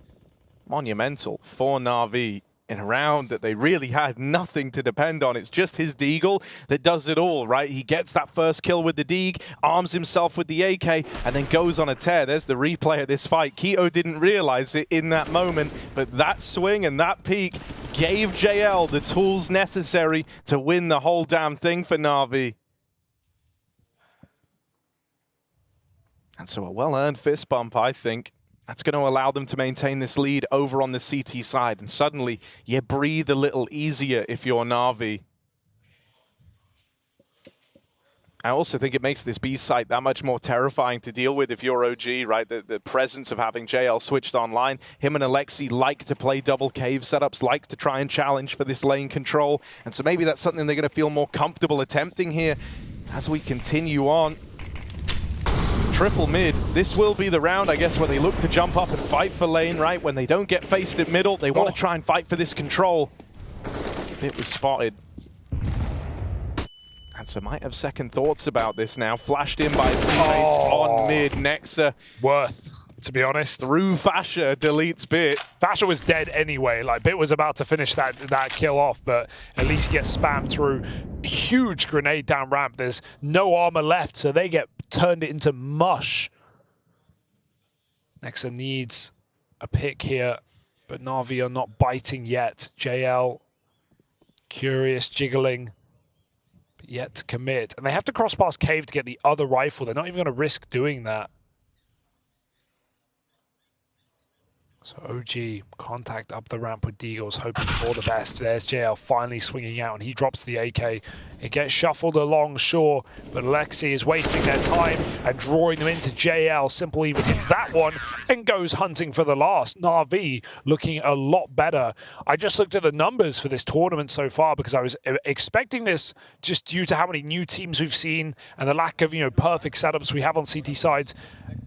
monumental for Na'Vi in a round that they really had nothing to depend on. It's just his Deagle that does it all, right? He gets that first kill with the Deag, arms himself with the AK, and then goes on a tear. There's the replay of this fight. Keto didn't realize it in that moment, but that swing and that peek gave JL the tools necessary to win the whole damn thing for Na'Vi. And so a well-earned fist bump, I think. That's going to allow them to maintain this lead over on the CT side. And suddenly, you breathe a little easier if you're Na'Vi. I also think it makes this B site that much more terrifying to deal with if you're OG, right? The presence of having JL switched online. Him and Alexi like to play double cave setups, like to try and challenge for this lane control. And so maybe that's something they're going to feel more comfortable attempting here as we continue on. Triple mid. This will be the round, I guess, where they look to jump up and fight for lane, right? When they don't get faced at middle, they want to try and fight for this control. It was spotted. And so might have second thoughts about this now. Flashed in by his teammates on mid. Nexa. Worth, to be honest. Through Fasher, deletes Bit. Fasher was dead anyway. Like, Bit was about to finish that kill off, but at least he gets spammed through. Huge grenade down ramp. There's no armor left, so they get turned into mush. Nexa needs a pick here, but Na'Vi are not biting yet. JL, curious, jiggling. Yet to commit. And they have to cross past Cave to get the other rifle. They're not even going to risk doing that. So OG contact up the ramp with Deagles, hoping for the best. There's JL finally swinging out, and he drops the AK. It gets shuffled along shore, but Alexi is wasting their time and drawing them into JL. Simple even hits that one and goes hunting for the last. Na'Vi looking a lot better. I just looked at the numbers for this tournament so far because I was expecting this just due to how many new teams we've seen and the lack of, perfect setups we have on CT sides.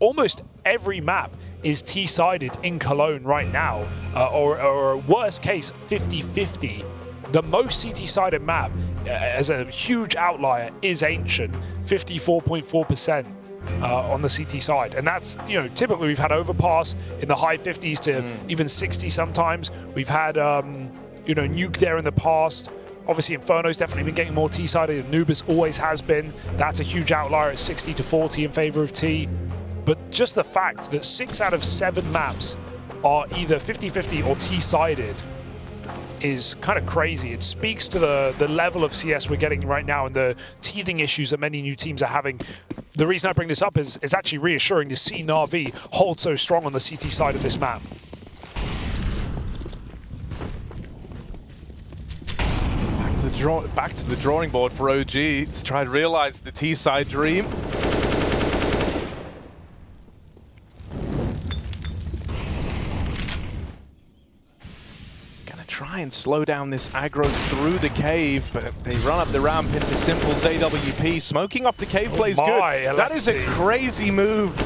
Almost every map is T-sided in Cologne right now, or worst case, 50-50. The most CT-sided map, as a huge outlier, is Ancient, 54.4% on the CT side. And that's, typically we've had Overpass in the high 50s to even 60 sometimes. We've had, Nuke there in the past. Obviously, Inferno's definitely been getting more T-sided. Anubis always has been. That's a huge outlier at 60-40 in favor of T. But just the fact that 6 out of 7 maps are either 50-50 or T-sided is kind of crazy. It speaks to the level of CS we're getting right now and the teething issues that many new teams are having. The reason I bring this up is actually reassuring to see Na'Vi hold so strong on the CT side of this map. Back to the drawing board for OG to try and realize the T-side dream. Try and slow down this aggro through the cave, but they run up the ramp into Simple's AWP. Smoking off the cave plays good. Alexi. That is a crazy move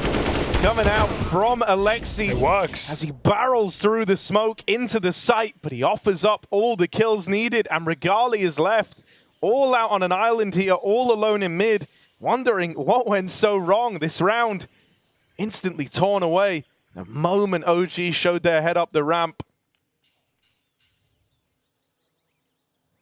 coming out from Alexi. It works. As he barrels through the smoke into the site, but he offers up all the kills needed, and Regali is left all out on an island here, all alone in mid, wondering what went so wrong this round. Instantly torn away the moment OG showed their head up the ramp.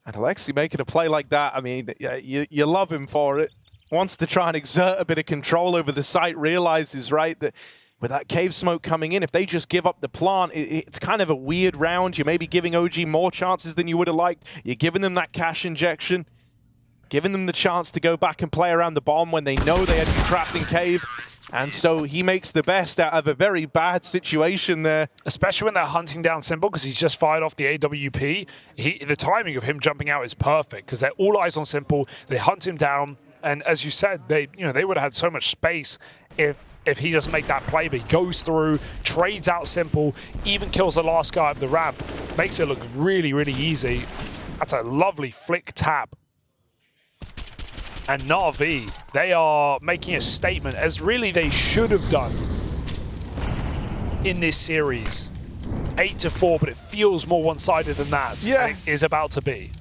And Alexi making a play like that, I mean, you love him for it. Wants to try and exert a bit of control over the site, realizes, right, that with that cave smoke coming in, if they just give up the plant, it's kind of a weird round. You're maybe giving OG more chances than you would have liked. You're giving them that cash injection, giving them the chance to go back and play around the bomb when they know they had been trapped in cave. And so he makes the best out of a very bad situation there. Especially when they're hunting down Simple, because he's just fired off the AWP. The timing of him jumping out is perfect, because they're all eyes on Simple. They hunt him down, and as you said, they would have had so much space if he doesn't make that play, but he goes through, trades out Simple, even kills the last guy up the ramp. Makes it look really, really easy. That's a lovely flick tap. And Na'Vi, they are making a statement, as really they should have done in this series. 8-4, but it feels more one-sided than that. Yeah. It is about to be.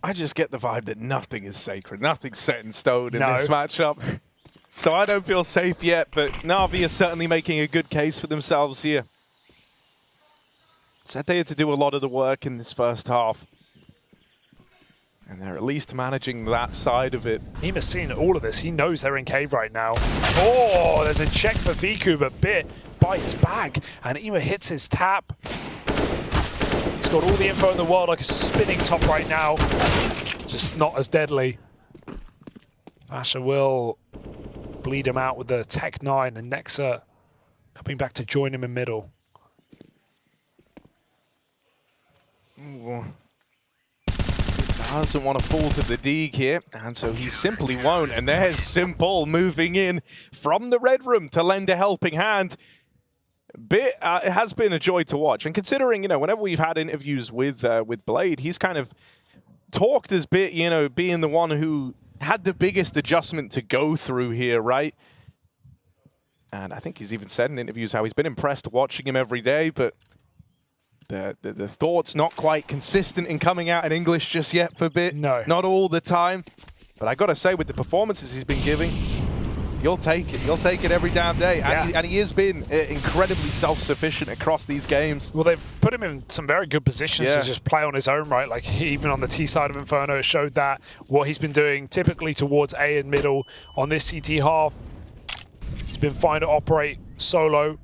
I just get the vibe that nothing is sacred. Nothing's set in stone in this matchup. So I don't feel safe yet, but Na'Vi are certainly making a good case for themselves here. Said they had to do a lot of the work in this first half. And they're at least managing that side of it. Nima's seen all of this. He knows they're in cave right now. Oh, there's a check for Viku, but Bit bites back. And Ima hits his tap. He's got all the info in the world, like a spinning top right now. Just not as deadly. Asher will bleed him out with the Tech 9, and Nexa coming back to join him in middle. Ooh. doesn't want to fall to the dig here, and so he simply won't. And there's Simple moving in from the red room to lend a helping hand. It has been a joy to watch, and considering, you know, whenever we've had interviews with Blade, he's kind of talked as bit, you know, being the one who had the biggest adjustment to go through here, right? And I think he's even said in interviews how he's been impressed watching him every day, but the thoughts not quite consistent in coming out in English just yet for Bit. No. Not all the time. But I got to say, with the performances he's been giving, you'll take it. You'll take it every damn day. Yeah. And he has been incredibly self-sufficient across these games. Well, they've put him in some very good positions to just play on his own, right? Like, even on the T side of Inferno, it showed that what he's been doing typically towards A and middle on this CT half. He's been fine to operate solo.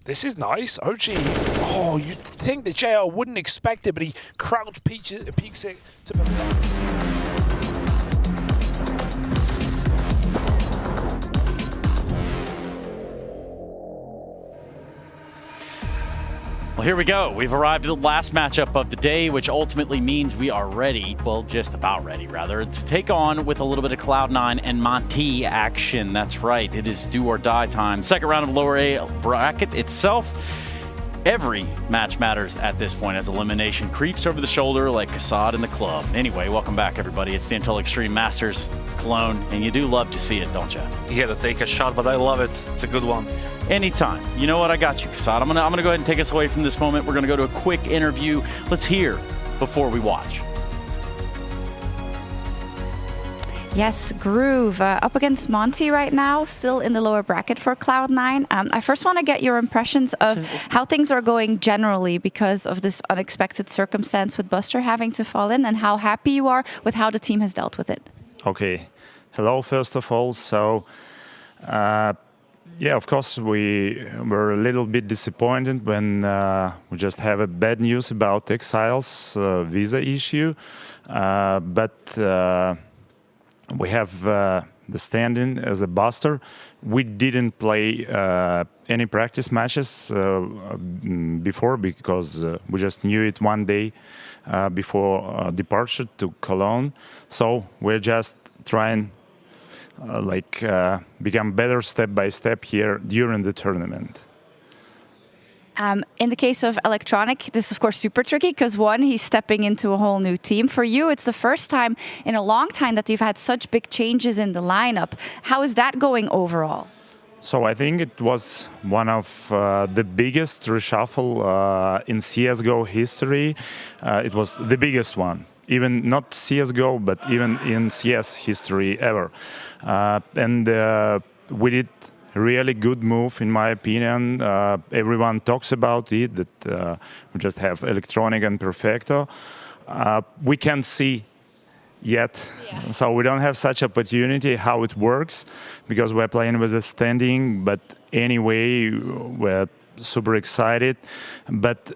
This is nice. OG, oh, you'd think the JL wouldn't expect it, but he crouch peeks it to perfection. Well, here we go. We've arrived at the last matchup of the day, which ultimately means we are ready, well, just about ready, rather, to take on with a little bit of Cloud9 and Monty action. That's right, it is do or die time. Second round of lower A bracket itself. Every match matters at this point as elimination creeps over the shoulder like Assad in the club. Anyway, welcome back, everybody. It's the Intel Extreme Masters. It's Cologne, and you do love to see it, don't you? He had to take a shot, but I love it. It's a good one. Anytime. You know what? I got you, Assad. I'm gonna go ahead and take us away from this moment. We're gonna go to a quick interview. Let's hear before we watch. Yes, Groove up against Monty right now, still in the lower bracket for Cloud9. I first want to get your impressions of how things are going generally because of this unexpected circumstance with Buster having to fall in, and how happy you are with how the team has dealt with it. Okay. Hello, first of all. So, yeah, of course, we were a little bit disappointed when we just have a bad news about Exile's visa issue. But we have the stand-in as a Buster. We didn't play any practice matches before because we just knew it one day before departure to Cologne. So we're just trying become better step by step here during the tournament. In the case of Electronic, this is of course super tricky because one, he's stepping into a whole new team. For you, it's the first time in a long time that you've had such big changes in the lineup. How is that going overall? So I think it was one of the biggest reshuffle in CSGO history. It was the biggest one, even not CSGO, but even in CS history ever. And we did really good move, in my opinion. Everyone talks about it, that we just have Electronic and Perfecto. We can't see yet, so we don't have such opportunity how it works, because we're playing with a standing, but anyway, we're super excited. But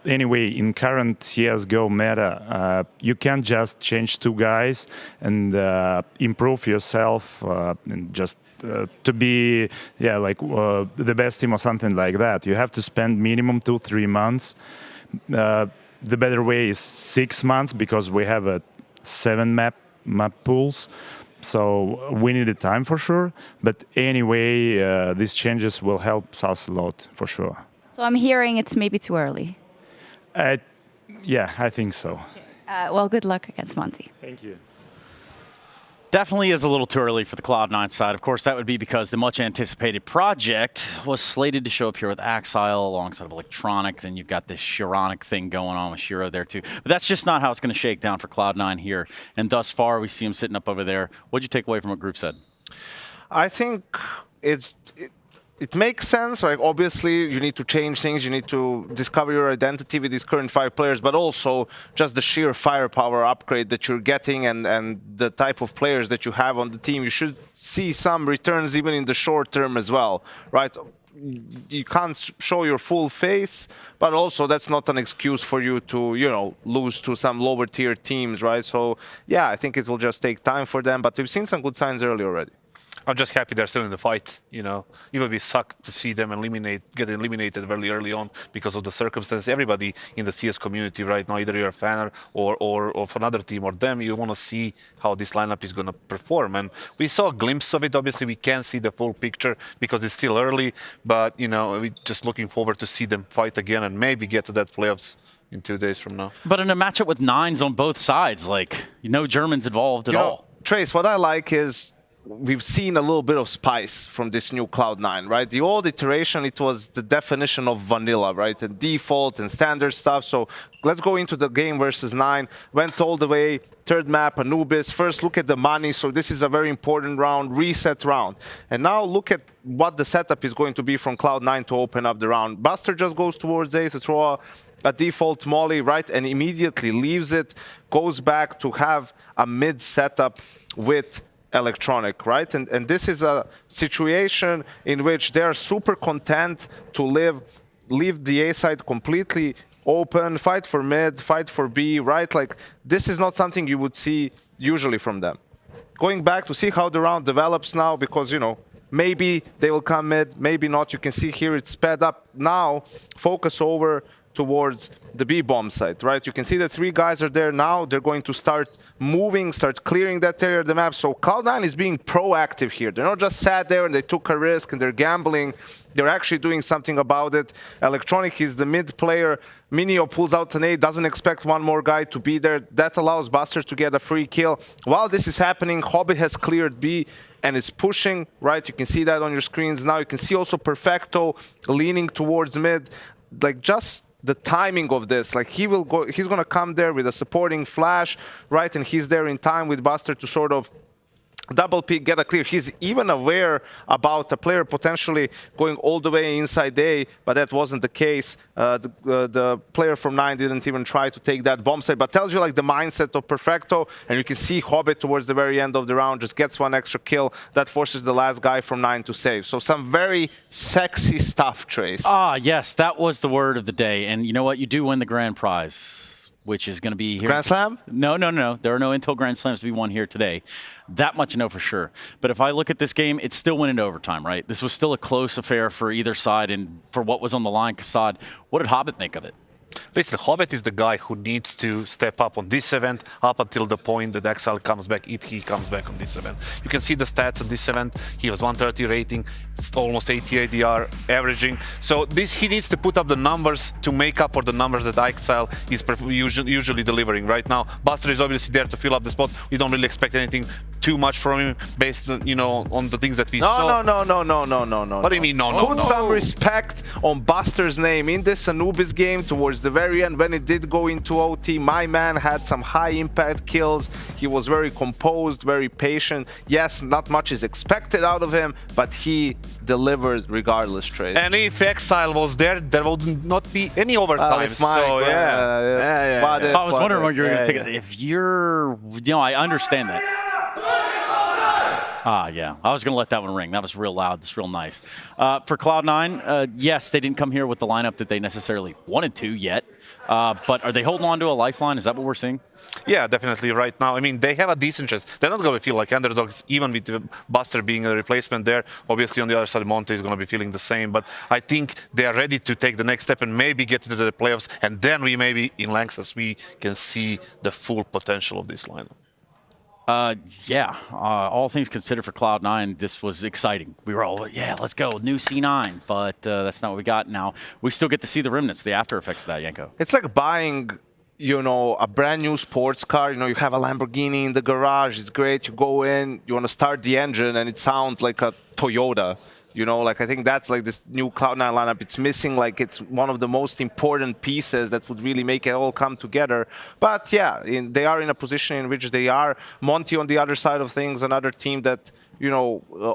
anyway, in current CSGO meta, you can't just change two guys and improve yourself and just to be the best team or something like that. You have to spend minimum 2-3 months. The better way is 6 months, because we have a 7 map pools. So we need a time for sure. But anyway, these changes will help us a lot for sure. So I'm hearing it's maybe too early. Yeah, I think so. Okay. Well, good luck against Monty. Thank you. Definitely is a little too early for the Cloud9 side. Of course, that would be because the much anticipated project was slated to show up here with Axile alongside of Electronic. Then you've got this Shironic thing going on with Shiro there too. But that's just not how it's going to shake down for Cloud9 here. And thus far, we see him sitting up over there. What'd you take away from what Group said? I think it makes sense. Like, obviously, you need to change things. You need to discover your identity with these current 5 players, but also just the sheer firepower upgrade that you're getting and the type of players that you have on the team. You should see some returns even in the short term as well, right? You can't show your full face, but also that's not an excuse for you to, you know, lose to some lower tier teams, right? So, yeah, I think it will just take time for them, but we've seen some good signs early already. I'm just happy they're still in the fight. You know, it would be sucked to see them get eliminated very early on because of the circumstances. Everybody in the CS community right now, either you're a fan or of another team or them, you want to see how this lineup is going to perform. And we saw a glimpse of it. Obviously, we can't see the full picture because it's still early. But you know, we're just looking forward to see them fight again and maybe get to that playoffs in 2 days from now. But in a matchup with 9s on both sides, like, no Germans involved at all. Trace, what I like is we've seen a little bit of spice from this new Cloud9, right? The old iteration, it was the definition of vanilla, right? And default and standard stuff. So let's go into the game versus 9. Went all the way, third map, Anubis. First, look at the money. So this is a very important round, reset round. And now look at what the setup is going to be from Cloud9 to open up the round. Buster just goes towards A to throw a default molly, right? And immediately leaves it, goes back to have a mid setup with Electronic, right? And this is a situation in which they're super content to leave the A side completely open, fight for mid, fight for B, right? Like, this is not something you would see usually from them. Going back to see how the round develops now, because, you know, maybe they will come mid, maybe not. You can see here it's sped up now. Focus over towards the B bomb site, right? You can see the 3 guys are there now. They're going to start moving, start clearing that area of the map. So Cloud9 is being proactive here. They're not just sat there and they took a risk and they're gambling. They're actually doing something about it. Electronic is the mid player. Minio pulls out an A, doesn't expect one more guy to be there. That allows Buster to get a free kill. While this is happening, Hobbit has cleared B and is pushing, right? You can see that on your screens now. You can see also Perfecto leaning towards mid. Like, just the timing of this, like, he's going to come there with a supporting flash, right? And he's there in time with Buster to sort of double pick, get a clear. He's even aware about a player potentially going all the way inside A, but that wasn't the case. The player from 9 didn't even try to take that bomb site, but tells you like the mindset of Perfecto. And you can see Hobbit towards the very end of the round just gets one extra kill that forces the last guy from 9 to save. So some very sexy stuff, Trace. Ah, yes, that was the word of the day. And you know what? You do win the grand prize, which is going to be here. Grand Slam? No. There are no Intel Grand Slams to be won here today. That much I know for sure. But if I look at this game, it's still winning to overtime, right? This was still a close affair for either side, and for what was on the line, Kassad, what did Hobbit make of it? Listen, Hobbit is the guy who needs to step up on this event up until the point that Exile comes back, if he comes back on this event. You can see the stats on this event. He was 130 rating, it's almost 80 ADR averaging. So he needs to put up the numbers to make up for the numbers that Exile is usually delivering right now. Buster is obviously there to fill up the spot. We don't really expect anything too much from him based on, on the things that we saw. No. What do you mean no? Put some respect on Buster's name in this Anubis game towards the very end when it did go into OT. My man had some high impact kills. He was very composed, very patient. Yes, not much is expected out of him, but he delivered regardless, Trace. And if Exile was there would not be any overtime. Yeah. I was wondering what you were going to take. If you're, I understand that. Yeah. I was going to let that one ring. That was real loud. That's real nice. For Cloud9, yes, they didn't come here with the lineup that they necessarily wanted to yet. But are they holding on to a lifeline? Is that what we're seeing? Yeah, definitely right now. I mean, they have a decent chance. They're not going to feel like underdogs, even with Buster being a replacement there. Obviously, on the other side, Monte is going to be feeling the same. But I think they are ready to take the next step and maybe get to the playoffs. And then we maybe, in Lanxess, we can see the full potential of this lineup. All things considered for Cloud9, this was exciting. We were all, let's go, new C9. But that's not what we got now. We still get to see the remnants, the after effects of that, Yanko. It's like buying, a brand new sports car. You have a Lamborghini in the garage. It's great. You go in, you want to start the engine, and it sounds like a Toyota. I think that's like this new Cloud9 lineup. It's missing, it's one of the most important pieces that would really make it all come together. But they are in a position in which they are. Monty on the other side of things, another team that,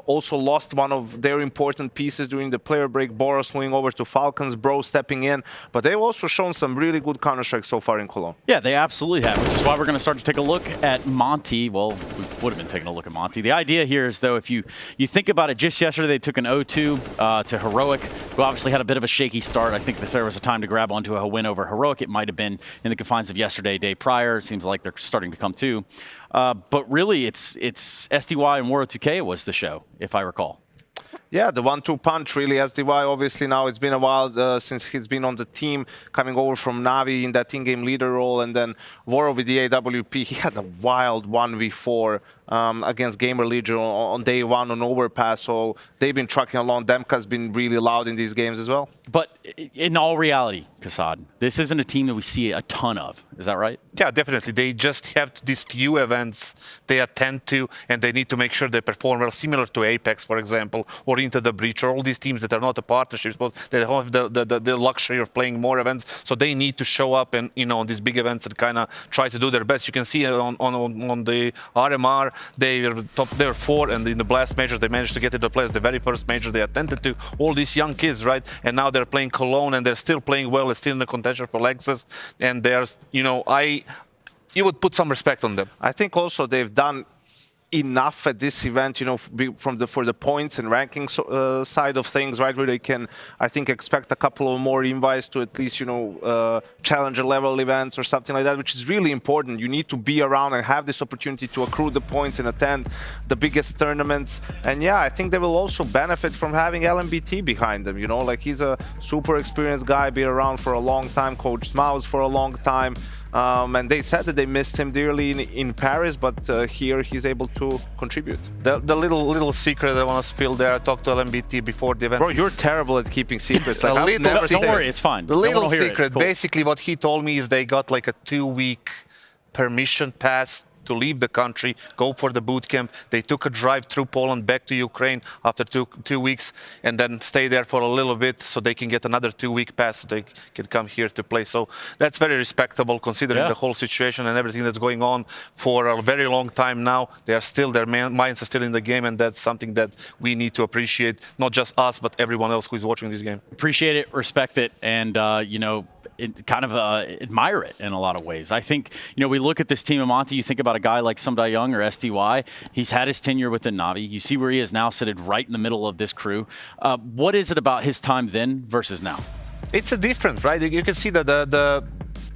also lost one of their important pieces during the player break. Boros moving over to Falcons, Bro stepping in. But they've also shown some really good Counter-Strike so far in Cologne. Yeah, they absolutely have, which is why we're going to start to take a look at Monty. Well, we would have been taking a look at Monty. The idea here is, though, if you think about it, just yesterday they took an 0-2 to Heroic, who obviously had a bit of a shaky start. I think if there was a time to grab onto a win over Heroic, it might have been in the confines of yesterday, day prior. It seems like they're starting to come to. But really, it's SDY and War 2K was the show, if I recall. Yeah, the 1-2 punch really. SDY, obviously now it's been a while since he's been on the team, coming over from Navi in that in-game leader role, and then Voro with the AWP. He had a wild 1v4 against Gamer Legion on day one on Overpass, so they've been trucking along. Demka's been really loud in these games as well. But in all reality, Kassad, this isn't a team that we see a ton of. Is that right? Yeah, definitely. They just have these few events they attend to, and they need to make sure they perform well, similar to Apex, for example, or Into the Breach, or all these teams that are not a partnership, but they have the luxury of playing more events, so they need to show up and, you know, on these big events and kind of try to do their best. You can see on the RMR, they're 4, and in the Blast Major, they managed to get into play as the very first major they attended to. All these young kids, right? And now they're playing Cologne, and they're still playing well. They're still in the contention for Lexus, and there's, you know, you would put some respect on them. I think also they've done enough at this event, you know, for the points and rankings side of things, right, where they can, I think, expect a couple of more invites to at least, you know, challenger level events or something like that, which is really important. You need to be around and have this opportunity to accrue the points and attend the biggest tournaments. And yeah, I think they will also benefit from having LMBT behind them, you know, like he's a super experienced guy, been around for a long time, coached Mouse for a long time. And they said that they missed him dearly in Paris, but here he's able to contribute. The little secret I want to spill there, I talked to LMBT before the event. Bro, you're terrible at keeping secrets. Like, don't worry, it's fine. The little secret, basically what he told me is they got like a 2-week permission pass to leave the country, go for the boot camp. They took a drive through Poland back to Ukraine after two weeks, and then stay there for a little bit so they can get another 2-week pass so they can come here to play. So that's very respectable considering the whole situation and everything that's going on for a very long time now. They are still, their minds are still in the game, and that's something that we need to appreciate, not just us, but everyone else who is watching this game. Appreciate it, respect it, and, you know, kind of admire it in a lot of ways. I think, you know, we look at this team of Monty, you think about a guy like Sumda Young or SDY. He's had his tenure within Navi. You see where he is now, sitting right in the middle of this crew. What is it about his time then versus now? It's a difference, right? You can see that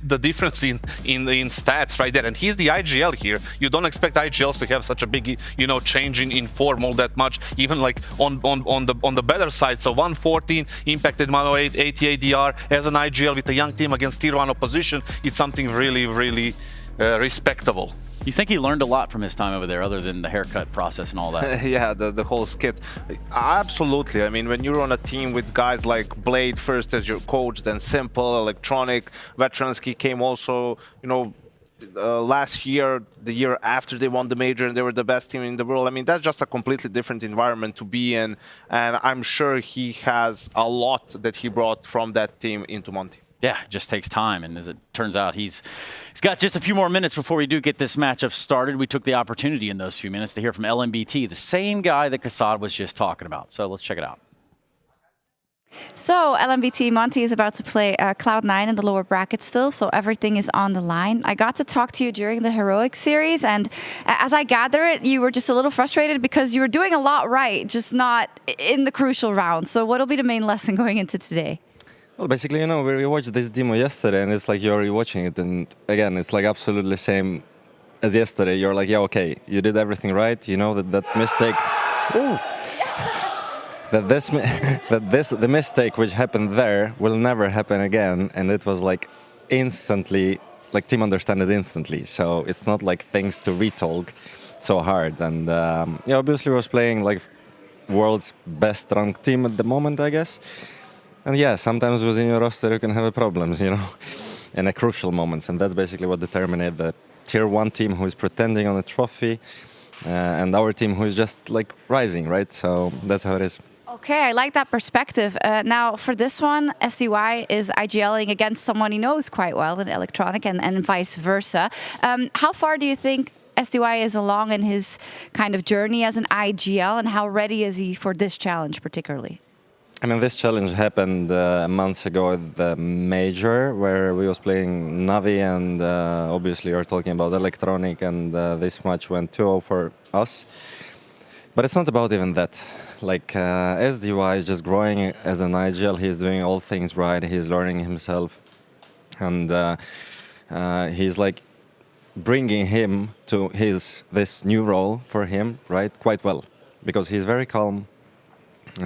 the difference in stats right there, and he's the IGL here. You don't expect IGLs to have such a big, you know, change in form all that much, even like on the better side. So 114 impacted 108 80 ADR as an IGL with a young team against tier 1 opposition. It's something really respectable. You think he learned a lot from his time over there, other than the haircut process and all that? Yeah, the whole skit. Absolutely. I mean, when you're on a team with guys like Blade first as your coach, then Simple, Electronic, Veteranski came also, you know, last year, the year after they won the major, and they were the best team in the world. I mean, that's just a completely different environment to be in, and I'm sure he has a lot that he brought from that team into Monty. Yeah, it just takes time, and as it turns out, he's got just a few more minutes before we do get this matchup started. We took the opportunity in those few minutes to hear from LMBT, the same guy that Kassad was just talking about. So let's check it out. So LMBT, Monty is about to play Cloud9 in the lower bracket still, so everything is on the line. I got to talk to you during the Heroic series, and as I gather it, you were just a little frustrated because you were doing a lot right, just not in the crucial round. So what will be the main lesson going into today? Well, basically, you know, we watched this demo yesterday, and it's like you're rewatching it, and again, it's like absolutely same as yesterday. You're like, yeah, okay, you did everything right. You know that mistake. Ooh. The mistake which happened there will never happen again, and it was like instantly, like team understand it instantly. So it's not like things to retalk so hard. And yeah, obviously was playing like world's best ranked team at the moment, I guess. And yeah, sometimes within your roster you can have problems, you know, in a crucial moments, and that's basically what determined the tier 1 team who is pretending on a trophy, and our team who is just like rising, right? So that's how it is. Okay, I like that perspective. Now, for this one, SDY is IGLing against someone he knows quite well in Electronic, and vice versa. How far do you think SDY is along in his kind of journey as an IGL, and how ready is he for this challenge particularly? I mean, this challenge happened months ago at the major, where we was playing Navi, and obviously you're talking about Electronic, and this match went 2-0 for us. But it's not about even that. Like, SDY is just growing as an IGL. He's doing all things right. He's learning himself. And he's like bringing him to this new role for him, right, quite well. Because he's very calm,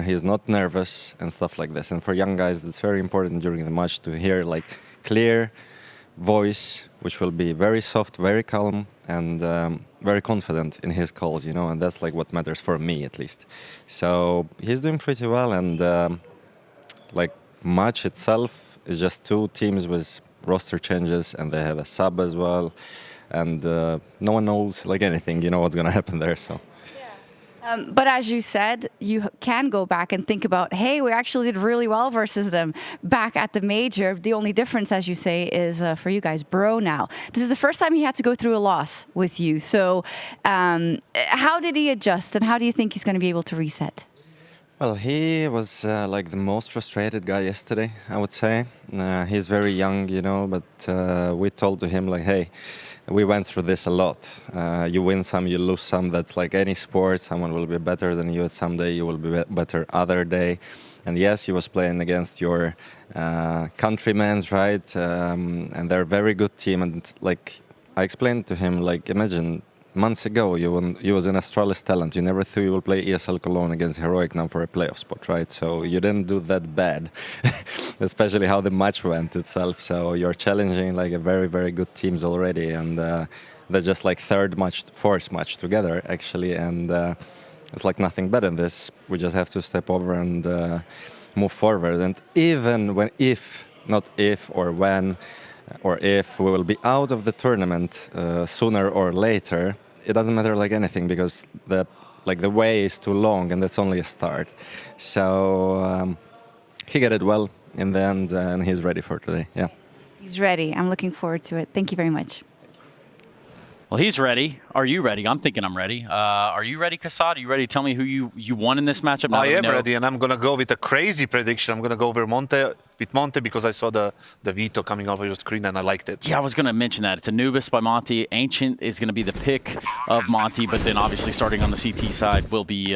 he's not nervous and stuff like this. And for young guys, it's very important during the match to hear like clear voice, which will be very soft, very calm, and very confident in his calls, you know, and that's like what matters for me at least. So he's doing pretty well, and like match itself is just two teams with roster changes, and they have a sub as well, and no one knows like anything, you know, what's gonna happen there. So. But as you said, you can go back and think about, hey, we actually did really well versus them back at the major. The only difference, as you say, is for you guys, Bro now. This is the first time he had to go through a loss with you. So how did he adjust, and how do you think he's going to be able to reset? Well, he was like the most frustrated guy yesterday, I would say. He's very young, you know, but we told to him like, hey, we went through this a lot. You win some, you lose some. That's like any sport. Someone will be better than you some day. You will be better other day. And yes, he was playing against your countrymen, right? And they're a very good team. And like I explained to him, like imagine months ago you was in Astralis Talent. You never thought you will play ESL Cologne against Heroic now for a playoff spot, right? So you didn't do that bad, especially how the match went itself. So you're challenging like a very, very good teams already, and they're just like fourth match together actually, and it's like nothing better than this. We just have to step over and move forward. And even when, if we will be out of the tournament sooner or later, it doesn't matter like anything, because the way is too long, and that's only a start. So he got it well in the end, and he's ready for today. Yeah. He's ready. I'm looking forward to it. Thank you very much. Well, he's ready. Are you ready? I'm thinking I'm ready. Are you ready, Kassad? Are you ready to tell me who you won in this matchup? I am ready, and I'm going to go with a crazy prediction. I'm going to go with Monte because I saw the veto coming over your screen and I liked it. Yeah, I was going to mention that. It's Anubis by Monty. Ancient is going to be the pick of Monty, but then obviously starting on the CT side will be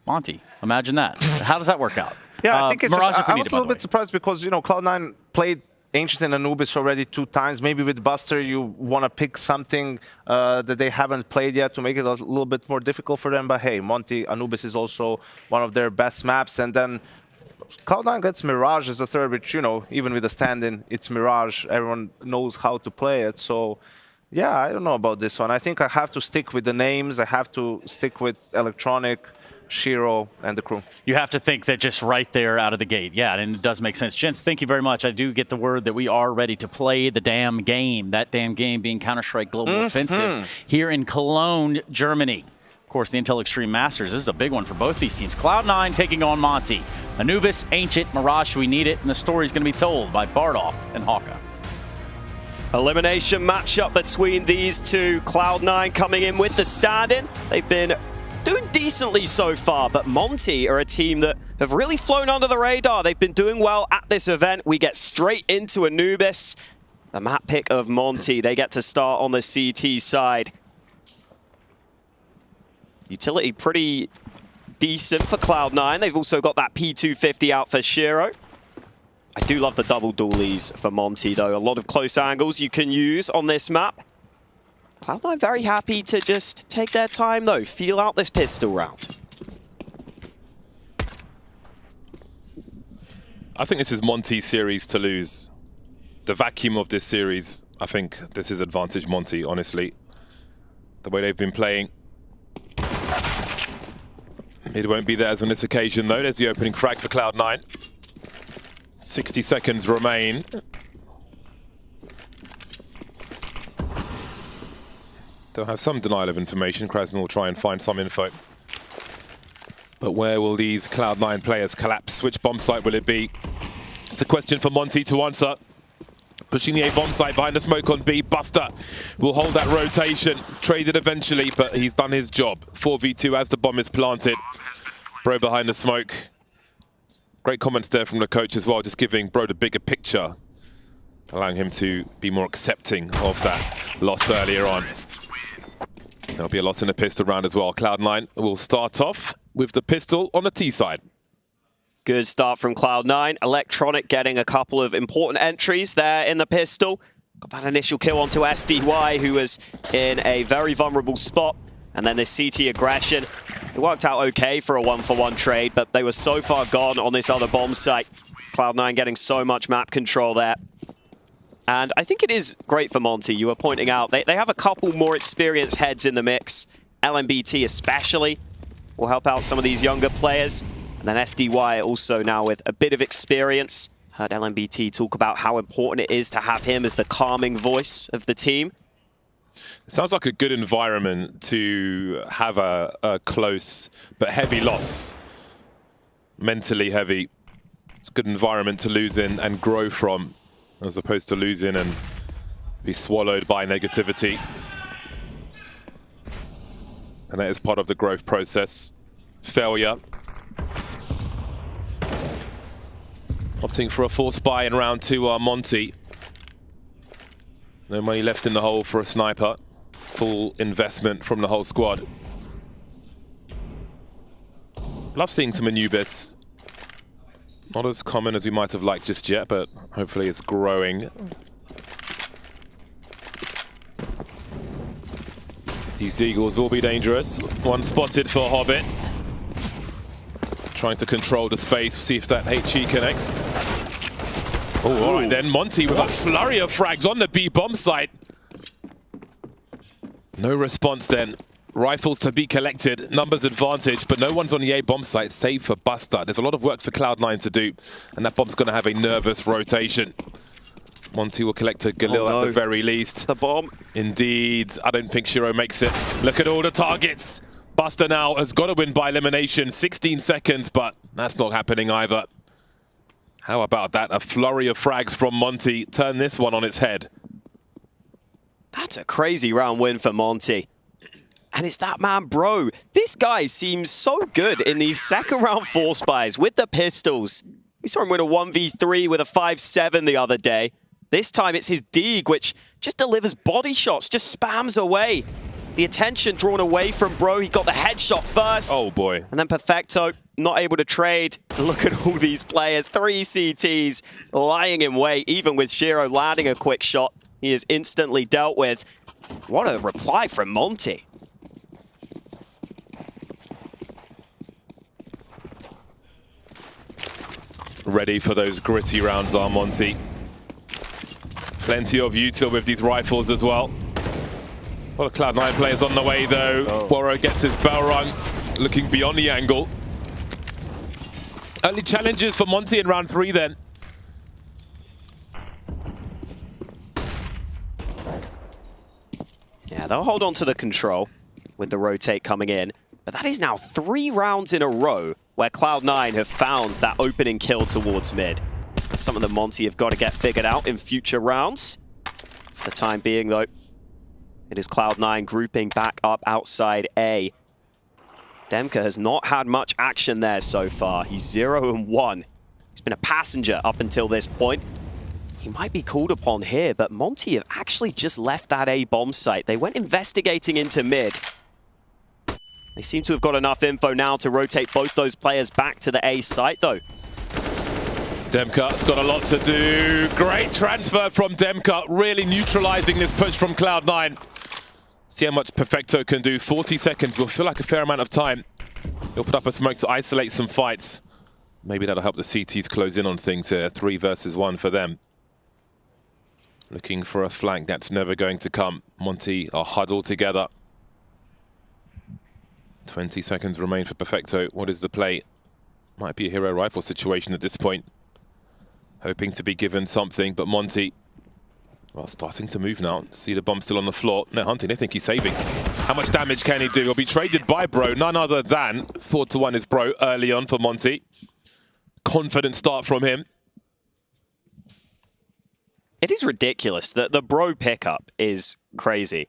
Monty. Imagine that. How does that work out? Yeah, I think it's Mirage just, I was a little bit surprised because, you know, Cloud9 played Ancient and Anubis already 2 times. Maybe with Buster you want to pick something that they haven't played yet to make it a little bit more difficult for them. But hey, Monty, Anubis is also one of their best maps. And then Cloud9 gets Mirage as a third, which, you know, even with the stand-in, it's Mirage. Everyone knows how to play it. So, yeah, I don't know about this one. I think I have to stick with the names. I have to stick with Electronic, Shiro, and the crew. You have to think that just right there out of the gate. Yeah, and it does make sense. Gents, thank you very much. I do get the word that we are ready to play the damn game. That damn game being Counter-Strike Global Offensive here in Cologne, Germany. Of course, the Intel Extreme Masters. This is a big one for both these teams. Cloud9 taking on Monty. Anubis, Ancient, Mirage, we need it. And the story's going to be told by Bardoff and Hawka. Elimination matchup between these two. Cloud9 coming in with the stand-in. They've been doing decently so far, but Monty are a team that have really flown under the radar. They've been doing well at this event. We get straight into Anubis. The map pick of Monty. They get to start on the CT side. Utility pretty decent for Cloud9. They've also got that P250 out for Shiro. I do love the double dualies for Monty, though. A lot of close angles you can use on this map. Cloud9 very happy to just take their time, though. Feel out this pistol round. I think this is Monty's series to lose. The vacuum of this series, I think this is advantage Monty, honestly. The way they've been playing. It won't be theirs on this occasion, though. There's the opening frag for Cloud9. 60 seconds remain. They'll have some denial of information. Krasner will try and find some info. But where will these Cloud9 players collapse? Which bomb site will it be? It's a question for Monty to answer. Pushing the A bomb site behind the smoke on B. Buster will hold that rotation. Traded eventually, but he's done his job. 4v2 as the bomb is planted. Bro behind the smoke. Great comments there from the coach as well, just giving Bro the bigger picture, allowing him to be more accepting of that loss earlier on. There'll be a loss in the pistol round as well. Cloud9 will start off with the pistol on the T side. Good start from Cloud9. Electronic getting a couple of important entries there in the pistol. Got that initial kill onto SDY, who was in a very vulnerable spot. And then this CT aggression. It worked out okay for a 1-for-1 trade, but they were so far gone on this other bomb site. Cloud9 getting so much map control there. And I think it is great for Monty. You were pointing out they have a couple more experienced heads in the mix. LMBT especially will help out some of these younger players. And then SDY also now with a bit of experience. Heard LMBT talk about how important it is to have him as the calming voice of the team. It sounds like a good environment to have a close but heavy loss. Mentally heavy. It's a good environment to lose in and grow from, as opposed to lose in and be swallowed by negativity. And that is part of the growth process. Failure. Opting for a force buy in round 2 are Monty. No money left in the hole for a sniper. Full investment from the whole squad. Love seeing some Anubis. Not as common as we might have liked just yet, but hopefully it's growing. These deagles will be dangerous. One spotted for Hobbit. Trying to control the space, see if that HE connects. Oh, all right then, Monty with a flurry of frags on the B bomb site. No response then. Rifles to be collected, numbers advantage, but no one's on the A bomb site, save for Buster. There's a lot of work for Cloud9 to do, and that bomb's going to have a nervous rotation. Monty will collect a Galil at the very least. The bomb. Indeed, I don't think Shiro makes it. Look at all the targets. Buster now has got to win by elimination, 16 seconds, but that's not happening either. How about that? A flurry of frags from Monty. Turn this one on its head. That's a crazy round win for Monty. And it's that man, Bro. This guy seems so good in these second round force buys with the pistols. We saw him win a 1v3 with a 5-7 the other day. This time it's his Deeg, which just delivers body shots, just spams away. The attention drawn away from Bro. He got the headshot first. Oh boy. And then Perfecto not able to trade. Look at all these players. 3 CTs lying in wait. Even with Shiro landing a quick shot, he is instantly dealt with. What a reply from Monty. Ready for those gritty rounds are Monty. Plenty of util with these rifles as well. A lot of Cloud9 players on the way though. Boro gets his bell rung, looking beyond the angle. Early challenges for Monty in round 3 then. Yeah, they'll hold on to the control with the rotate coming in. But that is now 3 rounds in a row where Cloud9 have found that opening kill towards mid. That's something that Monty have got to get figured out in future rounds. For the time being though, it is Cloud9 grouping back up outside A. Demka has not had much action there so far. He's 0-1. He's been a passenger up until this point. He might be called upon here, but Monty have actually just left that A bomb site. They went investigating into mid. They seem to have got enough info now to rotate both those players back to the A site though. Demka's got a lot to do. Great transfer from Demka, really neutralizing this push from Cloud9. See how much Perfecto can do. 40 seconds will feel like a fair amount of time. He'll put up a smoke to isolate some fights. Maybe that'll help the CTs close in on things here. 3 versus 1 for them. Looking for a flank that's never going to come. Monty are huddled together. 20 seconds remain for Perfecto. What is the play? Might be a hero rifle situation at this point. Hoping to be given something, but Monty, well, starting to move now. See the bomb still on the floor. They're hunting. They think he's saving. How much damage can he do? He'll be traded by Bro. None other than 4-1 is Bro early on for Monty. Confident start from him. It is ridiculous. The Bro pickup is crazy.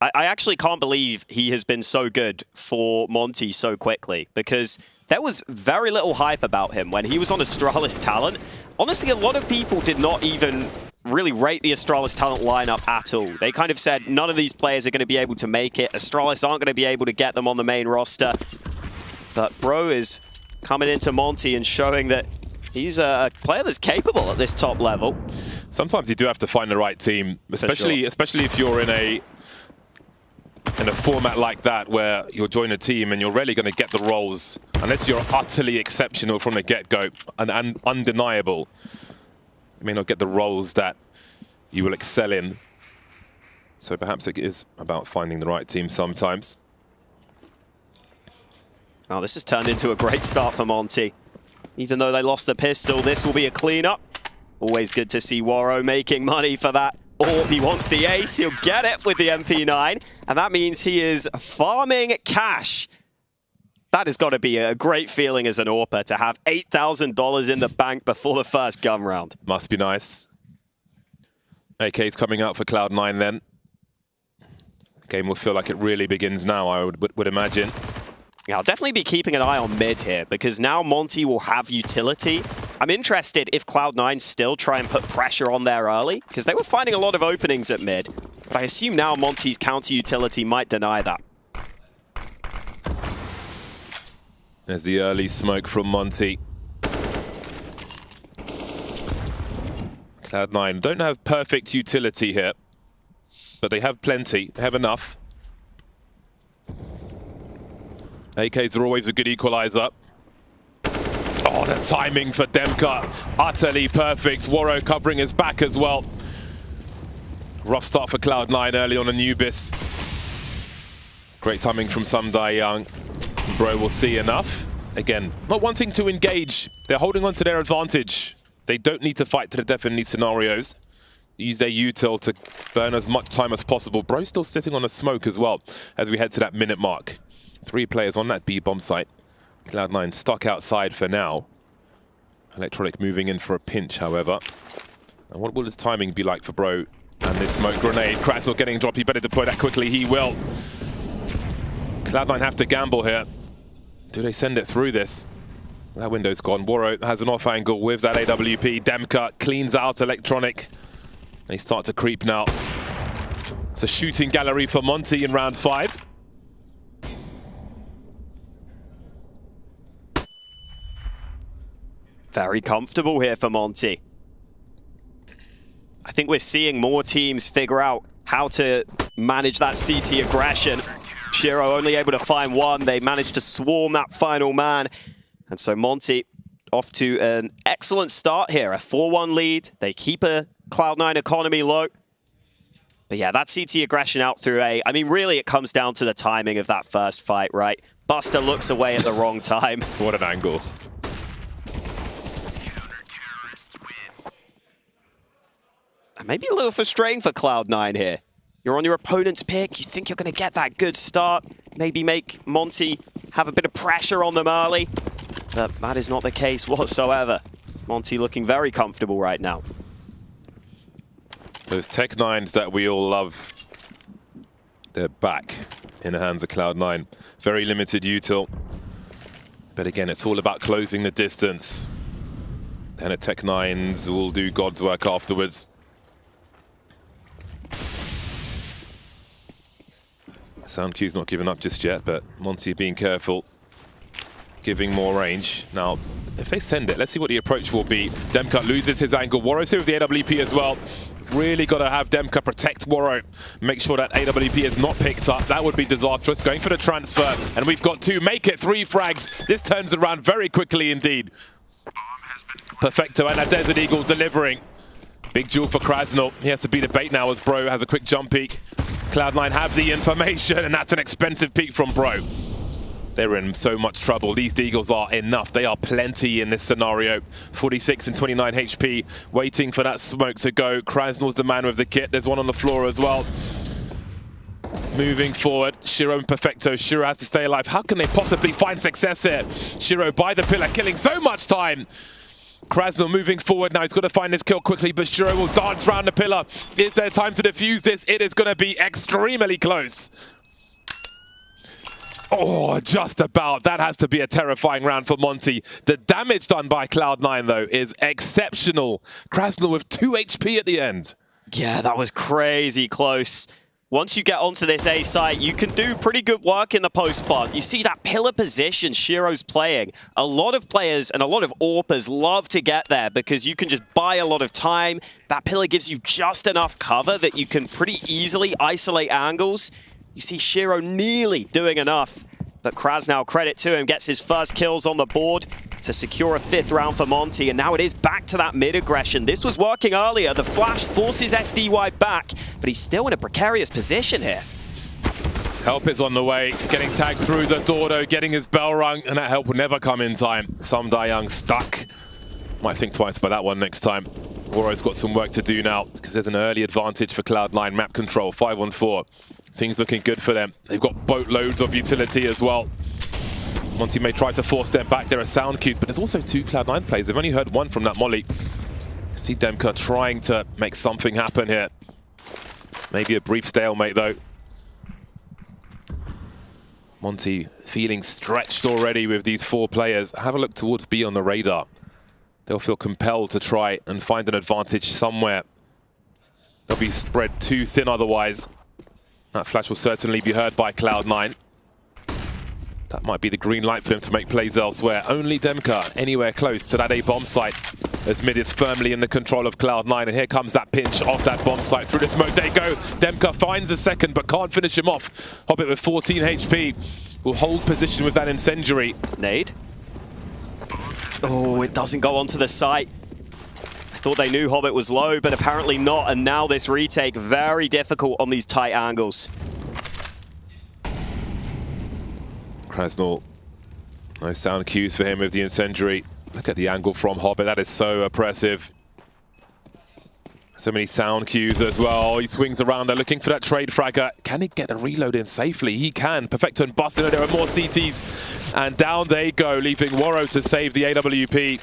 I actually can't believe he has been so good for Monty so quickly, because there was very little hype about him when he was on Astralis Talent. Honestly, a lot of people did not even really rate the Astralis Talent lineup at all. They kind of said none of these players are going to be able to make it. Astralis aren't going to be able to get them on the main roster. But Bro is coming into Monty and showing that he's a player that's capable at this top level. Sometimes you do have to find the right team, especially if you're in a format like that where you'll join a team and you're rarely going to get the roles unless you're utterly exceptional from the get-go and undeniable. You may not get the roles that you will excel in. So perhaps it is about finding the right team sometimes. Now this has turned into a great start for Monty. Even though they lost the pistol, this will be a cleanup. Always good to see Waro making money for that. Or he wants the ace, he'll get it with the MP9. And that means he is farming cash. That has got to be a great feeling as an AWPer to have $8,000 in the bank before the first gun round. Must be nice. AK's coming out for Cloud9 then. Game will feel like it really begins now, I would imagine. Yeah, I'll definitely be keeping an eye on mid here, because now Monty will have utility. I'm interested if Cloud9 still try and put pressure on there early, because they were finding a lot of openings at mid. But I assume now Monty's counter utility might deny that. There's the early smoke from Monty. Cloud9 don't have perfect utility here, but they have plenty. They have enough. AKs are always a good equalizer. Oh, the timing for Demka, utterly perfect. Waro covering his back as well. Rough start for Cloud9 early on Anubis. Great timing from Sumdai Young. Bro will see enough. Again, not wanting to engage. They're holding on to their advantage. They don't need to fight to the death in these scenarios. Use their util to burn as much time as possible. Bro's still sitting on a smoke as well as we head to that minute mark. 3 players on that B bomb site. Cloud9 stuck outside for now. Electronic moving in for a pinch, however. And what will the timing be like for Bro and this smoke grenade? Krasnal getting dropped. He better deploy that quickly. He will. Cloud9 have to gamble here. Do they send it through this? That window's gone. Waro has an off angle with that AWP. Demka cleans out Electronic. They start to creep now. It's a shooting gallery for Monty in round 5. Very comfortable here for Monty. I think we're seeing more teams figure out how to manage that CT aggression. Shiro only able to find one. They managed to swarm that final man. And so Monty off to an excellent start here. A 4-1 lead. They keep a Cloud9 economy low. But yeah, that CT aggression out through A. I mean, really, it comes down to the timing of that first fight, right? Buster looks away at the wrong time. What an angle. Maybe a little frustrating for Cloud9 here. You're on your opponent's pick, you think you're going to get that good start, maybe make Monty have a bit of pressure on them early. But that is not the case whatsoever. Monty looking very comfortable right now. Those Tech 9s that we all love, they're back in the hands of Cloud9. Very limited util. But again, it's all about closing the distance. And the Tech 9s will do God's work afterwards. Sound Q's not giving up just yet, but Monty being careful, giving more range. Now, if they send it, let's see what the approach will be. Demka loses his angle. Waro's here with the AWP as well. Really got to have Demka protect Waro. Make sure that AWP is not picked up. That would be disastrous. Going for the transfer, and we've got 2. Make it 3 frags. This turns around very quickly indeed. Perfecto and a Desert Eagle delivering. Big duel for Krasnal. He has to beat the bait now as Bro has a quick jump peek. Cloud9 have the information, and that's an expensive peek from Bro. They're in so much trouble. These Deagles are enough. They are plenty in this scenario. 46 and 29 HP, waiting for that smoke to go. Krasnal's the man with the kit. There's one on the floor as well. Moving forward, Shiro and Perfecto. Shiro has to stay alive. How can they possibly find success here? Shiro by the pillar, killing so much time. Krasnal moving forward now. He's got to find this kill quickly, but Shiro will dance around the pillar. Is there time to defuse this? It is going to be extremely close. Oh, just about. That has to be a terrifying round for Monty. The damage done by Cloud9, though, is exceptional. Krasnal with 2 HP at the end. Yeah, that was crazy close. once you get onto this A site, you can do pretty good work in the post plant. You see that pillar position Shiro's playing. A lot of players and a lot of AWPers love to get there because you can just buy a lot of time. That pillar gives you just enough cover that you can pretty easily isolate angles. You see Shiro nearly doing enough. But Krasnow, credit to him, gets his first kills on the board to secure a 5th round for Monty. And now it is back to that mid-aggression. This was working earlier. The flash forces SDY back, but he's still in a precarious position here. Help is on the way, getting tagged through the door though, getting his bell rung, and that help will never come in time. Sam Dayang stuck. Might think twice about that one next time. Woro's got some work to do now, because there's an early advantage for Cloud9 map control, 5-on-4. Things looking good for them. They've got boatloads of utility as well. Monty may try to force them back. There are sound cues, but there's also 2 Cloud9 players. They've only heard one from that molly. See Demka trying to make something happen here. Maybe a brief stalemate though. Monty feeling stretched already with these 4 players. Have a look towards B on the radar. They'll feel compelled to try and find an advantage somewhere. They'll be spread too thin otherwise. That flash will certainly be heard by Cloud9. That might be the green light for them to make plays elsewhere. Only Demka anywhere close to that A bomb site, as mid is firmly in the control of Cloud9. And here comes that pinch off that bomb site. Through the smoke they go. Demka finds a second, but can't finish him off. Hobbit with 14 HP will hold position with that incendiary. Nade. Oh, it doesn't go onto the site. I thought they knew Hobbit was low, but apparently not. And now this retake, very difficult on these tight angles. Krasnal, no sound cues for him with the incendiary. Look at the angle from Hobbit, that is so oppressive. So many sound cues as well. He swings around, they're looking for that trade fragger. Can he get a reload in safely? He can. Perfecto and Buster, there are more CTs. And down they go, leaving Woro to save the AWP.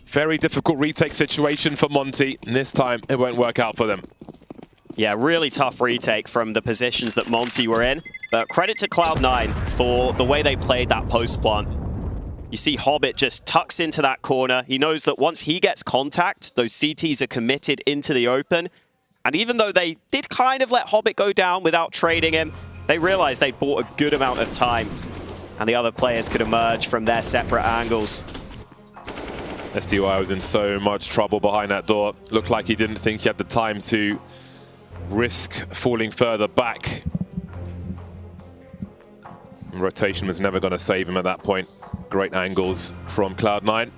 Very difficult retake situation for Monty, and this time it won't work out for them. Yeah, really tough retake from the positions that Monty were in. But credit to Cloud9 for the way they played that post plant. You see Hobbit just tucks into that corner. He knows that once he gets contact, those CTs are committed into the open. And even though they did kind of let Hobbit go down without trading him, they realized they'd bought a good amount of time. And the other players could emerge from their separate angles. SDY was in so much trouble behind that door. Looked like he didn't think he had the time to risk falling further back. And rotation was never going to save him at that point. Great angles from Cloud9.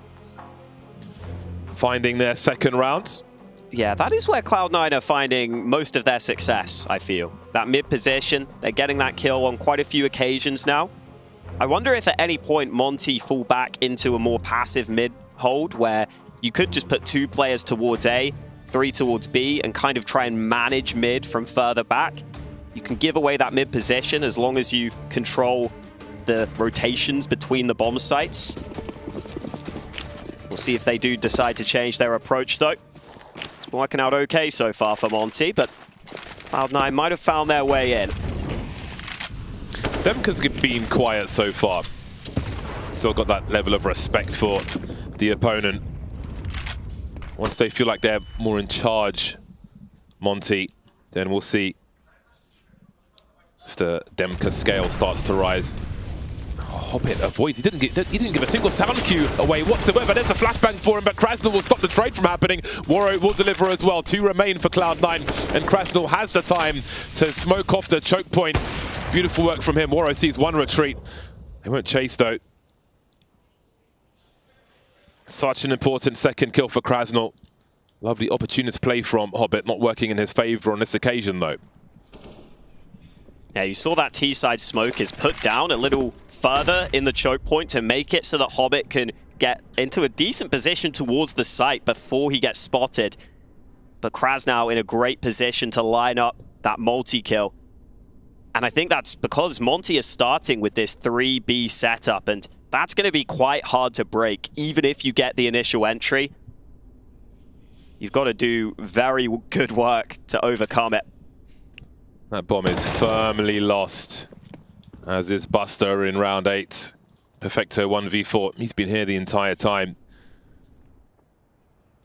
Finding their second round. Yeah, that is where Cloud9 are finding most of their success, I feel. That mid position, they're getting that kill on quite a few occasions now. I wonder if at any point Monty fall back into a more passive mid hold where you could just put 2 players towards A, 3 towards B, and kind of try and manage mid from further back. You can give away that mid position as long as you control the rotations between the bomb sites. We'll see if they do decide to change their approach though. It's working out okay so far for Monty, but Cloud9 might have found their way in. Demka's been quiet so far. Still got that level of respect for the opponent. Once they feel like they're more in charge, Monty, then we'll see if the Demka scale starts to rise. Hobbit avoids. He didn't give a single sound cue away whatsoever. There's a flashbang for him, but Krasnal will stop the trade from happening. Woro will deliver as well. 2 remain for Cloud9, and Krasnal has the time to smoke off the choke point. Beautiful work from him. Woro sees 1 retreat. They won't chase though. Such an important second kill for Krasnal. Lovely opportunist play from Hobbit, not working in his favor on this occasion though. Yeah, you saw that T-side smoke is put down a little further in the choke point to make it so that Hobbit can get into a decent position towards the site before he gets spotted. But Krasnow in a great position to line up that multi-kill. And I think that's because Monty is starting with this 3B setup, and that's going to be quite hard to break, even if you get the initial entry. You've got to do very good work to overcome it. That bomb is firmly lost, as is Buster in round 8. Perfecto 1v4. He's been here the entire time.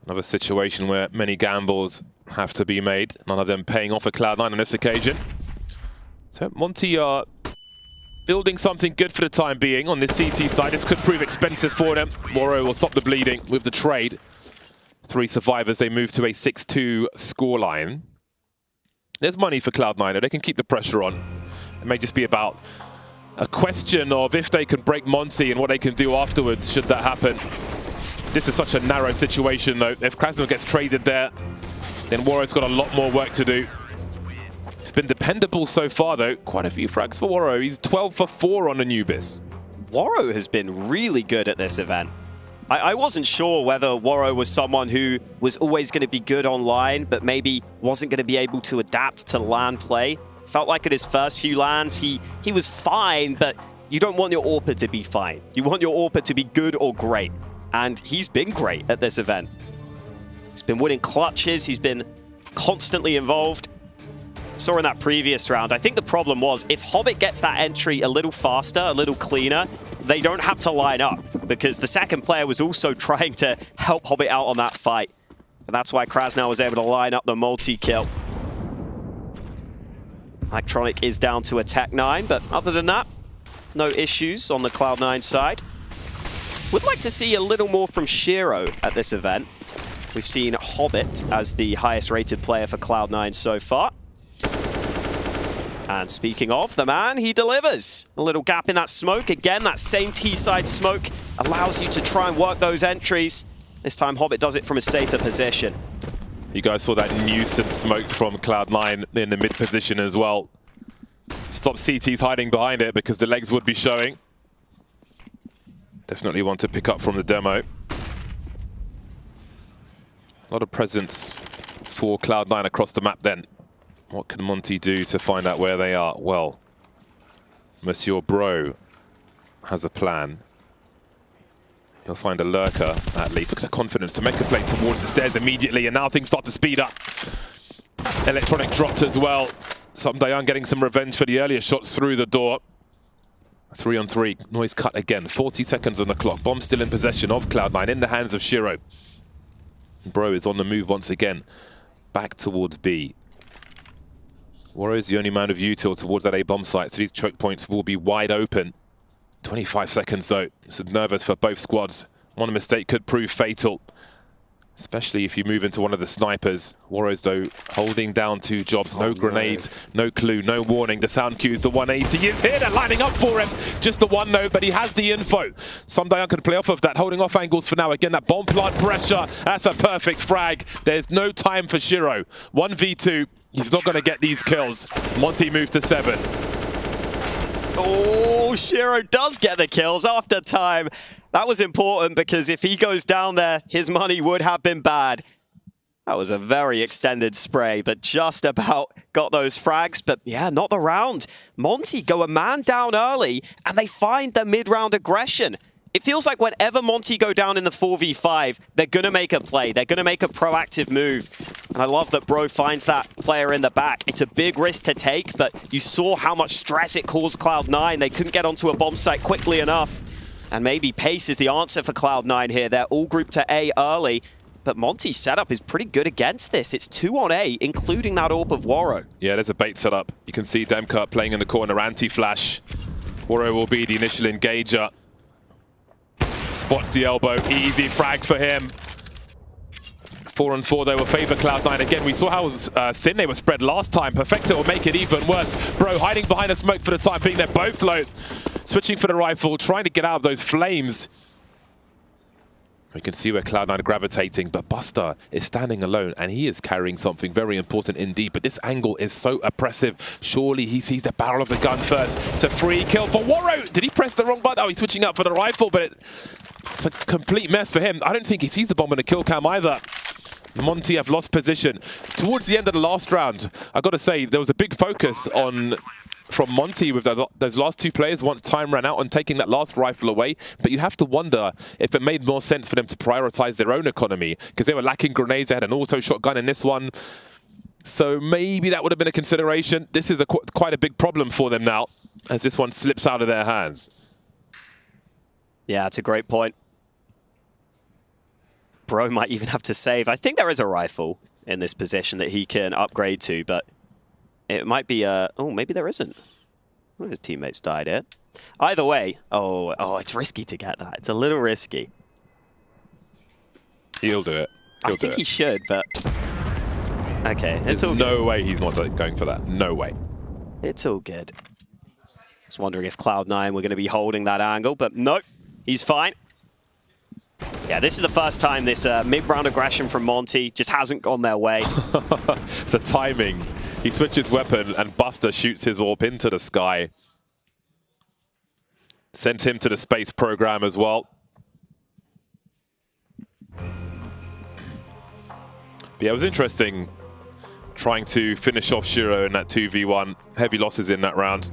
Another situation where many gambles have to be made. None of them paying off for Cloud9 on this occasion. So Monty are building something good for the time being on this CT side. This could prove expensive for them. Waro will stop the bleeding with the trade. 3 survivors, they move to a 6-2 scoreline. There's money for Cloud9, they can keep the pressure on. It may just be about a question of if they can break Monty and what they can do afterwards, should that happen. This is such a narrow situation, though. If Krasnov gets traded there, then Waro's got a lot more work to do. It's been dependable so far, though. Quite a few frags for Waro. He's 12 for 4 on Anubis. Waro has been really good at this event. I wasn't sure whether Waro was someone who was always going to be good online, but maybe wasn't going to be able to adapt to LAN play. Felt like at his first few LANs, he was fine, but you don't want your AWPer to be fine. You want your AWPer to be good or great. And he's been great at this event. He's been winning clutches. He's been constantly involved. Saw in that previous round, I think the problem was if Hobbit gets that entry a little faster, a little cleaner, they don't have to line up because the second player was also trying to help Hobbit out on that fight. And that's why Krasnov was able to line up the multi-kill. Electronic is down to a Tech 9, but other than that, no issues on the Cloud9 side. Would like to see a little more from Shiro at this event. We've seen Hobbit as the highest rated player for Cloud9 so far. And speaking of the man, he delivers. A little gap in that smoke. Again, that same T-side smoke allows you to try and work those entries. This time Hobbit does it from a safer position. You guys saw that nuisance smoke from Cloud9 in the mid position as well. Stop CT's hiding behind it because the legs would be showing. Definitely want to pick up from the demo. A lot of presence for Cloud9 across the map then. What can Monty do to find out where they are? Well, Monsieur Bro has a plan. He'll find a lurker, at least. Look at the confidence to make a play towards the stairs immediately, and now things start to speed up. Electronic dropped as well. Dayan getting some revenge for the earlier shots through the door. 3-on-3, noise cut again. 40 seconds on the clock. Bomb still in possession of Cloud9, in the hands of Shiro. Bro is on the move once again. Back towards B. Waro is the only man of util towards that A bomb site, so these choke points will be wide open. 25 seconds though. It's nervous for both squads. One mistake could prove fatal, especially if you move into one of the snipers. Waro's though holding down 2 jobs. No grenade, no clue, no warning. The sound cues, the 180 is here. They're lining up for him. Just the one note, but he has the info. Dayan could play off of that, holding off angles for now. Again, that bomb plant pressure. That's a perfect frag. There's no time for Shiro. 1v2. He's not going to get these kills. Monty moved to 7. Oh, Shiro does get the kills after time. That was important because if he goes down there, his money would have been bad. That was a very extended spray, but just about got those frags. But yeah, not the round. Monty go a man down early, and they find the mid-round aggression. It feels like whenever Monty go down in the 4v5, they're going to make a play. They're going to make a proactive move. And I love that Bro finds that player in the back. It's a big risk to take, but you saw how much stress it caused Cloud9. They couldn't get onto a bomb site quickly enough. And maybe pace is the answer for Cloud9 here. They're all grouped to A early. But Monty's setup is pretty good against this. It's 2 on A, including that AWP of Waro. Yeah, there's a bait setup. You can see Demka playing in the corner, anti-flash. Waro will be the initial engager. Spots the elbow, easy frag for him. 4-on-4 though will favor Cloud9 again. We saw how thin they were spread last time. Perfecto will make it even worse. Bro hiding behind the smoke for the time being. They're both low. Switching for the rifle, trying to get out of those flames. We can see where Cloud9 are gravitating, but Buster is standing alone, and he is carrying something very important indeed. But this angle is so oppressive. Surely he sees the barrel of the gun first. It's a free kill for Waro. Did he press the wrong button? Oh, he's switching out for the rifle, but it's a complete mess for him. I don't think he sees the bomb in the kill cam either. Monty have lost position. Towards the end of the last round, I've got to say, there was a big focus from Monty with those last 2 players once time ran out on taking that last rifle away. But you have to wonder if it made more sense for them to prioritize their own economy, because they were lacking grenades. They had an auto shotgun in this one. So maybe that would have been a consideration. This is quite a big problem for them now, as this one slips out of their hands. Yeah, it's a great point. Bro might even have to save. I think there is a rifle. in this position that he can upgrade to, but it might be oh, maybe there isn't. One of his teammates died here. Either way, oh, it's risky to get that. It's a little risky. He'll do it. I think he should, but okay. There's no way he's not going for that. No way. It's all good. I was wondering if Cloud9 were going to be holding that angle, but nope, he's fine. Yeah, this is the first time this mid-round aggression from Monty just hasn't gone their way. It's the timing. He switches weapon and Buster shoots his AWP into the sky. Sent him to the space program as well. But yeah, it was interesting trying to finish off Shiro in that 2v1. Heavy losses in that round.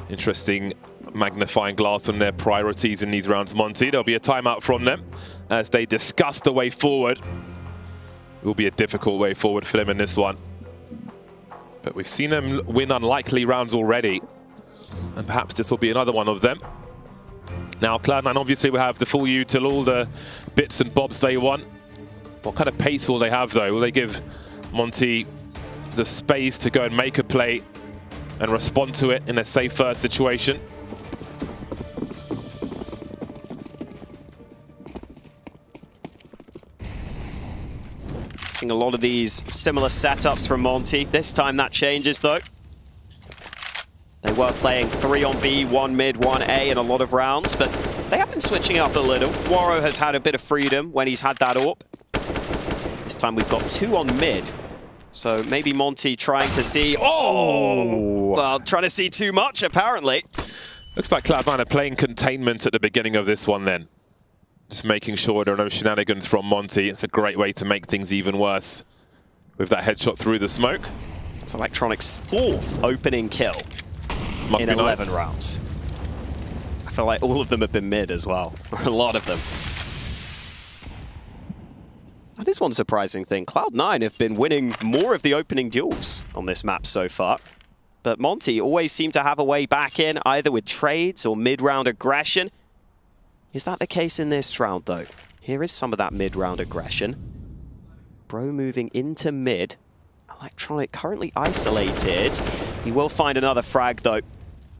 Interesting magnifying glass on their priorities in these rounds, Monty. There'll be a timeout from them as they discuss the way forward. It will be a difficult way forward for them in this one. But we've seen them win unlikely rounds already. And perhaps this will be another one of them. Now, Cloud9 obviously will have the full U till all the bits and bobs they want. What kind of pace will they have, though? Will they give Monty the space to go and make a play and respond to it in a safer situation? Seeing a lot of these similar setups from Monty. This time that changes, though. They were playing 3 on B, 1 mid, 1 A in a lot of rounds, but they have been switching up a little. Waro has had a bit of freedom when he's had that AWP. This time we've got 2 on mid. So maybe Monty trying to see... Oh! Well, trying to see too much, apparently. Looks like Cloud9 are playing containment at the beginning of this one then. Just making sure there are no shenanigans from Monty. It's a great way to make things even worse with that headshot through the smoke. It's Electronic's 4th opening kill in 11 rounds. I feel like all of them have been mid as well. A lot of them. That is one surprising thing. Cloud9 have been winning more of the opening duels on this map so far. But Monty always seem to have a way back in, either with trades or mid-round aggression. Is that the case in this round, though? Here is some of that mid-round aggression. Bro moving into mid. Electronic currently isolated. He will find another frag, though.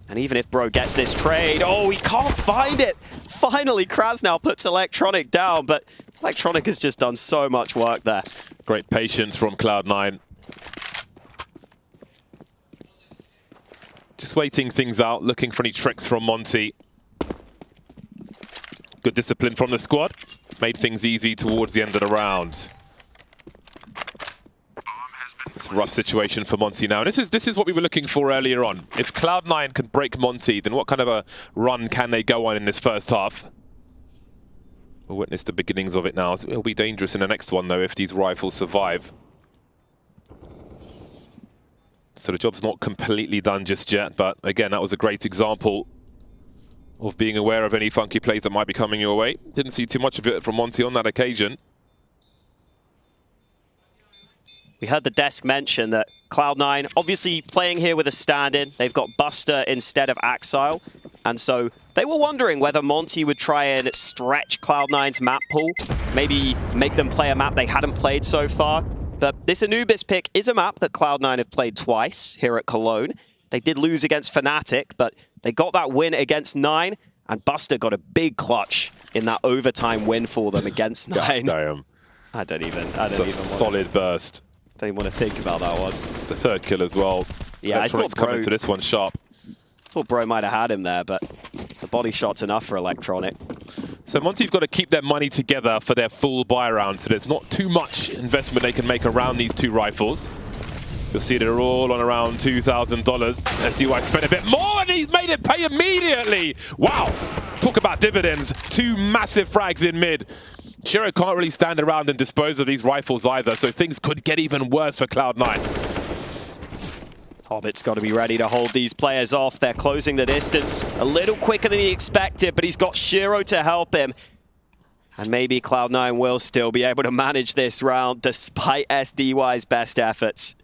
And even if Bro gets this trade, oh, he can't find it! Finally, Krasnow puts Electronic down, but Electronic has just done so much work there. Great patience from Cloud9. Just waiting things out, looking for any tricks from Monty. Good discipline from the squad. Made things easy towards the end of the round. It's a rough situation for Monty now. This is what we were looking for earlier on. If Cloud9 can break Monty, then what kind of a run can they go on in this first half? We'll witness the beginnings of it now. It'll be dangerous in the next one, though, if these rifles survive. So the job's not completely done just yet, but again, that was a great example of being aware of any funky plays that might be coming your way. Didn't see too much of it from Monty on that occasion. We heard the desk mention that Cloud9 obviously playing here with a stand-in. They've got Buster instead of Axile. And so they were wondering whether Monty would try and stretch Cloud9's map pool. Maybe make them play a map they hadn't played so far. But this Anubis pick is a map that Cloud9 have played twice here at Cologne. They did lose against Fnatic, but they got that win against 9. And Buster got a big clutch in that overtime win for them against 9. Damn. I don't even solid burst. Don't even want to think about that one. The third kill as well. Yeah, I thought coming to this one sharp. Thought Bro might have had him there, but the body shot's enough for Electronic. So Monty've got to keep their money together for their full buy round, so there's not too much investment they can make around these 2 rifles. You'll see they're all on around $2,000. SDY spent a bit more and he's made it pay immediately. Wow. Talk about dividends. 2 massive frags in mid. Shiro can't really stand around and dispose of these rifles either, so things could get even worse for Cloud9. Hobbit's got to be ready to hold these players off. They're closing the distance a little quicker than he expected, but he's got Shiro to help him. And maybe Cloud9 will still be able to manage this round despite SDY's best efforts.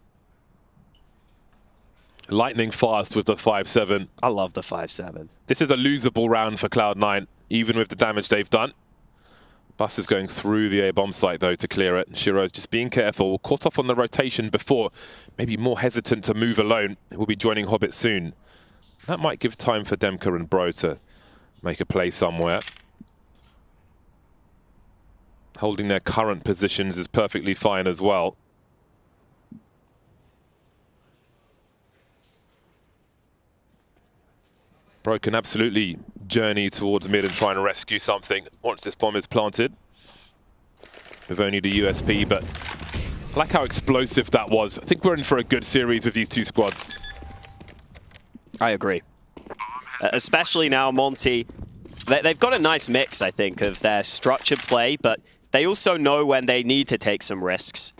Lightning fast with the 5-7. I love the 5-7. This is a losable round for Cloud9, even with the damage they've done. Bus is going through the A bomb site though to clear it. Shiro's just being careful, caught off on the rotation before, maybe more hesitant to move alone. We'll be joining Hobbit soon. That might give time for Demka and Bro to make a play somewhere. Holding their current positions is perfectly fine as well. Bro can absolutely journey towards mid and try and rescue something once this bomb is planted. With only the USP, but I like how explosive that was. I think we're in for a good series with these two squads. I agree. Especially now, Monty, they've got a nice mix, I think, of their structured play, but they also know when they need to take some risks.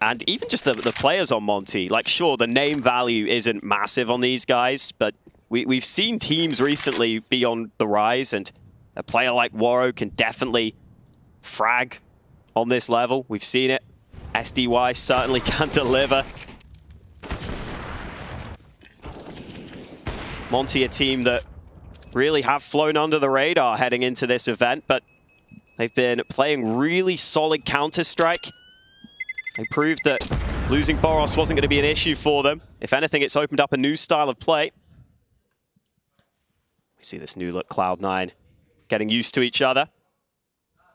And even just the players on Monty, like, sure, the name value isn't massive on these guys, but we've seen teams recently be on the rise, and a player like Waro can definitely frag on this level. We've seen it. SDY certainly can deliver. Monty, a team that really have flown under the radar heading into this event, but they've been playing really solid Counter-Strike. They proved that losing Boros wasn't going to be an issue for them. If anything, it's opened up a new style of play. We see this new look Cloud9 getting used to each other.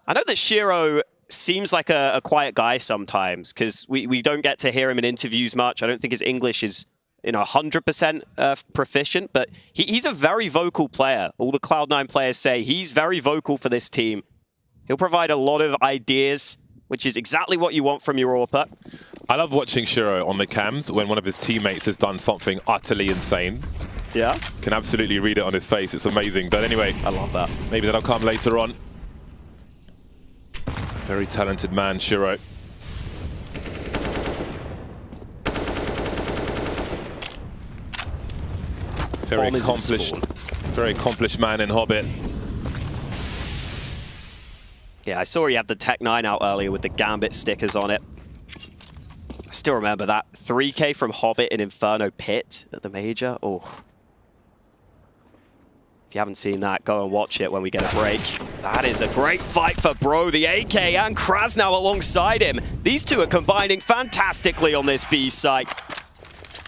I know that Shiro seems like a quiet guy sometimes, because we don't get to hear him in interviews much. I don't think his English is 100% proficient, but he's a very vocal player. All the Cloud9 players say he's very vocal for this team. He'll provide a lot of ideas, which is exactly what you want from your AWPer. I love watching Shiro on the cams when one of his teammates has done something utterly insane. Yeah. Can absolutely read it on his face. It's amazing. But anyway, I love that. Maybe that'll come later on. Very talented man, Shiro. Very accomplished man in Hobbit. Yeah, I saw he had the Tech 9 out earlier with the Gambit stickers on it. I still remember that 3K from Hobbit in Inferno Pit at the Major. Oh. If you haven't seen that, go and watch it when we get a break. That is a great fight for Bro, the AK and Krasnow alongside him. These two are combining fantastically on this B site.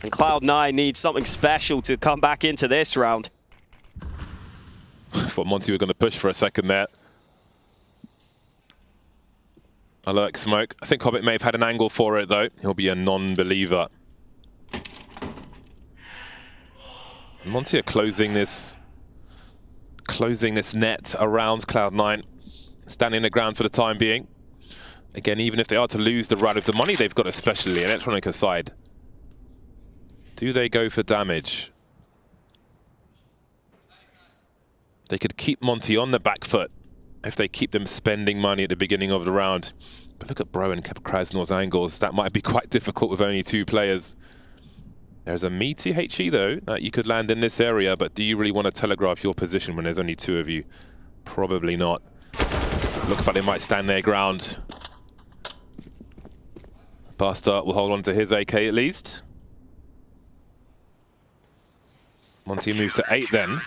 And Cloud9 needs something special to come back into this round. I thought Monty were going to push for a second there. I like smoke. I think Hobbit may have had an angle for it, though. He'll be a non-believer. Monty are closing this net around Cloud9, standing the ground for the time being. Again, even if they are to lose the run of the money they've got, especially Electronica side, do they go for damage? They could keep Monty on the back foot if they keep them spending money at the beginning of the round. But look at Bro and Krasnow's angles. That might be quite difficult with only two players. There's a meaty HE, though, that you could land in this area, but do you really want to telegraph your position when there's only two of you? Probably not. Looks like they might stand their ground. Basta will hold on to his AK at least. Monty moves to 8 then.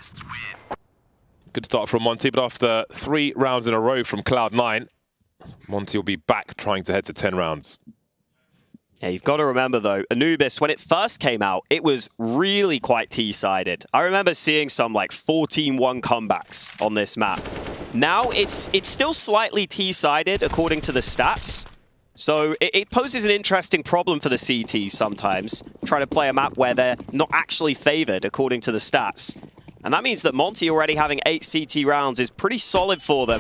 Good start from Monty, but after 3 rounds in a row from Cloud9, Monty will be back trying to head to 10 rounds. Yeah, you've got to remember, though, Anubis, when it first came out, it was really quite T-sided. I remember seeing some, like, 14-1 comebacks on this map. Now, it's still slightly T-sided, according to the stats. So it poses an interesting problem for the CTs sometimes, trying to play a map where they're not actually favored, according to the stats. And that means that Monty already having 8 CT rounds is pretty solid for them.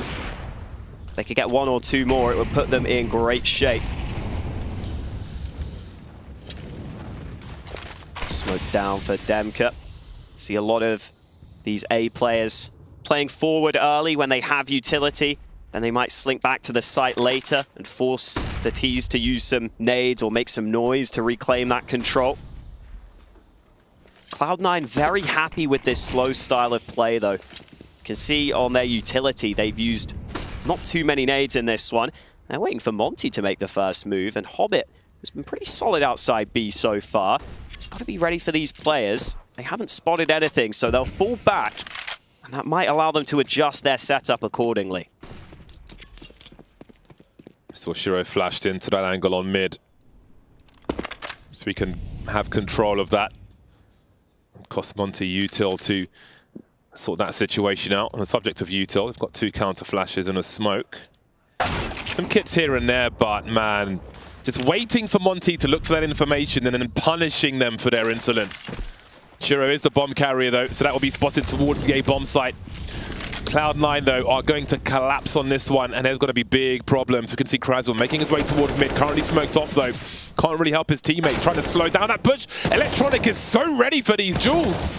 If they could get 1 or 2 more, it would put them in great shape. Smoke down for Demka. See a lot of these A players playing forward early when they have utility. Then they might slink back to the site later and force the Ts to use some nades or make some noise to reclaim that control. Cloud9 very happy with this slow style of play, though. You can see on their utility, they've used not too many nades in this one. They're waiting for Monty to make the first move, and Hobbit has been pretty solid outside B so far. Just got to be ready for these players. They haven't spotted anything, so they'll fall back. And that might allow them to adjust their setup accordingly. So Shiro flashed into that angle on mid. So we can have control of that. Cost Monty util to sort that situation out. On the subject of util, we've got 2 counter flashes and a smoke. Some kits here and there, but man, just waiting for Monty to look for that information and then punishing them for their insolence. Shiro is the bomb carrier though, so that will be spotted towards the A bomb site. Cloud9 though are going to collapse on this one, and there's going to be big problems. We can see Krasl making his way towards mid, currently smoked off though. Can't really help his teammates, trying to slow down that push. Electronic is so ready for these duels.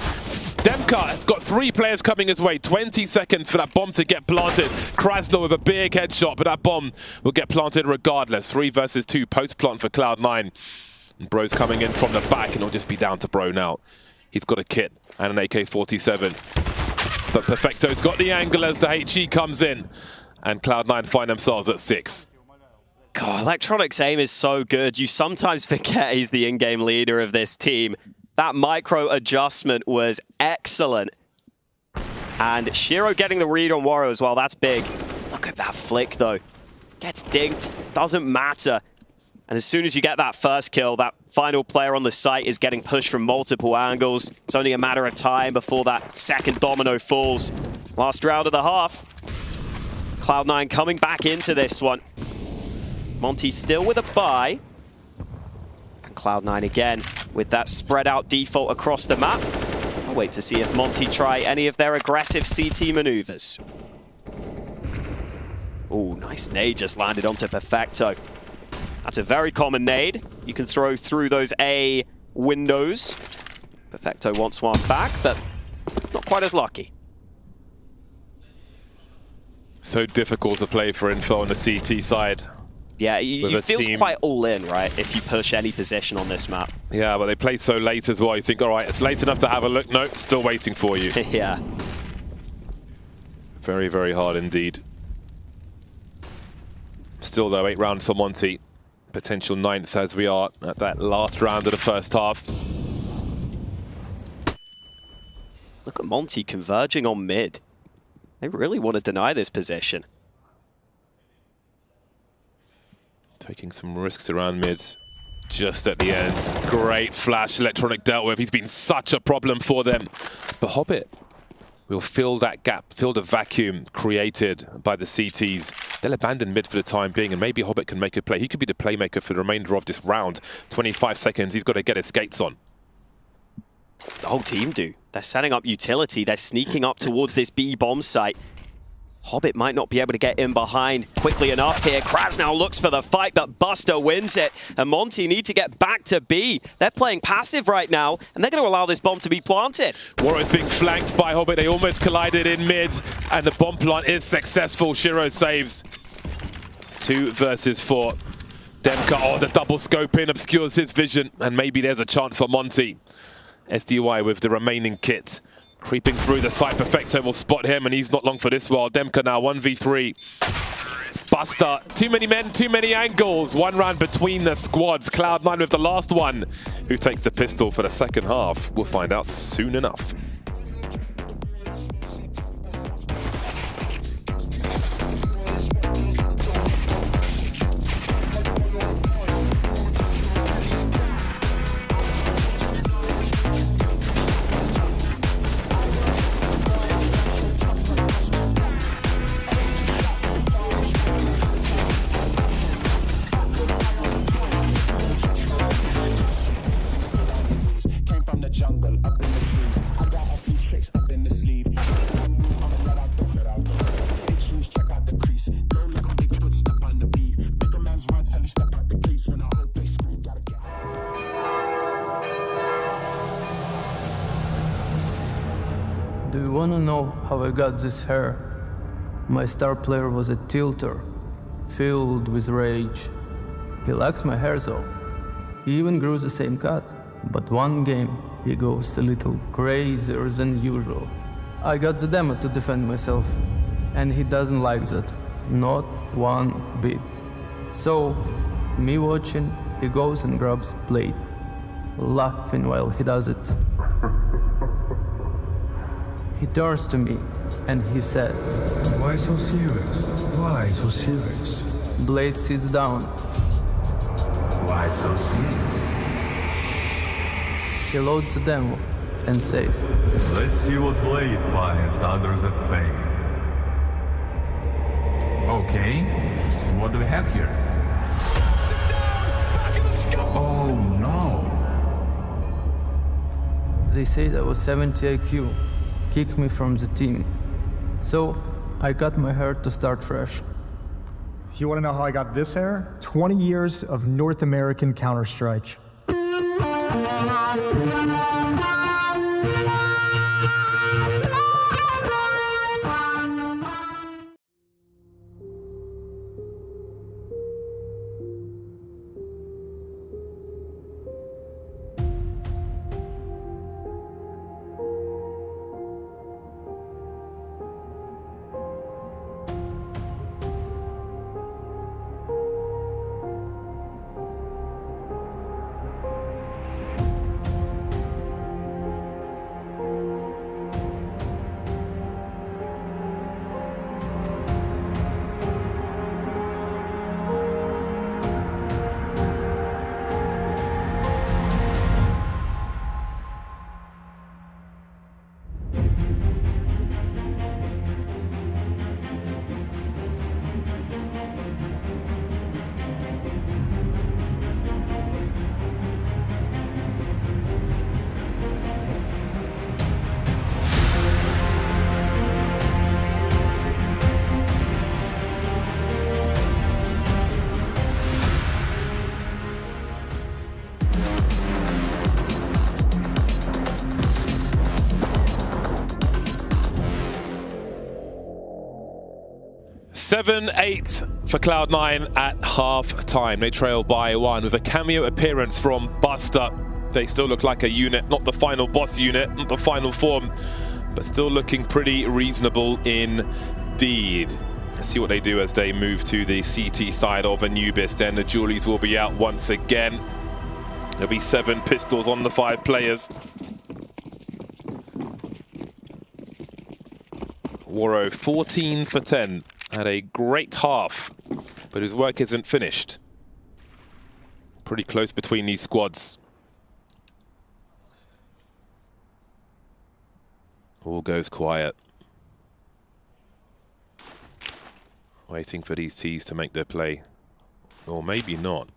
Demka has got 3 players coming his way. 20 seconds for that bomb to get planted. Krasl with a big headshot, but that bomb will get planted regardless. 3 versus 2 post-plant for Cloud9. And Bro's coming in from the back, and it'll just be down to Bro now. He's got a kit and an AK-47. But Perfecto's got the angle as the HE comes in. And Cloud9 find themselves at 6. God, Electronic's aim is so good. You sometimes forget he's the in-game leader of this team. That micro adjustment was excellent. And Shiro getting the read on Waro as well, that's big. Look at that flick though. Gets dinked, doesn't matter. And as soon as you get that first kill, that final player on the site is getting pushed from multiple angles. It's only a matter of time before that second domino falls. Last round of the half. Cloud9 coming back into this one. Monty still with a buy. And Cloud9 again with that spread out default across the map. I'll wait to see if Monty try any of their aggressive CT maneuvers. Oh, nice nade just landed onto Perfecto. That's a very common nade. You can throw through those A windows. Perfecto wants one back, but not quite as lucky. So difficult to play for Info on the CT side. Yeah, it feels quite all in, right, if you push any position on this map. Yeah, but they play so late as well. You think, all right, it's late enough to have a look. Nope, still waiting for you. Yeah. Very, very hard indeed. Still, though, 8 rounds for Monty. Potential 9th as we are at that last round of the first half. Look at Monty converging on mid. They really want to deny this position. Taking some risks around mid just at the end. Great flash Electronic dealt with. He's been such a problem for them. But Hobbit will fill that gap, fill the vacuum created by the CTs. They'll abandon mid for the time being, and maybe Hobbit can make a play. He could be the playmaker for the remainder of this round. 25 seconds, he's got to get his skates on. The whole team do. They're setting up utility. They're sneaking up towards this B bomb site. Hobbit might not be able to get in behind quickly enough here. Krasnow looks for the fight, but Buster wins it. And Monty need to get back to B. They're playing passive right now, and they're going to allow this bomb to be planted. Waro is being flanked by Hobbit. They almost collided in mid, and the bomb plant is successful. Shiro saves. 2 versus 4. Demka, oh, the double scoping obscures his vision, and maybe there's a chance for Monty. SDY with the remaining kit. Creeping through the site, Perfecto will spot him, and he's not long for this while. Demka now 1v3. Buster, too many men, too many angles. 1 round between the squads. Cloud9 with the last one. Who takes the pistol for the second half? We'll find out soon enough. Do you wanna know how I got this hair? My star player was a tilter, filled with rage. He likes my hair though. He even grew the same cut, but one game he goes a little crazier than usual. I got the demo to defend myself, and he doesn't like that, not one bit. So, me watching, he goes and grabs blade, laughing while he does it. He turns to me and he said, "Why so serious? Why so serious? Blade sits down. Why so serious? He loads the demo and says, Let's see what Blade finds under that thing. Okay, what do we have here? Oh no. They said I was 70 IQ, kicked me from the team. So I cut my hair to start fresh. You want to know how I got this hair? 20 years of North American Counter-Strike. Seven-eight for Cloud9 at half-time. They trail by 1 with a cameo appearance from Buster. They still look like a unit, not the final boss unit, not the final form, but still looking pretty reasonable indeed. Let's see what they do as they move to the CT side of Anubis. Then the Julies will be out once again. There'll be 7 pistols on the 5 players. Waro 14 for 10. Had a great half, but his work isn't finished. Pretty close between these squads. All goes quiet. Waiting for these T's to make their play. Or maybe not.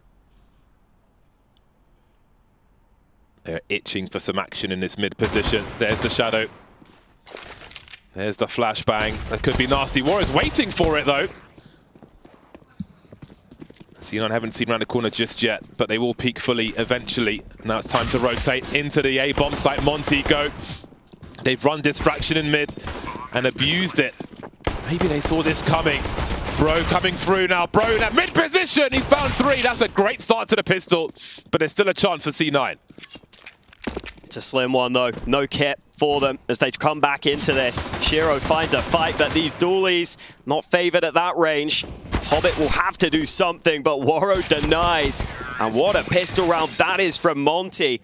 They're itching for some action in this mid position. There's the shadow. There's the flashbang. That could be nasty. Warriors waiting for it, though. C9 haven't seen around the corner just yet, but they will peek fully eventually. Now it's time to rotate into the A bomb site. Monty go. They've run distraction in mid and abused it. Maybe they saw this coming. Bro coming through now. Bro in that mid position. He's found 3. That's a great start to the pistol, but there's still a chance for C9. It's a slim one, though. No kit for them as they come back into this. Shiro finds a fight, but these dualies not favored at that range. Hobbit will have to do something, but Waro denies. And what a pistol round that is from Monty.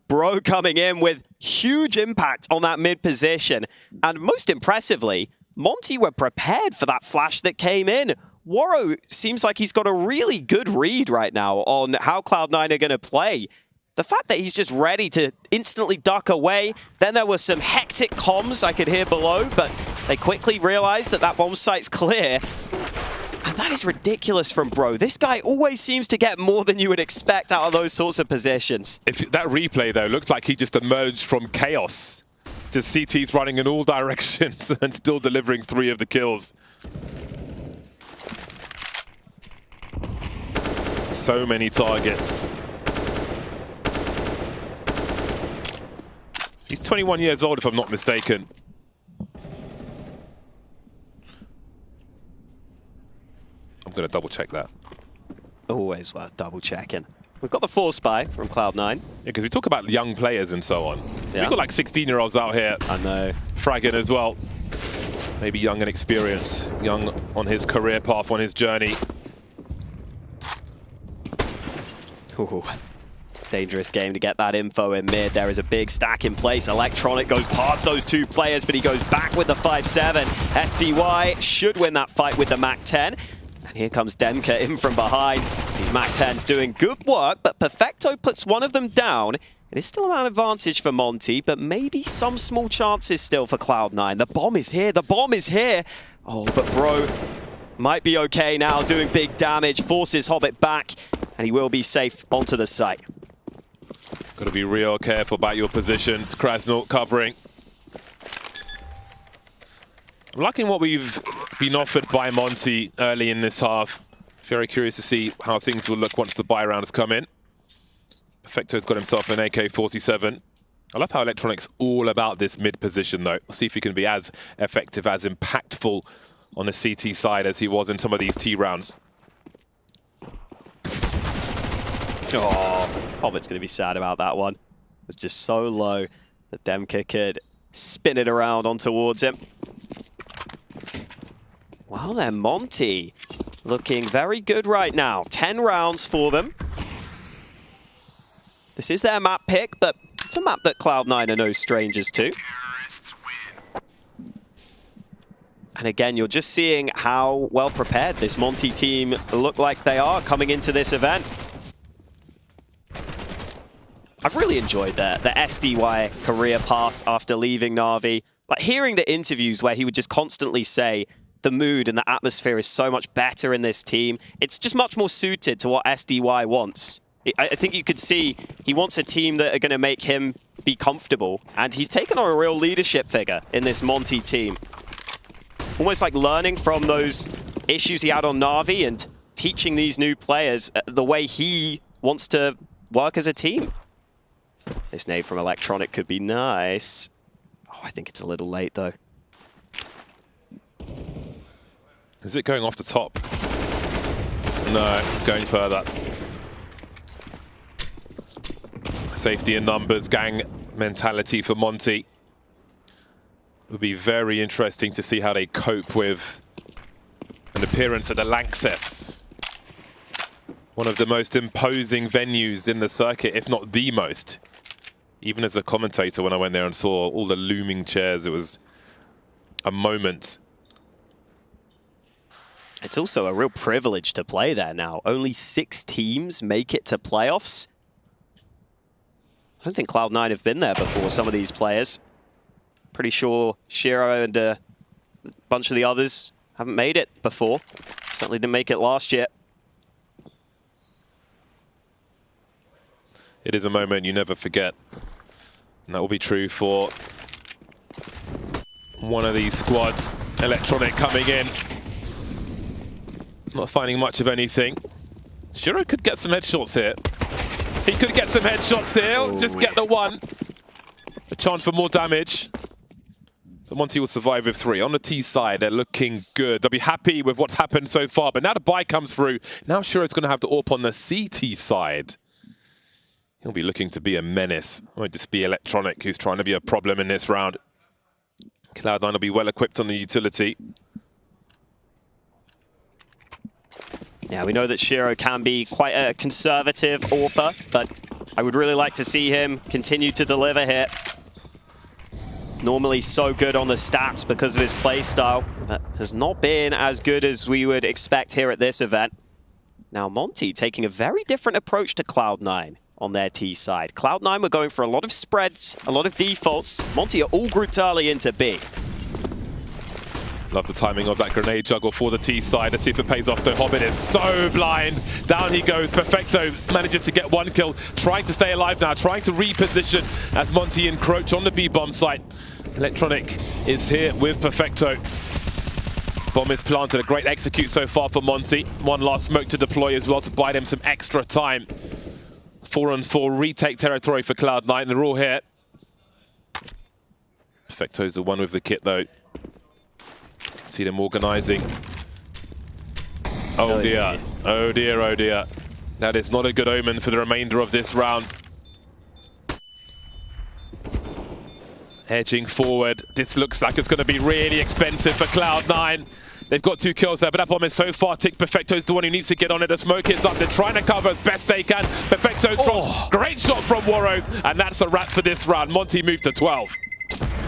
Bro coming in with huge impact on that mid position. And most impressively, Monty were prepared for that flash that came in. Waro seems like he's got a really good read right now on how Cloud9 are going to play. The fact that he's just ready to instantly duck away. Then there was some hectic comms I could hear below, but they quickly realized that that bomb site's clear. And that is ridiculous from Bro. This guy always seems to get more than you would expect out of those sorts of positions. If that replay, though, looked like he just emerged from chaos. Just CT's running in all directions and still delivering 3 of the kills. So many targets. He's 21 years old, if I'm not mistaken. I'm going to double check that. Always worth double checking. We've got the Force Spy from Cloud9. Yeah, because we talk about young players and so on. Yeah. We've got like 16-year-olds out here. I know. Fragging as well. Maybe young and experienced. Young on his career path, on his journey. Ooh. Dangerous game to get that info in mid. There is a big stack in place. Electronic goes past those two players, but he goes back with the 5-7. SDY should win that fight with the MAC-10. And here comes Demka in from behind. These MAC-10s doing good work, but Perfecto puts one of them down. It is still an advantage for Monty, but maybe some small chances still for Cloud9. The bomb is here. The bomb is here. Oh, but Bro might be okay now, doing big damage. Forces Hobbit back, and he will be safe onto the site. Got to be real careful about your positions. Krasnal covering. I'm liking what we've been offered by Monty early in this half. Very curious to see how things will look once the buy round has come in. Perfecto's got himself an AK-47. I love how Electronic's all about this mid position, though. We'll see if he can be as effective, as impactful on the CT side as he was in some of these T rounds. Oh, Hobbit's going to be sad about that one. It was just so low that Demka could spin it around on towards him. Wow, then Monty looking very good right now. 10 rounds for them. This is their map pick, but it's a map that Cloud9 are no strangers to. And again, you're just seeing how well prepared this Monty team look like they are coming into this event. I've really enjoyed the SDY career path after leaving Na'Vi. Like hearing the interviews where he would just constantly say the mood and the atmosphere is so much better in this team. It's just much more suited to what SDY wants. I think you could see he wants a team that are going to make him be comfortable. And he's taken on a real leadership figure in this Monty team. Almost like learning from those issues he had on Na'Vi and teaching these new players the way he wants to work as a team. This nade from Electronic could be nice. Oh, I think it's a little late, though. Is it going off the top? No, it's going further. Safety in numbers, gang mentality for Monty. It would be very interesting to see how they cope with an appearance at the Lanxess. One of the most imposing venues in the circuit, if not the most. Even as a commentator, when I went there and saw all the looming chairs, it was a moment. It's also a real privilege to play there now. Only 6 teams make it to playoffs. I don't think Cloud9 have been there before, some of these players. Pretty sure Shiro and a bunch of the others haven't made it before. Certainly didn't make it last year. It is a moment you never forget. And that will be true for one of these squads. Electronic coming in. Not finding much of anything. Shiro could get some headshots here. He could get some headshots here. Oh, just get the one. A chance for more damage. But Monty will survive with 3. On the T side, they're looking good. They'll be happy with what's happened so far. But now the buy comes through. Now Shiro's going to have to AWP on the CT side. He'll be looking to be a menace. It won't just be Electronic who's trying to be a problem in this round. Cloud9 will be well equipped on the utility. Yeah, we know that Shiro can be quite a conservative AWPer, but I would really like to see him continue to deliver here. Normally so good on the stats because of his playstyle, but has not been as good as we would expect here at this event. Now Monty taking a very different approach to Cloud9 on their T side. Cloud9 were going for a lot of spreads, a lot of defaults. Monty are all grouped early into B. Love the timing of that grenade juggle for the T side. Let's see if it pays off. The Hobbit is so blind. Down he goes. Perfecto manages to get 1 kill. Trying to stay alive now. Trying to reposition as Monty encroach on the B-bomb site. Electronic is here with Perfecto. Bomb is planted. A great execute so far for Monty. One last smoke to deploy as well to buy them some extra time. 4-on-4 retake territory for Cloud9. They're all here. Perfecto's the one with the kit though. See them organizing. Oh dear. Oh dear, oh dear. That is not a good omen for the remainder of this round. Edging forward. This looks like it's going to be really expensive for Cloud9. They've got 2 kills there, but that bomb is so far ticked. Perfecto's the one who needs to get on it. The smoke is up. They're trying to cover as best they can. Perfecto drops. Great shot from Waro, and that's a wrap for this round. Monty moved to 12.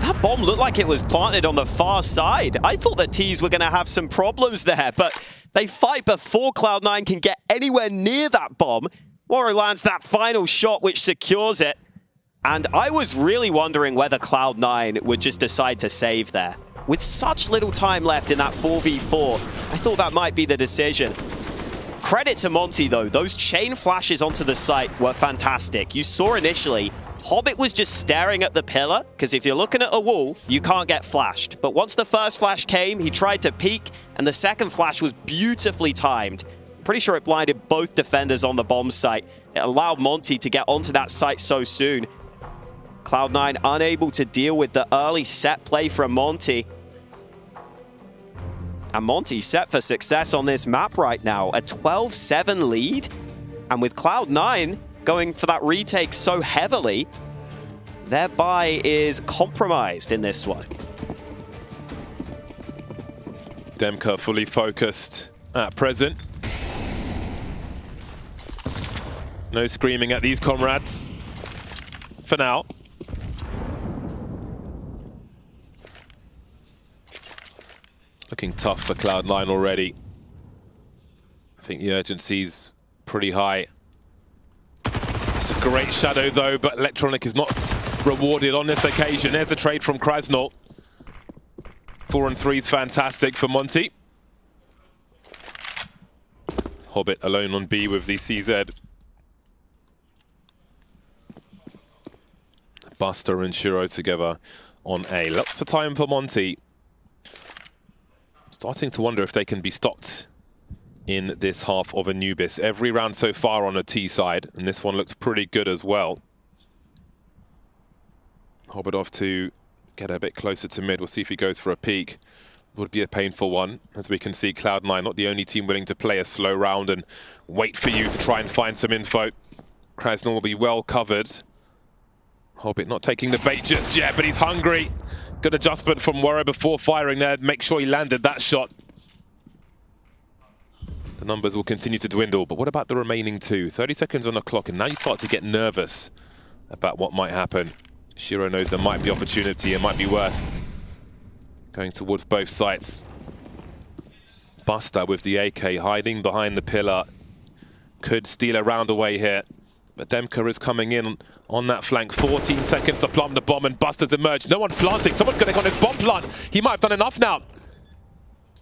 That bomb looked like it was planted on the far side. I thought the T's were going to have some problems there, but they fight before Cloud9 can get anywhere near that bomb. Waro lands that final shot, which secures it. And I was really wondering whether Cloud9 would just decide to save there. With such little time left in that 4v4, I thought that might be the decision. Credit to Monty, though. Those chain flashes onto the site were fantastic. You saw initially, Hobbit was just staring at the pillar, because if you're looking at a wall, you can't get flashed. But once the first flash came, he tried to peek, and the second flash was beautifully timed. Pretty sure it blinded both defenders on the bomb site. It allowed Monty to get onto that site so soon. Cloud9 unable to deal with the early set play from Monty. And Monty set for success on this map right now. A 12-7 lead. And with Cloud9 going for that retake so heavily, their buy is compromised in this one. Demka fully focused at present. No screaming at these comrades for now. Looking tough for Cloud9 already. I think the urgency's pretty high. It's a great shadow though, but Electronic is not rewarded on this occasion. There's a trade from Krasnal. 4 and 3 is fantastic for Monty. Hobbit alone on B with the CZ. Buster and Shiro together on A. Lots of time for Monty. Starting to wonder if they can be stopped in this half of Anubis. Every round so far on a T side, and this one looks pretty good as well. Hobbit off to get a bit closer to mid. We'll see if he goes for a peek. Would be a painful one. As we can see, Cloud9 not the only team willing to play a slow round and wait for you to try and find some info. Krasnal will be well covered. Hobbit not taking the bait just yet, but he's hungry. Good adjustment from Waro before firing there. Make sure he landed that shot. The numbers will continue to dwindle, but what about the remaining 2? 30 seconds on the clock, and now you start to get nervous about what might happen. Shiro knows there might be opportunity, it might be worth going towards both sites. Buster with the AK hiding behind the pillar. Could steal a round away here. But Demka is coming in on that flank. 14 seconds to plumb the bomb, and Buster's emerged. No one's planting. Someone's going to go on his bomb plant. He might have done enough now.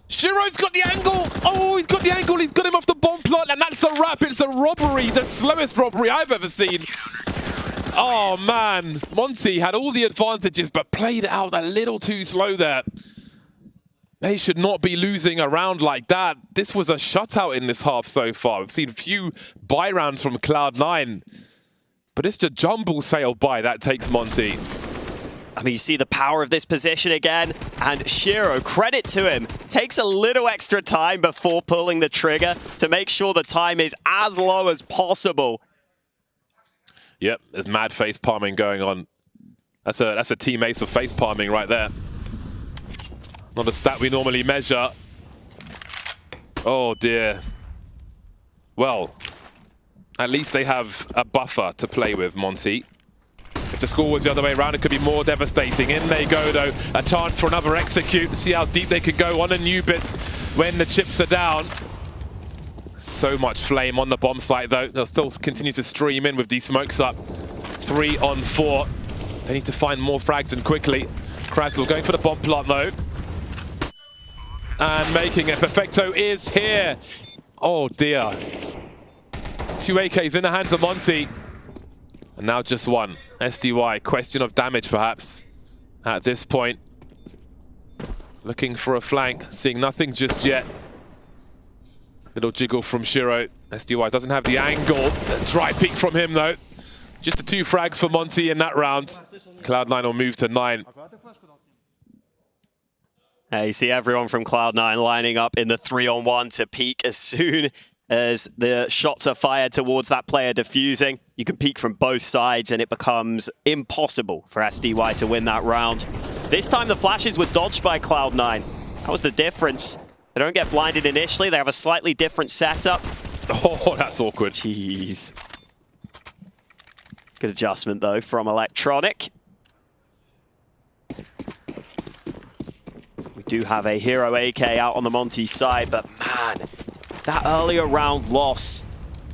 Shiro's got the angle. Oh, he's got the angle. He's got him off the bomb plant, and that's a wrap. It's a robbery, the slowest robbery I've ever seen. Oh, man. Monty had all the advantages, but played it out a little too slow there. They should not be losing a round like that. This was a shutout in this half so far. We've seen few buy rounds from Cloud9, but it's a jumble sale buy that takes Monty. I mean, you see the power of this position again, and Shiro, credit to him, takes a little extra time before pulling the trigger to make sure the time is as low as possible. Yep, there's mad face palming going on. That's a team ace of face palming right there. Not a stat we normally measure. Oh dear. Well, at least they have a buffer to play with, Monty. If the score was the other way around, it could be more devastating. In they go, though. A chance for another execute. See how deep they could go on Anubis when the chips are down. So much flame on the bomb site, though. They'll still continue to stream in with these smokes up. 3 on 4. They need to find more frags and quickly. Krasnal going for the bomb plant, though. And making it. Perfecto is here. Oh, dear. 2 AKs in the hands of Monty. And now just 1. SDY, question of damage, perhaps, at this point. Looking for a flank, seeing nothing just yet. Little jiggle from Shiro. SDY doesn't have the angle. Dry peek from him, though. Just the 2 frags for Monty in that round. Cloud9 will move to 9. You see everyone from Cloud9 lining up in the 3-on-1 to peek as soon as the shots are fired towards that player defusing. You can peek from both sides and it becomes impossible for SDY to win that round. This time the flashes were dodged by Cloud9. That was the difference They don't get blinded initially. They have a slightly different setup. Oh, that's awkward. Jeez. Good adjustment, though, from Electronic. We do have a hero AK out on the Monty side, but man, that earlier round loss,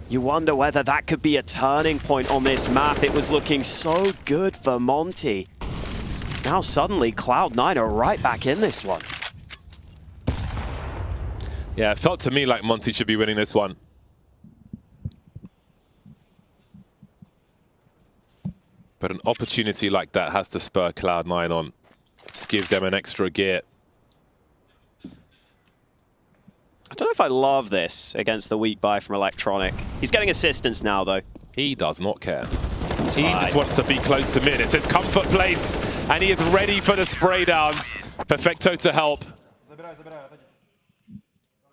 you wonder whether that could be a turning point on this map. It was looking so good for Monty. Now suddenly Cloud9 are right back in this one. Yeah, it felt to me like Monty should be winning this one. But an opportunity like that has to spur Cloud9 on. Just give them an extra gear. I don't know if I love this against the weak buy from Electronic. He's getting assistance now, though. He does not care. He just wants to be close to mid. It's his comfort place, and he is ready for the spray downs. Perfecto to help.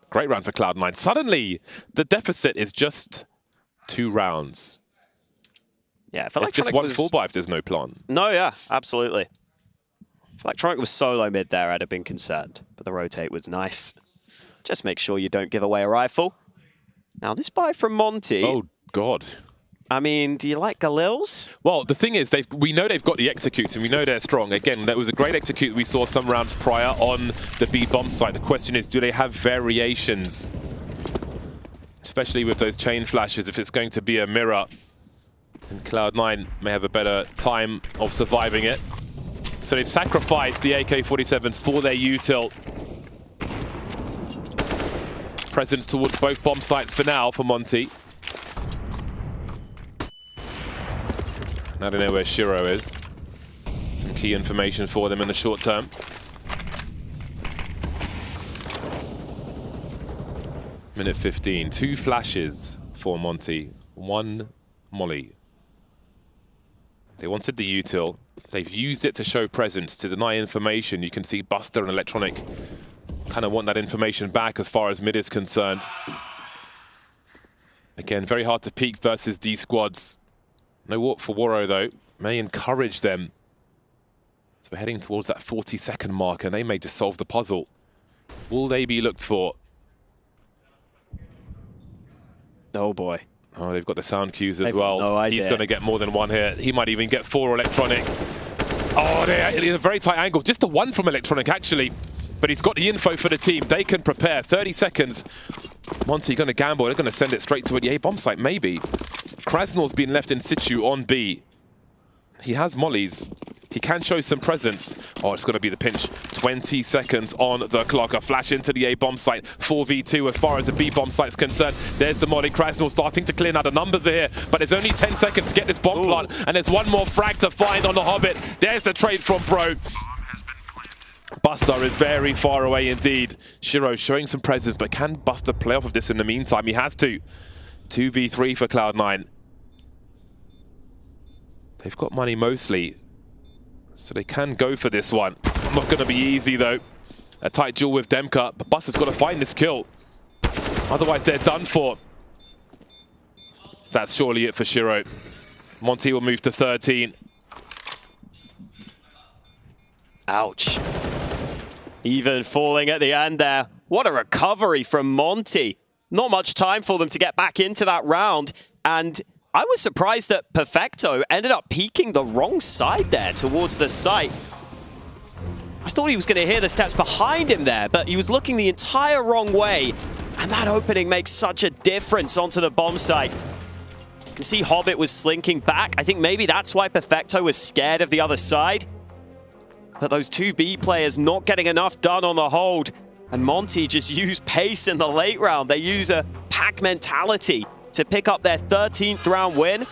Great round for Cloud9. Suddenly, the deficit is just 2 rounds. Yeah, if it's just one full buy if there's no plan. No, yeah, absolutely. If Electronic was solo mid there, I'd have been concerned. But the rotate was nice. Just make sure you don't give away a rifle. Now, this buy from Monty... Oh, God. I mean, do you like Galil's? Well, the thing is, we know they've got the executes, and we know they're strong. Again, that was a great execute we saw some rounds prior on the B bomb site. The question is, do they have variations? Especially with those chain flashes, if it's going to be a mirror. And Cloud9 may have a better time of surviving it. So they've sacrificed the AK-47s for their util. Presence towards both bomb sites for now for Monty. Now they know where Shiro is. Some key information for them in the short term. Minute 15. 2 flashes for Monty. 1 molly. They wanted the util. They've used it to show presence, to deny information. You can see Buster and Electronic kind of want that information back as far as mid is concerned. Again, very hard to peek versus D squads. No walk for Waro, though. May encourage them. So we're heading towards that 40-second mark, and they may just solve the puzzle. Will they be looked for? Oh, boy. Oh, they've got the sound cues as well. No idea. He's going to get more than 1 here. He might even get 4 Electronic. Oh, they're in a very tight angle. Just a 1 from Electronic, actually. But he's got the info for the team. They can prepare. 30 seconds. Monty going to gamble. They're going to send it straight to the A bomb site, maybe. Krasnal's been left in situ on B. He has mollies. He can show some presence. Oh, it's going to be the pinch. 20 seconds on the clock. A flash into the A bomb site. 4v2 as far as the B bomb site's concerned. There's the molly. Krasnal starting to clear. Now the numbers are here, but there's only 10 seconds to get this bomb plant, and there's 1 more frag to find on the Hobbit. There's the trade from Pro. Buster is very far away indeed. Shiro showing some presence, but can Buster play off of this in the meantime? He has to. 2v3 for Cloud9. They've got money mostly, so they can go for this one. Not going to be easy, though. A tight duel with Demka, but Buster's got to find this kill. Otherwise, they're done for. That's surely it for Shiro. Monty will move to 13. Ouch. Even falling at the end there. What a recovery from Monty. Not much time for them to get back into that round. And I was surprised that Perfecto ended up peeking the wrong side there towards the site. I thought he was going to hear the steps behind him there, but he was looking the entire wrong way. And that opening makes such a difference onto the bomb site. You can see Hobbit was slinking back. I think maybe that's why Perfecto was scared of the other side. But those 2 B players not getting enough done on the hold. And Monty just used pace in the late round. They use a pack mentality to pick up their 13th round win.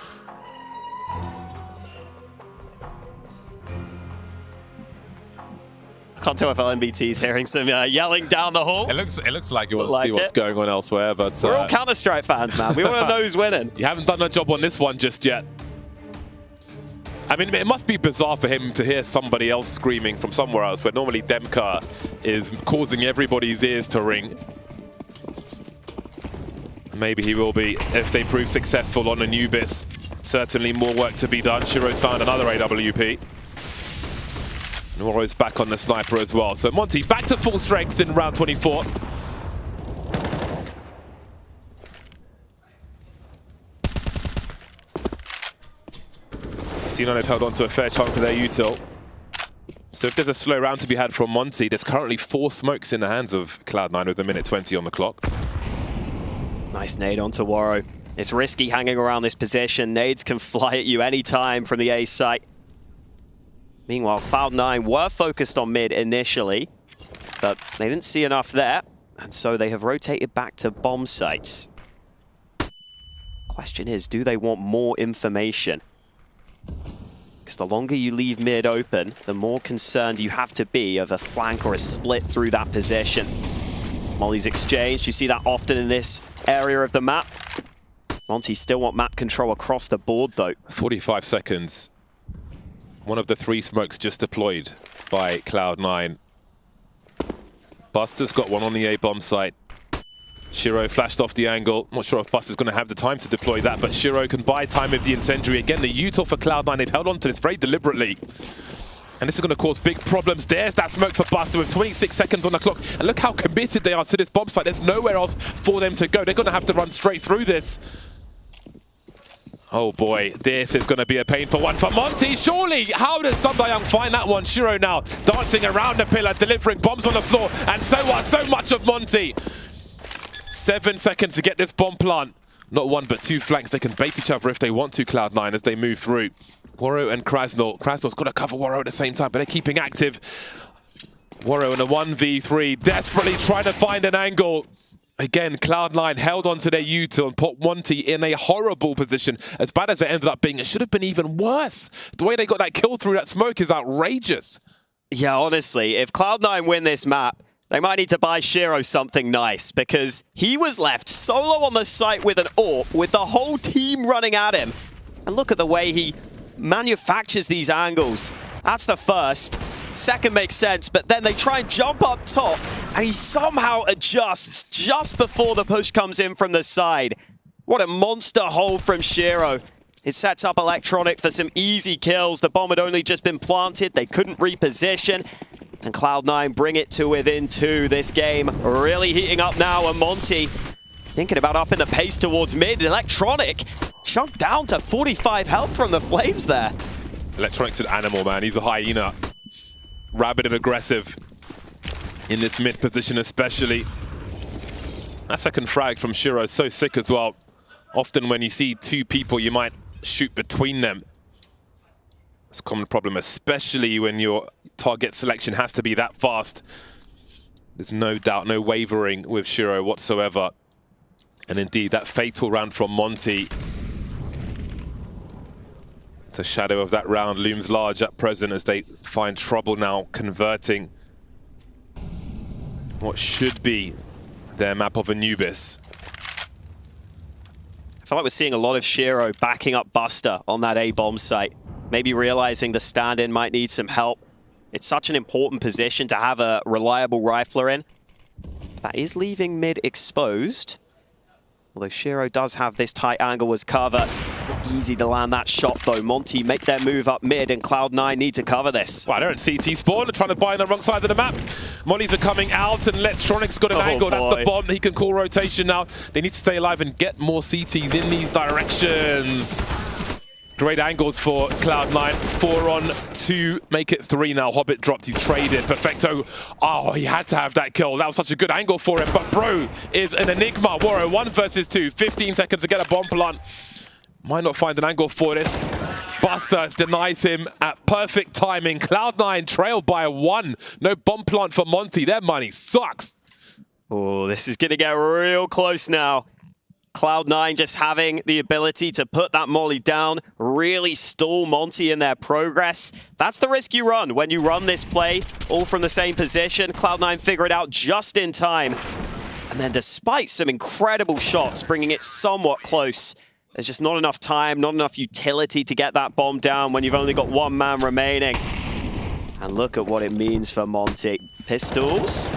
I can't tell if LMBT's hearing some yelling down the hall. It looks like you want to see what's going on elsewhere, but we're all Counter-Strike fans, man. We want to know who's winning. You haven't done a job on this one just yet. I mean, it must be bizarre for him to hear somebody else screaming from somewhere else, where normally Demka is causing everybody's ears to ring. Maybe he will be if they prove successful on Anubis. Certainly more work to be done. Shiro's found another AWP. Noro's back on the sniper as well. So Monty back to full strength in round 24. T9 have held on to a fair chunk of their util. So if there's a slow round to be had from Monty, there's currently 4 smokes in the hands of Cloud9 with 1:20 on the clock. Nice nade onto Waro. It's risky hanging around this position. Nades can fly at you anytime from the A site. Meanwhile, Cloud9 were focused on mid initially, but they didn't see enough there, and so they have rotated back to bomb sites. Question is, do they want more information? Because the longer you leave mid open, the more concerned you have to be of a flank or a split through that position. Molly's exchanged. You see that often in this area of the map. Monty still want map control across the board, though. 45 seconds. One of the 3 smokes just deployed by Cloud9. Buster's got one on the A bomb site. Shiro flashed off the angle. Not sure if Buster's going to have the time to deploy that, but Shiro can buy time with the incendiary. Again, the util for Cloud9, they've held on to this very deliberately. And this is going to cause big problems. There's that smoke for Buster with 26 seconds on the clock. And look how committed they are to this bomb site. There's nowhere else for them to go. They're going to have to run straight through this. Oh boy, this is going to be a painful one for Monty. Surely, how does Sundayang find that one? Shiro now dancing around the pillar, delivering bombs on the floor. And so much of Monty. 7 seconds to get this bomb plant. Not one, but 2 flanks. They can bait each other if they want to, Cloud9, as they move through. Waro and Krasnal. Krasnal's got to cover Waro at the same time, but they're keeping active. Waro in a 1v3, desperately trying to find an angle. Again, Cloud9 held onto their util and put Monty in a horrible position. As bad as it ended up being, it should have been even worse. The way they got that kill through that smoke is outrageous. Yeah, honestly, if Cloud9 win this map, they might need to buy Shiro something nice, because he was left solo on the site with an AWP, with the whole team running at him. And look at the way he manufactures these angles. That's the first. Second makes sense, but then they try and jump up top, and he somehow adjusts just before the push comes in from the side. What a monster hold from Shiro. It sets up Electronic for some easy kills. The bomb had only just been planted. They couldn't reposition. And Cloud9 bring it to within 2. This game really heating up now, and Monty thinking about upping the pace towards mid. Electronic chunked down to 45 health from the flames there. Electronic's an animal, man. He's a hyena. Rabid and aggressive in this mid position especially. That second frag from Shiro is so sick as well. Often when you see 2 people, you might shoot between them. It's a common problem, especially when your target selection has to be that fast. There's no doubt, no wavering with Shiro whatsoever. And indeed, that fatal round from Monty. The shadow of that round looms large at present as they find trouble now converting what should be their map of Anubis. I feel like we're seeing a lot of Shiro backing up Buster on that A-bomb site. Maybe realizing the stand-in might need some help. It's such an important position to have a reliable rifler in. That is leaving mid exposed. Although Shiro does have this tight angle as cover. Not easy to land that shot though. Monty make their move up mid, and Cloud9 need to cover this. Wow, they're in CT spawn. They're trying to buy on the wrong side of the map. Mollies are coming out, and Electronic's got an angle. That's the bomb. He can call rotation now. They need to stay alive and get more CTs in these directions. Great angles for Cloud9. 4 on 2, make it 3 now. Hobbit dropped, he's traded. Perfecto, oh, he had to have that kill. That was such a good angle for him, but bro is an enigma. Waro, 1 versus 2, 15 seconds to get a bomb plant. Might not find an angle for this. Buster denies him at perfect timing. Cloud9 trailed by 1. No bomb plant for Monty, their money sucks. Oh, this is gonna get real close now. Cloud9 just having the ability to put that molly down, really stall Monty in their progress. That's the risk you run when you run this play, all from the same position. Cloud9 figure it out just in time. And then despite some incredible shots, bringing it somewhat close, there's just not enough time, not enough utility to get that bomb down when you've only got 1 man remaining. And look at what it means for Monty. Pistols,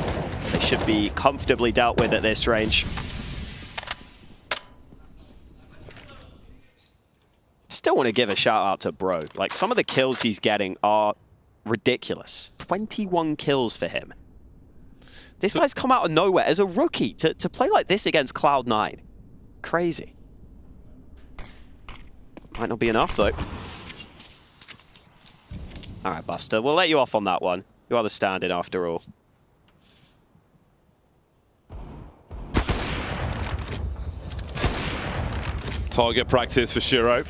they should be comfortably dealt with at this range. Still want to give a shout out to Bro. Like, some of the kills he's getting are ridiculous. 21 kills for him. This guy's come out of nowhere as a rookie to play like this against Cloud9. Crazy. Might not be enough though. All right, Buster, we'll let you off on that one. You are the stand-in after all. Target practice for Shiro.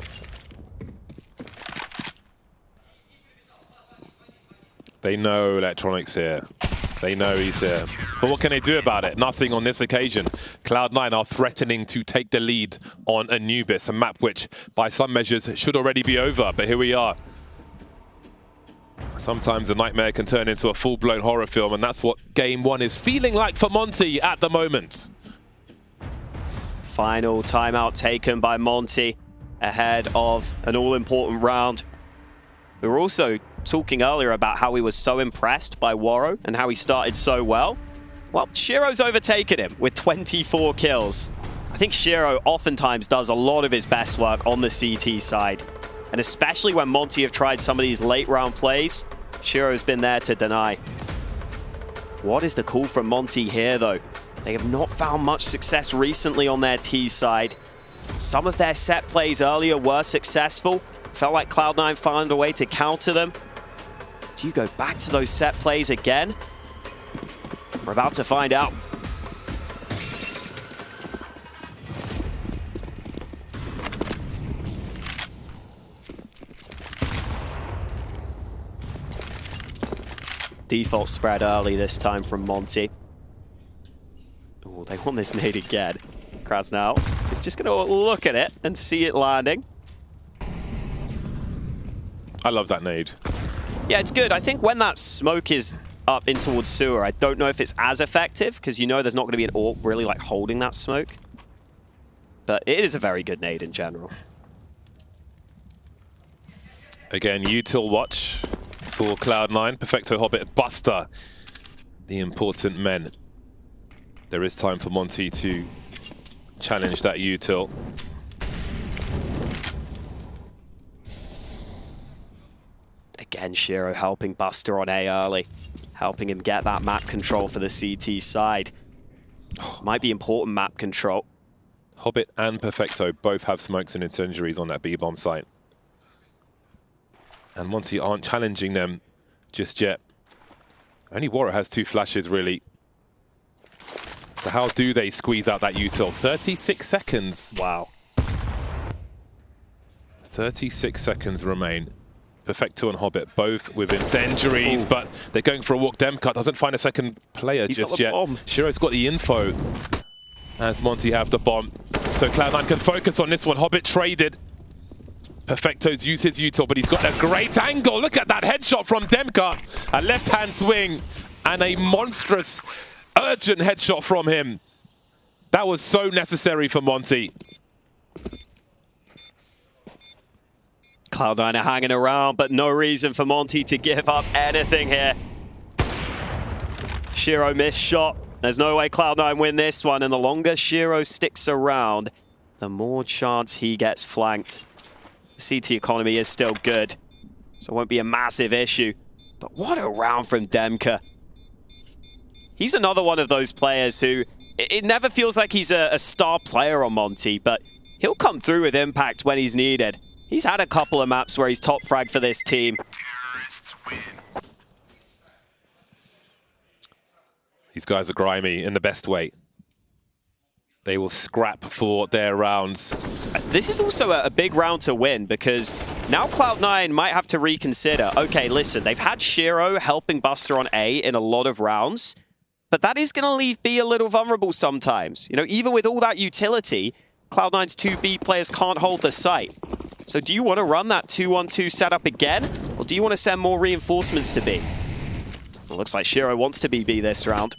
They know Electronic's here. They know he's here. But what can they do about it? Nothing on this occasion. Cloud9 are threatening to take the lead on Anubis, a map which, by some measures, should already be over. But here we are. Sometimes a nightmare can turn into a full-blown horror film, and that's what Game 1 is feeling like for Monty at the moment. Final timeout taken by Monty ahead of an all-important round. We were also talking earlier about how he was so impressed by Waro and how he started so well. Well, Shiro's overtaken him with 24 kills. I think Shiro oftentimes does a lot of his best work on the CT side. And especially when Monty have tried some of these late round plays, Shiro's been there to deny. What is the call from Monty here, though? They have not found much success recently on their T side. Some of their set plays earlier were successful. Felt like Cloud9 found a way to counter them. Do you go back to those set plays again? We're about to find out. Default spread early this time from Monty. Oh, they want this nade again. Krasnal is just going to look at it and see it landing. I love that nade. Yeah, it's good. I think when that smoke is up in towards sewer, I don't know if it's as effective, because you know there's not going to be an AWP really like holding that smoke. But it is a very good nade in general. Again, util watch for Cloud9. Perfecto, Hobbit, Buster, the important men. There is time for Monty to challenge that util. Again, Shiro helping Buster on A early, helping him get that map control for the CT side. Might be important map control. Hobbit and Perfecto both have smokes and incendiaries on that B-bomb site. And Monty aren't challenging them just yet. Only Waro has 2 flashes, really. So how do they squeeze out that util? 36 seconds. Wow. 36 seconds remain. Perfecto and Hobbit both with incendiaries, but they're going for a walk. Demcut doesn't find a second player just yet. Bomb. Shiro's got the info as Monty have the bomb. So Cloud9 can focus on this one. Hobbit traded. Perfecto's used his util, but he's got a great angle. Look at that headshot from Demcut. A left-hand swing and a monstrous, urgent headshot from him. That was so necessary for Monty. Cloud9 are hanging around, but no reason for Monty to give up anything here. Shiro missed shot. There's no way Cloud9 win this one, and the longer Shiro sticks around, the more chance he gets flanked. The CT economy is still good, so it won't be a massive issue. But what a round from Demka. He's another one of those players who, it never feels like he's a star player on Monty, but he'll come through with impact when he's needed. He's had a couple of maps where he's top frag for this team. These guys are grimy in the best way. They will scrap for their rounds. This is also a big round to win, because now Cloud9 might have to reconsider. Okay, listen, they've had Shiro helping Buster on A in a lot of rounds, but that is going to leave B a little vulnerable sometimes. You know, even with all that utility, Cloud9's 2 B players can't hold the site. So do you want to run that 2-1-2 setup again, or do you want to send more reinforcements to B? It looks like Shiro wants to be B this round.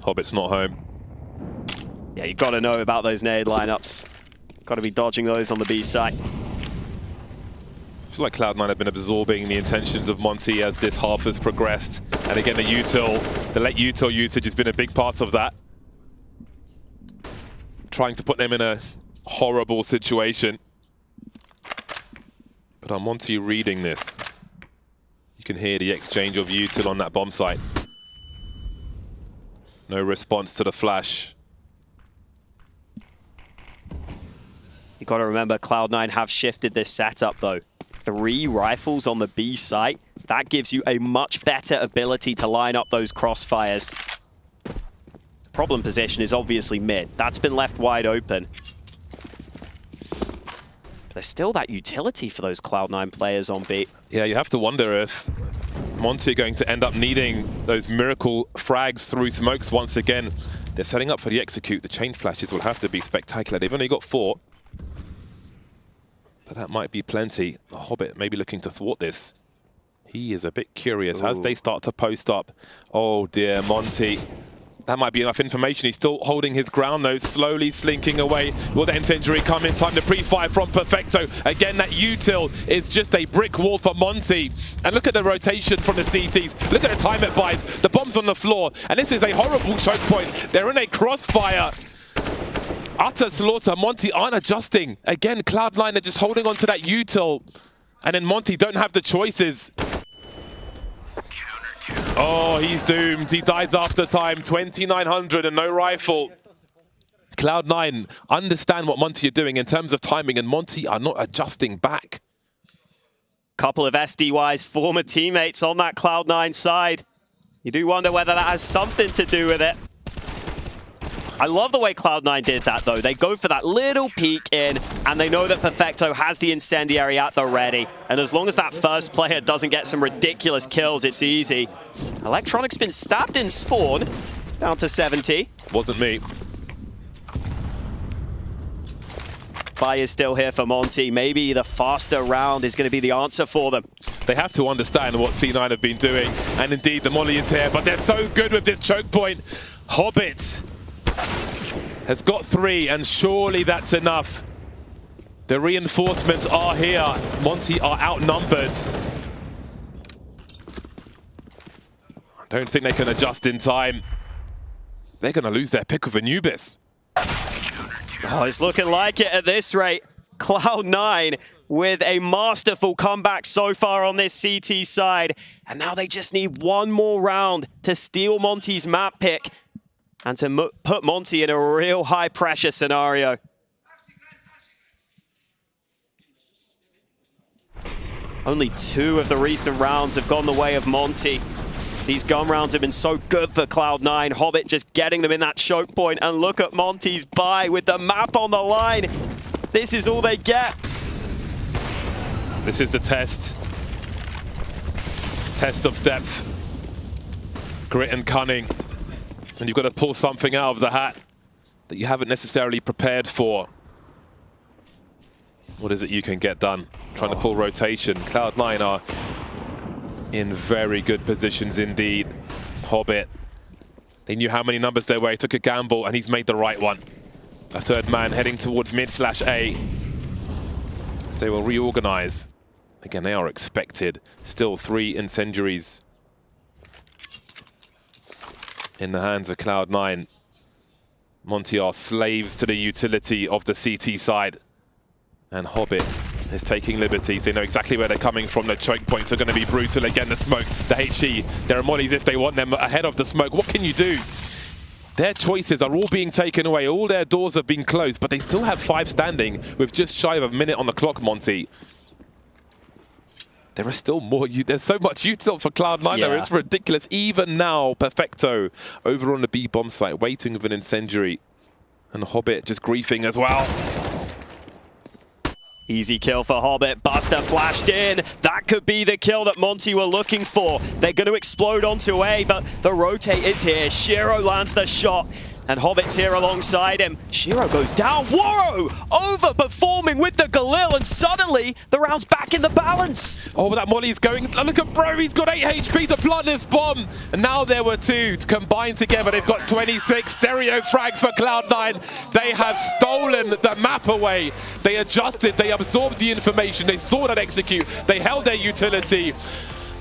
Hobbit's not home. Yeah, you got to know about those nade lineups. Got to be dodging those on the B side. I feel like Cloud9 have been absorbing the intentions of Monty as this half has progressed. And again, the util, the late util usage has been a big part of that. Trying to put them in a horrible situation. But are Monty reading this? You can hear the exchange of util on that bomb site. No response to the flash. You Got to remember, Cloud9 have shifted this setup, though. 3 rifles on the B site. That gives you a much better ability to line up those crossfires. Problem position is obviously mid. That's been left wide open. But there's still that utility for those Cloud9 players on B. Yeah, you have to wonder if Monty are going to end up needing those miracle frags through smokes once again. They're setting up for the execute. The chain flashes will have to be spectacular. They've only got 4. But that might be plenty. The Hobbit may be looking to thwart this. He is a bit curious as they start to post up. Oh dear, Monty. That might be enough information. He's still holding his ground though, slowly slinking away. Will the incendiary come in time to pre-fire from Perfecto? Again, that util is just a brick wall for Monty. And look at the rotation from the CTs. Look at the time it buys. The bomb's on the floor. And this is a horrible choke point. They're in a crossfire. Utter slaughter. Monty aren't adjusting. Again, Cloud9 are just holding on to that util. And then Monty don't have the choices. Oh, he's doomed. He dies after time. 2,900 and no rifle. Cloud9 understand what Monty are doing in terms of timing, and Monty are not adjusting back. Couple of SDY's former teammates on that Cloud9 side. You do wonder whether that has something to do with it. I love the way Cloud9 did that, though. They go for that little peek in, and they know that Perfecto has the incendiary at the ready. And as long as that first player doesn't get some ridiculous kills, it's easy. Electronic's been stabbed in spawn, down to 70. Wasn't me. Buy is still here for Monty. Maybe the faster round is going to be the answer for them. They have to understand what C9 have been doing. And indeed, the molly is here, but they're so good with this choke point. Hobbit has got 3, and surely that's enough. The reinforcements are here. Monty are outnumbered. I don't think they can adjust in time. They're going to lose their pick of Anubis. Oh, it's looking like it at this rate. Cloud9 with a masterful comeback so far on this CT side. And now they just need one more round to steal Monty's map pick and to put Monty in a real high-pressure scenario. Only 2 of the recent rounds have gone the way of Monty. These gun rounds have been so good for Cloud9. Hobbit just getting them in that choke point. And look at Monty's buy with the map on the line. This is all they get. This is the test. Test of depth. Grit and cunning. And you've got to pull something out of the hat that you haven't necessarily prepared for. What is it you can get done? Trying to pull rotation. Cloud9 are in very good positions indeed. Hobbit. They knew how many numbers there were. He took a gamble and he's made the right one. A third man heading towards mid/A. So they will reorganize. Again, they are expected. Still 3 incendiaries in the hands of Cloud9. Monty are slaves to the utility of the CT side. And Hobbit is taking liberties. They know exactly where they're coming from. The choke points are going to be brutal. Again, the smoke, the HE. There are mollies if they want them ahead of the smoke. What can you do? Their choices are all being taken away. All their doors have been closed, but they still have 5 standing with just shy of a minute on the clock, Monty. There are still more. There's so much util for Cloud9 there. It's ridiculous. Even now, Perfecto over on the B bomb site, waiting with an incendiary. And Hobbit just griefing as well. Easy kill for Hobbit. Buster flashed in. That could be the kill that Monty were looking for. They're going to explode onto A, but the rotate is here. Shiro lands the shot. And Hobbit's here alongside him. Shiro goes down. Whoa! Overperforming with the Galil, and suddenly the round's back in the balance. Oh, but that molly's going. Oh, look at Bro, he's got 8 HP to plant this bomb. And now there were 2 to combine together. They've got 26 stereo frags for Cloud9. They have stolen the map away. They adjusted, they absorbed the information, they saw that execute, they held their utility,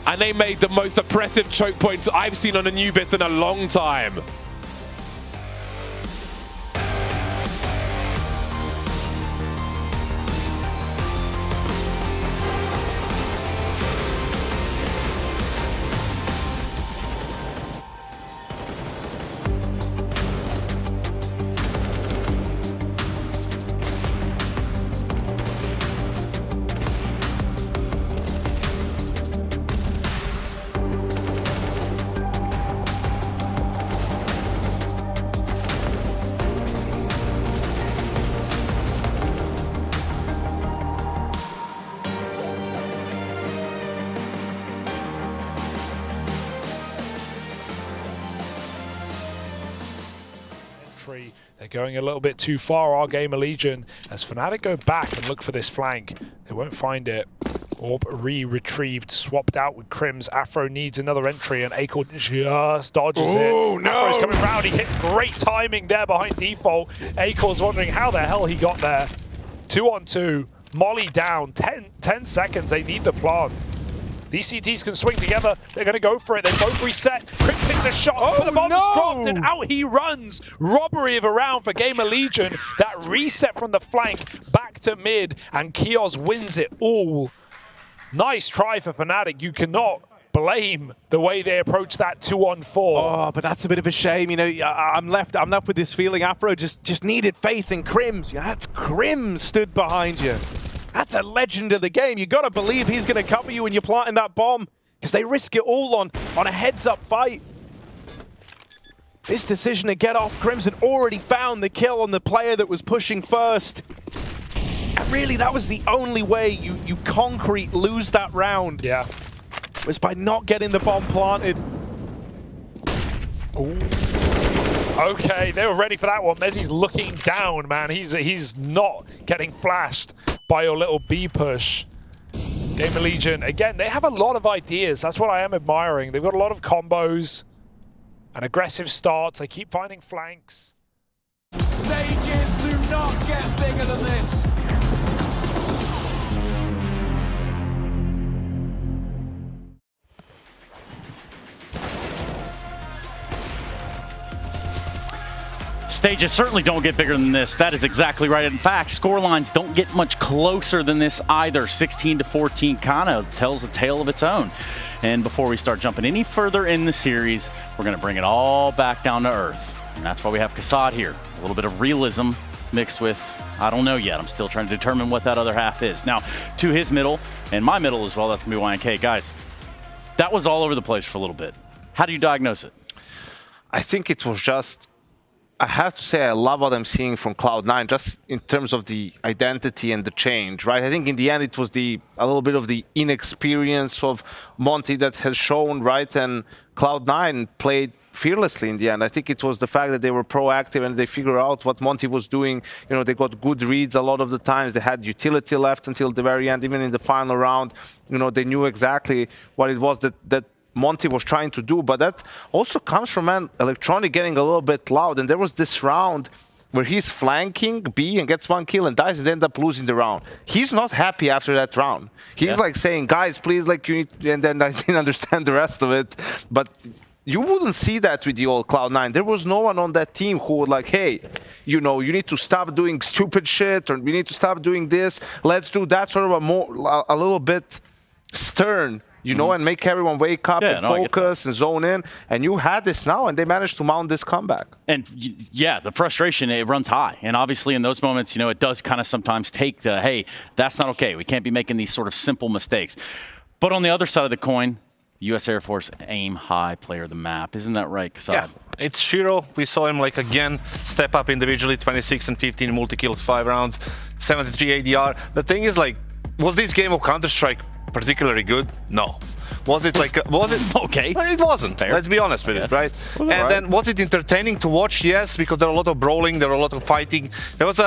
and they made the most oppressive choke points I've seen on Anubis in a long time. going a little bit too far, our Gamer Legion. As Fnatic go back and look for this flank, they won't find it. Orb retrieved, swapped out with Crims. Afro needs another entry, and Akel just dodges it. No. Afro's coming round. He hit great timing there behind default. Akel's wondering how the hell he got there. 2-on-2. Molly down. 10 seconds. They need the plant. These CTs can swing together. They're going to go for it. They both reset. Crim takes a shot, but the bomb's dropped, and out he runs. Robbery of a round for Gamer Legion. That reset from the flank back to mid, and Kios wins it all. Nice try for Fnatic. You cannot blame the way they approach that 2-on-4. Oh, but that's a bit of a shame. You know, I'm left with this feeling Afro just needed faith in Crims. That's Crims stood behind you. That's a legend of the game. You got to believe he's going to cover you when you're planting that bomb, because they risk it all on a heads-up fight. This decision to get off Crimson already found the kill on the player that was pushing first. And really, that was the only way you concrete lose that round. Yeah. Was by not getting the bomb planted. Ooh. Okay, they were ready for that one. Mezzi's looking down, man. He's not getting flashed by your little B push. Gamer Legion, again, they have a lot of ideas. That's what I am admiring. They've got a lot of combos and aggressive starts. They keep finding flanks. Stages do not get bigger than this. Stages certainly don't get bigger than this. That is exactly right. In fact, scorelines don't get much closer than this either. 16-14 kind of tells a tale of its own. And before we start jumping any further in the series, we're going to bring it all back down to earth. And that's why we have Kassad here. A little bit of realism mixed with, I don't know yet. I'm still trying to determine what that other half is. Now, to his middle and my middle as well, that's going to be YNK. Guys, that was all over the place for a little bit. How do you diagnose it? I think it was just, I have to say I love what I'm seeing from Cloud9, just in terms of the identity and the change, right? I think in the end it was a little bit of the inexperience of Monty that has shown, right? And Cloud9 played fearlessly in the end. I think it was the fact that they were proactive and they figured out what Monty was doing. You know, they got good reads a lot of the times. They had utility left until the very end, even in the final round. You know, they knew exactly what it was that Monty was trying to do, but that also comes from Electronic getting a little bit loud. And there was this round where he's flanking B and gets one kill and dies and end up losing the round. He's not happy after that round. He's like saying, guys, please, like you need, and then I didn't understand the rest of it. But you wouldn't see that with the old Cloud9. There was no one on that team who would like, hey, you know, you need to stop doing stupid shit, or we need to stop doing this. Let's do that sort of a little bit stern, you know, and make everyone wake up and focus and zone in. And you had this now, and they managed to mount this comeback. And yeah, the frustration, it runs high. And obviously in those moments, you know, it does kind of sometimes take the, hey, that's not okay. We can't be making these sort of simple mistakes. But on the other side of the coin, U.S. Air Force aim high player of the map. Isn't that right, Kassad? Yeah, it's Shiro. We saw him like again step up individually, 26 and 15 multi-kills, 5 rounds, 73 ADR. The thing is, like, was this game of Counter-Strike particularly good? No. Was it like, was it? Okay. It wasn't. Fair. Let's be honest with it, right? And then was it entertaining to watch? Yes, because there were a lot of brawling, there were a lot of fighting. There was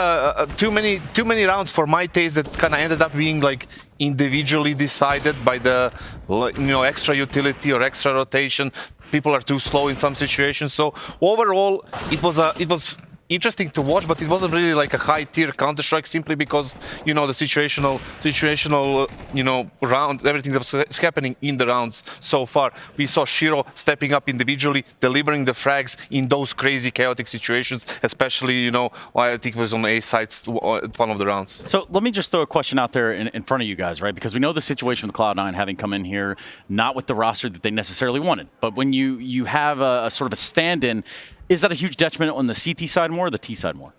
too many rounds for my taste that kind of ended up being like individually decided by the, you know, extra utility or extra rotation. People are too slow in some situations. So overall, it was interesting to watch, but it wasn't really like a high-tier Counter-Strike, simply because, you know, the situational, you know, round, everything that was happening in the rounds so far. We saw Shiro stepping up individually, delivering the frags in those crazy, chaotic situations, especially, you know, I think it was on the A sides one of the rounds. So let me just throw a question out there in front of you guys, right? Because we know the situation with Cloud9 having come in here, not with the roster that they necessarily wanted, but when you have a sort of a stand-in, is that a huge detriment on the CT side more or the T side more?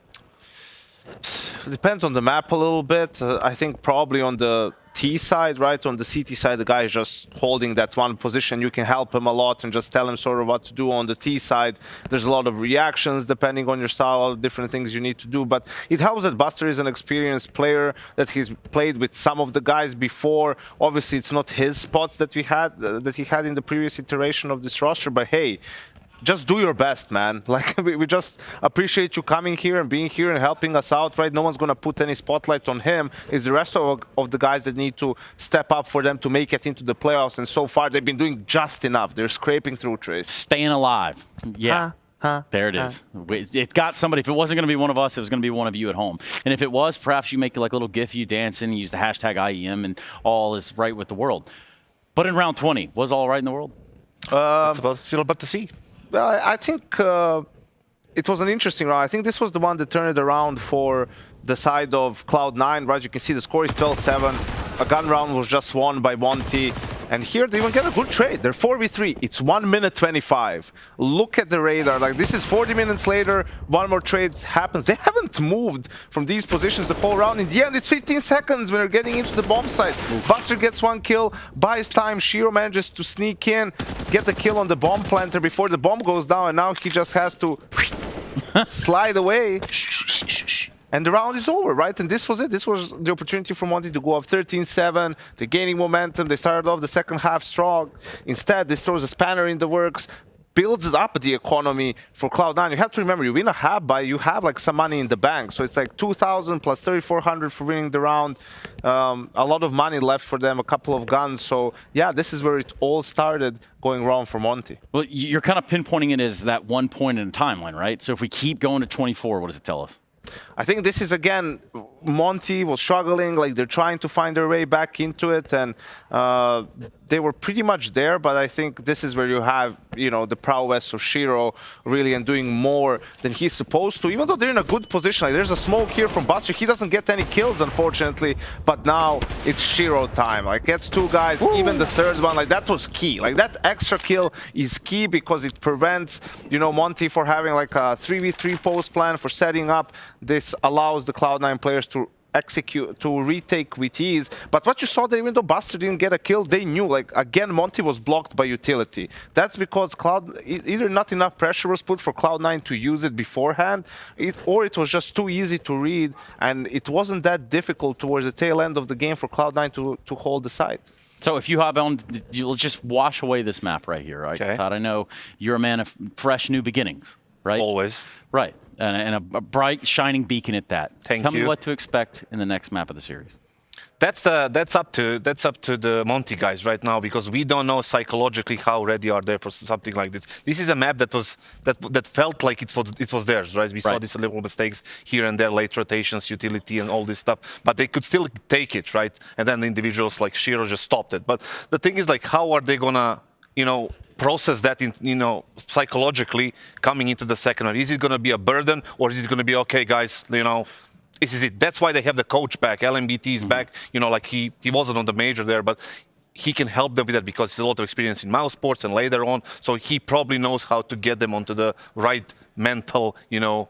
It depends on the map a little bit. I think probably on the T side, right? On the CT side, the guy is just holding that one position. You can help him a lot and just tell him sort of what to do. On the T side, there's a lot of reactions depending on your style, all the different things you need to do. But it helps that Buster is an experienced player, that he's played with some of the guys before. Obviously, it's not his spots that he had in the previous iteration of this roster, but hey, just do your best, man. Like, we just appreciate you coming here and being here and helping us out, right? No one's going to put any spotlight on him. It's the rest of the guys that need to step up for them to make it into the playoffs. And so far, they've been doing just enough. They're scraping through, Trace. Staying alive. Yeah. There it is. It's got somebody. If it wasn't going to be one of us, it was going to be one of you at home. And if it was, perhaps you make like a little gif, you dancing, you use the hashtag IEM, and all is right with the world. But in round 20, was all right in the world? It's still about to see. Well, I think it was an interesting round. I think this was the one that turned it around for the side of Cloud9, right? You can see the score is 12-7. A gun round was just won by Monty. And here they even get a good trade. They're 4v3. It's 1 minute 25. Look at the radar. Like, this is 40 minutes later. One more trade happens. They haven't moved from these positions the whole round. In the end, it's 15 seconds when they're getting into the bomb site. Buster gets 1 kill, buys time. Shiro manages to sneak in, get the kill on the bomb planter before the bomb goes down. And now he just has to slide away. And the round is over, right? And this was it. This was the opportunity for Monty to go up 13-7. They're gaining momentum. They started off the second half strong. Instead, this throws a spanner in the works, builds up the economy for Cloud9. You have to remember, you win a half by, you have like some money in the bank. So it's like 2,000 plus 3,400 for winning the round. A lot of money left for them, a couple of guns. So yeah, this is where it all started going wrong for Monty. Well, you're kind of pinpointing it as that one point in a timeline, right? So if we keep going to 24, what does it tell us? I think this is, again, Monty was struggling, like they're trying to find their way back into it, and they were pretty much there, but I think this is where you have, you know, the prowess of Shiro really and doing more than he's supposed to, even though they're in a good position. Like, there's a smoke here from Buster. He doesn't get any kills, unfortunately, but now it's Shiro time. Like, gets 2 guys, even the third one, like, that was key. Like, that extra kill is key because it prevents, you know, Monty for having like a 3v3 post plan for setting up. This allows the Cloud9 players to execute, to retake with ease. But what you saw there, even though Buster didn't get a kill, they knew, like, again, Monty was blocked by utility. That's because either not enough pressure was put for Cloud9 to use it beforehand, or it was just too easy to read, and it wasn't that difficult towards the tail end of the game for Cloud9 to hold the site. So if you hop on, you'll just wash away this map right here, right? Okay. I know you're a man of fresh new beginnings, right? Always. Right. And a bright, shining beacon at that. Tell me what to expect in the next map of the series. That's up to the Monty guys right now, because we don't know psychologically how ready are they for something like this. This is a map that felt like it was theirs, right? We saw these little mistakes here and there, late rotations, utility, and all this stuff, but they could still take it, right? And then the individuals like Shiro just stopped it. But the thing is, like, how are they gonna, you know, process that in, you know, psychologically coming into the second round? Is it gonna be a burden, or is it gonna be, okay, guys, you know, this is it? That's why they have the coach back. LMBT is back. You know, like he wasn't on the major there, but he can help them with that because he's a lot of experience in mouse sports and later on. So he probably knows how to get them onto the right mental, you know,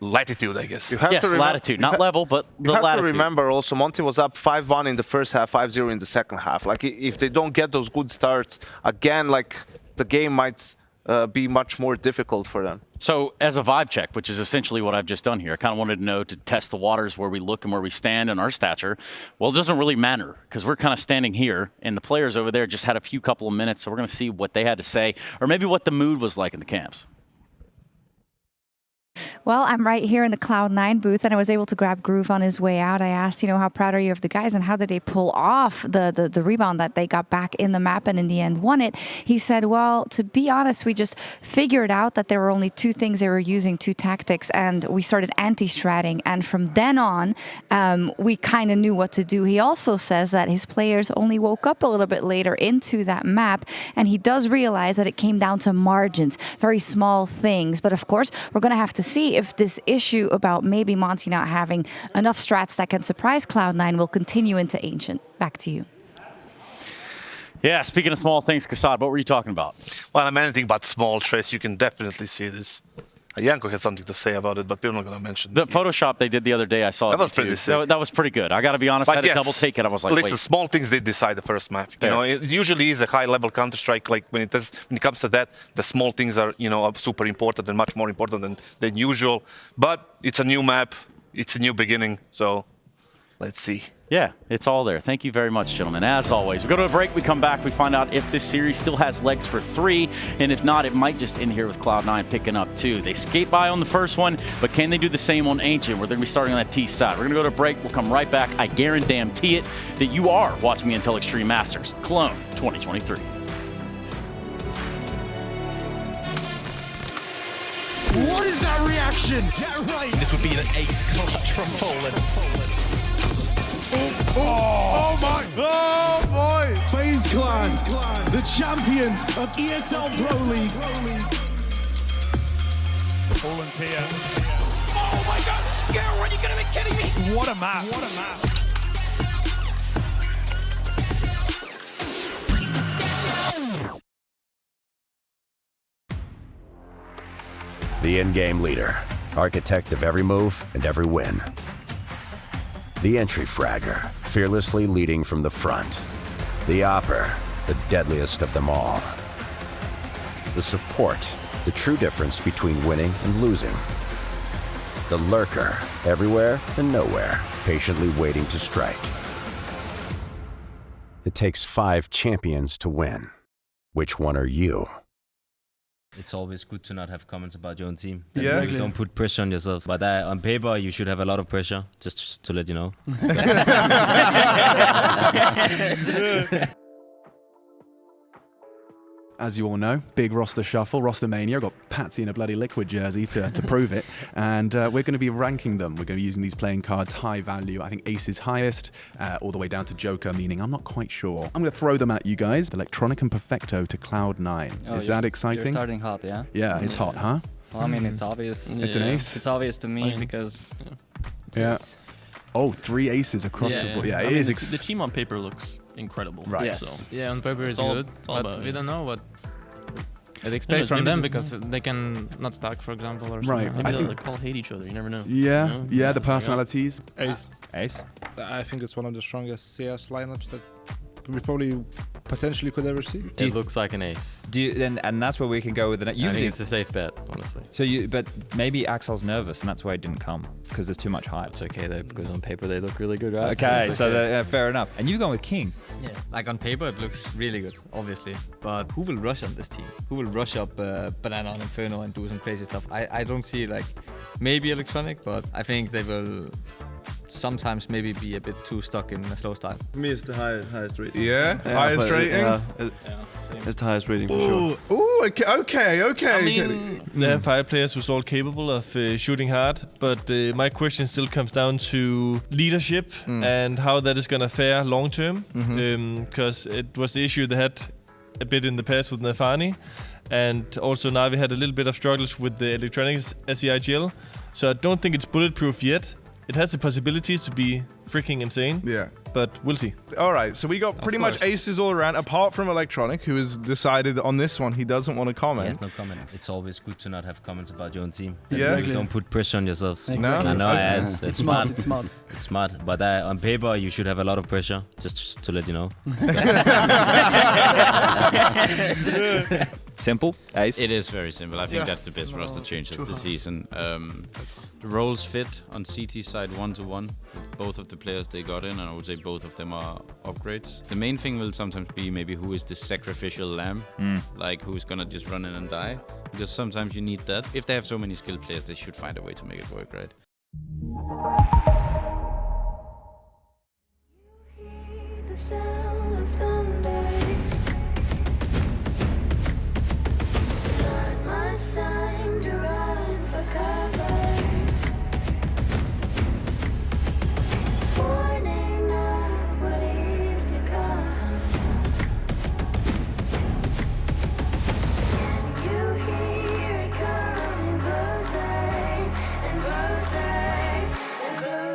latitude, I guess. Yes, latitude, not level, but the latitude. You have to remember also, Monty was up 5-1 in the first half, 5-0 in the second half. Like, if they don't get those good starts, again, like, the game might be much more difficult for them. So as a vibe check, which is essentially what I've just done here, I kind of wanted to know, to test the waters where we look and where we stand and our stature. Well, it doesn't really matter because we're kind of standing here and the players over there just had a couple of minutes. So we're going to see what they had to say, or maybe what the mood was like in the camps. Well, I'm right here in the Cloud9 booth, and I was able to grab Groove on his way out. I asked, you know, how proud are you of the guys, and how did they pull off the rebound that they got back in the map and in the end won it? He said, well, to be honest, we just figured out that there were only 2 things they were using, 2 tactics, and we started anti-stratting, and from then on, we kind of knew what to do. He also says that his players only woke up a little bit later into that map, and he does realize that it came down to margins, very small things. But of course, we're going to have to see if this issue about maybe Monty not having enough strats that can surprise Cloud9 will continue into Ancient. Back to you. Yeah, speaking of small things, Kassad, what were you talking about? Well, I'm anything but small, Trace. You can definitely see this. Janko had something to say about it, but we're not going to mention the Photoshop they did the other day. I saw that was pretty sick. That was pretty good. I got to be honest. But I had to double take it. I was like, listen, small things did decide the first map. You know, it usually is a high-level Counter-Strike. Like when it comes to that, the small things are, you know, super important and much more important than usual. But it's a new map. It's a new beginning. So let's see. Yeah, it's all there. Thank you very much, gentlemen. As always, we go to a break, we come back, we find out if this series still has legs for 3, and if not, it might just end here with Cloud9 picking up 2. They skate by on the first one, but can they do the same on Ancient? We're going to be starting on that T side. We're going to go to a break, we'll come right back. I guarantee it that you are watching the Intel Extreme Masters, Cologne 2023. What is that reaction? Yeah, right. This would be an ace clutch from Poland. Oh my! Oh boy! FaZe Clan, the champions of ESL Pro League. Poland's here. Oh my god! Girl, are you gonna be kidding me? What a map! What a map! The in-game leader, architect of every move and every win. The entry fragger, fearlessly leading from the front. The opper, the deadliest of them all. The support, the true difference between winning and losing. The lurker, everywhere and nowhere, patiently waiting to strike. It takes 5 champions to win. Which one are you? It's always good to not have comments about your own team. Yeah. Exactly. Don't put pressure on yourself. But on paper, you should have a lot of pressure, just to let you know. As you all know, big roster shuffle, roster mania. I've got Patsy in a bloody Liquid jersey to prove it. And we're going to be ranking them. We're going to be using these playing cards high value. I think Ace is highest, all the way down to Joker, meaning I'm not quite sure. I'm going to throw them at you guys. Electronic and Perfecto to Cloud9. Is that exciting? You're starting hot, yeah? Yeah, it's hot, huh? Well, I mean, it's obvious. It's an ace? It's obvious to me because... Yeah. Oh, 3 aces across the board. Yeah, it is. The team on paper looks incredible. Right. Yes. So Yeah, on paper it's all- good, it's all but about we it. don't know what it Yeah, expects from maybe them the- because they can not stack, for example, or Right. something. Maybe I they'll think- all hate each other. You never know. Yeah, You know? yeah, the Something like that. personalities. Ace. Ace? I think it's one of the strongest CS lineups that we probably potentially could ever see. It looks like an ace. And that's where we can go with it. I think it's a safe bet, honestly. But maybe Axel's nervous, and that's why he didn't come because there's too much hype. It's okay though, because on paper they look really good, right? Okay, it's so okay. fair enough. And you've gone with King. Yeah, like on paper it looks really good, obviously. But who will rush on this team? Who will rush up Banana on Inferno and do some crazy stuff? I don't see like maybe Electronic, but I think they will sometimes maybe be a bit too stuck in a slow style. For me, it's the highest rating. Yeah, highest rating? It's the highest rating for Ooh, sure. ooh, okay. I mean, there are 5 players who's all capable of shooting hard, but my question still comes down to leadership and how that is going to fare long term, because it was the issue they had a bit in the past with Nafani, and also Navi had a little bit of struggles with the Electronics SEIGL, so I don't think it's bulletproof yet. It has the possibilities to be freaking insane. Yeah. But we'll see. All right, so we got pretty much aces all around, apart from Electronic, who has decided on this one he doesn't want to comment. Yes, no comment. It's always good to not have comments about your own team. Yeah. Don't put pressure on yourselves. Exactly. I know, Okay. it's smart. It's smart. It's smart. But on paper, you should have a lot of pressure, just to let you know. Simple, Ace? It is very simple. I think Yeah. that's the best roster change of the hard. season. The roles fit on CT side 1-to-1 with both of the players they got in, and I would say both of them are upgrades. The main thing will sometimes be maybe who is the sacrificial lamb, like who's gonna just run in and die, because sometimes you need that. If they have so many skilled players, they should find a way to make it work, right? The sound of thunder. Not much time to run for cover. Warning of what is to come. Can you hear it coming closer and closer and closer?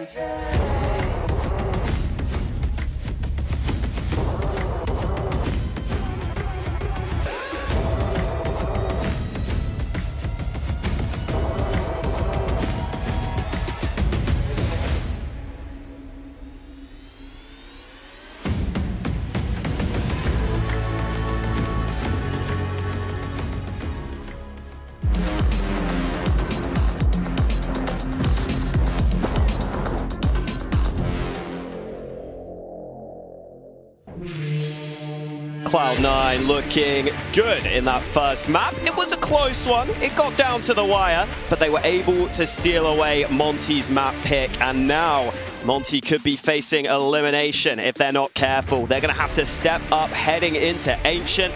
Cloud9 looking good in that first map. It was a close one. It got down to the wire, but they were able to steal away Monty's map pick. And now Monty could be facing elimination if they're not careful. They're going to have to step up heading into Ancient.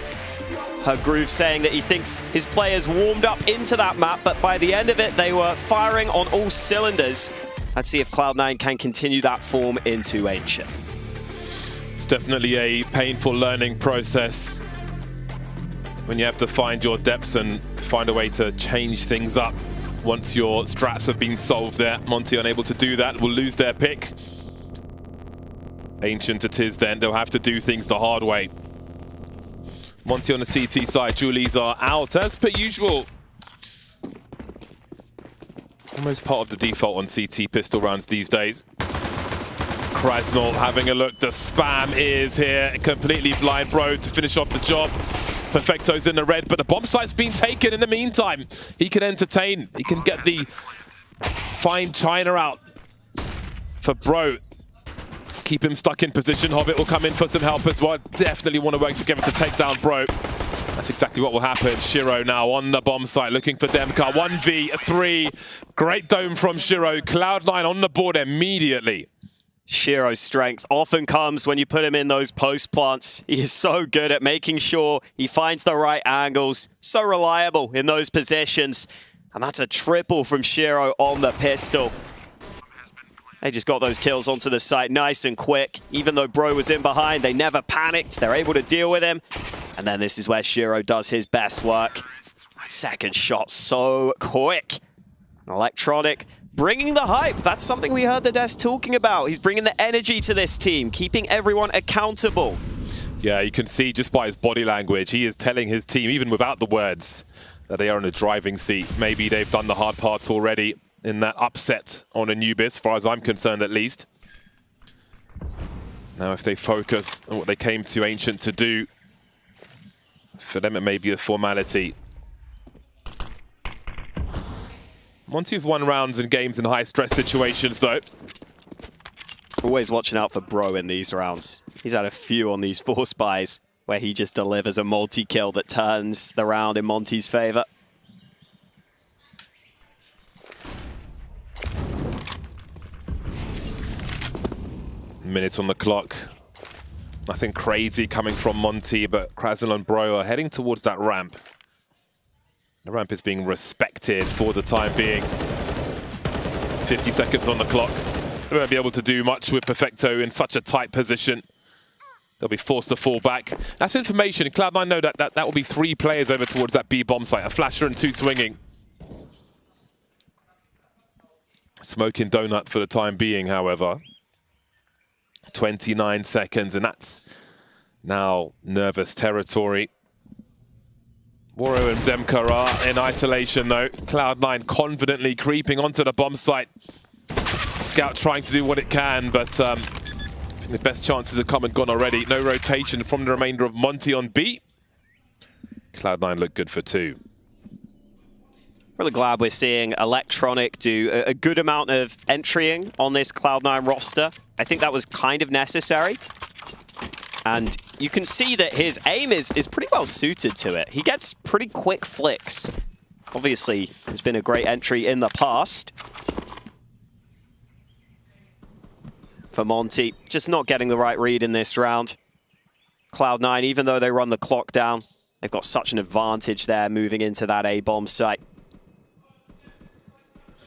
Heard Groove saying that he thinks his players warmed up into that map, but by the end of it, they were firing on all cylinders. Let's see if Cloud9 can continue that form into Ancient. It's definitely a painful learning process when you have to find your depths and find a way to change things up once your strats have been solved there. Monty unable to do that, will lose their pick. Ancient it is then, they'll have to do things the hard way. Monty on the CT side, Julies are out as per usual. Almost part of the default on CT pistol rounds these days. Krasnal having a look, the spam is here, completely blind bro to finish off the job. Perfecto's in the red, but the bomb site's been taken in the meantime. He can entertain, he can get the fine China out for bro. Keep him stuck in position. Hobbit will come in for some help as well. Definitely want to work together to take down bro. That's exactly what will happen. Shiro now on the bomb site looking for Demka. 1v3. Great dome from Shiro. Cloud9 on the board immediately. Shiro's strength often comes when you put him in those post plants. He is so good at making sure he finds the right angles. So reliable in those positions. And that's a triple from Shiro on the pistol. They just got those kills onto the site nice and quick. Even though bro was in behind, they never panicked. They're able to deal with him. And then this is where Shiro does his best work. That second shot so quick. Electronic bringing the hype. That's something we heard the desk talking about. He's bringing the energy to this team, keeping everyone accountable. Yeah, you can see just by his body language, he is telling his team, even without the words, that they are in a driving seat. Maybe they've done the hard parts already in that upset on Anubis, as far as I'm concerned at least. Now if they focus on what they came to Ancient to do, for them it may be a formality. Monty have won rounds and games in high-stress situations, though. Always watching out for bro in these rounds. He's had a few on these 4 spies where he just delivers a multi-kill that turns the round in Monty's favor. Minutes on the clock. Nothing crazy coming from Monty, but Krasnal and bro are heading towards that ramp. The ramp is being respected for the time being. 50 seconds on the clock. They won't be able to do much with Perfecto in such a tight position. They'll be forced to fall back. That's information. Cloud9 know that will be 3 players over towards that B bomb site. A flasher and 2 swinging. Smoking donut for the time being, however. 29 seconds, and that's now nervous territory. Waro and Demka are in isolation, though. Cloud9 confidently creeping onto the bomb site. Scout trying to do what it can, but the best chances have come and gone already. No rotation from the remainder of Monty on B. Cloud9 look good for 2. Really glad we're seeing Electronic do a good amount of entrying on this Cloud9 roster. I think that was kind of necessary. And you can see that his aim is pretty well suited to it. He gets pretty quick flicks. Obviously, there's been a great entry in the past. For Monty, just not getting the right read in this round. Cloud9, even though they run the clock down, they've got such an advantage there moving into that A-bomb site.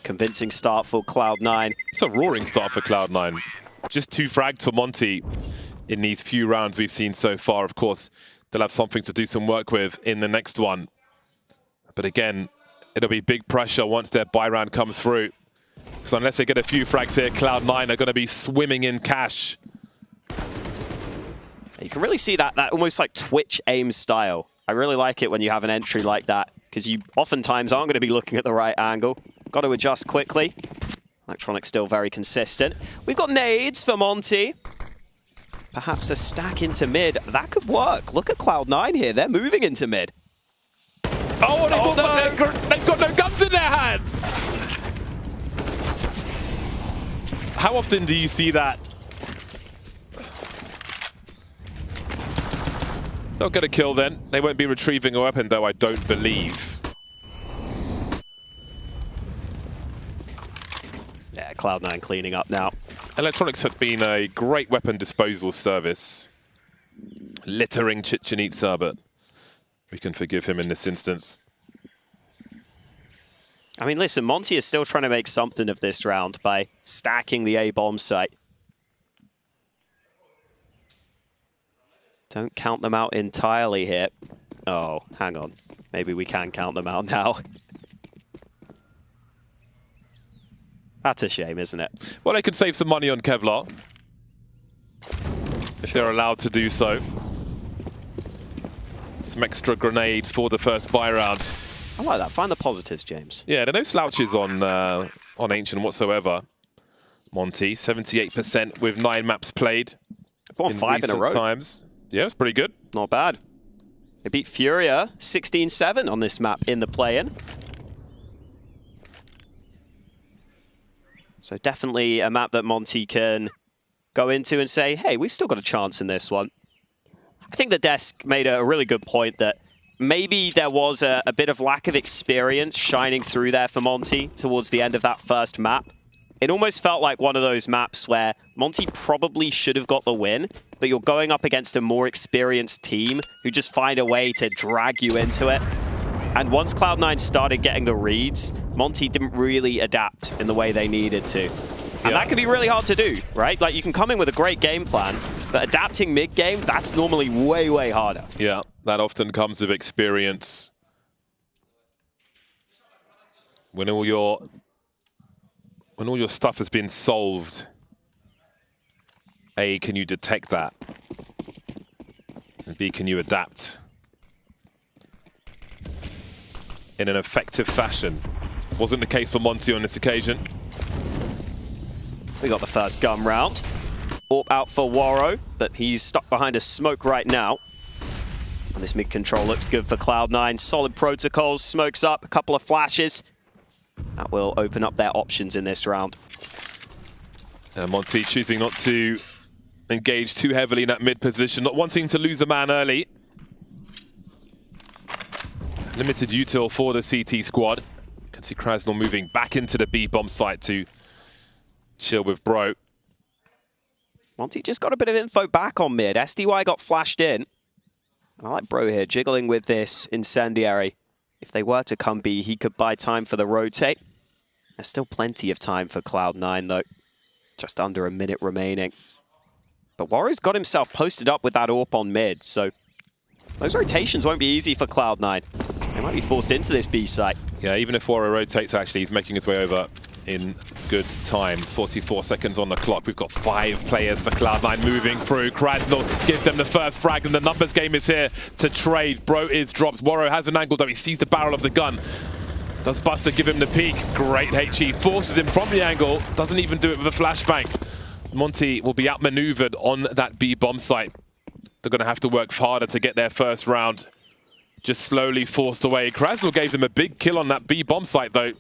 Convincing start for Cloud9. It's a roaring start for Cloud9. Just 2 frags for Monty in these few rounds we've seen so far. Of course, they'll have something to do some work with in the next one. But again, it'll be big pressure once their buy round comes through. Because unless they get a few frags here, Cloud9 are going to be swimming in cash. You can really see that almost like Twitch aim style. I really like it when you have an entry like that, because you oftentimes aren't going to be looking at the right angle. Got to adjust quickly. Electronic still very consistent. We've got nades for Monty. Perhaps a stack into mid. That could work. Look at Cloud9 here. They're moving into mid. Oh, they've got no guns in their hands! How often do you see that? They'll get a kill then. They won't be retrieving a weapon though, I don't believe. Yeah, Cloud9 cleaning up now. Electronics have been a great weapon disposal service. Littering Chichen Itza, but we can forgive him in this instance. I mean, listen, Monty is still trying to make something of this round by stacking the A bomb site. Don't count them out entirely here. Oh, hang on. Maybe we can count them out now. That's a shame, isn't it? Well, they could save some money on Kevlar. If they're allowed to do so. Some extra grenades for the first buy round. I like that. Find the positives, James. Yeah, there are no slouches on Ancient whatsoever. Monty, 78% with 9 maps played. 4 and 5 in a row. Times. Yeah, it's pretty good. Not bad. They beat Furia 16-7 on this map in the play-in. So definitely a map that Monty can go into and say, hey, we've still got a chance in this one. I think the desk made a really good point that maybe there was a bit of lack of experience shining through there for Monty towards the end of that first map. It almost felt like one of those maps where Monty probably should have got the win, but you're going up against a more experienced team who just find a way to drag you into it. And once Cloud9 started getting the reads, Monty didn't really adapt in the way they needed to. And that can be really hard to do, right? Like, you can come in with a great game plan, but adapting mid-game, that's normally way, way harder. Yeah, that often comes with experience. When all your stuff has been solved, A, can you detect that? And B, can you adapt in an effective fashion? Wasn't the case for Monty on this occasion. We got the first gun round. AWP out for Waro, but he's stuck behind a smoke right now. And this mid-control looks good for Cloud9. Solid protocols, smokes up, a couple of flashes. That will open up their options in this round. Monty choosing not to engage too heavily in that mid position, not wanting to lose a man early. Limited util for the CT squad. You can see Krasnal moving back into the B bomb site to chill with Bro. Monty just got a bit of info back on mid. SDY got flashed in. I like Bro here, jiggling with this incendiary. If they were to come B, he could buy time for the rotate. There's still plenty of time for Cloud9, though. Just under a minute remaining. But Waro's got himself posted up with that AWP on mid, so those rotations won't be easy for Cloud9. They might be forced into this B site. Yeah, even if Waro rotates, actually, he's making his way over in good time. 44 seconds on the clock. We've got 5 players for Cloud9 moving through. Krasnal gives them the first frag, and the numbers game is here to trade. Bro is dropped. Waro has an angle, though. He sees the barrel of the gun. Does Buster give him the peek? Great HE. Forces him from the angle. Doesn't even do it with a flashbang. Monty will be outmaneuvered on that B bomb site. They're going to have to work harder to get their first round. Just slowly forced away. Krasnal gave them a big kill on that B bomb site, though.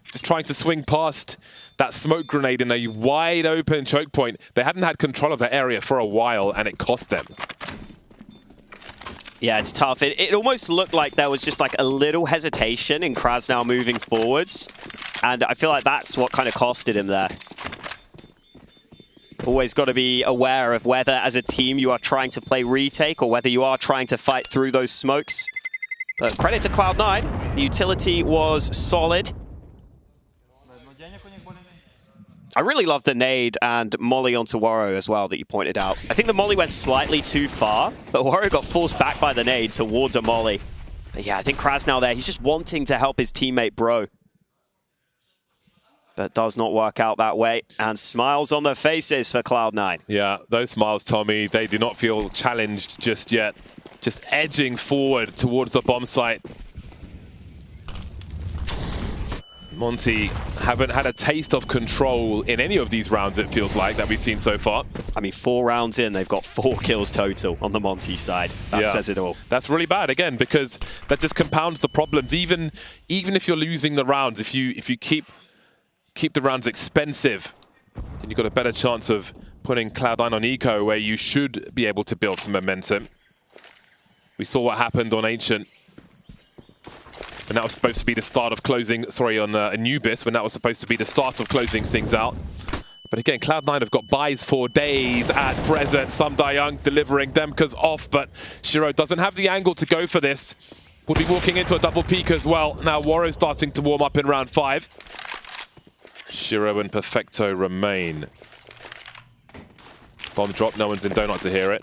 Just trying to swing past that smoke grenade in a wide open choke point. They hadn't had control of that area for a while, and it cost them. Yeah, it's tough. It almost looked like there was just like a little hesitation in Krasnal moving forwards. And I feel like that's what kind of costed him there. Always got to be aware of whether, as a team, you are trying to play retake or whether you are trying to fight through those smokes. But credit to Cloud9. The utility was solid. I really love the nade and molly onto Waro as well that you pointed out. I think the molly went slightly too far, but Waro got forced back by the nade towards a molly. But yeah, I think Krasnal there, he's just wanting to help his teammate Bro. But does not work out that way. And smiles on their faces for Cloud9. Yeah, those smiles, Tommy, they do not feel challenged just yet. Just edging forward towards the bomb site. Monty haven't had a taste of control in any of these rounds, it feels like, that we've seen so far. I mean, 4 rounds in, they've got 4 kills total on the Monty side. That says it all. That's really bad, again, because that just compounds the problems. Even if you're losing the rounds, if you keep the rounds expensive, then you've got a better chance of putting Cloud9 on eco, where you should be able to build some momentum. We saw what happened on Ancient. And that was supposed to be the start of closing, sorry, on Anubis, when that was supposed to be the start of closing things out. But again, Cloud9 have got buys for days at present. Samdayang delivering Demka's off, but Shiro doesn't have the angle to go for this. Will be walking into a double peak as well. Now Waro starting to warm up in round 5. Shiro and Perfecto remain. Bomb drop, no one's in donut to hear it.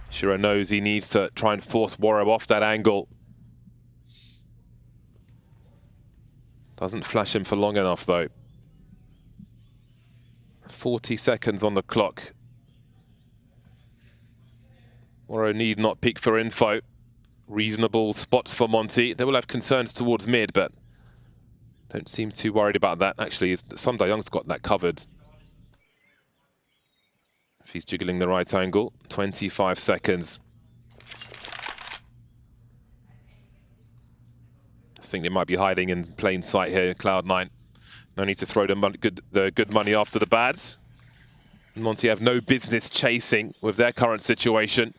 Shiro knows he needs to try and force Waro off that angle. Doesn't flash him for long enough though. 40 seconds on the clock. Waro need not peek for info. Reasonable spots for Monty. They will have concerns towards mid, but don't seem too worried about that. Actually, Samdayang's got that covered. If he's jiggling the right angle. 25 seconds. I think they might be hiding in plain sight here, Cloud9. No need to throw the good money after the bads. Monty have no business chasing with their current situation.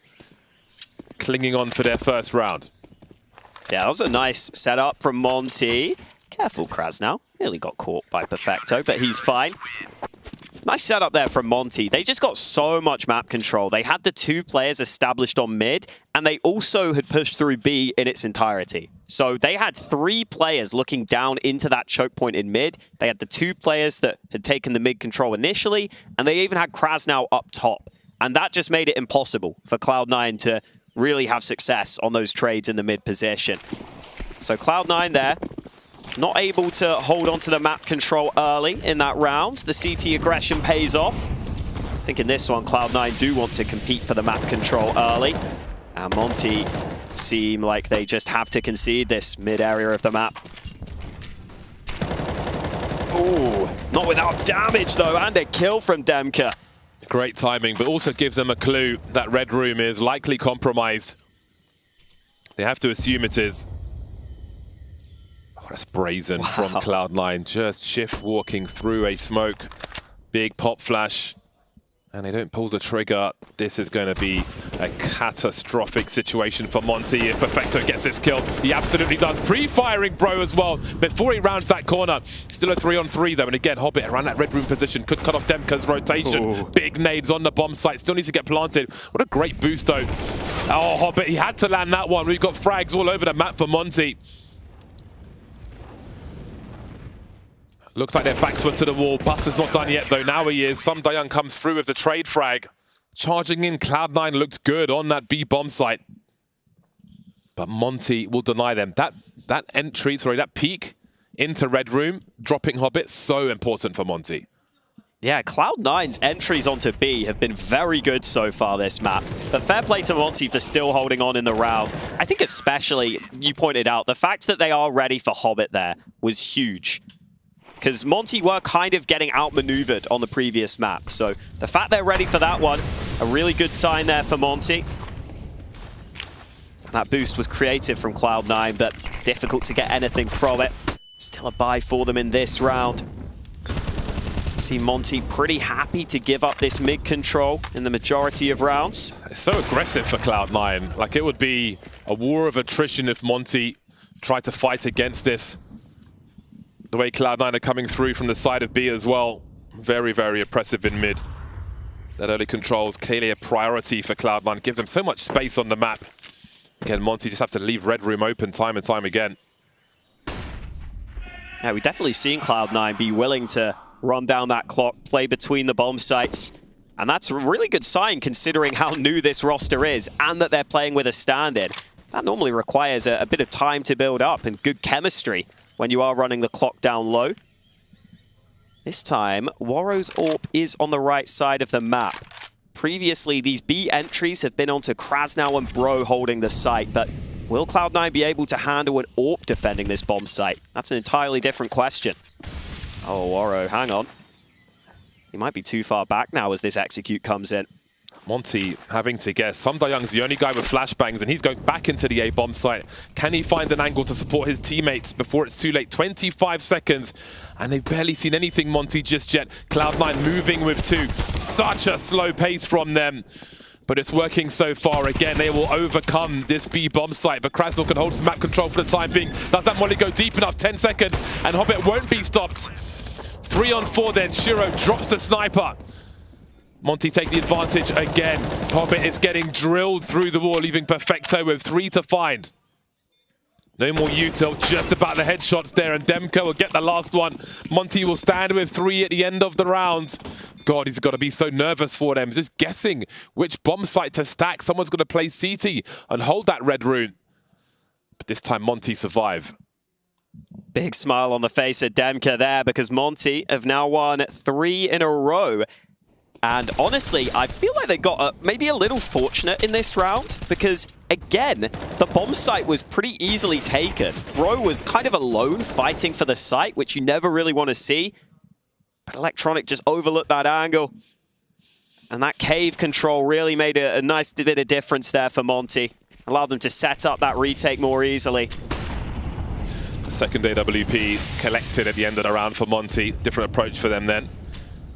Clinging on for their first round. Yeah, that was a nice setup from Monty. Careful, Kraz now. Nearly got caught by Perfecto, but he's fine. Nice setup there from Monty. They just got so much map control. They had the 2 players established on mid, and they also had pushed through B in its entirety. So they had 3 players looking down into that choke point in mid. They had the 2 players that had taken the mid control initially, and they even had Kraz now up top. And that just made it impossible for Cloud9 to really have success on those trades in the mid position. So Cloud9 there, not able to hold on to the map control early in that round. The CT aggression pays off. I think in this one, Cloud9 do want to compete for the map control early. And Monty seem like they just have to concede this mid area of the map. Ooh, not without damage though, and a kill from Demka. Great timing, but also gives them a clue that Red Room is likely compromised. They have to assume it is. Oh, that's brazen from Cloud9. Just shift walking through a smoke. Big pop flash. And they don't pull the trigger. This is going to be a catastrophic situation for Monty if Perfecto gets this kill. He absolutely does. Pre-firing Bro as well before he rounds that corner. Still a 3-on-3 though. And again, Hobbit around that red room position could cut off Demka's rotation. Ooh. Big nades on the bomb site. Still needs to get planted. What a great boost though. Oh, Hobbit, he had to land that one. We've got frags all over the map for Monty. Looks like their backs went to the wall. Buster's not done yet, though. Now he is. Samdayang comes through with the trade frag. Charging in. Cloud9 looked good on that B bomb site. But Monty will deny them. That entry, sorry, that peek into Red Room, dropping Hobbit, so important for Monty. Yeah, Cloud9's entries onto B have been very good so far this map. But fair play to Monty for still holding on in the round. I think especially, you pointed out, the fact that they are ready for Hobbit there was huge. Because Monty were kind of getting outmaneuvered on the previous map. So the fact they're ready for that one, a really good sign there for Monty. That boost was creative from Cloud9, but difficult to get anything from it. Still a buy for them in this round. See Monty pretty happy to give up this mid control in the majority of rounds. It's so aggressive for Cloud9. Like, it would be a war of attrition if Monty tried to fight against this. The way Cloud9 are coming through from the side of B as well. Very, very oppressive in mid. That early control is clearly a priority for Cloud9. Gives them so much space on the map. Again, Monty just have to leave Red Room open time and time again. Yeah, we've definitely seen Cloud9 be willing to run down that clock, play between the bomb sites. And that's a really good sign considering how new this roster is and that they're playing with a stand-in. That normally requires a bit of time to build up and good chemistry when you are running the clock down low. This time, Waro's AWP is on the right side of the map. Previously, these B entries have been onto Krasnow and Bro holding the site, but will Cloud9 be able to handle an AWP defending this bomb site? That's an entirely different question. Oh, Waro, hang on. He might be too far back now as this execute comes in. Monty having to guess. Samdayang's the only guy with flashbangs, and he's going back into the A bomb site. Can he find an angle to support his teammates before it's too late? 25 seconds, and they've barely seen anything, Monty, just yet. Cloud9 moving with 2. Such a slow pace from them. but it's working so far. Again, they will overcome this B bomb site, but Krasnal can hold some map control for the time being. Does that molly go deep enough? 10 seconds, and Hobbit won't be stopped. 3 on 4 then. Shiro drops the sniper. Monty take the advantage again. Hobbit is getting drilled through the wall, leaving Perfecto with 3 to find. No more util, just about the headshots there, and Demko will get the last one. Monty will stand with 3 at the end of the round. God, he's got to be so nervous for them. Just guessing which bomb site to stack. Someone's going to play CT and hold that red rune. But this time, Monty survive. Big smile on the face of Demka there, because Monty have now won 3 in a row. And honestly, I feel like they got maybe a little fortunate in this round, because again, the bomb site was pretty easily taken. Bro was kind of alone fighting for the site, which you never really want to see. But Electronic just overlooked that angle. And that cave control really made a nice bit of difference there for Monty. Allowed them to set up that retake more easily. Second AWP collected at the end of the round for Monty. Different approach for them then.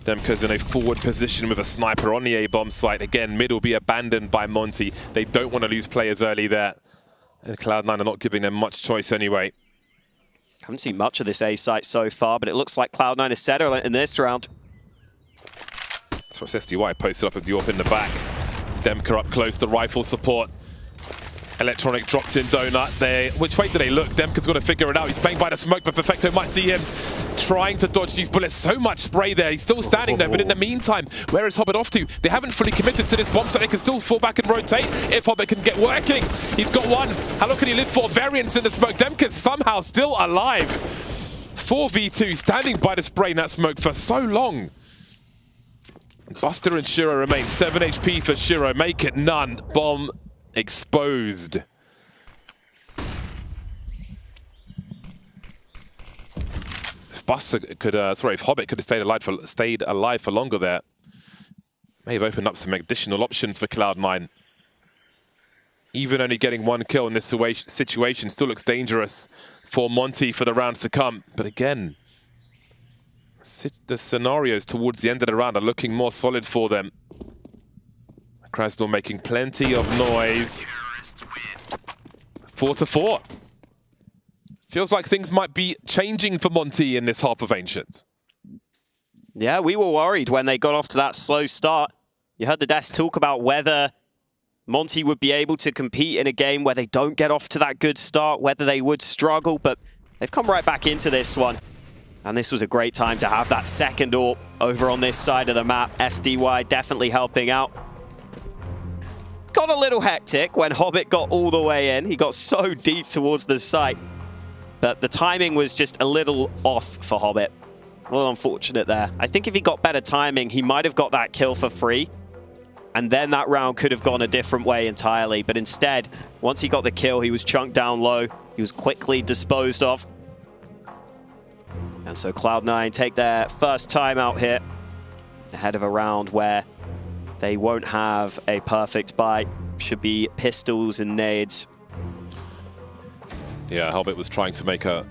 Demko's in a forward position with a sniper on the A-bomb site. Again, mid will be abandoned by Monty. They don't want to lose players early there. And Cloud9 are not giving them much choice anyway. Haven't seen much of this A site so far, but it looks like Cloud9 is set in this round. That's what SDY posted up with the AWP in the back. Demka up close to rifle support. Electronic dropped in donut. Which way do they look? Demka's got to figure it out. He's playing by the smoke, but Perfecto might see him trying to dodge these bullets. So much spray there. He's still standing there, but in the meantime, where is Hobbit off to? They haven't fully committed to this bomb, so they can still fall back and rotate if Hobbit can get working. He's got one. How long can he live for? Variance in the smoke. Demka's somehow still alive. 4v2, standing by the spray in that smoke for so long. Buster and Shiro remain. 7 HP for Shiro. Make it none. Bomb exposed. If Buster could, if Hobbit could have stayed alive for longer there, may have opened up some additional options for Cloud9. Even only getting 1 kill in this situation still looks dangerous for Monty for the rounds to come. But again, the scenarios towards the end of the round are looking more solid for them. Krasnal making plenty of noise. 4-4. Feels like things might be changing for Monty in this half of Ancients. Yeah, we were worried when they got off to that slow start. You heard the desk talk about whether Monty would be able to compete in a game where they don't get off to that good start, whether they would struggle, but they've come right back into this one. And this was a great time to have that second AWP over on this side of the map. SDY definitely helping out. Got a little hectic when Hobbit got all the way in. He got so deep towards the site. But the timing was just a little off for Hobbit. A little unfortunate there. I think if he got better timing, he might have got that kill for free. And then that round could have gone a different way entirely. But instead, once he got the kill, he was chunked down low. He was quickly disposed of. And so Cloud9 take their first time out here ahead of a round where they won't have a perfect buy. Should be pistols and nades. Yeah, Hobbit was trying to make a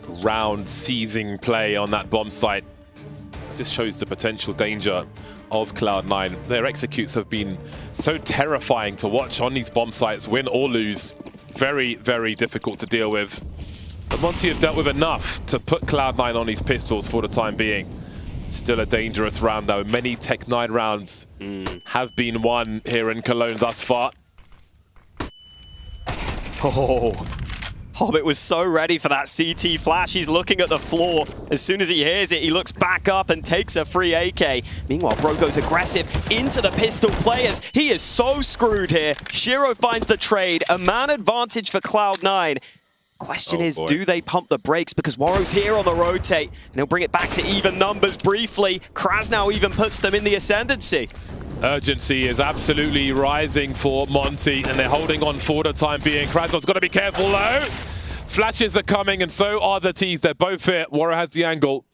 round-seizing play on that bomb site. Just shows the potential danger of Cloud9. Their executes have been so terrifying to watch on these bomb sites, win or lose. Very, very difficult to deal with. But Monty have dealt with enough to put Cloud9 on these pistols for the time being. Still a dangerous round, though. Many Tech9 rounds have been won here in Cologne thus far. Oh, Hobbit was so ready for that CT flash. He's looking at the floor. As soon as he hears it, he looks back up and takes a free AK. Meanwhile, Bro goes aggressive into the pistol players. He is so screwed here. Shiro finds the trade. A man advantage for Cloud9. Question is, do they pump the brakes? Because Warrow's here on the rotate, and he'll bring it back to even numbers briefly. Krasnal even puts them in the ascendancy. Urgency is absolutely rising for Monty, and they're holding on for the time being. Krasnal's got to be careful, though. Flashes are coming, and so are the T's. They're both here. Warrow has the angle.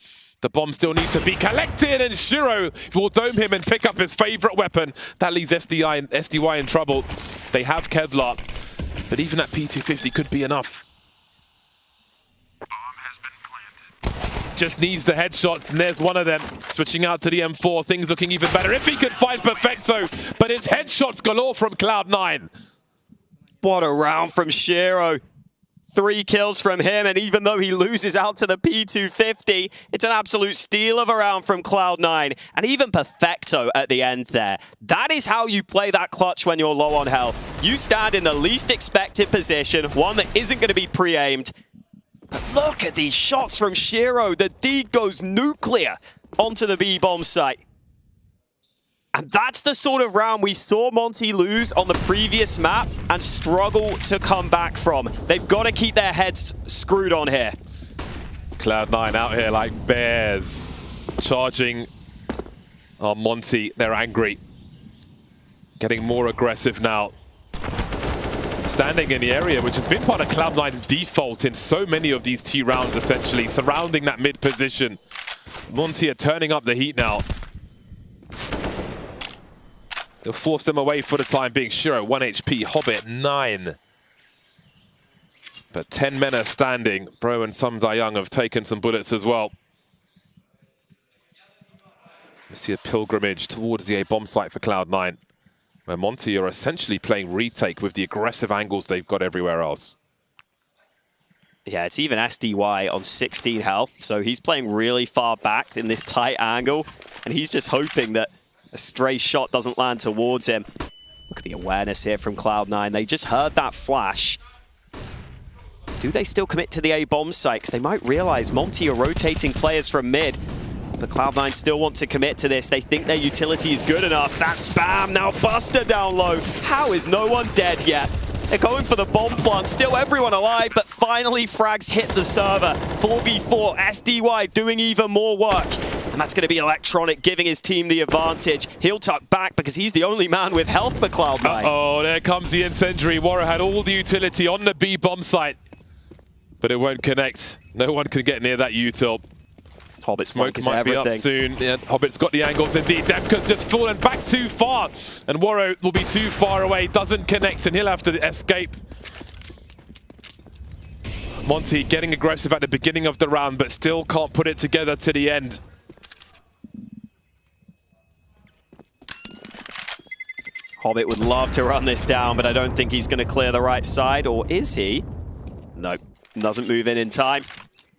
The bomb still needs to be collected, and Shiro will dome him and pick up his favorite weapon. That leaves SDY in trouble. They have Kevlar, but even that P250 could be enough. just needs the headshots, and there's one of them. Switching out to the M4, things looking even better if he could find Perfecto, but it's headshots galore from Cloud9. What a round from Shiro. 3 kills from him, and even though he loses out to the P250, it's an absolute steal of a round from Cloud9. And even Perfecto at the end there. That is how you play that clutch when you're low on health. You stand in the least expected position, one that isn't going to be pre-aimed. But look at these shots from Shiro. The D goes nuclear onto the B-bomb site. And that's the sort of round we saw Monty lose on the previous map and struggle to come back from. They've got to keep their heads screwed on here. Cloud9 out here like bears, charging on Monty. They're angry. Getting more aggressive now. Standing in the area, which has been part of Cloud9's default in so many of these T rounds, essentially, surrounding that mid position. Monty are turning up the heat now. They'll force them away for the time being. Shiro, 1 HP. Hobbit, 9. But 10 men are standing. Bro and some Young have taken some bullets as well. We see a pilgrimage towards the A-bomb site for Cloud9, where Monty are essentially playing retake with the aggressive angles they've got everywhere else. Yeah, it's even SDY on 16 health, so he's playing really far back in this tight angle, and he's just hoping that a stray shot doesn't land towards him. Look at the awareness here from Cloud9. They just heard that flash. Do they still commit to the A-bomb site? 'Cause they might realize Monty are rotating players from mid, but Cloud9 still want to commit to this. They think their utility is good enough. That spam, now Buster down low. How is no one dead yet? They're going for the bomb plant, still everyone alive, but finally frags hit the server. 4v4, SDY doing even more work. And that's going to be Electronic giving his team the advantage. He'll tuck back because he's the only man with health for Cloud9. Oh, there comes the incendiary. Warrior had all the utility on the B bomb site, but it won't connect. No one can get near that util. Hobbit's Smoke might be up soon. Yeah, Hobbit's got the angles indeed. Demka's just fallen back too far, and Warro will be too far away. Doesn't connect, and he'll have to escape. Monty getting aggressive at the beginning of the round, but still can't put it together to the end. Hobbit would love to run this down, but I don't think he's going to clear the right side, or is he? Nope, doesn't move in time.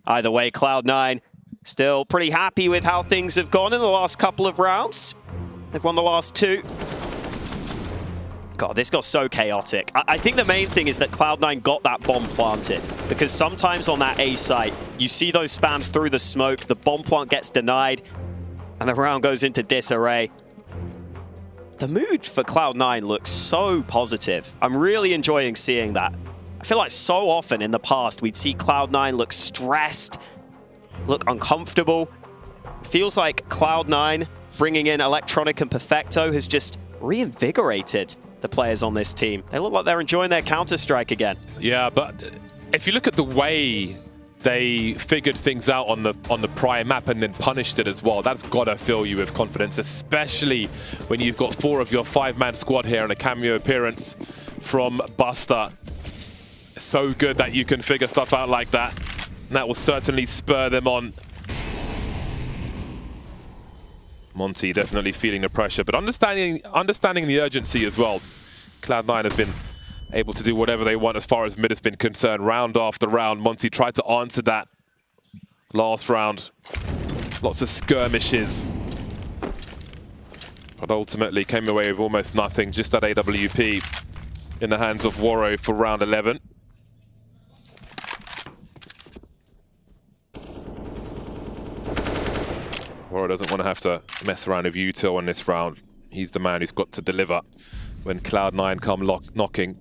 Either way, Cloud9 still pretty happy with how things have gone in the last couple of rounds. They've won the last 2. God, this got so chaotic. I think the main thing is that Cloud9 got that bomb planted, because sometimes on that A site, you see those spams through the smoke, the bomb plant gets denied, and the round goes into disarray. The mood for Cloud9 looks so positive. I'm really enjoying seeing that. I feel like so often in the past, we'd see Cloud9 look stressed, look uncomfortable. Feels like Cloud9 bringing in Electronic and Perfecto has just reinvigorated the players on this team. They look like they're enjoying their Counter-Strike again. Yeah, but if you look at the way they figured things out on the prior map and then punished it as well, that's gotta fill you with confidence, especially when you've got 4 of your 5-man squad here and a cameo appearance from Buster. So good that you can figure stuff out like that. And that will certainly spur them on. Monty definitely feeling the pressure, but understanding the urgency as well. Cloud9 have been able to do whatever they want as far as mid has been concerned, round after round. Monty tried to answer that last round. Lots of skirmishes, but ultimately came away with almost nothing. Just that AWP in the hands of Warro for round 11. Warro doesn't want to have to mess around with util in this round. He's the man who's got to deliver when Cloud9 come knocking.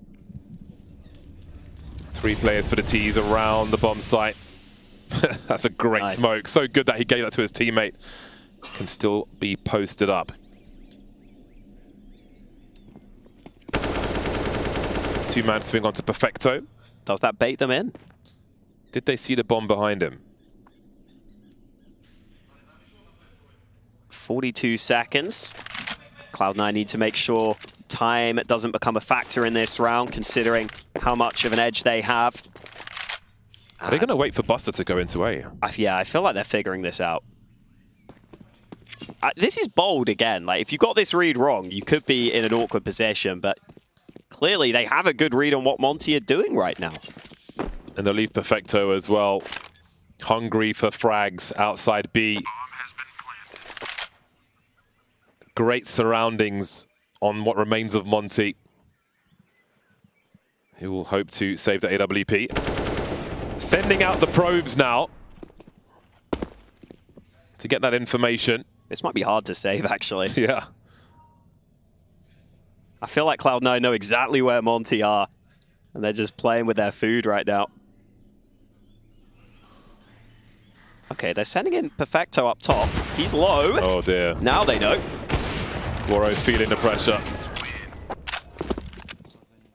3 players for the T's around the bomb site. That's a great smoke. So good that he gave that to his teammate. Can still be posted up. 2-man swing onto Perfecto. Does that bait them in? Did they see the bomb behind him? 42 seconds. Cloud9 need to make sure time doesn't become a factor in this round, considering how much of an edge they have. Are they going to wait for Buster to go into A? Yeah, I feel like they're figuring this out. This is bold again. Like, if you got this read wrong, you could be in an awkward position, but clearly they have a good read on what Monty are doing right now. And they'll leave Perfecto as well. Hungry for frags outside B. Great surroundings on what remains of Monty. He will hope to save the AWP. Sending out the probes now to get that information. This might be hard to save, actually. Yeah. I feel like Cloud9 know exactly where Monty are, and they're just playing with their food right now. Okay, they're sending in Perfecto up top. He's low. Oh, dear. Now they know. Woro's feeling the pressure.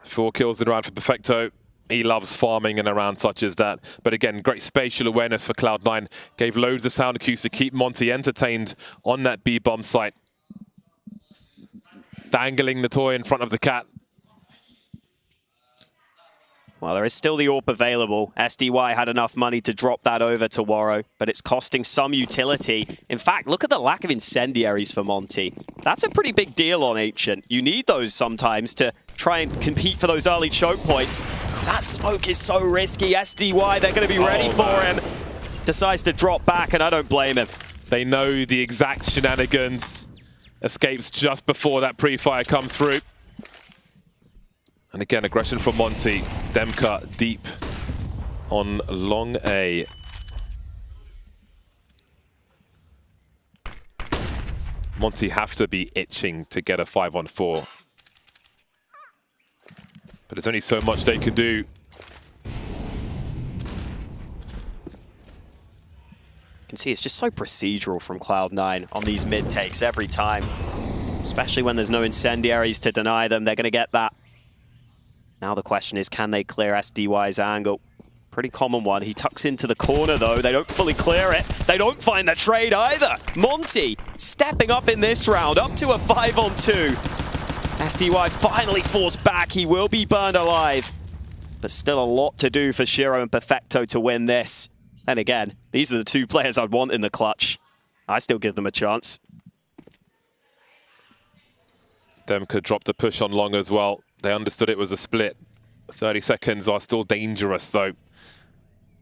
4 kills in a round for Perfecto. He loves farming and around such as that. But again, great spatial awareness for Cloud9. Gave loads of sound cues to keep Monty entertained on that B-bomb site. Dangling the toy in front of the cat. Well, there is still the AWP available. SDY had enough money to drop that over to Woro, but it's costing some utility. In fact, look at the lack of incendiaries for Monty. That's a pretty big deal on Ancient. You need those sometimes to try and compete for those early choke points. That smoke is so risky. SDY, they're going to be ready for him. Decides to drop back, and I don't blame him. They know the exact shenanigans. Escapes just before that pre-fire comes through. And again, aggression from Monty. Demka deep on long A. Monty have to be itching to get a 5-on-4. But there's only so much they can do. You can see it's just so procedural from Cloud9 on these mid takes every time. Especially when there's no incendiaries to deny them, they're going to get that. Now the question is, can they clear SDY's angle? Pretty common one. He tucks into the corner, though. They don't fully clear it. They don't find the trade either. Monty stepping up in this round, up to a 5-on-2. SDY finally forced back. He will be burned alive. But still a lot to do for Shiro and Perfecto to win this. And again, these are the 2 players I'd want in the clutch. I still give them a chance. Demka dropped the push on long as well. They understood it was a split. 30 seconds are still dangerous, though.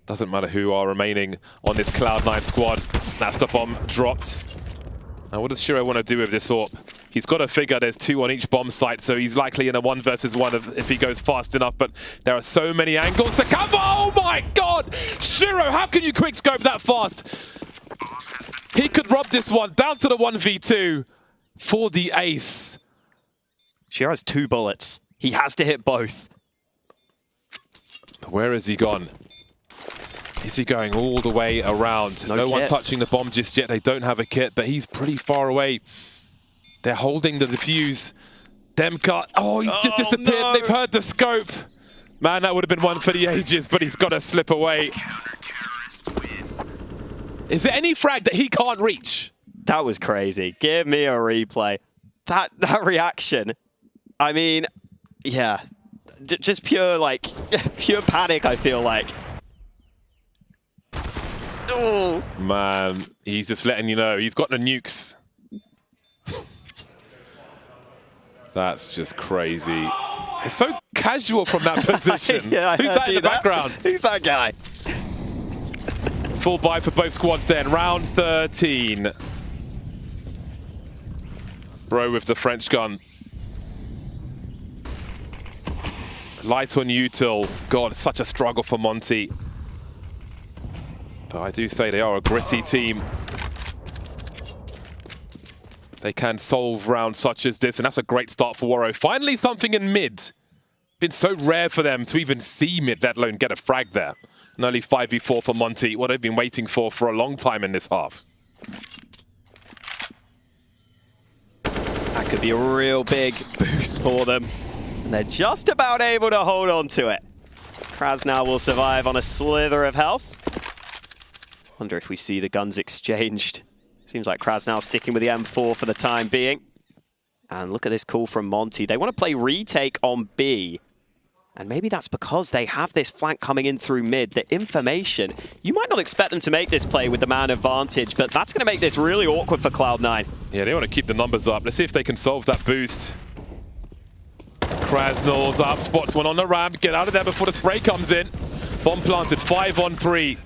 Doesn't matter who are remaining on this Cloud9 squad. That's the bomb dropped. Now, what does Shiro want to do with this AWP? He's got to figure there's 2 on each bomb site, so he's likely in a 1 versus 1 if he goes fast enough, but there are so many angles to cover. Oh my God! Shiro, how can you quickscope that fast? He could rob this one down to the 1v2 for the ace. Shiro has 2 bullets. He has to hit both. But where has he gone? Is he going all the way around? No one touching the bomb just yet. They don't have a kit, but he's pretty far away. They're holding the defuse. Demka. Oh, he's just disappeared. No. They've heard the scope. Man, that would have been one for the ages, but he's got to slip away. Is there any frag that he can't reach? That was crazy. Give me a replay. That reaction. I mean, yeah. Just pure, like, pure panic, I feel like. Oh. Man, he's just letting you know. He's got the nukes. That's just crazy. It's so casual from that position. Yeah, who's that in the background? Who's that guy? Full buy for both squads then. Round 13. Bro with the French gun. Light on util. God, such a struggle for Monty. But I do say they are a gritty team. They can solve rounds such as this, and that's a great start for Woro. Finally something in mid. Been so rare for them to even see mid, let alone get a frag there. And only 5v4 for Monty, what they've been waiting for a long time in this half. That could be a real big boost for them. And they're just about able to hold on to it. Krasnal will survive on a slither of health. Wonder if we see the guns exchanged. Seems like Krasnal sticking with the M4 for the time being. And look at this call from Monty. They want to play retake on B. And maybe that's because they have this flank coming in through mid. The information, you might not expect them to make this play with the man advantage, but that's going to make this really awkward for Cloud9. Yeah, they want to keep the numbers up. Let's see if they can solve that boost. Krasnol's up, spots one on the ramp. Get out of there before the spray comes in. Bomb planted, 5 on 3.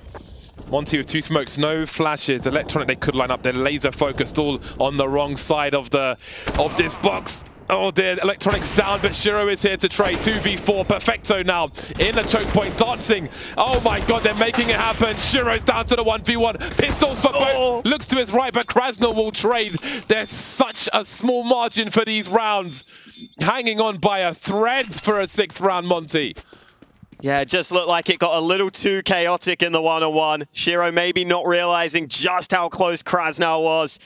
Monty with 2 smokes, no flashes. Electronic, they could line up. They're laser focused, all on the wrong side of this box. Oh dear, Electronic's down, but Shiro is here to trade. 2v4, Perfecto now in the choke point, dancing. Oh my god, they're making it happen. Shiro's down to the 1v1. Pistols for both. Looks to his right, but Krasnol will trade. There's such a small margin for these rounds. Hanging on by a thread for a 6th round, Monty. Yeah, it just looked like it got a little too chaotic in the one-on-one. Shiro maybe not realizing just how close Krasnol was.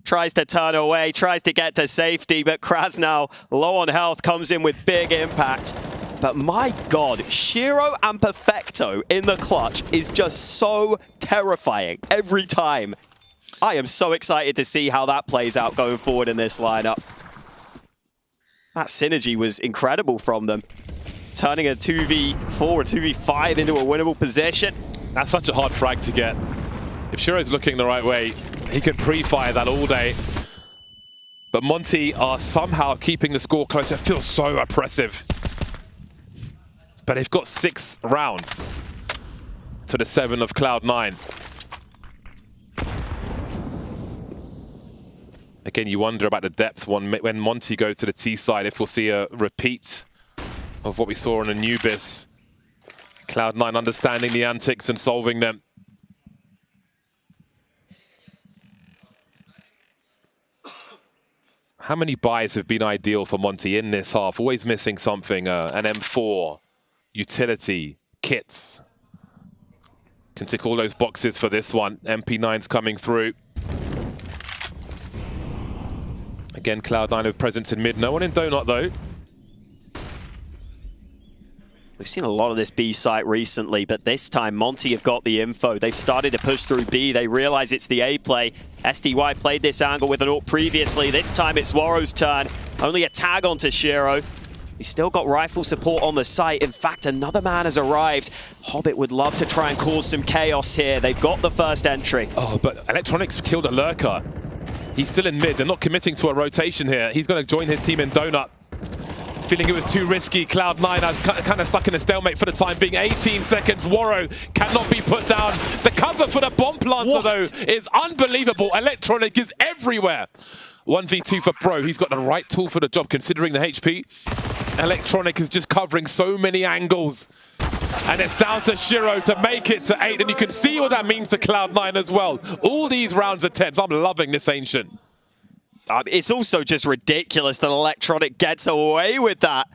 Tries to turn away, tries to get to safety, but Krasnol, low on health, comes in with big impact. But my god, Shiro and Perfecto in the clutch is just so terrifying every time. I am so excited to see how that plays out going forward in this lineup. That synergy was incredible from them. Turning a 2v4 or 2v5 into a winnable position. That's such a hard frag to get. If Shiro's looking the right way, he can pre-fire that all day. But Monty are somehow keeping the score close. It feels so oppressive. But they've got 6 rounds to the 7 of Cloud9. Again, you wonder about the depth when Monty goes to the T side, if we'll see a repeat of what we saw on Anubis. Cloud9 understanding the antics and solving them. How many buys have been ideal for Monty in this half? Always missing something, an M4, utility, kits. Can tick all those boxes for this one. MP9's coming through. Again, Cloud9 have presence in mid. No one in Donut, though. We've seen a lot of this B site recently, but this time Monty have got the info. They've started to push through B. They realize it's the A play. SDY played this angle with an ult previously. This time it's Warrow's turn. Only a tag onto Shiro. He's still got rifle support on the site. In fact, another man has arrived. Hobbit would love to try and cause some chaos here. They've got the first entry. Oh, but Electronics killed a lurker. He's still in mid. They're not committing to a rotation here. He's going to join his team in Donut. Feeling it was too risky. Cloud9 are kind of stuck in a stalemate for the time being. 18 seconds. Warrow cannot be put down. The cover for the bomb planter, though, is unbelievable. Electronic is everywhere. 1v2 for Bro. He's got the right tool for the job, considering the HP. Electronic is just covering so many angles. And it's down to Shiro to make it to 8. And you can see what that means to Cloud9 as well. All these rounds are tense. I'm loving this Ancient. It's also just ridiculous that Electronic gets away with that.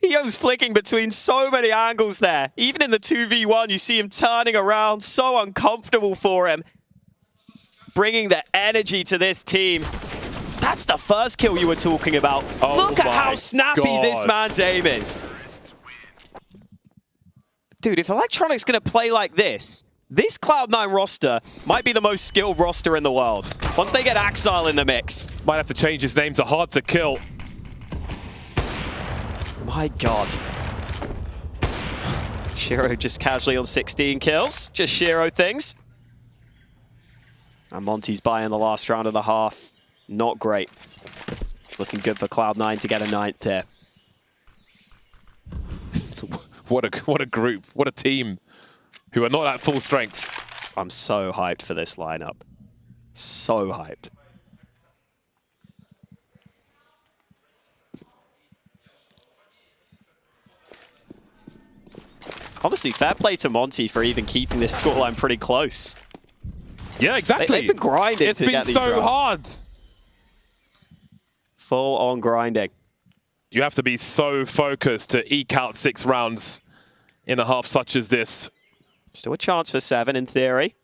He was flicking between so many angles there. Even in the 2v1, you see him turning around, so uncomfortable for him. Bringing the energy to this team. That's the first kill you were talking about. Oh, look at how snappy this man's aim is. Dude, if Electronic's going to play like this Cloud9 roster might be the most skilled roster in the world. Once they get Axile in the mix. Might have to change his name to Hard to Kill. My god. Shiro just casually on 16 kills. Just Shiro things. And Monty's buying the last round of the half. Not great. Looking good for Cloud9 to get a 9th here. What a group. What a team. Who are not at full strength. I'm so hyped for this lineup. So hyped. Honestly, fair play to Monty for even keeping this scoreline pretty close. Yeah, exactly. They've been grinding It's to been get these so rounds. hard. Full on grinding. You have to be so focused to eke out 6 rounds in a half such as this. Still a chance for 7 in theory.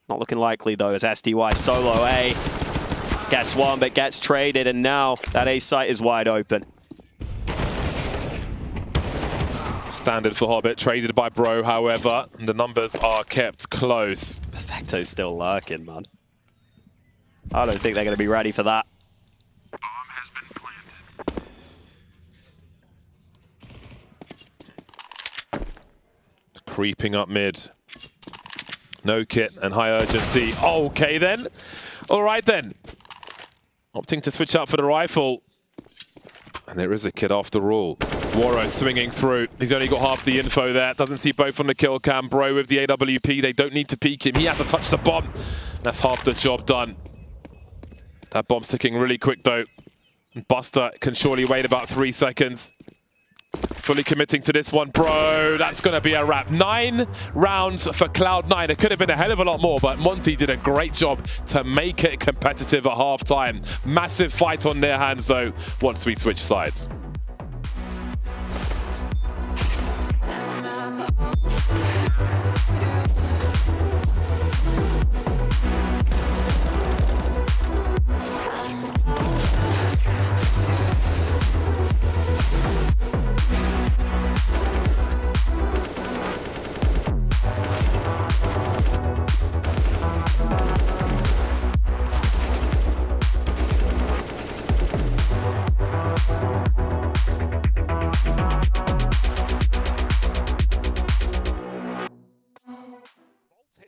Not looking likely though, as SDY solo A gets one but gets traded, and now that A site is wide open. Standard for Hobbit, traded by Bro, however, and the numbers are kept close. Perfecto's still lurking, man. I don't think they're going to be ready for that. creeping up mid. No kit and high urgency. Okay then. All right then. Opting to switch up for the rifle. And there is a kit after all. Waro swinging through. He's only got half the info there. Doesn't see both on the kill cam. Bro with the AWP. They don't need to peek him. He has to touch the bomb. That's half the job done. That bomb's ticking really quick though. Buster can surely wait about 3 seconds. Fully committing to this one, bro. That's going to be a wrap. 9 rounds for Cloud9. It could have been a hell of a lot more, but Monty did a great job to make it competitive at halftime. Massive fight on their hands, though, once we switch sides.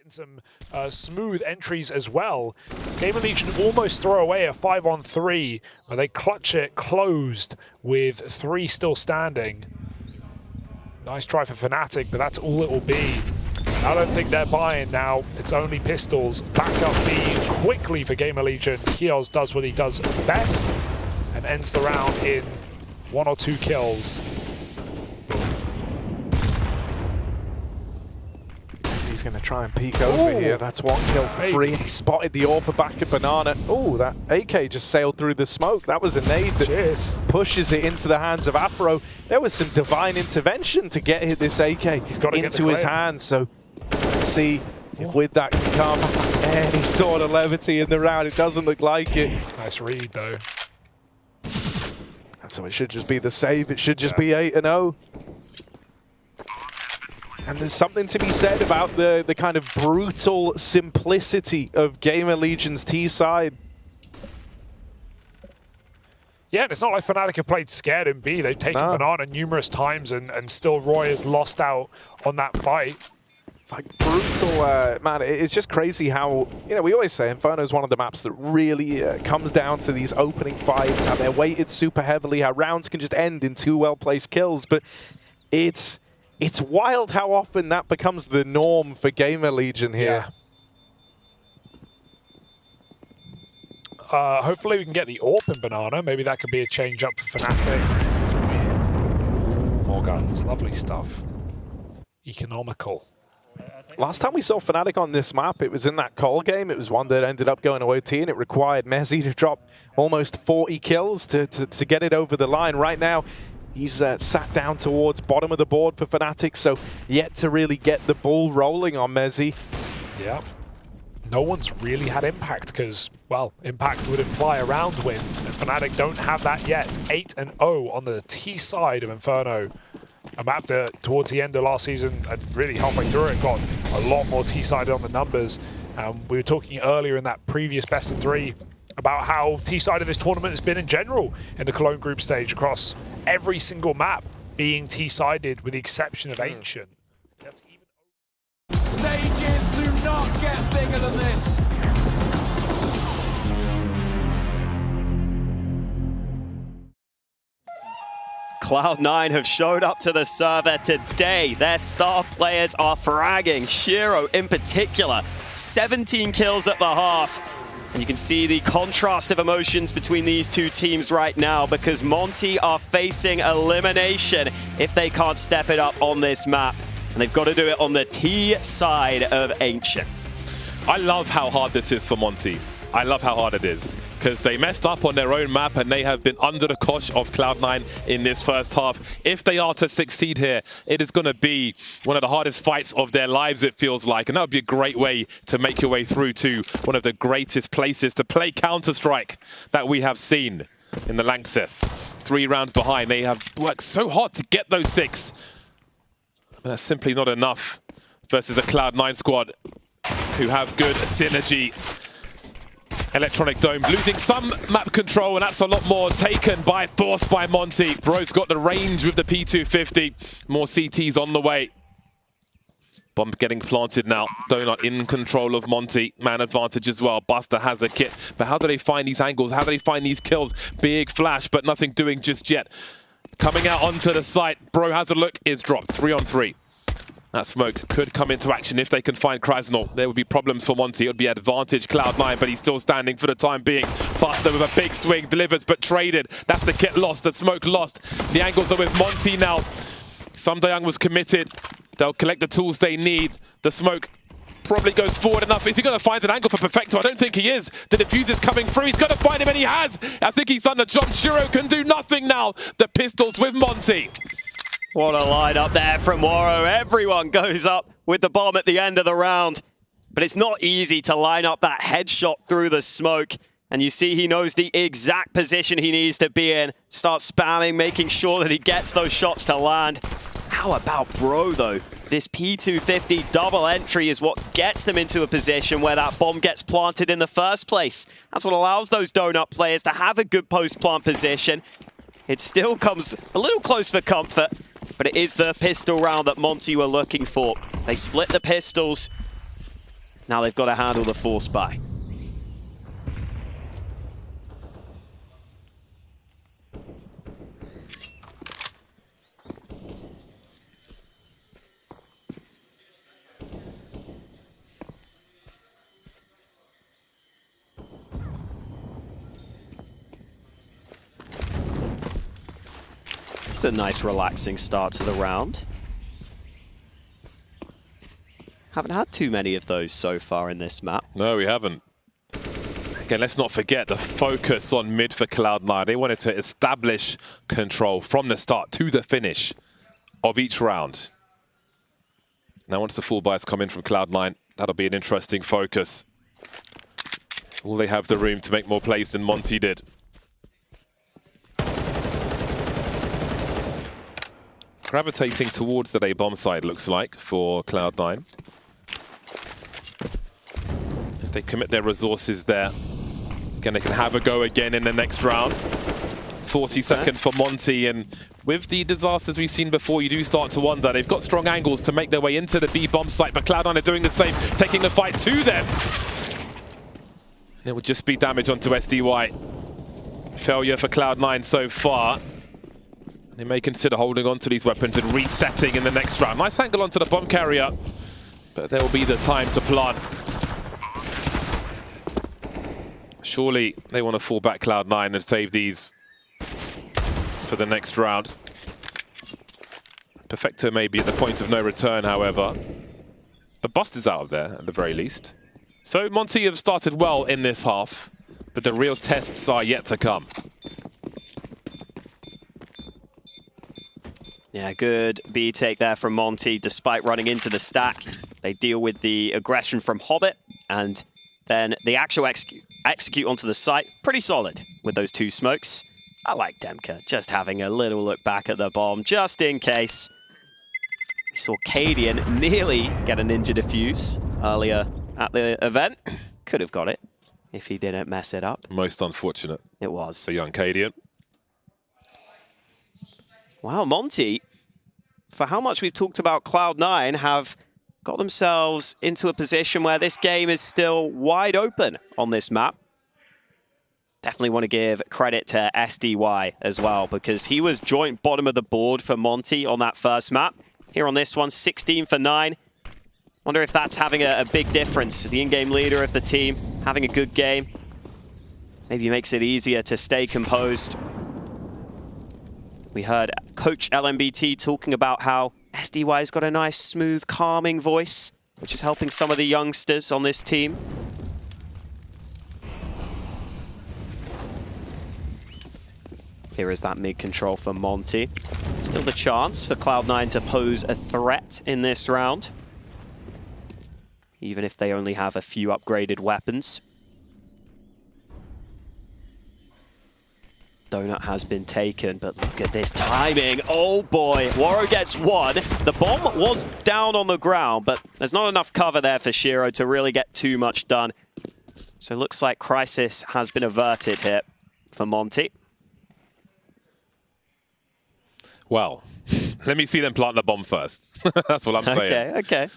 Some smooth entries as well. Gamer Legion almost throw away a 5-on-3, but they clutch it closed with 3 still standing. Nice try for Fnatic, but that's all it will be. I don't think they're buying now. It's only pistols. Back up B quickly for Gamer Legion. Kiosk does what he does best and ends the round in 1 or 2 kills. He's going to try and peek over here. That's 1 kill for free. He spotted the AWP back at Banana. Oh, that AK just sailed through the smoke. That was a nade that pushes it into the hands of Afro. There was some divine intervention to get this AK into his hands. So let's see if with that can come any sort of levity in the round. It doesn't look like it. Nice read, though. And so it should just be the save. It should just be 8-0. And there's something to be said about the kind of brutal simplicity of Gamer Legion's T side. Yeah, and it's not like Fnatic have played scared in B. They've taken Banana numerous times, and still Roy has lost out on that fight. It's like brutal, man. It's just crazy how, you know, we always say Inferno is one of the maps that really comes down to these opening fights, how they're weighted super heavily, how rounds can just end in 2 well-placed kills. But it's wild how often that becomes the norm for Gamer Legion here. Yeah. Hopefully we can get the AWP in Banana. Maybe that could be a change up for Fnatic. More guns, lovely stuff. Economical. Last time we saw Fnatic on this map, it was in that call game. It was one that ended up going to OT, and it required Mezzi to drop almost 40 kills to get it over the line. Right now, he's sat down towards bottom of the board for Fnatic, so yet to really get the ball rolling on Mezzi. Yeah. No one's really had impact because, well, impact would imply a round win, and Fnatic don't have that yet. 8-0 on the T side of Inferno. A map that towards the end of last season and really halfway through it got a lot more T-sided on the numbers. We were talking earlier in that previous best of 3 about how T-sided this tournament has been in general in the Cologne group stage across every single map being T-sided with the exception of Ancient. Stages do not get bigger than this. Cloud9 have showed up to the server today. Their star players are fragging. Shiro in particular, 17 kills at the half. And you can see the contrast of emotions between these two teams right now because Monty are facing elimination if they can't step it up on this map. And they've got to do it on the T side of Ancient. I love how hard this is for Monty. I love how hard it is because they messed up on their own map and they have been under the cosh of Cloud9 in this first half. If they are to succeed here, it is going to be one of the hardest fights of their lives, it feels like. And that would be a great way to make your way through to one of the greatest places to play Counter-Strike that we have seen in the Lanxess. 3 rounds behind. They have worked so hard to get those 6. But that's simply not enough versus a Cloud9 squad who have good synergy. Electronic Dome losing some map control, and that's a lot more taken by force by Monty. Bro's got the range with the P250. More CTs on the way. Bomb getting planted now. Donut in control of Monty. Man advantage as well. Buster has a kit. But how do they find these angles? How do they find these kills? Big flash, but nothing doing just yet. Coming out onto the site. Bro has a look. Is dropped. 3 on 3. That smoke could come into action if they can find Krasnal. There would be problems for Monty. It would be advantage Cloud9, but he's still standing for the time being. Buster with a big swing. Delivers, but traded. That's the kit lost. The smoke lost. The angles are with Monty now. Samdayang was committed. They'll collect the tools they need. The smoke probably goes forward enough. Is he going to find an angle for Perfecto? I don't think he is. The diffuse is coming through. He's going to find him, and he has. I think he's done the job. Shiro can do nothing now. The pistols with Monty. What a line up there from Waro. Everyone goes up with the bomb at the end of the round. But it's not easy to line up that headshot through the smoke. And you see he knows the exact position he needs to be in. Start spamming, making sure that he gets those shots to land. How about Bro, though? This P250 double entry is what gets them into a position where that bomb gets planted in the first place. That's what allows those Donut players to have a good post-plant position. It still comes a little close for comfort, but it is the pistol round that Monty were looking for. They split the pistols. Now they've got to handle the force buy. It's a nice relaxing start to the round. Haven't had too many of those so far in this map. No, we haven't. Again, let's not forget the focus on mid for Cloud9. They wanted to establish control from the start to the finish of each round. Now once the full buys come in from Cloud9, that'll be an interesting focus. Will they have the room to make more plays than Monty did? Gravitating towards the A bomb side, looks like, for Cloud9. If they commit their resources there, again, they can have a go again in the next round. 40 seconds for Monty, and with the disasters we've seen before, you do start to wonder. They've got strong angles to make their way into the B bomb site, but Cloud9 are doing the same, taking the fight to them. It would just be damage onto SDY. Failure for Cloud9 so far. They may consider holding on to these weapons and resetting in the next round. Nice angle onto the bomb carrier, but there will be the time to plant. Surely they want to fall back Cloud9 and save these for the next round. Perfecto may be at the point of no return, however. But Buster's out of there, at the very least. So Monty have started well in this half, but the real tests are yet to come. Yeah, good B take there from Monty, despite running into the stack. They deal with the aggression from Hobbit, and then the actual execute onto the site. Pretty solid with those two smokes. I like Demka just having a little look back at the bomb, just in case. We saw Cadian nearly get a ninja defuse earlier at the event. Could have got it if he didn't mess it up. Most unfortunate. It was. For young Cadian. Wow, Monty, for how much we've talked about Cloud9, have got themselves into a position where this game is still wide open on this map. Definitely want to give credit to SDY as well, because he was joint bottom of the board for Monty on that first map. Here on this one, 16 for 9. Wonder if that's having a big difference. The in-game leader of the team having a good game. Maybe makes it easier to stay composed. We heard Coach LMBT talking about how SDY's got a nice, smooth, calming voice, which is helping some of the youngsters on this team. Here is that mid-control for Monty. Still the chance for Cloud9 to pose a threat in this round, even if they only have a few upgraded weapons. Donut has been taken, but look at this timing. Oh boy, Waro gets one. The bomb was down on the ground, but there's not enough cover there for Shiro to really get too much done. So it looks like crisis has been averted here for Monty. Well, let me see them plant the bomb first. That's what I'm saying. Okay.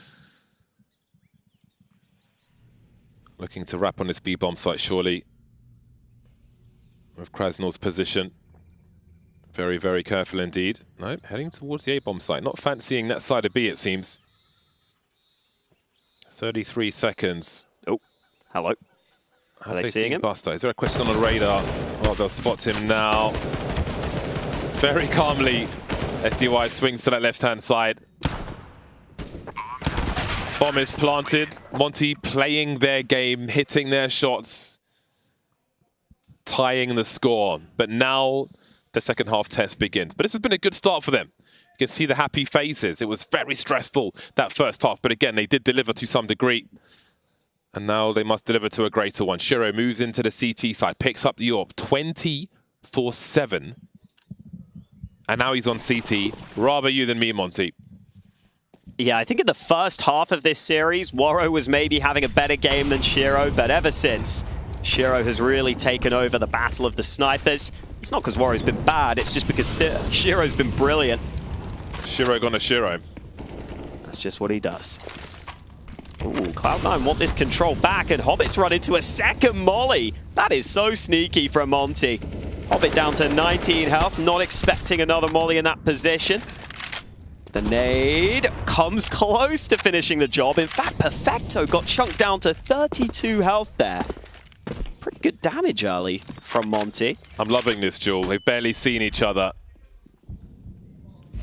Looking to wrap on this B-bomb site, surely. With Krasnol's position. Very, very careful indeed. No, heading towards the A-bomb site. Not fancying that side of B, it seems. 33 seconds. Oh, hello. Are they seeing him? Buster? Is there a question on the radar? Well, they'll spot him now. Very calmly, SDY swings to that left-hand side. Bomb is planted. Monty playing their game, hitting their shots, tying the score. But now the second half test begins. But this has been a good start for them. You can see the happy faces. It was very stressful, that first half. But again, they did deliver to some degree. And now they must deliver to a greater one. Shiro moves into the CT side, picks up the AWP 24/7. And now he's on CT. Rather you than me, Monty. Yeah, I think in the first half of this series, Waro was maybe having a better game than Shiro, but ever since, Shiro has really taken over the battle of the snipers. It's not because Waro's been bad, it's just because Shiro's been brilliant. Shiro gonna Shiro. That's just what he does. Ooh, Cloud9 want this control back, and Hobbit's run into a second molly. That is so sneaky from Monty. Hobbit down to 19 health, not expecting another molly in that position. The nade comes close to finishing the job. In fact, Perfecto got chunked down to 32 health there. Pretty good damage early from Monty. I'm loving this duel. They've barely seen each other.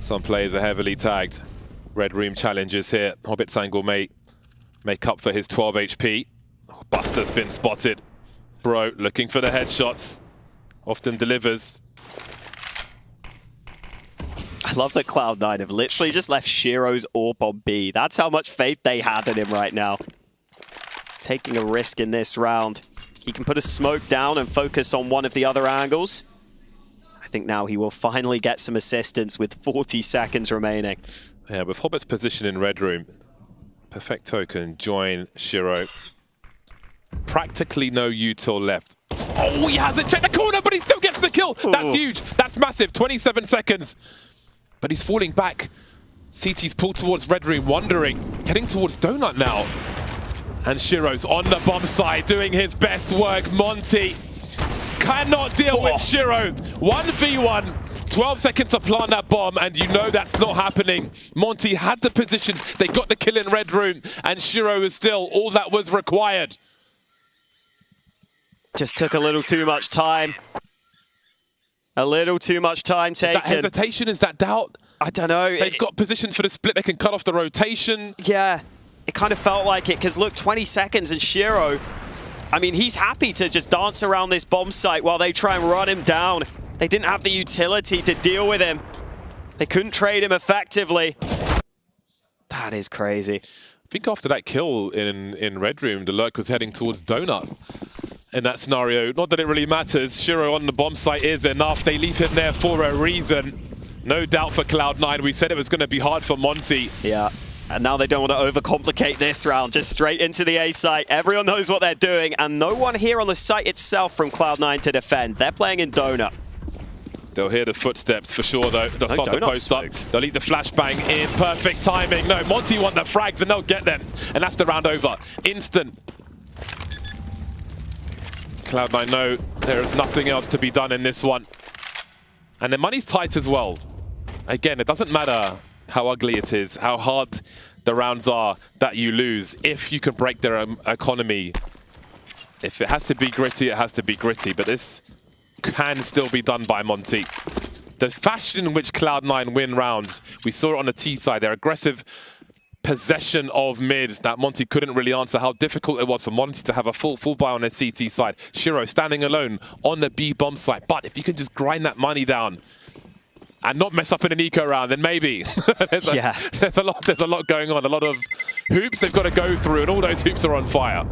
Some players are heavily tagged. Red Room challenges here. Hobbit's angle may make up for his 12 HP. Oh, Buster's been spotted. Bro looking for the headshots. Often delivers. I love that Cloud9 have literally just left Shiro's AWP on B. That's how much faith they had in him right now. Taking a risk in this round. He can put a smoke down and focus on one of the other angles. I think now he will finally get some assistance with 40 seconds remaining. Yeah, with Hobbit's position in Red Room, Perfecto can join Shiro. Practically no util left. Oh, he hasn't checked the corner, but he still gets the kill. That's huge. That's massive. 27 seconds. But he's falling back. CT's pulled towards Red Room, wondering. Heading towards Donut now. And Shiro's on the bomb side, doing his best work. Monty cannot deal with Shiro. 1v1. 12 seconds to plant that bomb, and you know that's not happening. Monty had the positions. They got the kill in Red Room, and Shiro is still all that was required. Just took a little too much time. A little too much time taken. Is that hesitation? Is that doubt? I don't know. They've got positions for the split. They can cut off the rotation. Yeah, it kind of felt like it, because look, 20 seconds and Shiro, I mean, he's happy to just dance around this bomb site while they try and run him down. They didn't have the utility to deal with him. They couldn't trade him effectively. That is crazy. I think after that kill in Red Room, the lurk was heading towards Donut. In that scenario, not that it really matters. Shiro on the bomb site is enough. They leave him there for a reason. No doubt for Cloud9. We said it was going to be hard for Monty. Yeah, and now they don't want to overcomplicate this round. Just straight into the A site. Everyone knows what they're doing, and no one here on the site itself from Cloud9 to defend. They're playing in Donut. They'll hear the footsteps for sure, though. They'll start to post up. They'll eat the flashbang in perfect timing. No, Monty want the frags, and they'll get them. And that's the round over. Instant. Cloud9 know there is nothing else to be done in this one. And the money's tight as well. Again, it doesn't matter how ugly it is, how hard the rounds are that you lose, if you can break their economy. If it has to be gritty, it has to be gritty. But this can still be done by Monty. The fashion in which Cloud9 win rounds, we saw it on the T side. Their aggressive possession of mids that Monty couldn't really answer, how difficult it was for Monty to have a full buy on their CT side. Shiro standing alone on the B bomb site. But if you can just grind that money down and not mess up in an eco round, then maybe. there's a lot going on, a lot of hoops they've got to go through, and all those hoops are on fire.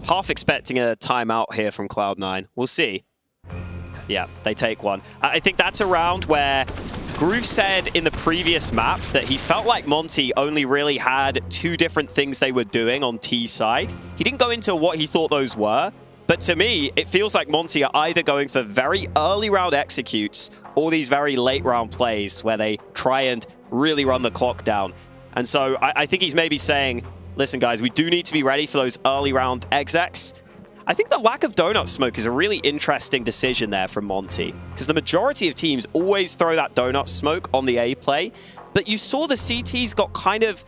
Half expecting a timeout here from Cloud9. We'll see. Yeah, they take one. I think that's a round where Groove said in the previous map that he felt like Monty only really had two different things they were doing on T side. He didn't go into what he thought those were, but to me, it feels like Monty are either going for very early round executes or these very late round plays where they try and really run the clock down. And so I think he's maybe saying, listen, guys, we do need to be ready for those early round execs. I think the lack of donut smoke is a really interesting decision there from Monty, because the majority of teams always throw that donut smoke on the A play, but you saw the CTs got kind of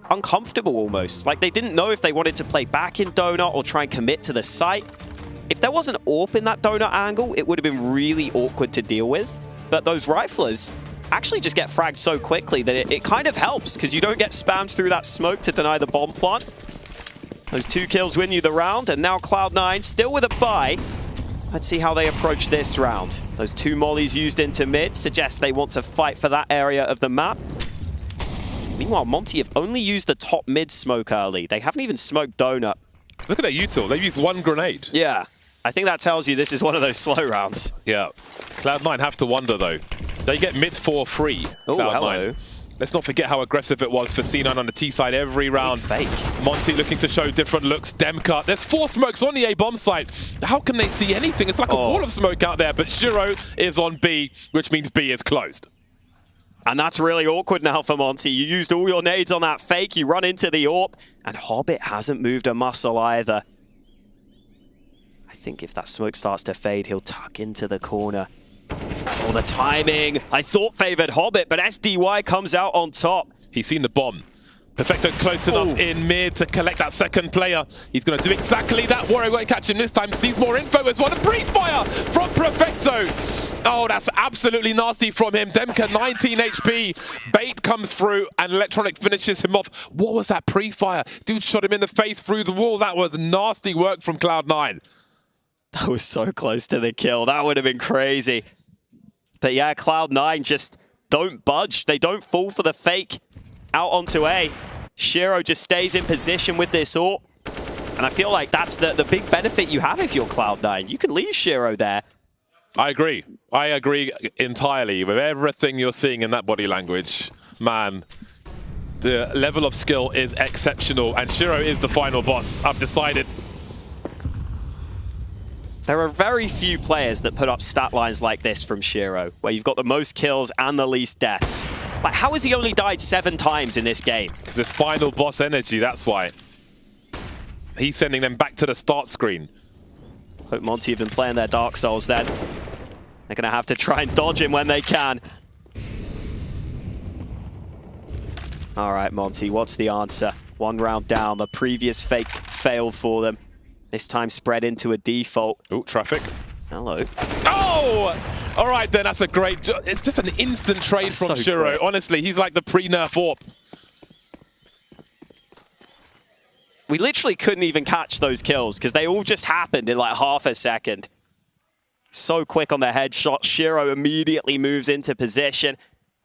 uncomfortable almost. Like they didn't know if they wanted to play back in donut or try and commit to the site. If there was an AWP in that donut angle, it would have been really awkward to deal with. But those riflers actually just get fragged so quickly that it kind of helps, because you don't get spammed through that smoke to deny the bomb plant. Those 2 kills win you the round, and now Cloud9 still with a bye. Let's see how they approach this round. Those 2 mollies used into mid suggest they want to fight for that area of the map. Meanwhile, Monty have only used the top mid smoke early. They haven't even smoked donut. Look at their util. They've used 1 grenade. Yeah. I think that tells you this is one of those slow rounds. Yeah. Cloud9 have to wonder, though. They get mid 4 free. Oh, Cloud9. hello. Let's not forget how aggressive it was for C9 on the T side every round. Fake. Monty looking to show different looks. Demka. There's 4 smokes on the A bomb site. How can they see anything? It's like a wall of smoke out there, but Shiro is on B, which means B is closed. And that's really awkward now for Monty. You used all your nades on that fake, you run into the AWP, and Hobbit hasn't moved a muscle either. I think if that smoke starts to fade, he'll tuck into the corner. Oh, the timing. I thought favored Hobbit, but SDY comes out on top. He's seen the bomb. Perfecto's close enough in mid to collect that second player. He's going to do exactly that. Warrior won't catch him this time. Sees more info as well. A brief fire from Perfecto. Oh, that's absolutely nasty from him. Demka, 19 HP. Bait comes through and Electronic finishes him off. What was that pre-fire? Dude shot him in the face through the wall. That was nasty work from Cloud9. That was so close to the kill. That would have been crazy. But yeah, Cloud9 just don't budge. They don't fall for the fake out onto A. Shiro just stays in position with this AWP. And I feel like that's the big benefit you have if you're Cloud9. You can leave Shiro there. I agree. I agree entirely with everything you're seeing in that body language. Man, the level of skill is exceptional, and Shiro is the final boss, I've decided. There are very few players that put up stat lines like this from Shiro, where you've got the most kills and the least deaths. Like, how has he only died 7 times in this game? Because it's final boss energy, that's why. He's sending them back to the start screen. Hope Monty have been playing their Dark Souls then. They're going to have to try and dodge him when they can. All right, Monty, what's the answer? 1 round down. The previous fake failed for them. This time spread into a default. Oh, traffic. Hello. Oh! All right, then. That's a great... It's just an instant trade from Shiro. Great. Honestly, he's like the pre-nerf AWP. We literally couldn't even catch those kills because they all just happened in like half a second. So quick on the headshot. Shiro immediately moves into position.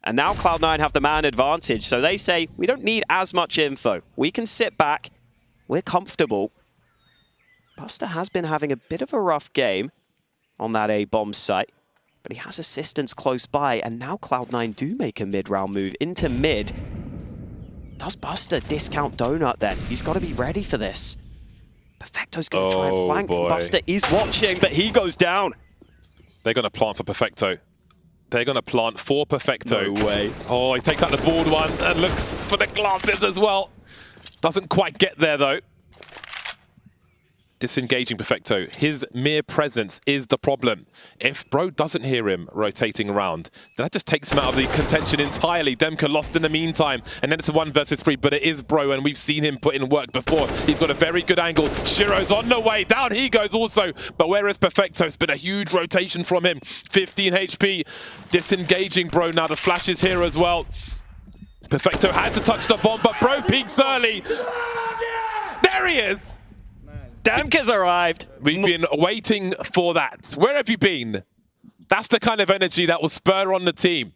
And now Cloud9 have the man advantage. So they say, we don't need as much info. We can sit back. We're comfortable. Buster has been having a bit of a rough game on that A-bomb site. But he has assistance close by. And now Cloud9 do make a mid-round move into mid. Does Buster discount Donut then? He's got to be ready for this. Perfecto's going to try and flank. Boy. Buster is watching, but he goes down. They're going to plant for Perfecto. They're going to plant for Perfecto. No way. Oh, he takes out the board one and looks for the glasses as well. Doesn't quite get there, though. Disengaging Perfecto. His mere presence is the problem. If Bro doesn't hear him rotating around, then that just takes him out of the contention entirely. Demka lost in the meantime, and then it's a 1 versus 3, but it is Bro, and we've seen him put in work before. He's got a very good angle. Shiro's on the way. Down he goes also. But where is Perfecto? It's been a huge rotation from him. 15 HP. Disengaging Bro now. The flash is here as well. Perfecto had to touch the bomb, but Bro peeks early. There he is. Demka's arrived. We've been waiting for that. Where have you been? That's the kind of energy that will spur on the team.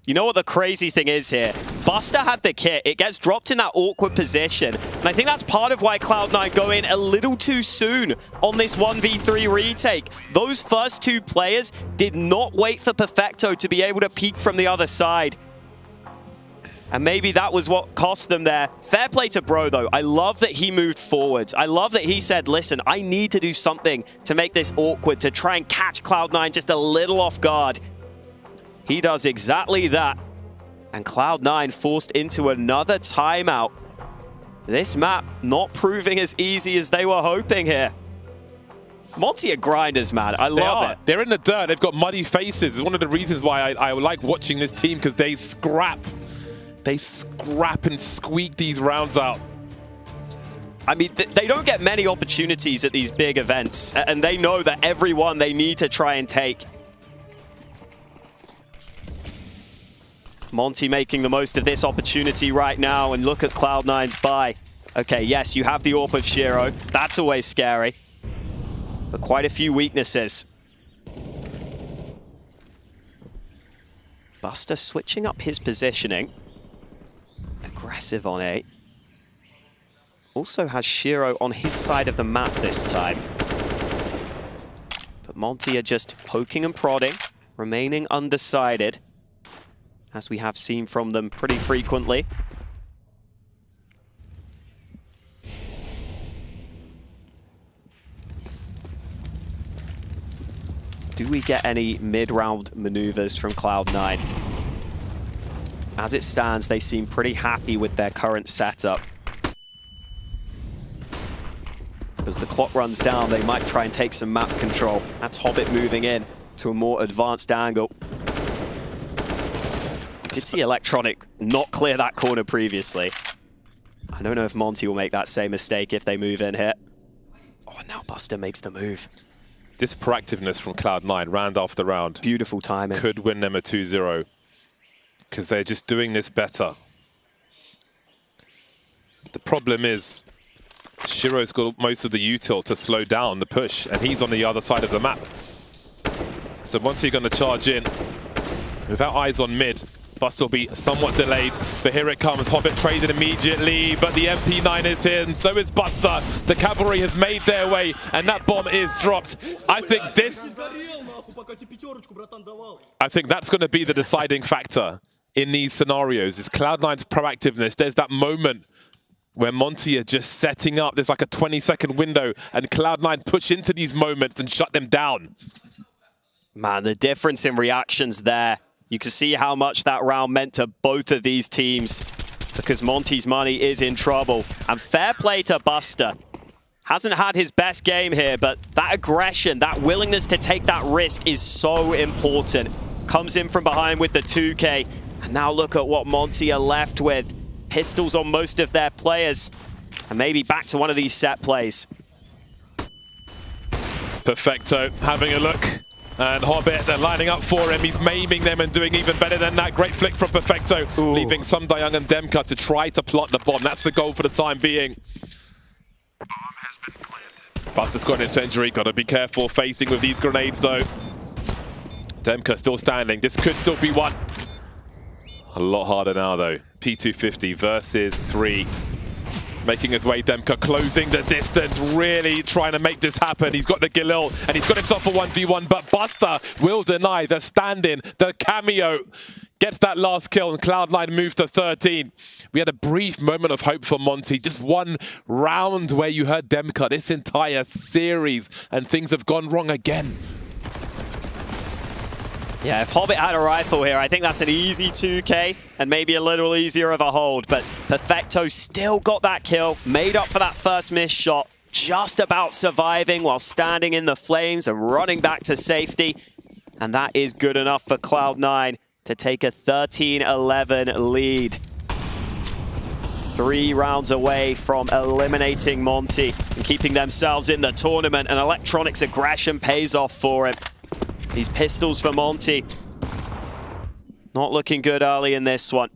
You know what the crazy thing is here? Buster had the kit. It gets dropped in that awkward position. And I think that's part of why Cloud9 go in a little too soon on this 1v3 retake. Those first 2 players did not wait for Perfecto to be able to peek from the other side. And maybe that was what cost them there. Fair play to Bro, though. I love that he moved forwards. I love that he said, listen, I need to do something to make this awkward, to try and catch Cloud9 just a little off guard. He does exactly that. And Cloud9 forced into another timeout. This map not proving as easy as they were hoping here. Monty are grinders, man. I love it. They're in the dirt. They've got muddy faces. It's one of the reasons why I like watching this team, because they scrap. They scrap and squeak these rounds out. I mean, they don't get many opportunities at these big events, and they know that every one they need to try and take. Monty making the most of this opportunity right now, and look at Cloud9's buy. Okay, yes, you have the AWP of Shiro. That's always scary. But quite a few weaknesses. Buster switching up his positioning. Aggressive on A. Also has Shiro on his side of the map this time. But Monty are just poking and prodding, remaining undecided, as we have seen from them pretty frequently. Do we get any mid-round maneuvers from Cloud9? As it stands, they seem pretty happy with their current setup. As the clock runs down, they might try and take some map control. That's Hobbit moving in to a more advanced angle. Did see Electronic not clear that corner previously. I don't know if Monty will make that same mistake if they move in here. Oh, now Buster makes the move. This proactiveness from Cloud9 round after round. Beautiful timing. Could win them a 2-0. Because they're just doing this better. The problem is, Shiro's got most of the util to slow down the push, and he's on the other side of the map. So once you're going to charge in, without eyes on mid, Buster will be somewhat delayed, but here it comes. Hobbit traded immediately, but the MP9 is here, and so is Buster. The cavalry has made their way, and that bomb is dropped. I think that's going to be the deciding factor in these scenarios, is Cloud9's proactiveness. There's that moment where Monty are just setting up. There's like a 20-second window, and Cloud9 push into these moments and shut them down. Man, the difference in reactions there. You can see how much that round meant to both of these teams, because Monty's money is in trouble. And fair play to Buster. Hasn't had his best game here, but that aggression, that willingness to take that risk is so important. Comes in from behind with the 2K. And now look at what Monty are left with. Pistols on most of their players. And maybe back to one of these set plays. Perfecto having a look. And Hobbit, they're lining up for him. He's maiming them and doing even better than that. Great flick from Perfecto, leaving some Dayang and Demka to try to plot the bomb. That's the goal for the time being. Buster's got an incendiary. Got to be careful facing with these grenades, though. Demka still standing. This could still be one. A lot harder now, though. P250 versus 3. Making his way, Demka closing the distance, really trying to make this happen. He's got the Galil, and he's got himself a 1v1, but Buster will deny the stand-in, the cameo. Gets that last kill, and Cloud9 moves to 13. We had a brief moment of hope for Monty. Just one round where you heard Demka this entire series, and things have gone wrong again. Yeah, if Hobbit had a rifle here, I think that's an easy 2K and maybe a little easier of a hold. But Perfecto still got that kill, made up for that first missed shot, just about surviving while standing in the flames and running back to safety. And that is good enough for Cloud9 to take a 13-11 lead. 3 rounds away from eliminating Monty and keeping themselves in the tournament. And Electronic's aggression pays off for him. These pistols for Monty. Not looking good early in this one.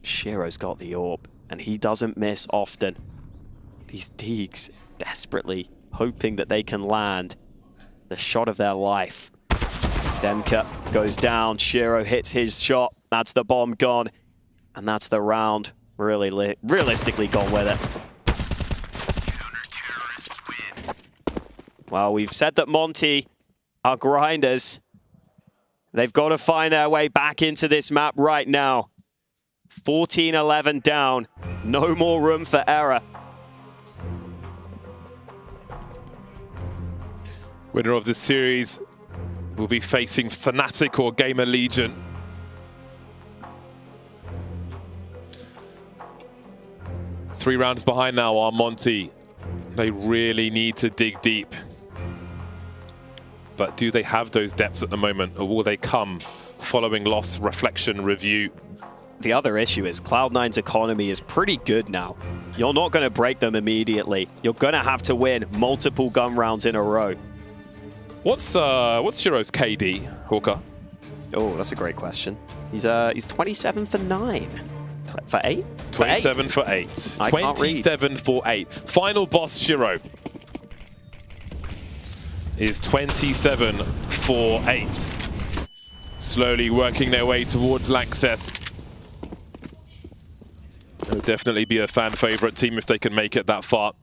Shiro's got the AWP, and he doesn't miss often. These Deegs desperately hoping that they can land the shot of their life. Demka goes down, Shiro hits his shot. That's the bomb gone, and that's the round really realistically gone with it. Well, we've said that Monty are grinders. They've got to find their way back into this map right now. 14-11 down. No more room for error. Winner of this series will be facing Fnatic or Gamer Legion. 3 rounds behind now are Monty. They really need to dig deep. But do they have those depths at the moment, or will they come following loss, reflection, review? The other issue is Cloud9's economy is pretty good now. You're not going to break them immediately. You're going to have to win multiple gun rounds in a row. What's Shiro's KD, Hawker? Oh, that's a great question. He's 27 for 9. For 8? 27 for 8. I can't read. 27 for 8. Final boss Shiro is 27 for 8. Slowly working their way towards Lanxess. It would definitely be a fan favorite team if they can make it that far.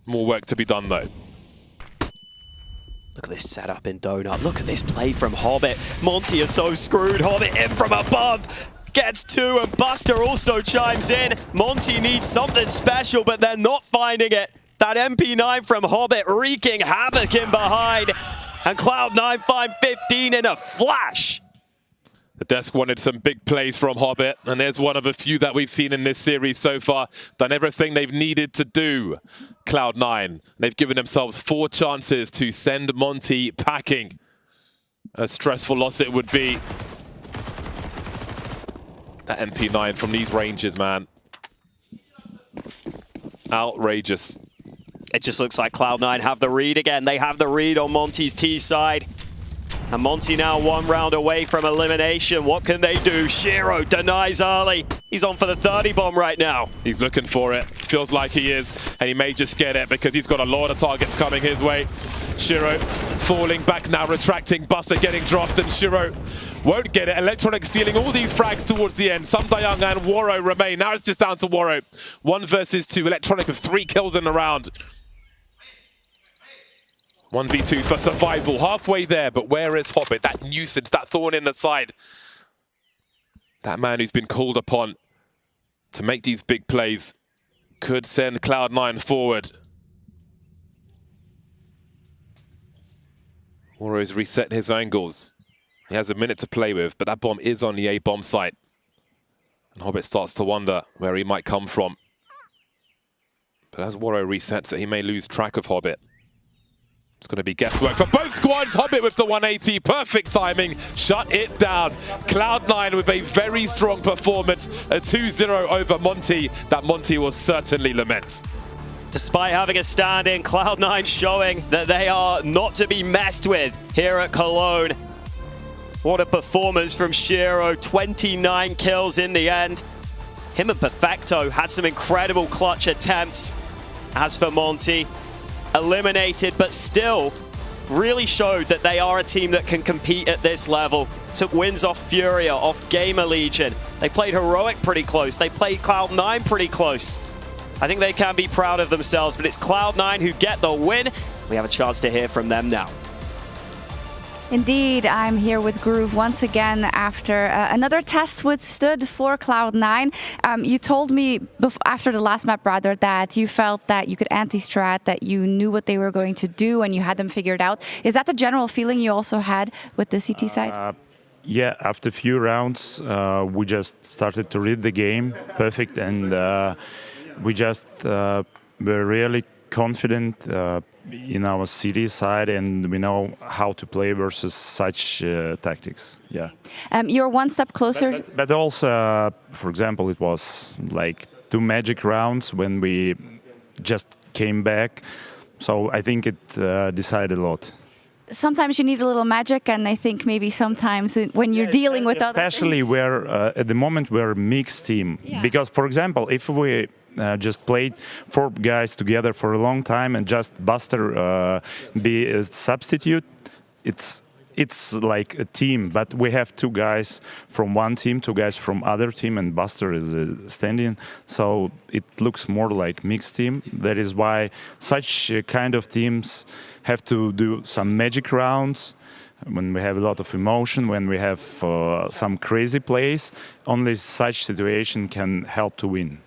More work to be done though. Look at this setup in Donut. Look at this play from Hobbit. Monty is so screwed. Hobbit in from above. Gets 2 and Buster also chimes in. Monty needs something special, but they're not finding it. That MP9 from Hobbit wreaking havoc in behind. And Cloud9 find 15 in a flash. The desk wanted some big plays from Hobbit, and there's one of a few that we've seen in this series so far. Done everything they've needed to do, Cloud9. They've given themselves 4 chances to send Monty packing. A stressful loss it would be. That MP9 from these ranges, man. Outrageous. It just looks like Cloud9 have the read again. They have the read on Monty's T side. And Monty now 1 round away from elimination. What can they do? Shiro denies early. He's on for the 30 bomb right now. He's looking for it. Feels like he is. And he may just get it because he's got a lot of targets coming his way. Shiro falling back now, retracting. Buster getting dropped, and Shiro won't get it. Electronic stealing all these frags towards the end. Sam Dayang and Waro remain. Now it's just down to Waro. 1 versus 2. Electronic with 3 kills in the round. 1v2 for survival. Halfway there, but where is Hobbit? That nuisance, that thorn in the side. That man who's been called upon to make these big plays could send Cloud9 forward. Waro's reset his angles. He has a minute to play with, but that bomb is on the A bomb site. And Hobbit starts to wonder where he might come from. But as Waro resets it, he may lose track of Hobbit. It's going to be guesswork for both squads. Hobbit with the 180. Perfect timing. Shut it down. Cloud9 with a very strong performance. A 2-0 over Monty. That Monty will certainly lament. Despite having a stand in, Cloud9 showing that they are not to be messed with here at Cologne. What a performance from Shiro. 29 kills in the end. Him and Perfecto had some incredible clutch attempts. As for Monty, eliminated, but still really showed that they are a team that can compete at this level. Took wins off Furia, off Gamer Legion. They played Heroic pretty close. They played Cloud9 pretty close. I think they can be proud of themselves, but it's Cloud9 who get the win. We have a chance to hear from them now. Indeed, I'm here with Groove once again after another test withstood for Cloud9. You told me after the last map, rather, that you felt that you could anti-strat, that you knew what they were going to do and you had them figured out. Is that the general feeling you also had with the CT side? Yeah, after a few rounds, we just started to read the game perfect, and we just were really confident in our CT side, and we know how to play versus such tactics. Yeah. You're one step closer. But also, for example, it was like 2 magic rounds when we just came back. So I think it decided a lot. Sometimes you need a little magic, and I think maybe sometimes when you're dealing with other especially things. where at the moment we're a mixed team. Yeah. Because, for example, if we just played 4 guys together for a long time and just Buster be a substitute, it's like a team. But we have 2 guys from one team, 2 guys from other team, and Buster is standing. So it looks more like mixed team. That is why such kind of teams have to do some magic rounds. When we have a lot of emotion, when we have some crazy plays, only such situation can help to win.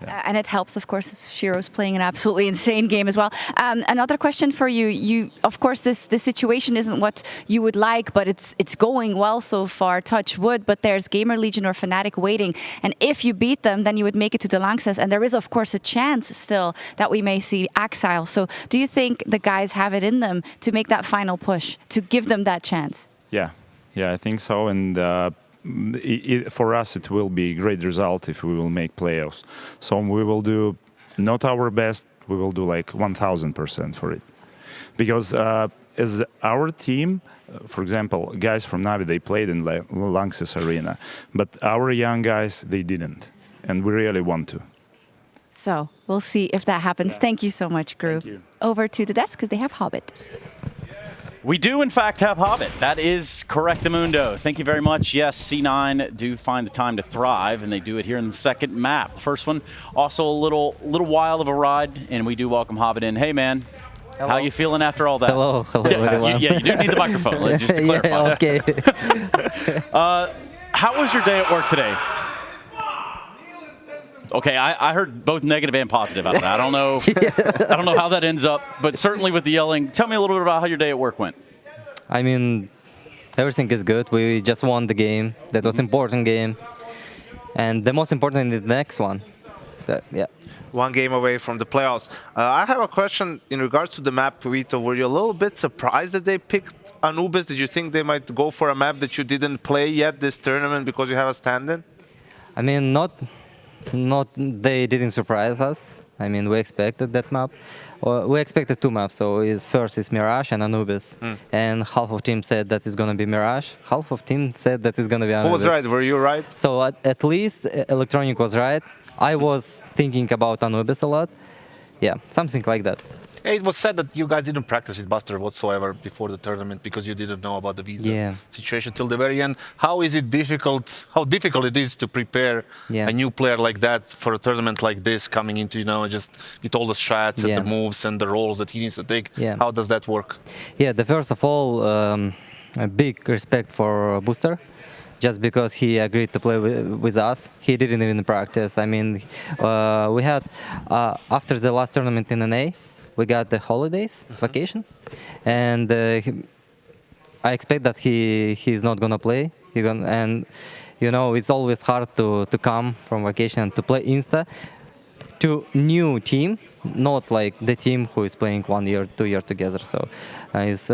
And it helps, of course, if Shiro's playing an absolutely insane game as well. Another question for you. Of course, this situation isn't what you would like, but it's going well so far, touch wood, but there's Gamer Legion or Fnatic waiting. And if you beat them, then you would make it to the Lanxess. And there is, of course, a chance still that we may see Axile. So do you think the guys have it in them to make that final push, to give them that chance? Yeah, I think so. And for us, it will be a great result if we will make playoffs. So we will do not our best, we will do like 1000% for it. Because as our team, for example, guys from Navi, they played in Lanxess Arena, but our young guys, they didn't. And we really want to. So we'll see if that happens. Thank you so much, Groove. Over to the desk because they have Hobbit. We do, in fact, have Hobbit. That is Correctamundo. Thank you very much. Yes, C9 do find the time to thrive, and they do it here in the second map. The first one, also a little wild of a ride, and we do welcome Hobbit in. Hey, man. Hello. How you feeling after all that? Hello, everyone. You do need the microphone, just to clarify. Yeah, okay. How was your day at work today? Okay, I heard both negative and positive out of that. I don't know. I don't know how that ends up, but certainly with the yelling. Tell me a little bit about how your day at work went. I mean, everything is good. We just won the game. That was an important game, and the most important is the next one. So yeah. One game away from the playoffs. I have a question in regards to the map, Vito. Were you a little bit surprised that they picked Anubis? Did you think they might go for a map that you didn't play yet this tournament because you have a stand-in? I mean, not they didn't surprise us. I mean, we expected that map. We expected two maps. So first is Mirage and Anubis. And half of team said that it's going to be Mirage. Half of team said that it's going to be Anubis. Who was right? Were you right? So at least Electronic was right. I was thinking about Anubis a lot. Yeah, something like that. It was said that you guys didn't practice with Buster whatsoever before the tournament because you didn't know about the visa situation till the very end. How is it difficult? How difficult it is to prepare a new player like that for a tournament like this, coming into just with all the strats and the moves and the roles that he needs to take? How does that work? Yeah, first of all, a big respect for Booster. Just because he agreed to play with us, he didn't even practice. I mean, we had after the last tournament in NA. We got the holidays, vacation, and I expect that he's not gonna play. And it's always hard to come from vacation and to play insta to new team, not like the team who is playing 1 year, 2 years together. So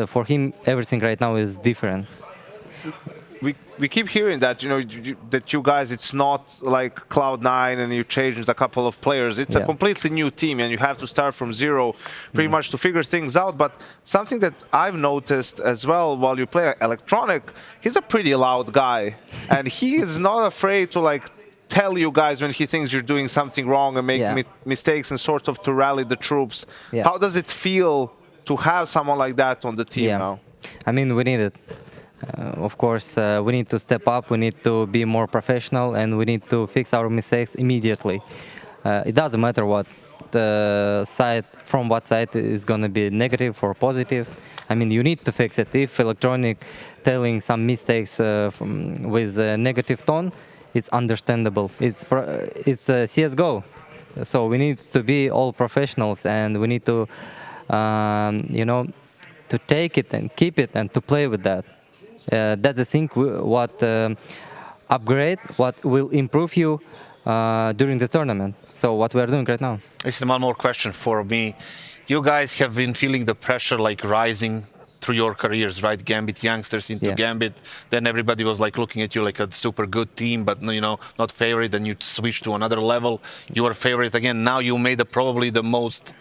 for him, everything right now is different. We keep hearing that that you guys, it's not like Cloud9 and you changed a couple of players. It's a completely new team and you have to start from zero pretty much to figure things out. But something that I've noticed as well while you play Electronic, he's a pretty loud guy and he is not afraid to tell you guys when he thinks you're doing something wrong and make mistakes and sort of to rally the troops. How does it feel to have someone like that on the team now? I mean, we need it. Of course, we need to step up, we need to be more professional, and we need to fix our mistakes immediately. It doesn't matter what from what side is going to be negative or positive. I mean, you need to fix it. If Electronic telling some mistakes with a negative tone, it's understandable. It's CSGO. So we need to be all professionals, and we need to, to take it and keep it and to play with that. That's the thing what will improve you during the tournament. So what we are doing right now. Listen, one more question for me. You guys have been feeling the pressure rising through your careers, right? Gambit youngsters into Gambit. Then everybody was looking at you like a super good team, but not favorite. Then you switched to another level. You are favorite again. Now you made probably the most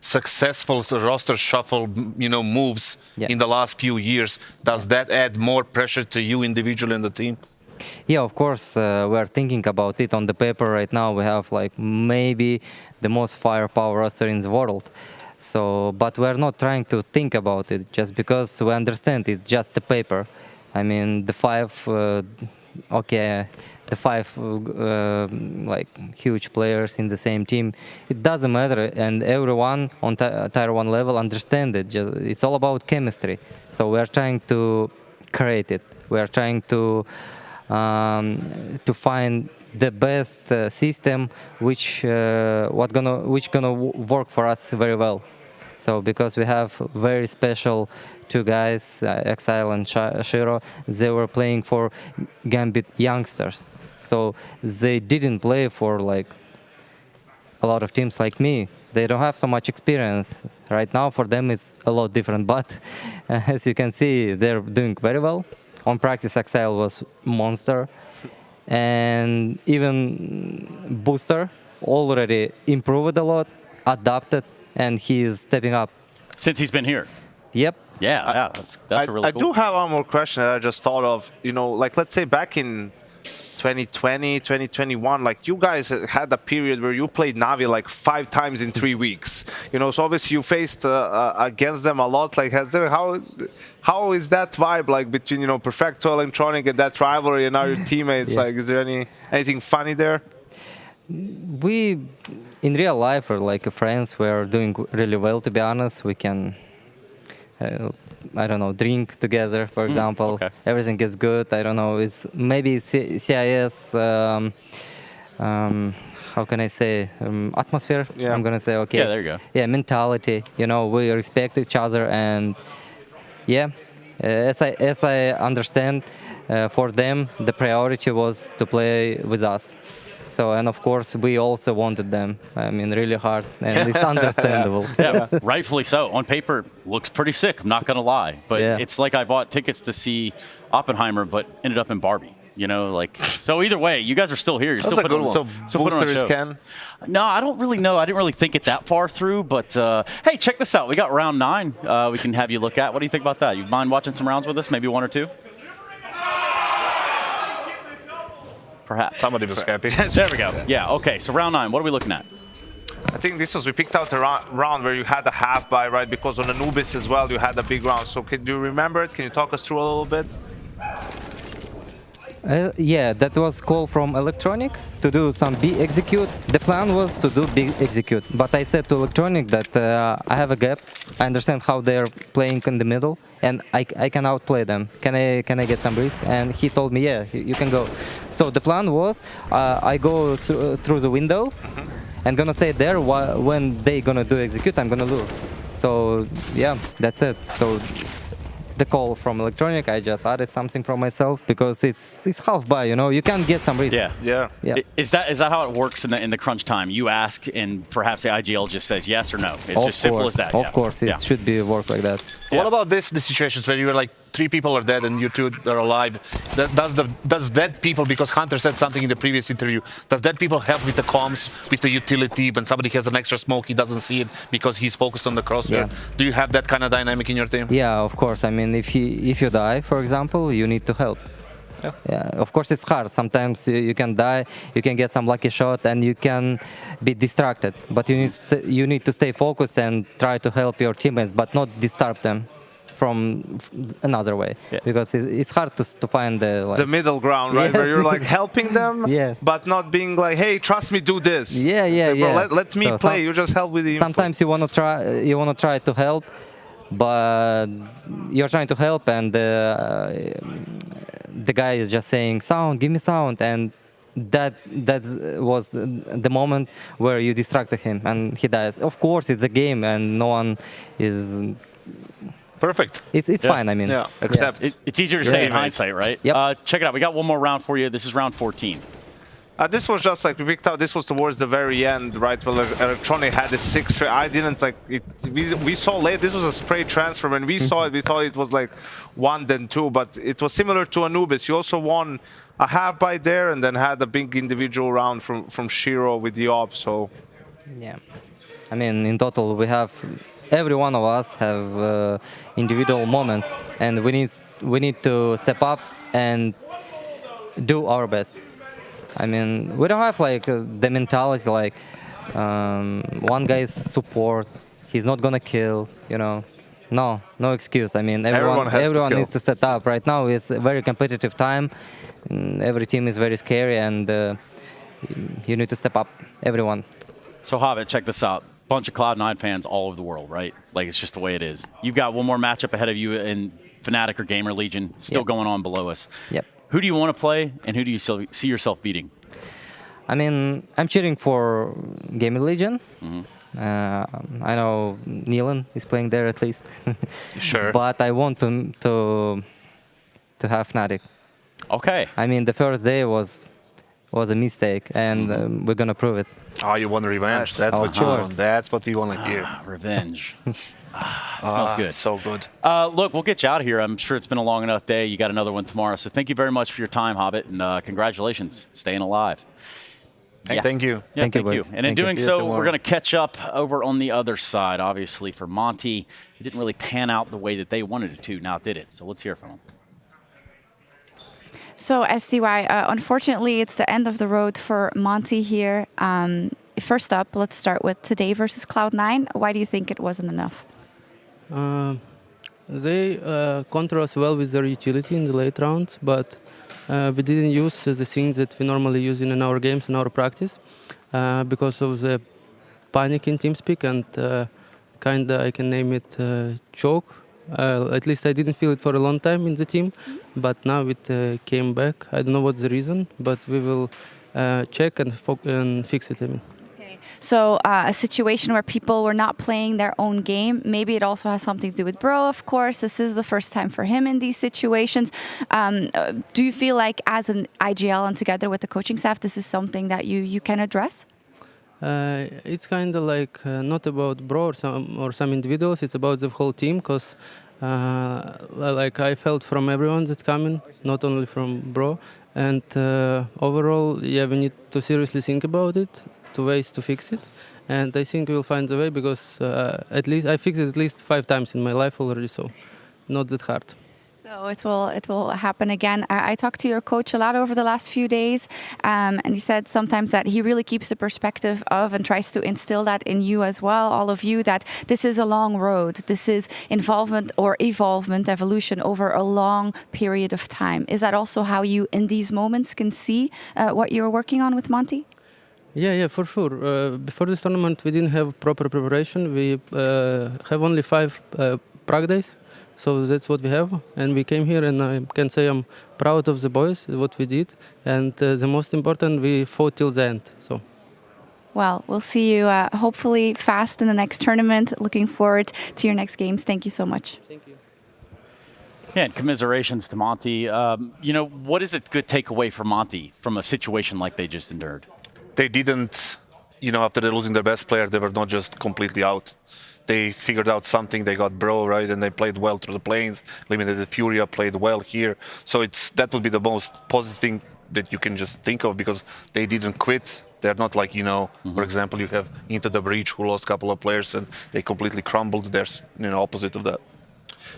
successful roster shuffle, moves in the last few years. Does that add more pressure to you individually and the team? Yeah, of course, we are thinking about it. On the paper right now, we have maybe the most firepower roster in the world. So, but we are not trying to think about it just because we understand it's just the paper. I mean, the five huge players in the same team, it doesn't matter, and everyone on tier 1 level understand it. It's all about chemistry. So we are trying to create it. We are trying to find the best system which gonna work for us very well. So because we have very special two guys, Exile and Shiro, they were playing for Gambit youngsters. So they didn't play for like a lot of teams like me. They don't have so much experience. Right now for them it's a lot different, but as you can see, they're doing very well. On practice, Exile was monster. And even Booster already improved a lot, adapted, and he is stepping up. Since he's been here? Yep. Yeah, that's really cool. I do have one more question that I just thought of. You know, like let's say back in 2020, 2021, like you guys had a period where you played Navi like 5 times in 3 weeks. You know, so obviously you faced against them a lot. Like, how is that vibe like between, you know, Perfecto, Electronic, and that rivalry, and now your teammates? Yeah. Like, is there anything funny there? We, in real life, are like friends. We are doing really well, to be honest. We can, I don't know, drink together, for example. Okay. Everything is good. I don't know. It's maybe CIS. How can I say? Atmosphere. Yeah. I'm gonna say okay. Yeah, there you go. Yeah, mentality. You know, we respect each other, and yeah, as I understand, for them the priority was to play with us. So, and of course, we also wanted them. I mean, really hard, and it's understandable. Yeah, rightfully so. On paper, looks pretty sick, I'm not going to lie. But it's like I bought tickets to see Oppenheimer, but ended up in Barbie. You know, like, so either way, you guys are still here. You're That's still a good putting, one. still putting on a Booster is show. Ken? No, I don't really know. I didn't really think it that far through. But, hey, check this out. We got round 9 we can have you look at. What do you think about that? You mind watching some rounds with us? Maybe 1 or 2? Perhaps. Somebody was happy. There we go. Yeah, okay. So round 9, what are we looking at? I think we picked out a round where you had a half buy, right? Because on Anubis as well, you had a big round. So do you remember it? Can you talk us through a little bit? Yeah, that was call from Electronic to do some B execute. The plan was to do B execute, but I said to Electronic that I have a gap. I understand how they're playing in the middle, and I can outplay them. Can I get some breeze? And he told me, yeah, you can go. So the plan was I go through the window and gonna stay there when they gonna do execute, I'm gonna lose. So yeah, that's it. So the call from Electronic, I just added something from myself because it's half buy, you know, you can get some risk. Yeah. Is that how it works in the crunch time? You ask and perhaps the IGL just says yes or no. It's just simple as that. Of course, it should be work like that. What about the situations where you're like 3 people are dead and you 2 are alive? Does dead people, because Hunter said something in the previous interview, does dead people help with the comms, with the utility? When somebody has an extra smoke, he doesn't see it because he's focused on the crosshair. Do you have that kind of dynamic in your team? Yeah, of course. I mean, if you die, for example, you need to help. Yeah, of course it's hard. Sometimes you can die, you can get some lucky shot, and you can be distracted. But you need to stay focused and try to help your teammates, but not disturb them from another way, because it's hard to find the middle ground, right? Where you're like helping them, yeah, but not being like, hey, trust me, do this. Yeah. Let me play. You just help with the info. Sometimes you want to try to help, but you're trying to help, and the guy is just saying sound, give me sound, and that was the moment where you distracted him and he dies. Of course, it's a game and no one is perfect. It's fine. I mean, except it's easier to say in hindsight, right? Yep. Check it out. We got one more round for you. This is round 14. This was just like we picked out. This was towards the very end, right? Well, Electronic had a 6. I didn't like it. We saw late. This was a spray transfer. When we saw it, we thought it was like 1 then 2, but it was similar to Anubis. You also won a half by there, and then had a big individual round from Shiro with the op. So yeah, I mean, in total, we have every one of us have individual moments, and we need to step up and do our best. I mean, we don't have like the mentality like one guy's support, he's not gonna kill, you know. No excuse. I mean, everyone needs to set up. Right now it's a very competitive time. Every team is very scary, and you need to step up, everyone. So Hobbit, check this out. Bunch of Cloud9 fans all over the world, right? Like, it's just the way it is. You've got one more matchup ahead of you in Fnatic or Gamer Legion, still going on below us. Yep. Who do you want to play, and who do you see yourself beating? I mean, I'm cheering for Game Legion. I know Nealon is playing there at least. Sure. But I want to have Fnatic. Okay. I mean, the first day was a mistake, and we're gonna prove it. Oh, you want revenge? That's Of what you want. course. That's what we want to hear. Revenge. Smells good. So good. Look, we'll get you out of here. I'm sure it's been a long enough day. You got another one tomorrow. So thank you very much for your time, Hobbit, and congratulations, staying alive. Thank you. Yeah, thank you. boys. And in Thank you. doing so, we're going to catch up over on the other side. Obviously, for Monty, it didn't really pan out the way that they wanted it to. Now it did it. So let's hear from him. So SDY, unfortunately, it's the end of the road for Monty here. First up, let's start with today versus Cloud9. Why do you think it wasn't enough? They counter us well with their utility in the late rounds, but we didn't use the things that we normally use in our games, in our practice, because of the panic in TeamSpeak and kinda, I can name it, choke. At least I didn't feel it for a long time in the team, but now it came back. I don't know what's the reason, but we will check and fix it. I mean. So a situation where people were not playing their own game. Maybe it also has something to do with Bro, of course. This is the first time for him in these situations. Do you feel like as an IGL and together with the coaching staff, this is something that you can address? It's kind of like not about Bro or some individuals. It's about the whole team, because like I felt from everyone that's coming, not only from Bro. And overall, yeah, we need to seriously think about it, to ways to fix it. And I think we'll find a way, because at least I fixed it at least 5 times in my life already, so not that hard. So it will happen again. I talked to your coach a lot over the last few days, and he said sometimes that he really keeps the perspective of and tries to instill that in you as well, all of you, that this is a long road. This is evolution over a long period of time. Is that also how you, in these moments, can see what you're working on with Monty? Yeah, for sure. Before this tournament, we didn't have proper preparation. We have only 5 practice days. So that's what we have, and we came here, and I can say I'm proud of the boys, what we did, and the most important, we fought till the end. So. Well, we'll see you hopefully fast in the next tournament. Looking forward to your next games. Thank you so much. Thank you. Yeah, and commiserations to Monty. You know, what is a good takeaway for Monty from a situation like they just endured? They didn't, you know, after losing their best player, they were not just completely out. They figured out something. They got Bro, right, and they played well through the planes. Limited Furia played well here. So that would be the most positive thing that you can just think of, because they didn't quit. They're not like, you know, for example, you have Into the Breach, who lost a couple of players and they completely crumbled. There's, you know, opposite of that.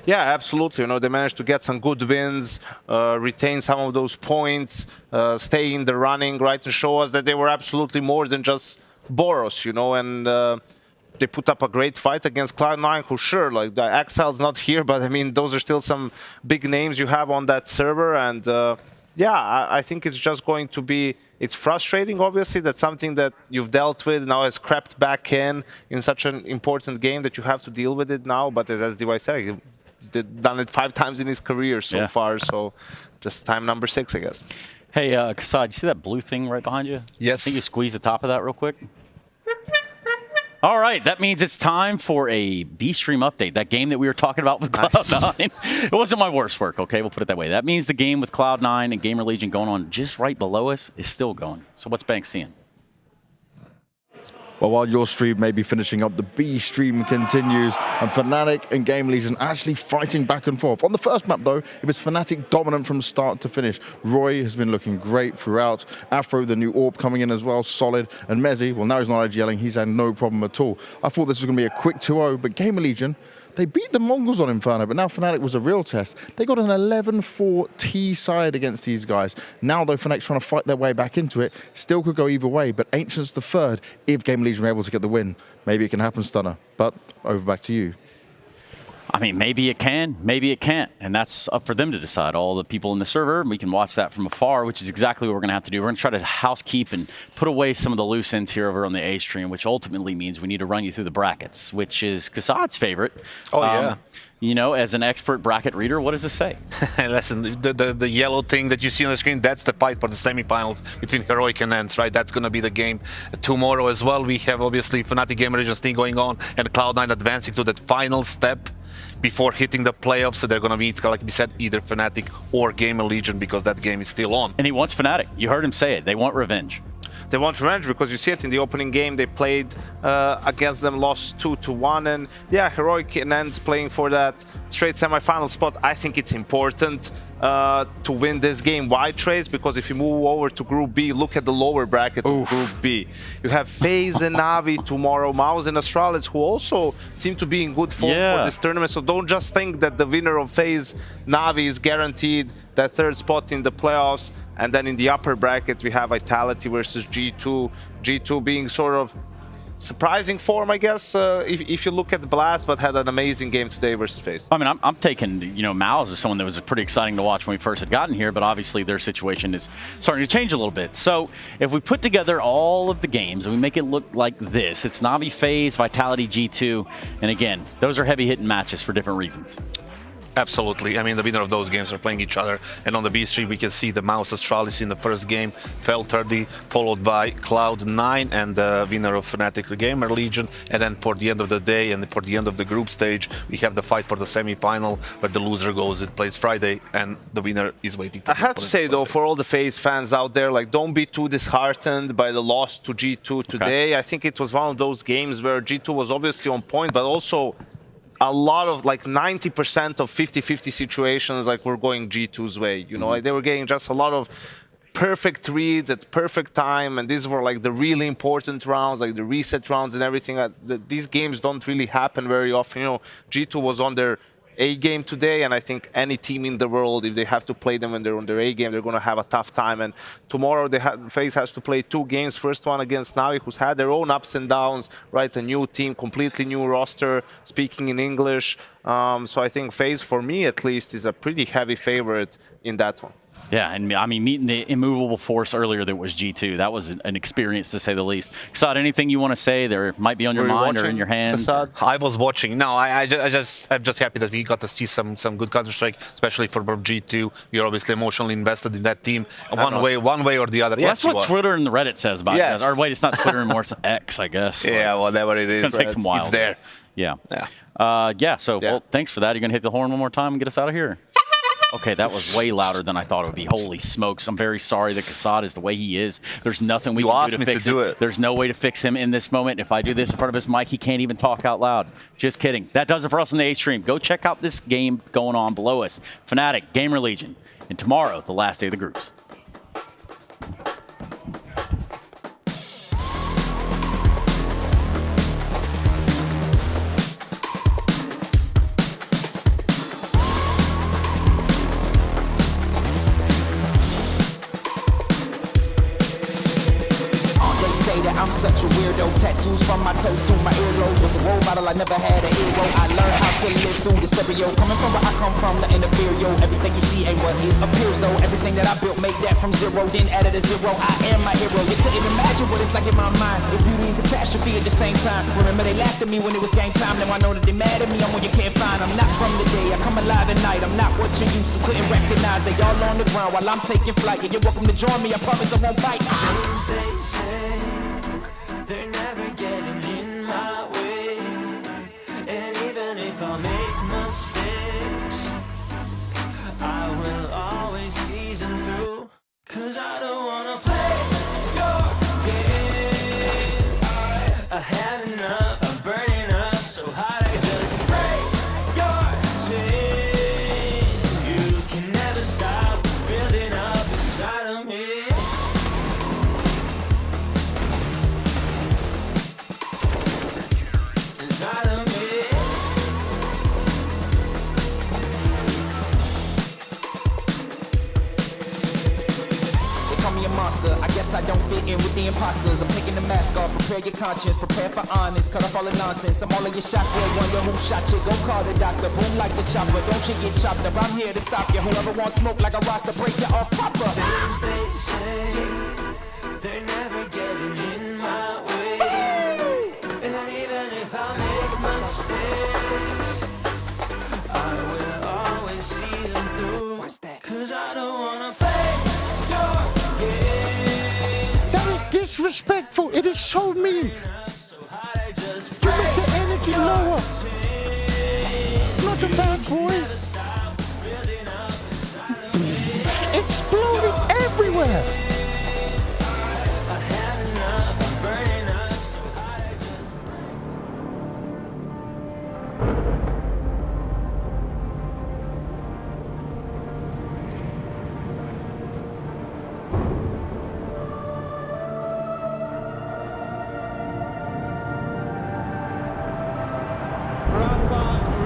Yeah, absolutely. You know, they managed to get some good wins, retain some of those points, stay in the running, right, and show us that they were absolutely more than just Boros, you know, and they put up a great fight against Cloud9, who sure, like the Axel's not here, but I mean, those are still some big names you have on that server. And yeah, I think it's just going to be, it's frustrating, obviously, that something that you've dealt with now has crept back in such an important game that you have to deal with it now. But as DY said, he's done it 5 times in his career so far. So just time number 6, I guess. Hey, Kasad, you see that blue thing right behind you? Yes. I think you squeeze the top of that real quick. All right, that means it's time for a B-Stream update, that game that we were talking about with Cloud9. It wasn't my worst work, okay? We'll put it that way. That means the game with Cloud9 and Gamer Legion going on just right below us is still going. So what's Banks seeing? Well, while your stream may be finishing up, the B stream continues, and Fnatic and Game Legion actually fighting back and forth. On the first map, though, it was Fnatic dominant from start to finish. Roy has been looking great throughout. Afro, the new AWP, coming in as well, solid. And Mezzi, well, now he's not IGLing, he's had no problem at all. I thought this was going to be a quick 2-0, but Game Legion, they beat the Mongols on Inferno, but now Fnatic was a real test. They got an 11-4 T side against these guys. Now, though, Fnatic's trying to fight their way back into it. Still could go either way, but Ancient's the third if Game Legion were able to get the win. Maybe it can happen, Stunner. But over back to you. I mean, maybe it can, maybe it can't, and that's up for them to decide. All the people in the server, we can watch that from afar, which is exactly what we're going to have to do. We're going to try to housekeep and put away some of the loose ends here over on the A stream, which ultimately means we need to run you through the brackets, which is Kassad's favorite. Oh, yeah. You know, as an expert bracket reader, what does it say? Listen, the yellow thing that you see on the screen, that's the fight for the semifinals between Heroic and Ents, right? That's going to be the game tomorrow as well. We have obviously Fnatic Game Regions thing going on and Cloud9 advancing to that final step before hitting the playoffs. So they're going to meet, like we said, either Fnatic or Gamer Legion because that game is still on. And he wants Fnatic. You heard him say it. They want revenge. They want revenge because you see it in the opening game. They played against them, lost 2-1, and yeah, Heroic and Ents playing for that straight semi-final spot. I think it's important to win this game. Why, Trace? Because if you move over to Group B, look at the lower bracket of Group B. You have FaZe and Na'Vi tomorrow, Mouse and Astralis, who also seem to be in good form for this tournament. So don't just think that the winner of FaZe Na'Vi is guaranteed that third spot in the playoffs. And then in the upper bracket, we have Vitality versus G2. G2 being sort of surprising form, I guess, if you look at the Blast, but had an amazing game today versus FaZe. I mean, I'm taking, you know, Mouse as someone that was pretty exciting to watch when we first had gotten here, but obviously their situation is starting to change a little bit. So if we put together all of the games and we make it look like this, it's Na'Vi, FaZe, Vitality, G2, and again, those are heavy-hitting matches for different reasons. Absolutely. I mean, the winner of those games are playing each other. And on the B stream, we can see the Mouse Astralis in the first game, fell 30, followed by Cloud9 and the winner of Fnatic Gamer Legion. And then for the end of the day and for the end of the group stage, we have the fight for the semi-final where the loser goes. It plays Friday and the winner is waiting. I have to say, though, for all the FaZe fans out there, like, don't be too disheartened by the loss to G2 today. I think it was one of those games where G2 was obviously on point, but also a lot of, like, 90% of 50-50 situations, like, were going G2's way. You know, like, they were getting just a lot of perfect reads at perfect time, and these were, like, the really important rounds, like the reset rounds and everything. These games don't really happen very often. You know, G2 was on their A game today, and I think any team in the world, if they have to play them when they're on their A game, they're going to have a tough time. And tomorrow, FaZe has to play 2 games. First one against Na'Vi, who's had their own ups and downs, right? A new team, completely new roster, speaking in English. So I think FaZe, for me at least, is a pretty heavy favorite in that one. Yeah, and I mean, meeting the immovable force earlier that was G2, that was an experience to say the least. Kassad, anything you want to say there might be on your mind or in your hands? I was watching. No, I'm just happy that we got to see some good Counter-Strike, especially for G2. You're obviously emotionally invested in that team, one way or the other. Well, yes, that's what Twitter and the Reddit says about it. Or wait, it's not Twitter anymore, it's X, I guess. Yeah, whatever it is. It's going to take some while. It's there. Yeah. Well, thanks for that. You're going to hit the horn one more time and get us out of here? Okay, that was way louder than I thought it would be. Holy smokes. I'm very sorry that Kassad is the way he is. There's nothing we can do to fix him. There's no way to fix him in this moment. If I do this in front of his mic, he can't even talk out loud. Just kidding. That does it for us on the A stream. Go check out this game going on below us. Fnatic, Gamer Legion, and tomorrow, the last day of the groups. I'm such a weirdo. Tattoos from my toes to my earlobe. Was a role model, I never had an hero. I learned how to live through the stereo. Coming from where I come from, the inferior. Everything you see ain't what it appears though. Everything that I built, made that from zero, then added a zero. I am my hero. You couldn't imagine what it's like in my mind. It's beauty and catastrophe at the same time. Remember they laughed at me when it was game time. Now I know that they mad at me. I'm when you can't find. I'm not from the day. I come alive at night. I'm not what you used to. Couldn't recognize. They all on the ground while I'm taking flight. Yeah, you're welcome to join me. I promise I won't bite. They're never getting in my way. And even if I make mistakes, I will always see them through. Cause I don't wanna play your game. I had enough, I'm burning up so hot I just break your chain. You can never stop what's building up inside of me. with the imposters. I'm taking the mask off, prepare your conscience, prepare for honest, cut off all the nonsense. I'm all in your shotgun, wonder who shot you. Go call the doctor, boom like the chopper. Don't you get chopped up, I'm here to stop you. Whoever wants smoke like a roster, break you off proper. Things they say, they're never getting in my way. And even if I make mistakes, I will always see them through. What's that? 'Cause I don't wanna play your game. That is disrespectful. It is so mean. You make the energy lower. Not a bad boy. Exploding everywhere.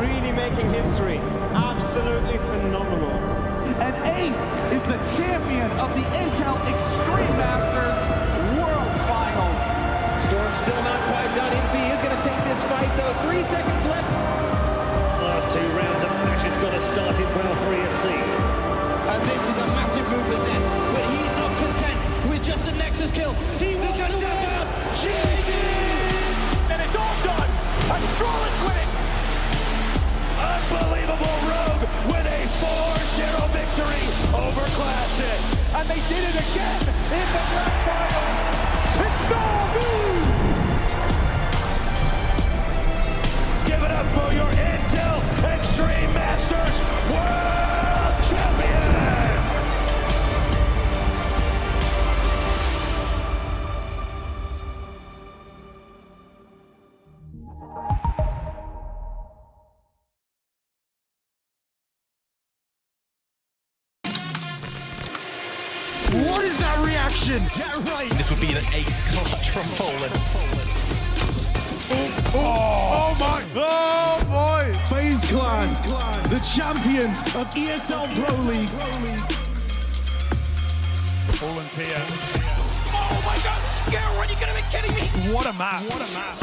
Really making history. Absolutely phenomenal. And Ace is the champion of the Intel Extreme Masters World Finals. Storm's still not quite done. MC is going to take this fight, though. 3 seconds left. Last 2 rounds of Passion's got to start it well for ESC. And this is a massive move for Zez, but he's not content with just a Nexus kill. He wants to win. GG! And it's all done. And Strawless with it. Unbelievable Rogue with a 4-0 victory over Classic. And they did it again in the grand finals. It's Navu! Give it up for your Intel Extreme Masters World Champion! What is that reaction? Yeah, right. This would be an ace clutch from Poland. Oh my! Oh boy! FaZe Clan, the champions of ESL Pro League. Poland's here. Oh my god! Scarrow, are you gonna be kidding me? What a map! What a map!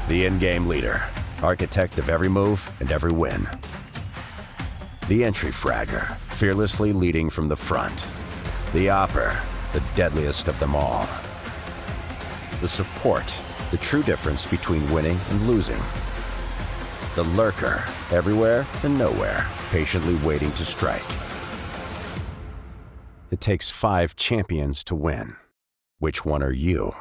The in-game leader, architect of every move and every win. The entry fragger, fearlessly leading from the front. The opper, the deadliest of them all. The support, the true difference between winning and losing. The lurker, everywhere and nowhere, patiently waiting to strike. It takes 5 champions to win. Which one are you?